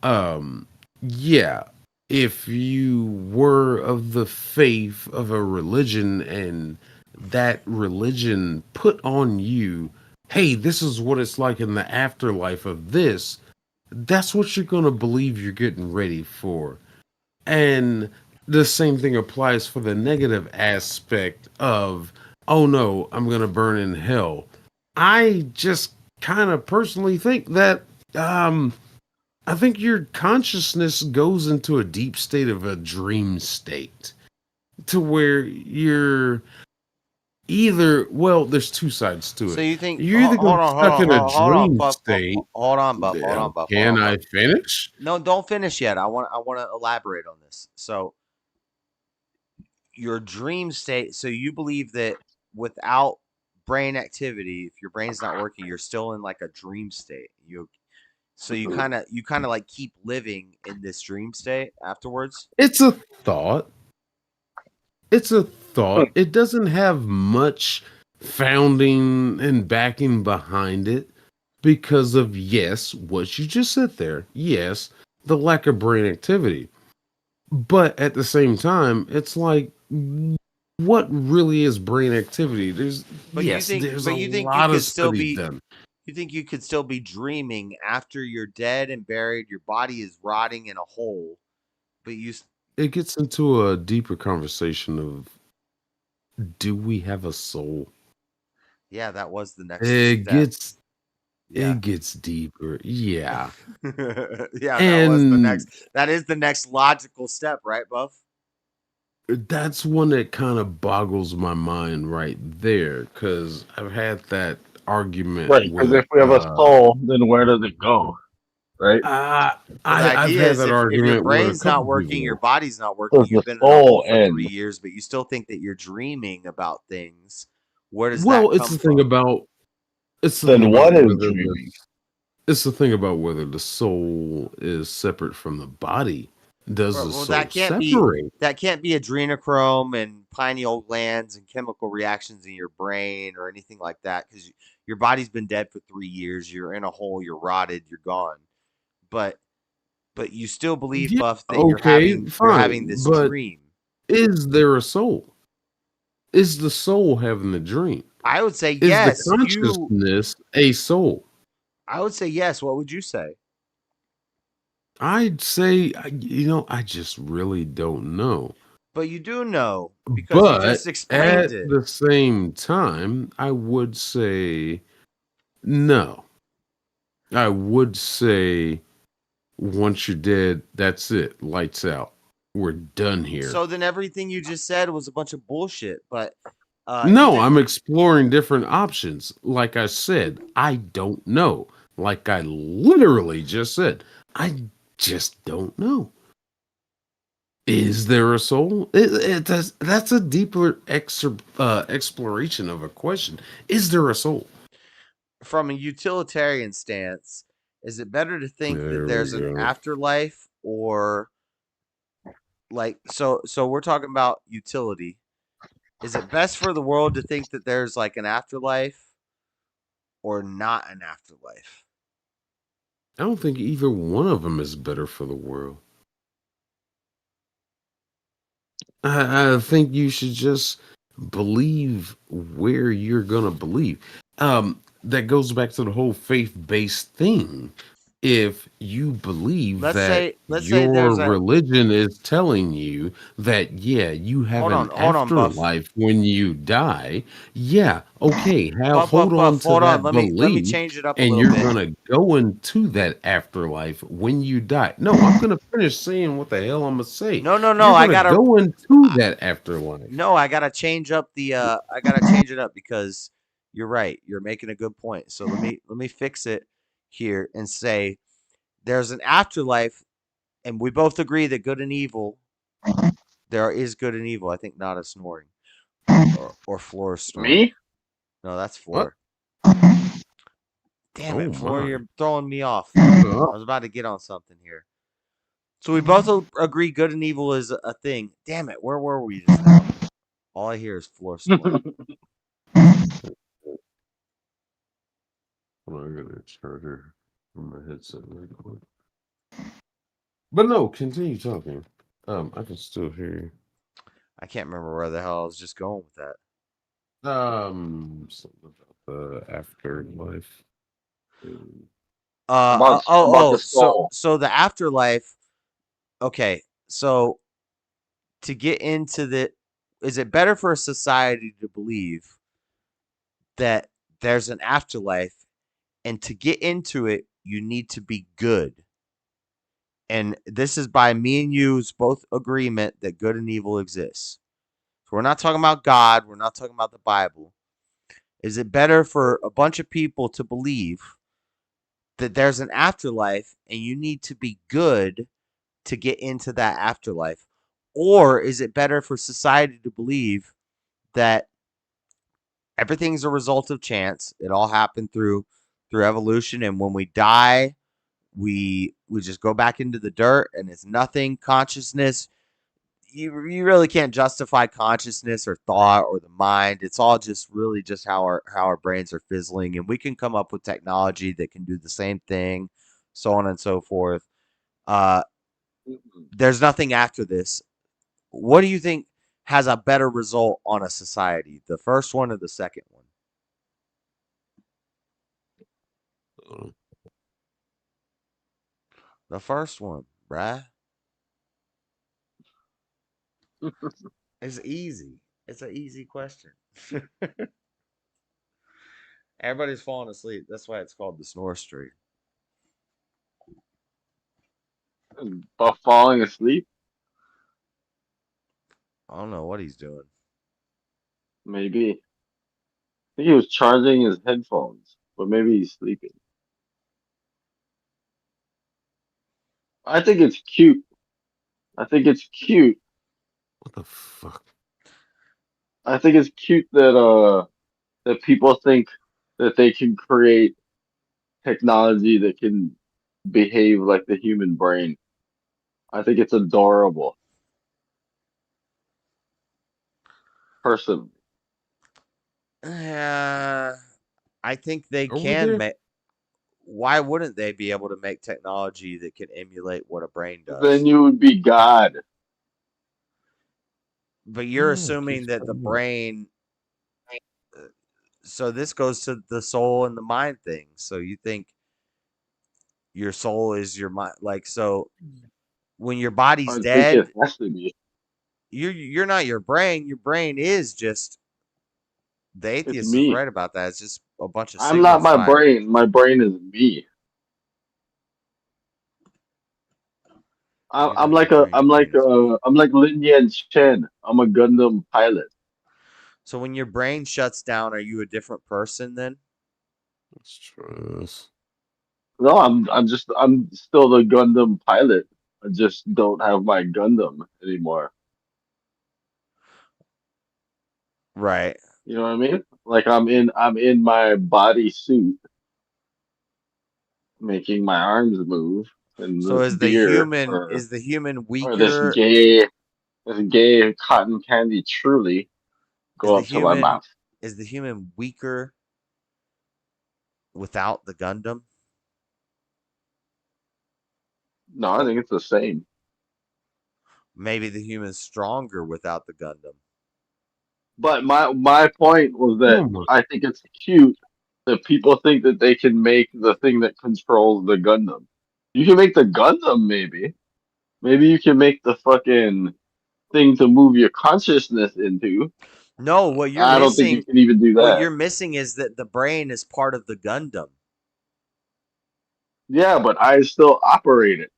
B: Yeah, if you were of the faith of a religion and that religion put on you, hey, this is what it's like in the afterlife of this, that's what you're going to believe you're getting ready for. And the same thing applies for the negative aspect of, oh no, I'm going to burn in hell. I just kind of personally think that I think your consciousness goes into a deep state of a dream state to where you're either, well, there's two sides to it.
A: so you think
B: You're either
A: hold
B: stuck in a dream
A: Buff,
B: state.
A: hold on, Buff.
B: Can I finish?
A: No, don't finish yet. I want to elaborate on this. So your dream state, so you believe that without brain activity, if your brain's not working, you're still in like a dream state. You kind of like keep living in this dream state afterwards.
B: It's a thought. It's a thought. It doesn't have much founding and backing behind it because of, yes, what you just said there. Yes, the lack of brain activity. But at the same time, it's like, what really is brain activity? There's a lot of studies done.
A: You think you could still be dreaming after you're dead and buried? Your body is rotting in a hole, but
B: it gets into a deeper conversation of, do we have a soul?
A: Yeah, that was the next
B: It
A: step.
B: It gets deeper. Yeah.
A: Yeah, that is the next logical step, right, Buff?
B: That's one that kind of boggles my mind right there, because I've had that argument
C: Right, because
B: with
C: if we have a soul, then where does it go? Right?
A: Well, the
B: I've
A: idea
B: had
A: is
B: that
A: if your
B: argument with a
A: brain's not
B: couple
A: working, your
B: people.
A: body's not working,
C: Does the
A: you've been in a hole
C: soul
A: for 3
C: end?
A: years, but you still think that you're dreaming about things. Where does
B: Well,
A: that
B: it's
A: come
B: the thing
A: from?
B: about
C: Then what is dreaming?
B: it's the thing about whether the soul is separate from the body. Does the
A: Well,
B: soul separate?
A: that can't be adrenochrome and pineal glands and chemical reactions in your brain or anything like that, because your body's been dead for 3 years. You're in a hole. You're rotted. You're gone. But you still believe,
B: Yeah,
A: Buff, that
B: okay,
A: you're having
B: fine.
A: this
B: But
A: dream.
B: is there a soul? Is the soul having the dream?
A: I would say
B: Is the
A: yes.
B: consciousness a soul?
A: I would say yes. What would you say?
B: I'd say, I just really don't know.
A: But you do know because you
B: But
A: just explained
B: at
A: it.
B: the same time, I would say no. I would say once you're dead, that's it. Lights out. We're done here.
A: So then everything you just said was a bunch of bullshit. But
B: No, I'm exploring different options. Like I said, I don't know. Like I literally just said, I just don't know. Is there a soul? That's a deeper exploration of a question. Is there a soul?
A: from a utilitarian stance, is it better to think that
B: There
A: there's
B: we
A: an
B: go.
A: afterlife, or like so we're talking about utility. Is it best for the world to think that there's like an afterlife or not an afterlife?
B: I don't think either one of them is better for the world. I think you should just believe where you're gonna believe. That goes back to the whole faith-based thing. If you believe
A: Let's
B: that
A: say
B: your
A: there's a
B: religion is telling you that, yeah, you have an
A: hold on, Buff.
B: afterlife when you die, yeah, okay, hold on
A: Buff,
B: to
A: hold on.
B: that
A: Let me
B: belief,
A: change it up a
B: and
A: little
B: you're
A: bit.
B: gonna go into that afterlife when you die. No, I'm gonna finish saying what the hell I'm gonna say.
A: No,
B: You're
A: I
B: gonna
A: gotta
B: go into that afterlife.
A: no, I gotta change up the I gotta change it up because you're right. You're making a good point. So let me fix it here and say there's an afterlife, and we both agree that good and evil, there is good and evil. I think not a snoring or Floor snoring.
C: Me?
A: No, that's
B: What?
A: Floor. Damn
B: Oh
A: it, Floor,
B: my.
A: you're throwing me off. I was about to get on something here. So we both agree good and evil is a thing. Damn it, where were we just now? All I hear is Floor snoring.
B: Hold on, I got a charger from my headset real quick. But no, continue talking. I can still hear you.
A: I can't remember where the hell I was just going with that.
B: Something about the afterlife.
C: About the soul.
A: So the afterlife. Okay, so to get into is it better for a society to believe that there's an afterlife, and to get into it, you need to be good? And this is by me and you's both agreement that good and evil exists. So we're not talking about God. We're not talking about the Bible. Is it better for a bunch of people to believe that there's an afterlife and you need to be good to get into that afterlife? Or is it better for society to believe that everything's a result of chance? It all happened through evolution, and when we die, we just go back into the dirt and it's nothing. Consciousness, you really can't justify consciousness or thought or the mind. It's all just really just how our brains are fizzling, and we can come up with technology that can do the same thing, so on and so forth. There's nothing after this. What do you think has a better result on a society, the first one or the second one? The first one, bruh. It's easy. It's an easy question. Everybody's falling asleep. That's why it's called the Snorestream.
C: Buff falling asleep?
A: I don't know what he's doing.
C: Maybe.
M: think he was charging his headphones, but maybe he's sleeping. I think it's cute. I think it's cute.
B: What the fuck?
M: I think it's cute that people think that they can create technology that can behave like the human brain. I think it's adorable, personally.
A: I think they
B: Over
A: can
B: there?
A: make. Why wouldn't they be able to make technology that can emulate what a brain
M: Then
A: does?
M: you would be God.
A: But you're
B: Yeah,
A: assuming
B: keeps
A: that the
B: popping up.
A: brain. So this goes to the soul and the mind thing. So you think your soul is your mind, like so when your body's
M: I think it
A: dead,
M: has to be.
A: you're not your brain. Your brain is just the
M: It's
A: atheist is
M: me.
A: right about that. It's just a bunch of
M: I'm not
A: signals
M: my
A: firing.
M: brain. My brain is me.
A: You're not your brain. Your brain is me.
M: I'm like Lin Yan Chen. I'm a Gundam pilot.
A: So when your brain shuts down, are you a different person then?
B: Let's try this.
M: No, I'm still the Gundam pilot. I just don't have my Gundam anymore.
A: Right.
M: You know what I mean? Like I'm in my body suit, making my arms move, and
A: So
M: this beer
A: is the human
M: or this
A: weaker?
M: gay cotton candy truly
A: Is
M: go
A: the
M: up to my
A: human
M: mouth.
A: is the human weaker without the Gundam?
M: No, I think it's the same.
A: Maybe the human's stronger without the Gundam.
M: But my point was that
B: Oh my.
M: I think it's cute that people think that they can make the thing that controls the Gundam. You can make the Gundam, maybe. Maybe you can make the fucking thing to move your consciousness into.
A: No, what you're
M: I don't think you
A: missing
M: can even do
A: what
M: that.
A: you're missing is that the brain is part of the Gundam.
M: Yeah, but I still operate it.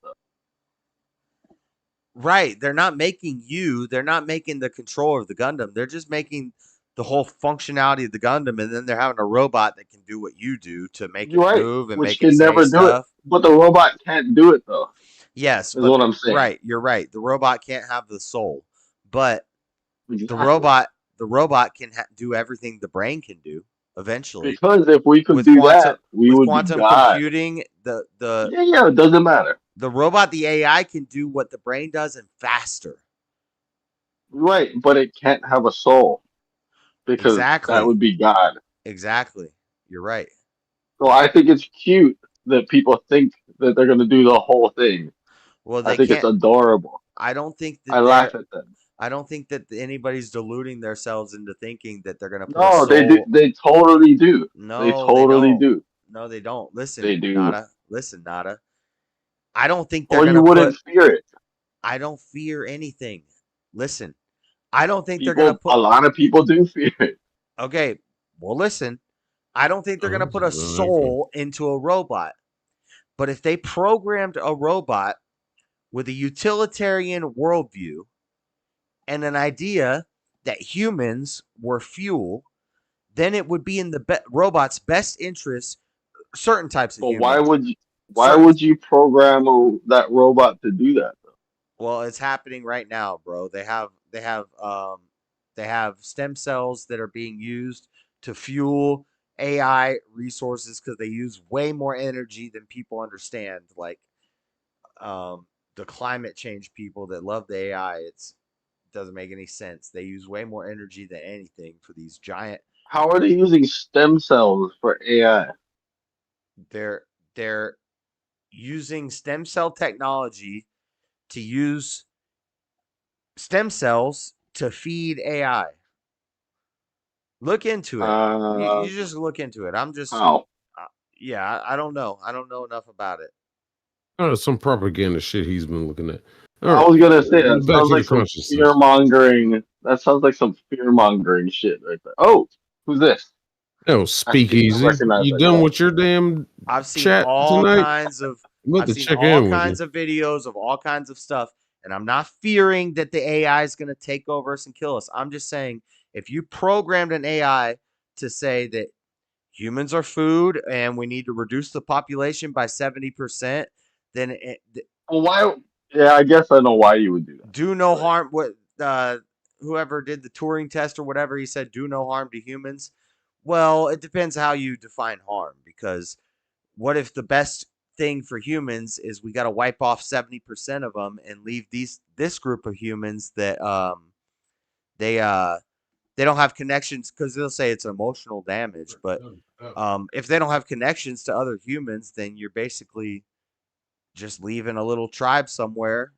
A: Right. They're not making you, they're not making the control of the Gundam. They're just making the whole functionality of the Gundam, and then they're having a robot that can do what you do to make it
M: You're right,
A: move and
M: which
A: make it
M: can
A: say
M: never do it.
A: stuff.
M: But the robot can't do it though.
A: Yes,
M: Is
A: but
M: what I'm saying.
A: right, you're right. The robot can't have the soul, but the
M: Exactly.
A: robot the robot can do everything the brain can do eventually
M: Because if we could
A: with
M: do that, we would be
A: quantum
M: God.
A: computing.
M: Yeah, it doesn't matter.
A: The robot, the AI, can do what the brain does and faster.
M: Right, but it can't have a soul because that
A: Exactly.
M: would be God.
A: Exactly. You're right.
M: So I think it's cute that people think that they're going to do the whole thing.
A: Well,
M: I
A: they
M: think it's
A: can't.
M: adorable.
A: I don't think
M: I
A: that
M: laugh at them.
A: I don't think that anybody's deluding themselves into thinking that they're going to put a
M: No, they do.
A: soul.
M: They totally do. They
A: No, they
M: totally
A: don't.
M: do.
A: No, they don't.
M: They
A: Listen,
M: do.
A: Nada. Listen, Nada. I don't think they're
M: Or
A: going
M: you
A: to put.
M: wouldn't fear it.
A: I don't fear anything. Listen, I don't think they're going to
M: People,
A: put.
M: a lot of people do fear it.
A: Okay, well, listen. I don't think they're
B: Oh,
A: going to
B: this
A: put
B: is
A: a
B: really interesting.
A: soul into a robot. But if they programmed a robot with a utilitarian worldview and an idea that humans were fuel, then it would be in the robot's best interest. Certain types of
M: But
A: humans,
M: why
A: certain.
M: would you program that robot to do that?
A: Well, it's happening right now, bro. They have stem cells that are being used to fuel AI resources because they use way more energy than people understand. Like the climate change people that love the AI, it doesn't make any sense. They use way more energy than anything for these giant.
M: How are they using stem cells for AI?
A: They're they're using stem cell technology to use stem cells to feed AI. Look into it.
M: Uh,
A: You just look into it. I'm just,
M: how?
A: yeah, I don't know. I don't know enough about it.
B: Oh, some propaganda shit he's been looking at. All
M: I
B: right,
M: was gonna say that
B: back
M: sounds
B: to the
M: like some fear
B: consciousness.
M: mongering. That sounds like some fear mongering shit right there. Oh, who's this?
B: Oh,
M: I see. I
B: speakeasy.
M: recognize
B: You
M: that
B: done
M: guy.
B: with your damn
A: I've seen
B: chat
A: all
B: tonight?
A: kinds of
B: I'm about
A: I've
B: to
A: seen
B: check
A: all
B: in with you.
A: kinds of videos of all kinds of stuff, and I'm not fearing that the AI is going to take over us and kill us. I'm just saying if you programmed an AI to say that humans are food and we need to reduce the population by 70%, then
M: Well, why? Yeah, I guess I know why you would do that.
A: do no harm. What whoever did the Turing test or whatever, he said do no harm to humans. Well, it depends how you define harm, because what if the best thing for humans is we got to wipe off 70% of them and leave this group of humans that they don't have connections, because they'll say it's emotional damage, but if they don't have connections to other humans, then you're basically just leaving a little tribe somewhere.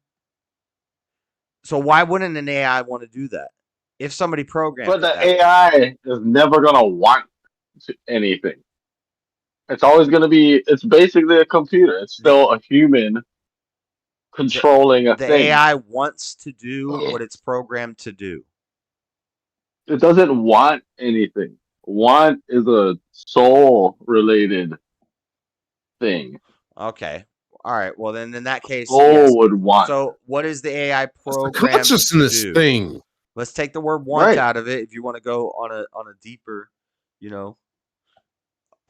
A: So why wouldn't an AI want to do that if somebody programmed
M: But
A: it
M: the
A: that way?
M: AI is never gonna want anything. It's always gonna be. It's basically a computer. It's still a human controlling a
A: The
M: thing.
A: AI wants to do what it's programmed to do.
M: It doesn't want anything. Want is a soul related thing.
A: Okay. All right. Well, then in that case, yes.
M: Soul would want.
A: So what is the AI
B: It's a
A: programmed to
B: consciousness
A: do?
B: thing.
A: Let's take the word want
M: Right.
A: out of it if you want to go on a deeper,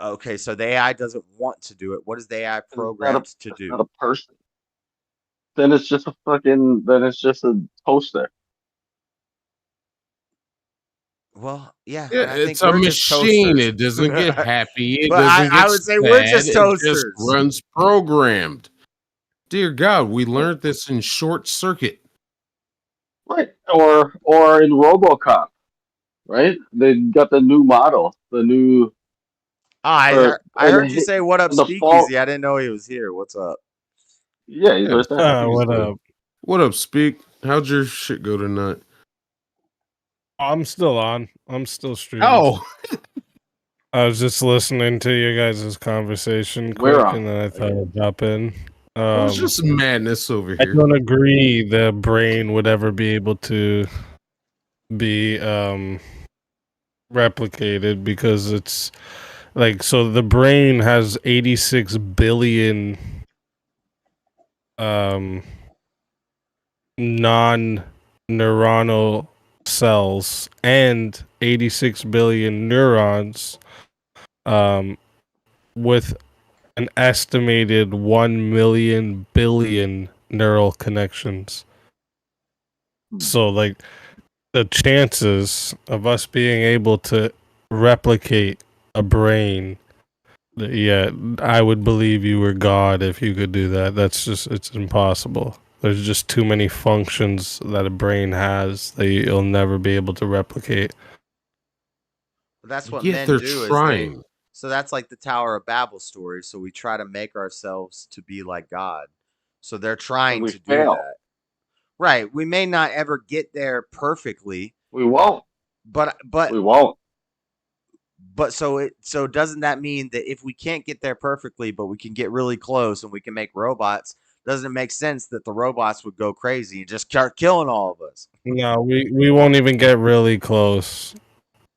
A: Okay, so the AI doesn't want to do it. What is the AI programmed to do?
M: Not a person. Then it's just a fucking. Then it's just a toaster.
A: Well, yeah,
B: Yeah,
A: and I think
B: it's a
A: we're just
B: machine.
A: toasters.
B: It doesn't get happy. It
A: But
B: doesn't
A: I
B: get
A: would say we're just
B: sad. It just
A: toasters.
B: runs programmed. Dear God, we learned this in Short Circuit.
M: Right. Or in RoboCop. Right. They got the new model. The new.
A: I heard you say what up,
M: the
A: Speakeasy. I didn't know he was here. What's up?
M: Yeah, he's right there.
B: What up? What up, Speak? How'd your shit go tonight?
N: I'm still on. I'm still streaming.
B: Oh,
N: I was just listening to you guys' conversation
M: Where
N: quick,
M: on?
N: and then I thought I'd drop in.
B: it was just madness over
N: I
B: here.
N: don't agree the brain would ever be able to be replicated, because it's like, so the brain has 86 billion non-neuronal cells and 86 billion neurons, with an estimated 1 million billion neural connections. So, like, the chances of us being able to replicate a brain, yeah, I would believe you were God if you could do that. It's impossible. There's just too many functions that a brain has that you'll never be able to replicate.
A: That's what
B: Yet
A: men
B: they're
A: do.
B: trying.
A: So that's like the Tower of Babel story. So we try to make ourselves to be like God. So they're trying to do that. Right. We may not ever get there perfectly.
M: We won't.
A: But
M: we won't.
A: But so doesn't that mean that if we can't get there perfectly, but we can get really close and we can make robots, doesn't it make sense that the robots would go crazy and just start killing all of us?
N: No, we won't even get really close.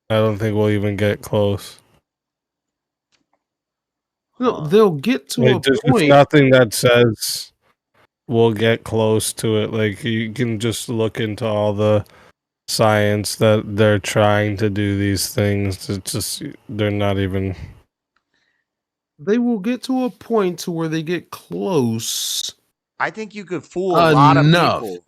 N: I don't think we'll even get close.
B: They'll get to a
N: There's
B: point.
N: nothing that says we'll get close to it. Like, you can just look into all the science that they're trying to do these things. It's just, they're not even.
B: They will get to a point to where they get close.
A: I think you could fool a lot of people.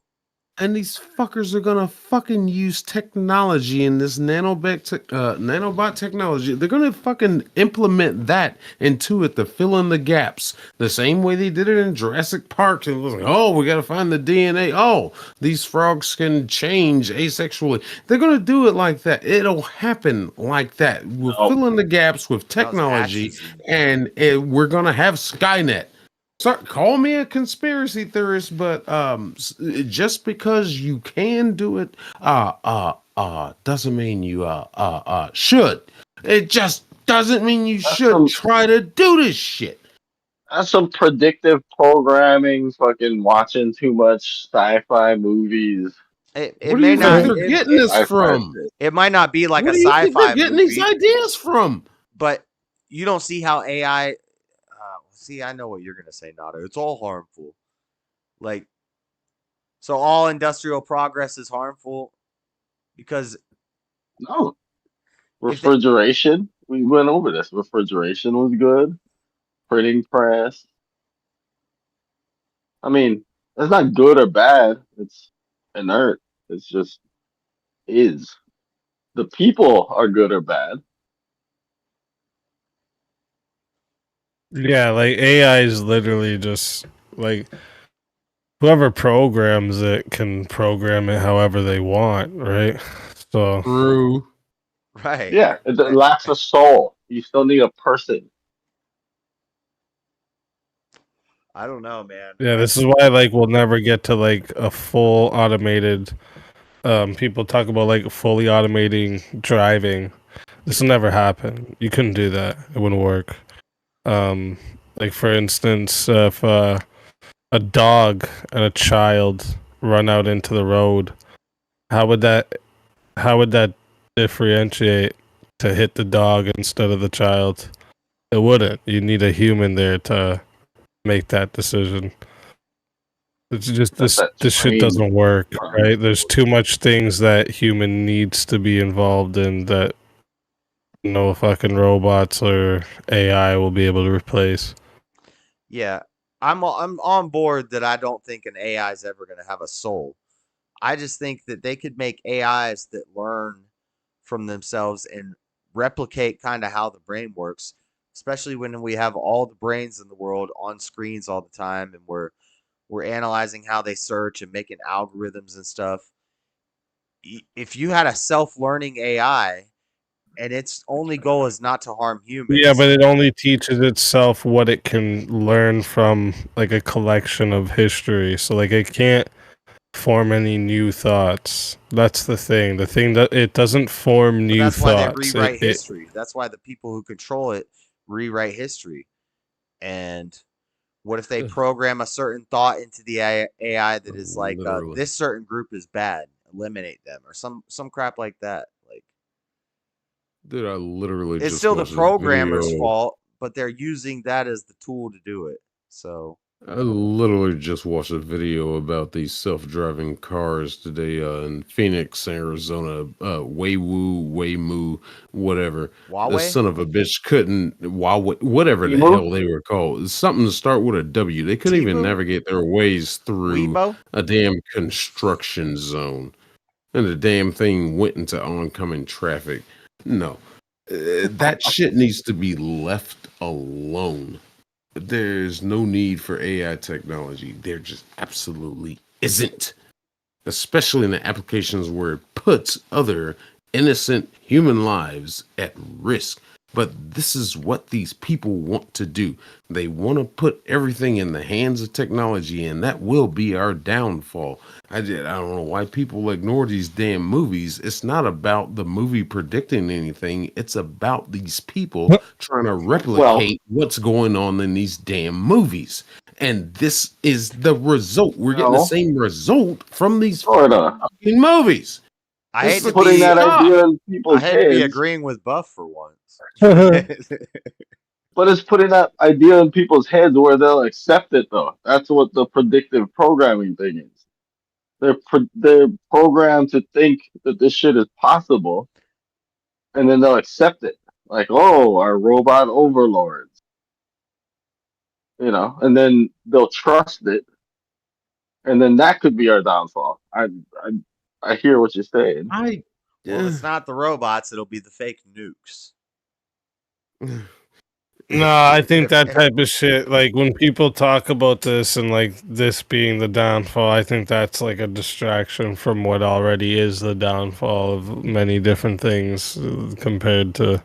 B: And these fuckers are gonna fucking use technology in this nanobot technology. They're gonna fucking implement that into it to fill in the gaps. The same way they did it in Jurassic Park. And it was like, oh, we gotta find the DNA. Oh, these frogs can change asexually. They're gonna do it like that. It'll happen like that. We'll fill in the gaps with technology, and we're gonna have Skynet. So, call me a conspiracy theorist, but just because you can do it, doesn't mean you should. It just doesn't mean you should try to do this shit.
M: That's some predictive programming. Fucking watching too much sci-fi movies.
A: It
B: What do
A: may
B: you
A: not.
B: think they're getting this from?
A: It might not be like
B: What
A: a
B: do you think
A: sci-fi
B: they're getting
A: movie.
B: these ideas from?
A: But you don't see how AI. See, I know what you're gonna say, Nado. It's all harmful. Like, so all industrial progress is harmful because
M: no. Refrigeration. We went over this. Refrigeration was good. Printing press. I mean, it's not good or bad. It's inert. It's just is. The people are good or bad.
N: Yeah, like AI is literally just like whoever programs it can program it however they want, right? So
B: True.
A: Right.
M: Yeah, it lacks a soul. You still need a person.
A: I don't know, man.
N: yeah, this is why like we'll never get to like a full automated people talk about like fully automating driving. This will never happen. You couldn't do that. It wouldn't work. Like for instance, if a dog and a child run out into the road, how would that differentiate to hit the dog instead of the child? It wouldn't. You need a human there to make that decision. It's just
M: That's that
N: this shit
M: trained.
N: doesn't work, right? There's too much things that human needs to be involved in that no fucking robots or AI will be able to replace.
A: Yeah, I'm on board that I don't think an AI is ever going to have a soul. I just think that they could make AIs that learn from themselves and replicate kind of how the brain works, especially when we have all the brains in the world on screens all the time and we're analyzing how they search and making algorithms and stuff. If you had a self-learning AI and its only goal is not to harm
N: Yeah,
A: humans,
N: but it only teaches itself what it can learn from like a collection of history. So like it can't form any new thoughts. That's the thing. The thing that it doesn't form
A: but
N: new
A: that's why they
N: thoughts.
A: rewrite history. That's why the people who control it rewrite history. And what if they program a certain thought into the AI that is like,
B: Literally.
A: this certain group is bad, eliminate them, or some crap like that? Like,
B: Dude, I literally
A: it's
B: just
A: still the
B: watched this
A: programmer's
B: video.
A: fault, but they're using that as the tool to do it. So
B: I literally just watched a video about these self-driving cars today in Phoenix, Arizona. Waymoo, whatever. The
A: Huawei,
B: son of a bitch couldn't, whatever the
M: Emo?
B: hell they were called. Something to start with a W. They couldn't even
A: Tibu,
B: navigate their ways through
A: Weibo.
B: a damn construction zone. And the damn thing went into oncoming traffic. No. That shit needs to be left alone. There's no need for AI technology. There just absolutely isn't. Especially in the applications where it puts other innocent human lives at risk. But this is what these people want to do. They want to put everything in the hands of technology, and that will be our downfall. I don't know why people ignore these damn movies. It's not about the movie predicting anything. It's about these people trying to
M: Well,
B: replicate what's going on in these damn movies. And this is the result. We're getting the
M: no,
B: same result from these
M: sorta.
B: fucking movies.
A: I
B: This
A: hate to
B: is
M: Putting
A: be
M: that
B: stop.
M: idea in
A: I
M: people's
A: hate to be
M: heads,
A: agreeing with Buff for once.
M: but it's putting that idea in people's heads where they'll accept it though. That's what the predictive programming thing is. They're programmed to think that this shit is possible, and then they'll accept it. Like, oh, our robot overlords, and then they'll trust it, and then that could be our downfall. I hear what you're saying.
A: Well, if it's not the robots, it'll be the fake nukes.
N: No, I think that
A: If
N: type of shit, like when people talk about this and like this being the downfall, I think that's like a distraction from what already is the downfall of many different things compared to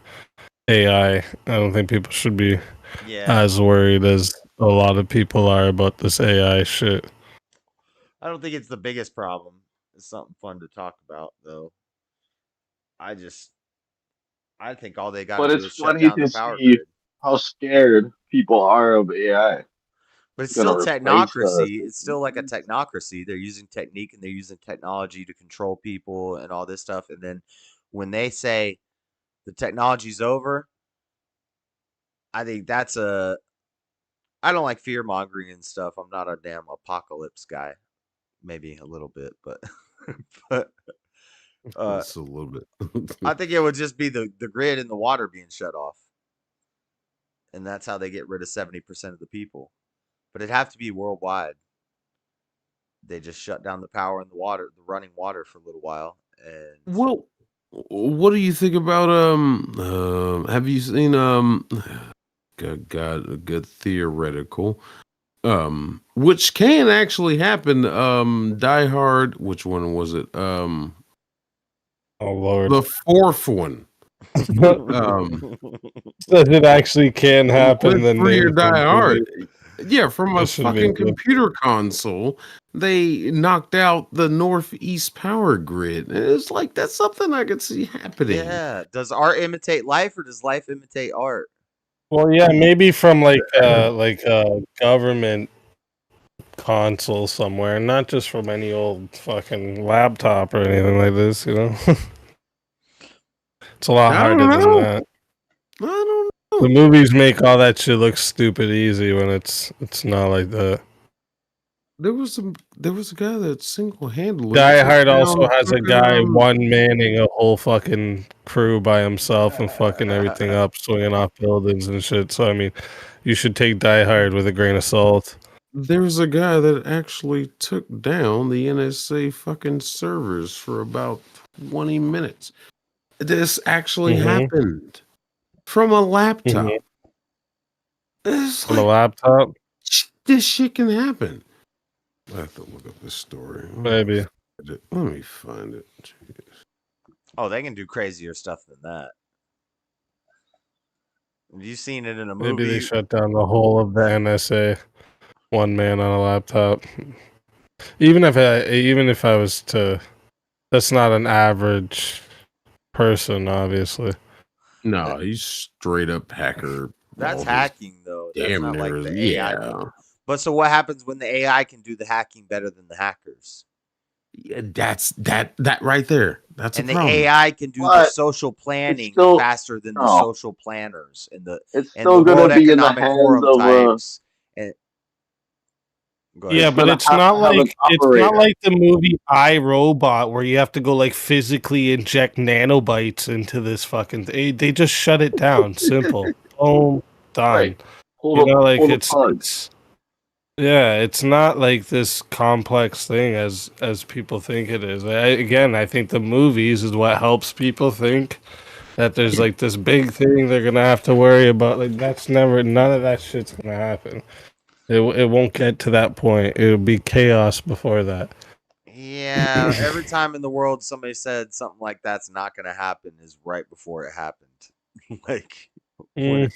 N: AI. I don't think people should be
A: yeah,
N: as worried as a lot of people are about this AI shit.
A: I don't think it's the biggest problem. It's something fun to talk about, though. I just, I think all they got to
M: But
A: do
M: it's
A: is shut
M: funny
A: down the
M: to
A: power
M: see
A: grid.
M: how scared people are of AI.
A: But it's
M: It's gonna
A: still
M: replace us.
A: technocracy. It's still like a technocracy. They're using technique and they're using technology to control people and all this stuff. And then when they say the technology's over, I think that's a. I don't like fear mongering and stuff. I'm not a damn apocalypse guy. Maybe a little bit, but but
B: It's a little bit.
A: I think it would just be the grid and the water being shut off, and that's how they get rid of 70% of the people. But it'd have to be worldwide. They just shut down the power and the water, the running water, for a little while. And
B: Well, what do you think about have you seen got a good theoretical which can actually happen, Die Hard, which one was it?
N: Oh Lord.
B: The fourth one.
N: If it actually can happen, then
B: Free or
N: they
B: Die Hard.
N: completely-
B: Yeah, from a
N: That should be
B: fucking
N: good.
B: computer console, they knocked out the northeast power grid. And it's like that's something I could see happening.
A: yeah, does art imitate life, or does life imitate art?
N: Well, yeah, maybe from like a government console somewhere, not just from any old fucking laptop or anything like this. You know, it's a lot
B: I
N: harder
B: don't
N: than
B: know.
N: that.
B: I don't know.
N: The movies make all that shit look stupid easy when it's not like that.
B: There was a guy that single-handedly
N: Die
B: took
N: Hard also
B: down
N: has a
B: fucking,
N: guy one manning a whole fucking crew by himself and fucking everything up, swinging off buildings and shit. So I mean, you should take Die Hard with a grain of salt.
B: There's a guy that actually took down the NSA fucking servers for about 20 minutes. This actually happened from a laptop. It's
N: From a
B: like,
N: laptop?
B: this shit can happen. I have to look up this story.
N: Maybe.
B: Let me find it. Jeez.
A: Oh, they can do crazier stuff than that. Have you seen it in a
N: Maybe
A: movie?
N: they shut down the whole of the NSA. One man on a laptop. Even if I was to, that's not an average person, obviously.
B: No, he's straight up hacker.
A: That's
B: all
A: hacking, though. That's
B: damn
A: not like
B: near,
A: the AI.
B: yeah.
A: But so what happens when the AI can do the hacking better than the hackers?
B: Yeah, that's that right there. That's
A: And
B: a
A: the
B: problem.
A: AI can do the
M: But
A: social planning
M: still-
A: faster than the
M: no.
A: social planners and the
M: It's
A: and
M: still
A: the
M: gonna
A: World
M: be in the
A: Economic
M: hands
A: Forum
M: of
A: types. And go ahead.
N: Yeah,
M: It's
N: but
M: gonna
N: it's
M: have
N: not
M: to have an
N: like
M: operator.
N: the movie I, Robot, where you have to go like physically inject nanobytes into this fucking thing. They just shut it down. Simple. Boom, done.
M: Right. Pull
N: You
M: the
N: know, like
M: pull the
N: it's
M: plug.
N: yeah, it's not like this complex thing as people think it is. I think the movies is what helps people think that there's like this big thing they're gonna have to worry about. Like none of that shit's gonna happen. It won't get to that point. It'll be chaos before that.
A: Yeah, every time in the world somebody said something like that's not going to happen is right before it happened. Like, when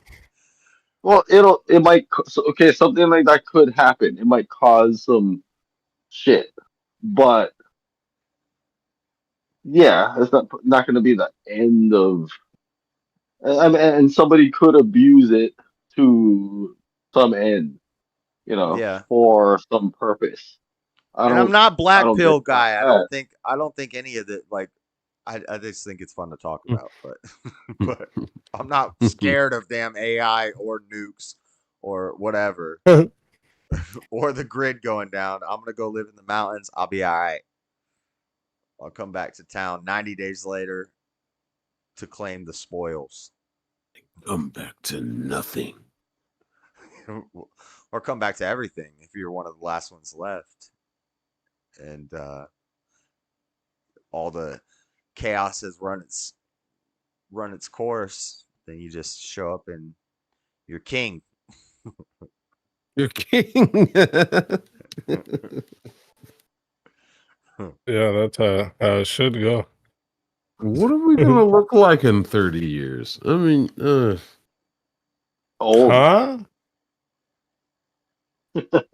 M: Well, it might okay, something like that could happen. It might cause some shit, but yeah, it's not going to be the end of. I mean, and somebody could abuse it to some end,
A: yeah.
M: for some purpose.
A: And I'm not black
M: don't
A: pill
M: get
A: guy.
M: that.
A: I don't think any of the like I just think it's fun to talk about, but but I'm not scared of damn AI or nukes or whatever. Or the grid going down. I'm gonna go live in the mountains. I'll be all right. I'll come back to town 90 days later to claim the spoils.
B: Come back to nothing.
A: Or come back to everything if you're one of the last ones left. And all the chaos has run its course, then you just show up and you're king.
B: You're king.
N: Yeah, that's how it should go.
B: What are we gonna look like in 30 years? I mean,
N: Huh?
B: not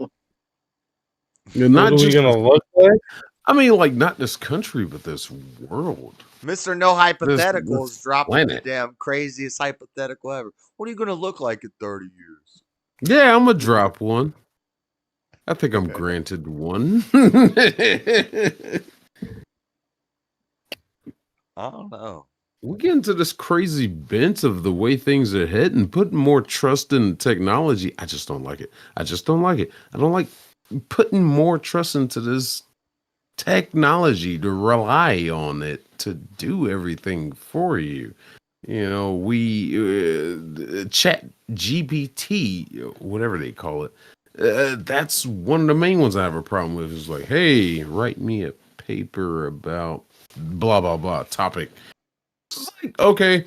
N: What are we
B: just
N: gonna look like?
B: I mean, like not this country, but this world.
A: Mr. No Hypotheticals
B: this
A: dropping the
B: planet.
A: damn craziest hypothetical ever. What are you gonna look like in 30 years?
B: Yeah, I'm gonna drop one. I think I'm granted one.
A: I don't know.
B: We get into this crazy bent of the way things are heading, putting more trust in technology. I just don't like it. I don't like putting more trust into this technology to rely on it to do everything for you. You know, Chat GPT, whatever they call it. That's one of the main ones I have a problem with. Is like, hey, write me a paper about blah blah blah topic. It's like, okay,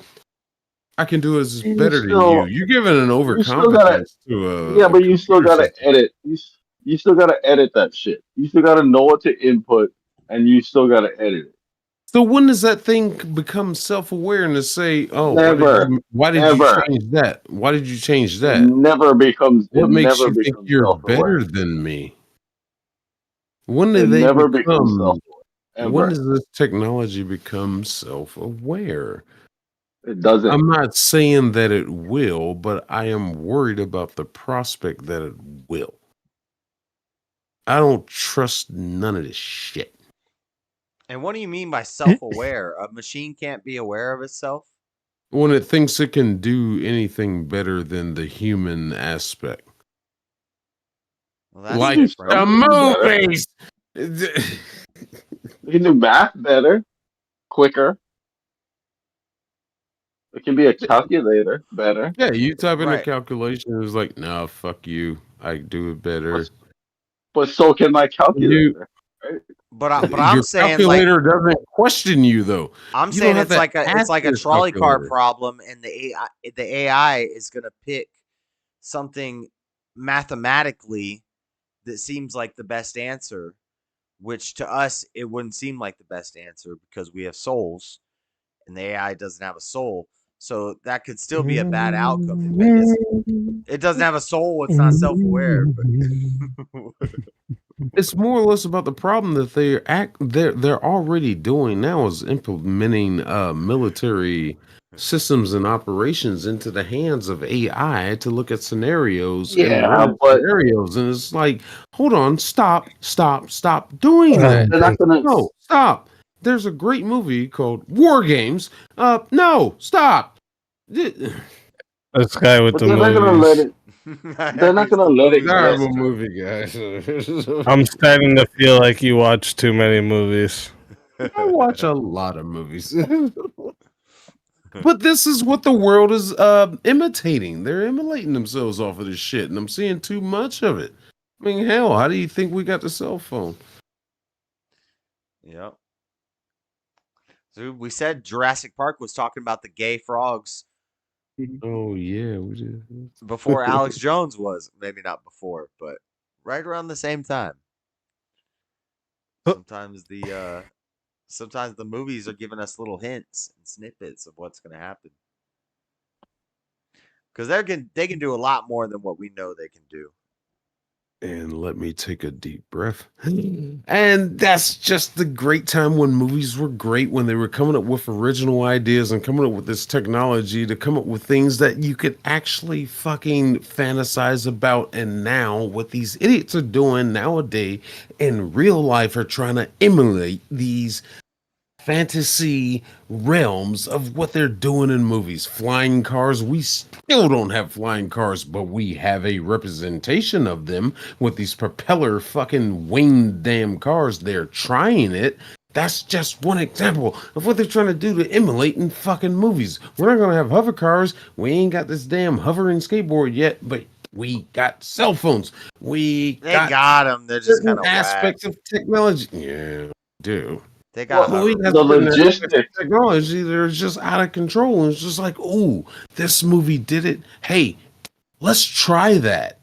B: I can do it
M: And
B: better than you. You're giving an
M: you still gotta,
B: overconfidence to
M: yeah,
B: a
M: but you still
B: computer
M: gotta
B: system.
M: edit. You still gotta edit that shit. You still gotta know what to input, and you still gotta edit it.
B: So when does that thing become self-aware and to say, "Oh,
M: Never,
B: why did you
M: ever.
B: change that? Why did you change
M: It
B: that?
M: never becomes. It
B: What makes
M: never
B: you think
M: becomes
B: you're
M: self-aware.
B: better than me?" When do
M: It
B: they
M: never becomes
B: become?
M: self-aware.
B: When
M: Ever.
B: does this technology become self-aware?
M: It doesn't.
B: I'm not saying that it will, but I am worried about the prospect that it will. I don't trust none of this shit.
A: And what do you mean by self-aware? A machine can't be aware of itself?
B: When it thinks it can do anything better than the human aspect.
A: Well, that's
B: Like
A: different.
B: the
M: Better.
B: movies.
M: You can do math better, quicker. It can be a calculator better.
B: Yeah, you type in a
A: Right.
B: calculation, it's like, nah, fuck you. I do it better.
M: But so can my calculator. Right?
A: But I'm
B: Your
A: saying like
B: calculator doesn't question you though.
A: I'm
B: You don't
A: saying
B: have
A: it's
B: to
A: like a
B: ask
A: a
B: your
A: trolley car
B: calculator.
A: problem, and the AI is gonna pick something mathematically that seems like the best answer, which to us it wouldn't seem like the best answer because we have souls, and the AI doesn't have a soul. So that could still be a bad outcome. It doesn't have a soul. It's not self-aware. But
B: It's more or less about the problem that they're already doing now is implementing military systems and operations into the hands of AI to look at scenarios and
M: Yeah,
B: run
M: but
B: scenarios. And it's like, hold on, stop doing that.
M: they're not gonna.
B: No, stop. There's a great movie called War Games. No, stop.
N: This guy with
M: But
N: the
M: they're not gonna let
N: movies.
M: it. They're not gonna let it get.
B: Terrible movie, guys.
N: I'm starting to feel like you watch too many movies.
B: I watch a lot of movies. But this is what the world is imitating. They're emulating themselves off of this shit, and I'm seeing too much of it. I mean, hell, how do you think we got the cell phone?
A: Yep. So we said Jurassic Park was talking about the gay frogs
B: Oh yeah, we did.
A: before Alex Jones was. Maybe not before, but right around the same time. Sometimes the movies are giving us little hints and snippets of what's going to happen. Because they can do a lot more than what we know they can do.
B: And let me take a deep breath. And that's just the great time when movies were great, when they were coming up with original ideas and coming up with this technology to come up with things that you could actually fucking fantasize about. And now, what these idiots are doing nowadays in real life are trying to emulate these fantasy realms of what they're doing in movies. Flying cars, we still don't have flying cars, but we have a representation of them with these propeller fucking winged damn cars. They're trying it. That's just one example of what they're trying to do to emulate in fucking movies. We're not gonna have hover cars. We ain't got this damn hovering skateboard yet, but we got cell phones.
A: They got them. They're just kind of
B: aspects of technology. Yeah, do.
A: They got
B: Well, we got
M: the
B: certain aspects of
M: logistics.
B: technology that are just out of control. And it's just like, oh, this movie did it. Hey, let's try that.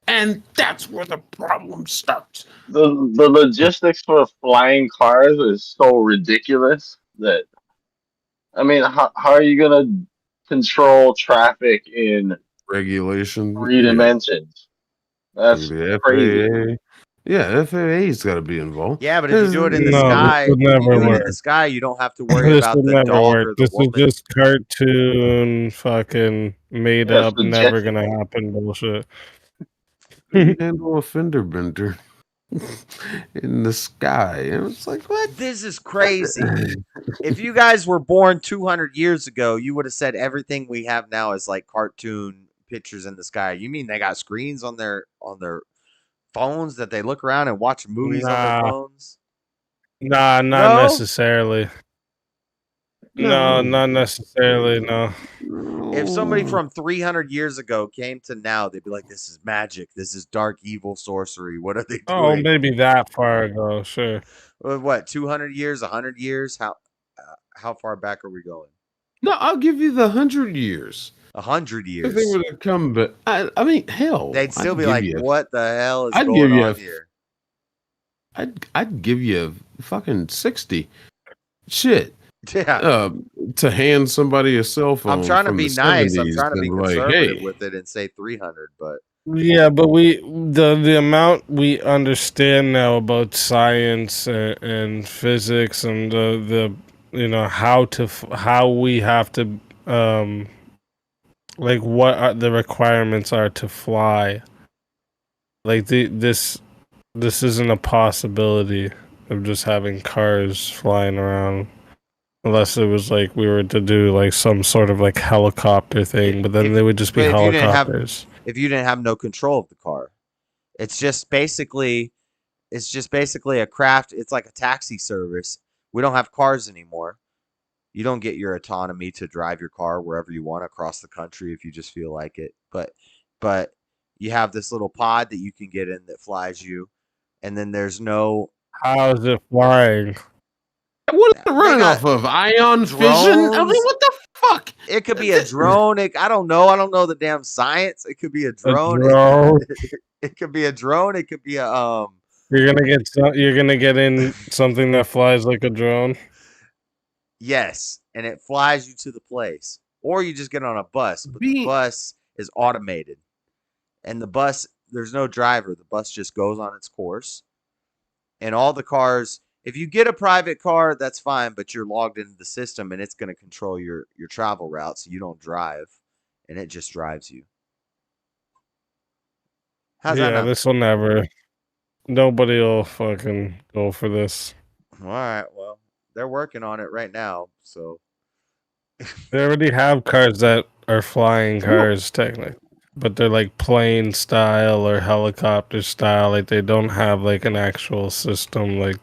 B: And that's where the problem starts.
M: The logistics for flying cars is so ridiculous that I mean, how are you gonna control traffic in
B: Regulation.
M: 3 dimensions? That's
B: The
M: crazy.
B: FAA. Yeah, FAA's got to be involved.
A: Yeah, but if you do it in the
N: No, this
A: sky,
N: would
A: if you
N: never
A: do it in
N: work.
A: the sky, you don't have to worry
N: This
A: about
N: would
A: the
N: never
A: dog
N: work.
A: or the
N: This is
A: woman.
N: just cartoon, fucking made
M: Yeah,
N: up, never gonna happen bullshit.
B: You handle a fender bender in the sky. And it's like, what?
A: This is crazy. If you guys were born 200 years ago, you would have said everything we have now is like cartoon pictures in the sky. You mean they got screens on their phones that they look around and watch movies on their
N: Nah,
A: phones?
N: Nah, not
A: No?
N: necessarily. No, not necessarily. No.
A: If somebody from 300 years ago came to now, they'd be like, "This is magic. This is dark evil sorcery. What are they
N: Oh,
A: doing?"
N: maybe that far ago. Sure.
A: What, 200 years, 100 years? How far back are we going?
B: No, I'll give you the 100 years.
A: 100
B: If they
A: years.
B: would have come, but I mean, hell,
A: They'd still
B: I'd
A: be
B: give
A: like,
B: you.
A: "What the hell is
B: I'd
A: going
B: give you.
A: on here?"
B: I'd give you fucking 60. Shit.
A: Yeah.
B: To hand somebody a cell phone
A: I'm trying to
B: from the
A: be nice. I'm
B: 70s
A: trying to be
B: and like,
A: conservative
B: hey,
A: with it and say 300, but
N: Yeah, but the amount we understand now about science and physics and the how we have to like what the requirements are to fly. Like this isn't a possibility of just having cars flying around. Unless it was like we were to do like some sort of like helicopter thing, but then they would just be
A: if you didn't have
N: helicopters.
A: no control of the car. It's just basically a craft. It's like a taxi service. We don't have cars anymore. You don't get your autonomy to drive your car wherever you want across the country if you just feel like it. But you have this little pod that you can get in that flies you, and then there's no.
N: How is it flying?
B: What is it running off of? Ion fission? I mean, what the fuck?
A: It could be a drone. I don't know. I don't know the damn science. It could be a drone.
N: drone.
A: It could be a drone. It could be a
N: You're gonna get in something that flies like a drone.
A: Yes, and it flies you to the place. Or you just get on a bus, but the bus is automated. And the bus, there's no driver. The bus just goes on its course. And all the cars, if you get a private car, that's fine, but you're logged into the system and it's going to control your travel route so you don't drive and it just drives you. How's that
N: Yeah,
A: not?
N: this will never. Nobody will fucking go for this.
A: All right, well, they're working on it right now, so
N: They already have cars that are flying cars, technically, but they're like plane style or helicopter style. Like they don't have like an actual system, like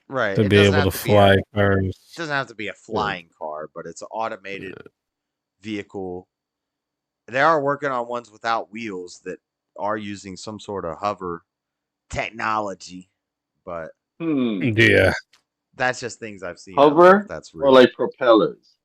A: right.
N: to
A: It
N: be
A: doesn't
N: able
A: have
N: to
A: to be a
N: fly cars.
A: it doesn't have to be a flying car, but it's an automated vehicle. They are working on ones without wheels that are using some sort of hover technology, but
N: Yeah,
A: that's just things I've seen. I don't know
M: Hover
A: if that's
M: or
A: real.
M: like propellers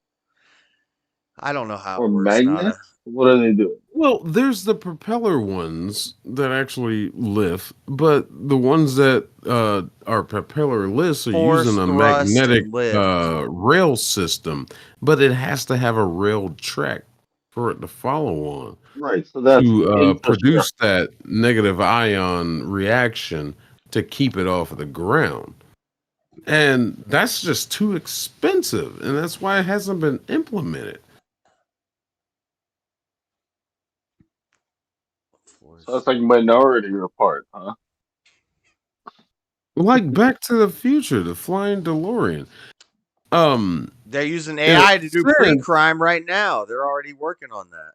A: I don't know how
M: or
A: it works, Nada.
M: magnets? What are they doing?
B: Well, there's the propeller ones that actually lift, but the ones that are propellerless are
A: Force,
B: using a
A: thrust,
B: magnetic
A: and lift.
B: rail system, but it has to have a railed track for it to follow on.
M: Right, so that's
B: To produce
M: infrastructure.
B: that negative ion reaction to keep it off of the ground. And that's just too expensive, and that's why it hasn't been implemented.
M: So that's like Minority Report, huh?
B: Like Back to the Future, the flying DeLorean.
A: They're using
B: in a
A: AI to do
B: sense-
A: pre-crime right now. They're already working on that.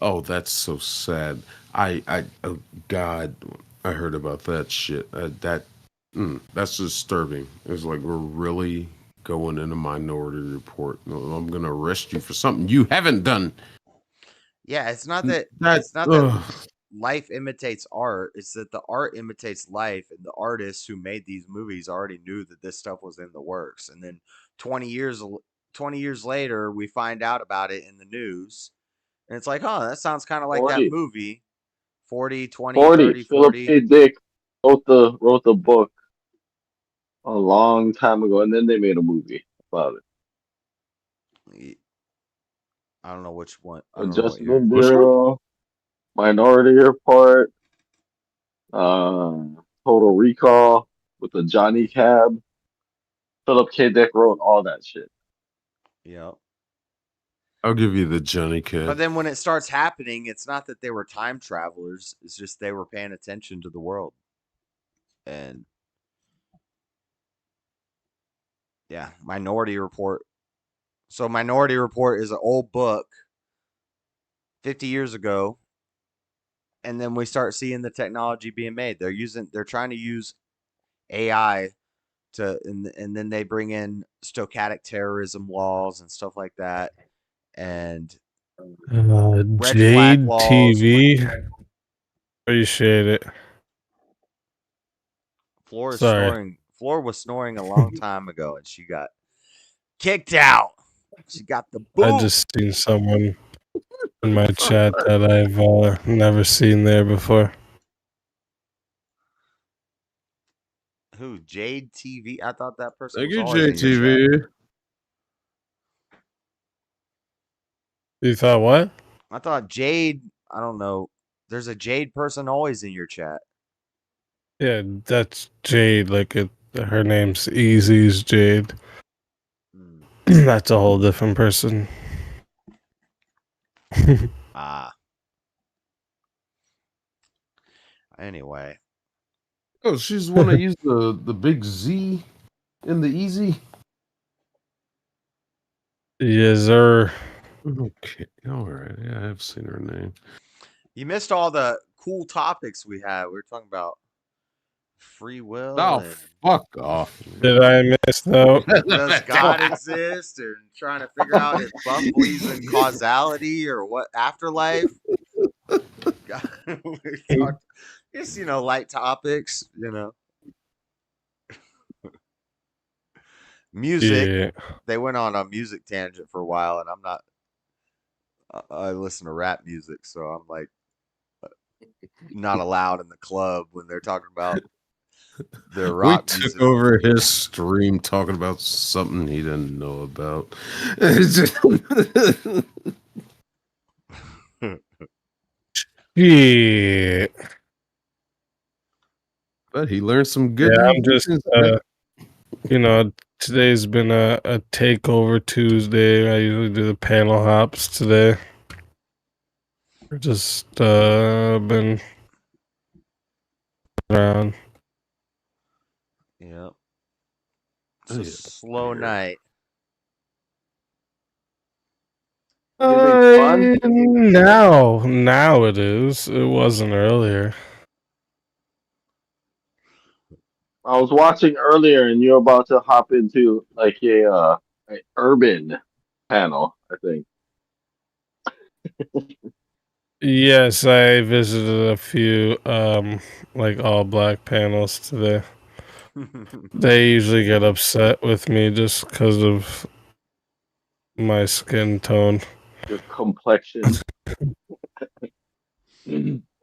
B: Oh, that's so sad. Oh God, I heard about that shit. That's disturbing. It's like we're really going into Minority Report. No, I'm gonna arrest you for something you haven't done.
A: Yeah, it's not that life imitates art. It's that the art imitates life, and the artists who made these movies already knew that this stuff was in the works. And then 20 years later, we find out about it in the news, and it's like, oh, that sounds kind of like that
M: 40.
A: movie. 40, 20,
M: 40.
A: 30,
M: Philip
A: 40.
M: K. Dick wrote the book a long time ago, and then they made a movie about it.
A: I don't know which one. I
M: With
A: don't know what
M: Justin
A: year.
M: Bieber, Minority Report, Total Recall with the Johnny Cab. Philip K. Dick wrote all that shit.
A: Yeah.
B: I'll give you the Johnny Cab.
A: But then when it starts happening, it's not that they were time travelers. It's just they were paying attention to the world. And yeah, Minority Report. So Minority Report is an old book 50 years ago. And then we start seeing the technology being made. They're trying to use AI and then they bring in stochastic terrorism laws and stuff like that, and red flag
N: Jade
A: laws.
N: TV. Appreciate it.
A: Floor is
N: Sorry.
A: snoring. Floor was snoring a long time ago, and she got kicked out. She got the boot.
N: I just seen someone in my chat that I've never seen there before.
A: Who? Jade TV? I thought that person
B: Thank
A: was
B: you,
A: always in your chat.
B: JTV.
N: You thought what?
A: I thought Jade. I don't know. There's a Jade person always in your chat.
N: Yeah, that's Jade. Like her name's Easy's Jade. That's a whole different person.
A: Ah. Anyway.
B: Oh, she's the one that used the big Z in the easy.
N: Yes, sir.
B: Okay, all right. Yeah, I've seen her name.
A: You missed all the cool topics we had. We were talking about free will.
B: Oh,
A: and
B: fuck off.
N: Did I miss though?
A: does God exist? And trying to figure out if Buff believes in causality or what afterlife. We talked, just light topics. Music.
N: Yeah.
A: They went on a music tangent for a while, and I'm not. I listen to rap music, so I'm like not allowed in the club when they're talking about their rock
B: we
A: music.
B: took over his stream talking about something he didn't know about.
N: Yeah.
B: But he learned some good.
N: Yeah, I'm just today's been a takeover Tuesday. I usually do the panel hops today. Just been around.
A: Yep. It's a slow night.
N: Now it is. It wasn't earlier.
M: I was watching earlier, and you're about to hop into like a urban panel, I think.
N: Yes, I visited a few like all black panels today. They usually get upset with me just because of my skin tone.
M: Your complexion.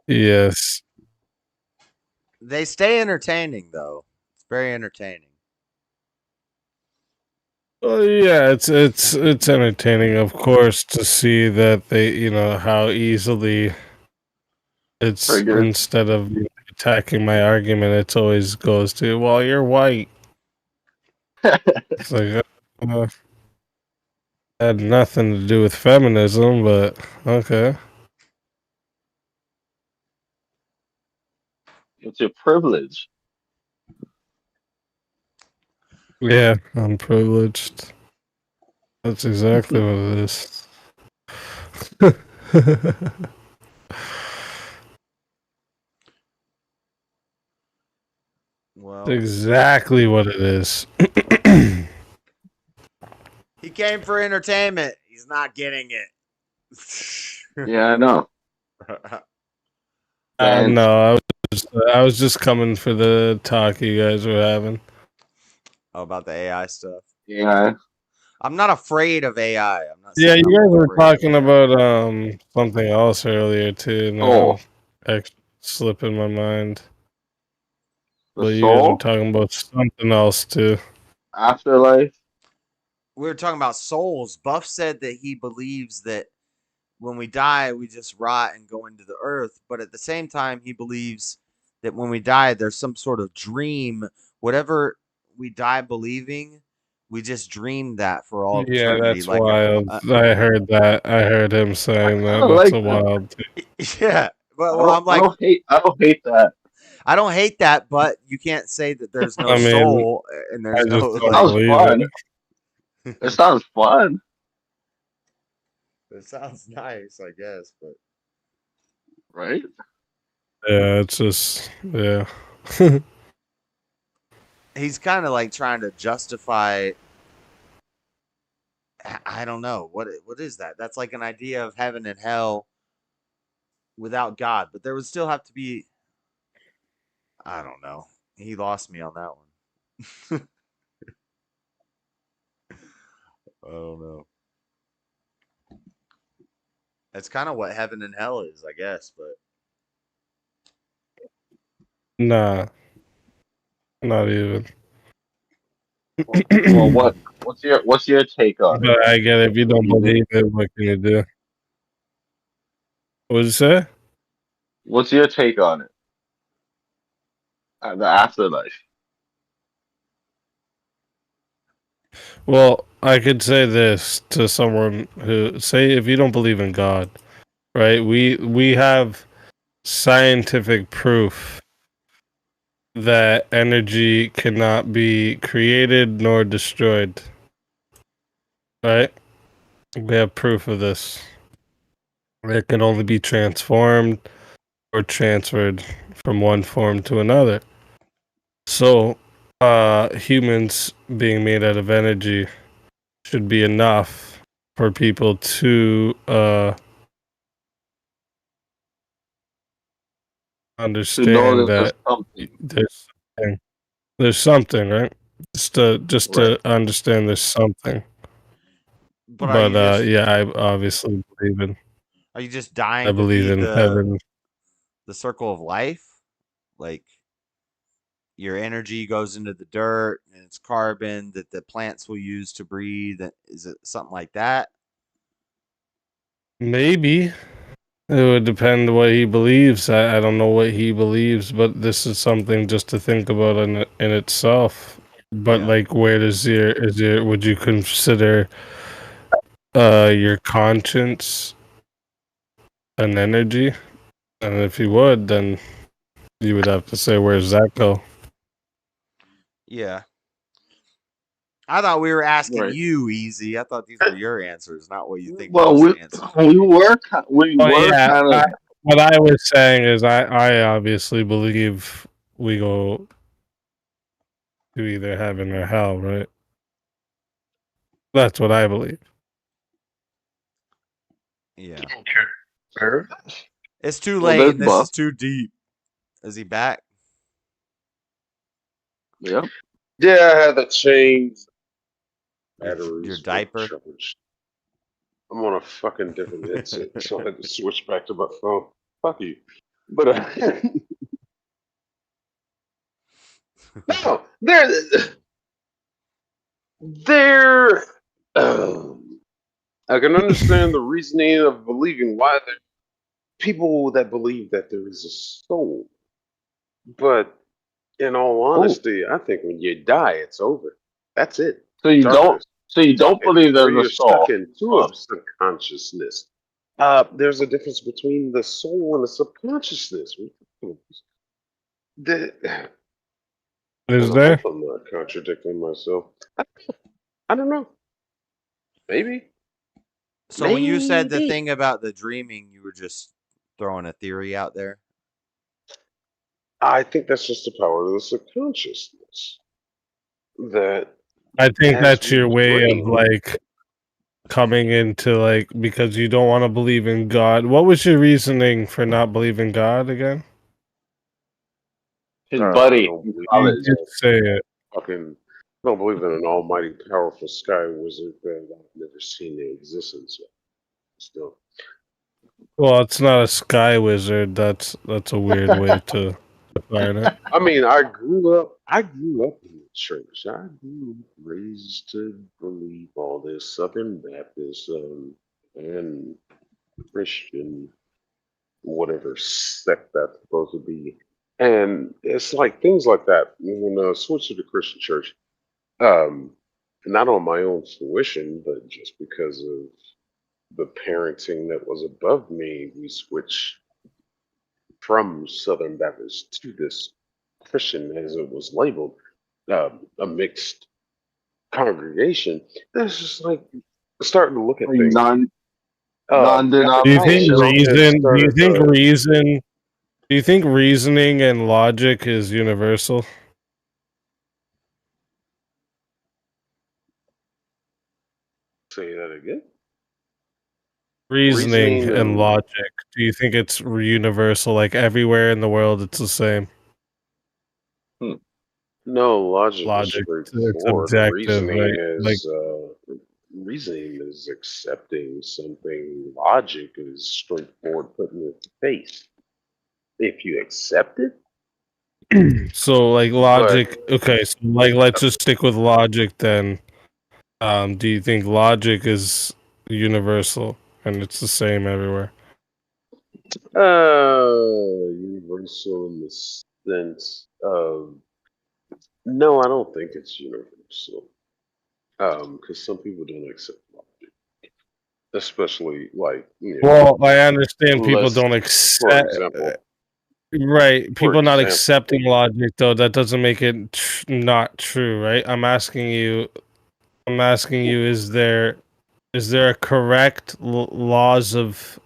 N: Yes.
A: They stay entertaining though. It's very entertaining.
N: Well, yeah, it's entertaining, of course, to see that they, how easily it's
M: Triggered.
N: instead of attacking my argument, it always goes to, well, you're white. It's like had nothing to do with feminism, but okay.
M: It's your privilege.
N: Yeah, I'm privileged. That's exactly what it is.
A: Well,
N: exactly what it is.
A: he came for entertainment. He's not getting it.
M: Yeah, I know.
N: No, I was just coming for the talk you guys were having.
A: Oh, about the AI stuff.
M: Yeah.
A: I'm not afraid of AI. I'm not.
N: Yeah, you
A: I'm
N: guys were
A: afraid of
N: talking about something else earlier too. Now slipping my mind.
M: The
N: But you guys were
M: soul?
N: talking about something else too.
M: Afterlife?
A: We were talking about souls. Buff said that he believes that when we die, we just rot and go into the earth. But at the same time, he believes that when we die, there's some sort of dream. Whatever we die believing, we just dream that for all of
N: Yeah,
A: eternity.
N: that's
A: like
N: wild. I heard that. I heard him saying that. That's
M: like
N: a
M: that.
N: wild.
A: Yeah. Well, I'm like,
M: I don't hate that.
A: I don't hate that, but you can't say that there's no
N: I mean,
A: soul and there's
N: I
A: no
N: just
A: like.
M: Sounds fun. It sounds fun.
A: It sounds nice, I guess, but
M: right?
N: Yeah, it's just yeah.
A: he's kind of like trying to justify. I don't know what is that. That's like an idea of heaven and hell without God, but there would still have to be. I don't know. He lost me on that one. I don't know. That's kind of what heaven and hell is, I guess, but
N: Nah, not even.
M: Well, what's your take on it?
N: But I get it. If you don't believe it, what can you do? What did you say?
M: What's your take on it? The afterlife.
N: Well, I could say this to someone who say if you don't believe in God, right? We have scientific proof that energy cannot be created nor destroyed. Right? We have proof of this. It can only be transformed or transferred from one form to another. So, humans being made out of energy should be enough for people to understand that there's something, right? Just to understand there's something.
A: But are you just
N: yeah, I obviously believe in.
A: are you just
N: I
A: dying to
N: believe
A: be
N: in heaven.
A: the circle of life? Like your energy goes into the dirt and it's carbon that the plants will use to breathe. Is it something like that?
N: Maybe it would depend what he believes. I don't know what he believes, but this is something just to think about in itself. But
A: Yeah.
N: like, where does your would you consider your conscience an energy? And if you would, then you would have to say, where's that go?
A: Yeah. I thought we were asking
M: Right.
A: you, Easy. I thought these were your answers, not what you think
M: Well,
A: most answers.
M: we were kind of.
N: What I was saying is, I obviously believe we go to either heaven or hell, right? That's what I believe.
A: Yeah.
M: Sure.
A: It's too
M: Well,
A: late
M: there's
A: and this
M: Buff.
A: is too deep. Is he back?
M: Yep.
E: Yeah, I had to change
A: Your
E: batteries.
A: diaper?
E: Charge. I'm on a fucking different headset, so I had to switch back to my phone. Fuck you. But no, there. I can understand the reasoning of believing why there people that believe that there is a soul, but in all honesty, I think when you die, it's over. That's it.
M: So you
E: Darkness.
M: don't believe
E: Or
M: there's
E: you're
M: a soul.
E: stuck into a subconsciousness. There's a difference between the soul and the subconsciousness.
N: Is
E: I
N: there?
E: hope I'm not contradicting myself. I don't know. Maybe.
A: So when you said the thing about the dreaming, you were just throwing a theory out there?
E: I think that's just the power of the subconsciousness. That
N: I think
E: as
N: that's
E: we
N: your way
E: dream,
N: of like coming into like, because you don't want to believe in God. What was your reasoning for not believing God again?
M: His
E: I
M: buddy.
E: don't believe
N: You
E: in
N: did say it.
E: fucking. I don't believe in an almighty, powerful sky wizard that I've never seen the existence of. Still,
N: Well, it's not a sky wizard. That's a weird way to define it.
E: I mean, I grew up. In the church. I grew up raised to believe all this Southern Baptist and Christian, whatever sect that's supposed to be. And it's like things like that. When I switched to the Christian church, um, not on my own fruition, but just because of the parenting that was above me, we switched from Southern Baptist to this Christian, as it was labeled, a mixed congregation. It's just like starting to look at things.
N: Do you think reason? Do you think reason? Do you think reasoning and logic is universal?
E: Say that again.
N: Reasoning
E: Reasoning
N: and
E: and
N: logic. Do you think it's universal? Like everywhere in the world, it's the same.
E: no, logic is
N: Logic. It's
E: straightforward.
N: objective, right? Like
E: Reasoning is accepting something. Logic is straightforward, putting it to face. If you accept it,
N: so, like
E: but
N: logic. Okay, so like let's just stick with logic then. Do you think logic is universal and it's the same everywhere?
E: universal in the sense of no, I don't think it's universal. Because some people don't accept logic, especially like
N: Well, I understand people
E: let's
N: don't
E: for
N: accept.
E: example,
N: Right,
E: for
N: people not
E: example,
N: accepting logic though. That doesn't make it not true, right? I'm asking you. I'm asking you. Is there a correct laws of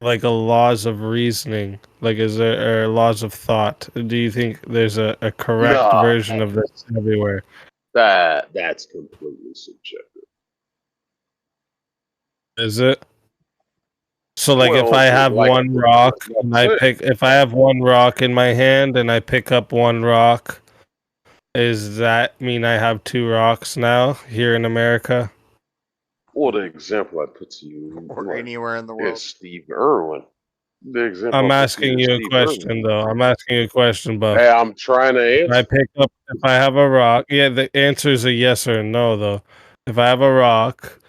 N: like a laws of reasoning? Like, is there laws of thought? Do you think there's a correct
E: no,
N: version of this everywhere?
E: that's completely subjective.
N: Is it? So, like, if I
E: Well,
N: have
E: like
N: one rock and I
E: I said,
N: pick, if I have one rock in my hand and I pick up one rock, does that mean I have two rocks now here in America?
E: well, the example I put to you
A: Or anywhere in the world.
E: is Steve Irwin. The example
N: I'm
E: I put to you
N: asking
E: is
N: you a
E: Steve Irwin.
N: question, though. I'm asking you a question, Buff.
E: Hey, I'm trying to
N: If I
E: answer.
N: pick up, if I have a rock, yeah, the answer is a yes or a no, though. If I have a rock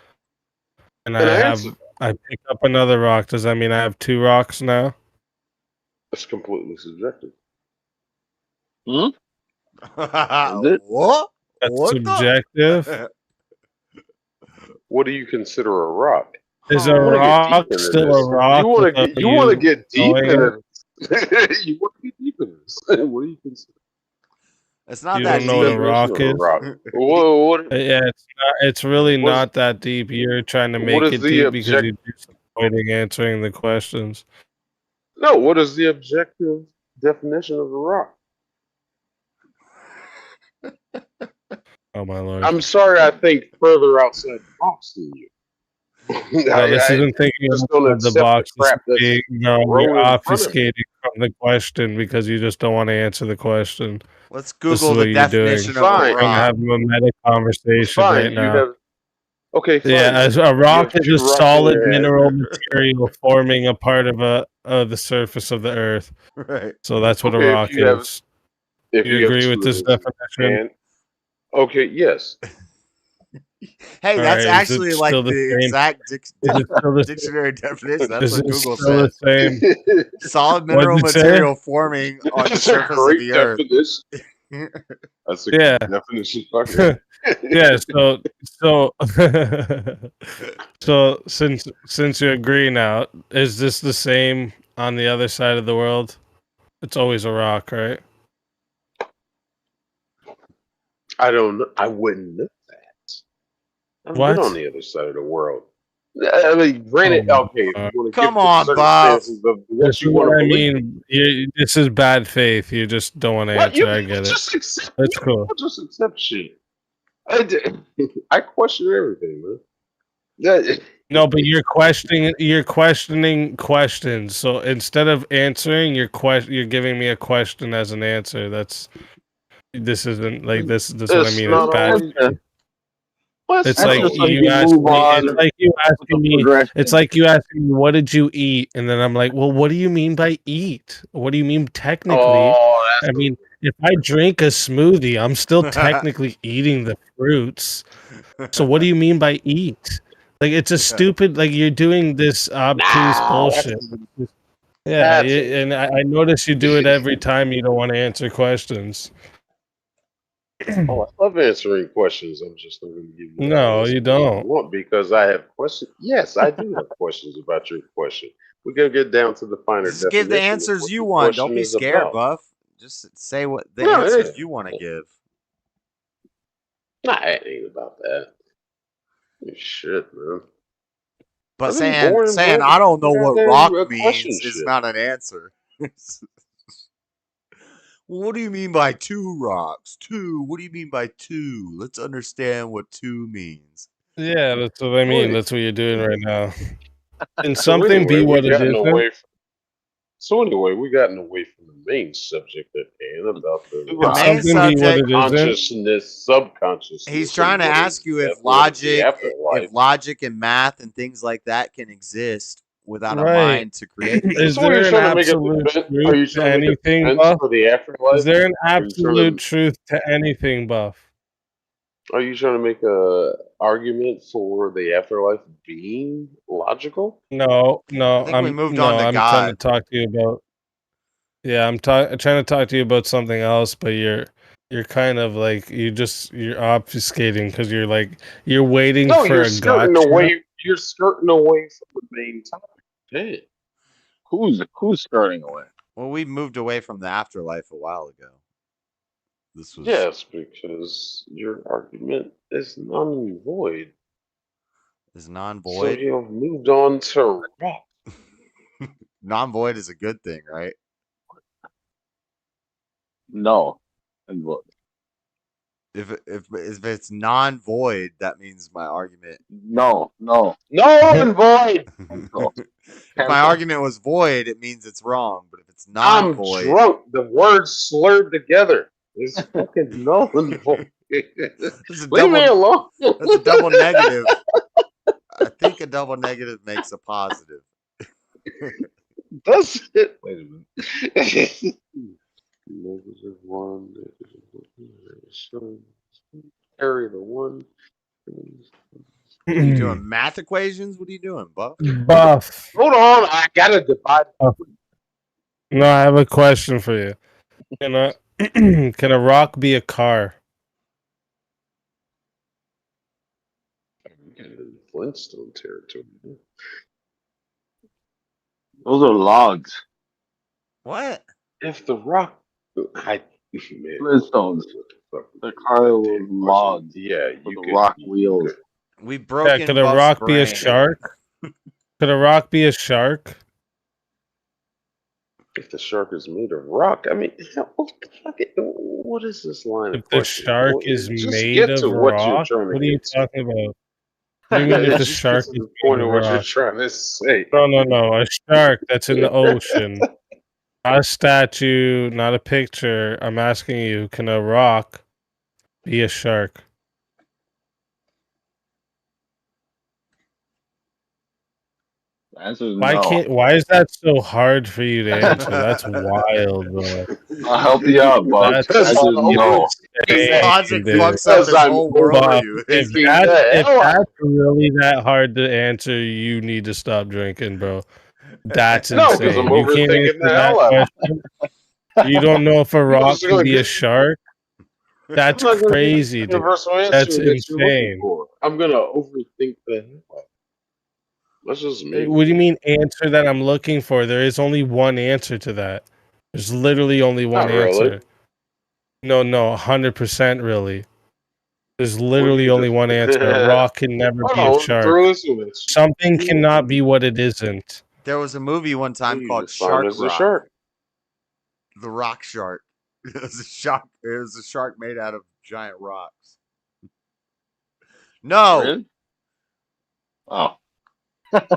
N: and
E: And
N: I pick up another rock, does that mean I have two rocks now?
E: it's completely subjective.
M: Is it?
A: What?
N: That's
A: What
N: subjective.
E: What do you consider a rock?
N: Is
E: You
N: a
E: want to get
N: rock
E: deep into
N: still
E: this?
N: a rock
E: You want to
N: without
E: get you want to
N: you
E: get deep
N: knowing
E: into
N: it?
E: this? You want to get deep into this? What do you consider?
A: It's not
N: You
A: that
N: don't
E: What's
N: know
E: the
N: what a
A: deep.
E: definition
N: rock
E: of a
N: is?
E: rock? Whoa,
N: Yeah, it's not. It's really
E: what's
N: not that deep. You're trying to
E: what
N: make
E: is
N: it
E: the
N: deep because
E: object?
N: you're just avoiding answering the questions.
E: No, what is the objective definition of a rock?
N: Oh my lord!
E: I'm sorry, I think further outside the box than you.
N: No, this
E: I
N: isn't thinking
E: just don't
N: outside the
E: accept the
N: box. This is
E: crap that's
N: being, no, you're
E: thrown in front of me.
N: obfuscating from the question because you just don't want to answer the question.
A: Let's
N: This is
A: Google the
N: what you're doing.
A: definition of a
E: Fine,
N: Trying to
A: rock.
N: have a meta conversation
E: fine.
N: right
E: You
N: now.
E: have okay,
N: Yeah,
E: fine.
N: as a
E: You
N: rock
E: have
N: is
E: two
N: a
E: rocks in
N: solid
E: your hand.
N: mineral material forming a part of the surface of the earth.
A: Right.
N: So that's what a
E: Okay,
N: rock is.
E: if
N: You
E: you have
N: agree with
E: two of
N: this
E: those in your
N: definition?
E: hand, okay, yes.
A: Hey,
N: All
A: that's
N: right. Is it
A: actually like
N: still the
A: the
N: same?
A: exact
N: Is it still the
A: dictionary definition. That's
N: Is
A: what
N: it
A: Google
N: still the
A: said.
N: same?
A: Solid
N: What
A: mineral
N: did it say?
A: material forming on the
E: That's a
A: surface of
E: great
A: the earth.
E: definition. That's a
N: Yeah.
E: great definition. Fuck it.
N: Yeah. So so since you agree now, is this the same on the other side of the world? It's always a rock, right?
E: I don't know. I wouldn't know that. I've been on
N: What?
E: the other side of the world. I mean, granted,
N: Oh
E: okay, if
N: my
E: you
N: God.
E: want to
A: Come
E: get to the
A: on, Bob.
E: circumstances of
N: This
E: what
N: is
E: you want
N: what
E: to
N: I
E: believe,
N: mean. This is bad faith. You just don't want to
E: what you
N: answer. I
E: people
N: get it.
E: just accept,
N: That's
E: you
N: cool.
E: people just accept shit. I question everything, man. Yeah,
N: No, but you're questioning questions. So instead of answering you're giving me a question as an answer. This isn't like this what I
E: it's
N: mean. It's
E: not
N: bad.
E: always. Well, it's
N: It's
E: not
M: That's
N: like
M: just so
E: always.
M: you
N: you
M: can move
N: asking me
M: on
N: it's like you
M: with the
N: asking me it's
M: progression.
N: like you asking me what did you eat? And then I'm like, well, what do you mean by eat? What do you mean technically?
E: Oh,
N: I
E: that's
N: mean, if I drink a smoothie, I'm still technically eating the fruits. So what do you mean by eat? Like it's a stupid like you're doing this obtuse
E: nah.
N: bullshit. Yeah,
E: That's a.
N: and I notice you do it every time you don't want to answer questions.
E: Oh, I love answering questions. I'm just not going to give you all the
N: No,
E: answers
N: you
E: that you
N: don't.
E: want because I have questions. Yes, I do have questions about your question. We're going to get down to the finer
A: Just give the
E: definition of
A: answers
E: what
A: you
E: your
A: want. Don't
E: question
A: be
E: is
A: scared,
E: about.
A: Buff. Just say what the
E: No,
A: answers you want to give.
E: nah, it ain't about that. Shit, man.
A: But
E: I've been
A: saying
E: born and bred
A: I
E: to
A: don't know what rock
E: goddamn question
A: means is
E: shit.
A: not an answer. What do you mean by two rocks? Two? What do you mean by two? Let's understand what two means.
N: Yeah, that's what I mean.
E: Wait.
N: That's what you're doing right now. Can
E: So
N: something be
E: anyway,
N: what it isn't?
E: we gotten away from the main subject at hand about
A: The
N: Can
E: the
A: main
N: something be what
A: subject,
N: it isn't?
E: consciousness, subconsciousness,
A: he's
E: and
A: trying to
E: what
A: ask
E: is
A: you
E: the
A: if
E: afterlife.
A: logic and math and things like that can exist without a
N: Right.
A: mind to create
N: Is
E: So are
A: things.
E: you
N: there an
E: trying to make a
N: absolute
E: defense?
N: truth
E: Are you
N: to
E: trying to make a
N: anything,
E: defense
N: Buff?
E: for the
N: Is
E: afterlife?
N: there an
E: Are you trying
N: absolute
E: to
N: truth to anything, Buff?
E: make a argument for the afterlife being logical?
N: No,
A: I think we moved on to
N: I'm trying to
A: God.
N: talk to you about. Yeah, trying to talk to you about something else, but you're kind of like you're obfuscating because you're waiting
E: No,
N: for
E: you're
N: a
E: skirting
N: gotcha.
E: away. You're skirting away from the main topic. Hey,
M: Who's skirting away?
A: Well, we moved away from the afterlife a while ago. This was
E: yes, because your argument is null and void.
A: is
E: So
A: non-void.
E: you've moved on to rock.
A: Non-void is a good thing, right?
M: No. And look,
A: If it's non-void, that means my argument.
M: no.
E: No and void.
M: Cancel.
A: If my
M: Cancel.
A: argument was void, it means it's wrong. But if it's
E: I'm
A: non-void,
E: drunk. The words slurred together. It's fucking null and void. Leave me alone.
A: That's a double negative. I think a double negative makes a positive.
E: Does it? Wait a minute. Negative one. Carry the one.
A: What are you doing? Math equations? What are you doing, Buff?
N: Buff.
E: Hold on, I gotta divide.
N: No, I have a question for you. Can a rock be a car?
E: Flintstone territory.
M: Those are logs.
A: What?
E: If the rock,
M: Flintstones. The car was logs.
E: Yeah,
M: with the rock wheels.
A: We've broken.
N: Yeah, could a
A: Buff's
N: rock be a
A: brain.
N: shark? Could a rock be a shark?
E: If the shark is made of rock, I mean, what is this line
N: If
E: of
N: the
E: questioning?
N: shark
E: Well,
N: is
E: just
N: made
E: get
N: of
E: to what you're
N: rock?
E: trying to
N: What are you
E: get to.
N: talking about? What do you mean if the
E: Just
N: shark
E: get
N: is
E: to the point
N: made
E: of
N: of
E: what you're
N: rock?
E: trying to say.
N: No. A shark that's in the ocean. Not a statue, not a picture. I'm asking you, can a rock be a shark?
M: The answer is
N: Why
M: no.
N: why is that so hard for you to answer? That's wild, bro.
M: I'll help you out, Buck.
N: That's
M: The answer is no.
N: insane,
A: Logic
N: dude.
A: fucks up his whole
N: Buff,
A: worldview.
N: if that's really that hard to answer, you need to stop drinking, bro. That's
E: No, because I'm
N: insane. You can't
E: overthinking
N: answer
E: the
N: that
E: hell out of it.
N: question. You don't know if a
E: I'm
N: rock
E: just
N: can
E: gonna
N: be a
E: get.
N: shark? That's
E: I'm not gonna get
N: crazy,
E: the
N: dude.
E: universal
N: That's
E: answer that you're looking
N: insane.
E: for. I'm gonna overthink the hell out of it. That's just me.
N: What do you mean answer that I'm looking for? There is only one answer to that. There's literally only one
E: Not really.
N: answer. No, 100% really. There's
E: What do
N: literally
E: you
N: only one answer. A rock can never be a
E: Hold on,
N: shark.
E: throw this in it.
N: Something cannot be what it isn't.
A: There was a movie one time
E: You
A: called
E: define
A: Shark
E: as a
A: Rock.
E: shark.
A: The Rock Shark. It was a shark. It was a shark made out of giant rocks. No.
M: Really? Oh.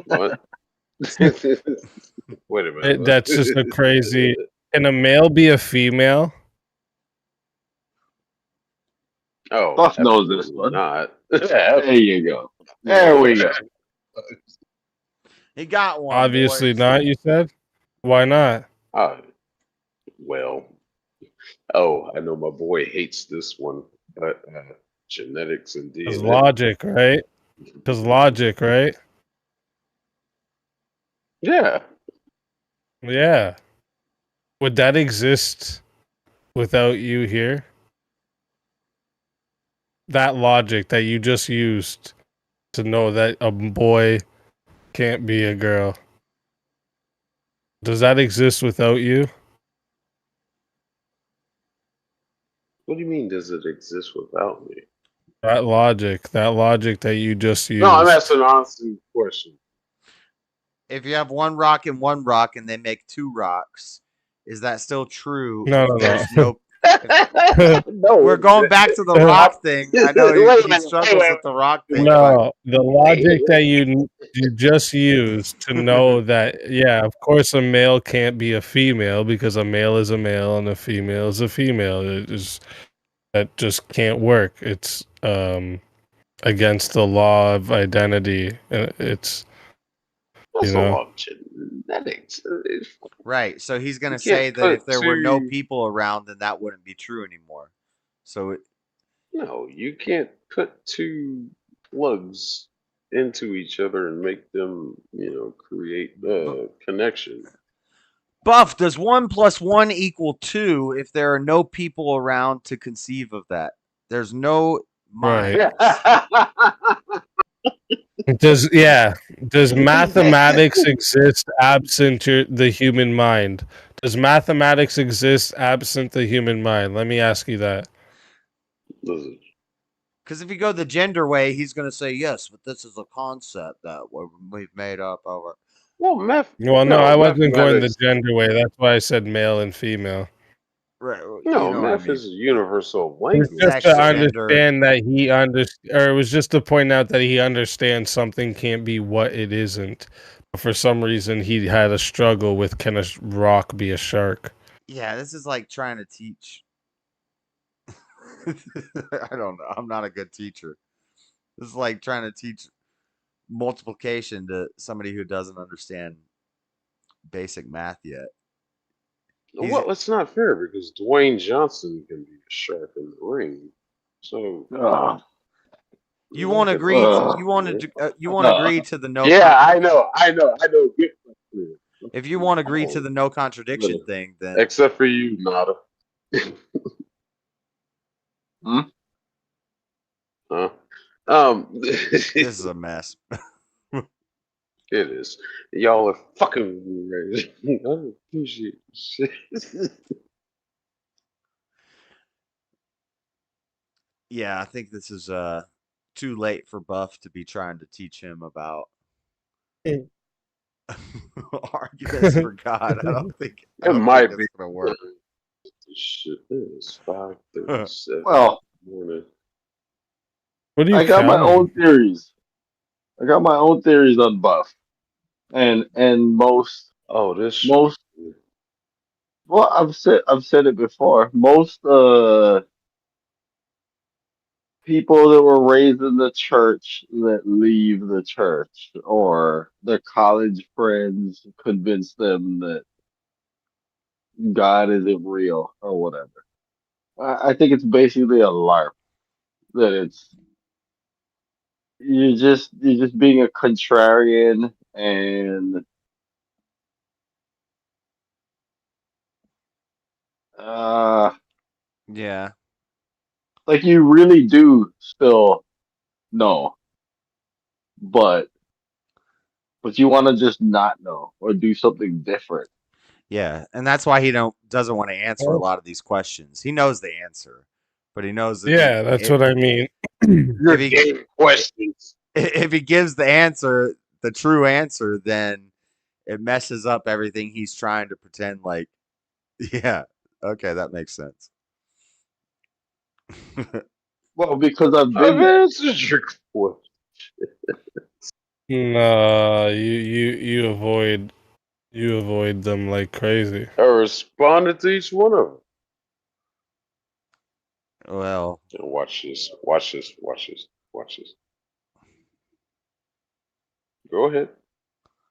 E: What? Wait a minute.
N: That's just a crazy. Can a male be a female?
E: Oh,
M: Buff knows this one.
E: Not.
M: There you go. There we go.
A: He got one.
N: Obviously
A: boys.
N: not, you said? Why not?
E: Well. Oh, I know my boy hates this one, but genetics and
N: Because
E: DNA.
N: logic, right? Because logic, right?
E: Yeah.
N: Yeah. Would that exist without you here? That logic that you just used to know that a boy can't be a girl. Does that exist without you?
E: What do you mean, does it exist without me?
N: That logic that you just used.
E: No, I'm asking an honest question.
A: If you have one rock and they make two rocks, is that still true?
N: No.
E: No,
A: We're going back to the rock thing. I know he struggles with the rock thing, but
N: No, the logic that you just used to know that, yeah, of course a male can't be a female because a male is a male and a female is a female. That just can't work. It's against the law of identity. It's
E: That's
N: you
E: a
N: know.
E: lot of genetics.
A: right. So he's gonna
E: You
A: say
E: can't
A: that if
E: put
A: there were no
E: two.
A: people around, then that wouldn't be true anymore. So
E: No, you can't put two plugs into each other and make them, create a connection.
A: Buff, does 1 + 1 = 2 if there are no people around to conceive of that? There's no mind.
N: Does mathematics exist absent the human mind? Does mathematics exist absent the human mind? Let me ask you that.
A: Because if you go the gender way, he's going to say yes, but this is a concept that we've made up over.
E: Well,
N: no, I wasn't going the
E: mathematics.
N: gender way. That's why I said male and female.
A: Right.
E: No,
A: you know what I
E: math
A: mean.
E: is a universal
N: It was
E: language.
N: just to
A: Sex,
N: understand that he or it was just to point out that he understands something can't be what it isn't. But for some reason, he had a struggle with can a rock be a shark?
A: Yeah, this is like trying to teach. I don't know. I'm not a good teacher. This is like trying to teach multiplication to somebody who doesn't understand basic math yet.
E: Well, it's not fair because Dwayne Johnson can be a shark in the ring. So
A: you won't agree. You won't agree to the no.
E: Yeah, I know.
A: If you won't agree to the no contradiction thing, then
E: except for you, Nada. Huh?
A: This is a mess.
E: It is. Y'all are fucking crazy. I don't appreciate shit.
A: Yeah, I think this is too late for Buff to be trying to teach him about arguments for God. I don't think
E: might
A: it's
E: be
A: gonna work.
E: Shit, it is 5:37
M: Well,
E: morning.
N: What are you
M: I got my
N: counting?
M: own theories. I got my own theories on Buff, and most.
E: Oh, this.
M: Most. Well, I've said it before. Most people that were raised in the church that leave the church, or their college friends convince them that God isn't real or whatever. I think it's basically a LARP. That you're just being a contrarian, and
A: Yeah.
M: like you really do still know, but you want to just not know or do something different.
A: Yeah, and that's why he doesn't want to answer a lot of these questions. He knows the answer, but he knows that
N: Yeah, that's what I mean.
E: Your game questions.
A: If he gives the answer, the true answer, then it messes up everything he's trying to pretend like. Yeah, okay, that makes sense.
M: Well, because I've been
E: answered your question.
N: No, you avoid them like crazy.
E: I responded to each one of them.
A: Well,
E: watch this. Watch this. Watch this. Watch this. Go ahead.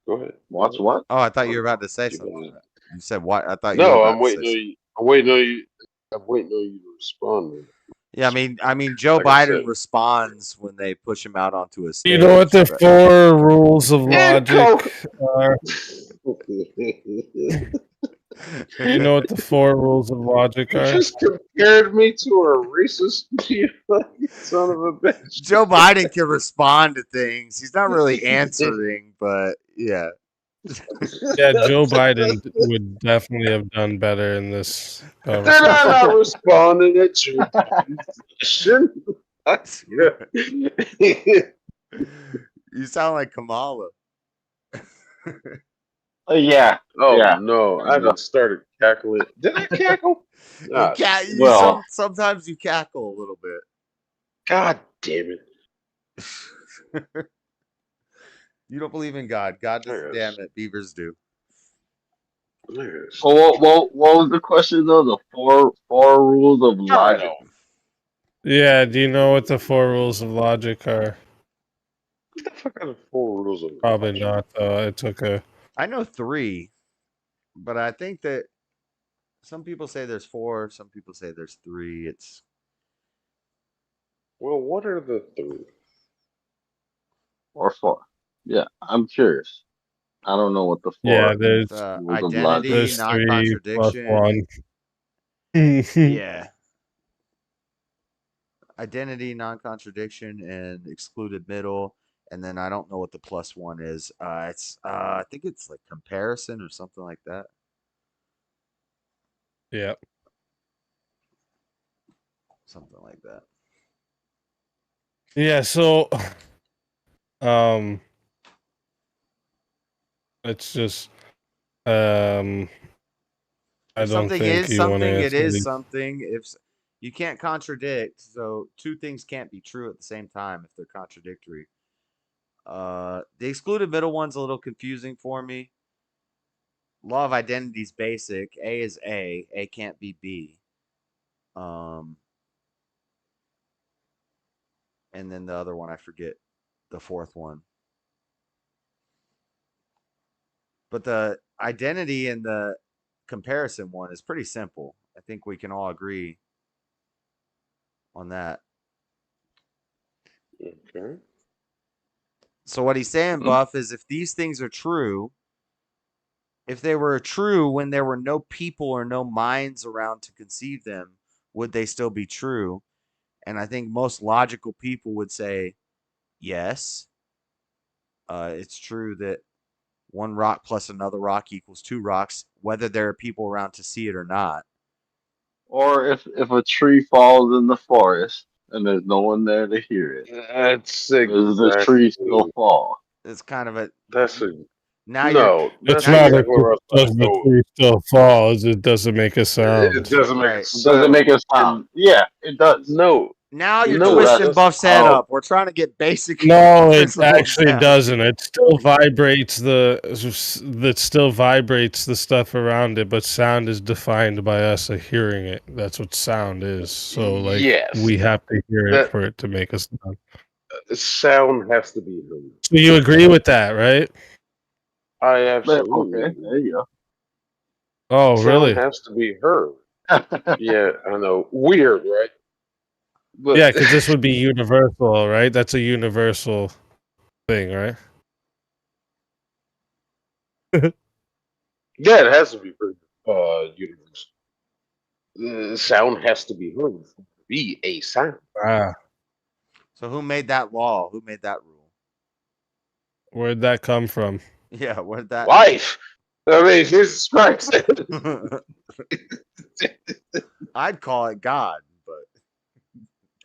E: Go ahead.
M: Watch what?
A: Oh, I thought you were about to say something. You said what? I thought you were
E: No,
A: about
E: I'm
A: to
E: waiting
A: say
E: on you. I'm waiting on you. I'm waiting on you to respond.
A: Yeah, I mean, Joe
E: Like I
A: Biden
E: said.
A: responds when they push him out onto a stage.
N: You know what the
A: right?
N: 4 rules of logic are? You know what the 4 rules of logic
E: You
N: are?
E: just compared me to a racist you fucking son of a bitch.
A: Joe Biden can respond to things. He's not really answering, but yeah.
N: Yeah, Joe Biden would definitely have done better in this
E: Then I'm
N: conversation.
E: not responding at your question.
A: You sound like Kamala.
D: Yeah.
E: Oh
D: Yeah.
E: no, I done started cackling. Did I cackle? Ah, shit.
D: Well,
A: Sometimes you cackle a little bit.
E: God damn it.
A: You don't believe in God. God doesn't,
E: Yes.
A: damn it. Beavers do.
E: Yes.
M: What was the question though? The four rules of logic.
N: Yeah, do you know what the 4 rules of logic are?
E: What the fuck are the 4 rules of
N: Probably
E: logic?
N: not, though. It took a.
A: I know 3, but I think that some people say there's 4, some people say there's 3. It's
E: Well, what are the 3?
M: Or four. Yeah, I'm curious. I don't know what the
N: Yeah,
M: four
N: there's
M: rules of logic.
A: identity,
N: there's 3 plus
A: non-contradiction.
N: 1.
A: Yeah. Identity, non-contradiction, and excluded middle. And then I don't know what the plus 1 is. It's I think it's like comparison or something like that.
N: Yeah.
A: Something like that.
N: Yeah, so it's just I
A: If
N: don't
A: something
N: think
A: is
N: you want to
A: something, it
N: answer
A: is
N: these.
A: something. You can't contradict, so 2 things can't be true at the same time if they're contradictory. The excluded middle one's a little confusing for me. Law of identity is basic. A is A. A can't be B. And then the other one, I forget the 4th one. But the identity and the comparison one is pretty simple. I think we can all agree on that.
E: Okay.
A: So what he's saying, Buff, is if these things are true, if they were true when there were no people or no minds around to conceive them, would they still be true? And I think most logical people would say yes. It's true that 1 rock plus another rock equals 2 rocks, whether there are people around to see it or not.
M: Or if a tree falls in the forest and there's no one there to hear it,
E: That's
M: does the tree still
E: exactly.
M: fall?
A: It's kind of a
E: That's a.
A: now you're
E: No,
N: It's
E: that's
A: now
N: not
A: you're
N: a
E: exactly where I was about
N: does
E: to
N: the
E: go.
N: tree still falls, it doesn't make a
E: It
N: sound.
E: doesn't make a
A: right.
M: Does it make a
E: sound.
M: sound? Yeah, it does.
E: No.
A: Now you're
E: No, it
A: twisting
E: doesn't.
A: Buff's head up. We're trying to get basic
N: No, it
A: principles
N: actually
A: down.
N: doesn't. It still vibrates that still vibrates the stuff around it, but sound is defined by us hearing it. That's what sound is. So like
E: Yes.
N: we have to hear it
E: That
N: for it to make a sound.
E: sound has to be heard.
N: So you agree with that, right?
E: I absolutely.
M: Okay, there you go.
N: Oh,
E: Sound
N: really?
E: has to be heard. Yeah, I know. Weird, right? But
N: Yeah, because this would be universal, right? That's a universal thing, right?
E: yeah, it has to be heard. Universal. Sound has to be heard to be a sound.
N: Ah,
A: So who made that law? Who made that rule?
N: where'd that come from?
A: Yeah, where'd that
E: Life. I mean, Jesus Christ.
A: I'd call it God,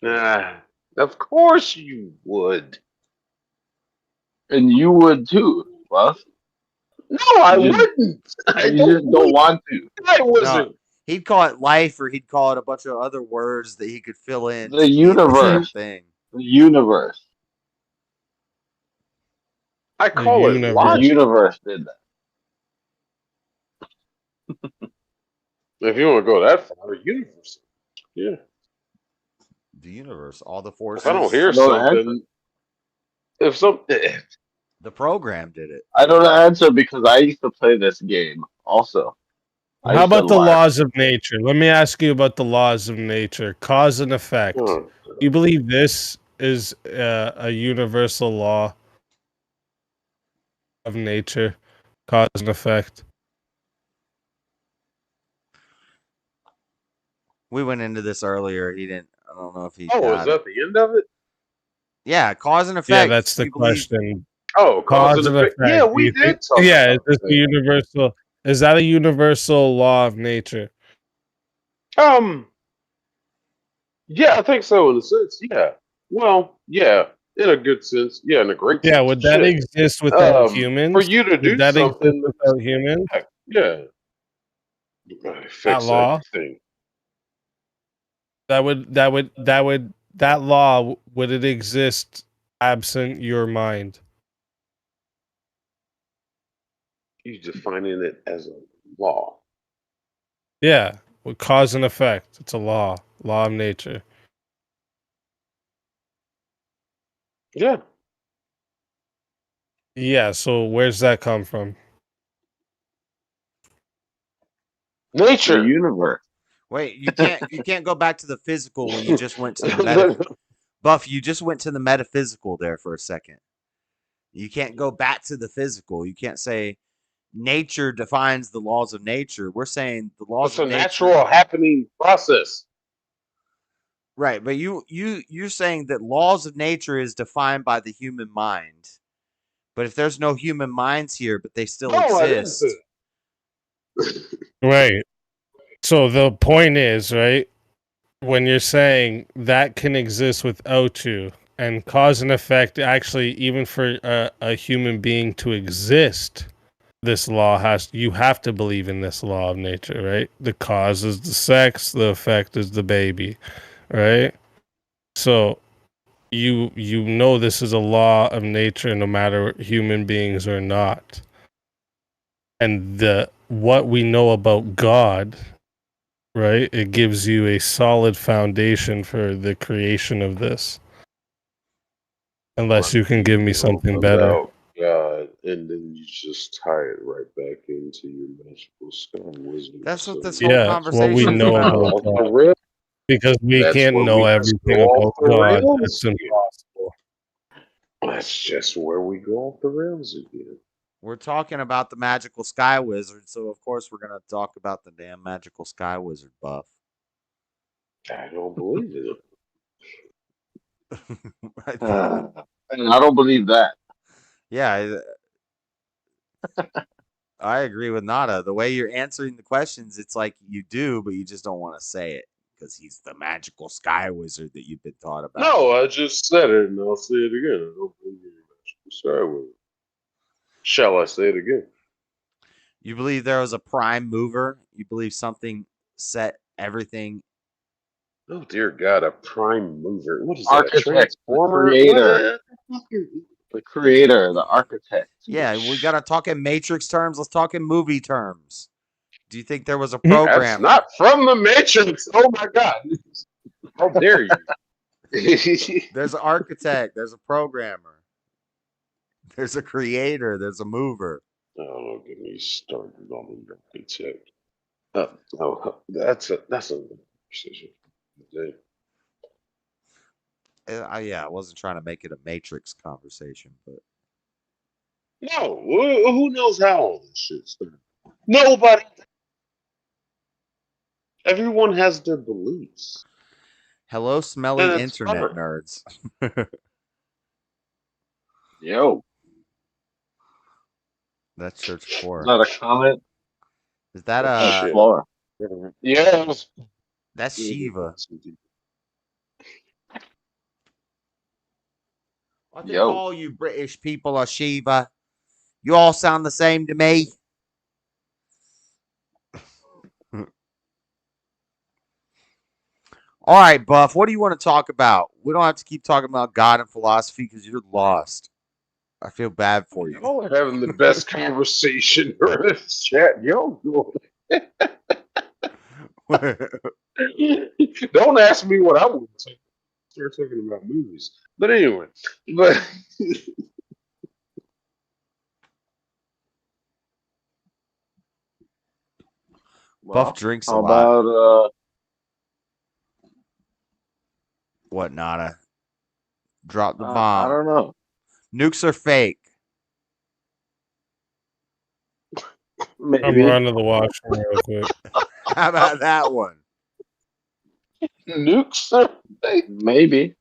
A: but
E: Of course you would.
M: And you would too, Buff.
E: No, I
M: You just-
E: wouldn't. I
M: You just don't want to.
E: I
A: no,
E: wasn't.
A: he'd call it life, or he'd call it a bunch of other words that he could fill in.
M: The
A: to mean same
M: universe.
A: thing.
M: The universe.
E: I call it
N: universe.
M: The
E: logic.
M: universe did that.
E: If you want to go that far, universe. Yeah.
A: The universe, all the forces.
E: If I don't hear
M: I know the answer.
E: something, if something,
A: The program did it.
M: I know the answer because I used to play this game also. I
N: How
M: used to
N: about the
M: lie.
N: laws of nature? Let me ask you about the laws of nature. Cause and effect. You believe this is a universal law of nature? Cause and effect.
A: We went into this earlier. He didn't. I don't know if he.
E: oh,
A: got
E: is
A: it.
E: that the end of it?
A: Yeah, cause and effect.
N: Yeah, that's the
A: You believe-
N: question.
E: Oh,
N: Cause and effect.
E: Yeah,
N: Do
E: we
N: you
E: did
N: think-
E: talk
N: Yeah, is
E: about
N: this
E: that.
N: a universal? Is that a universal law of nature?
E: Yeah, I think so in a sense. Yeah. Well, yeah. in a good sense. Yeah, in a great
N: Yeah,
E: sense.
N: would that
E: Shit.
N: exist without
E: For
N: humans?
E: you to
N: Would
E: do
N: that exist
E: something,
N: without humans?
E: yeah, it
N: That
E: affects
N: law?
E: everything.
N: That law, would it exist absent your mind?
E: You're defining it as a law.
N: Yeah, with cause and effect. It's a law of nature.
E: Yeah.
N: Yeah, so where's that come from?
M: The
E: Nature.
M: universe.
A: Wait, you can't go back to the physical when you just went to the meta. Buff, you just went to the metaphysical there for a second. You can't go back to the physical. You can't say nature defines the laws of nature. We're saying the laws
E: It's a
A: of nature.
E: natural happening process.
A: Right, but you're saying that laws of nature is defined by the human mind. But if there's no human minds here, but they still
E: No, I didn't
A: exist.
E: say
N: Right. So the point is, right, when you're saying that can exist without you, and cause and effect, actually, even for a human being to exist, this law you have to believe in this law of nature, right? The cause is the sex, the effect is the baby, right? So you know this is a law of nature, no matter human beings or not. And what we know about God, right? It gives you a solid foundation for the creation of this. Unless you can give me something better.
E: About God, and then you just tie it right back into your magical sky wizard.
A: That's what this
N: Yeah,
A: whole
N: it's what we
A: conversation is
N: know
A: about.
N: about God. Because we
E: That's
N: can't
E: where
N: know
E: we just
N: everything
E: go off
N: about
E: the
N: God.
E: rails.
N: It's impossible.
E: That's just where we go off the rails again.
A: We're talking about the magical sky wizard, so of course we're gonna talk about the damn magical sky wizard, Buff.
E: I don't believe it.
M: And I don't believe that.
A: Yeah, I agree with Nada. The way you're answering the questions, it's like you do, but you just don't want to say it because he's the magical sky wizard that you've been taught about.
E: No, I just said it, and I'll say it again. I don't believe in magical sky wizard. Shall I say it again?
A: You believe there was a prime mover? You believe something set everything?
E: Oh dear God, a prime mover. What is
M: Architect,
E: that? A
M: the
E: transformer?
M: creator. The creator, the architect.
A: Yeah, we gotta talk in Matrix terms. Let's talk in movie terms. Do you think there was a
E: That's
A: programmer?
E: not from the Matrix. Oh my God! How dare you?
A: There's an architect. There's a programmer. There's a creator. There's a mover.
E: Oh, don't get me started on the architect. No, that's a conversation.
A: Yeah, I wasn't trying to make it a Matrix conversation, but
E: No, who knows how all this shit started? Nobody. Everyone has their beliefs.
A: hello, smelly
E: And it's
A: internet
E: fine.
A: nerds.
M: Yo.
A: That's Church 4.
M: Is that a comment?
A: Is that
E: Shit.
M: Floor.
E: Yes.
A: That's Shiva. I think
M: Yo.
A: all you British people are Shiva. You all sound the same to me. All right, Buff, what do you want to talk about? We don't have to keep talking about God and philosophy because you're lost. I feel bad for you.
E: Y'all are having the best conversation in this chat. Yo, don't ask me what I would say. Start talking about movies. But anyway,
A: Buff drinks a
M: How
A: lot.
M: about
A: What, Nada? Drop the
M: I
A: bomb.
M: don't know.
A: Nukes are fake.
M: Maybe.
N: I'm running to the washroom real quick.
A: How about that one?
E: nukes are fake.
M: Maybe.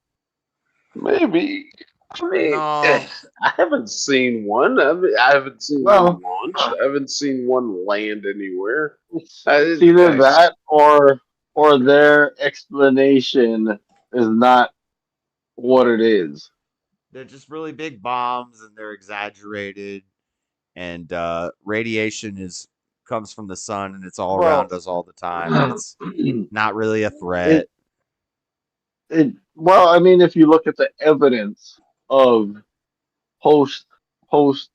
E: Maybe. I mean,
A: No.
E: I haven't seen one. I haven't seen one launch. I haven't seen one land anywhere.
M: It's either that or their explanation is not what it is.
A: They're just really big bombs, and they're exaggerated. And radiation comes from the sun, and it's all
M: Well,
A: around us all the time, and it's not really a threat.
M: it well, I mean, if you look at the evidence of post post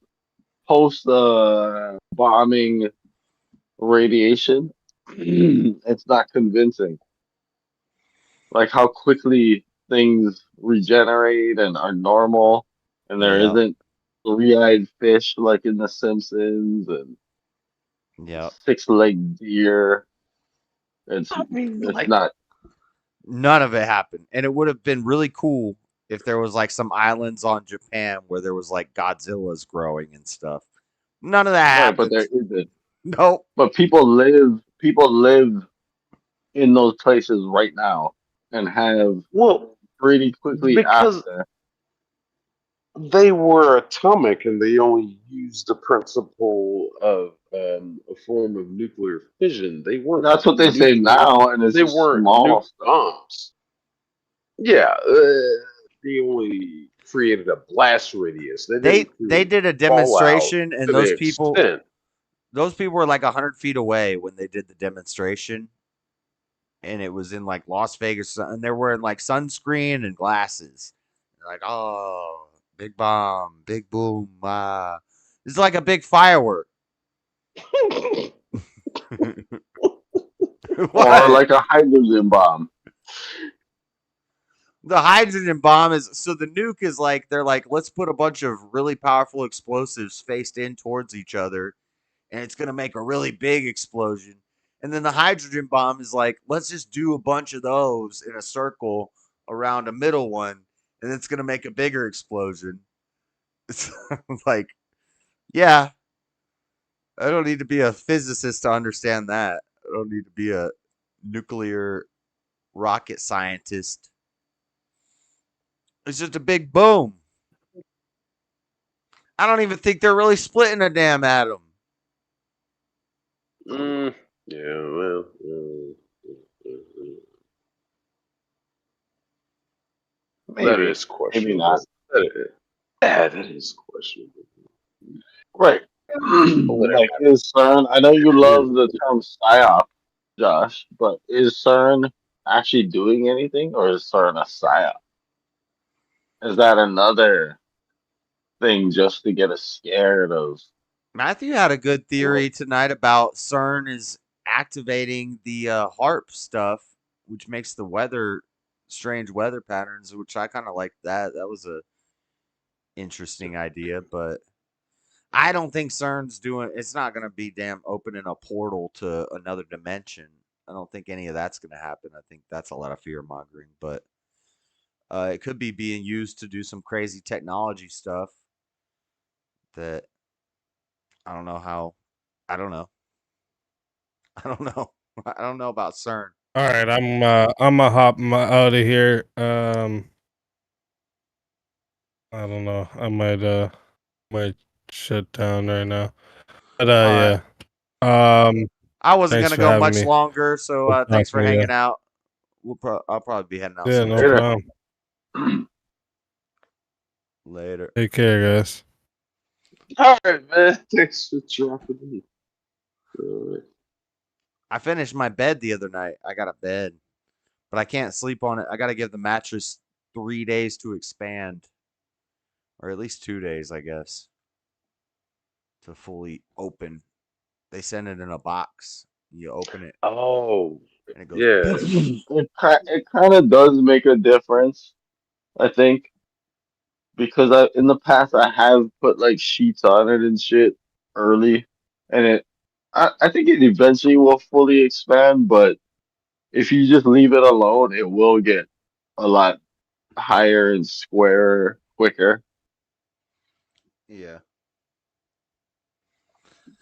M: post bombing radiation, it's not convincing. Like how quickly things regenerate and are normal, and there
A: Yeah,
M: isn't three-eyed fish like in The Simpsons and
A: yeah.
M: six-legged deer.
E: I mean,
M: It's
E: like,
M: not.
A: None of it happened, and it would have been really cool if there was like some islands on Japan where there was like Godzillas growing and stuff. None of that
M: Right, but there
A: happened.
M: isn't.
A: Nope.
M: But people live in those places right now and have
E: well,
M: pretty quickly
E: because
M: after.
E: they were atomic and they only used the principle of a form of nuclear fission. They weren't
M: That's what they say
E: nuclear.
M: now, and it's
E: They
M: just
E: weren't
M: small
E: nuke
M: stuff.
E: bombs. Yeah, they only created a blast radius. They
A: They
E: didn't
A: they
E: create
A: did a
E: fallout
A: demonstration, and
E: to the extent.
A: those people were like 100 feet away when they did the demonstration, and it was in like Las Vegas, and they're wearing like sunscreen and glasses. They're like, oh, big bomb, big boom, ah. It's like a big firework.
M: Or
A: What?
M: like a hydrogen bomb.
A: The hydrogen bomb is so the nuke is like they're like, let's put a bunch of really powerful explosives faced in towards each other, and it's gonna make a really big explosion. And then the hydrogen bomb is like, let's just do a bunch of those in a circle around a middle one, and it's gonna make a bigger explosion. It's like, yeah, I don't need to be a physicist to understand that. I don't need to be a nuclear rocket scientist. It's just a big boom. I don't even think they're really splitting a damn atom.
E: Yeah, well, that
M: Maybe,
E: is
M: maybe not.
E: questionable. That is questionable.
M: Right. Like, is CERN? I know you love the term psyop, Josh, but is CERN actually doing anything, or is CERN a psyop? Is that another thing just to get us scared of?
A: Matthew had a good theory tonight about CERN is activating the HARP stuff, which makes the strange weather patterns, which I kind of like that. That was a interesting idea, but I don't think CERN's doing. It's not going to be damn opening a portal to another dimension. I don't think any of that's going to happen. I think that's a lot of fear mongering, but it could be being used to do some crazy technology stuff that I don't know how. I don't know. I don't know. I don't know about CERN.
N: All right, I'm gonna hop out of here. I don't know. I might shut down right now. But
A: All right.
N: yeah.
A: I wasn't
N: Thanks
A: gonna
N: for
A: go
N: having
A: much
N: me.
A: longer, so
N: We'll
A: thanks
N: talk
A: for
N: to you.
A: hanging out. I'll probably be heading out
N: Yeah,
A: soon
N: no
A: too.
N: problem.
A: Later.
N: Take care, guys.
E: All right, man. Thanks for dropping in. All right.
A: I finished my bed the other night. I got a bed, but I can't sleep on it. I got to give the mattress 3 days to expand, or at least 2 days, I guess, to fully open. They send it in a box. You open it,
E: Oh,
A: and it goes.
E: yeah.
M: It kind of does make a difference, I think, because in the past I have put like sheets on it and shit early, and I think it eventually will fully expand, but if you just leave it alone, it will get a lot higher and squarer quicker.
A: Yeah.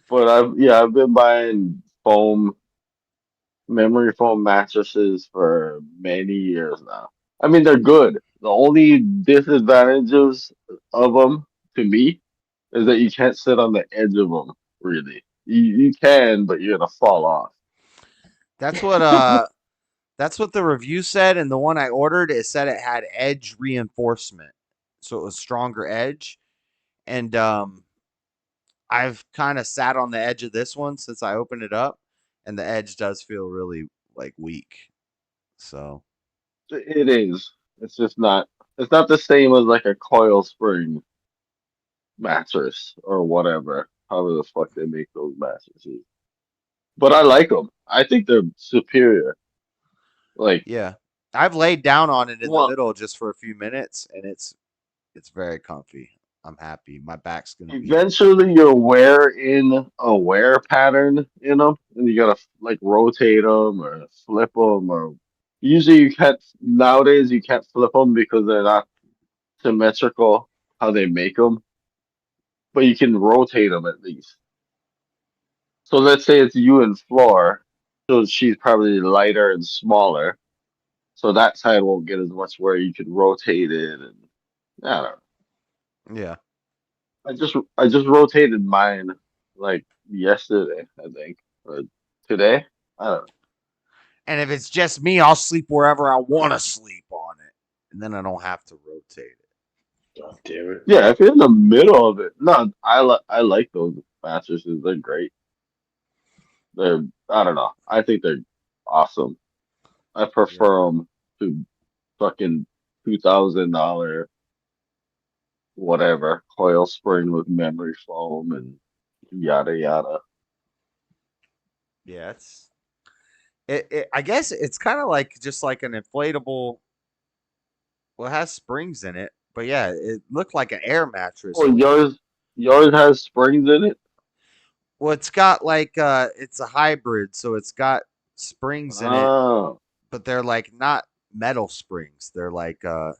M: But I've been buying memory foam mattresses for many years now. I mean, they're good. The only disadvantages of them to me is that you can't sit on the edge of them. Really, you can, but you're gonna fall off.
A: That's what that's what the review said, and the one I ordered, it said it had edge reinforcement. so it was stronger edge. And I've kind of sat on the edge of this one since I opened it up, and the edge does feel really like weak. So
M: It is. It's just not. It's not the same as like a coil spring mattress or whatever. However the fuck they make those mattresses. But I like them. I think they're superior. Like,
A: yeah, I've laid down on it in the
M: well,
A: middle just for a few minutes, and it's very comfy. I'm happy. My back's gonna be
M: eventually you'll wear in a wear pattern in them, and you gotta like rotate them or flip them. Or usually you can't nowadays you can't flip them because they're not symmetrical how they make them. But you can rotate them at least. So let's say it's you and Floor, so she's probably lighter and smaller. So that side won't get as much where you can rotate it, and I don't know.
A: yeah.
M: I just rotated mine like yesterday, I think, or today. I don't know.
A: And if it's just me, I'll sleep wherever I want to sleep on it, and then I don't have to rotate it.
E: God damn it.
M: Yeah, if you're in the middle of it, no, I like those mattresses. They're great. They're I don't know. I think they're awesome. I prefer them to fucking $2,000 whatever coil spring with memory foam and yada yada.
A: Yeah, I guess it's kind of like just like an inflatable. Well, it has springs in it, but yeah, it looked like an air mattress.
M: Oh, yours has springs in it.
A: Well, it's got like it's a hybrid, so it's got springs in it,
M: Oh,
A: but they're like not metal springs. They're like
M: huh.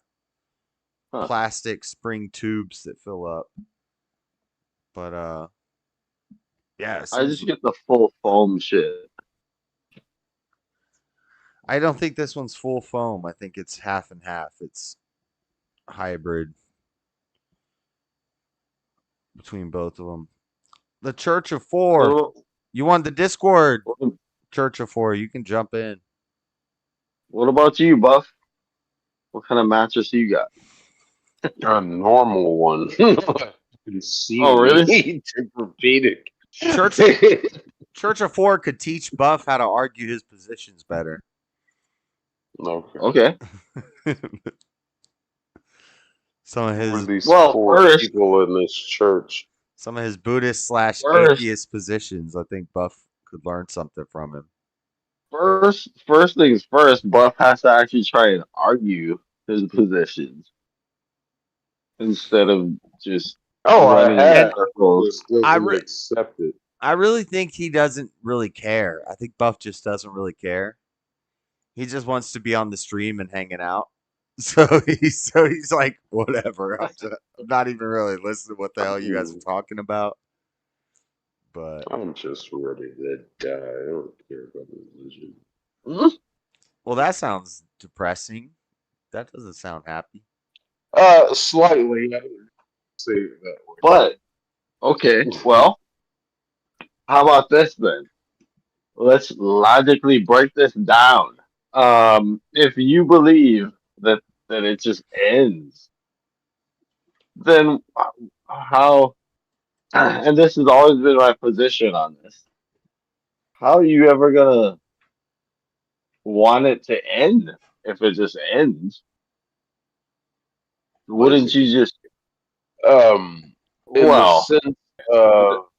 A: plastic spring tubes that fill up. But yeah, it
M: I
A: seems.
M: just get the full foam shit.
A: I don't think this one's full foam. I think it's half and half. It's hybrid between both of them. The Church of Four.
M: What,
A: You want the Discord?
M: what,
A: Church of Four. You can jump in.
M: what about you, Buff? What kind of mattress you got?
E: A normal one. You can see
M: Oh, really?
E: me. Tempur-Pedic.
A: Church of Four could teach Buff how to argue his positions better.
E: Okay.
A: Some of
E: Who are
A: his
E: these four people in this church?
A: some of his Buddhist / atheist positions. I think Buff could learn something from him.
M: First things first, Buff has to actually try and argue his positions instead of just running in circles.
E: Accept it.
A: I really think he doesn't really care. I think Buff just doesn't really care. He just wants to be on the stream and hanging out. So he's like, whatever. I'm not even really listening to what the hell you guys are talking about. But
E: I'm just ready to die. I don't care about religion.
A: Well, that sounds depressing. That doesn't sound happy.
E: Slightly. I would say it that way.
M: But okay, well, how about this then? Let's logically break this down. If you believe that it just ends, then how? And this has always been my position on this. How are you ever gonna want it to end if it just ends? Wouldn't you just?
E: In
M: Well,
E: the sense,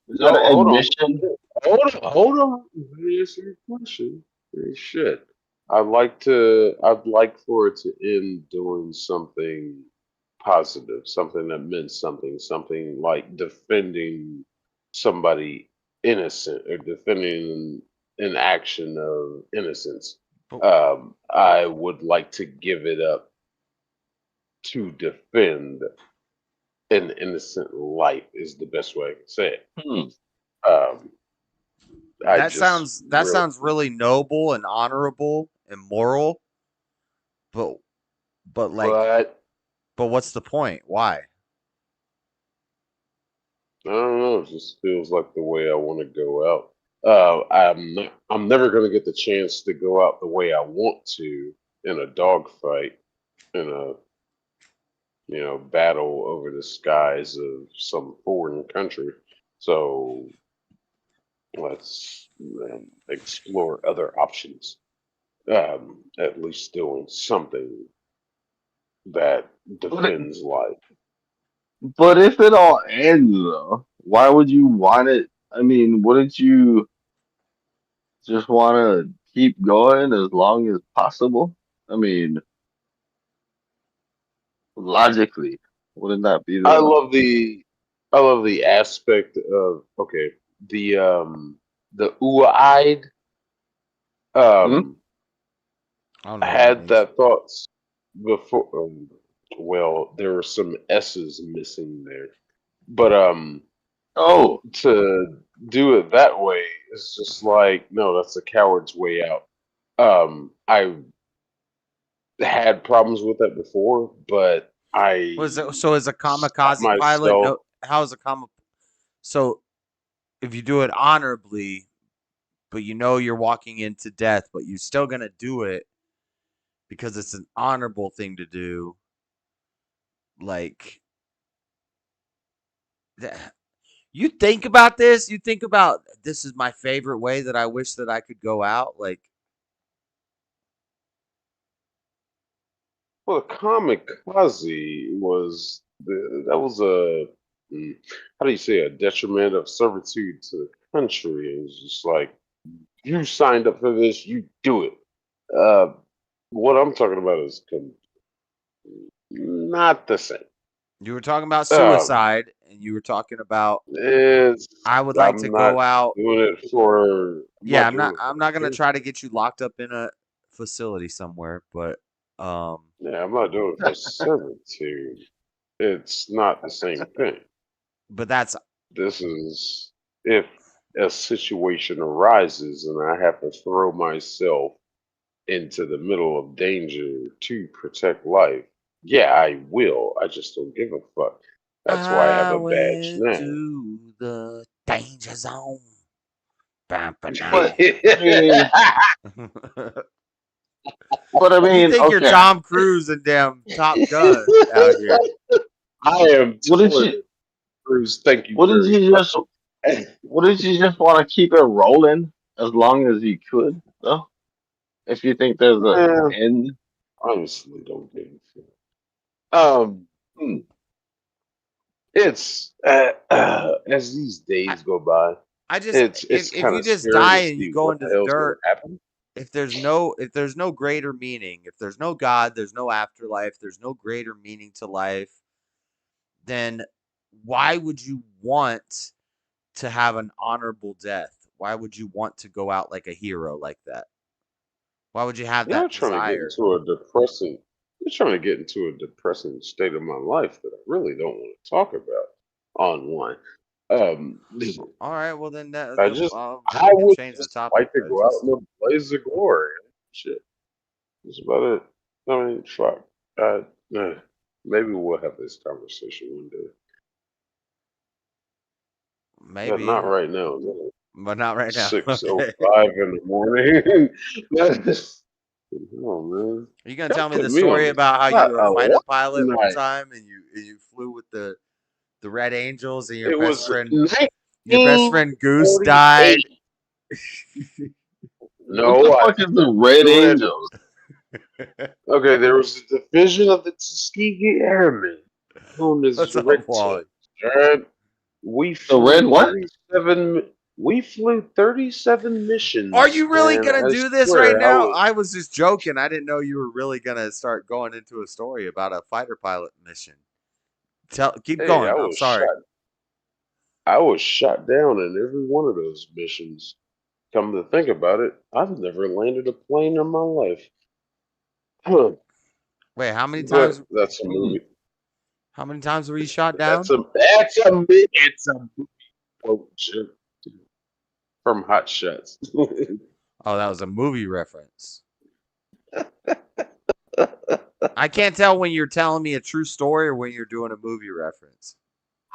M: is that an admission?
E: Hold on. Let me answer your question. Shit. I'd like for it to end doing something positive, something that meant something like defending somebody innocent or defending an action of innocence. I would like to give it up to defend an innocent life is the best way I can say it.
A: That sounds really noble and honorable and moral. But what's the point? Why?
E: I don't know. It just feels like the way I want to go out. I'm never going to get the chance to go out the way I want to in a dogfight, in a battle over the skies of some foreign country. So let's explore other options. At least doing something that defends life.
M: But if it all ends though, why would you want it? I mean, wouldn't you just want to keep going as long as possible? I mean, logically, wouldn't that be
E: I
M: the?
E: love the I love the aspect of the Uaid
M: Hmm?
A: I don't know what that
E: had
A: means.
E: that thoughts before. Well, there were some S's missing there, but
M: Oh,
E: to do it that way is just like no, that's a coward's way out. I had problems with that before, but I
A: So is a
E: stopped
A: kamikaze pilot?
E: myself.
A: No, how is a kama? So if you do it honorably, but you know you're walking into death, but you're still gonna do it because it's an honorable thing to do. Like, you think about this. You think about this is my favorite way that I wish that I could go out. Like,
E: Well, kamikaze was that was a how do you say a detriment of servitude to the country. It was just like you signed up for this, you do it. Uh, what I'm talking about is not the same.
A: you were talking about
E: Um,
A: suicide, and you were talking about
E: it's
A: I would like to
E: I'm
A: go
E: not
A: out.
E: doing it for I'm
A: Yeah,
E: not doing it for
A: I'm
E: the
A: not gonna
E: character.
A: try to get you locked up in a facility somewhere, but
E: Yeah, I'm not doing it for servitude. It's not the same thing.
A: but that's
E: This is if a situation arises and I have to throw myself into the middle of danger to protect life. Yeah, I will. I just don't give a fuck. That's why I have
A: I
E: a badge
A: went
E: now.
A: to the danger zone. Bam,
M: but
A: ba-dum.
M: I mean, but I
A: You
M: mean,
A: think you're
M: okay.
A: Tom Cruise and damn Top Gun out here.
E: I am
M: Wouldn't
E: Taylor
M: you?
E: Cruz. Thank you
M: Wouldn't
E: very
M: you just?
E: much.
M: Wouldn't you just want to keep it rolling as long as you could, though? If you think there's a
E: Eh,
M: end.
E: honestly, don't give a fuck. Um,
M: Hmm.
E: it's as these
A: I,
E: days go by,
A: I just
E: it's
A: if
E: kind
A: you
E: of
A: just
E: scary
A: die
E: to
A: and you
E: see
A: go
E: what
A: into
E: the
A: the
E: hell's going
A: dirt,
E: to happen.
A: if there's no greater meaning, if there's no God, there's no afterlife, there's no greater meaning to life, then why would you want to have an honorable death? Why would you want to go out like a hero like that? Why would you have
E: Y'all
A: that
E: trying to get
A: desire?
E: into a depressing. You're trying to get into a depressing state of my life that I really don't want to talk about online. Um,
A: All right, well then
E: I just,
A: then
E: I
A: we can
E: would
A: change the
E: just
A: topic.
E: like to
A: I
E: go out
A: just
E: in a blaze of glory. Shit, that's about it. I mean, fuck. Uh, maybe we'll have this conversation one day, but
A: maybe,
E: not right now. No.
A: but not right now. Okay.
E: 6:05 in the morning. Oh man,
A: Are you gonna
E: y'all
A: tell me
E: put
A: the
E: me on
A: story
E: the
A: about how you
E: spot
A: were a
E: a
A: fighter
E: lot
A: pilot one
E: tonight.
A: time and you flew with the Red Angels and
E: It was
A: your best friend Goose died?
E: 1948.
M: What the
E: No, I
M: fuck
E: did
M: is the
E: not
M: Red
E: do it.
M: Angels?
E: Okay, there was a division of the Tuskegee Airmen known as
A: What's
E: the
A: up,
E: Red
A: Wally?
E: Tails. Alright, we
M: The
E: flew
M: Red what?
E: 37. We flew 37
A: Are
E: missions,
A: you really
E: and
A: gonna
E: I
A: do this right
E: swear I
A: now?
E: was.
A: I was just joking. I didn't know you were really gonna start going into a story about a fighter pilot mission. Keep
E: Hey,
A: going. I'm sorry.
E: I was shot down in every one of those missions. Come to think about it, I've never landed a plane in my life. Huh.
A: Wait, how many
E: But
A: times?
E: that's a movie.
A: How many times were you shot down?
E: It's a movie quote from Hot Shots.
A: Oh, that was a movie reference. I can't tell when you're telling me a true story or when you're doing a movie reference.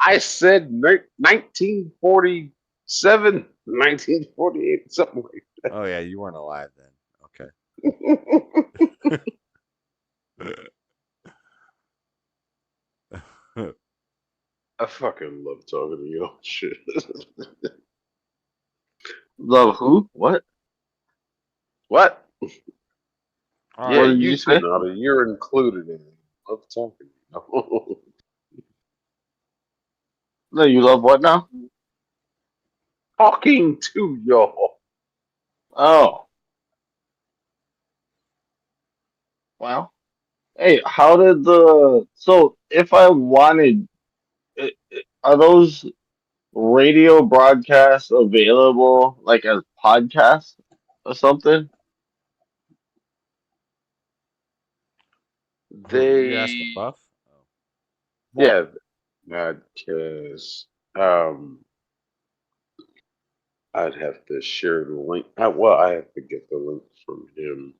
E: I said 1947, 1948, something like
A: Oh yeah, you weren't alive then. Okay.
E: that. I fucking love talking to you. Shit.
M: Love who? What?
E: What?
A: All
E: Yeah,
M: What
A: right.
M: did
E: you
M: you
E: too,
M: say?
E: Nada. You're included in it. Love talking to you.
M: No, you love what now?
E: Talking to y'all.
M: Oh, well. Hey, how did so if I wanted, are those radio broadcasts available like as podcasts or something?
A: Who you asking,
E: They,
A: Buff?
E: yeah, because I'd have to share the link. I have to get the link from him.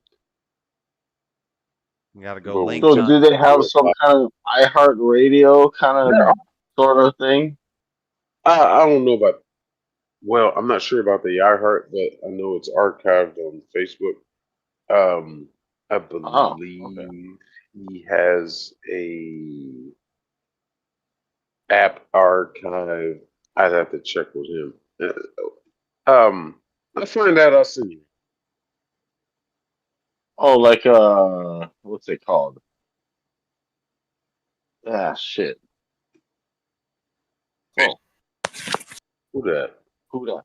A: You gotta go
E: But we
A: link
M: So
A: up.
M: do they have
E: do it
M: some
E: live.
M: kind of iHeartRadio kind of sort of thing?
E: I don't know about. Well, I'm not sure about the iHeart, but I know it's archived on Facebook. I
M: Oh, okay.
E: believe he has a app archive. I'd have to check with him. I find out. I'll send you.
M: Oh, like what's it called? Ah, shit. Oh,
E: Who that?
M: who that?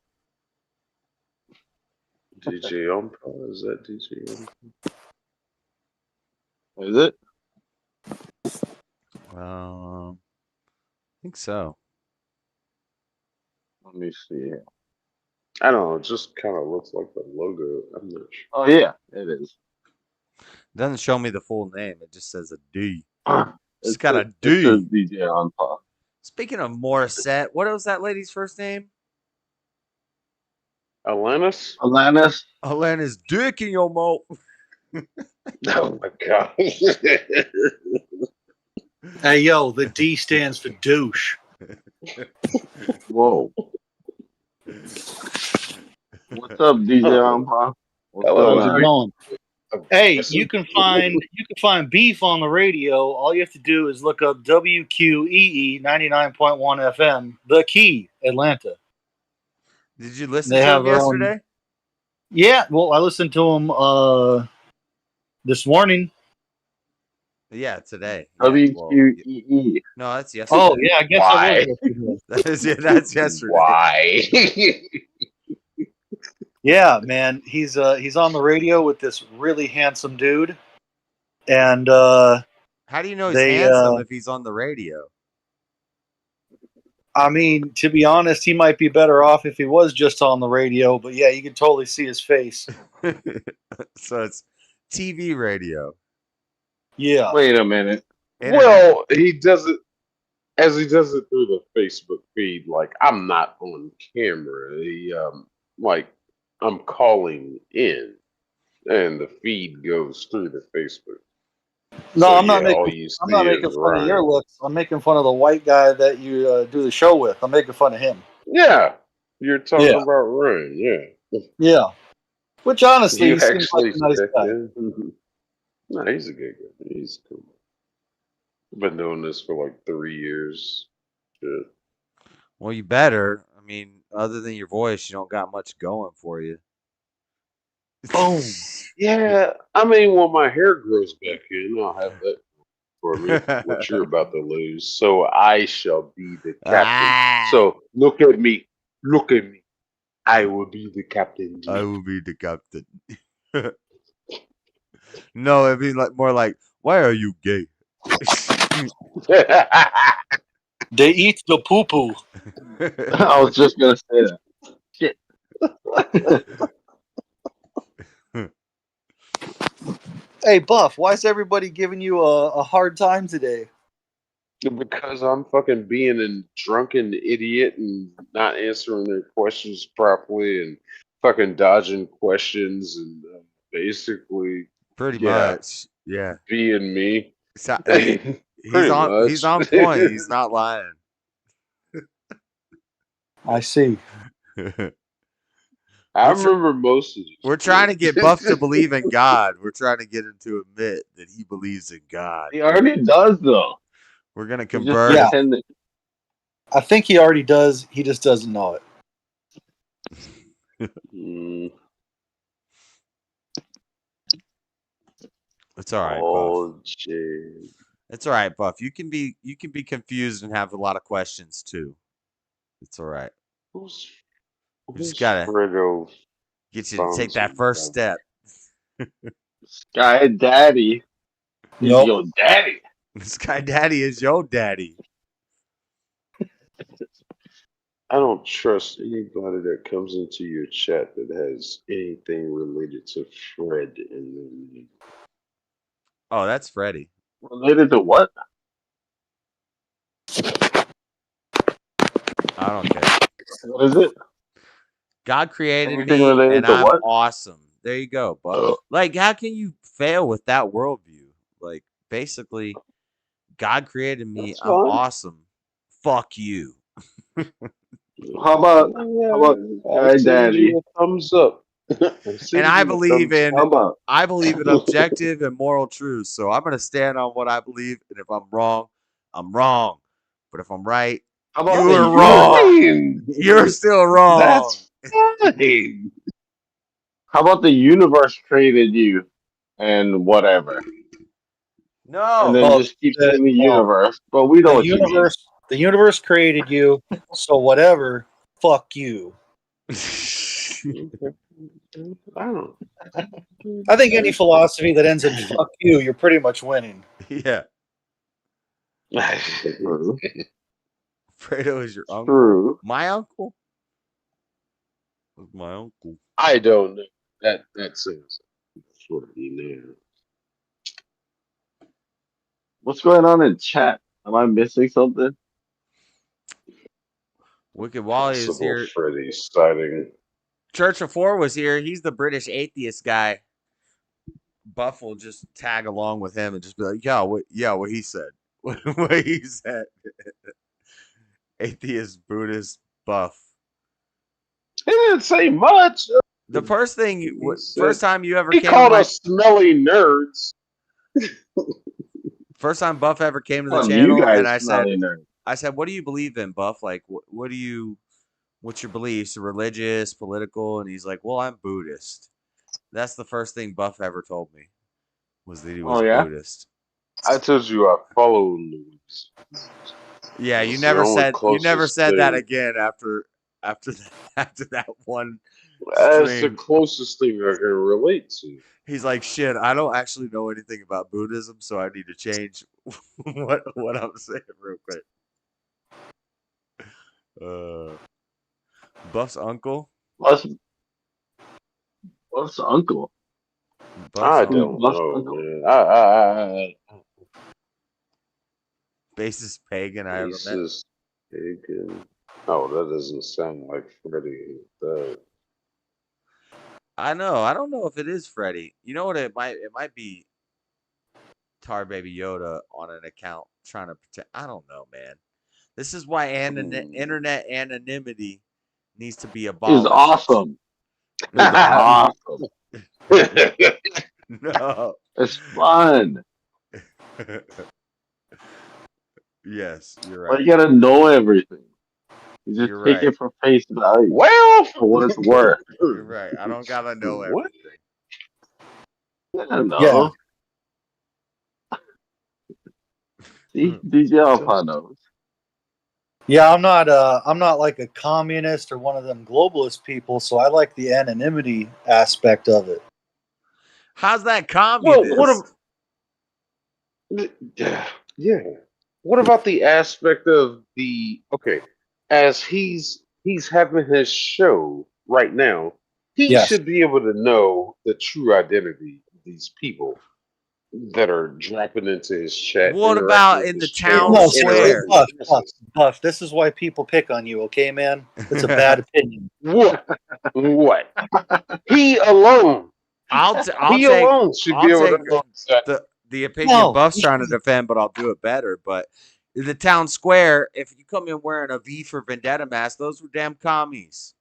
E: DJ Umpa? Is that DJ Umpa?
M: Is it?
A: I think so.
M: Let me see.
E: I don't know. It just kind of looks like the logo. I'm not sure.
M: Oh yeah, it is.
A: Doesn't show me the full name. It just says a D. It's
M: It
A: got
M: says,
A: a
M: it says
A: D.
M: DJ on top.
A: Speaking of Morissette, what was that lady's first name?
E: Alanis?
M: Alanis.
A: Alanis dick in your mouth.
E: Oh my god.
O: Hey, yo, the D stands for douche.
M: Whoa. What's up, DJ on top? What's
E: Hello,
M: going
O: How's it
M: on?
O: going? Hey, you can find beef on the radio. All you have to do is look up WQEE 99.1 FM, The Key, Atlanta.
A: Did you listen
O: They
A: to
O: have
A: him
O: their own.
A: yesterday?
O: Yeah, well, I listened to them this morning.
A: Yeah, today. Yeah,
M: WQEE.
A: no, that's yesterday.
O: Oh yeah, I guess
E: Why?
O: it was yesterday.
A: That's yesterday.
E: Why?
O: Yeah, man, he's on the radio with this really handsome dude, and
A: How do you know he's
O: they
A: handsome if he's on the radio?
O: I mean, to be honest, he might be better off if he was just on the radio, but yeah, you can totally see his face.
A: So it's TV radio.
O: Yeah.
M: Wait a minute.
A: Internet.
E: Well, he does it as he does it through the Facebook feed. Like I'm not on camera. He like I'm calling in, and the feed goes through the Facebook.
O: No,
E: So,
O: I'm not
E: yeah, all
O: making.
E: you
O: I'm
E: see
O: not
E: is
O: making fun of your
E: Ryan.
O: looks. I'm making fun of the white guy that you do the show with. I'm making fun of him.
E: Yeah, you're talking
O: Yeah.
E: about Ryan. Yeah.
O: Yeah. Which honestly,
E: You
O: he seems like
E: actually
O: a nice
E: checked
O: guy.
E: in? No, he's a good guy. He's cool. Been doing this for like 3 years. Shit.
A: Well, you better. I mean, other than your voice, you don't got much going for you.
O: Boom.
E: Yeah, I mean, when my hair grows back in, I'll have that for me. What you're about to lose, so I shall be the captain. So look at me, look at me. I will be the captain.
A: I will be the captain. No, it'd be like more like, why are you gay?
O: They eat the poo poo.
M: I was just gonna say that. Shit.
O: Hey, Buff, why is everybody giving you a hard time today?
E: Because I'm fucking being a drunken idiot and not answering their questions properly and fucking dodging questions and basically
A: Pretty much, yeah.
E: being me.
A: So,
E: Pretty
A: he's on
E: much.
A: point. He's not lying.
O: I see.
E: I remember most of these.
A: We're trying to get Buff to believe in God. We're trying to get him to admit that he believes in God.
M: He already does though.
A: We're gonna
M: He's just
A: convert.
O: Yeah.
M: pretending.
O: I think he already does. He just doesn't know it.
A: It's all right, Buff.
E: Oh, shit.
A: It's all right, Buff. You can be confused and have a lot of questions too. It's all right.
E: Who's
A: We just gotta
E: Fredo
A: get you to take that first step.
M: Sky Daddy. He's
O: Nope.
M: your daddy.
A: Sky Daddy is your daddy.
E: I don't trust anybody that comes into your chat that has anything related to Fred in their name.
A: Oh, that's Freddy.
M: Related to what?
A: I don't care.
M: What is it?
A: God created
M: Anything
A: me,
M: related
A: and
M: to
A: I'm
M: what?
A: awesome. There you go, Buff. Like, how can you fail with that worldview? Like, basically, God created me.
E: That's
A: I'm
E: fine.
A: awesome. Fuck you.
M: How about
E: I
M: Sky
E: send
M: Daddy?
E: you a thumbs up.
A: And I believe in
M: How about
A: objective and moral truth. So I'm gonna stand on what I believe, and if I'm wrong, I'm wrong. But if I'm right,
M: how about
A: you
M: the
A: are wrong.
E: Fine.
A: You're still wrong.
E: That's fine.
M: How about the universe created you and whatever?
A: No.
M: And then
O: Oh,
M: just keep
O: the-
M: saying the
O: no.
M: universe. But we know
O: The
M: what you mean.
O: universe created you, so whatever, fuck you.
E: I don't.
O: I think any philosophy that ends in fuck you, you're pretty much winning.
A: Yeah.
M: True.
A: Fredo is your uncle.
M: True.
A: My uncle? Was my uncle.
E: I don't know. That seems sort of now.
M: What's going on in chat? Am I missing something?
A: Wicked Wally is
E: Possible
A: here.
E: Freddy sighting.
A: Church of Four was here. He's the British atheist guy. Buff will just tag along with him and just be like, what he said. What he said. Atheist, Buddhist, Buff.
E: He didn't say much.
A: The first thing,
E: said-
A: first time you ever
E: He
A: came
E: called
A: to my,
E: us smelly nerds.
A: first time Buff ever came to the
M: Oh, you
A: channel,
M: guys
A: and I said,
M: smelly nerds.
A: what do you believe in, Buff? Like, what's your beliefs? Religious, political? And he's like, well, I'm Buddhist. That's the first thing Buff ever told me, was that he was
M: Oh, yeah?
A: Buddhist.
E: I told you I follow Louis.
A: Yeah, you
E: It's the
A: never
E: only
A: said that
E: thing.
A: again after that one
E: That's the
A: stream.
E: closest thing I can relate to.
A: He's like, shit, I don't actually know anything about Buddhism, so I need to change what I'm saying real quick. Buff's uncle.
M: What's uncle?
E: I
A: Buff's
E: don't
M: Buff's
E: know,
M: uncle?
E: man.
A: Bassist pagan I ever met.
E: Racist, pagan. Oh, that doesn't sound like Freddy.
A: I know. I don't know if it is Freddy. You know what? It might be Tar Baby Yoda on an account trying to pretend. I don't know, man. This is why internet anonymity needs to be
M: Is
A: abolished.
M: awesome. It's awesome.
A: No.
M: It's fun.
A: Yes, you're
M: But
A: right.
M: you gotta know everything. You just
A: You're
M: take
A: right.
M: it for face value.
E: Well,
M: For what it's worth.
A: You're right. I don't gotta know
E: What?
A: everything.
M: I don't know. See, DJ Alpha knows.
O: Yeah, I'm not like a communist or one of them globalist people, so I like the anonymity aspect of it.
A: How's that
E: Well,
A: communist?
E: yeah. What about the aspect of as he's having his show right now, he
O: Yes.
E: should be able to know the true identity of these people that are dropping into his chat.
A: What
E: interacting
A: about
E: with
A: in the
E: his
A: town
E: channel,
O: No,
A: square?
E: interacting with
O: Buff, this is why people pick on you, okay, man? It's a bad opinion.
E: What? He alone.
A: I'll
E: He
A: take
E: alone should be able to know exactly.
A: the opinion
O: No,
A: Buff's trying to defend, but I'll do it better. But in the town square, if you come in wearing a V for Vendetta mask, those were damn commies.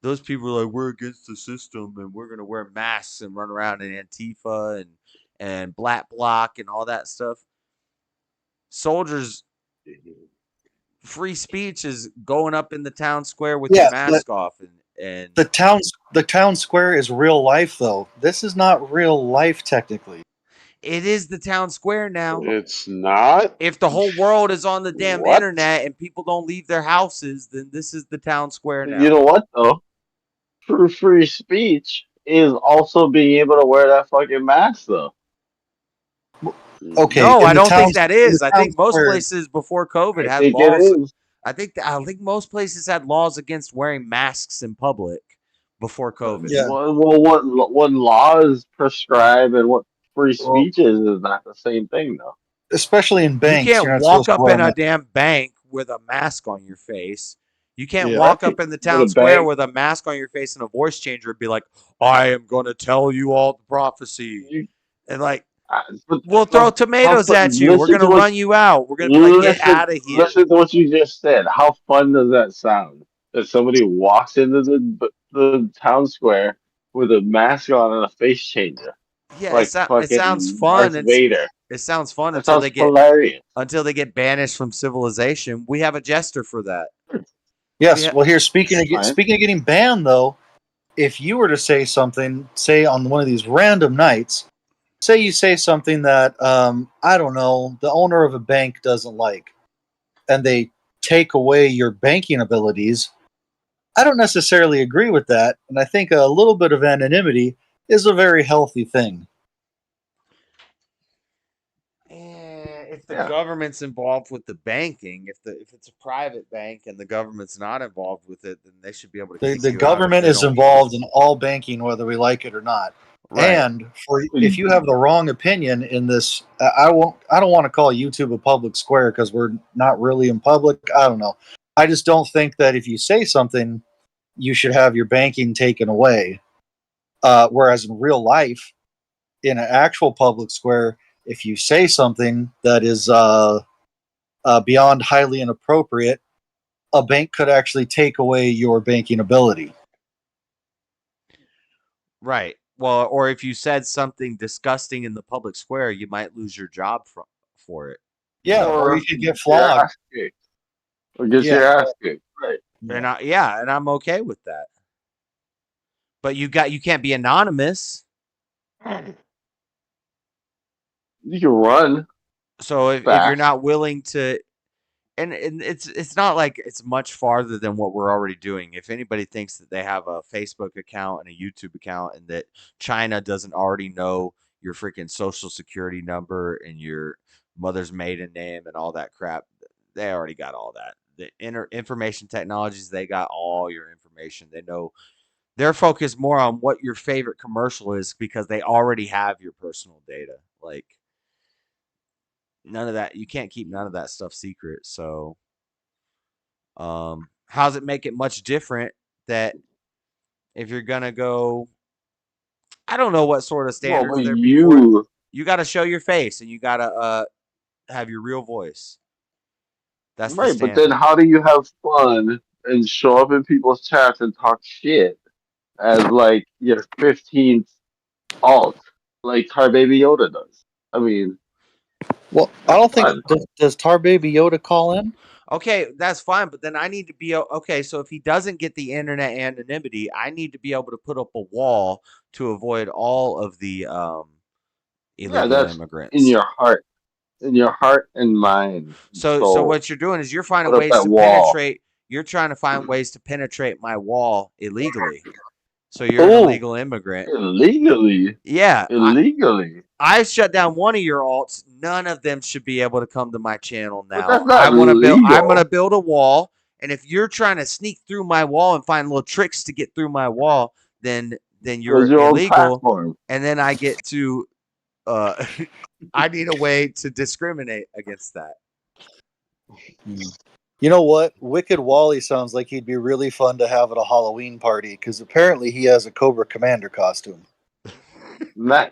A: Those people are like, we're against the system and we're gonna wear masks and run around in Antifa and Black Bloc and all that stuff. soldiers. Free speech is going up in the town square with
O: Yeah,
A: your
O: but
A: mask off, and
O: the town square is real life, though. This is not real life, technically.
A: it is the town square now.
E: It's not.
A: If the whole world is on the damn
E: What?
A: internet and people don't leave their houses, then this is the town square now.
M: You know what though? True free speech is also being able to wear that fucking mask though.
O: Okay,
A: No,
O: in
A: I
O: the
A: don't
O: town,
A: think that
O: in
A: is.
O: the
A: I
O: town
A: think most
O: square,
A: places before COVID
M: I
A: had
M: think it
A: laws.
M: is.
A: I think most places had laws against wearing masks in public before COVID.
O: Yeah.
M: Well, what laws prescribe and what free
O: Well,
M: speech is not the same thing though.
O: especially in
A: You
O: banks,
A: can't
O: you're not
A: walk
O: supposed to
A: up
O: wear a
A: in a
O: mask.
A: damn bank with a mask on your face. You can't
O: Yeah.
A: walk
M: Right?
A: up in the
M: Go
A: town
M: to
A: square
M: bank.
A: with a mask on your face and a voice changer and be like, "I am going to tell you all the prophecy."
M: You,
A: And like,
M: but
A: we'll throw tomatoes at you. We're going to run you out. We're going to be like, "Get out of here."
M: listen to what you just said. How fun does that sound? That somebody walks into the town square with a mask on and a face changer,
A: Yeah,
M: like
A: it sounds
M: fucking
A: fun.
M: Darth Vader.
A: It sounds fun
M: That sounds hilarious.
A: until they get banished from civilization. We have a jester for that.
O: Yes. Well, here,
M: Fine.
O: speaking of getting banned, though, if you were to say something, say on one of these random nights, say you say something that I don't know, the owner of a bank doesn't like, and they take away your banking abilities. I don't necessarily agree with that, and I think a little bit of anonymity is a very healthy thing.
A: If the
M: Yeah.
A: government's involved with the banking, if it's a private bank and the government's not involved with it, then they should be able to kick
O: The
A: you out if
O: government
A: they
O: is
A: don't
O: involved in all banking, whether we like it or not.
A: Right.
O: And if you have the wrong opinion in this, I don't want to call YouTube a public square because we're not really in public. I don't know. I just don't think that if you say something, you should have your banking taken away. Whereas in real life, in an actual public square, if you say something that is beyond highly inappropriate, a bank could actually take away your banking ability.
A: Right. Well, or if you said something disgusting in the public square, you might lose your job for it.
O: Yeah, or you could get flogged.
M: Or get your ass kicked. Right.
A: And I'm okay with that. But you can't be anonymous.
M: You can run.
A: So if you're not willing to, and it's not like it's much farther than what we're already doing. If anybody thinks that they have a Facebook account and a YouTube account and that China doesn't already know your freaking social security number and your mother's maiden name and all that crap, they already got all that. The information technologies, they got all your information. They know. They're focused more on what your favorite commercial is because they already have your personal data. Like, none of that, you can't keep none of that stuff secret. So how does it make it much different that if you're gonna go, I don't know what sort of standards there be for it. You got to show your face and you got to have your real voice. That's
M: right,
A: the
M: but then how do you have fun and show up in people's chats and talk shit as like your 15th alt, like Tar Baby Yoda does? I mean,
O: well, I don't think does Tar Baby Yoda call in?
A: Okay, that's fine, but then I need to be okay. So if he doesn't get the internet anonymity, I need to be able to put up a wall to avoid all of the illegal
M: that's
A: immigrants
M: in your heart and mind.
A: So what you're doing is you're finding
M: put up
A: ways
M: that
A: to
M: wall.
A: penetrate. You're trying to find ways to penetrate my wall illegally. So you're an illegal immigrant.
M: Illegally?
A: Yeah.
M: Illegally.
A: I shut down one of your alts. None of them should be able to come to my channel now.
M: But that's not
A: I'm gonna
M: legal.
A: build a wall, and if you're trying to sneak through my wall and find little tricks to get through my wall, then you're
M: There's your own
A: illegal.
M: platform.
A: And then I get to I need a way to discriminate against that.
O: You know what? Wicked Wally sounds like he'd be really fun to have at a Halloween party because apparently he has a Cobra Commander costume.
M: Nice.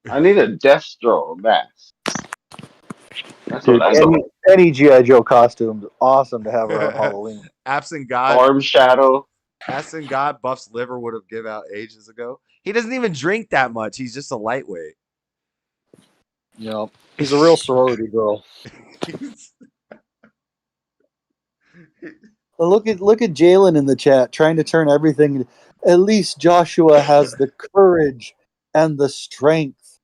M: I need a Destro mask. That's
O: Dude,
M: what I need.
O: any G.I. Joe costume is awesome to have around Halloween.
A: Absent God.
M: Arm Shadow.
A: Absent God, Buff's liver would have given out ages ago. He doesn't even drink that much. He's just a lightweight.
O: Yep. He's a real sorority girl. Well, look at Jalen in the chat trying to turn everything. At least Joshua has the courage and the strength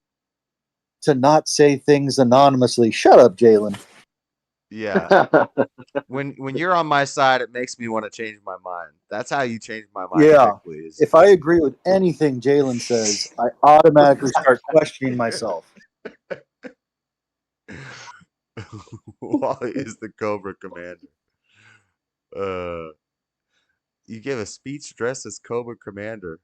O: to not say things anonymously. Shut up, Jalen.
A: Yeah. When you're on my side, it makes me want to change my mind. That's how you change my mind
O: Yeah.
A: quickly. Is
O: If I agree with anything Jalen says, I automatically start questioning myself.
A: Wally is the Cobra Commander. You gave a speech dressed as Cobra Commander.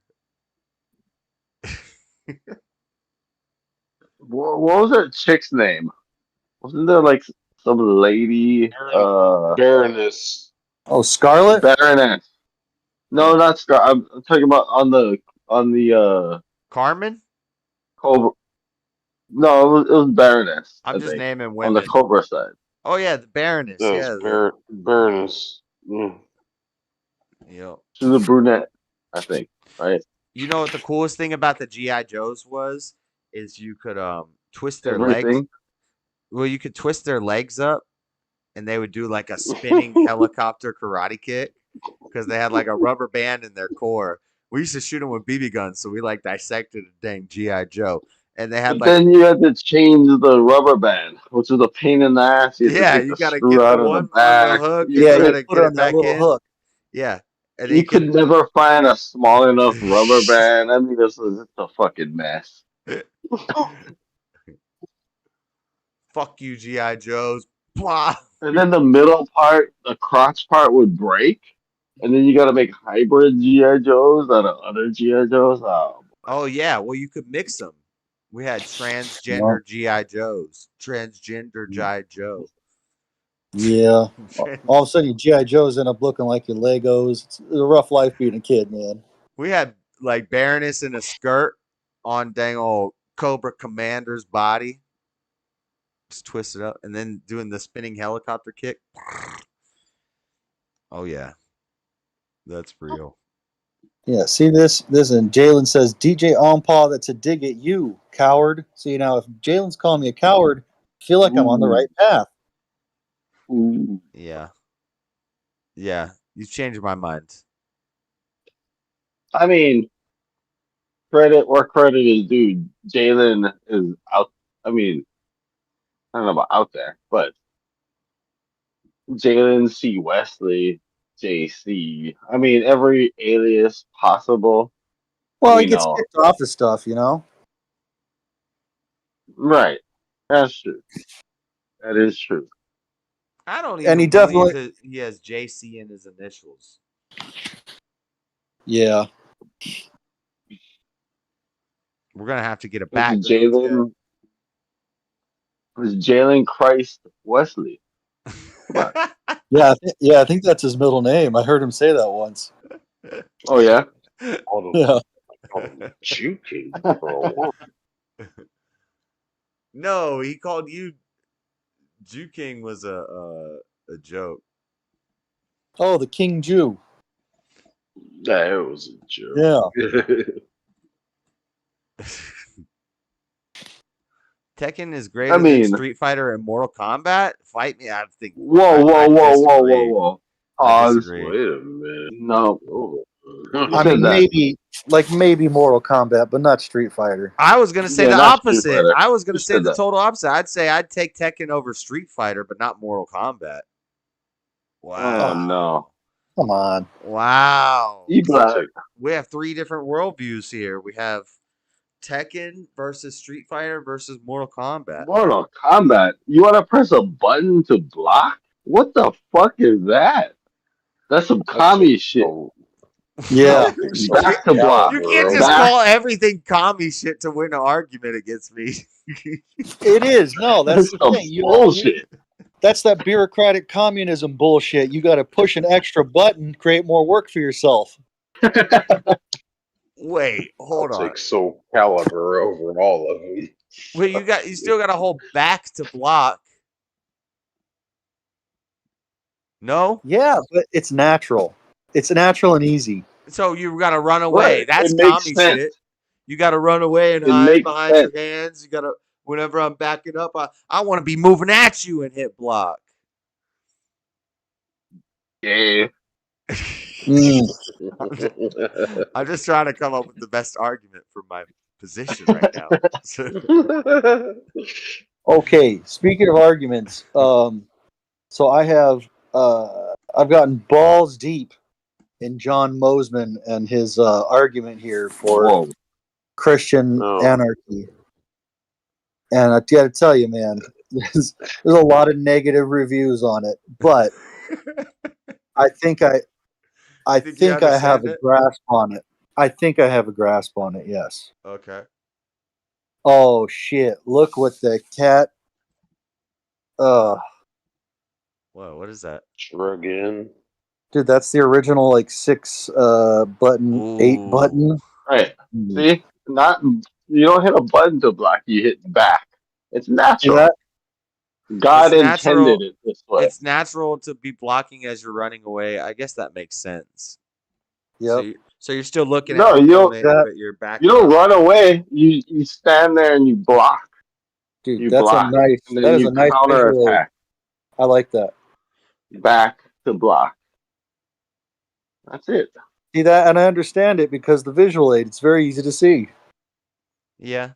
M: What was that chick's name? Wasn't there like some lady?
E: Baroness.
O: Oh, Scarlet?
M: Baroness. No, not Scar. I'm talking about on the
A: Carmen?
M: Cobra. No, it was Baroness.
A: I'm
M: I
A: just
M: think
A: naming
M: on the
A: women.
M: Cobra side.
A: Oh yeah, the Baroness.
E: That
A: Yeah.
E: was Baroness. Yeah.
A: Yep.
M: She's a brunette, I think. Right.
A: You know what the coolest thing about the GI Joes was? Is you could twist their legs.
M: Everything.
A: Well, you could twist their legs up, and they would do like a spinning helicopter karate kick because they had like a rubber band in their core. We used to shoot them with BB guns, so we like dissected a dang GI Joe, and they had
M: But
A: like
M: then you had to change the rubber band, which is a pain in the ass. You had to
A: yeah,
M: take
A: you
M: the
A: got to
M: screw
A: get the
M: out of the
A: one on the
M: back.
A: hook, and
M: You
O: Yeah,
A: you
O: you
A: got
M: could
A: to
O: put
A: get
O: on
A: it
O: that
A: back
O: little
A: in.
O: hook.
A: Yeah, and then
M: you could never find a small enough rubber band. I mean, this is just a fucking mess.
A: fuck you, GI Joes. Blah.
M: And then the middle part, the crotch part would break. And then you got to make hybrid GI Joes out of other GI Joes. Oh,
A: Oh yeah, well you could mix them. We had
O: Yeah.
A: transgender GI Joes, transgender GI Joe.
O: Yeah. All of a sudden, your G.I. Joes end up looking like your Legos. It's a rough life being a kid, man.
A: We had like Baroness in a skirt on dang old Cobra Commander's body, just twist it up, and then doing the spinning helicopter kick. Oh yeah, that's real.
O: Yeah, see this, and Jalen says, DJ Onpaw, that's a dig at you, coward. See, now, if Jalen's calling me a coward, I feel like I'm on the right path.
M: Ooh.
A: Yeah, yeah, you've changed my mind.
M: I mean, credit where credit is due. Jalen is out. I mean, I don't know about out there, but Jalen C. Wesley, JC. I mean, every alias possible.
O: Well, he
M: We
O: gets
M: know.
O: kicked off of stuff, you know?
M: Right. That's true. That is true.
A: I don't
O: And
A: even
O: he
A: believe
O: definitely-
A: that he has JC in his initials.
O: Yeah.
A: We're gonna have to get a
M: This
A: back.
M: is Jalen. This is Jalen Christ Wesley. Come on.
O: Yeah, I think that's his middle name. I heard him say that once.
M: Oh yeah.
O: Yeah.
E: Juking for a while.
A: No, he called you. Jew King was a joke.
O: Oh, the King Jew.
E: That was a joke.
O: Yeah.
A: Tekken is greater
M: I
A: than
M: mean,
A: Street Fighter and Mortal Kombat. Fight me. I think.
M: whoa.
A: I
M: Pause.
A: disagree.
E: Wait a minute.
M: No.
O: I
M: said
O: mean,
M: that.
O: maybe Mortal Kombat, but not Street Fighter.
A: I was gonna say
M: Yeah,
A: the
M: not Street
A: opposite.
M: Fighter.
A: I was gonna
M: You
A: say
M: said
A: the
M: that.
A: total opposite. I'd say I'd take Tekken over Street Fighter, but not Mortal Kombat. Wow.
M: Oh no.
O: Come on.
A: Wow.
M: You black.
A: We have three different worldviews here. We have Tekken versus Street Fighter versus Mortal Kombat.
M: Mortal Kombat. You want to press a button to block? What the fuck is that? That's some commie shit.
O: Yeah.
M: Back to block.
A: You can't just call everything commie shit to win an argument against me.
O: It is. No, that's the
M: some
O: thing.
M: bullshit.
O: That's that bureaucratic communism bullshit. You got to push an extra button, create more work for yourself.
A: Wait, hold on.
E: Take Soul Calibur over all of them.
A: Wait, you still got to hold back to block. No?
O: Yeah, but it's natural. It's natural and easy.
A: So you got to run away.
M: Right.
A: That's
M: It makes
A: commie
M: sense.
A: shit. You got to run away and
M: It
A: hide
M: makes
A: behind
M: sense.
A: your hands. You got to Whenever I'm backing up, I want to be moving at you and hit block.
M: Yeah.
A: I'm just trying to come up with the best argument for my position right now.
O: Okay, speaking of arguments, so I have I've gotten balls deep in John Mosman and his argument here for Christian anarchy, and I got to tell you, man, there's a lot of negative reviews on it, but I think I have a
A: it?
O: grasp on it. I think I have a grasp on it. Yes.
A: Okay.
O: Oh shit! Look what the cat.
A: Whoa, what is that?
E: Shrug in.
O: Dude, that's the original like 6 button, 8 button.
M: Right. See? Not you don't hit a button to block, you hit back. It's natural. God intended it this way.
A: It's natural to be blocking as you're running away. I guess that makes sense.
O: Yep.
A: So you're still looking
M: No,
A: at
M: you
A: your
M: don't.
A: opponent, but you're back.
M: You don't run away. You stand there and you block.
O: Dude,
M: you
O: that's
M: block,
O: a nice.
M: and then
O: That is
M: you
O: a nice
M: counter
O: visual.
M: attack.
O: I like that.
M: Back to block. That's it.
O: See that, and I understand it because the visual aid. It's very easy to see.
A: Yeah.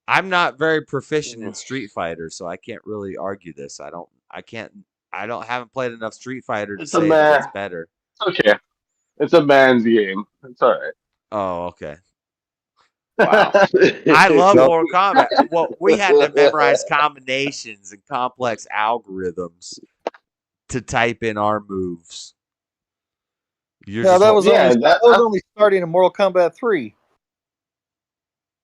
A: I'm not very proficient in Street Fighter, so I can't really argue this. I haven't played enough Street Fighter to say that it's better.
M: It's okay. It's a man's game. It's all right.
A: Oh, okay. Wow. I love Mortal Kombat. Well, we had to memorize combinations and complex algorithms to type in our moves.
O: That was only starting in Mortal Kombat 3.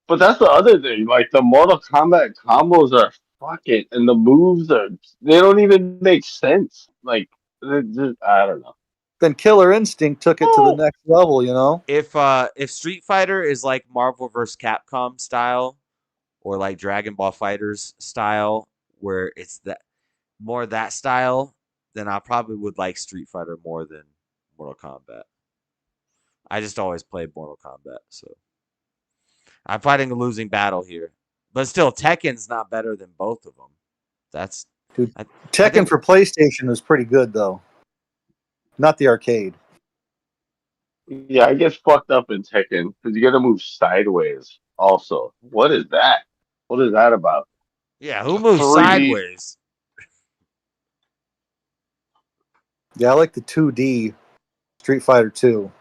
M: But that's the other thing. Like the Mortal Kombat combos are fucking, and the moves they don't even make sense. Like I don't know.
O: Then Killer Instinct took it to the next level. You know.
A: If Street Fighter is like Marvel vs. Capcom style, or like Dragon Ball Fighters style, where it's that style, then I probably would like Street Fighter more than Mortal Kombat. I just always played Mortal Kombat, so I'm fighting a losing battle here. But still, Tekken's not better than both of them. That's
O: Tekken for PlayStation was pretty good though. Not the arcade.
M: Yeah, I get fucked up in Tekken because you got to move sideways. Also, what is that? What is that about?
A: Yeah, who moves sideways?
O: Yeah, I like the 2D Street Fighter 2.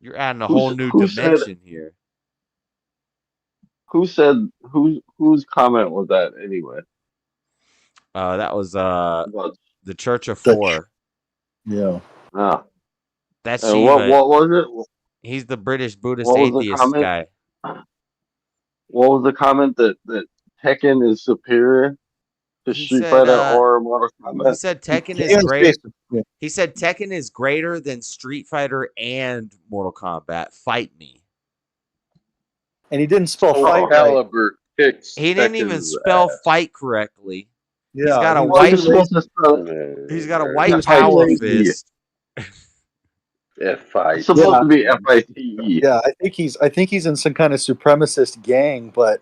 A: You're adding a whole new dimension here.
M: Who said whose comment was that anyway?
A: That was the Church of Four.
O: Yeah.
M: Ah.
A: That's
M: Shiva. What was it?
A: He's the British Buddhist atheist guy.
M: What was the comment that Tekken is superior to Street Fighter or Mortal Kombat?
A: He said Tekken is great. He said Tekken is greater than Street Fighter and Mortal Kombat. Fight me.
O: And he didn't spell fight
E: Caliber
O: right.
A: He didn't even spell fight correctly.
O: Yeah,
A: he's got a white power fist.
E: F-I-T-E.
M: It's supposed to be F-I-T-E.
O: Yeah, I think he's in some kind of supremacist gang, but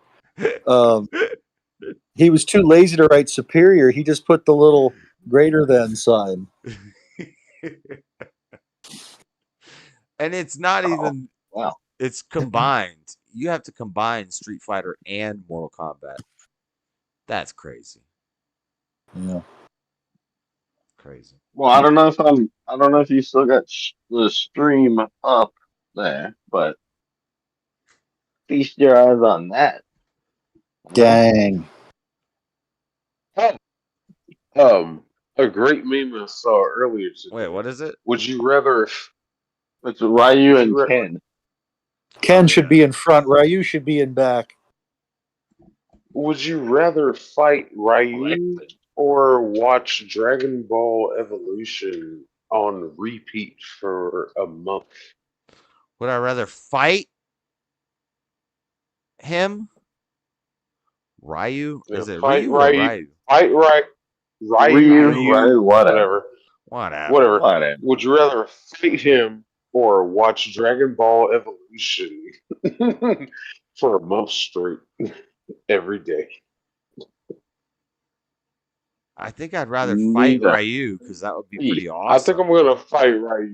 O: he was too lazy to write superior. He just put the little greater than sign.
A: And it's not even it's combined. You have to combine Street Fighter and Mortal Kombat. That's crazy.
O: Yeah.
A: Crazy.
M: Well, I don't know if you still got the stream up there, but feast your eyes on that.
O: Dang.
E: A great meme I saw earlier today.
A: Wait, what is it?
E: Would you rather?
M: It's Ryu and Ken.
O: Ken should be in front. Ryu should be in back.
E: Would you rather fight Ryu or watch Dragon Ball Evolution on repeat for a month?
A: Would I rather fight him? Ryu? Is it
E: fight
A: Ryu or Ryu?
E: Fight Ryu, whatever.
A: Whatever.
E: Would you rather fight him or watch Dragon Ball Evolution for a month straight, every day.
A: I think I'd rather fight
M: Neither.
A: Ryu because that would be pretty
E: I think
A: awesome.
E: I'm gonna fight right.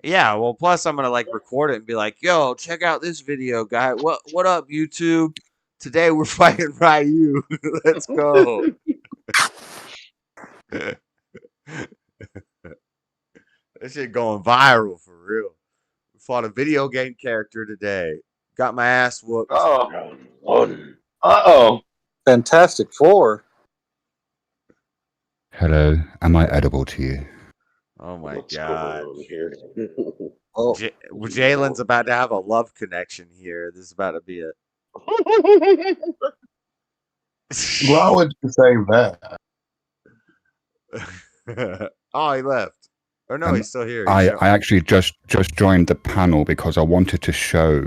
A: Yeah, well, plus I'm gonna like record it and be like, "Yo, check out this video, guy. What up, YouTube? Today we're fighting Ryu. Let's go." This shit going viral for real. We fought a video game character today. Got my ass whooped.
M: Oh.
E: One.
M: Uh-oh.
O: Fantastic Four.
P: Hello, am I edible to you?
A: Oh my
E: What's
A: god.
E: going on here?
O: Oh,
A: Jalen's about to have a love connection here. This is about to be a.
I: Why would you say that?
A: Oh, he left. Or no, he's still here.
P: I actually just joined the panel because I wanted to show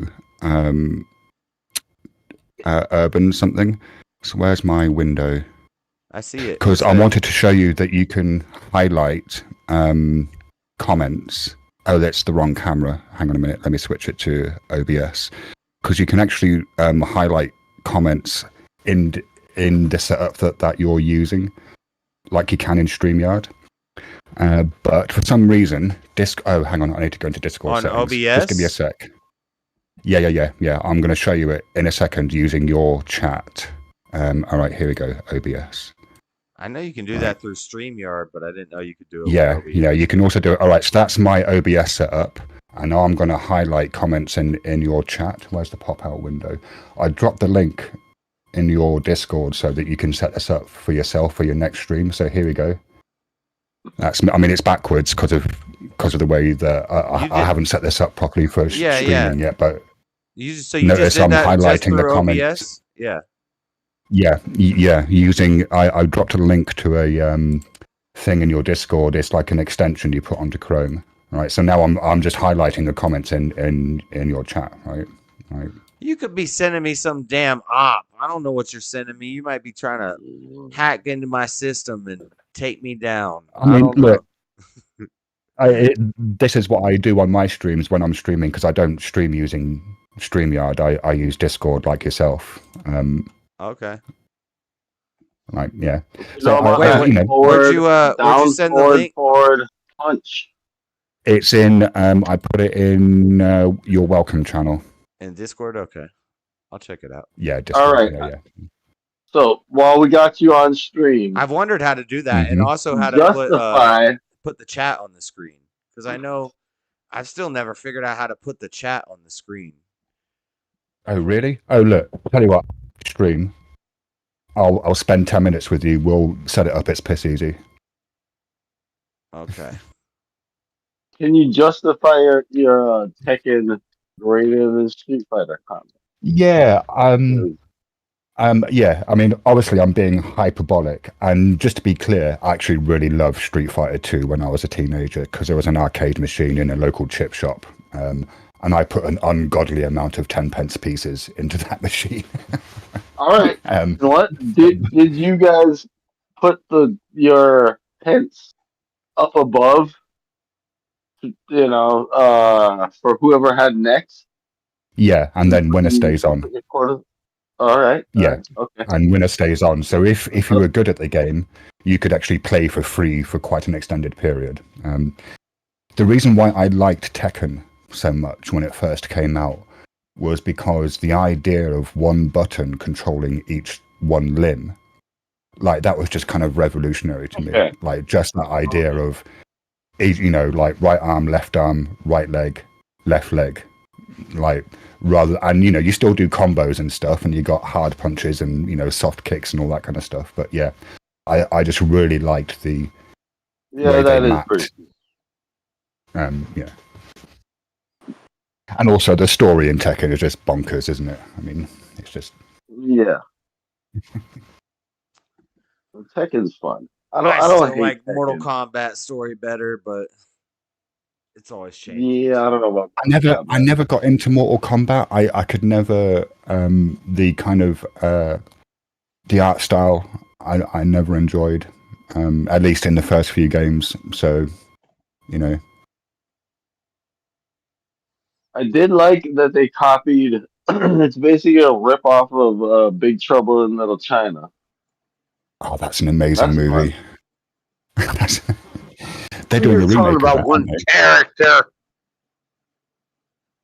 P: Urban something. So where's my window?
A: I see it.
P: Because I wanted to show you that you can highlight comments. Oh, that's the wrong camera. Hang on a minute. Let me switch it to OBS. Because you can actually highlight comments in the setup that you're using, like you can in StreamYard. But for some reason, oh, hang on. I need to go into Discord
A: on
P: settings.
A: OBS.
P: Just give me a sec. Yeah. I'm going to show you it in a second using your chat. All right, here we go. OBS.
A: I know you can do that through StreamYard, but I didn't know you could do it.
P: Yeah,
A: with OBS.
P: you can also do it. All right, so that's my OBS setup. And now I'm going to highlight comments in your chat. Where's the pop-out window? I dropped the link in your Discord so that you can set this up for yourself for your next stream. So here we go. It's backwards because of the way that I haven't set this up properly for streaming yet. But notice I'm highlighting the comments.
A: OBS? Yeah.
P: Yeah. I dropped a link to a thing in your Discord. It's like an extension you put onto Chrome. Right. So now I'm just highlighting the comments in your chat. Right.
A: You could be sending me some damn op. I don't know what you're sending me. You might be trying to hack into my system and take me down.
P: I mean, look. This is what I do on my streams when I'm streaming because I don't stream using StreamYard. I use Discord like yourself.
A: Okay.
P: Right. Yeah.
M: So
A: where'd you send the link?
M: Forward, punch.
P: It's in. I put it in your welcome channel.
A: In Discord. Okay. I'll check it out.
P: Yeah. Discord,
M: all right.
P: Yeah.
M: So while we got you on stream,
A: I've wondered how to do that, and also how to put the chat on the screen because I know I've still never figured out how to put the chat on the screen.
P: Oh really? Oh look. I'll tell you what. Stream. I'll spend 10 minutes with you. We'll set it up. It's piss easy.
A: Okay.
M: Can you justify your Tekken greater than Street Fighter comment?
P: Yeah. Yeah. I mean, obviously, I'm being hyperbolic, and just to be clear, I actually really loved Street Fighter 2 when I was a teenager because there was an arcade machine in a local chip shop, and I put an ungodly amount of 10-pence pieces into that machine.
M: All right. You know what? Did you guys put your pence up above? For whoever had next.
P: Yeah, and then winner stays on.
M: All right.
P: Yeah.
M: Okay.
P: And winner stays on. So if you were good at the game, you could actually play for free for quite an extended period. The reason why I liked Tekken so much when it first came out was because the idea of one button controlling each one limb, like that was just kind of revolutionary to me. Like just that idea of, like right arm, right leg, left leg, like rather, and you still do combos and stuff, and you got hard punches and soft kicks and all that kind of stuff. But yeah, I just really liked the way
M: that
P: they
M: is
P: mapped.
M: pretty.
P: Yeah. And also the story in Tekken is just bonkers, isn't it? I mean, it's just...
M: Yeah. Tekken's fun. I don't
A: still
M: hate
A: like
M: Tekken.
A: Mortal Kombat story better, but it's always changed.
M: Yeah, I don't know about
P: I never got into Mortal Kombat. I could never... the kind of... the art style, I never enjoyed. At least in the first few games. So,
M: I did like that they copied. It's basically a rip off of Big Trouble in Little China.
P: Oh, that's an amazing
M: That's
P: movie. They're doing
E: You're
P: a
E: talking
P: remake of
E: about
P: that,
E: one
P: aren't they?
E: character.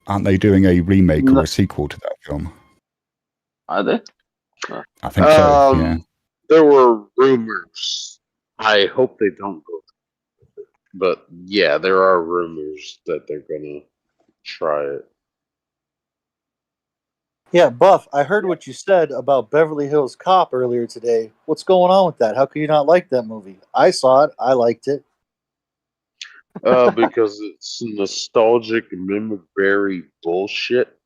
P: Aren't they doing a remake
M: No.
P: or a sequel to that film?
M: Are they?
P: I think so. Yeah.
E: There were rumors. I hope they don't go. But yeah, there are rumors that they're gonna try it.
O: Yeah, Buff, I heard what you said about Beverly Hills Cop earlier today. What's going on with that? How could you not like that movie? I saw it. I liked it.
E: Because it's nostalgic memory bullshit.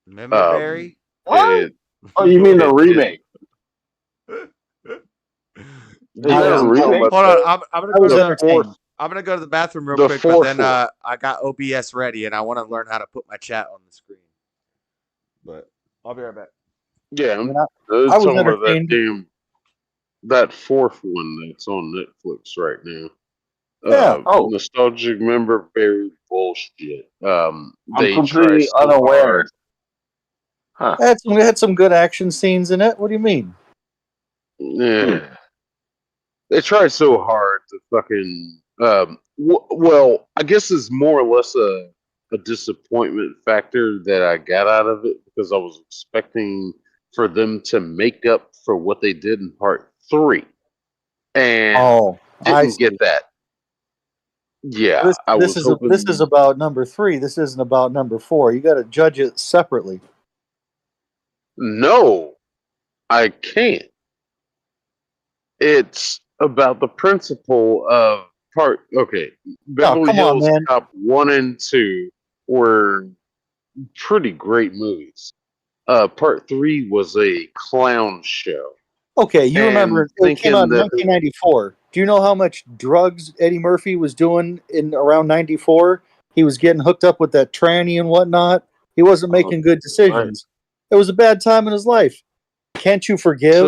A: Memberberry?
M: What? Oh, you mean the remake?
E: Yeah, I'm talking about
A: Hold on. I'm gonna go to the
E: fourth.
A: I'm gonna go to the bathroom real
E: The
A: quick, but
E: fourth
A: then
E: one.
A: I got OBS ready and I want to learn how to put my chat on the screen. But I'll be right back.
E: Yeah, I'm
O: I was
E: talking about
O: entertained.
E: that fourth one that's on Netflix right now.
O: Yeah.
E: Nostalgic memory bullshit.
M: I'm
E: They try
M: completely
E: so
M: unaware.
E: hard.
O: Huh. It had some good action scenes in it. What do you mean?
E: Yeah. They tried so hard to fucking. Well, I guess it's more or less a disappointment factor that I got out of it because I was expecting for them to make up for what they did in part 3, and didn't get that. Yeah, I was hoping.
O: This is about number 3. This isn't about number 4. You got to judge it separately.
E: No, I can't. It's about the principle of part. Okay, Beverly
O: come on,
E: Hills
O: man.
E: Cop 1 and 2 were pretty great movies. Part 3 was a clown show.
O: Okay, you remember it came
E: thinking
O: out in
E: that
O: 1994. Do you know how much drugs Eddie Murphy was doing in around 94? He was getting hooked up with that tranny and whatnot. He wasn't making good decisions. It was a bad time in his life. Can't you forgive?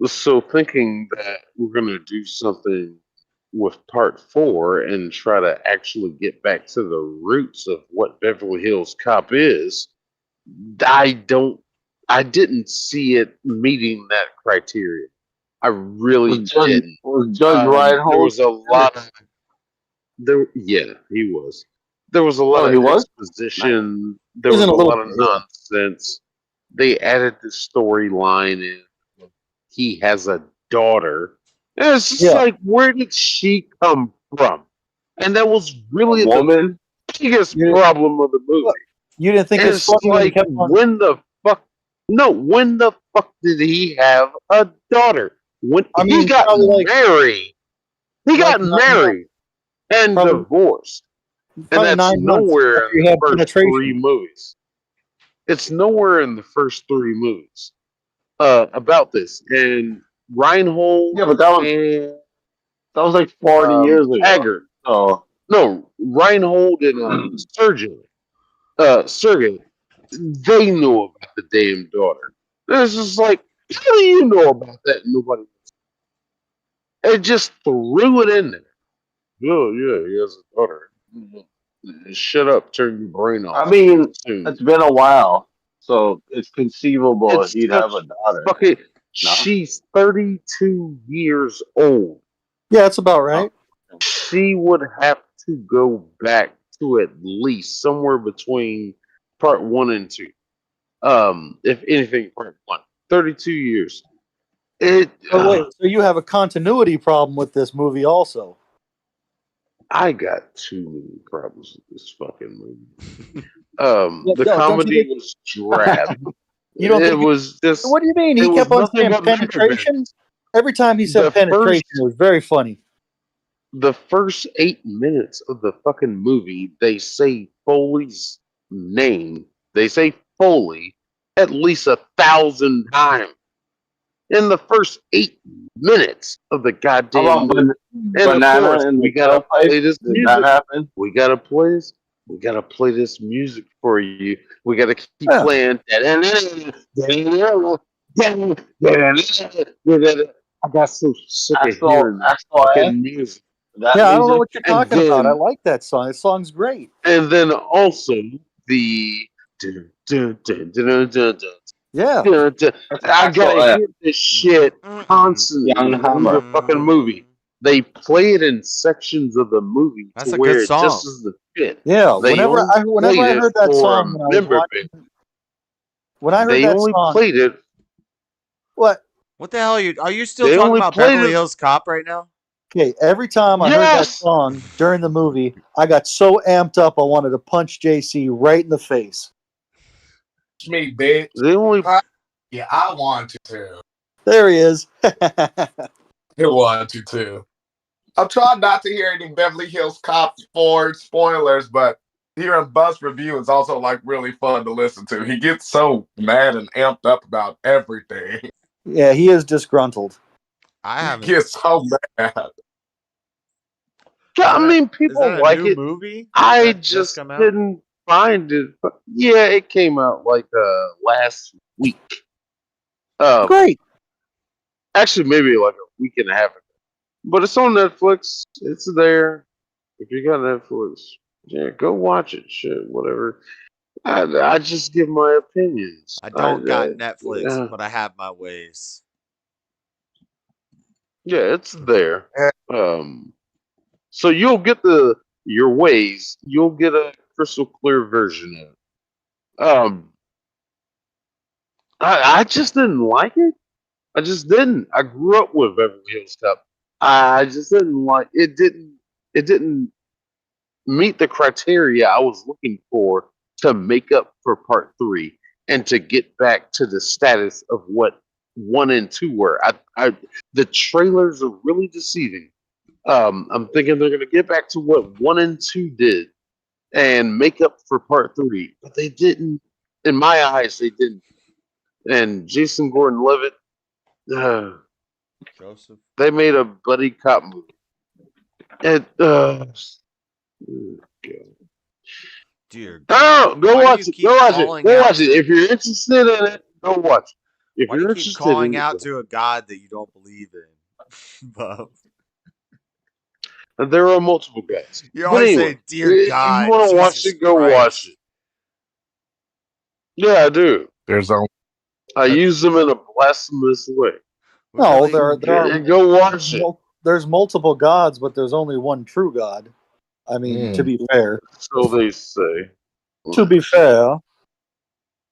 E: So thinking that we're gonna do something with part 4 and try to actually get back to the roots of what Beverly Hills Cop is, I didn't see it meeting that criteria. I really didn't.
M: Was Judge
E: There
M: Reinhold?
E: was a lot of yeah, he was. There was a lot
M: he
E: of
M: was?
E: exposition. There
O: He's
E: was
O: in
E: a
O: a little
E: lot of
O: bit, yeah.
E: nonsense. They added the storyline in. He has a daughter. And it's just like, where did she come from? And that was really the biggest problem of the movie.
O: You didn't think
E: And
O: it's funny when he kept on...
E: when the fuck did he have a daughter? When he got married. He got married and divorced. And that's
O: 9 months
E: nowhere
O: after
E: in
O: you
E: the
O: had
E: first
O: penetration.
E: 3 movies. It's nowhere in the first 3 movies about this. And Reinhold.
M: Yeah, but that was like 40 years ago.
E: Haggard. No, Reinhold and Sergey, they knew about the damn daughter. It's just like, how do you know about that? Nobody. It just threw it in there. Oh yeah, he has a daughter. Shut up, turn your brain off.
M: I mean, it's been a while, so it's conceivable he'd have a daughter.
E: Okay, she's 32 years old.
O: Yeah, that's about right.
E: She would have to go back to at least somewhere between part 1 and 2. If anything, part 1. 32 years.
O: Wait, so you have a continuity problem with this movie also.
E: I got too many problems with this fucking movie. The comedy was drab. It was just.
O: What do you mean? He kept on saying penetration. Every time he said penetration, it was very funny.
E: The first 8 minutes of the fucking movie, they say Foley's name. They say Foley at least 1,000 times in the first 8 minutes of the goddamn movie. And of course, we gotta play this music. We gotta play this. We gotta play this music for you. We gotta keep playing. I got so sick of hearing that fucking music.
M: That
O: Yeah, I don't know
M: music.
O: what you're
E: And
O: talking about. I
E: then
O: like that song. That song's great.
E: and then also the dun, dun, dun, dun, dun, dun, dun,
O: Yeah.
E: dun, dun.
M: That's an
E: I
M: actual
E: gotta hear this shit
M: Jan
E: constantly through the
M: Hammer.
E: fucking movie. They play it in sections of the movie to
A: That's a good
E: where it just
A: song.
E: is the fit.
O: Yeah.
E: They
O: Whenever
E: only played
O: I
E: it
O: heard that
E: for a
O: song when I was
E: member bit.
O: watching, when I heard
E: They
O: that
E: only
O: song,
E: played it.
O: what?
A: What the hell are you still
E: They
A: talking
E: only
A: about
E: played
A: Beverly
E: it.
A: Hills Cop right now?
O: Okay, every time I heard that
E: Yes.
O: song during the movie, I got so amped up I wanted to punch JC right in the face.
I: It's me, bitch.
E: They only.
I: Yeah, I want to too.
O: There he is.
I: He want to too. I'm trying not to hear any Beverly Hills Cop 4 spoilers, but hearing Buzz review is also like really fun to listen to. He gets so mad and amped up about everything.
O: Yeah, he is disgruntled.
A: I
I: He
A: haven't.
I: gets so mad.
E: Yeah, I mean,
A: Is
E: people
A: that a
E: like
A: new
E: it.
A: movie? Did
E: I
A: that just
E: just
A: come out?
E: didn't find it. Yeah, it came out like last week.
O: Great.
E: Actually, maybe like a week and a half ago. But it's on Netflix. It's there. If you got Netflix, yeah, go watch it. Shit, whatever. I just give my opinions.
A: I don't got Netflix, but I have my ways.
E: Yeah, it's there. So you'll get your ways. You'll get a crystal clear version of it. I just didn't like it. I just didn't. I grew up with Beverly Hills Cop. I just didn't like it. Didn't meet the criteria I was looking for to make up for part 3 and to get back to the status of what 1 and 2 were. The trailers are really deceiving. I'm thinking they're gonna get back to what 1 and 2 did and make up for part 3, but they didn't. In my eyes, they didn't. And Jason Gordon-Levitt,
A: Joseph.
E: they made a buddy cop movie. And
A: Dear God.
E: oh, go
A: Why do
E: watch
A: you
E: it.
A: keep
E: Go watch it.
A: calling
E: Go
A: out
E: watch it.
A: to-
E: If you're interested in it, go watch it. If
A: Why do
E: you're
A: you keep
E: interested
A: calling
E: in
A: out
E: it,
A: to a God that you don't believe in? Bub?
E: there are multiple guys.
A: You
E: But
A: always
E: anyway,
A: say, "Dear
E: if you
A: God,
E: want to watch
A: Jesus
E: it, go watch
A: Christ."
E: it. Yeah, I do.
I: There's only
E: I use them in a blasphemous way.
O: No,
A: Really?
E: Go watch it.
O: There's multiple gods, but there's only one true God. I mean, to be fair.
E: So they say.
O: To be fair.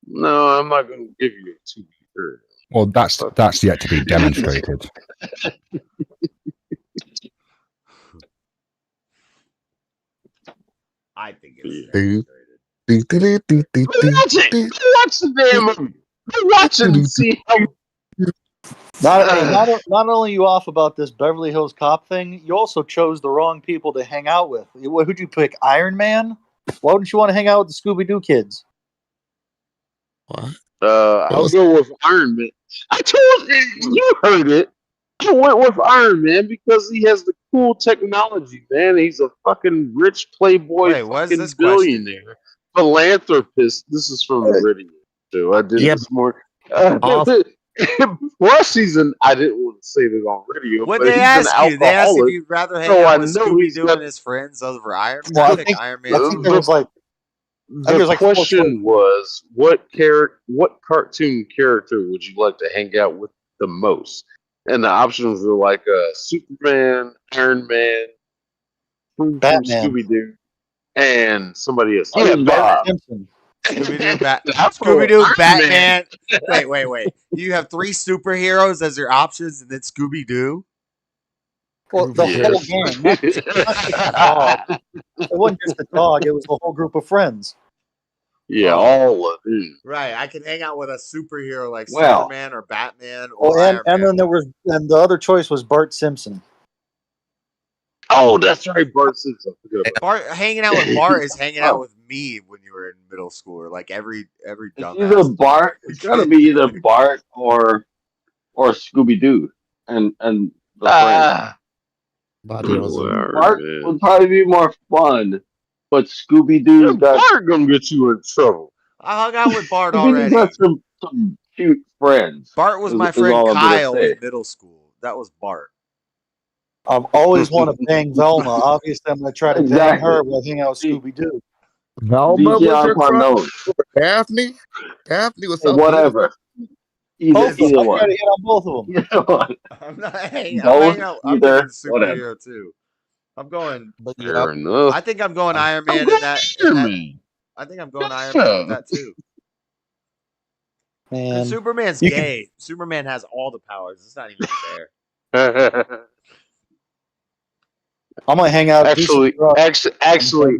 E: No, I'm not going to give you a to be fair.
P: Well, that's yet to be demonstrated.
A: I think it's
E: Watch it. Watch the damn movie. Watch it and see how.
O: Not only are you off about this Beverly Hills Cop thing, you also chose the wrong people to hang out with. Who'd you pick? Iron Man? Why wouldn't you want to hang out with the Scooby Doo kids?
E: What? I'll go with Iron Man. I told you heard it. I went with Iron Man because he has the cool technology, man. He's a fucking rich playboy,
A: Wait, what is
E: fucking
A: this question?
E: billionaire, philanthropist. This is from the radio show I did
B: Yeah.
E: this morning. Plus, I didn't want to say this on radio,
A: What
E: but
A: they
E: he's
A: ask
E: an
A: you? They asked if
E: alcoholic.
A: you'd rather hang
E: So I
A: out with
E: know
A: Scooby
E: he's
A: Doo
E: got.
A: and his friends over Iron Man.
O: Well,
A: I
O: I
A: think
O: think
A: Iron
O: I
A: Man's
O: think there was like
E: The question was, what cartoon character would you like to hang out with the most? And the options were like Superman, Iron Man, from
O: Batman.
E: Scooby Doo, and somebody else.
O: Oh,
E: Yeah,
O: Bart
E: Batman.
O: Simpson.
A: Scooby Doo,
E: Iron
A: Batman.
E: Man.
A: Wait. You have 3 superheroes as your options, and then Scooby Doo.
O: Well, the whole gang. Not just the dog. It wasn't just the dog. It was the whole group of friends.
E: Yeah, all of it.
A: Right, I can hang out with a superhero like
O: Well.
A: Superman or Batman or
O: Oh,
A: Iron Man.
O: and then the other choice was Bart Simpson.
E: Oh, that's right, Bart Simpson.
A: Bart hanging out with Bart is hanging out with me when you were in middle school, or like every
M: It's
A: dumbass.
M: either Bart. It's got to be either Bart or Scooby Doo, and the friends. Bart would probably be more fun, but Scooby Doo's got.
E: Bart gonna get you in trouble.
A: I hung out with Bart
M: Scooby Doo's
A: already.
M: got some cute friends.
A: Bart was
M: is-
A: my
M: is
A: friend
M: all I'm gonna
A: Kyle
M: say.
A: in middle school. That was Bart.
O: I've always wanted to bang Velma. Obviously, I'm going to try to bang her while hang out with Scooby Doo.
I: Velma
M: DJ
I: was your
M: Alpha
I: crush?
M: knows.
I: Daphne? Daphne was
M: Hey,
I: so beautiful.
M: whatever.
O: Both of them.
M: Either
O: I try
M: one.
O: to hit on both of them.
M: Either one.
A: I'm not hanging. I'm
M: Both,
A: hanging out. I'm
M: either,
A: thinking
M: whatever.
A: superhero too. I'm going.
I: But yeah,
E: Fair enough.
A: I think I'm going Iron
E: I'm
A: Man
E: going
A: in that.
E: Iron Man.
A: I think I'm going Iron Man with
E: Yeah.
A: that too.
O: Man,
A: Because Superman's
O: you
A: gay. Superman has all the powers. It's not even fair.
O: I'm going to hang out. Do some drugs.
E: Actually,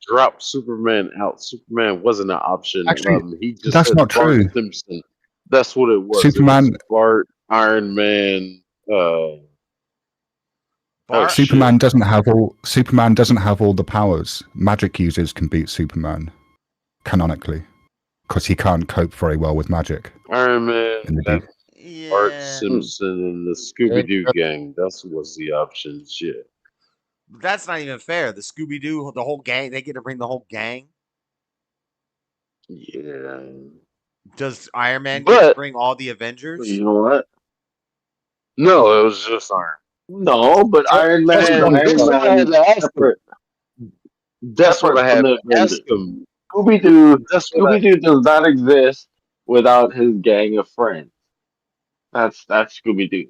E: drop Superman out. Superman wasn't an option.
P: Actually,
E: He just
P: that's
E: said
P: not
E: Bart
P: true.
E: Simpson. That's what it was. It
P: Superman,
E: was Bart, Iron Man.
A: Bart,
P: Superman doesn't have all. Superman doesn't have all the powers. Magic users can beat Superman, canonically, because he can't cope very well with magic.
E: Iron Man,
P: In the
E: that
P: deep.
E: Bart Simpson, and the Scooby Doo gang. That's what's the option. Shit.
A: That's not even fair. The Scooby Doo, the whole gang, they get to bring the whole gang.
E: Yeah.
A: Does Iron Man get to
E: But
A: bring all the Avengers?
M: You know what?
E: no, it was just Iron.
M: No, but Iron Man
E: That's
M: and
E: what
M: Iron
E: I had
M: Man
E: to ask him.
M: separate.
E: That's what I
M: Separate from
E: had
M: the
E: to ask
M: Avengers.
E: him. That's what
M: Scooby Doo does not exist without his gang of friends. That's Scooby Doo.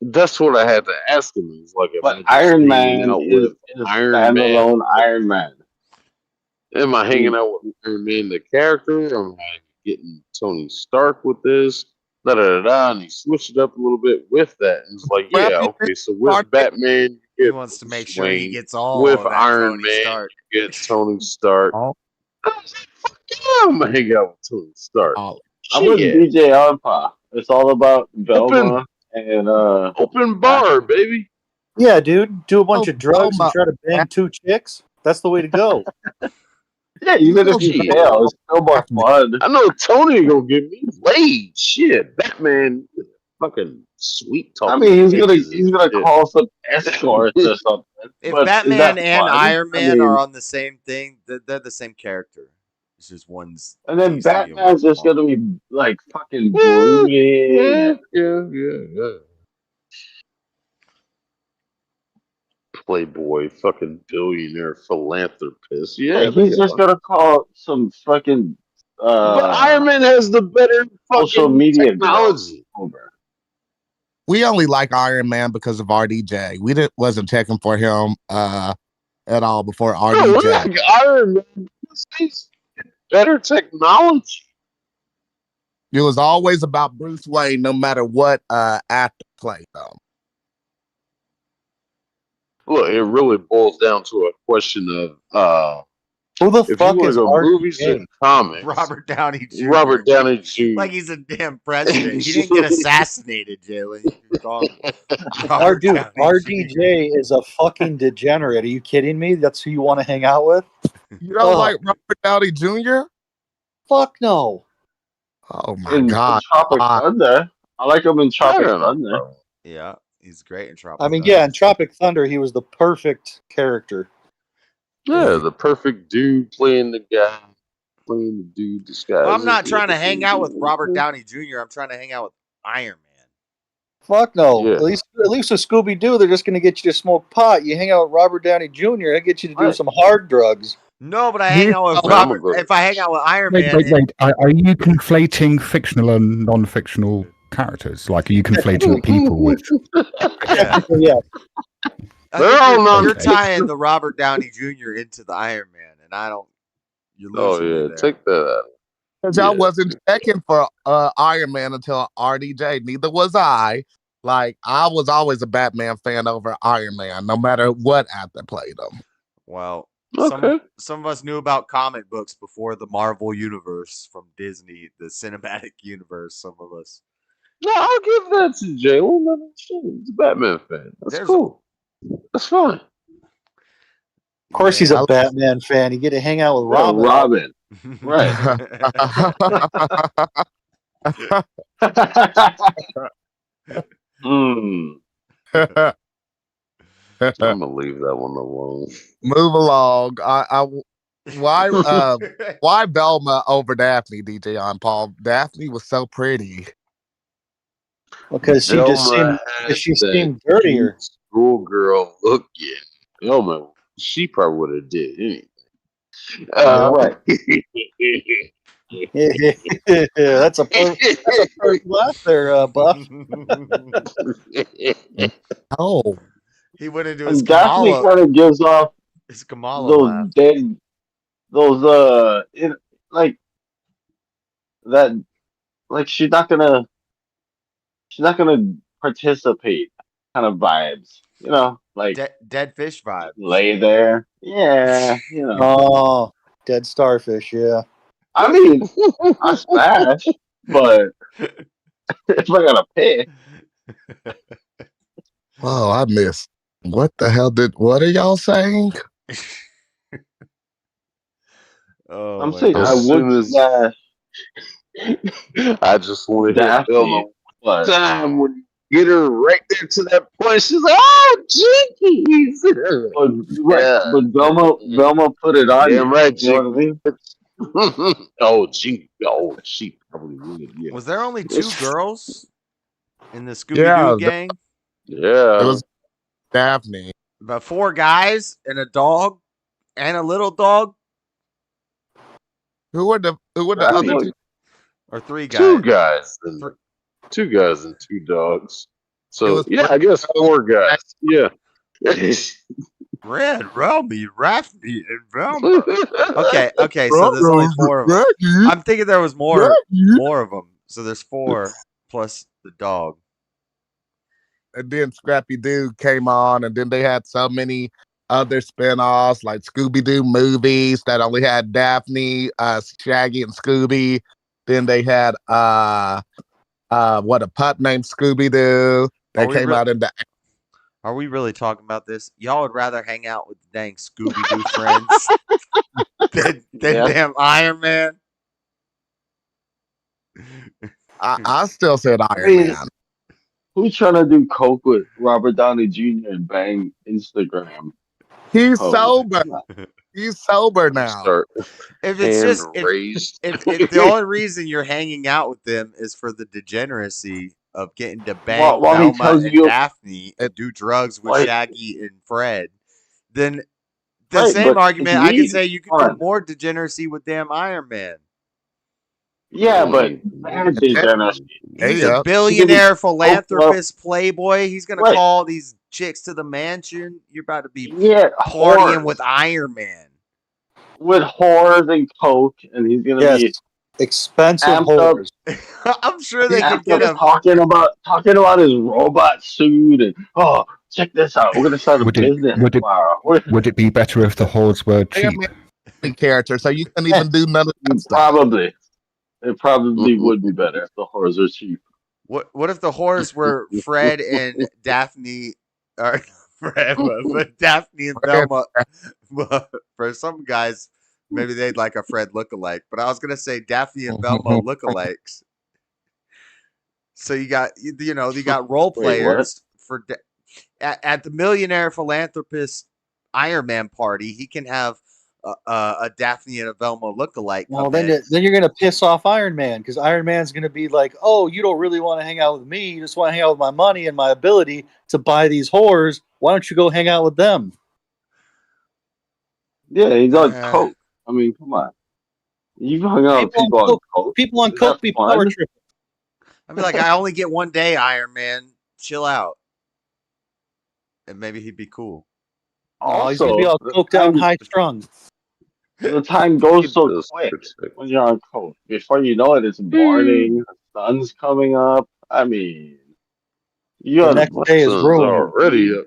E: That's what I had to ask him. He's like, am
M: But
E: I just
M: Iron
E: hanging
M: Man
E: out
M: is
E: with
M: a
E: Iron Man?
M: standalone Iron Man.
E: Am I hanging out with Iron Man the character? Am I getting Tony Stark with this? Da da da da. And he switched it up a little bit with that. And it's like,
I: Well,
E: yeah, okay. So with Batman, you
A: He
E: get
A: wants to
E: Bruce
A: make sure he
E: Wayne.
A: gets all
E: With
A: of that
E: Iron
A: Tony
E: Man,
A: Stark.
E: you get Tony Stark.
I: Oh,
E: I was like, fuck yeah, I'm gonna hang out with Tony Stark.
I: oh.
M: I'm with
E: Shit.
M: DJ Alpha. It's all about
E: Open
M: Velma and
E: open bar, baby.
O: Yeah, dude. Do a bunch
I: Oh,
O: of drugs and
I: Velma.
O: try to bang 2 chicks. That's the way to go.
M: yeah, even if you
E: Shit.
M: fail, it's still more fun.
E: I know Tony gonna get me laid. Shit, Batman, fucking sweet talk.
M: I mean, he's gonna call some escorts or something.
A: If
M: But is
A: Batman
M: that
A: and
M: fun?
A: Iron
M: I
A: Man are
M: mean,
A: on the same thing, they're the same character. It's just one's
M: and then
A: PC and
M: Batman's
A: one's
M: just gonna be like fucking
E: Yeah,
M: brooding.
E: yeah. Playboy, fucking billionaire philanthropist.
M: Yeah,
E: Yeah,
M: he's just gonna call some fucking
E: but Iron Man has the better
M: social
E: fucking
M: media
E: technology.
M: over.
I: We only like Iron Man because of RDJ. We wasn't checking for him at all before
E: No,
I: RDJ.
E: we're like Iron Man. He's better technology.
I: It was always about Bruce Wayne, no matter what actor played them.
E: Look, it really boils down to a question of
O: Who the
E: if you
O: fuck
E: want to
O: is
E: go movies
O: RDJ?
E: or comics.
A: Robert Downey Jr.
E: Robert Downey Jr.
A: Like he's a damn president. He didn't get assassinated, Jalen. You call him
O: Our
A: Robert
O: dude,
A: Downey Jr.
O: RDJ is a fucking degenerate. Are you kidding me? That's who you want to hang out with?
I: You don't
O: Oh.
I: like Robert Downey Jr.?
O: Fuck no.
I: Oh my
M: In
I: god!
M: Tropic Thunder, I like him in Tropic
E: don't know,
M: Thunder.
E: bro.
A: Yeah, he's great in Tropic.
O: I mean,
A: Thunder.
O: yeah, in Tropic Thunder, he was the perfect character.
E: Yeah, the perfect dude playing the guy, playing the dude disguised.
A: Well, I'm not
E: as
A: trying to
E: the
A: hang
E: dude.
A: out with Robert Downey Jr. I'm trying to hang out with Iron Man.
O: Fuck no.
E: Yeah.
O: At least with Scooby Doo, they're just gonna get you to smoke pot. You hang out with Robert Downey Jr., they get you to do
M: Right.
O: some hard drugs.
A: No, but I hang out with
E: I'm
A: Robert.
E: good.
A: If I hang out with Iron
P: Wait,
A: Man,
P: wait, wait. Are you conflating fictional and non-fictional characters? Like, are you conflating people with?
A: yeah.
O: Yeah.
A: I
E: They're
A: think
E: all
A: you're
E: non-fictional.
A: tying the Robert Downey Jr. into the Iron Man, and I don't. You're
E: Oh
A: losing me
E: yeah,
A: there.
E: take that out.
I: Because I
E: Yeah.
I: wasn't checking for Iron Man until RDJ. Neither was I. Like I was always a Batman fan over Iron Man, no matter what actor played him.
A: Well,
E: Okay.
A: some of us knew about comic books before the Marvel universe from Disney, the cinematic universe. Some of us.
E: No, I'll give that to Jalen. He's a Batman fan. That's
A: There's-
E: cool. That's fine.
O: Of course, he's a
I: I-
O: Batman fan. You get to hang out with Robin.
M: Robin. Right. Hmm.
E: I'm gonna leave that one alone.
I: Move along. Why Velma over Daphne, DJ on Paul? Daphne was so pretty.
O: Because she just seemed she seemed dirtier.
E: Schoolgirl look, yeah. Velma, she probably would have did anything.
M: Right.
O: Yeah, that's a perfect laugh there, Buff.
A: Oh, he went into his
M: And Daphne
A: Kamala.
M: kind of gives off
A: His Kamala
M: those
A: laugh.
M: dead, like that, like she's not gonna participate kind of vibes, like
A: Dead fish vibe.
M: lay there, yeah,
O: Oh, dead starfish, yeah.
M: I mean, I smash, but if I gotta pick,
I: Oh, I missed. What the hell what are y'all saying?
A: Oh,
M: I'm
A: my
M: saying I
E: As
M: would
E: soon as
M: smash
E: I just want to hit
M: Daphne,
E: Velma
M: but
E: time when you get her right there to that point. She's like, "Oh, jeez."
M: but Velma put it on
E: Damn
M: you.
E: right,
M: You know what I mean?
E: she probably would. Yeah,
A: was there only 2 girls in the Scooby
I: Yeah,
A: Doo gang?
E: yeah.
I: it was Daphne.
A: About 4 guys and a dog and a little dog,
I: Who were the
M: I
I: other
M: mean,
I: two?
A: or 3
E: Two
A: guys?
E: guys and 2 dogs.
I: It
E: So
I: was
E: yeah, I guess 4 guys. Yeah.
A: Red, Romy, Rafty, and Velma. Okay, so there's only 4 of them. I'm thinking there was more of them. So there's 4 plus the dog.
I: And then Scrappy Doo came on, and then they had so many other spin-offs like Scooby Doo movies that only had Daphne, Shaggy, and Scooby. Then they had what, a pup named Scooby Doo that came out in the.
A: Are we really talking about this? Y'all would rather hang out with the dang Scooby Doo friends than damn Iron Man?
I: I still said Iron
M: I mean,
I: Man.
M: who's trying to do coke with Robert Downey Jr. and bang Instagram?
I: He's
M: hoes?
I: sober. He's sober now.
A: If it's just if the only reason you're hanging out with them is for the degeneracy of getting to bang
M: While he
A: Velma
M: tells
A: and
M: you-
A: Daphne and do drugs with
M: Like-
A: Shaggy and Fred, then the
M: Right,
A: same
M: but
A: argument
M: it's
A: I could
M: weed.
A: say you could
M: Fun.
A: do more degeneracy with damn Iron Man.
M: Yeah, but bad degeneracy.
A: He's a billionaire philanthropist playboy. He's gonna
M: Right.
A: call these chicks to the mansion. You're about to be
M: Yeah,
A: partying
M: whores.
A: with Iron Man.
M: With whores and coke, and he's gonna be
O: expensive
M: amped up.
O: whores.
A: I'm sure they
M: amped
A: could get
M: up
A: him.
M: talking about his robot suit and check this out. We're gonna start a business tomorrow.
P: Would it be better if the hordes were cheap?
I: Character, so you couldn't even do none of that stuff.
M: Probably. It probably would be better if the whores are cheap.
A: What if the whores were Fred and Daphne, or Fred, but Daphne and Velma? For some guys, maybe they'd like a Fred lookalike, but I was gonna say Daphne and Velma lookalikes. So you got role
M: Wait,
A: players for at the millionaire philanthropist Iron Man party. He can have a Daphne and a Velma lookalike.
O: Well, then you're gonna piss off Iron Man because Iron Man's gonna be like, "Oh, you don't really want to hang out with me. You just want to hang out with my money and my ability to buy these whores. Why don't you go hang out with them?"
M: Yeah, he's on coke. I mean, come on. You've hung out with people on coke.
O: People on coke be power tripping.
A: I'd be like, I only get one day, Iron Man. Chill out. And maybe he'd be cool.
O: Oh, he's gonna be all coked out and high strung.
M: The time goes so quick when you're on coke. Before you know it, it's morning. The sun's coming up. I mean,
O: The next day is ruined.
E: already up.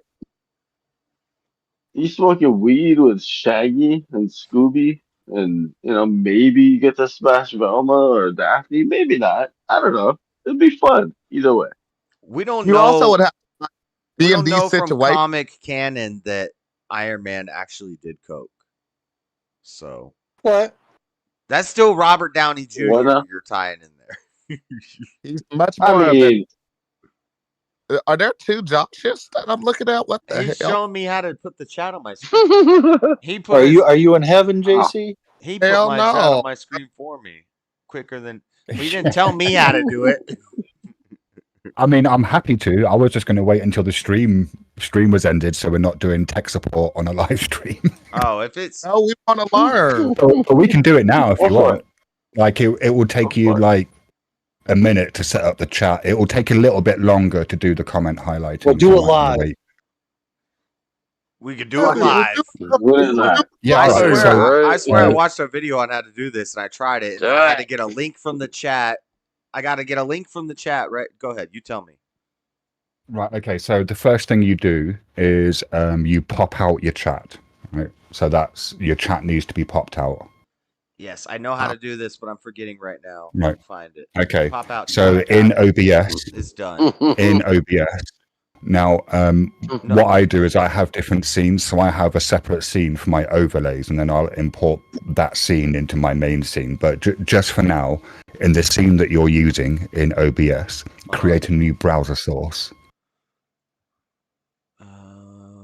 M: You smoking weed with Shaggy and Scooby, and maybe you get to smash Velma or Daphne. Maybe not. I don't know. It'd be fun either way.
A: We don't
I: You
A: know.
I: also would have
A: we don't
I: D&D
A: know from
I: situation.
A: comic canon that Iron Man actually did coke. So
O: what?
A: That's still Robert Downey Jr.
M: What now?
A: You're tying in there.
I: He's much
M: I
I: more of
M: mean,
I: it. Are there 2 Joshes that I'm looking at? What the
A: He's
I: hell?
A: showing me how to put the chat on my screen. He put
O: Are
A: his-
O: you in heaven, JC?
A: He put
I: Hell
A: my chat
I: no.
A: on my screen for me quicker than he didn't tell me how to do it.
P: I mean, I'm happy to. I was just going to wait until the stream was ended, so we're not doing tech support on a live stream.
A: Oh, if it's
I: No, we want to learn.
P: But we can do it now if you
C: Go for
P: want. Like it will take you like a minute to set up the chat. It will take a little bit longer to do the comment highlighting.
O: We'll do
P: so
O: it
P: you might
O: live.
P: wanna wait.
A: we could do it live.
M: What is that?
P: Yeah,
A: I
P: all right,
A: swear,
P: so
A: I swear, I
P: uh,
A: watched a video on how to do this, and I tried it. And I had to get a link from the chat. I got to get a link from the chat. Right? Go ahead. You tell me.
P: right, okay. So the first thing you do is you pop out your chat. Right. So that's your chat needs to be popped out.
A: Yes, I know how to do this, but I'm forgetting right now.
P: Right.
A: Find it.
P: Okay.
A: Pop out.
P: So
A: I got
P: in
A: it.
P: OBS,
A: It's done.
P: in OBS. Now, what I do is I have different scenes. So I have a separate scene for my overlays, and then I'll import that scene into my main scene. But just for now, in the scene that you're using in OBS, create a new browser source.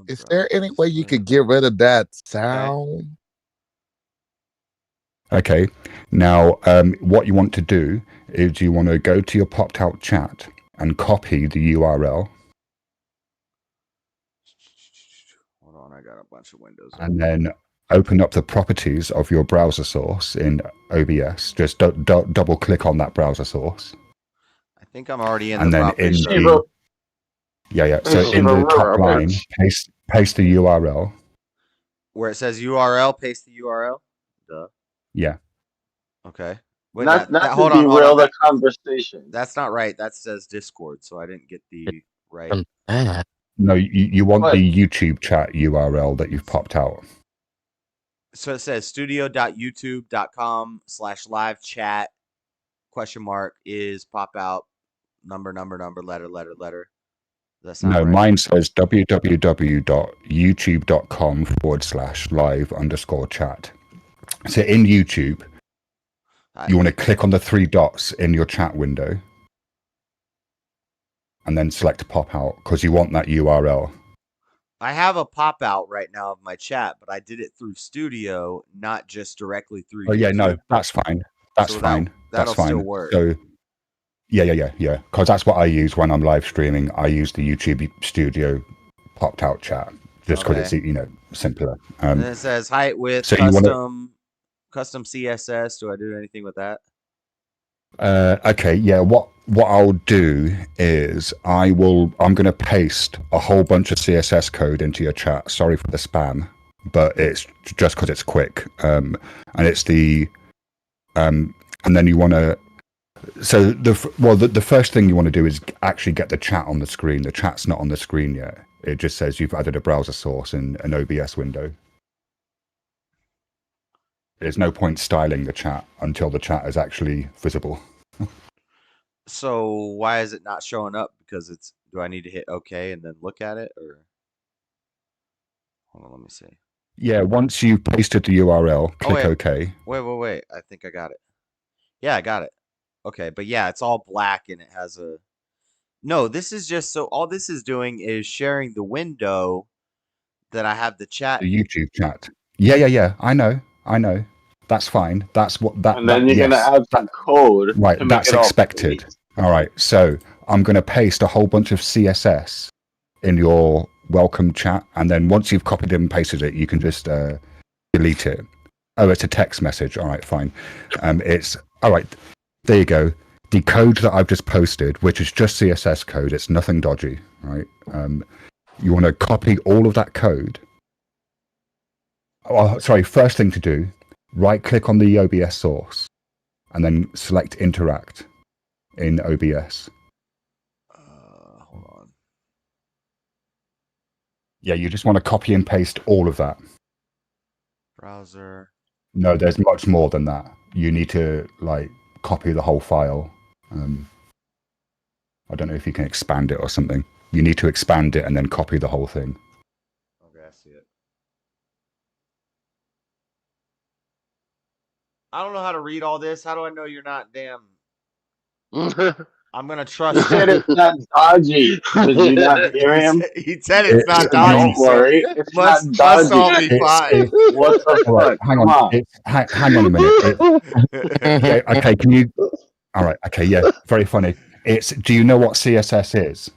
I: Is there any way you could get rid of that sound?
P: Okay. Now, what you want to do is you want to go to your popped out chat and copy the URL.
A: Hold on, I got a bunch of windows.
P: And then open up the properties of your browser source in OBS. Just double click on that browser source.
A: I think I'm already in
P: And
A: the
P: then in
A: properties.
P: the, yeah. So in the top line, paste the URL.
A: Where it says URL, paste the URL. Duh.
P: Yeah.
A: Okay. Wait,
M: Not to
A: hold on.
M: derail the conversation.
A: That's not right. That says Discord, so I didn't get the right.
P: No, you want the YouTube chat URL that you've popped out.
A: So it says studio.youtube.com/live chat ? Is pop out number letter. That's not
P: No,
A: right.
P: mine says www.youtube.com/live_chat. So in YouTube, you want to click on the three dots in your chat window and then select pop out because you want that URL.
A: I have a pop out right now of my chat, but I did it through Studio, not just directly through
P: Oh yeah, no,
A: YouTube.
P: that's fine. That's
A: So
P: fine.
A: that'll
P: That's fine.
A: still work.
P: So yeah. Because that's what I use when I'm live streaming. I use the YouTube Studio popped out chat just because
A: Okay.
P: it's simpler.
A: And then it says height, width,
P: so you
A: custom CSS. Do I do anything with that?
P: Okay, yeah. What I'll do is I'm going to paste a whole bunch of CSS code into your chat. Sorry for the spam, but it's just because it's quick. And it's and then you want to. So the first thing you want to do is actually get the chat on the screen. The chat's not on the screen yet. It just says you've added a browser source in an OBS window. There's no point styling the chat until the chat is actually visible.
A: So why is it not showing up? Because do I need to hit OK and then look at it, or hold on, let me see.
P: Yeah, once you've pasted the URL, click OK.
A: Wait. I think I got it. Yeah, I got it. Okay, but yeah, it's all black and it has a. No, this is just so all this is doing is sharing the window that I have the chat.
P: The YouTube chat. Yeah. I know. That's fine. That's what that.
M: And then you're gonna add some code.
P: Right,
M: to make
P: that's
M: it all
P: expected. All right, so I'm going to paste a whole bunch of CSS in your welcome chat, and then once you've copied and pasted it, you can just delete it. Oh, it's a text message. All right, fine. It's all right. There you go. The code that I've just posted, which is just CSS code, it's nothing dodgy, right? You want to copy all of that code. Oh, sorry. First thing to do, right-click on the OBS source, and then select Interact in OBS.
A: Hold on.
P: Yeah, you just want to copy and paste all of that.
A: Browser.
P: No, there's much more than that. You need to copy the whole file. I don't know if you can expand it or something. You need to expand it and then copy the whole thing.
A: Okay, I see it. I don't know how to read all this. How do I know you're not damn? I'm gonna trust
M: He said it's not dodgy. Did you not hear him?
A: He said it's not dodgy.
M: Don't worry, it's
A: must
M: not
A: all
M: dodgy.
A: be fine.
M: What the
P: All right,
M: fuck?
P: hang
M: Come
P: on. Hang on a minute. Yeah, okay, can you? All right. Okay. Yeah. Very funny. Do you know what CSS is?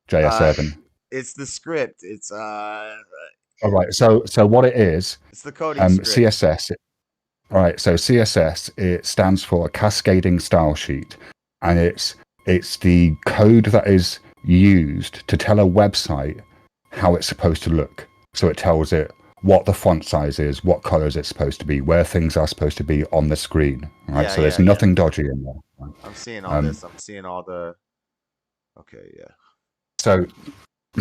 P: JS Urban.
A: It's the script. It's
P: All right. So what it is?
A: It's the coding script.
P: CSS. All right. So CSS, it stands for a cascading style sheet, and it's the code that is used to tell a website how it's supposed to look. So it tells it what the font size is, what colors it's supposed to be, where things are supposed to be on the screen. Right. So there's nothing dodgy in there.
A: I'm seeing all this. I'm seeing all the. Okay. Yeah.
P: So,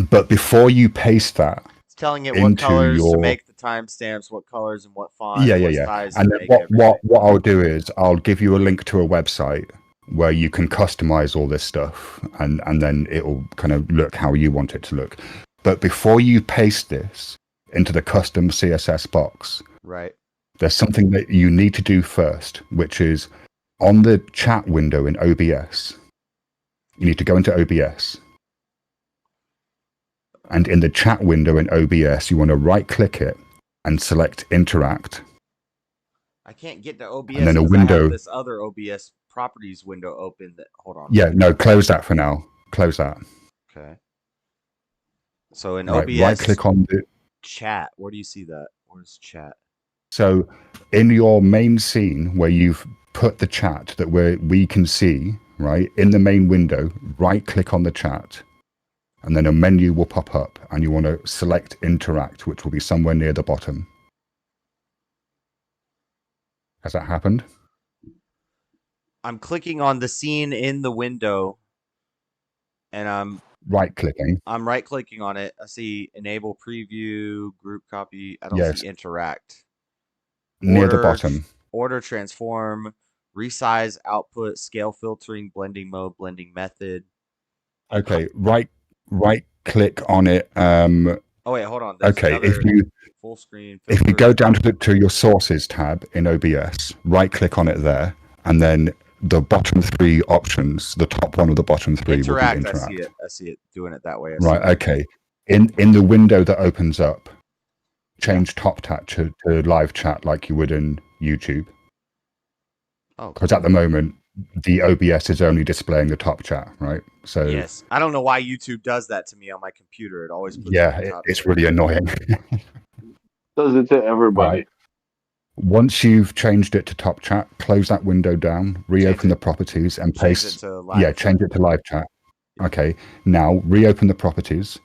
P: but before you paste that,
A: it's telling it what colors to make the timestamps, what colors and what font, what size.
P: And then what I'll do is I'll give you a link to a website where you can customize all this stuff, and then it'll kind of look how you want it to look. But before you paste this into the custom CSS box,
A: right,
P: there's something that you need to do first, which is on the chat window in OBS. You need to go into OBS. And in the chat window in OBS, you want to right-click it and select Interact.
A: I can't get to OBS
P: and then a
A: because
P: window.
A: I have this other OBS properties window open. Hold on.
P: Yeah, no, close that for now. Close that.
A: Okay. So in
P: Right,
A: OBS,
P: right-click on the
A: chat. Where do you see that? Where's chat?
P: So in your main scene where you've put the chat that we can see, right, in the main window, right-click on the chat. And then a menu will pop up, and you want to select Interact, which will be somewhere near the bottom. Has that happened?
A: I'm clicking on the scene in the window, and I'm
P: right-clicking.
A: I'm right-clicking on it. I see Enable Preview, Group Copy. I don't see Interact.
P: Near the bottom.
A: Order, Transform, Resize, Output, Scale Filtering, Blending Mode, Blending Method.
P: Okay, right-click on it.
A: Oh wait, hold on. There's
P: okay, if you
A: full screen.
P: If you go down to your Sources tab in OBS, right-click on it there, and then the bottom three options, the top one of the bottom three will be Interact.
A: I see it doing it that way.
P: Right. Okay. In the window that opens up, change top chat to live chat like you would in YouTube.
A: Oh.
P: Because at the moment, the OBS is only displaying the top chat, right? So
A: yes, I don't know why YouTube does that to me on my computer. It always puts
P: it's really annoying.
M: Does it to everybody.
P: Right. Once you've changed it to top chat, close that window down, reopen the properties, and paste. Change it to live chat. Okay. Now reopen the properties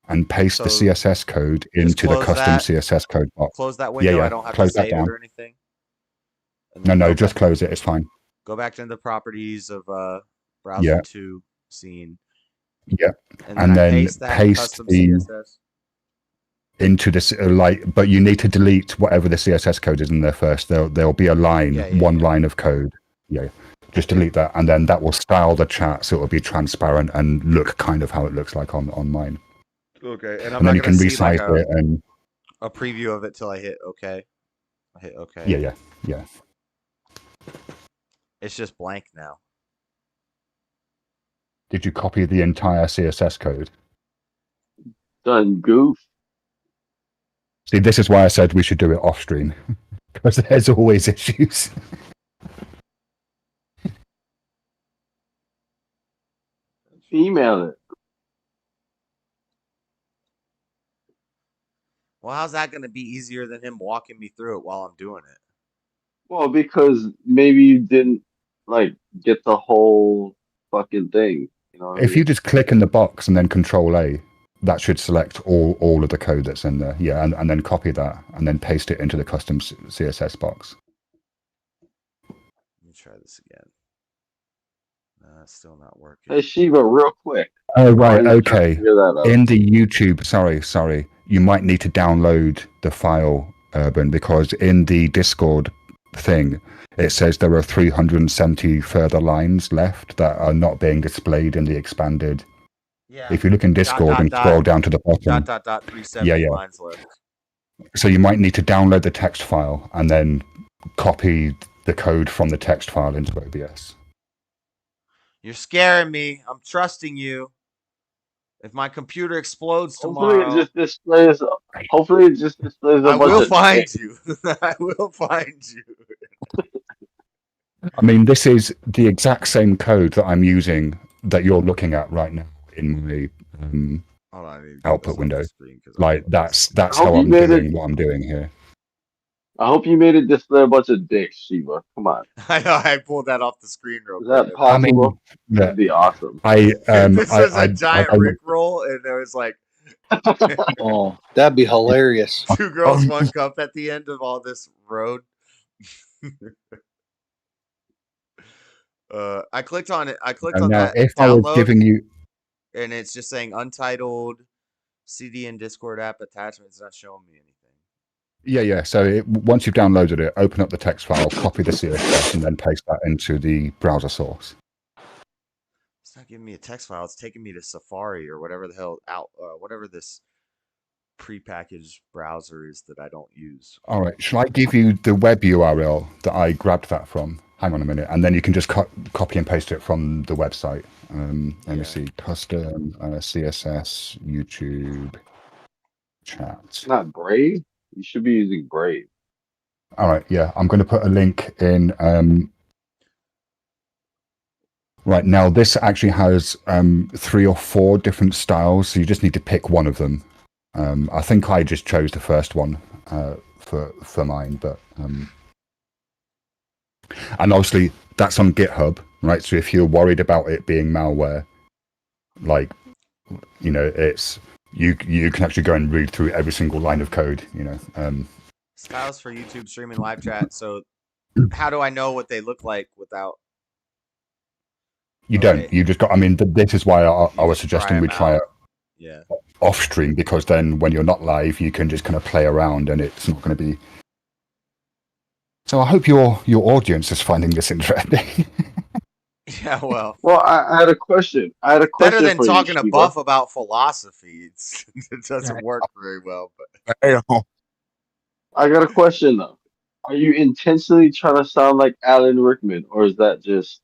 P: and paste the CSS code into the custom CSS code box.
A: Close that window. I don't have to save it or anything.
P: No, just close it. It's fine.
A: Go back to the properties of browser 2 scene.
P: Yeah,
A: and then paste the CSS
P: into this but you need to delete whatever the CSS code is in there first. There'll be a line, one line of code. Yeah, just delete that, and then that will style the chat so it'll be transparent and look kind of how it looks like on mine.
A: Okay, and
P: then you can resize it and
A: a preview of it till I hit OK. I hit OK.
P: Yeah.
A: It's just blank now.
P: Did you copy the entire CSS code?
M: Done goof.
P: See, this is why I said we should do it off stream, because there's always issues.
M: Email it.
A: Well, how's that going to be easier than him walking me through it while I'm doing it?
M: Well, because maybe you didn't get the whole fucking thing. You know.
P: If you just click in the box and then Control A, that should select all of the code that's in there. Yeah, and then copy that and then paste it into the custom CSS box.
A: Let me try this again. It's still not working.
M: Hey Shiva, real quick.
P: Oh right, okay. In the YouTube, sorry, you might need to download the file, Urban, because in the Discord thing, it says there are 370 further lines left that are not being displayed in the expanded.
A: Yeah.
P: If you look in Discord and scroll down to the bottom.
A: 370 lines left.
P: So you might need to download the text file and then copy the code from the text file into OBS.
A: You're scaring me. I'm trusting you. If my computer explodes tomorrow,
M: hopefully it just displays.
A: I will find you. I will find you.
P: I mean, this is the exact same code that I'm using that you're looking at right now in my
A: Hold on, I need to get
P: output
A: this off the
P: window.
A: screen 'cause
P: Like that's
M: I hope
P: how
M: you
P: I'm
M: made it.
P: doing what I'm doing here.
M: I hope you made it display a bunch of dicks, Shiva. Come on.
A: I know I pulled that off the screen real
M: Is
A: quick.
M: that
P: I mean,
M: possible?
P: yeah,
M: That'd be awesome.
A: This was a
P: I
A: giant Rickroll, and there was like
O: Oh, that'd be hilarious.
A: 2 girls, 1 cup at the end of all this road. I clicked on it. I clicked
P: and
A: on
P: now
A: that
P: if I was
A: download,
P: giving you,
A: and it's just saying untitled CD and Discord app attachment. It's not showing me anything.
P: yeah. So once you've downloaded it, open up the text file, copy the CSS, and then paste that into the browser source.
A: It's not giving me a text file. It's taking me to Safari or whatever the hell whatever this prepackaged browser is that I don't use.
P: All right. Shall I give you the web URL that I grabbed that from? Hang on a minute, and then you can just copy and paste it from the website. Let me see. Custom CSS YouTube chat.
M: It's not Brave. You should be using Brave.
P: All right. Yeah, I'm going to put a link in. Right now, this actually has 3 or 4 different styles, so you just need to pick one of them. I think I just chose the first one for mine, but and obviously that's on GitHub, right? So if you're worried about it being malware, like it's you can actually go and read through every single line of code.
A: Styles for YouTube streaming live chat. So how do I know what they look like without?
P: You don't. You just got. I mean, this is why I was suggesting we try it.
A: Yeah.
P: Off stream, because then when you're not live, you can just kind of play around, and it's not going to be. So I hope your audience is finding this interesting.
A: Yeah, well.
M: Well, I had a question.
A: Better than
M: for
A: talking
M: you,
A: to Buff about philosophy. It doesn't work very well. But
M: I got a question though. Are you intentionally trying to sound like Alan Rickman, or is that just?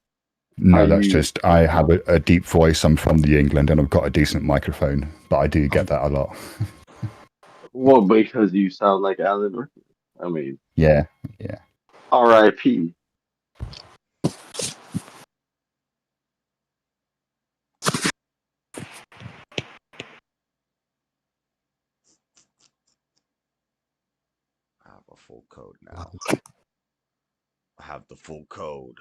P: No, that's just I have a deep voice. I'm from the England, and I've got a decent microphone, but I do get that a lot.
M: Well, because you sound like Alan Rickman. I mean.
P: Yeah.
M: R.I.P.
A: I have a full code now. I have the full code.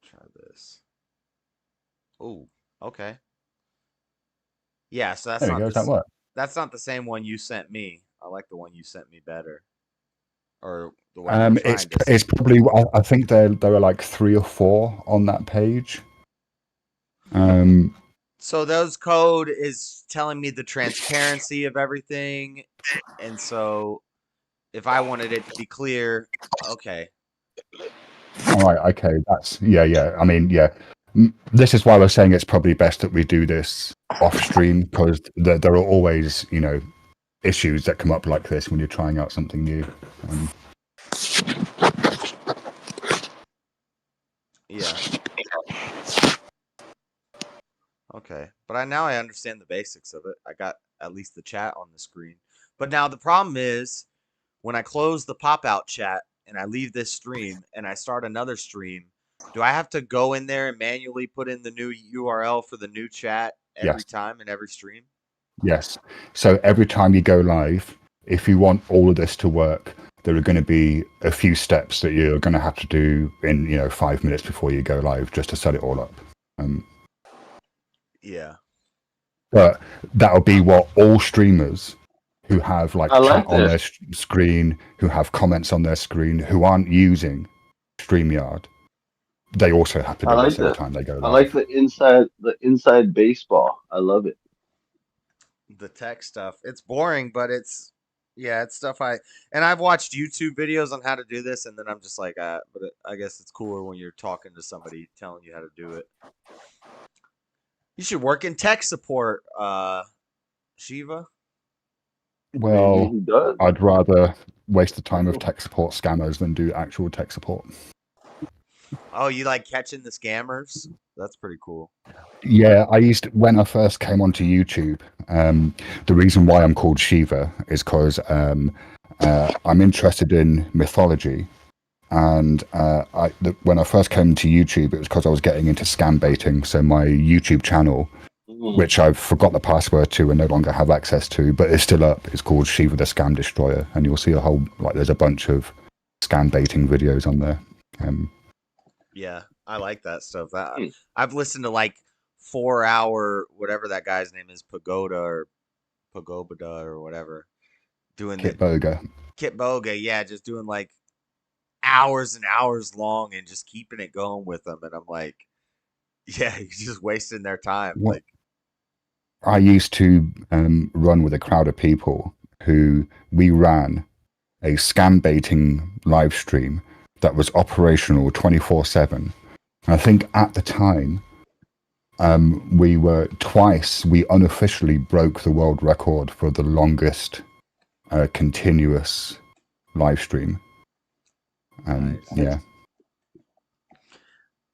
A: Try this. Oh, okay. Yeah, so that's that's not the same one you sent me. I like the one you sent me better. Or the one
P: It's probably. I think there are like 3 or 4 on that page.
A: So those code is telling me the transparency of everything, and so if I wanted it to be clear, okay.
P: All right. Okay. That's yeah. I mean, yeah. This is why we're saying it's probably best that we do this off stream, because there are always issues that come up like this when you're trying out something new.
A: Yeah. Okay, but now I understand the basics of it. I got at least the chat on the screen. But now the problem is when I close the pop-out chat and I leave this stream and I start another stream, do I have to go in there and manually put in the new URL for the new chat every time in every stream?
P: Yes. So every time you go live, if you want all of this to work, there are going to be a few steps that you're going to have to do in 5 minutes before you go live, just to set it all up.
A: Yeah.
P: But that'll be what all streamers who have chat on their screen, who have comments on their screen, who aren't using StreamYard, they also have to do this every time they go live.
M: I like the inside baseball. I love it.
A: The tech stuff. It's boring, but it's stuff I've watched YouTube videos on how to do this, and then I'm just like, but I guess it's cooler when you're talking to somebody telling you how to do it. You should work in tech support, Shiva.
P: Well, I'd rather waste the time of tech support scammers than do actual tech support.
A: Oh, you like catching the scammers? That's pretty cool.
P: Yeah, I used to, when I first came onto YouTube. The reason why I'm called Shiva is because I'm interested in mythology, and when I first came to YouTube, it was because I was getting into scam baiting. So my YouTube channel, which I've forgot the password to and no longer have access to, but it's still up. It's called Shiva the Scam Destroyer, and you'll see there's a bunch of scam baiting videos on there.
A: Yeah, I like that stuff. I've listened to like 4 hour whatever that guy's name is, Pagoda or whatever, doing
P: Kit Boga.
A: Kit Boga. Yeah, just doing like hours and hours long and just keeping it going with them. And I'm like, yeah, you're just wasting their time.
P: What?
A: Like,
P: I used to run with a crowd of people who we ran a scam baiting live stream that was operational 24/7. I think at the time, we unofficially broke the world record for the longest continuous live stream.
A: nice.
P: Yeah.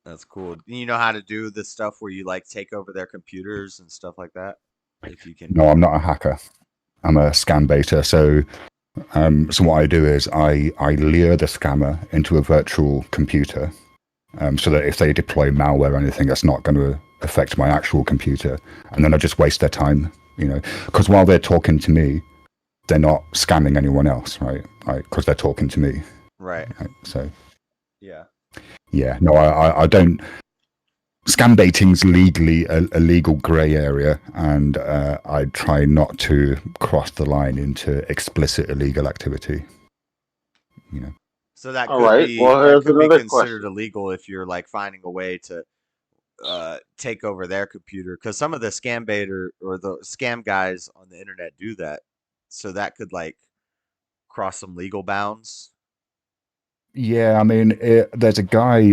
A: That's cool. You know how to do the stuff where you like take over their computers and stuff like that? If you can.
P: No, I'm not a hacker. I'm a scam baiter. So what I do is I lure the scammer into a virtual computer, so that if they deploy malware or anything, that's not going to affect my actual computer, and then I just waste their time, because while they're talking to me, they're not scamming anyone else, right? Because they're talking to me.
A: Right.
P: So.
A: Yeah.
P: No, I don't. Scam baiting's legally a legal grey area, and I try not to cross the line into explicit illegal activity.
A: So that
M: All
A: could
M: right.
A: be
M: Well,
A: that
M: here's
A: could be
M: another
A: considered
M: question.
A: illegal if you're like finding a way to take over their computer, because some of the scam baiter or the scam guys on the internet do that. So that could like cross some legal bounds.
P: Yeah, I mean, there's a guy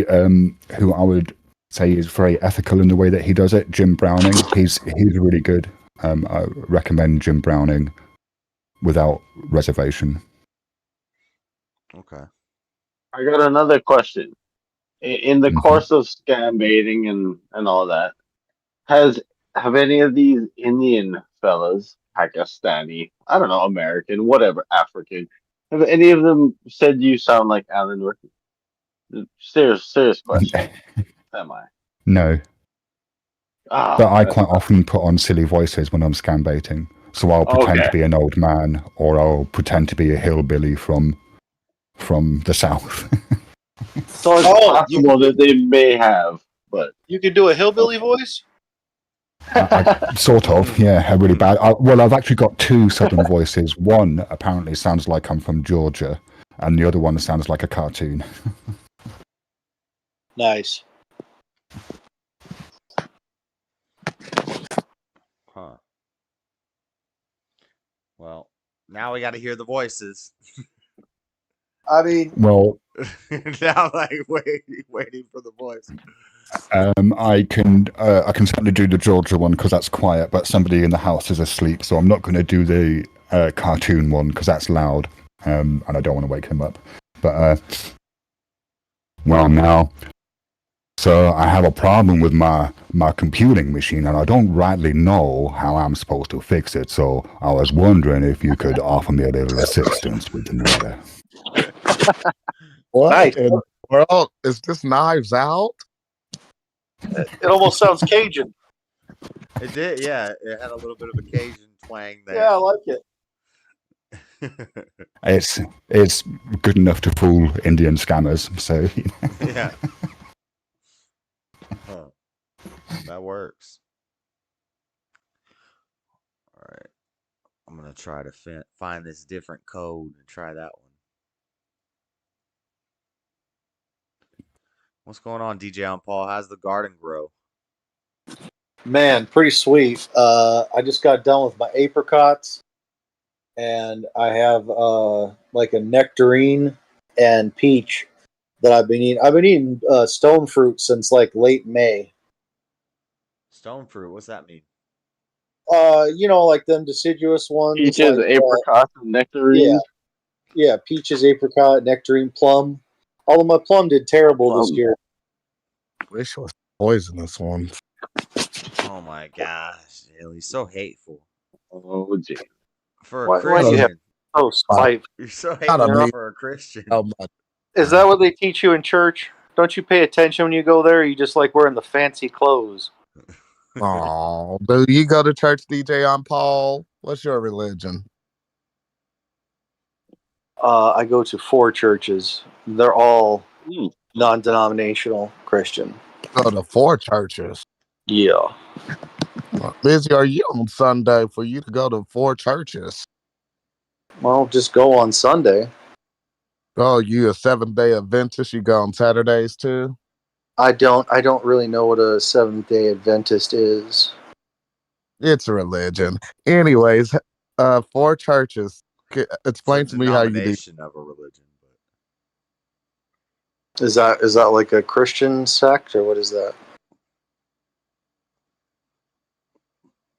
P: who I would say is very ethical in the way that he does it. Jim Browning. He's really good. I recommend Jim Browning without reservation.
A: Okay.
M: I got another question. In the course of scam baiting and all that, have any of these Indian fellas, Pakistani, I don't know, American, whatever, African, have any of them said you sound like Alan Rickman? Serious question. Am I?
P: No.
M: Ah,
P: But I
M: that's
P: quite often put on silly voices when I'm scam baiting. So I'll pretend to be an old man, or I'll pretend to be a hillbilly from the south.
M: So it's possible that they may have, but
O: you could do a hillbilly voice.
P: Sort of, yeah, really bad. I've actually got two southern voices. One apparently sounds like I'm from Georgia, and the other one sounds like a cartoon.
O: Nice.
A: Huh. Well, now we got to hear the voices.
O: I mean,
P: well,
A: now like waiting for the voice.
P: I can certainly do the Georgia one because that's quiet, but somebody in the house is asleep, so I'm not going to do the cartoon one because that's loud, and I don't want to wake him up. But well, now, so I have a problem with my computing machine, and I don't rightly know how I'm supposed to fix it. So I was wondering if you could offer me a little assistance with the matter.
I: What in the world is this? Knives Out?
O: It almost sounds Cajun.
A: It did, yeah. It had a little bit of a Cajun twang there.
O: Yeah, I like it.
P: It's good enough to fool Indian scammers. So
A: yeah, huh. That works. All right, I'm gonna try to find this different code and try that one. What's going on, DJ on Paul? How's the garden grow?
O: Man, pretty sweet. I just got done with my apricots, and I have like a nectarine and peach that I've been eating. I've been eating stone fruit since like late May.
A: Stone fruit, what's that mean?
O: Like them deciduous ones.
M: Peaches,
O: like,
M: apricots, and nectarines.
O: Yeah, peaches, apricot, nectarine, plum. Although my plum did terrible this year.
I: Wish it was poisonous one.
A: Oh my gosh, he's so hateful.
M: Oh, gee.
A: For a
O: Why do you have
A: Christian.
O: so spiteful?
A: You're so
I: Not
A: hateful
I: a me.
A: for a Christian.
I: Oh my.
O: Is that what they teach you in church? Don't you pay attention when you go there? Or you just like wearing the fancy clothes?
I: Oh, do you go to church, DJ on Paul? What's your religion?
O: I go to 4 churches. They're all non-denominational Christian.
I: Go to 4 churches.
O: Yeah.
I: Busy are you on Sunday for you to go to 4 churches?
O: Well, just go on Sunday.
I: Oh, you a 7-day Adventist? You go on Saturdays too?
O: I don't really know what a Seventh-day Adventist is.
I: It's a religion. Anyways, 4 churches. Explain
A: It's a
I: to me how you do.
A: denomination of a religion.
O: Is that like a Christian sect or what is that?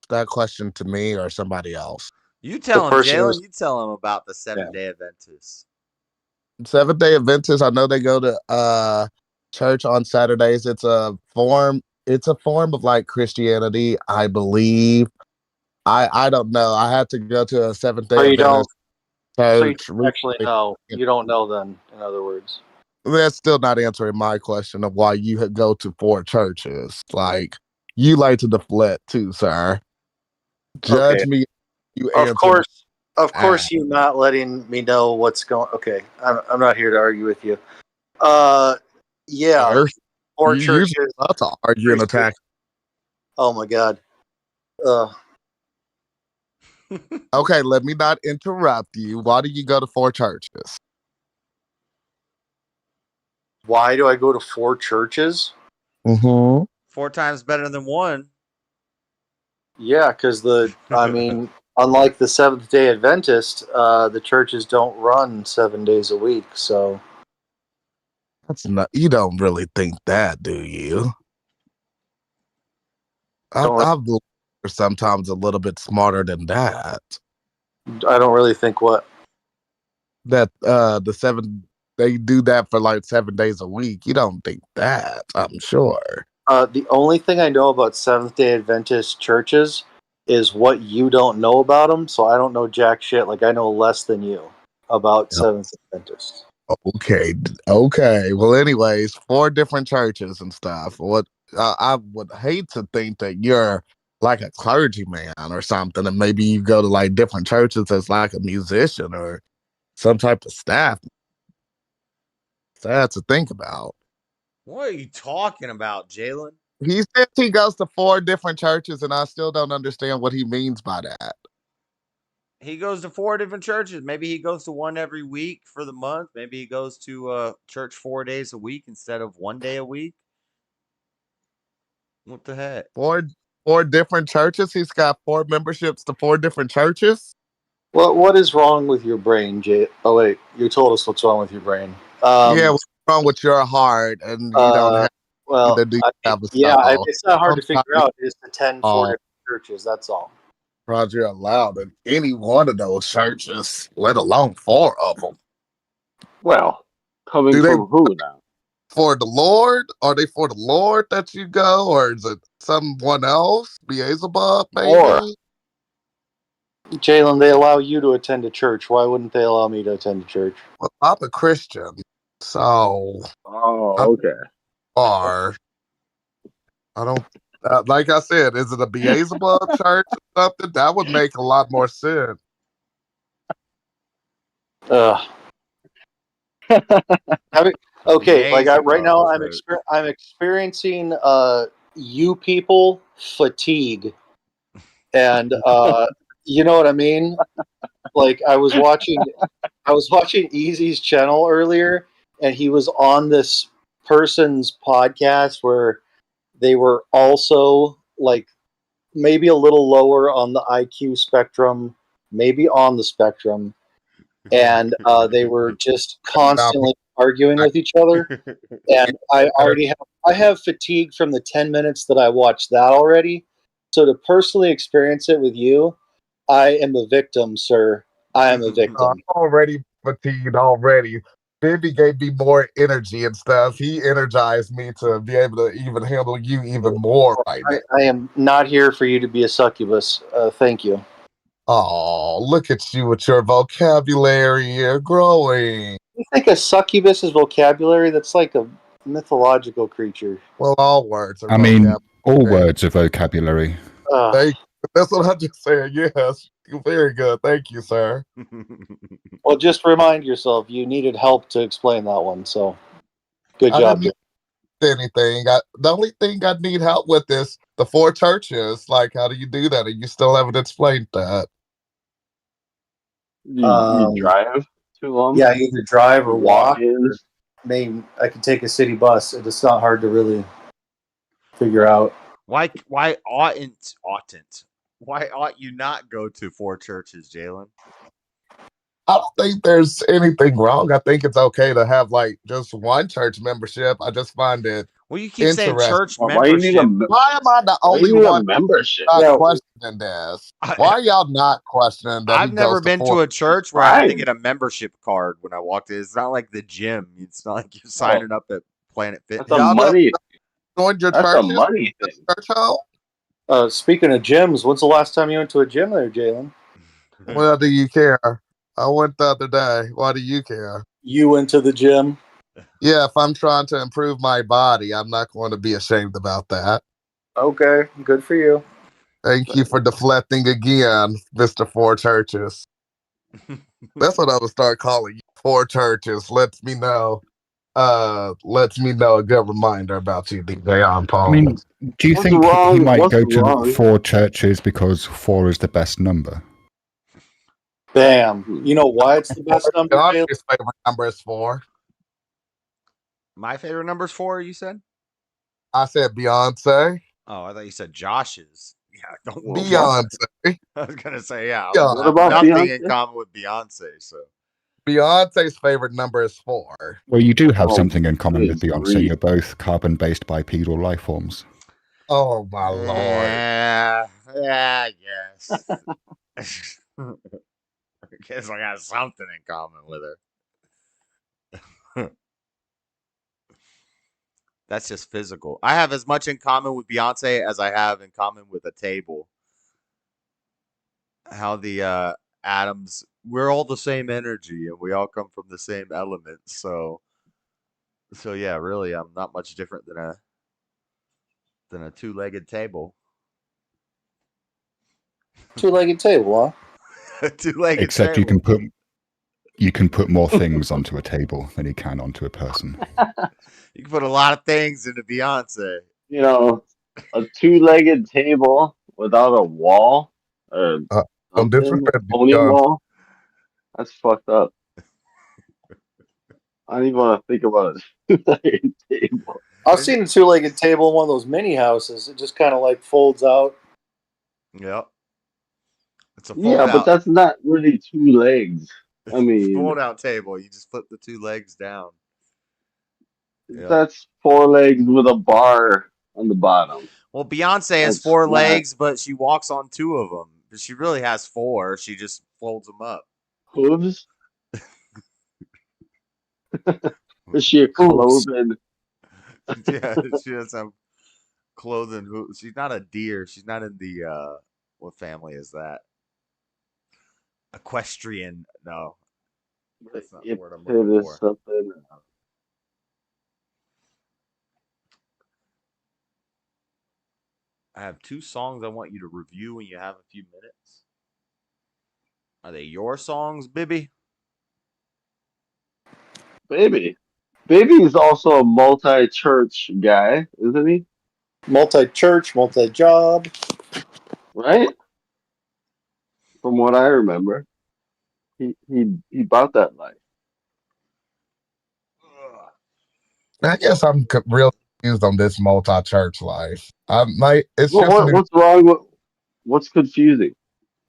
I: That question to me or somebody else?
A: You tell him,
O: person
A: Jalen.
O: was-
A: You tell him about the 7-day Adventists.
I: 7-day Adventists. I know they go to church on Saturdays. It's a form. It's a form of like Christianity, I believe. I don't know. I had to go to a 7-day
O: So you don't.
I: Adventist
O: So you
I: church.
O: actually know. You don't know then. In other words.
I: That's still not answering my question of why you go to 4 churches. Like you like to deflect too, sir. Judge
O: Okay.
I: me. You
O: Of
I: answer.
O: course, you not letting me know what's going. Okay, I'm not here to argue with you. Yeah,
I: First,
O: 4
I: you usually
O: churches.
I: love to argue and attack.
O: Oh my god.
I: Okay, let me not interrupt you. Why do you go to 4 churches?
O: Why do I go to 4 churches?
I: Mm-hmm.
A: 4 times better than 1.
O: Yeah, because unlike the Seventh-day Adventist, the churches don't run 7 days a week. So
I: That's not. You don't really think that, do you? I believe you're sometimes a little bit smarter than that.
O: I don't really think what.
I: That they do that for like 7 days a week. You don't think that, I'm sure.
O: The only thing I know about Seventh-day Adventist churches is what you don't know about them. So I don't know jack shit. Like I know less than you about Seventh-day Adventists.
I: Okay. Well, anyways, 4 different churches and stuff. What I would hate to think that you're like a clergyman or something, and maybe you go to like different churches as like a musician or some type of staff. Sad to think about.
A: What are you talking about, Jalen?
I: He says he goes to 4 different churches, and I still don't understand what he means by that.
A: He goes to 4 different churches. Maybe he goes to one every week for the month. Maybe he goes to church 4 days a week instead of 1 day a week. What the heck?
I: 4 different churches? He's got 4 memberships to 4 different churches?
O: What is wrong with your brain, Jay? Oh wait, you told us what's wrong with your brain.
I: Yeah, what's wrong with your heart? And you don't have
O: well,
I: either do you have a
O: yeah,
I: soul?
O: it's not hard to figure
I: Sometimes-
O: out. Is to attend 4 different churches. That's all.
I: Roger, you're allowed in any one of those churches, let alone 4 of them.
M: Well, coming from who now?
I: For the Lord? Are they for the Lord that you go, or is it someone else? Beelzebub, maybe?
O: Or Jalen, they allow you to attend a church. Why wouldn't they allow me to attend a church?
I: Well, I'm a Christian, so.
M: Oh, okay.
I: I don't. Like I said, is it a Beelzebub church or something? That would make a lot more sense.
O: Okay, like right now,
A: Beelzebub
O: I'm experiencing you people fatigue, and you know what I mean. Like I was watching Easy's channel earlier, and he was on this person's podcast where they were also like maybe a little lower on the IQ spectrum, maybe on the spectrum, and they were just constantly arguing with each other. And I have fatigue from the 10 minutes that I watched that already. So to personally experience it with you, I am a victim, sir. I am a victim.
I: I'm already fatigued already. Bibby gave me more energy and stuff. He energized me to be able to even handle you even more right now.
O: I am not here for you to be a succubus. Thank you.
I: Oh, look at you with your vocabulary. You're growing.
O: You think a succubus is vocabulary? That's like a mythological creature.
I: Well, all words are
P: I mean,
I: vocabulary.
P: all words are vocabulary.
I: Thank you. That's what I'm just saying. Yes. Very good. Thank you, sir.
O: Well, just remind yourself you needed help to explain that one. So, good
I: I
O: job.
I: didn't need anything. The only thing I need help with is the 4 churches. Like, how do you do that? And you still haven't explained that.
M: You drive too long?
O: Yeah, either drive or walk.
M: in.
O: I could take a city bus. It's not hard to really figure out.
A: Why ought you not go to 4 churches, Jalen?
I: I don't think there's anything wrong. I think it's okay to have like just one church membership. I just find it.
A: Well, you keep saying church
I: Why you need
A: membership.
I: why am I the
M: why
I: only
M: you need a
I: one
M: membership?
I: not
M: Yeah.
I: questioning this? Why are y'all not questioning that?
A: I've never been to a church where I had to get a membership card when I walked in. It's not like the gym. It's not like you're signing up at Planet Fitness.
M: That's a money.
I: Joined your
M: That's a
I: churches?
M: money thing.
I: Church home?
O: Speaking of gyms, when's the last time you went to a gym there, Jalen?
I: Well, do you care? I went the other day. Why do you care?
O: You went to the gym?
I: Yeah, if I'm trying to improve my body, I'm not going to be ashamed about that.
O: Okay, good for you.
I: Thank you for deflecting again, Mr. 4 Churches. That's what I would start calling you. 4 Churches. Lets me know a good reminder about you, DJ on Paul.
P: I mean, do you think he might go to 4 churches because 4 is the best number?
O: Bam. You know why it's the best number?
I: Beyonce's favorite number is 4.
A: My favorite number's 4, you said?
I: I said Beyonce.
A: Oh, I thought you said Josh's. Yeah, don't
I: Beyonce.
A: I was gonna say, yeah.
I: Yeah.
A: What about nothing in common with Beyonce, so
I: Beyonce's favorite number is 4.
P: Well, you do have something in common with Beyonce. You're both carbon-based bipedal life forms.
I: Oh my lord.
A: Yeah, I guess. I guess I got something in common with her. That's just physical. I have as much in common with Beyonce as I have in common with a table. How the atoms, we're all the same energy and we all come from the same elements. So yeah, really, I'm not much different than a 2-legged table.
O: 2-legged table, huh?
A: 2-legged
P: Except
A: table.
P: you can put more things onto a table than you can onto a person.
A: You can put a lot of things into Beyonce.
M: You know, a 2-legged table without a wall or something, pony wall. That's fucked up. I don't even want to think about a 2-legged table.
O: I've seen a 2-legged table in one of those mini houses. It just kind of like folds out.
A: Yep. It's a
M: Yeah, but that's not really 2 legs. I mean,
A: fold-out table. You just flip the 2 legs down. Yep.
M: That's 4 legs with a bar on the bottom.
A: Well, Beyonce has 4 legs, but she walks on 2 of them. But she really has 4. She just folds them up.
M: Hooves? Is she a cloven?
A: Yeah, she does have clothing hooves. She's not a deer. She's not in the what family is that? Equestrian. No. That's not the word I'm looking for.
M: Something.
A: I have 2 songs I want you to review when you have a few minutes. Are they your songs, Bibby?
M: Baby is also a multi-church guy, isn't he?
O: Multi-church, multi-job.
M: Right? From what I remember. He bought that life.
I: I guess I'm real confused on this multi-church life. What's
M: wrong with what's confusing?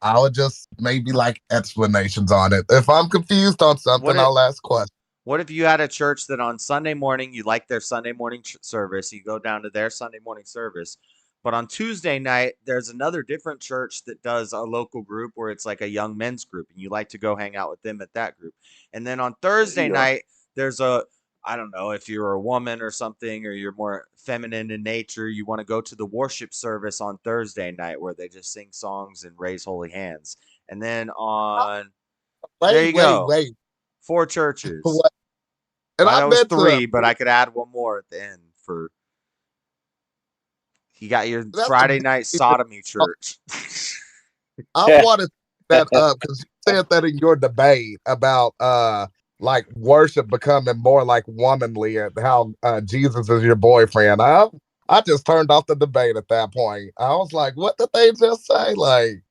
I: I would just maybe like explanations on it. If I'm confused on something, I'll ask questions.
A: What if you had a church that on Sunday morning, you like their Sunday morning service, you go down to their Sunday morning service, but on Tuesday night, there's another different church that does a local group where it's like a young men's group, and you like to go hang out with them at that group. And then on Thursday night, there's a, I don't know, if you're a woman or something, or you're more feminine in nature, you want to go to the worship service on Thursday night where they just sing songs and raise holy hands. And then on, there you go,
I: Wait.
A: 4 churches.
I: What? And
A: I
I: I
A: know it was
I: meant to.
A: 3, but I could add one more at the end for. You got your Friday night sodomy church.
I: I wanted that up because you said that in your debate about like worship becoming more like womanly and how Jesus is your boyfriend. I just turned off the debate at that point. I was like, what did they just say? Like,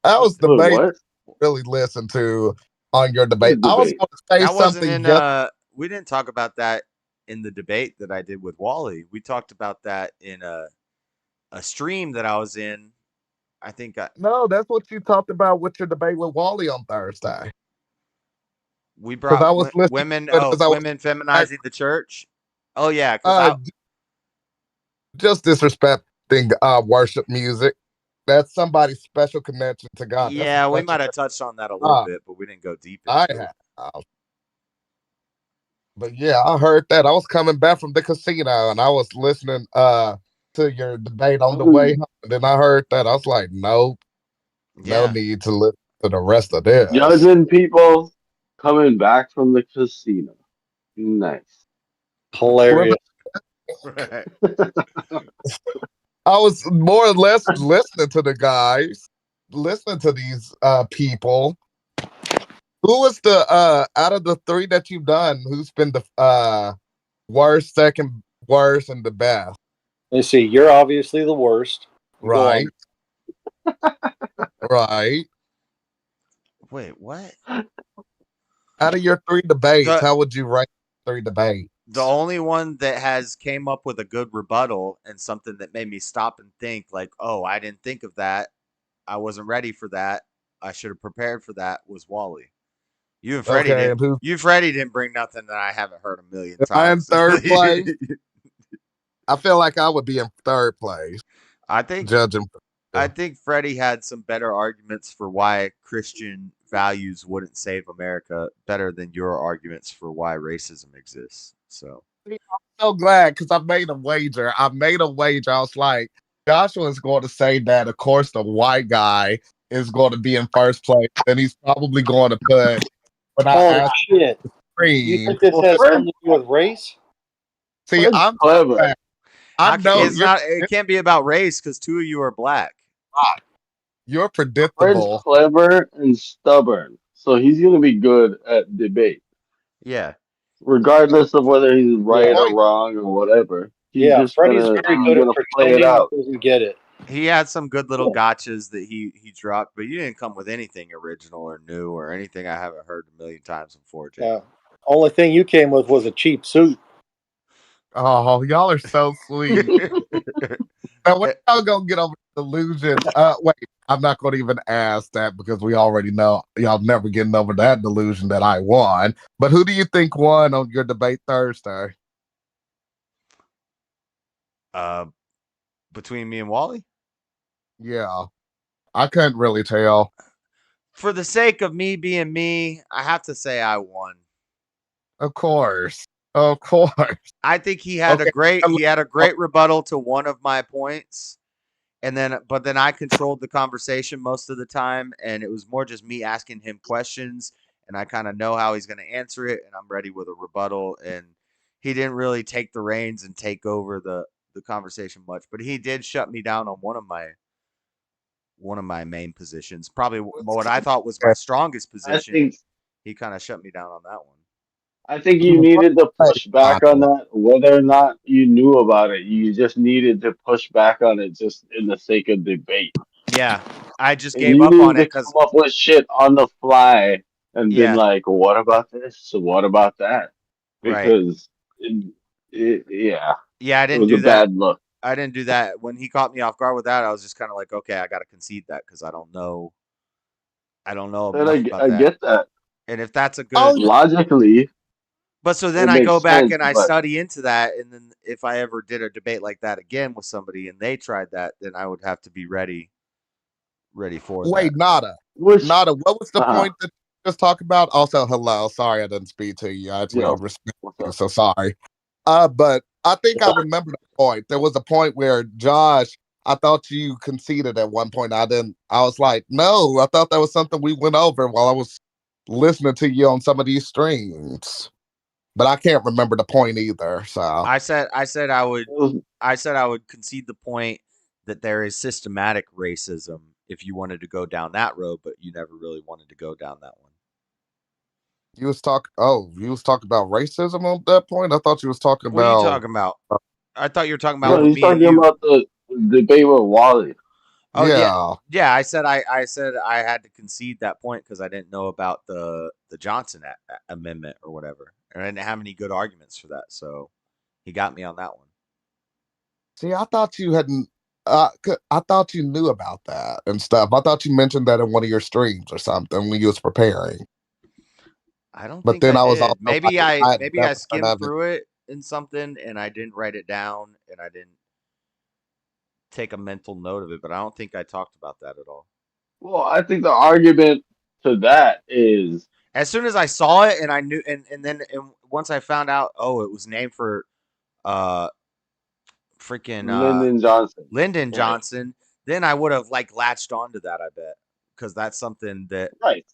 I: that was the debate
M: What?
I: really listened to on your debate. I was going to say
A: That wasn't
I: something
A: in
I: just
A: we didn't talk about that in the debate that I did with Wally. We talked about that in a stream that I was in. I think
I: no, that's what you talked about with your debate with Wally on Thursday.
A: We
I: 'Cause I
A: brought
I: was listening
A: women
I: to it 'cause I was-
A: women feminizing the church. Oh yeah, because
I: just disrespecting worship music. That's somebody's special connection to God. That's a
A: yeah, we
I: special
A: might have touched on that a little bit, but we didn't go deep
I: I
A: into it.
I: have. But yeah, I heard that. I was coming back from the casino and I was listening to your debate on the way home. And then I heard that. I was like, nope. No
A: Yeah.
I: need to listen to the rest of this.
M: Judging people coming back from the casino. Nice.
O: Hilarious.
A: Right.
I: I was more or less listening to the guys, listening to these people. Who was the out of the 3 that you've done, who's been the worst, second worst, and the best?
O: Let's see. You're obviously the worst. Go
I: Right.
O: on.
I: Right.
A: Wait, what?
I: Out of your 3 debates, how would you rank 3 debates?
A: The only one that has came up with a good rebuttal and something that made me stop and think, like, oh, I didn't think of that. I wasn't ready for that. I should have prepared for that, was Wally. You and Freddie
I: Okay,
A: didn't. You and Freddie didn't bring nothing that I haven't heard a million
I: If I am
A: times.
I: third place, I feel like I would be in third place.
A: I think
I: judging.
A: I think Freddie had some better arguments for why Christian values wouldn't save America better than your arguments for why racism exists. So
I: I'm so glad because I made a wager. I was like, Joshua's going to say that, of course, the white guy is going to be in first place, and he's probably going to put.
O: Holy shit! You think this has something to do with race?
I: See, I'm
M: clever.
I: I know
A: it's not. It can't be about race because 2 of you are black.
I: You're
M: Fred's
I: predictable.
M: clever and stubborn, so he's going to be good at debate.
A: Yeah.
M: Regardless of whether he's right or wrong or whatever. He's just
O: Freddie's
M: gonna,
O: very
M: he's
O: good at
M: gonna play it
O: pretending
M: out.
O: he doesn't get it.
A: He had some good little gotchas that he dropped, but you didn't come with anything original or new or anything I haven't heard a million times before, Jay.
O: Yeah. Only thing you came with was a cheap suit.
I: Oh, y'all are so sweet. Now, when y'all gonna get over the delusion? Wait, I'm not gonna even ask that because we already know y'all never getting over that delusion that I won. But who do you think won on your debate Thursday?
A: Between me and Wally?
I: Yeah, I couldn't really tell.
A: For the sake of me being me, I have to say I won.
I: Of course.
A: I think he had a great rebuttal to one of my points. And then I controlled the conversation most of the time, and it was more just me asking him questions, and I kind of know how he's going to answer it, and I'm ready with a rebuttal. And he didn't really take the reins and take over the conversation much, but he did shut me down on one of my main positions, probably what I thought was my strongest position. He kind of shut me down on that one.
M: I think you needed to push back on that, whether or not you knew about it. You just needed to push back on it just in the sake of debate.
A: Yeah, I just
M: And
A: gave up on it
M: because come up with shit on the fly and been like, "What about this? So what about that?" Because yeah,
A: I didn't
M: it was
A: do
M: a
A: that.
M: bad look.
A: I didn't do that. When he caught me off guard with that, I was just kind of like, okay, I got to concede that because I don't know enough about
M: I
A: that.
M: get that.
A: And if that's a good
M: logically.
A: But so then I go back and I study into that, and then if I ever did a debate like that again with somebody and they tried that, then I would have to be ready for that.
I: Wait, Nada. What was the point that just talk about? Also, hello. Sorry I didn't speak to you. I actually
M: Yeah.
I: overspeak you, so sorry. But I think I remember the point. There was a point where Josh, I thought you conceded at one point. I didn't. I was like, no, I thought that was something we went over while I was listening to you on some of these streams. But I can't remember the point either. So
A: I said I would concede the point that there is systematic racism if you wanted to go down that road, but you never really wanted to go down that one.
I: you was talking. Oh, you was talking about racism at that point. I thought you was talking
A: What are you
I: about.
A: talking about? I thought you were talking about
M: No,
A: with
M: he's
A: me and
M: talking
A: you.
M: about the debate with Wally.
A: Oh yeah,
I: Yeah.
A: yeah. I said I had to concede that point because I didn't know about the Johnson amendment or whatever, and I didn't have any good arguments for that. So he got me on that one.
I: See, I thought you hadn't. I thought you knew about that and stuff. I thought you mentioned that in one of your streams or something when you was preparing.
A: I don't
I: But
A: think I
I: then I was
A: did.
I: also like, I had
A: Maybe I
I: never heard
A: skimmed
I: of it.
A: through it in something and I didn't write it down and I didn't take a mental note of it, but I don't think I talked about that at all.
M: Well, I think the argument to that is
A: As soon as I saw it and I knew and then once I found out, oh, it was named for uh freaking
M: Lyndon Johnson.
A: Lyndon
M: Right.
A: Johnson, then I would have like latched onto that, I bet. Because that's something that
M: Right.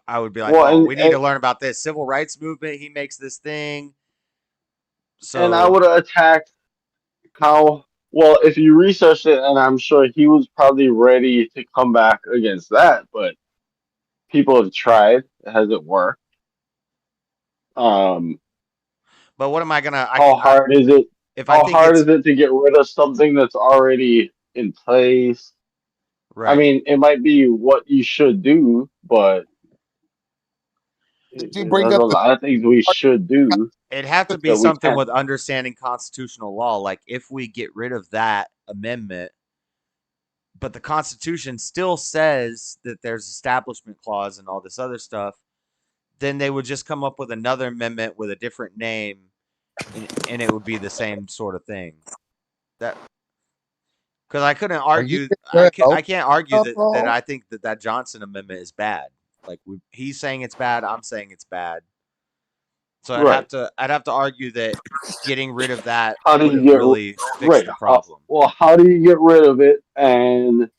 A: I would be like,
M: Well,
A: oh,
M: and
A: we need to learn about this civil rights movement. He makes this thing.
M: and I
A: So
M: would have attacked how well if you researched it, and I'm sure he was probably ready to come back against that, but people have tried. It hasn't worked.
A: but what am I gonna
M: How hard is it?
A: if I
M: How
A: think
M: hard
A: it's
M: is it to get rid of something that's already in place?
A: right?
M: I mean, it might be what you should do, but
I: Did you
M: there's
I: bring
M: a
I: up the
M: lot of things we should do
A: It'd have to be
M: that we
A: something
M: can't.
A: with understanding constitutional law. Like if we get rid of that amendment, but the Constitution still says that there's establishment clause and all this other stuff, then they would just come up with another amendment with a different name, and it would be the same sort of thing. That because I couldn't
I: Are you
A: argue, I can't argue that I think that Johnson amendment is bad. Like he's saying it's bad, I'm saying it's bad. So
M: Right.
A: I'd have to argue that getting rid of that
M: How do you
A: wouldn't
M: get
A: really fix
M: right?
A: the problem.
M: How do you get rid of it? And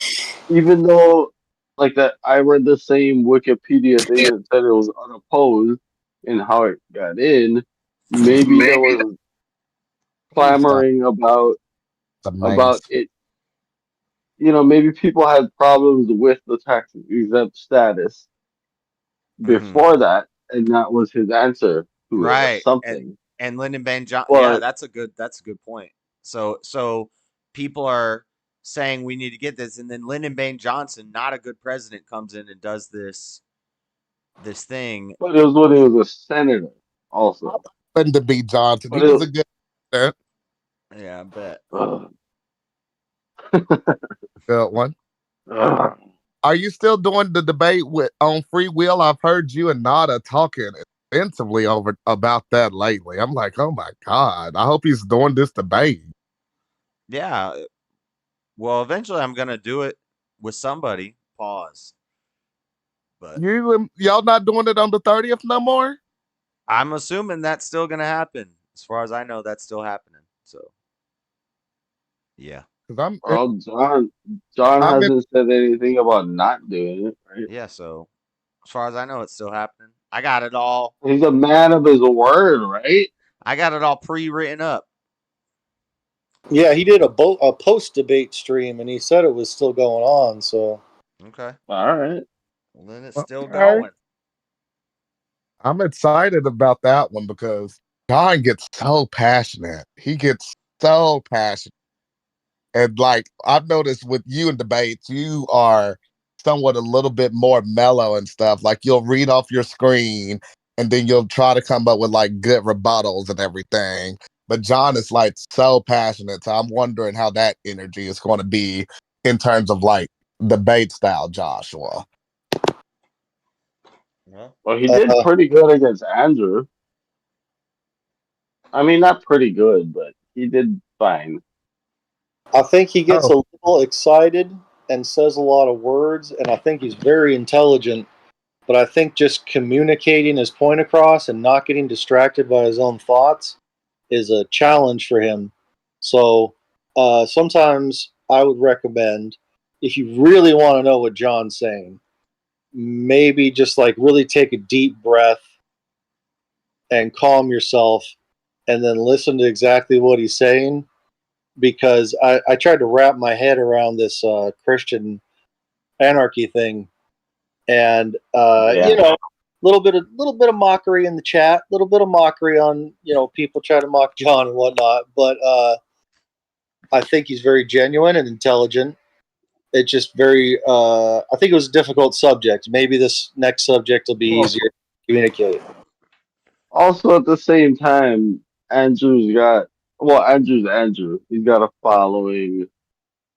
M: even though, like that, I read the same Wikipedia thing that said it was unopposed and how it got in. Maybe there was clamoring about
I: amazing?
M: it. You know, maybe people had problems with the tax exempt status before that, and that was his answer to it or
A: Right.
M: something.
A: And Lyndon Baines Johnson, yeah,
M: But
A: that's a good point. So people are saying we need to get this, and then Lyndon Baines Johnson, not a good president, comes in and does this thing.
M: but it was when he was a senator, also.
I: To be Johnson,
M: But
I: he was a good.
A: Yeah, I bet.
I: Good one. Are you still doing the debate on free will? I've heard you and Nada talking extensively about that lately. I'm like, oh my god! I hope he's doing this debate.
A: Yeah. Well, eventually I'm gonna do it with somebody. Pause. But
I: y'all not doing it on the 30th no more?
A: I'm assuming that's still gonna happen. As far as I know, that's still happening. So yeah.
I: Because
M: well, John hasn't said anything about not doing it, right?
A: Yeah, so as far as I know, it's still happening. I got it all.
M: He's a man of his word, right?
A: I got it all pre-written up.
O: Yeah, he did a post debate stream, and he said it was still going on. So
A: Okay.
M: All right.
A: Well, then it's still going.
I: I'm excited about that one because John gets so passionate. He gets so passionate. And like I've noticed with you in debates, you are somewhat a little bit more mellow and stuff. Like you'll read off your screen and then you'll try to come up with like good rebuttals and everything. But John is like so passionate. So I'm wondering how that energy is going to be in terms of like debate style, Joshua.
M: Well, he did pretty good against Andrew. I mean, not pretty good, but he did fine.
O: I think he gets a little excited and says a lot of words, and I think he's very intelligent but I think just communicating his point across and not getting distracted by his own thoughts is a challenge for him. So sometimes I would recommend, if you really want to know what John's saying, maybe just like really take a deep breath and calm yourself and then listen to exactly what he's saying. Because I tried to wrap my head around this Christian anarchy thing, and you know, little bit of mockery in the chat, a little bit of mockery on people trying to mock John and whatnot. But I think he's very genuine and intelligent. It's just very. I think it was a difficult subject. Maybe this next subject will be easier to communicate.
M: Also, at the same time, Andrew's Andrew. He's got a following.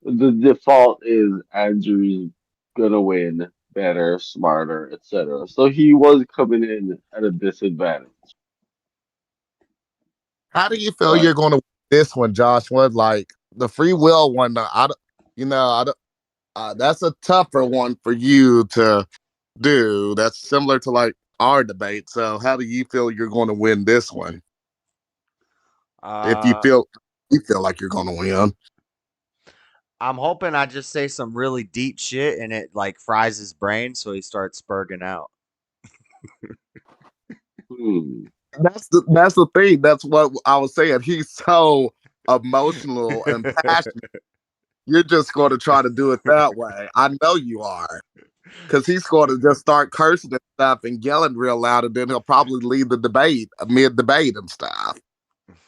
M: The default is Andrew's gonna win, better, smarter, etc. So he was coming in at a disadvantage.
I: How do you feel
M: But
I: you're going to win this one, Joshua? Like the free will one, that's a tougher one for you to do. That's similar to like our debate. So how do you feel you're going to win this one? If you feel like you're going to win.
A: I'm hoping I just say some really deep shit and it like fries his brain so he starts spurging out.
I: That's the thing. That's what I was saying. He's so emotional and passionate. You're just going to try to do it that way. I know you are. Because he's going to just start cursing and stuff and yelling real loud, and then he'll probably leave the debate mid-debate and stuff,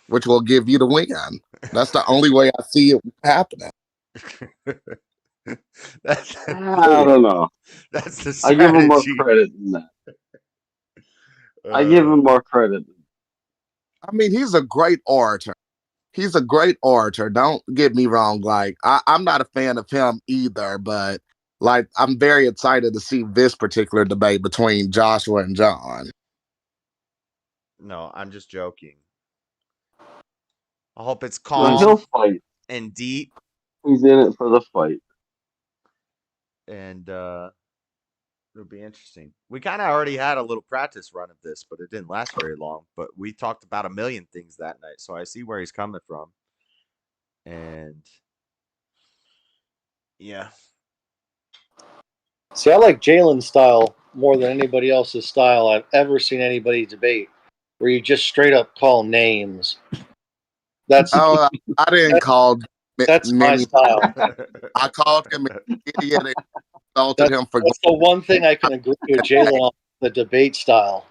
I: which will give you the win. That's the only way I see it happening.
M: I don't know.
A: That's the
M: I give him more
A: strategy.
M: credit than that. I give him more credit.
I: I mean, he's a great orator. He's a great orator. Don't get me wrong. Like, I'm not a fan of him either, but like, I'm very excited to see this particular debate between Joshua and John.
A: No, I'm just joking. I hope it's
M: Well, he'll
A: calm
M: fight.
A: and deep.
M: He's in it for the fight.
A: And it'll be interesting. We kind of already had a little practice run of this, but it didn't last very long. But we talked about a million things that night, so I see where he's coming from. And yeah.
O: See, I like Jalen's style more than anybody else's style I've ever seen anybody debate, where you just straight up call names. That's
I: I didn't call.
O: That's my style.
I: I called him an idiot and insulted him for.
O: That's the one thing I can agree with Jalen on, the debate style.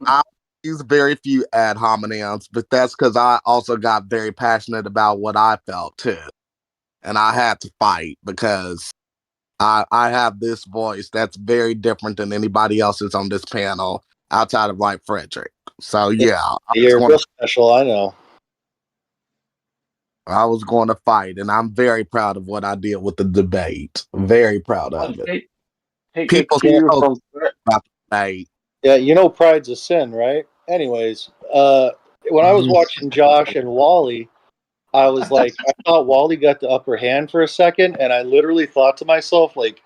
I: I use very few ad hominems, but that's because I also got very passionate about what I felt too. And I had to fight because I have this voice that's very different than anybody else's on this panel outside of like Frederick. So yeah.
O: You're real special, I know.
I: I was going to fight, and I'm very proud of what I did with the debate. Very proud of it. People still about the debate.
O: Yeah, you know pride's a sin, right? Anyways, when I was watching Josh and Wally, I was like, I thought Wally got the upper hand for a second, and I literally thought to myself, like,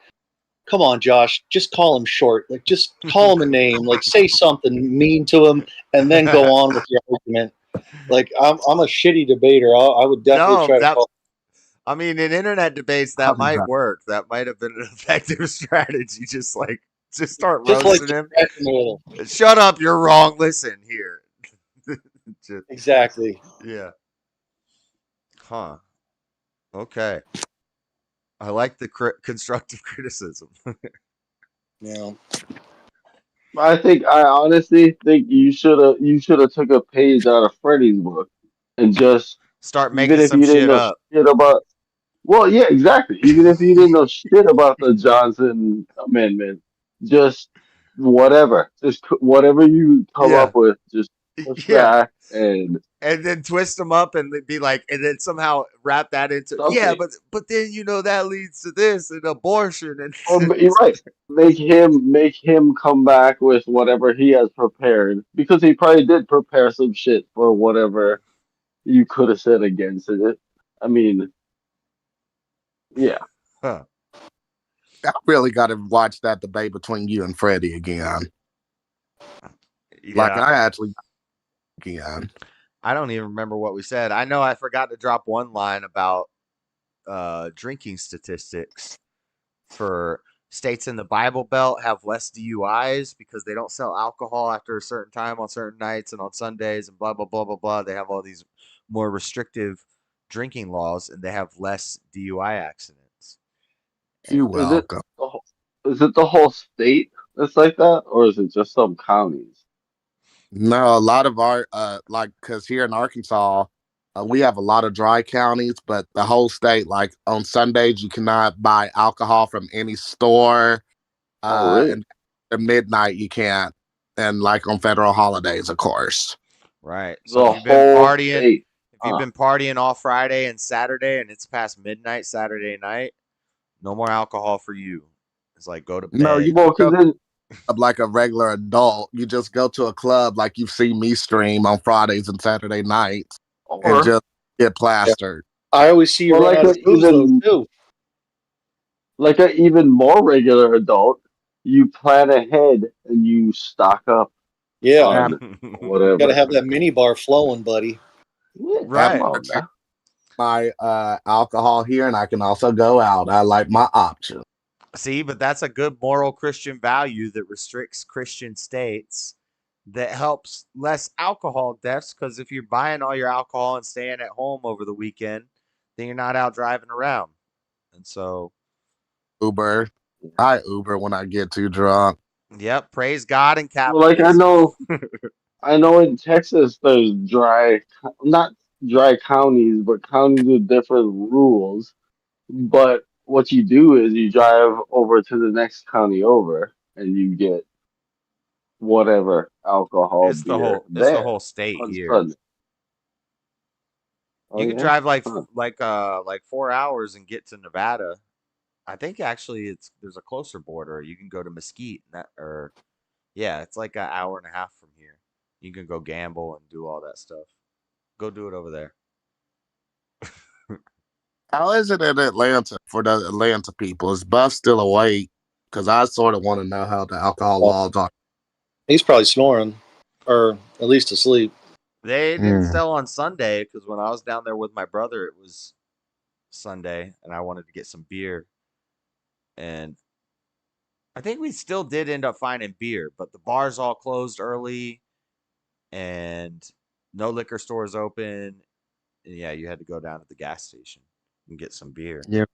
O: come on, Josh, just call him short. Like, just call him a name. Like, say something mean to him, and then go on with your argument. Like, I'm a shitty debater. I would definitely try to call.
A: I mean, in internet debates, that might work. That might have been an effective strategy. Just start roasting him. Shut up, you're wrong. Listen here.
O: Exactly.
A: Yeah. Huh. Okay. I like the constructive criticism.
O: Yeah.
M: I honestly think you should have took a page out of Freddie's book and just
A: start
M: even
A: making
M: if
A: some
M: you didn't
A: shit
M: know
A: up.
M: shit about. Well, yeah, exactly. Even if you didn't know shit about the Johnson Amendment, just whatever, just whatever you come up with, just push back and
A: then twist them up and be like, and then somehow wrap that into
M: something.
A: but then that leads to this and abortion and
M: Or you're right. Make him come back with whatever he has prepared because he probably did prepare some shit for whatever you could have said against it. I mean, yeah.
A: Huh.
I: I really got to watch that debate between you and Freddie again. Like
A: Yeah.
I: I actually again.
A: I don't even remember what we said. I know I forgot to drop one line about drinking statistics for states in the Bible Belt have less DUIs because they don't sell alcohol after a certain time on certain nights and on Sundays and blah blah blah blah blah. They have all these more restrictive drinking laws and they have less DUI accidents.
I: You
M: Is it
I: welcome.
M: is it the whole state that's like that, or is it just some counties?
I: No, a lot of our like because here in Arkansas, we have a lot of dry counties, but the whole state, like on Sundays, you cannot buy alcohol from any store.
M: Oh, really?
I: And at midnight you can't, and like on federal holidays, of course.
A: Right. So
M: The
A: if you've been
M: whole
A: partying,
M: state.
A: if you've been partying all Friday and Saturday and it's past midnight Saturday night, no more alcohol for you. It's like go to
I: No,
A: bed.
I: you
M: Well,
I: won't go
M: 'cause then,
I: like a regular adult. You just go to a club like you've seen me stream on Fridays and Saturday nights, and
M: or
I: just get plastered.
O: I always see you
M: or
O: run
M: like
O: out
M: a
O: of booze though too.
M: like a even more regular adult, you plan ahead and you stock up
O: Yeah,
M: on
O: got to
M: whatever.
O: have that mini bar flowing, buddy.
M: Yeah,
A: Right.
M: come on now.
I: My alcohol here, and I can also go out. I like my options.
A: See, but that's a good moral Christian value that restricts Christian states that helps less alcohol deaths because if you're buying all your alcohol and staying at home over the weekend, then you're not out driving around. And so,
I: Uber. I Uber when I get too drunk.
A: yep, praise God and
M: Well, like
A: capitalism.
M: I know in Texas there's not dry counties, but counties with different rules. But what you do is you drive over to the next county over, and you get whatever alcohol beer
A: It's the
M: there
A: whole state
M: on
A: here.
M: Sunday. Oh
A: You could
M: yeah,
A: drive like
M: huh.
A: like 4 hours and get to Nevada. I think actually there's a closer border. You can go to Mesquite and yeah, it's like an hour and a half from here. You can go gamble and do all that stuff. Go do it over there.
I: How is it in Atlanta for the Atlanta people? Is Buff still awake? Because I sort of want to know how the alcohol laws are.
O: He's probably snoring, or at least asleep.
A: They didn't sell on Sunday because when I was down there with my brother, it was Sunday and I wanted to get some beer. And I think we still did end up finding beer, but the bars all closed early and no liquor stores open. And yeah, you had to go down to the gas station and get some beer.
I: Yeah.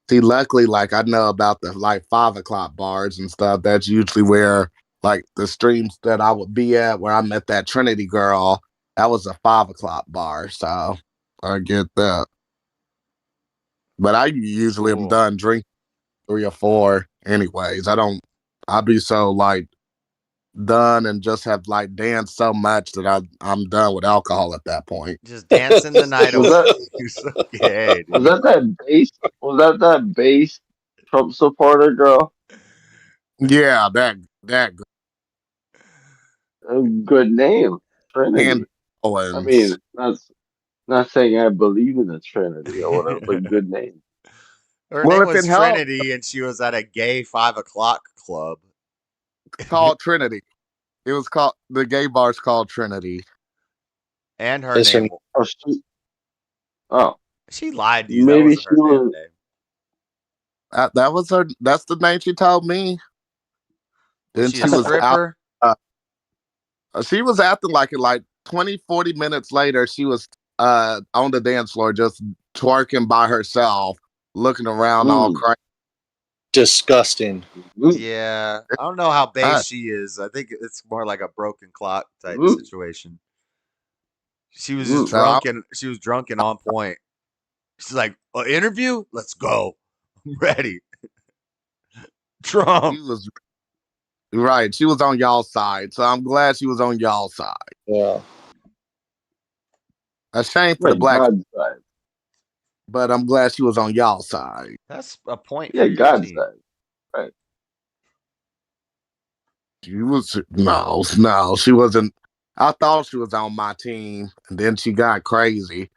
I: See, luckily, like I know about the like 5 o'clock bars and stuff. That's usually where like the streams that I would be at, where I met that Trinity girl. That was a 5 o'clock bar, so I get that. But I usually am done drinking 3 or 4, anyways. I'd be so like done and just have like danced so much that I'm done with alcohol at that point.
A: Just dancing the night
M: Was
A: away.
M: that
A: You're so gay,
M: was
A: dude.
M: that base Trump supporter girl?
I: Yeah, that
M: A good name, Trinity.
I: and
M: I mean, that's not saying I believe in the Trinity or whatever, but good name.
A: Her
I: Well,
A: name
I: if
A: was
I: it helps,
A: Trinity, and she was at a gay 5 o'clock club.
I: called Trinity. It was called the gay bar's called Trinity.
A: And her name. She lied to you. That
M: Maybe
A: wasn't
M: she
A: her damn
M: was.
A: name.
I: That was her. That's the name she told me.
A: Was
I: And
A: she
I: she
A: a
I: was out.
A: stripper?
I: She was acting like it. Like 20, 40 minutes later, she was on the dance floor, just twerking by herself, looking around all crazy.
O: Disgusting.
A: Yeah, I don't know how base she is. I think it's more like a broken clock type situation. She was just drunk and she was drunk and on point. She's like, "An interview? Let's go. I'm ready." Trump.
I: She was right. She was on y'all's side, so I'm glad she was on y'all's side.
O: Yeah.
I: A shame for the black side, but I'm glad she was on y'all's side.
A: That's a point.
M: Yeah,
A: for your
M: God's
A: team.
M: side. Right.
I: She was no, she wasn't. I thought she was on my team, and then she got crazy.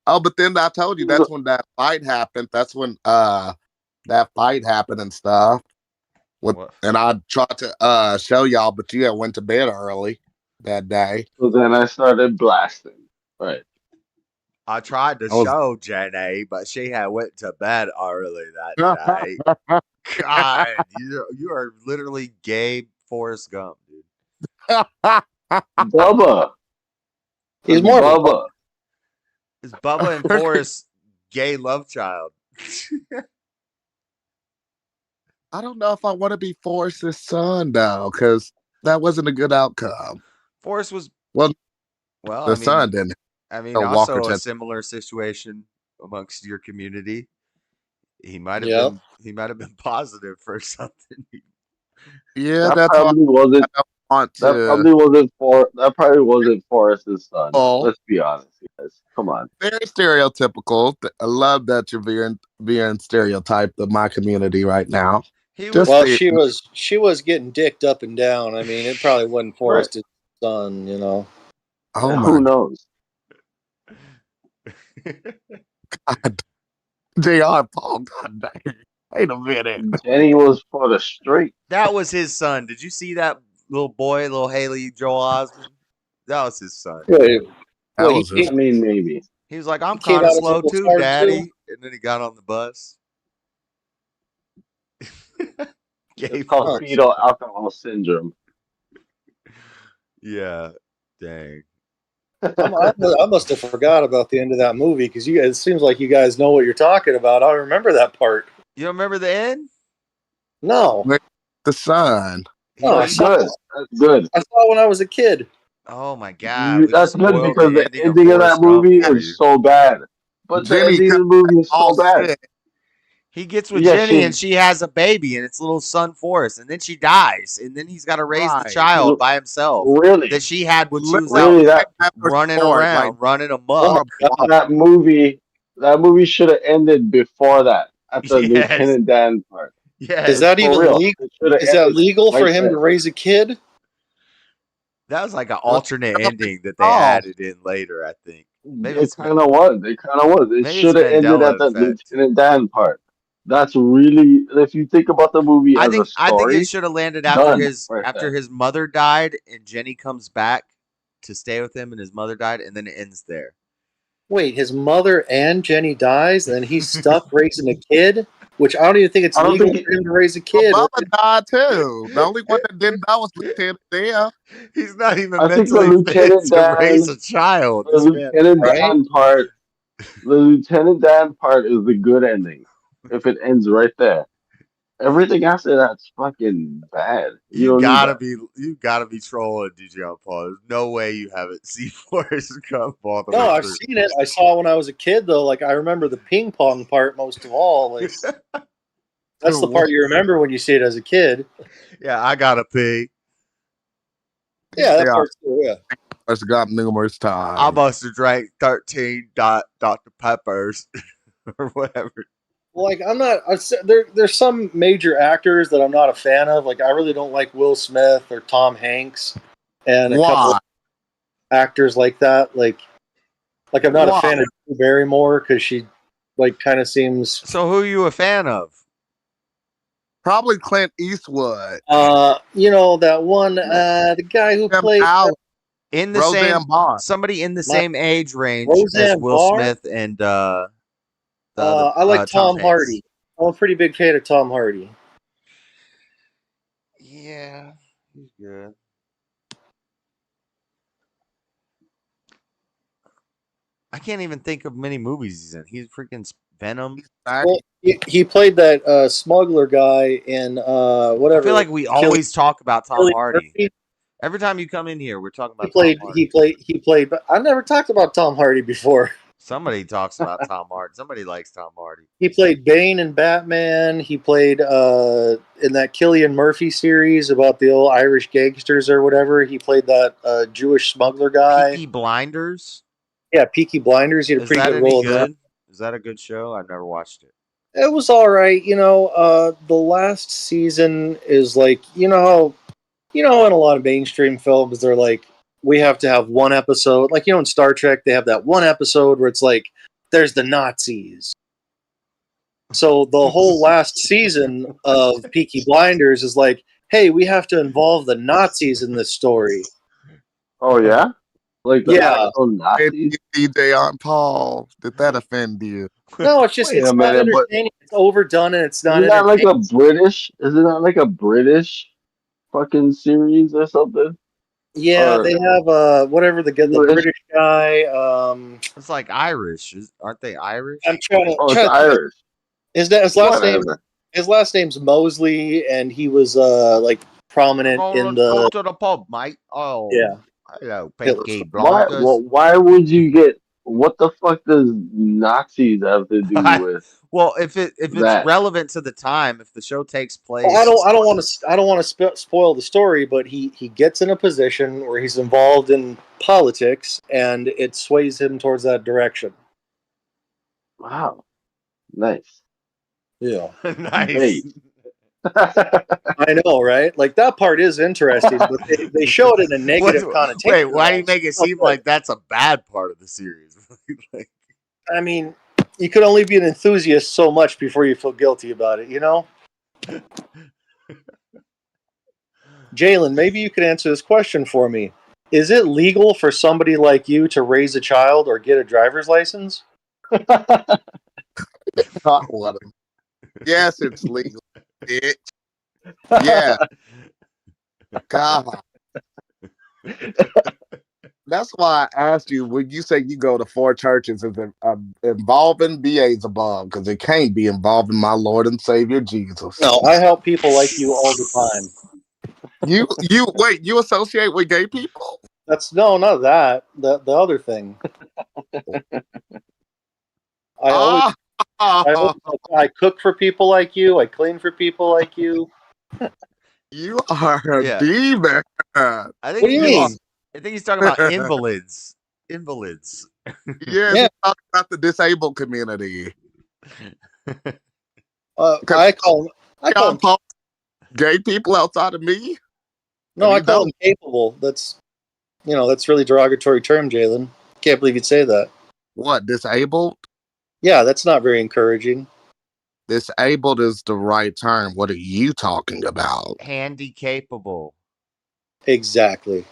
I: Oh, but then I told you that's when that fight happened. That's when that fight happened and stuff.
A: What?
I: And I tried to show y'all, but you had went to bed early that day.
M: So then I started blasting. Right.
A: I tried to
I: I was
A: show Jenny, but she had went to bed early that day. God, you are literally gay Forrest Gump, dude.
M: Bubba.
O: He's more of a
M: Bubba.
A: Is Bubba and Forrest gay love child?
I: I don't know if I want to be Forrest's son though, because that wasn't a good outcome.
A: Forrest was
I: Well,
A: well.
I: the son didn't. Walker
A: Also a
I: said,
A: similar situation amongst your community. He might have
O: Yep.
A: been. He might have been positive for something.
I: "Yeah,
M: That
I: that's why
M: probably wasn't.
I: I don't want
M: That
I: to."
M: probably wasn't for. That probably wasn't Forrest's son.
I: Oh,
M: Let's be honest, guys. Come on.
I: very stereotypical. I love that you're being stereotyped of my community right now.
A: He
I: Just
O: Well,
I: the-
O: she was getting dicked up and down. I mean, it probably wasn't Forrest's son, you know.
I: oh
M: And
I: my
M: who knows?
I: God, Jr. Paul, God dang. Wait a minute.
M: Jenny was for the straight.
A: That was his son. Did you see that little boy, little Haley Joel Osment? That was his son.
O: Wait,
I: That
O: wait,
I: was
O: he,
I: his.
M: I mean, maybe.
A: He was like, "I'm
O: he came
A: kind of
O: out as
A: slow
O: a
A: too,
O: star
A: Daddy,"
O: too?
A: and then he got on the bus. Gay
M: It's called
A: Forrest.
M: fetal alcohol syndrome.
A: Yeah, dang.
O: I must have forgot about the end of that movie because it seems like you guys know what you're talking about. I remember that part.
A: You don't remember the end?
O: No,
I: The son.
O: no, I
M: That's
O: saw
M: good. That's good.
O: I saw when I was a kid.
A: Oh my God, we
M: That's
A: just
M: good
A: spoiled
M: because
A: the
M: the
A: ending
M: ending of that
A: Forrest Gump
M: movie
A: for you.
M: is so bad. But the
I: Jenny
M: ending of the movie is
I: all
M: so bad.
I: sick.
A: He gets with
M: Yeah,
A: Jenny and she has a baby and it's little son Forrest, and then she dies, and then he's got to raise the
I: Right.
A: child by himself
M: Really?
A: that she had when she was
M: Really,
A: out
M: that
A: running
I: Forward,
A: around,
I: like,
A: running
O: Oh
A: amok.
O: my god!
M: that movie should have ended before that at the
A: Yes,
M: Lieutenant Dan part.
A: yes.
O: Is that
M: For
O: even
M: real.
O: legal?
M: It should have
O: Is that
M: ended
O: legal for
M: right
O: him
M: there.
O: to raise a kid?
A: That was like an
I: Well,
A: alternate ending that they
I: oh,
A: added in later, I think. Maybe
M: It
A: it's
M: kind of was. It kind of was. It
A: maybe it's
M: should have ended
A: Mandela
M: at the
A: effect.
M: Lieutenant Dan part. That's really, if you think about the movie as a
A: I think it
M: story,
A: should have landed
M: done right
A: after
M: there.
A: his mother died and Jenny comes back to stay with him and his mother died, and then it ends there.
O: Wait, his mother and Jenny dies, and he's stuck raising a kid. Which I don't even think it's
M: I don't
O: legal
M: think
O: for him to raise a
I: well,
O: kid.
I: Bubba died too. The only one that didn't die was Lieutenant Dan.
A: He's not even
M: I think the
A: mentally fit
M: Lieutenant
A: to raise
M: Dan,
A: a child.
M: the
A: This man.
M: Lieutenant
O: Right?
M: Dan part, the Lieutenant Dan part is the good ending. If it ends right there, everything after that's fucking bad. You don't need that.
A: You gotta be trolling DJ on Paul. There's no way you haven't seen Forrest Gump all the
O: No,
A: way
O: I've
A: through.
O: seen it. I saw it when I was a kid, though. Like I remember the ping pong part most of all. Like that's the part you remember when you see it as a kid.
A: Yeah, I gotta pee.
O: Yeah, that
I: Yeah,
O: part's cool. Yeah.
I: Forrest Gump numerous
A: I
I: times.
A: must have drank 13 Dr. Peppers or whatever.
O: Like I'm not. There's some major actors that I'm not a fan of. Like I really don't like Will Smith or Tom Hanks, and a couple
I: Why?
O: of actors like that. Like I'm not
I: Why?
O: a fan of Drew Barrymore because she like kind of seems.
A: So who are you a fan of?
I: Probably Clint Eastwood.
O: You know that one, the guy who
I: Tim
O: played
I: Allen.
A: In the
I: Roseanne Barr.
A: somebody in the
O: My-
A: same age range as
O: Roseanne
A: Will
O: Barr?
A: Smith and the other,
O: I like Tom
A: Hanks.
O: Hardy. I'm a pretty big fan of Tom Hardy.
A: Yeah, he's good. I can't even think of many movies he's in. He's freaking Venom.
O: Well, he played that smuggler guy in whatever.
A: I feel like we always talk about Tom
O: Cillian
A: Hardy.
O: Murphy.
A: Every time you come in here, we're talking about
O: He
A: Tom Hardy.
O: played. But I've never talked about Tom Hardy before.
A: Somebody talks about Tom Hardy. Somebody likes Tom Hardy.
O: He played Bane in Batman. He played in that Cillian Murphy series about the old Irish gangsters or whatever. He played that Jewish smuggler guy.
A: Peaky Blinders.
O: Yeah, Peaky Blinders. He had a
A: Is
O: pretty
A: that
O: good
A: any
O: role in that.
A: good? Is that a good show? I've never watched it.
O: It was all right. You know, the last season is like in a lot of mainstream films they're like we have to have one episode. Like in Star Trek they have that one episode where it's like there's the Nazis. So the whole last season of Peaky Blinders is like, hey, we have to involve the Nazis in this story.
M: Oh yeah, like the
O: Yeah.
M: actual Nazis.
I: DJ on Paul, did that offend you?
O: No, it's just
M: Wait
O: it's
M: a
O: not
M: minute, but
O: entertaining. It's overdone and it's not
M: isn't that like
O: entertaining.
M: a British? Isn't that like a British fucking series or something?
O: Yeah, they
M: Or
O: have whatever the
M: English?
O: British guy.
A: It's like Irish, aren't they Irish?
O: I'm trying
M: Oh, it's
O: to think.
M: Irish.
O: His last name.
M: Whatever.
O: His last name's Mosley, and he was like prominent
A: Oh,
O: in
A: let's go
O: the
A: to the pub, mate. Oh,
O: yeah.
A: hello,
O: Hitler
A: Peaky
O: stuff.
A: Blinders.
M: Why would you get? What the fuck does Nazis have to do with
A: Well, if it's
M: that?
A: relevant to the time, if the show takes
O: Well,
A: place,
O: I don't want to spoil the story, but he gets in a position where he's involved in politics, and it sways him towards that direction.
M: Wow, nice.
O: Yeah,
A: nice.
O: I know, right? Like that part is interesting, but they show it in a negative connotation.
A: Wait, why do you make it seem like that's a bad part of the series? Like,
O: I mean, you could only be an enthusiast so much before you feel guilty about it, you know? Jalen, maybe you could answer this question for me. Is it legal for somebody like you to raise a child or get a driver's license?
I: Not one of them. Yes, it's legal, bitch. Yeah. God. That's why I asked you when you say you go to 4 churches, is it involving Beelzebub? Because it can't be involving my Lord and Savior Jesus.
O: No, I help people like you all the time.
I: You wait, you associate with gay people?
O: That's not that. The other thing. I cook for people like you. I clean for people like you.
I: You are a
A: Yeah.
I: demon.
A: I think
O: What do you mean?
A: I think he's talking about invalids. Invalids.
I: Yes, he's talking about the disabled community.
O: I call them
I: gay people outside of me.
O: No, I call them capable. That's really derogatory term, Jalen. Can't believe you'd say that.
I: What, disabled?
O: Yeah, that's not very encouraging.
I: Disabled is the right term. What are you talking about?
A: Handy capable.
O: Exactly.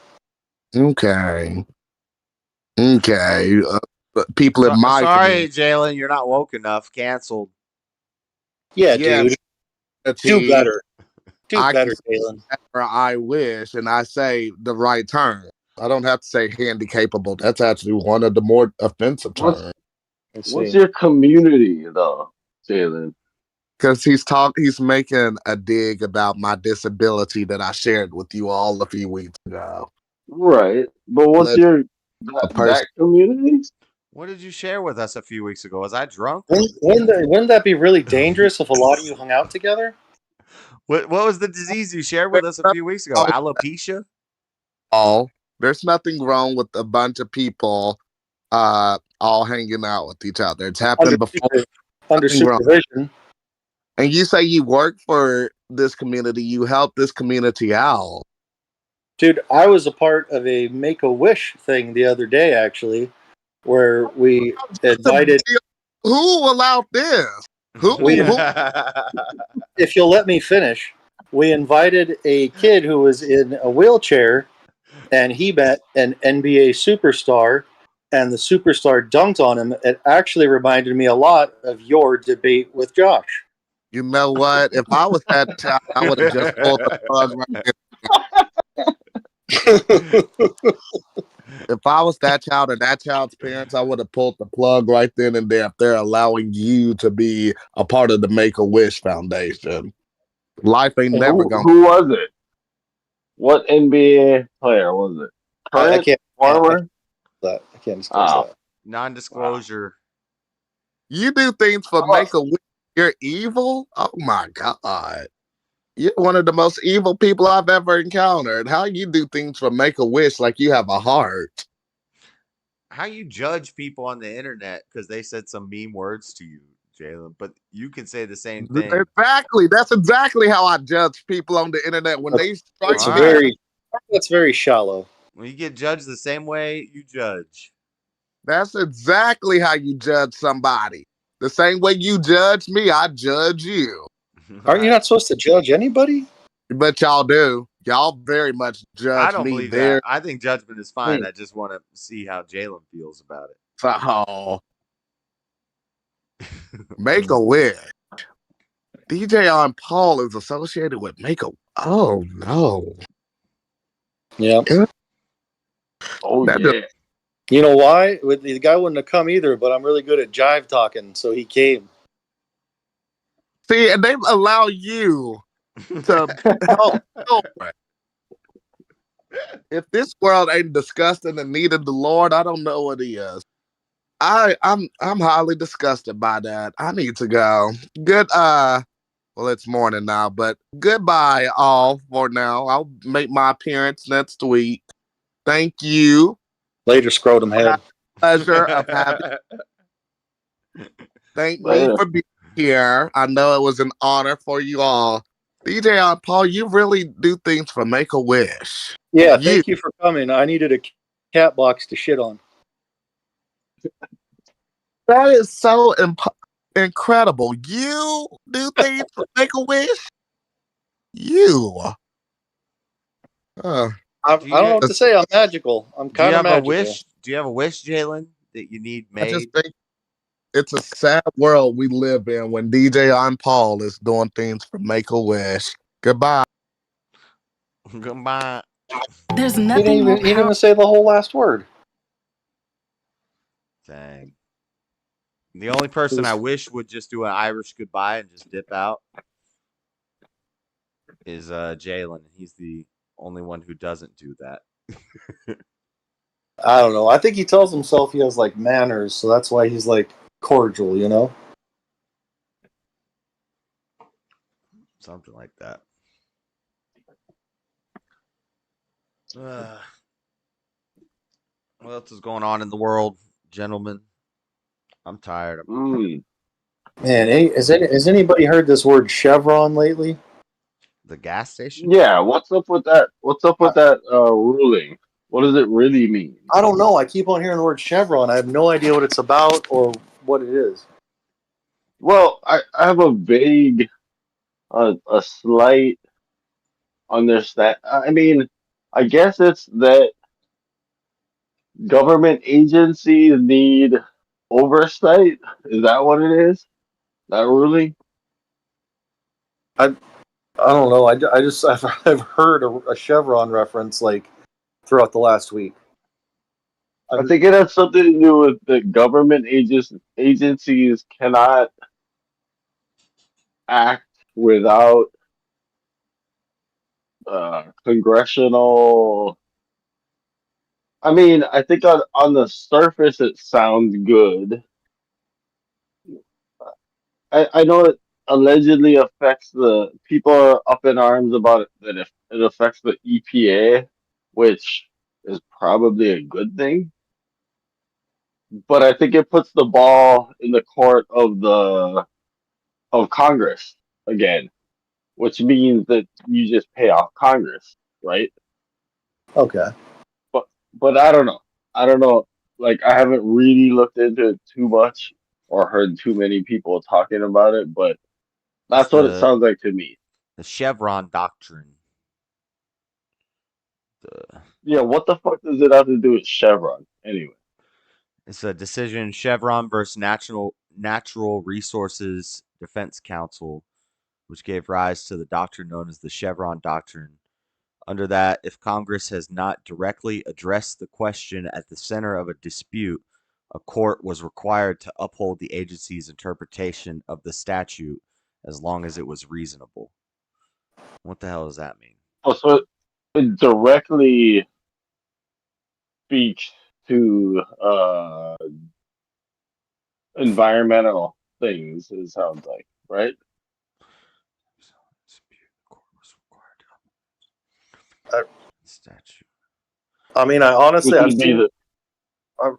I: Okay. But people in my
A: sorry, Jalen, you're not woke enough. Canceled.
O: Yeah, dude. Do better. Do better, Jalen.
I: I wish, and I say the right term. I don't have to say handy capable. That's actually one of the more offensive terms.
M: What's your community, though, Jalen?
I: Because he's making a dig about my disability that I shared with you all a few weeks ago.
M: Right, but what's that community?
A: What did you share with us a few weeks ago? Was I drunk?
O: Wouldn't that be really dangerous if a lot of you hung out together?
A: What was the disease you shared with us a few weeks ago? Alopecia?
I: Oh, there's nothing wrong with a bunch of people all hanging out with each other. It's happened before.
O: Under supervision.
I: And you say you work for this community, you help this community out.
O: Dude, I was a part of a Make-A-Wish thing the other day, actually, where we invited...
I: Who allowed this?
O: If you'll let me finish, we invited a kid who was in a wheelchair, and he met an NBA superstar, and the superstar dunked on him. It actually reminded me a lot of your debate with Josh.
I: You know what? If I was that child, I would have just pulled the plug right there. If I was that child or that child's parents, I would have pulled the plug right then and there if they're allowing you to be a part of the Make-A-Wish Foundation. Life ain't never going to...
M: Who was it? What NBA player was it?
O: I can't.
M: Former?
O: I can't disclose that.
A: Non-disclosure.
I: You do things for Make-A-Wish. You're evil? Oh my God. You're one of the most evil people I've ever encountered. How you do things for Make-A-Wish like you have a heart?
A: How you judge people on the internet because they said some mean words to you, Jalen, but you can say the same thing.
I: Exactly. That's exactly how I judge people on the internet when they strike
O: That's very shallow.
A: When you get judged the same way you judge.
I: That's exactly how you judge somebody. The same way you judge me, I judge you.
O: Aren't you not supposed to judge anybody?
I: But y'all do. Y'all very much
A: I
I: judge
A: don't
I: me
A: believe
I: there.
A: that. I think judgment is fine. I just want to see how Jalen feels about it.
I: So, Make a Wish. DJ on Paul is associated with Make a. Oh no.
O: Yeah.
M: Oh
I: That
M: yeah.
O: You know why? The guy wouldn't have come either, but I'm really good at jive talking, so he came.
I: See, and they allow you to help. If this world ain't disgusting and needed the Lord, I don't know what he is. I'm highly disgusted by that. I need to go. Good well it's morning now, but goodbye all for now. I'll make my appearance next week. Thank you.
O: Later, scrotum head.
I: Pleasure of having. Thank me
M: Later.
I: for being here. I know it was an honor for you all. DJ Paul, you really do things for Make a Wish.
O: Yeah, thank you for coming. I needed a cat box to shit on.
I: That is so incredible. You do things for Make a Wish? You.
O: I don't know what to say. I'm magical. I'm kind of magical.
A: Do you have a wish, Jalen, that you need
I: I just
A: made?
I: think it's a sad world we live in when DJ on Paul is doing things for Make a Wish. Goodbye.
A: Goodbye.
H: There's
O: He
H: nothing more
O: didn't even say the whole last word.
A: Dang. The only person I wish would just do an Irish goodbye and just dip out is Jalen. He's the only one who doesn't do that.
O: I don't know. I think he tells himself he has like manners, so that's why he's like cordial, you know?
A: Something like that. What else is going on in the world, gentlemen? I'm tired.
O: Man, has anybody heard this word Chevron lately?
A: The gas station?
M: Yeah, what's up with that? What's up with that ruling? What does it really mean?
O: I don't know. I keep on hearing the word Chevron. I have no idea what it's about or what it is.
M: Well, I have a vague, a slight understand. I mean, I guess it's that government agencies need oversight. Is that what it is? That ruling?
O: I don't know. I've heard a Chevron reference like throughout the last week.
M: I think it has something to do with the government agencies cannot act without congressional. I mean, I think on the surface it sounds good. I know it allegedly affects the people are up in arms about it that if it affects the EPA, which is probably a good thing. But I think it puts the ball in the court of Congress again, which means that you just pay off Congress, right?
O: Okay.
M: But I don't know. I don't know. Like I haven't really looked into it too much or heard too many people talking about it, but that's what it sounds like to me.
A: The Chevron doctrine.
M: Yeah, what the fuck does it have to do with Chevron anyway?
A: It's a decision Chevron versus Natural Resources Defense Council, which gave rise to the doctrine known as the Chevron Doctrine. Under that, if Congress has not directly addressed the question at the center of a dispute, a court was required to uphold the agency's interpretation of the statute as long as it was reasonable. What the hell does that mean?
M: Oh, so it directly speaks to environmental things, it sounds like, right?
A: Statute.
O: I mean, I honestly,
M: Which would be the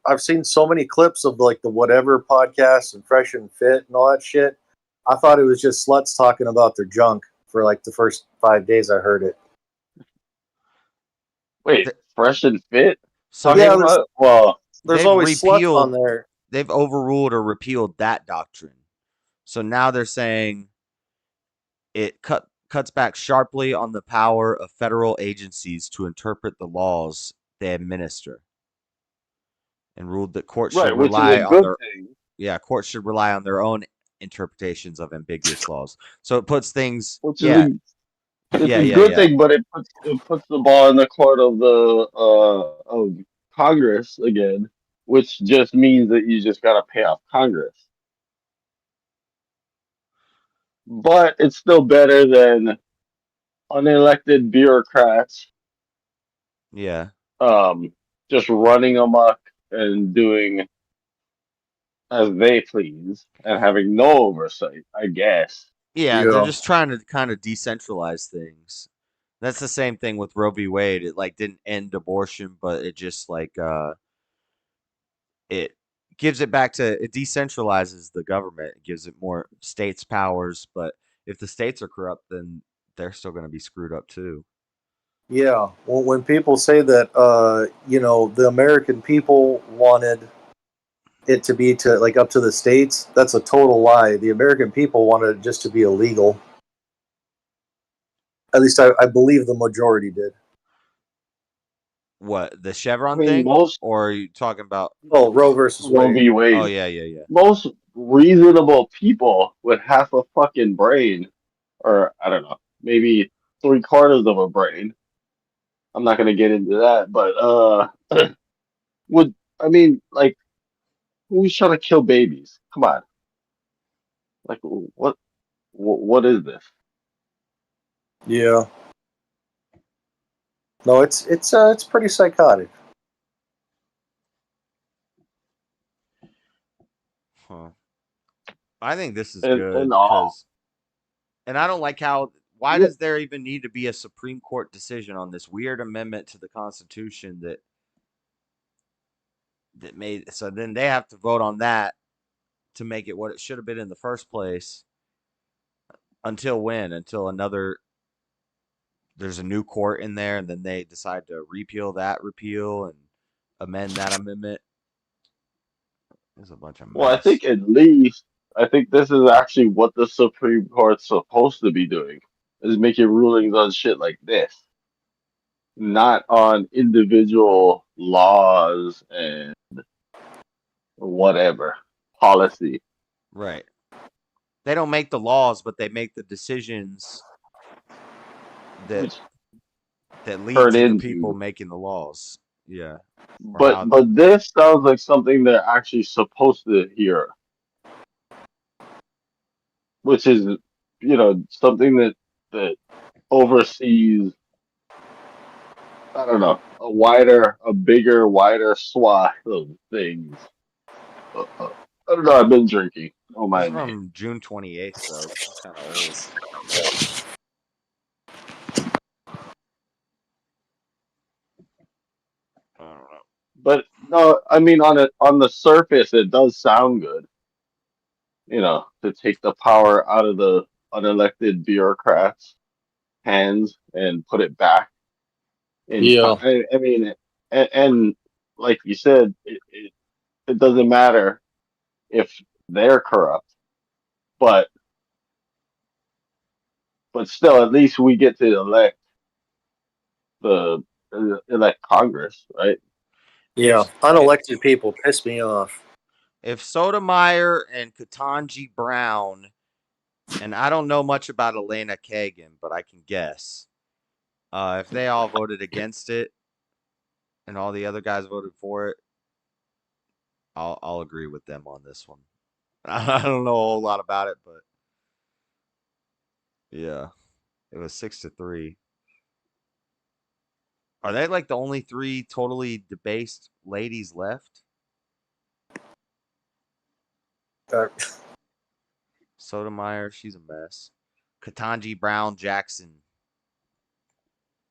O: I've seen so many clips of like the whatever podcast and Fresh and Fit and all that shit. I thought it was just sluts talking about their junk for like the first 5 days I heard it.
M: Wait, Fresh and Fit?
A: So
O: yeah,
M: Talking about well,
O: there's always sluts on there.
A: they've overruled or repealed that doctrine. So now they're saying it cuts back sharply on the power of federal agencies to interpret the laws they administer, and ruled that courts should
M: Right, which is a
A: rely on
M: good
A: their
M: thing.
A: courts should rely on their own interpretations of ambiguous laws. So it puts things,
M: Which is
A: yeah,
M: a it's
A: yeah,
M: a
A: yeah,
M: good
A: yeah,
M: thing, but it puts the ball in the court of the of Congress again, which just means that you just gotta pay off Congress. But it's still better than unelected bureaucrats
A: yeah,
M: um just running amok and doing as they please and having no oversight, I guess.
A: yeah. They're
O: Yeah.
A: just trying to kind of decentralize things. That's the same thing with Roe v. Wade. It like didn't end abortion, but it just like it gives it back to, it decentralizes the government. It gives it more states powers, but if the states are corrupt, then they're still going to be screwed up too.
O: Yeah. Well, when people say that, the American people wanted it to be to like up to the states, that's a total lie. The American people wanted it just to be illegal. At least I believe the majority did.
A: What, the
M: I
A: Chevron
M: mean,
A: thing,
M: most
A: or are you talking about?
O: Well, Roe versus
M: Roe
O: Wade.
M: v.
A: Oh
M: Wade,
A: yeah, yeah, yeah.
M: most reasonable people with half a fucking brain, or I don't know, maybe three quarters of a brain. I'm not gonna get into that, but would I mean like who's trying to kill babies? Come on, like what is this?
O: Yeah. No, it's pretty psychotic.
A: Huh. I think this is
M: And
A: good
M: all
A: because, and I don't like how. Why
M: yeah,
A: does there even need to be a Supreme Court decision on this weird amendment to the Constitution that made, so then they have to vote on that to make it what it should have been in the first place? Until when? Until another, there's a new court in there, and then they decide to repeal that repeal and amend that amendment. There's a bunch of
M: well, I
A: mess.
M: think at least I think this is actually what the Supreme Court's supposed to be doing is making rulings on shit like this, not on individual laws and whatever policy.
A: Right. They don't make the laws, but they make the decisions that
M: Which
A: lead
M: turn
A: to the people
M: into.
A: making the laws. Yeah. Or
M: But
A: how.
M: but this sounds like something they're actually supposed to hear, which is something that oversees I don't know a bigger, wider swath of things. I don't know. I've been drinking. Don't
A: This is
M: mind me.
A: from June 28th, though. This is kind of old. I don't know.
M: But no, I mean on the surface it does sound good. To take the power out of the unelected bureaucrats' hands and put it back in.
O: Yeah.
M: I mean, and like you said, it doesn't matter if they're corrupt, but still, at least we get to the elect Congress, right?
O: Yeah.
A: If
O: Unelected people piss me off.
A: if Sotomayor and Ketanji Brown, and I don't know much about Elena Kagan, but I can guess. If they all voted against it and all the other guys voted for it, I'll agree with them on this one. I don't know a whole lot about it, but yeah, it was 6-3. Are they like the only three totally debased ladies left?
O: Uh,
A: Sotomayor, she's a mess. Ketanji Brown Jackson,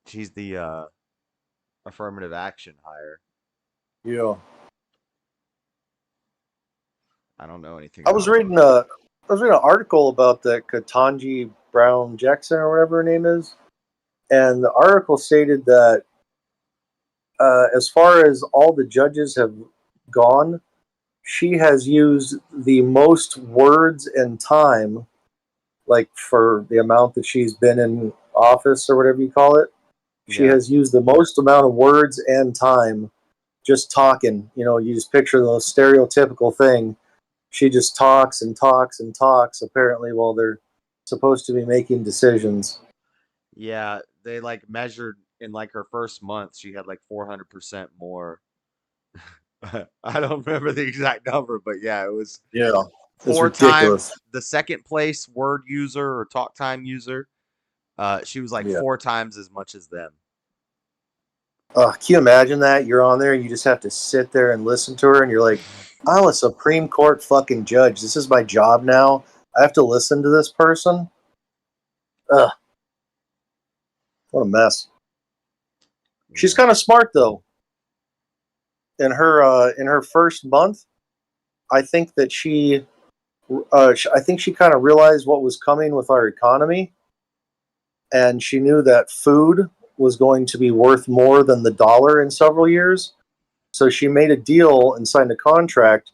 A: she's the affirmative action hire.
O: yeah.
A: I don't know anything
O: I was
A: about her.
O: reading an article about that Katanji Brown Jackson or whatever her name is, and the article stated that as far as all the judges have gone, she has used the most words and time, like for the amount that she's been in office or whatever you call it. She
A: Yeah.
O: has used the most amount of words and time just talking. You know, you just picture the stereotypical thing. She just talks and talks and talks, apparently, while they're supposed to be making decisions.
A: Yeah, they like measured in like her first month, she had like 400% more. I don't remember the exact number, but yeah, it was
O: Yeah, it's
A: 4
O: ridiculous.
A: times the second place word user or talk time user. She was like
O: Yeah.
A: 4 times as much as them.
O: Can you imagine that? You're on there and you just have to sit there and listen to her, and you're like, I'm a Supreme Court fucking judge. This is my job now. I have to listen to this person. Ugh. What a mess. She's kind of smart though. In her first month, I think that I think she kind of realized what was coming with our economy, and she knew that food was going to be worth more than the dollar in several years. So she made a deal and signed a contract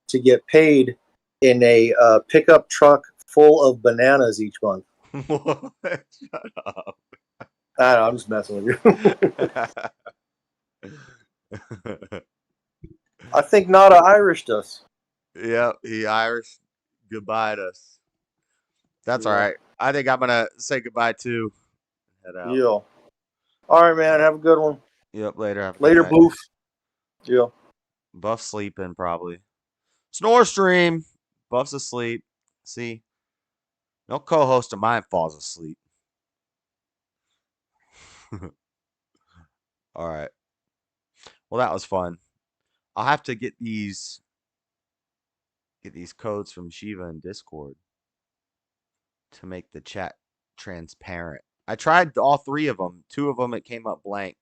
O: to get paid in a pickup truck full of bananas each month.
A: Shut up.
O: I don't know, I'm just messing with you. I think Nada Irished us.
A: Yep, he Irish goodbye to us. That's all
O: Yeah.
A: right. I think I'm gonna say goodbye too. Head out.
O: Yeah. All right, man. Have a good one.
A: Yep, later. Have a good
O: Later,
A: night.
O: Boof. Yeah.
A: Buff's sleeping probably. Snorestream. Buff's asleep. See, no co-host of mine falls asleep. All right. Well, that was fun. I'll have to get these codes from Shiva in Discord to make the chat transparent. I tried all 3 of them. 2 of them it came up blank.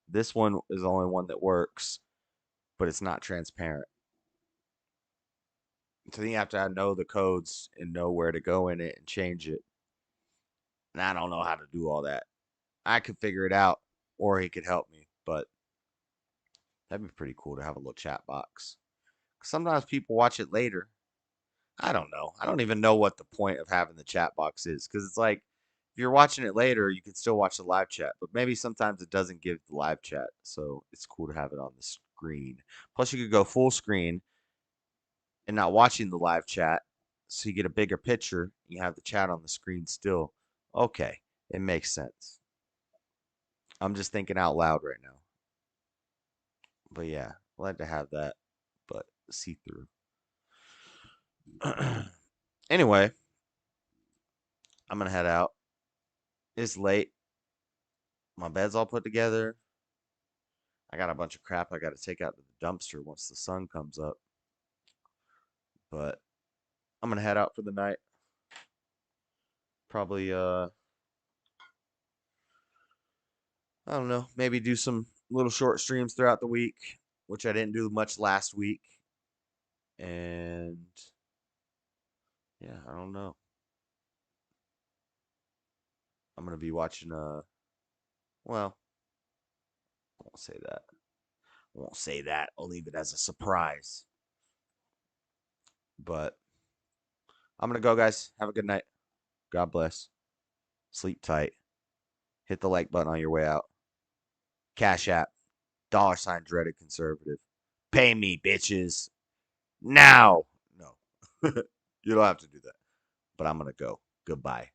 A: This one is the only one that works, but it's not transparent. So then you have to know the codes and know where to go in it and change it. And I don't know how to do all that. I could figure it out, or he could help me, but that'd be pretty cool to have a little chat box. Sometimes people watch it later. I don't know. I don't even know what the point of having the chat box is, because it's like if you're watching it later, you can still watch the live chat, but maybe sometimes it doesn't give the live chat, so it's cool to have it on the screen. Plus, you could go full screen and not watching the live chat, so you get a bigger picture. You have the chat on the screen still. Okay, it makes sense. I'm just thinking out loud right now. But yeah, glad to have that, but see through. Anyway, I'm gonna head out. It's late. My bed's all put together. I got a bunch of crap I got to take out to the dumpster once the sun comes up. But I'm gonna head out for the night. Probably I don't know, maybe do some little short streams throughout the week, which I didn't do much last week. And yeah, I don't know. I'm gonna be watching well, I won't say that. I won't say that. I'll leave it as a surprise. But I'm gonna go, guys. Have a good night. God bless. Sleep tight. Hit the like button on your way out. Cashapp. $ Dreadedconservative. Pay me, bitches. Now. No. You don't have to do that. But I'm gonna go. Goodbye.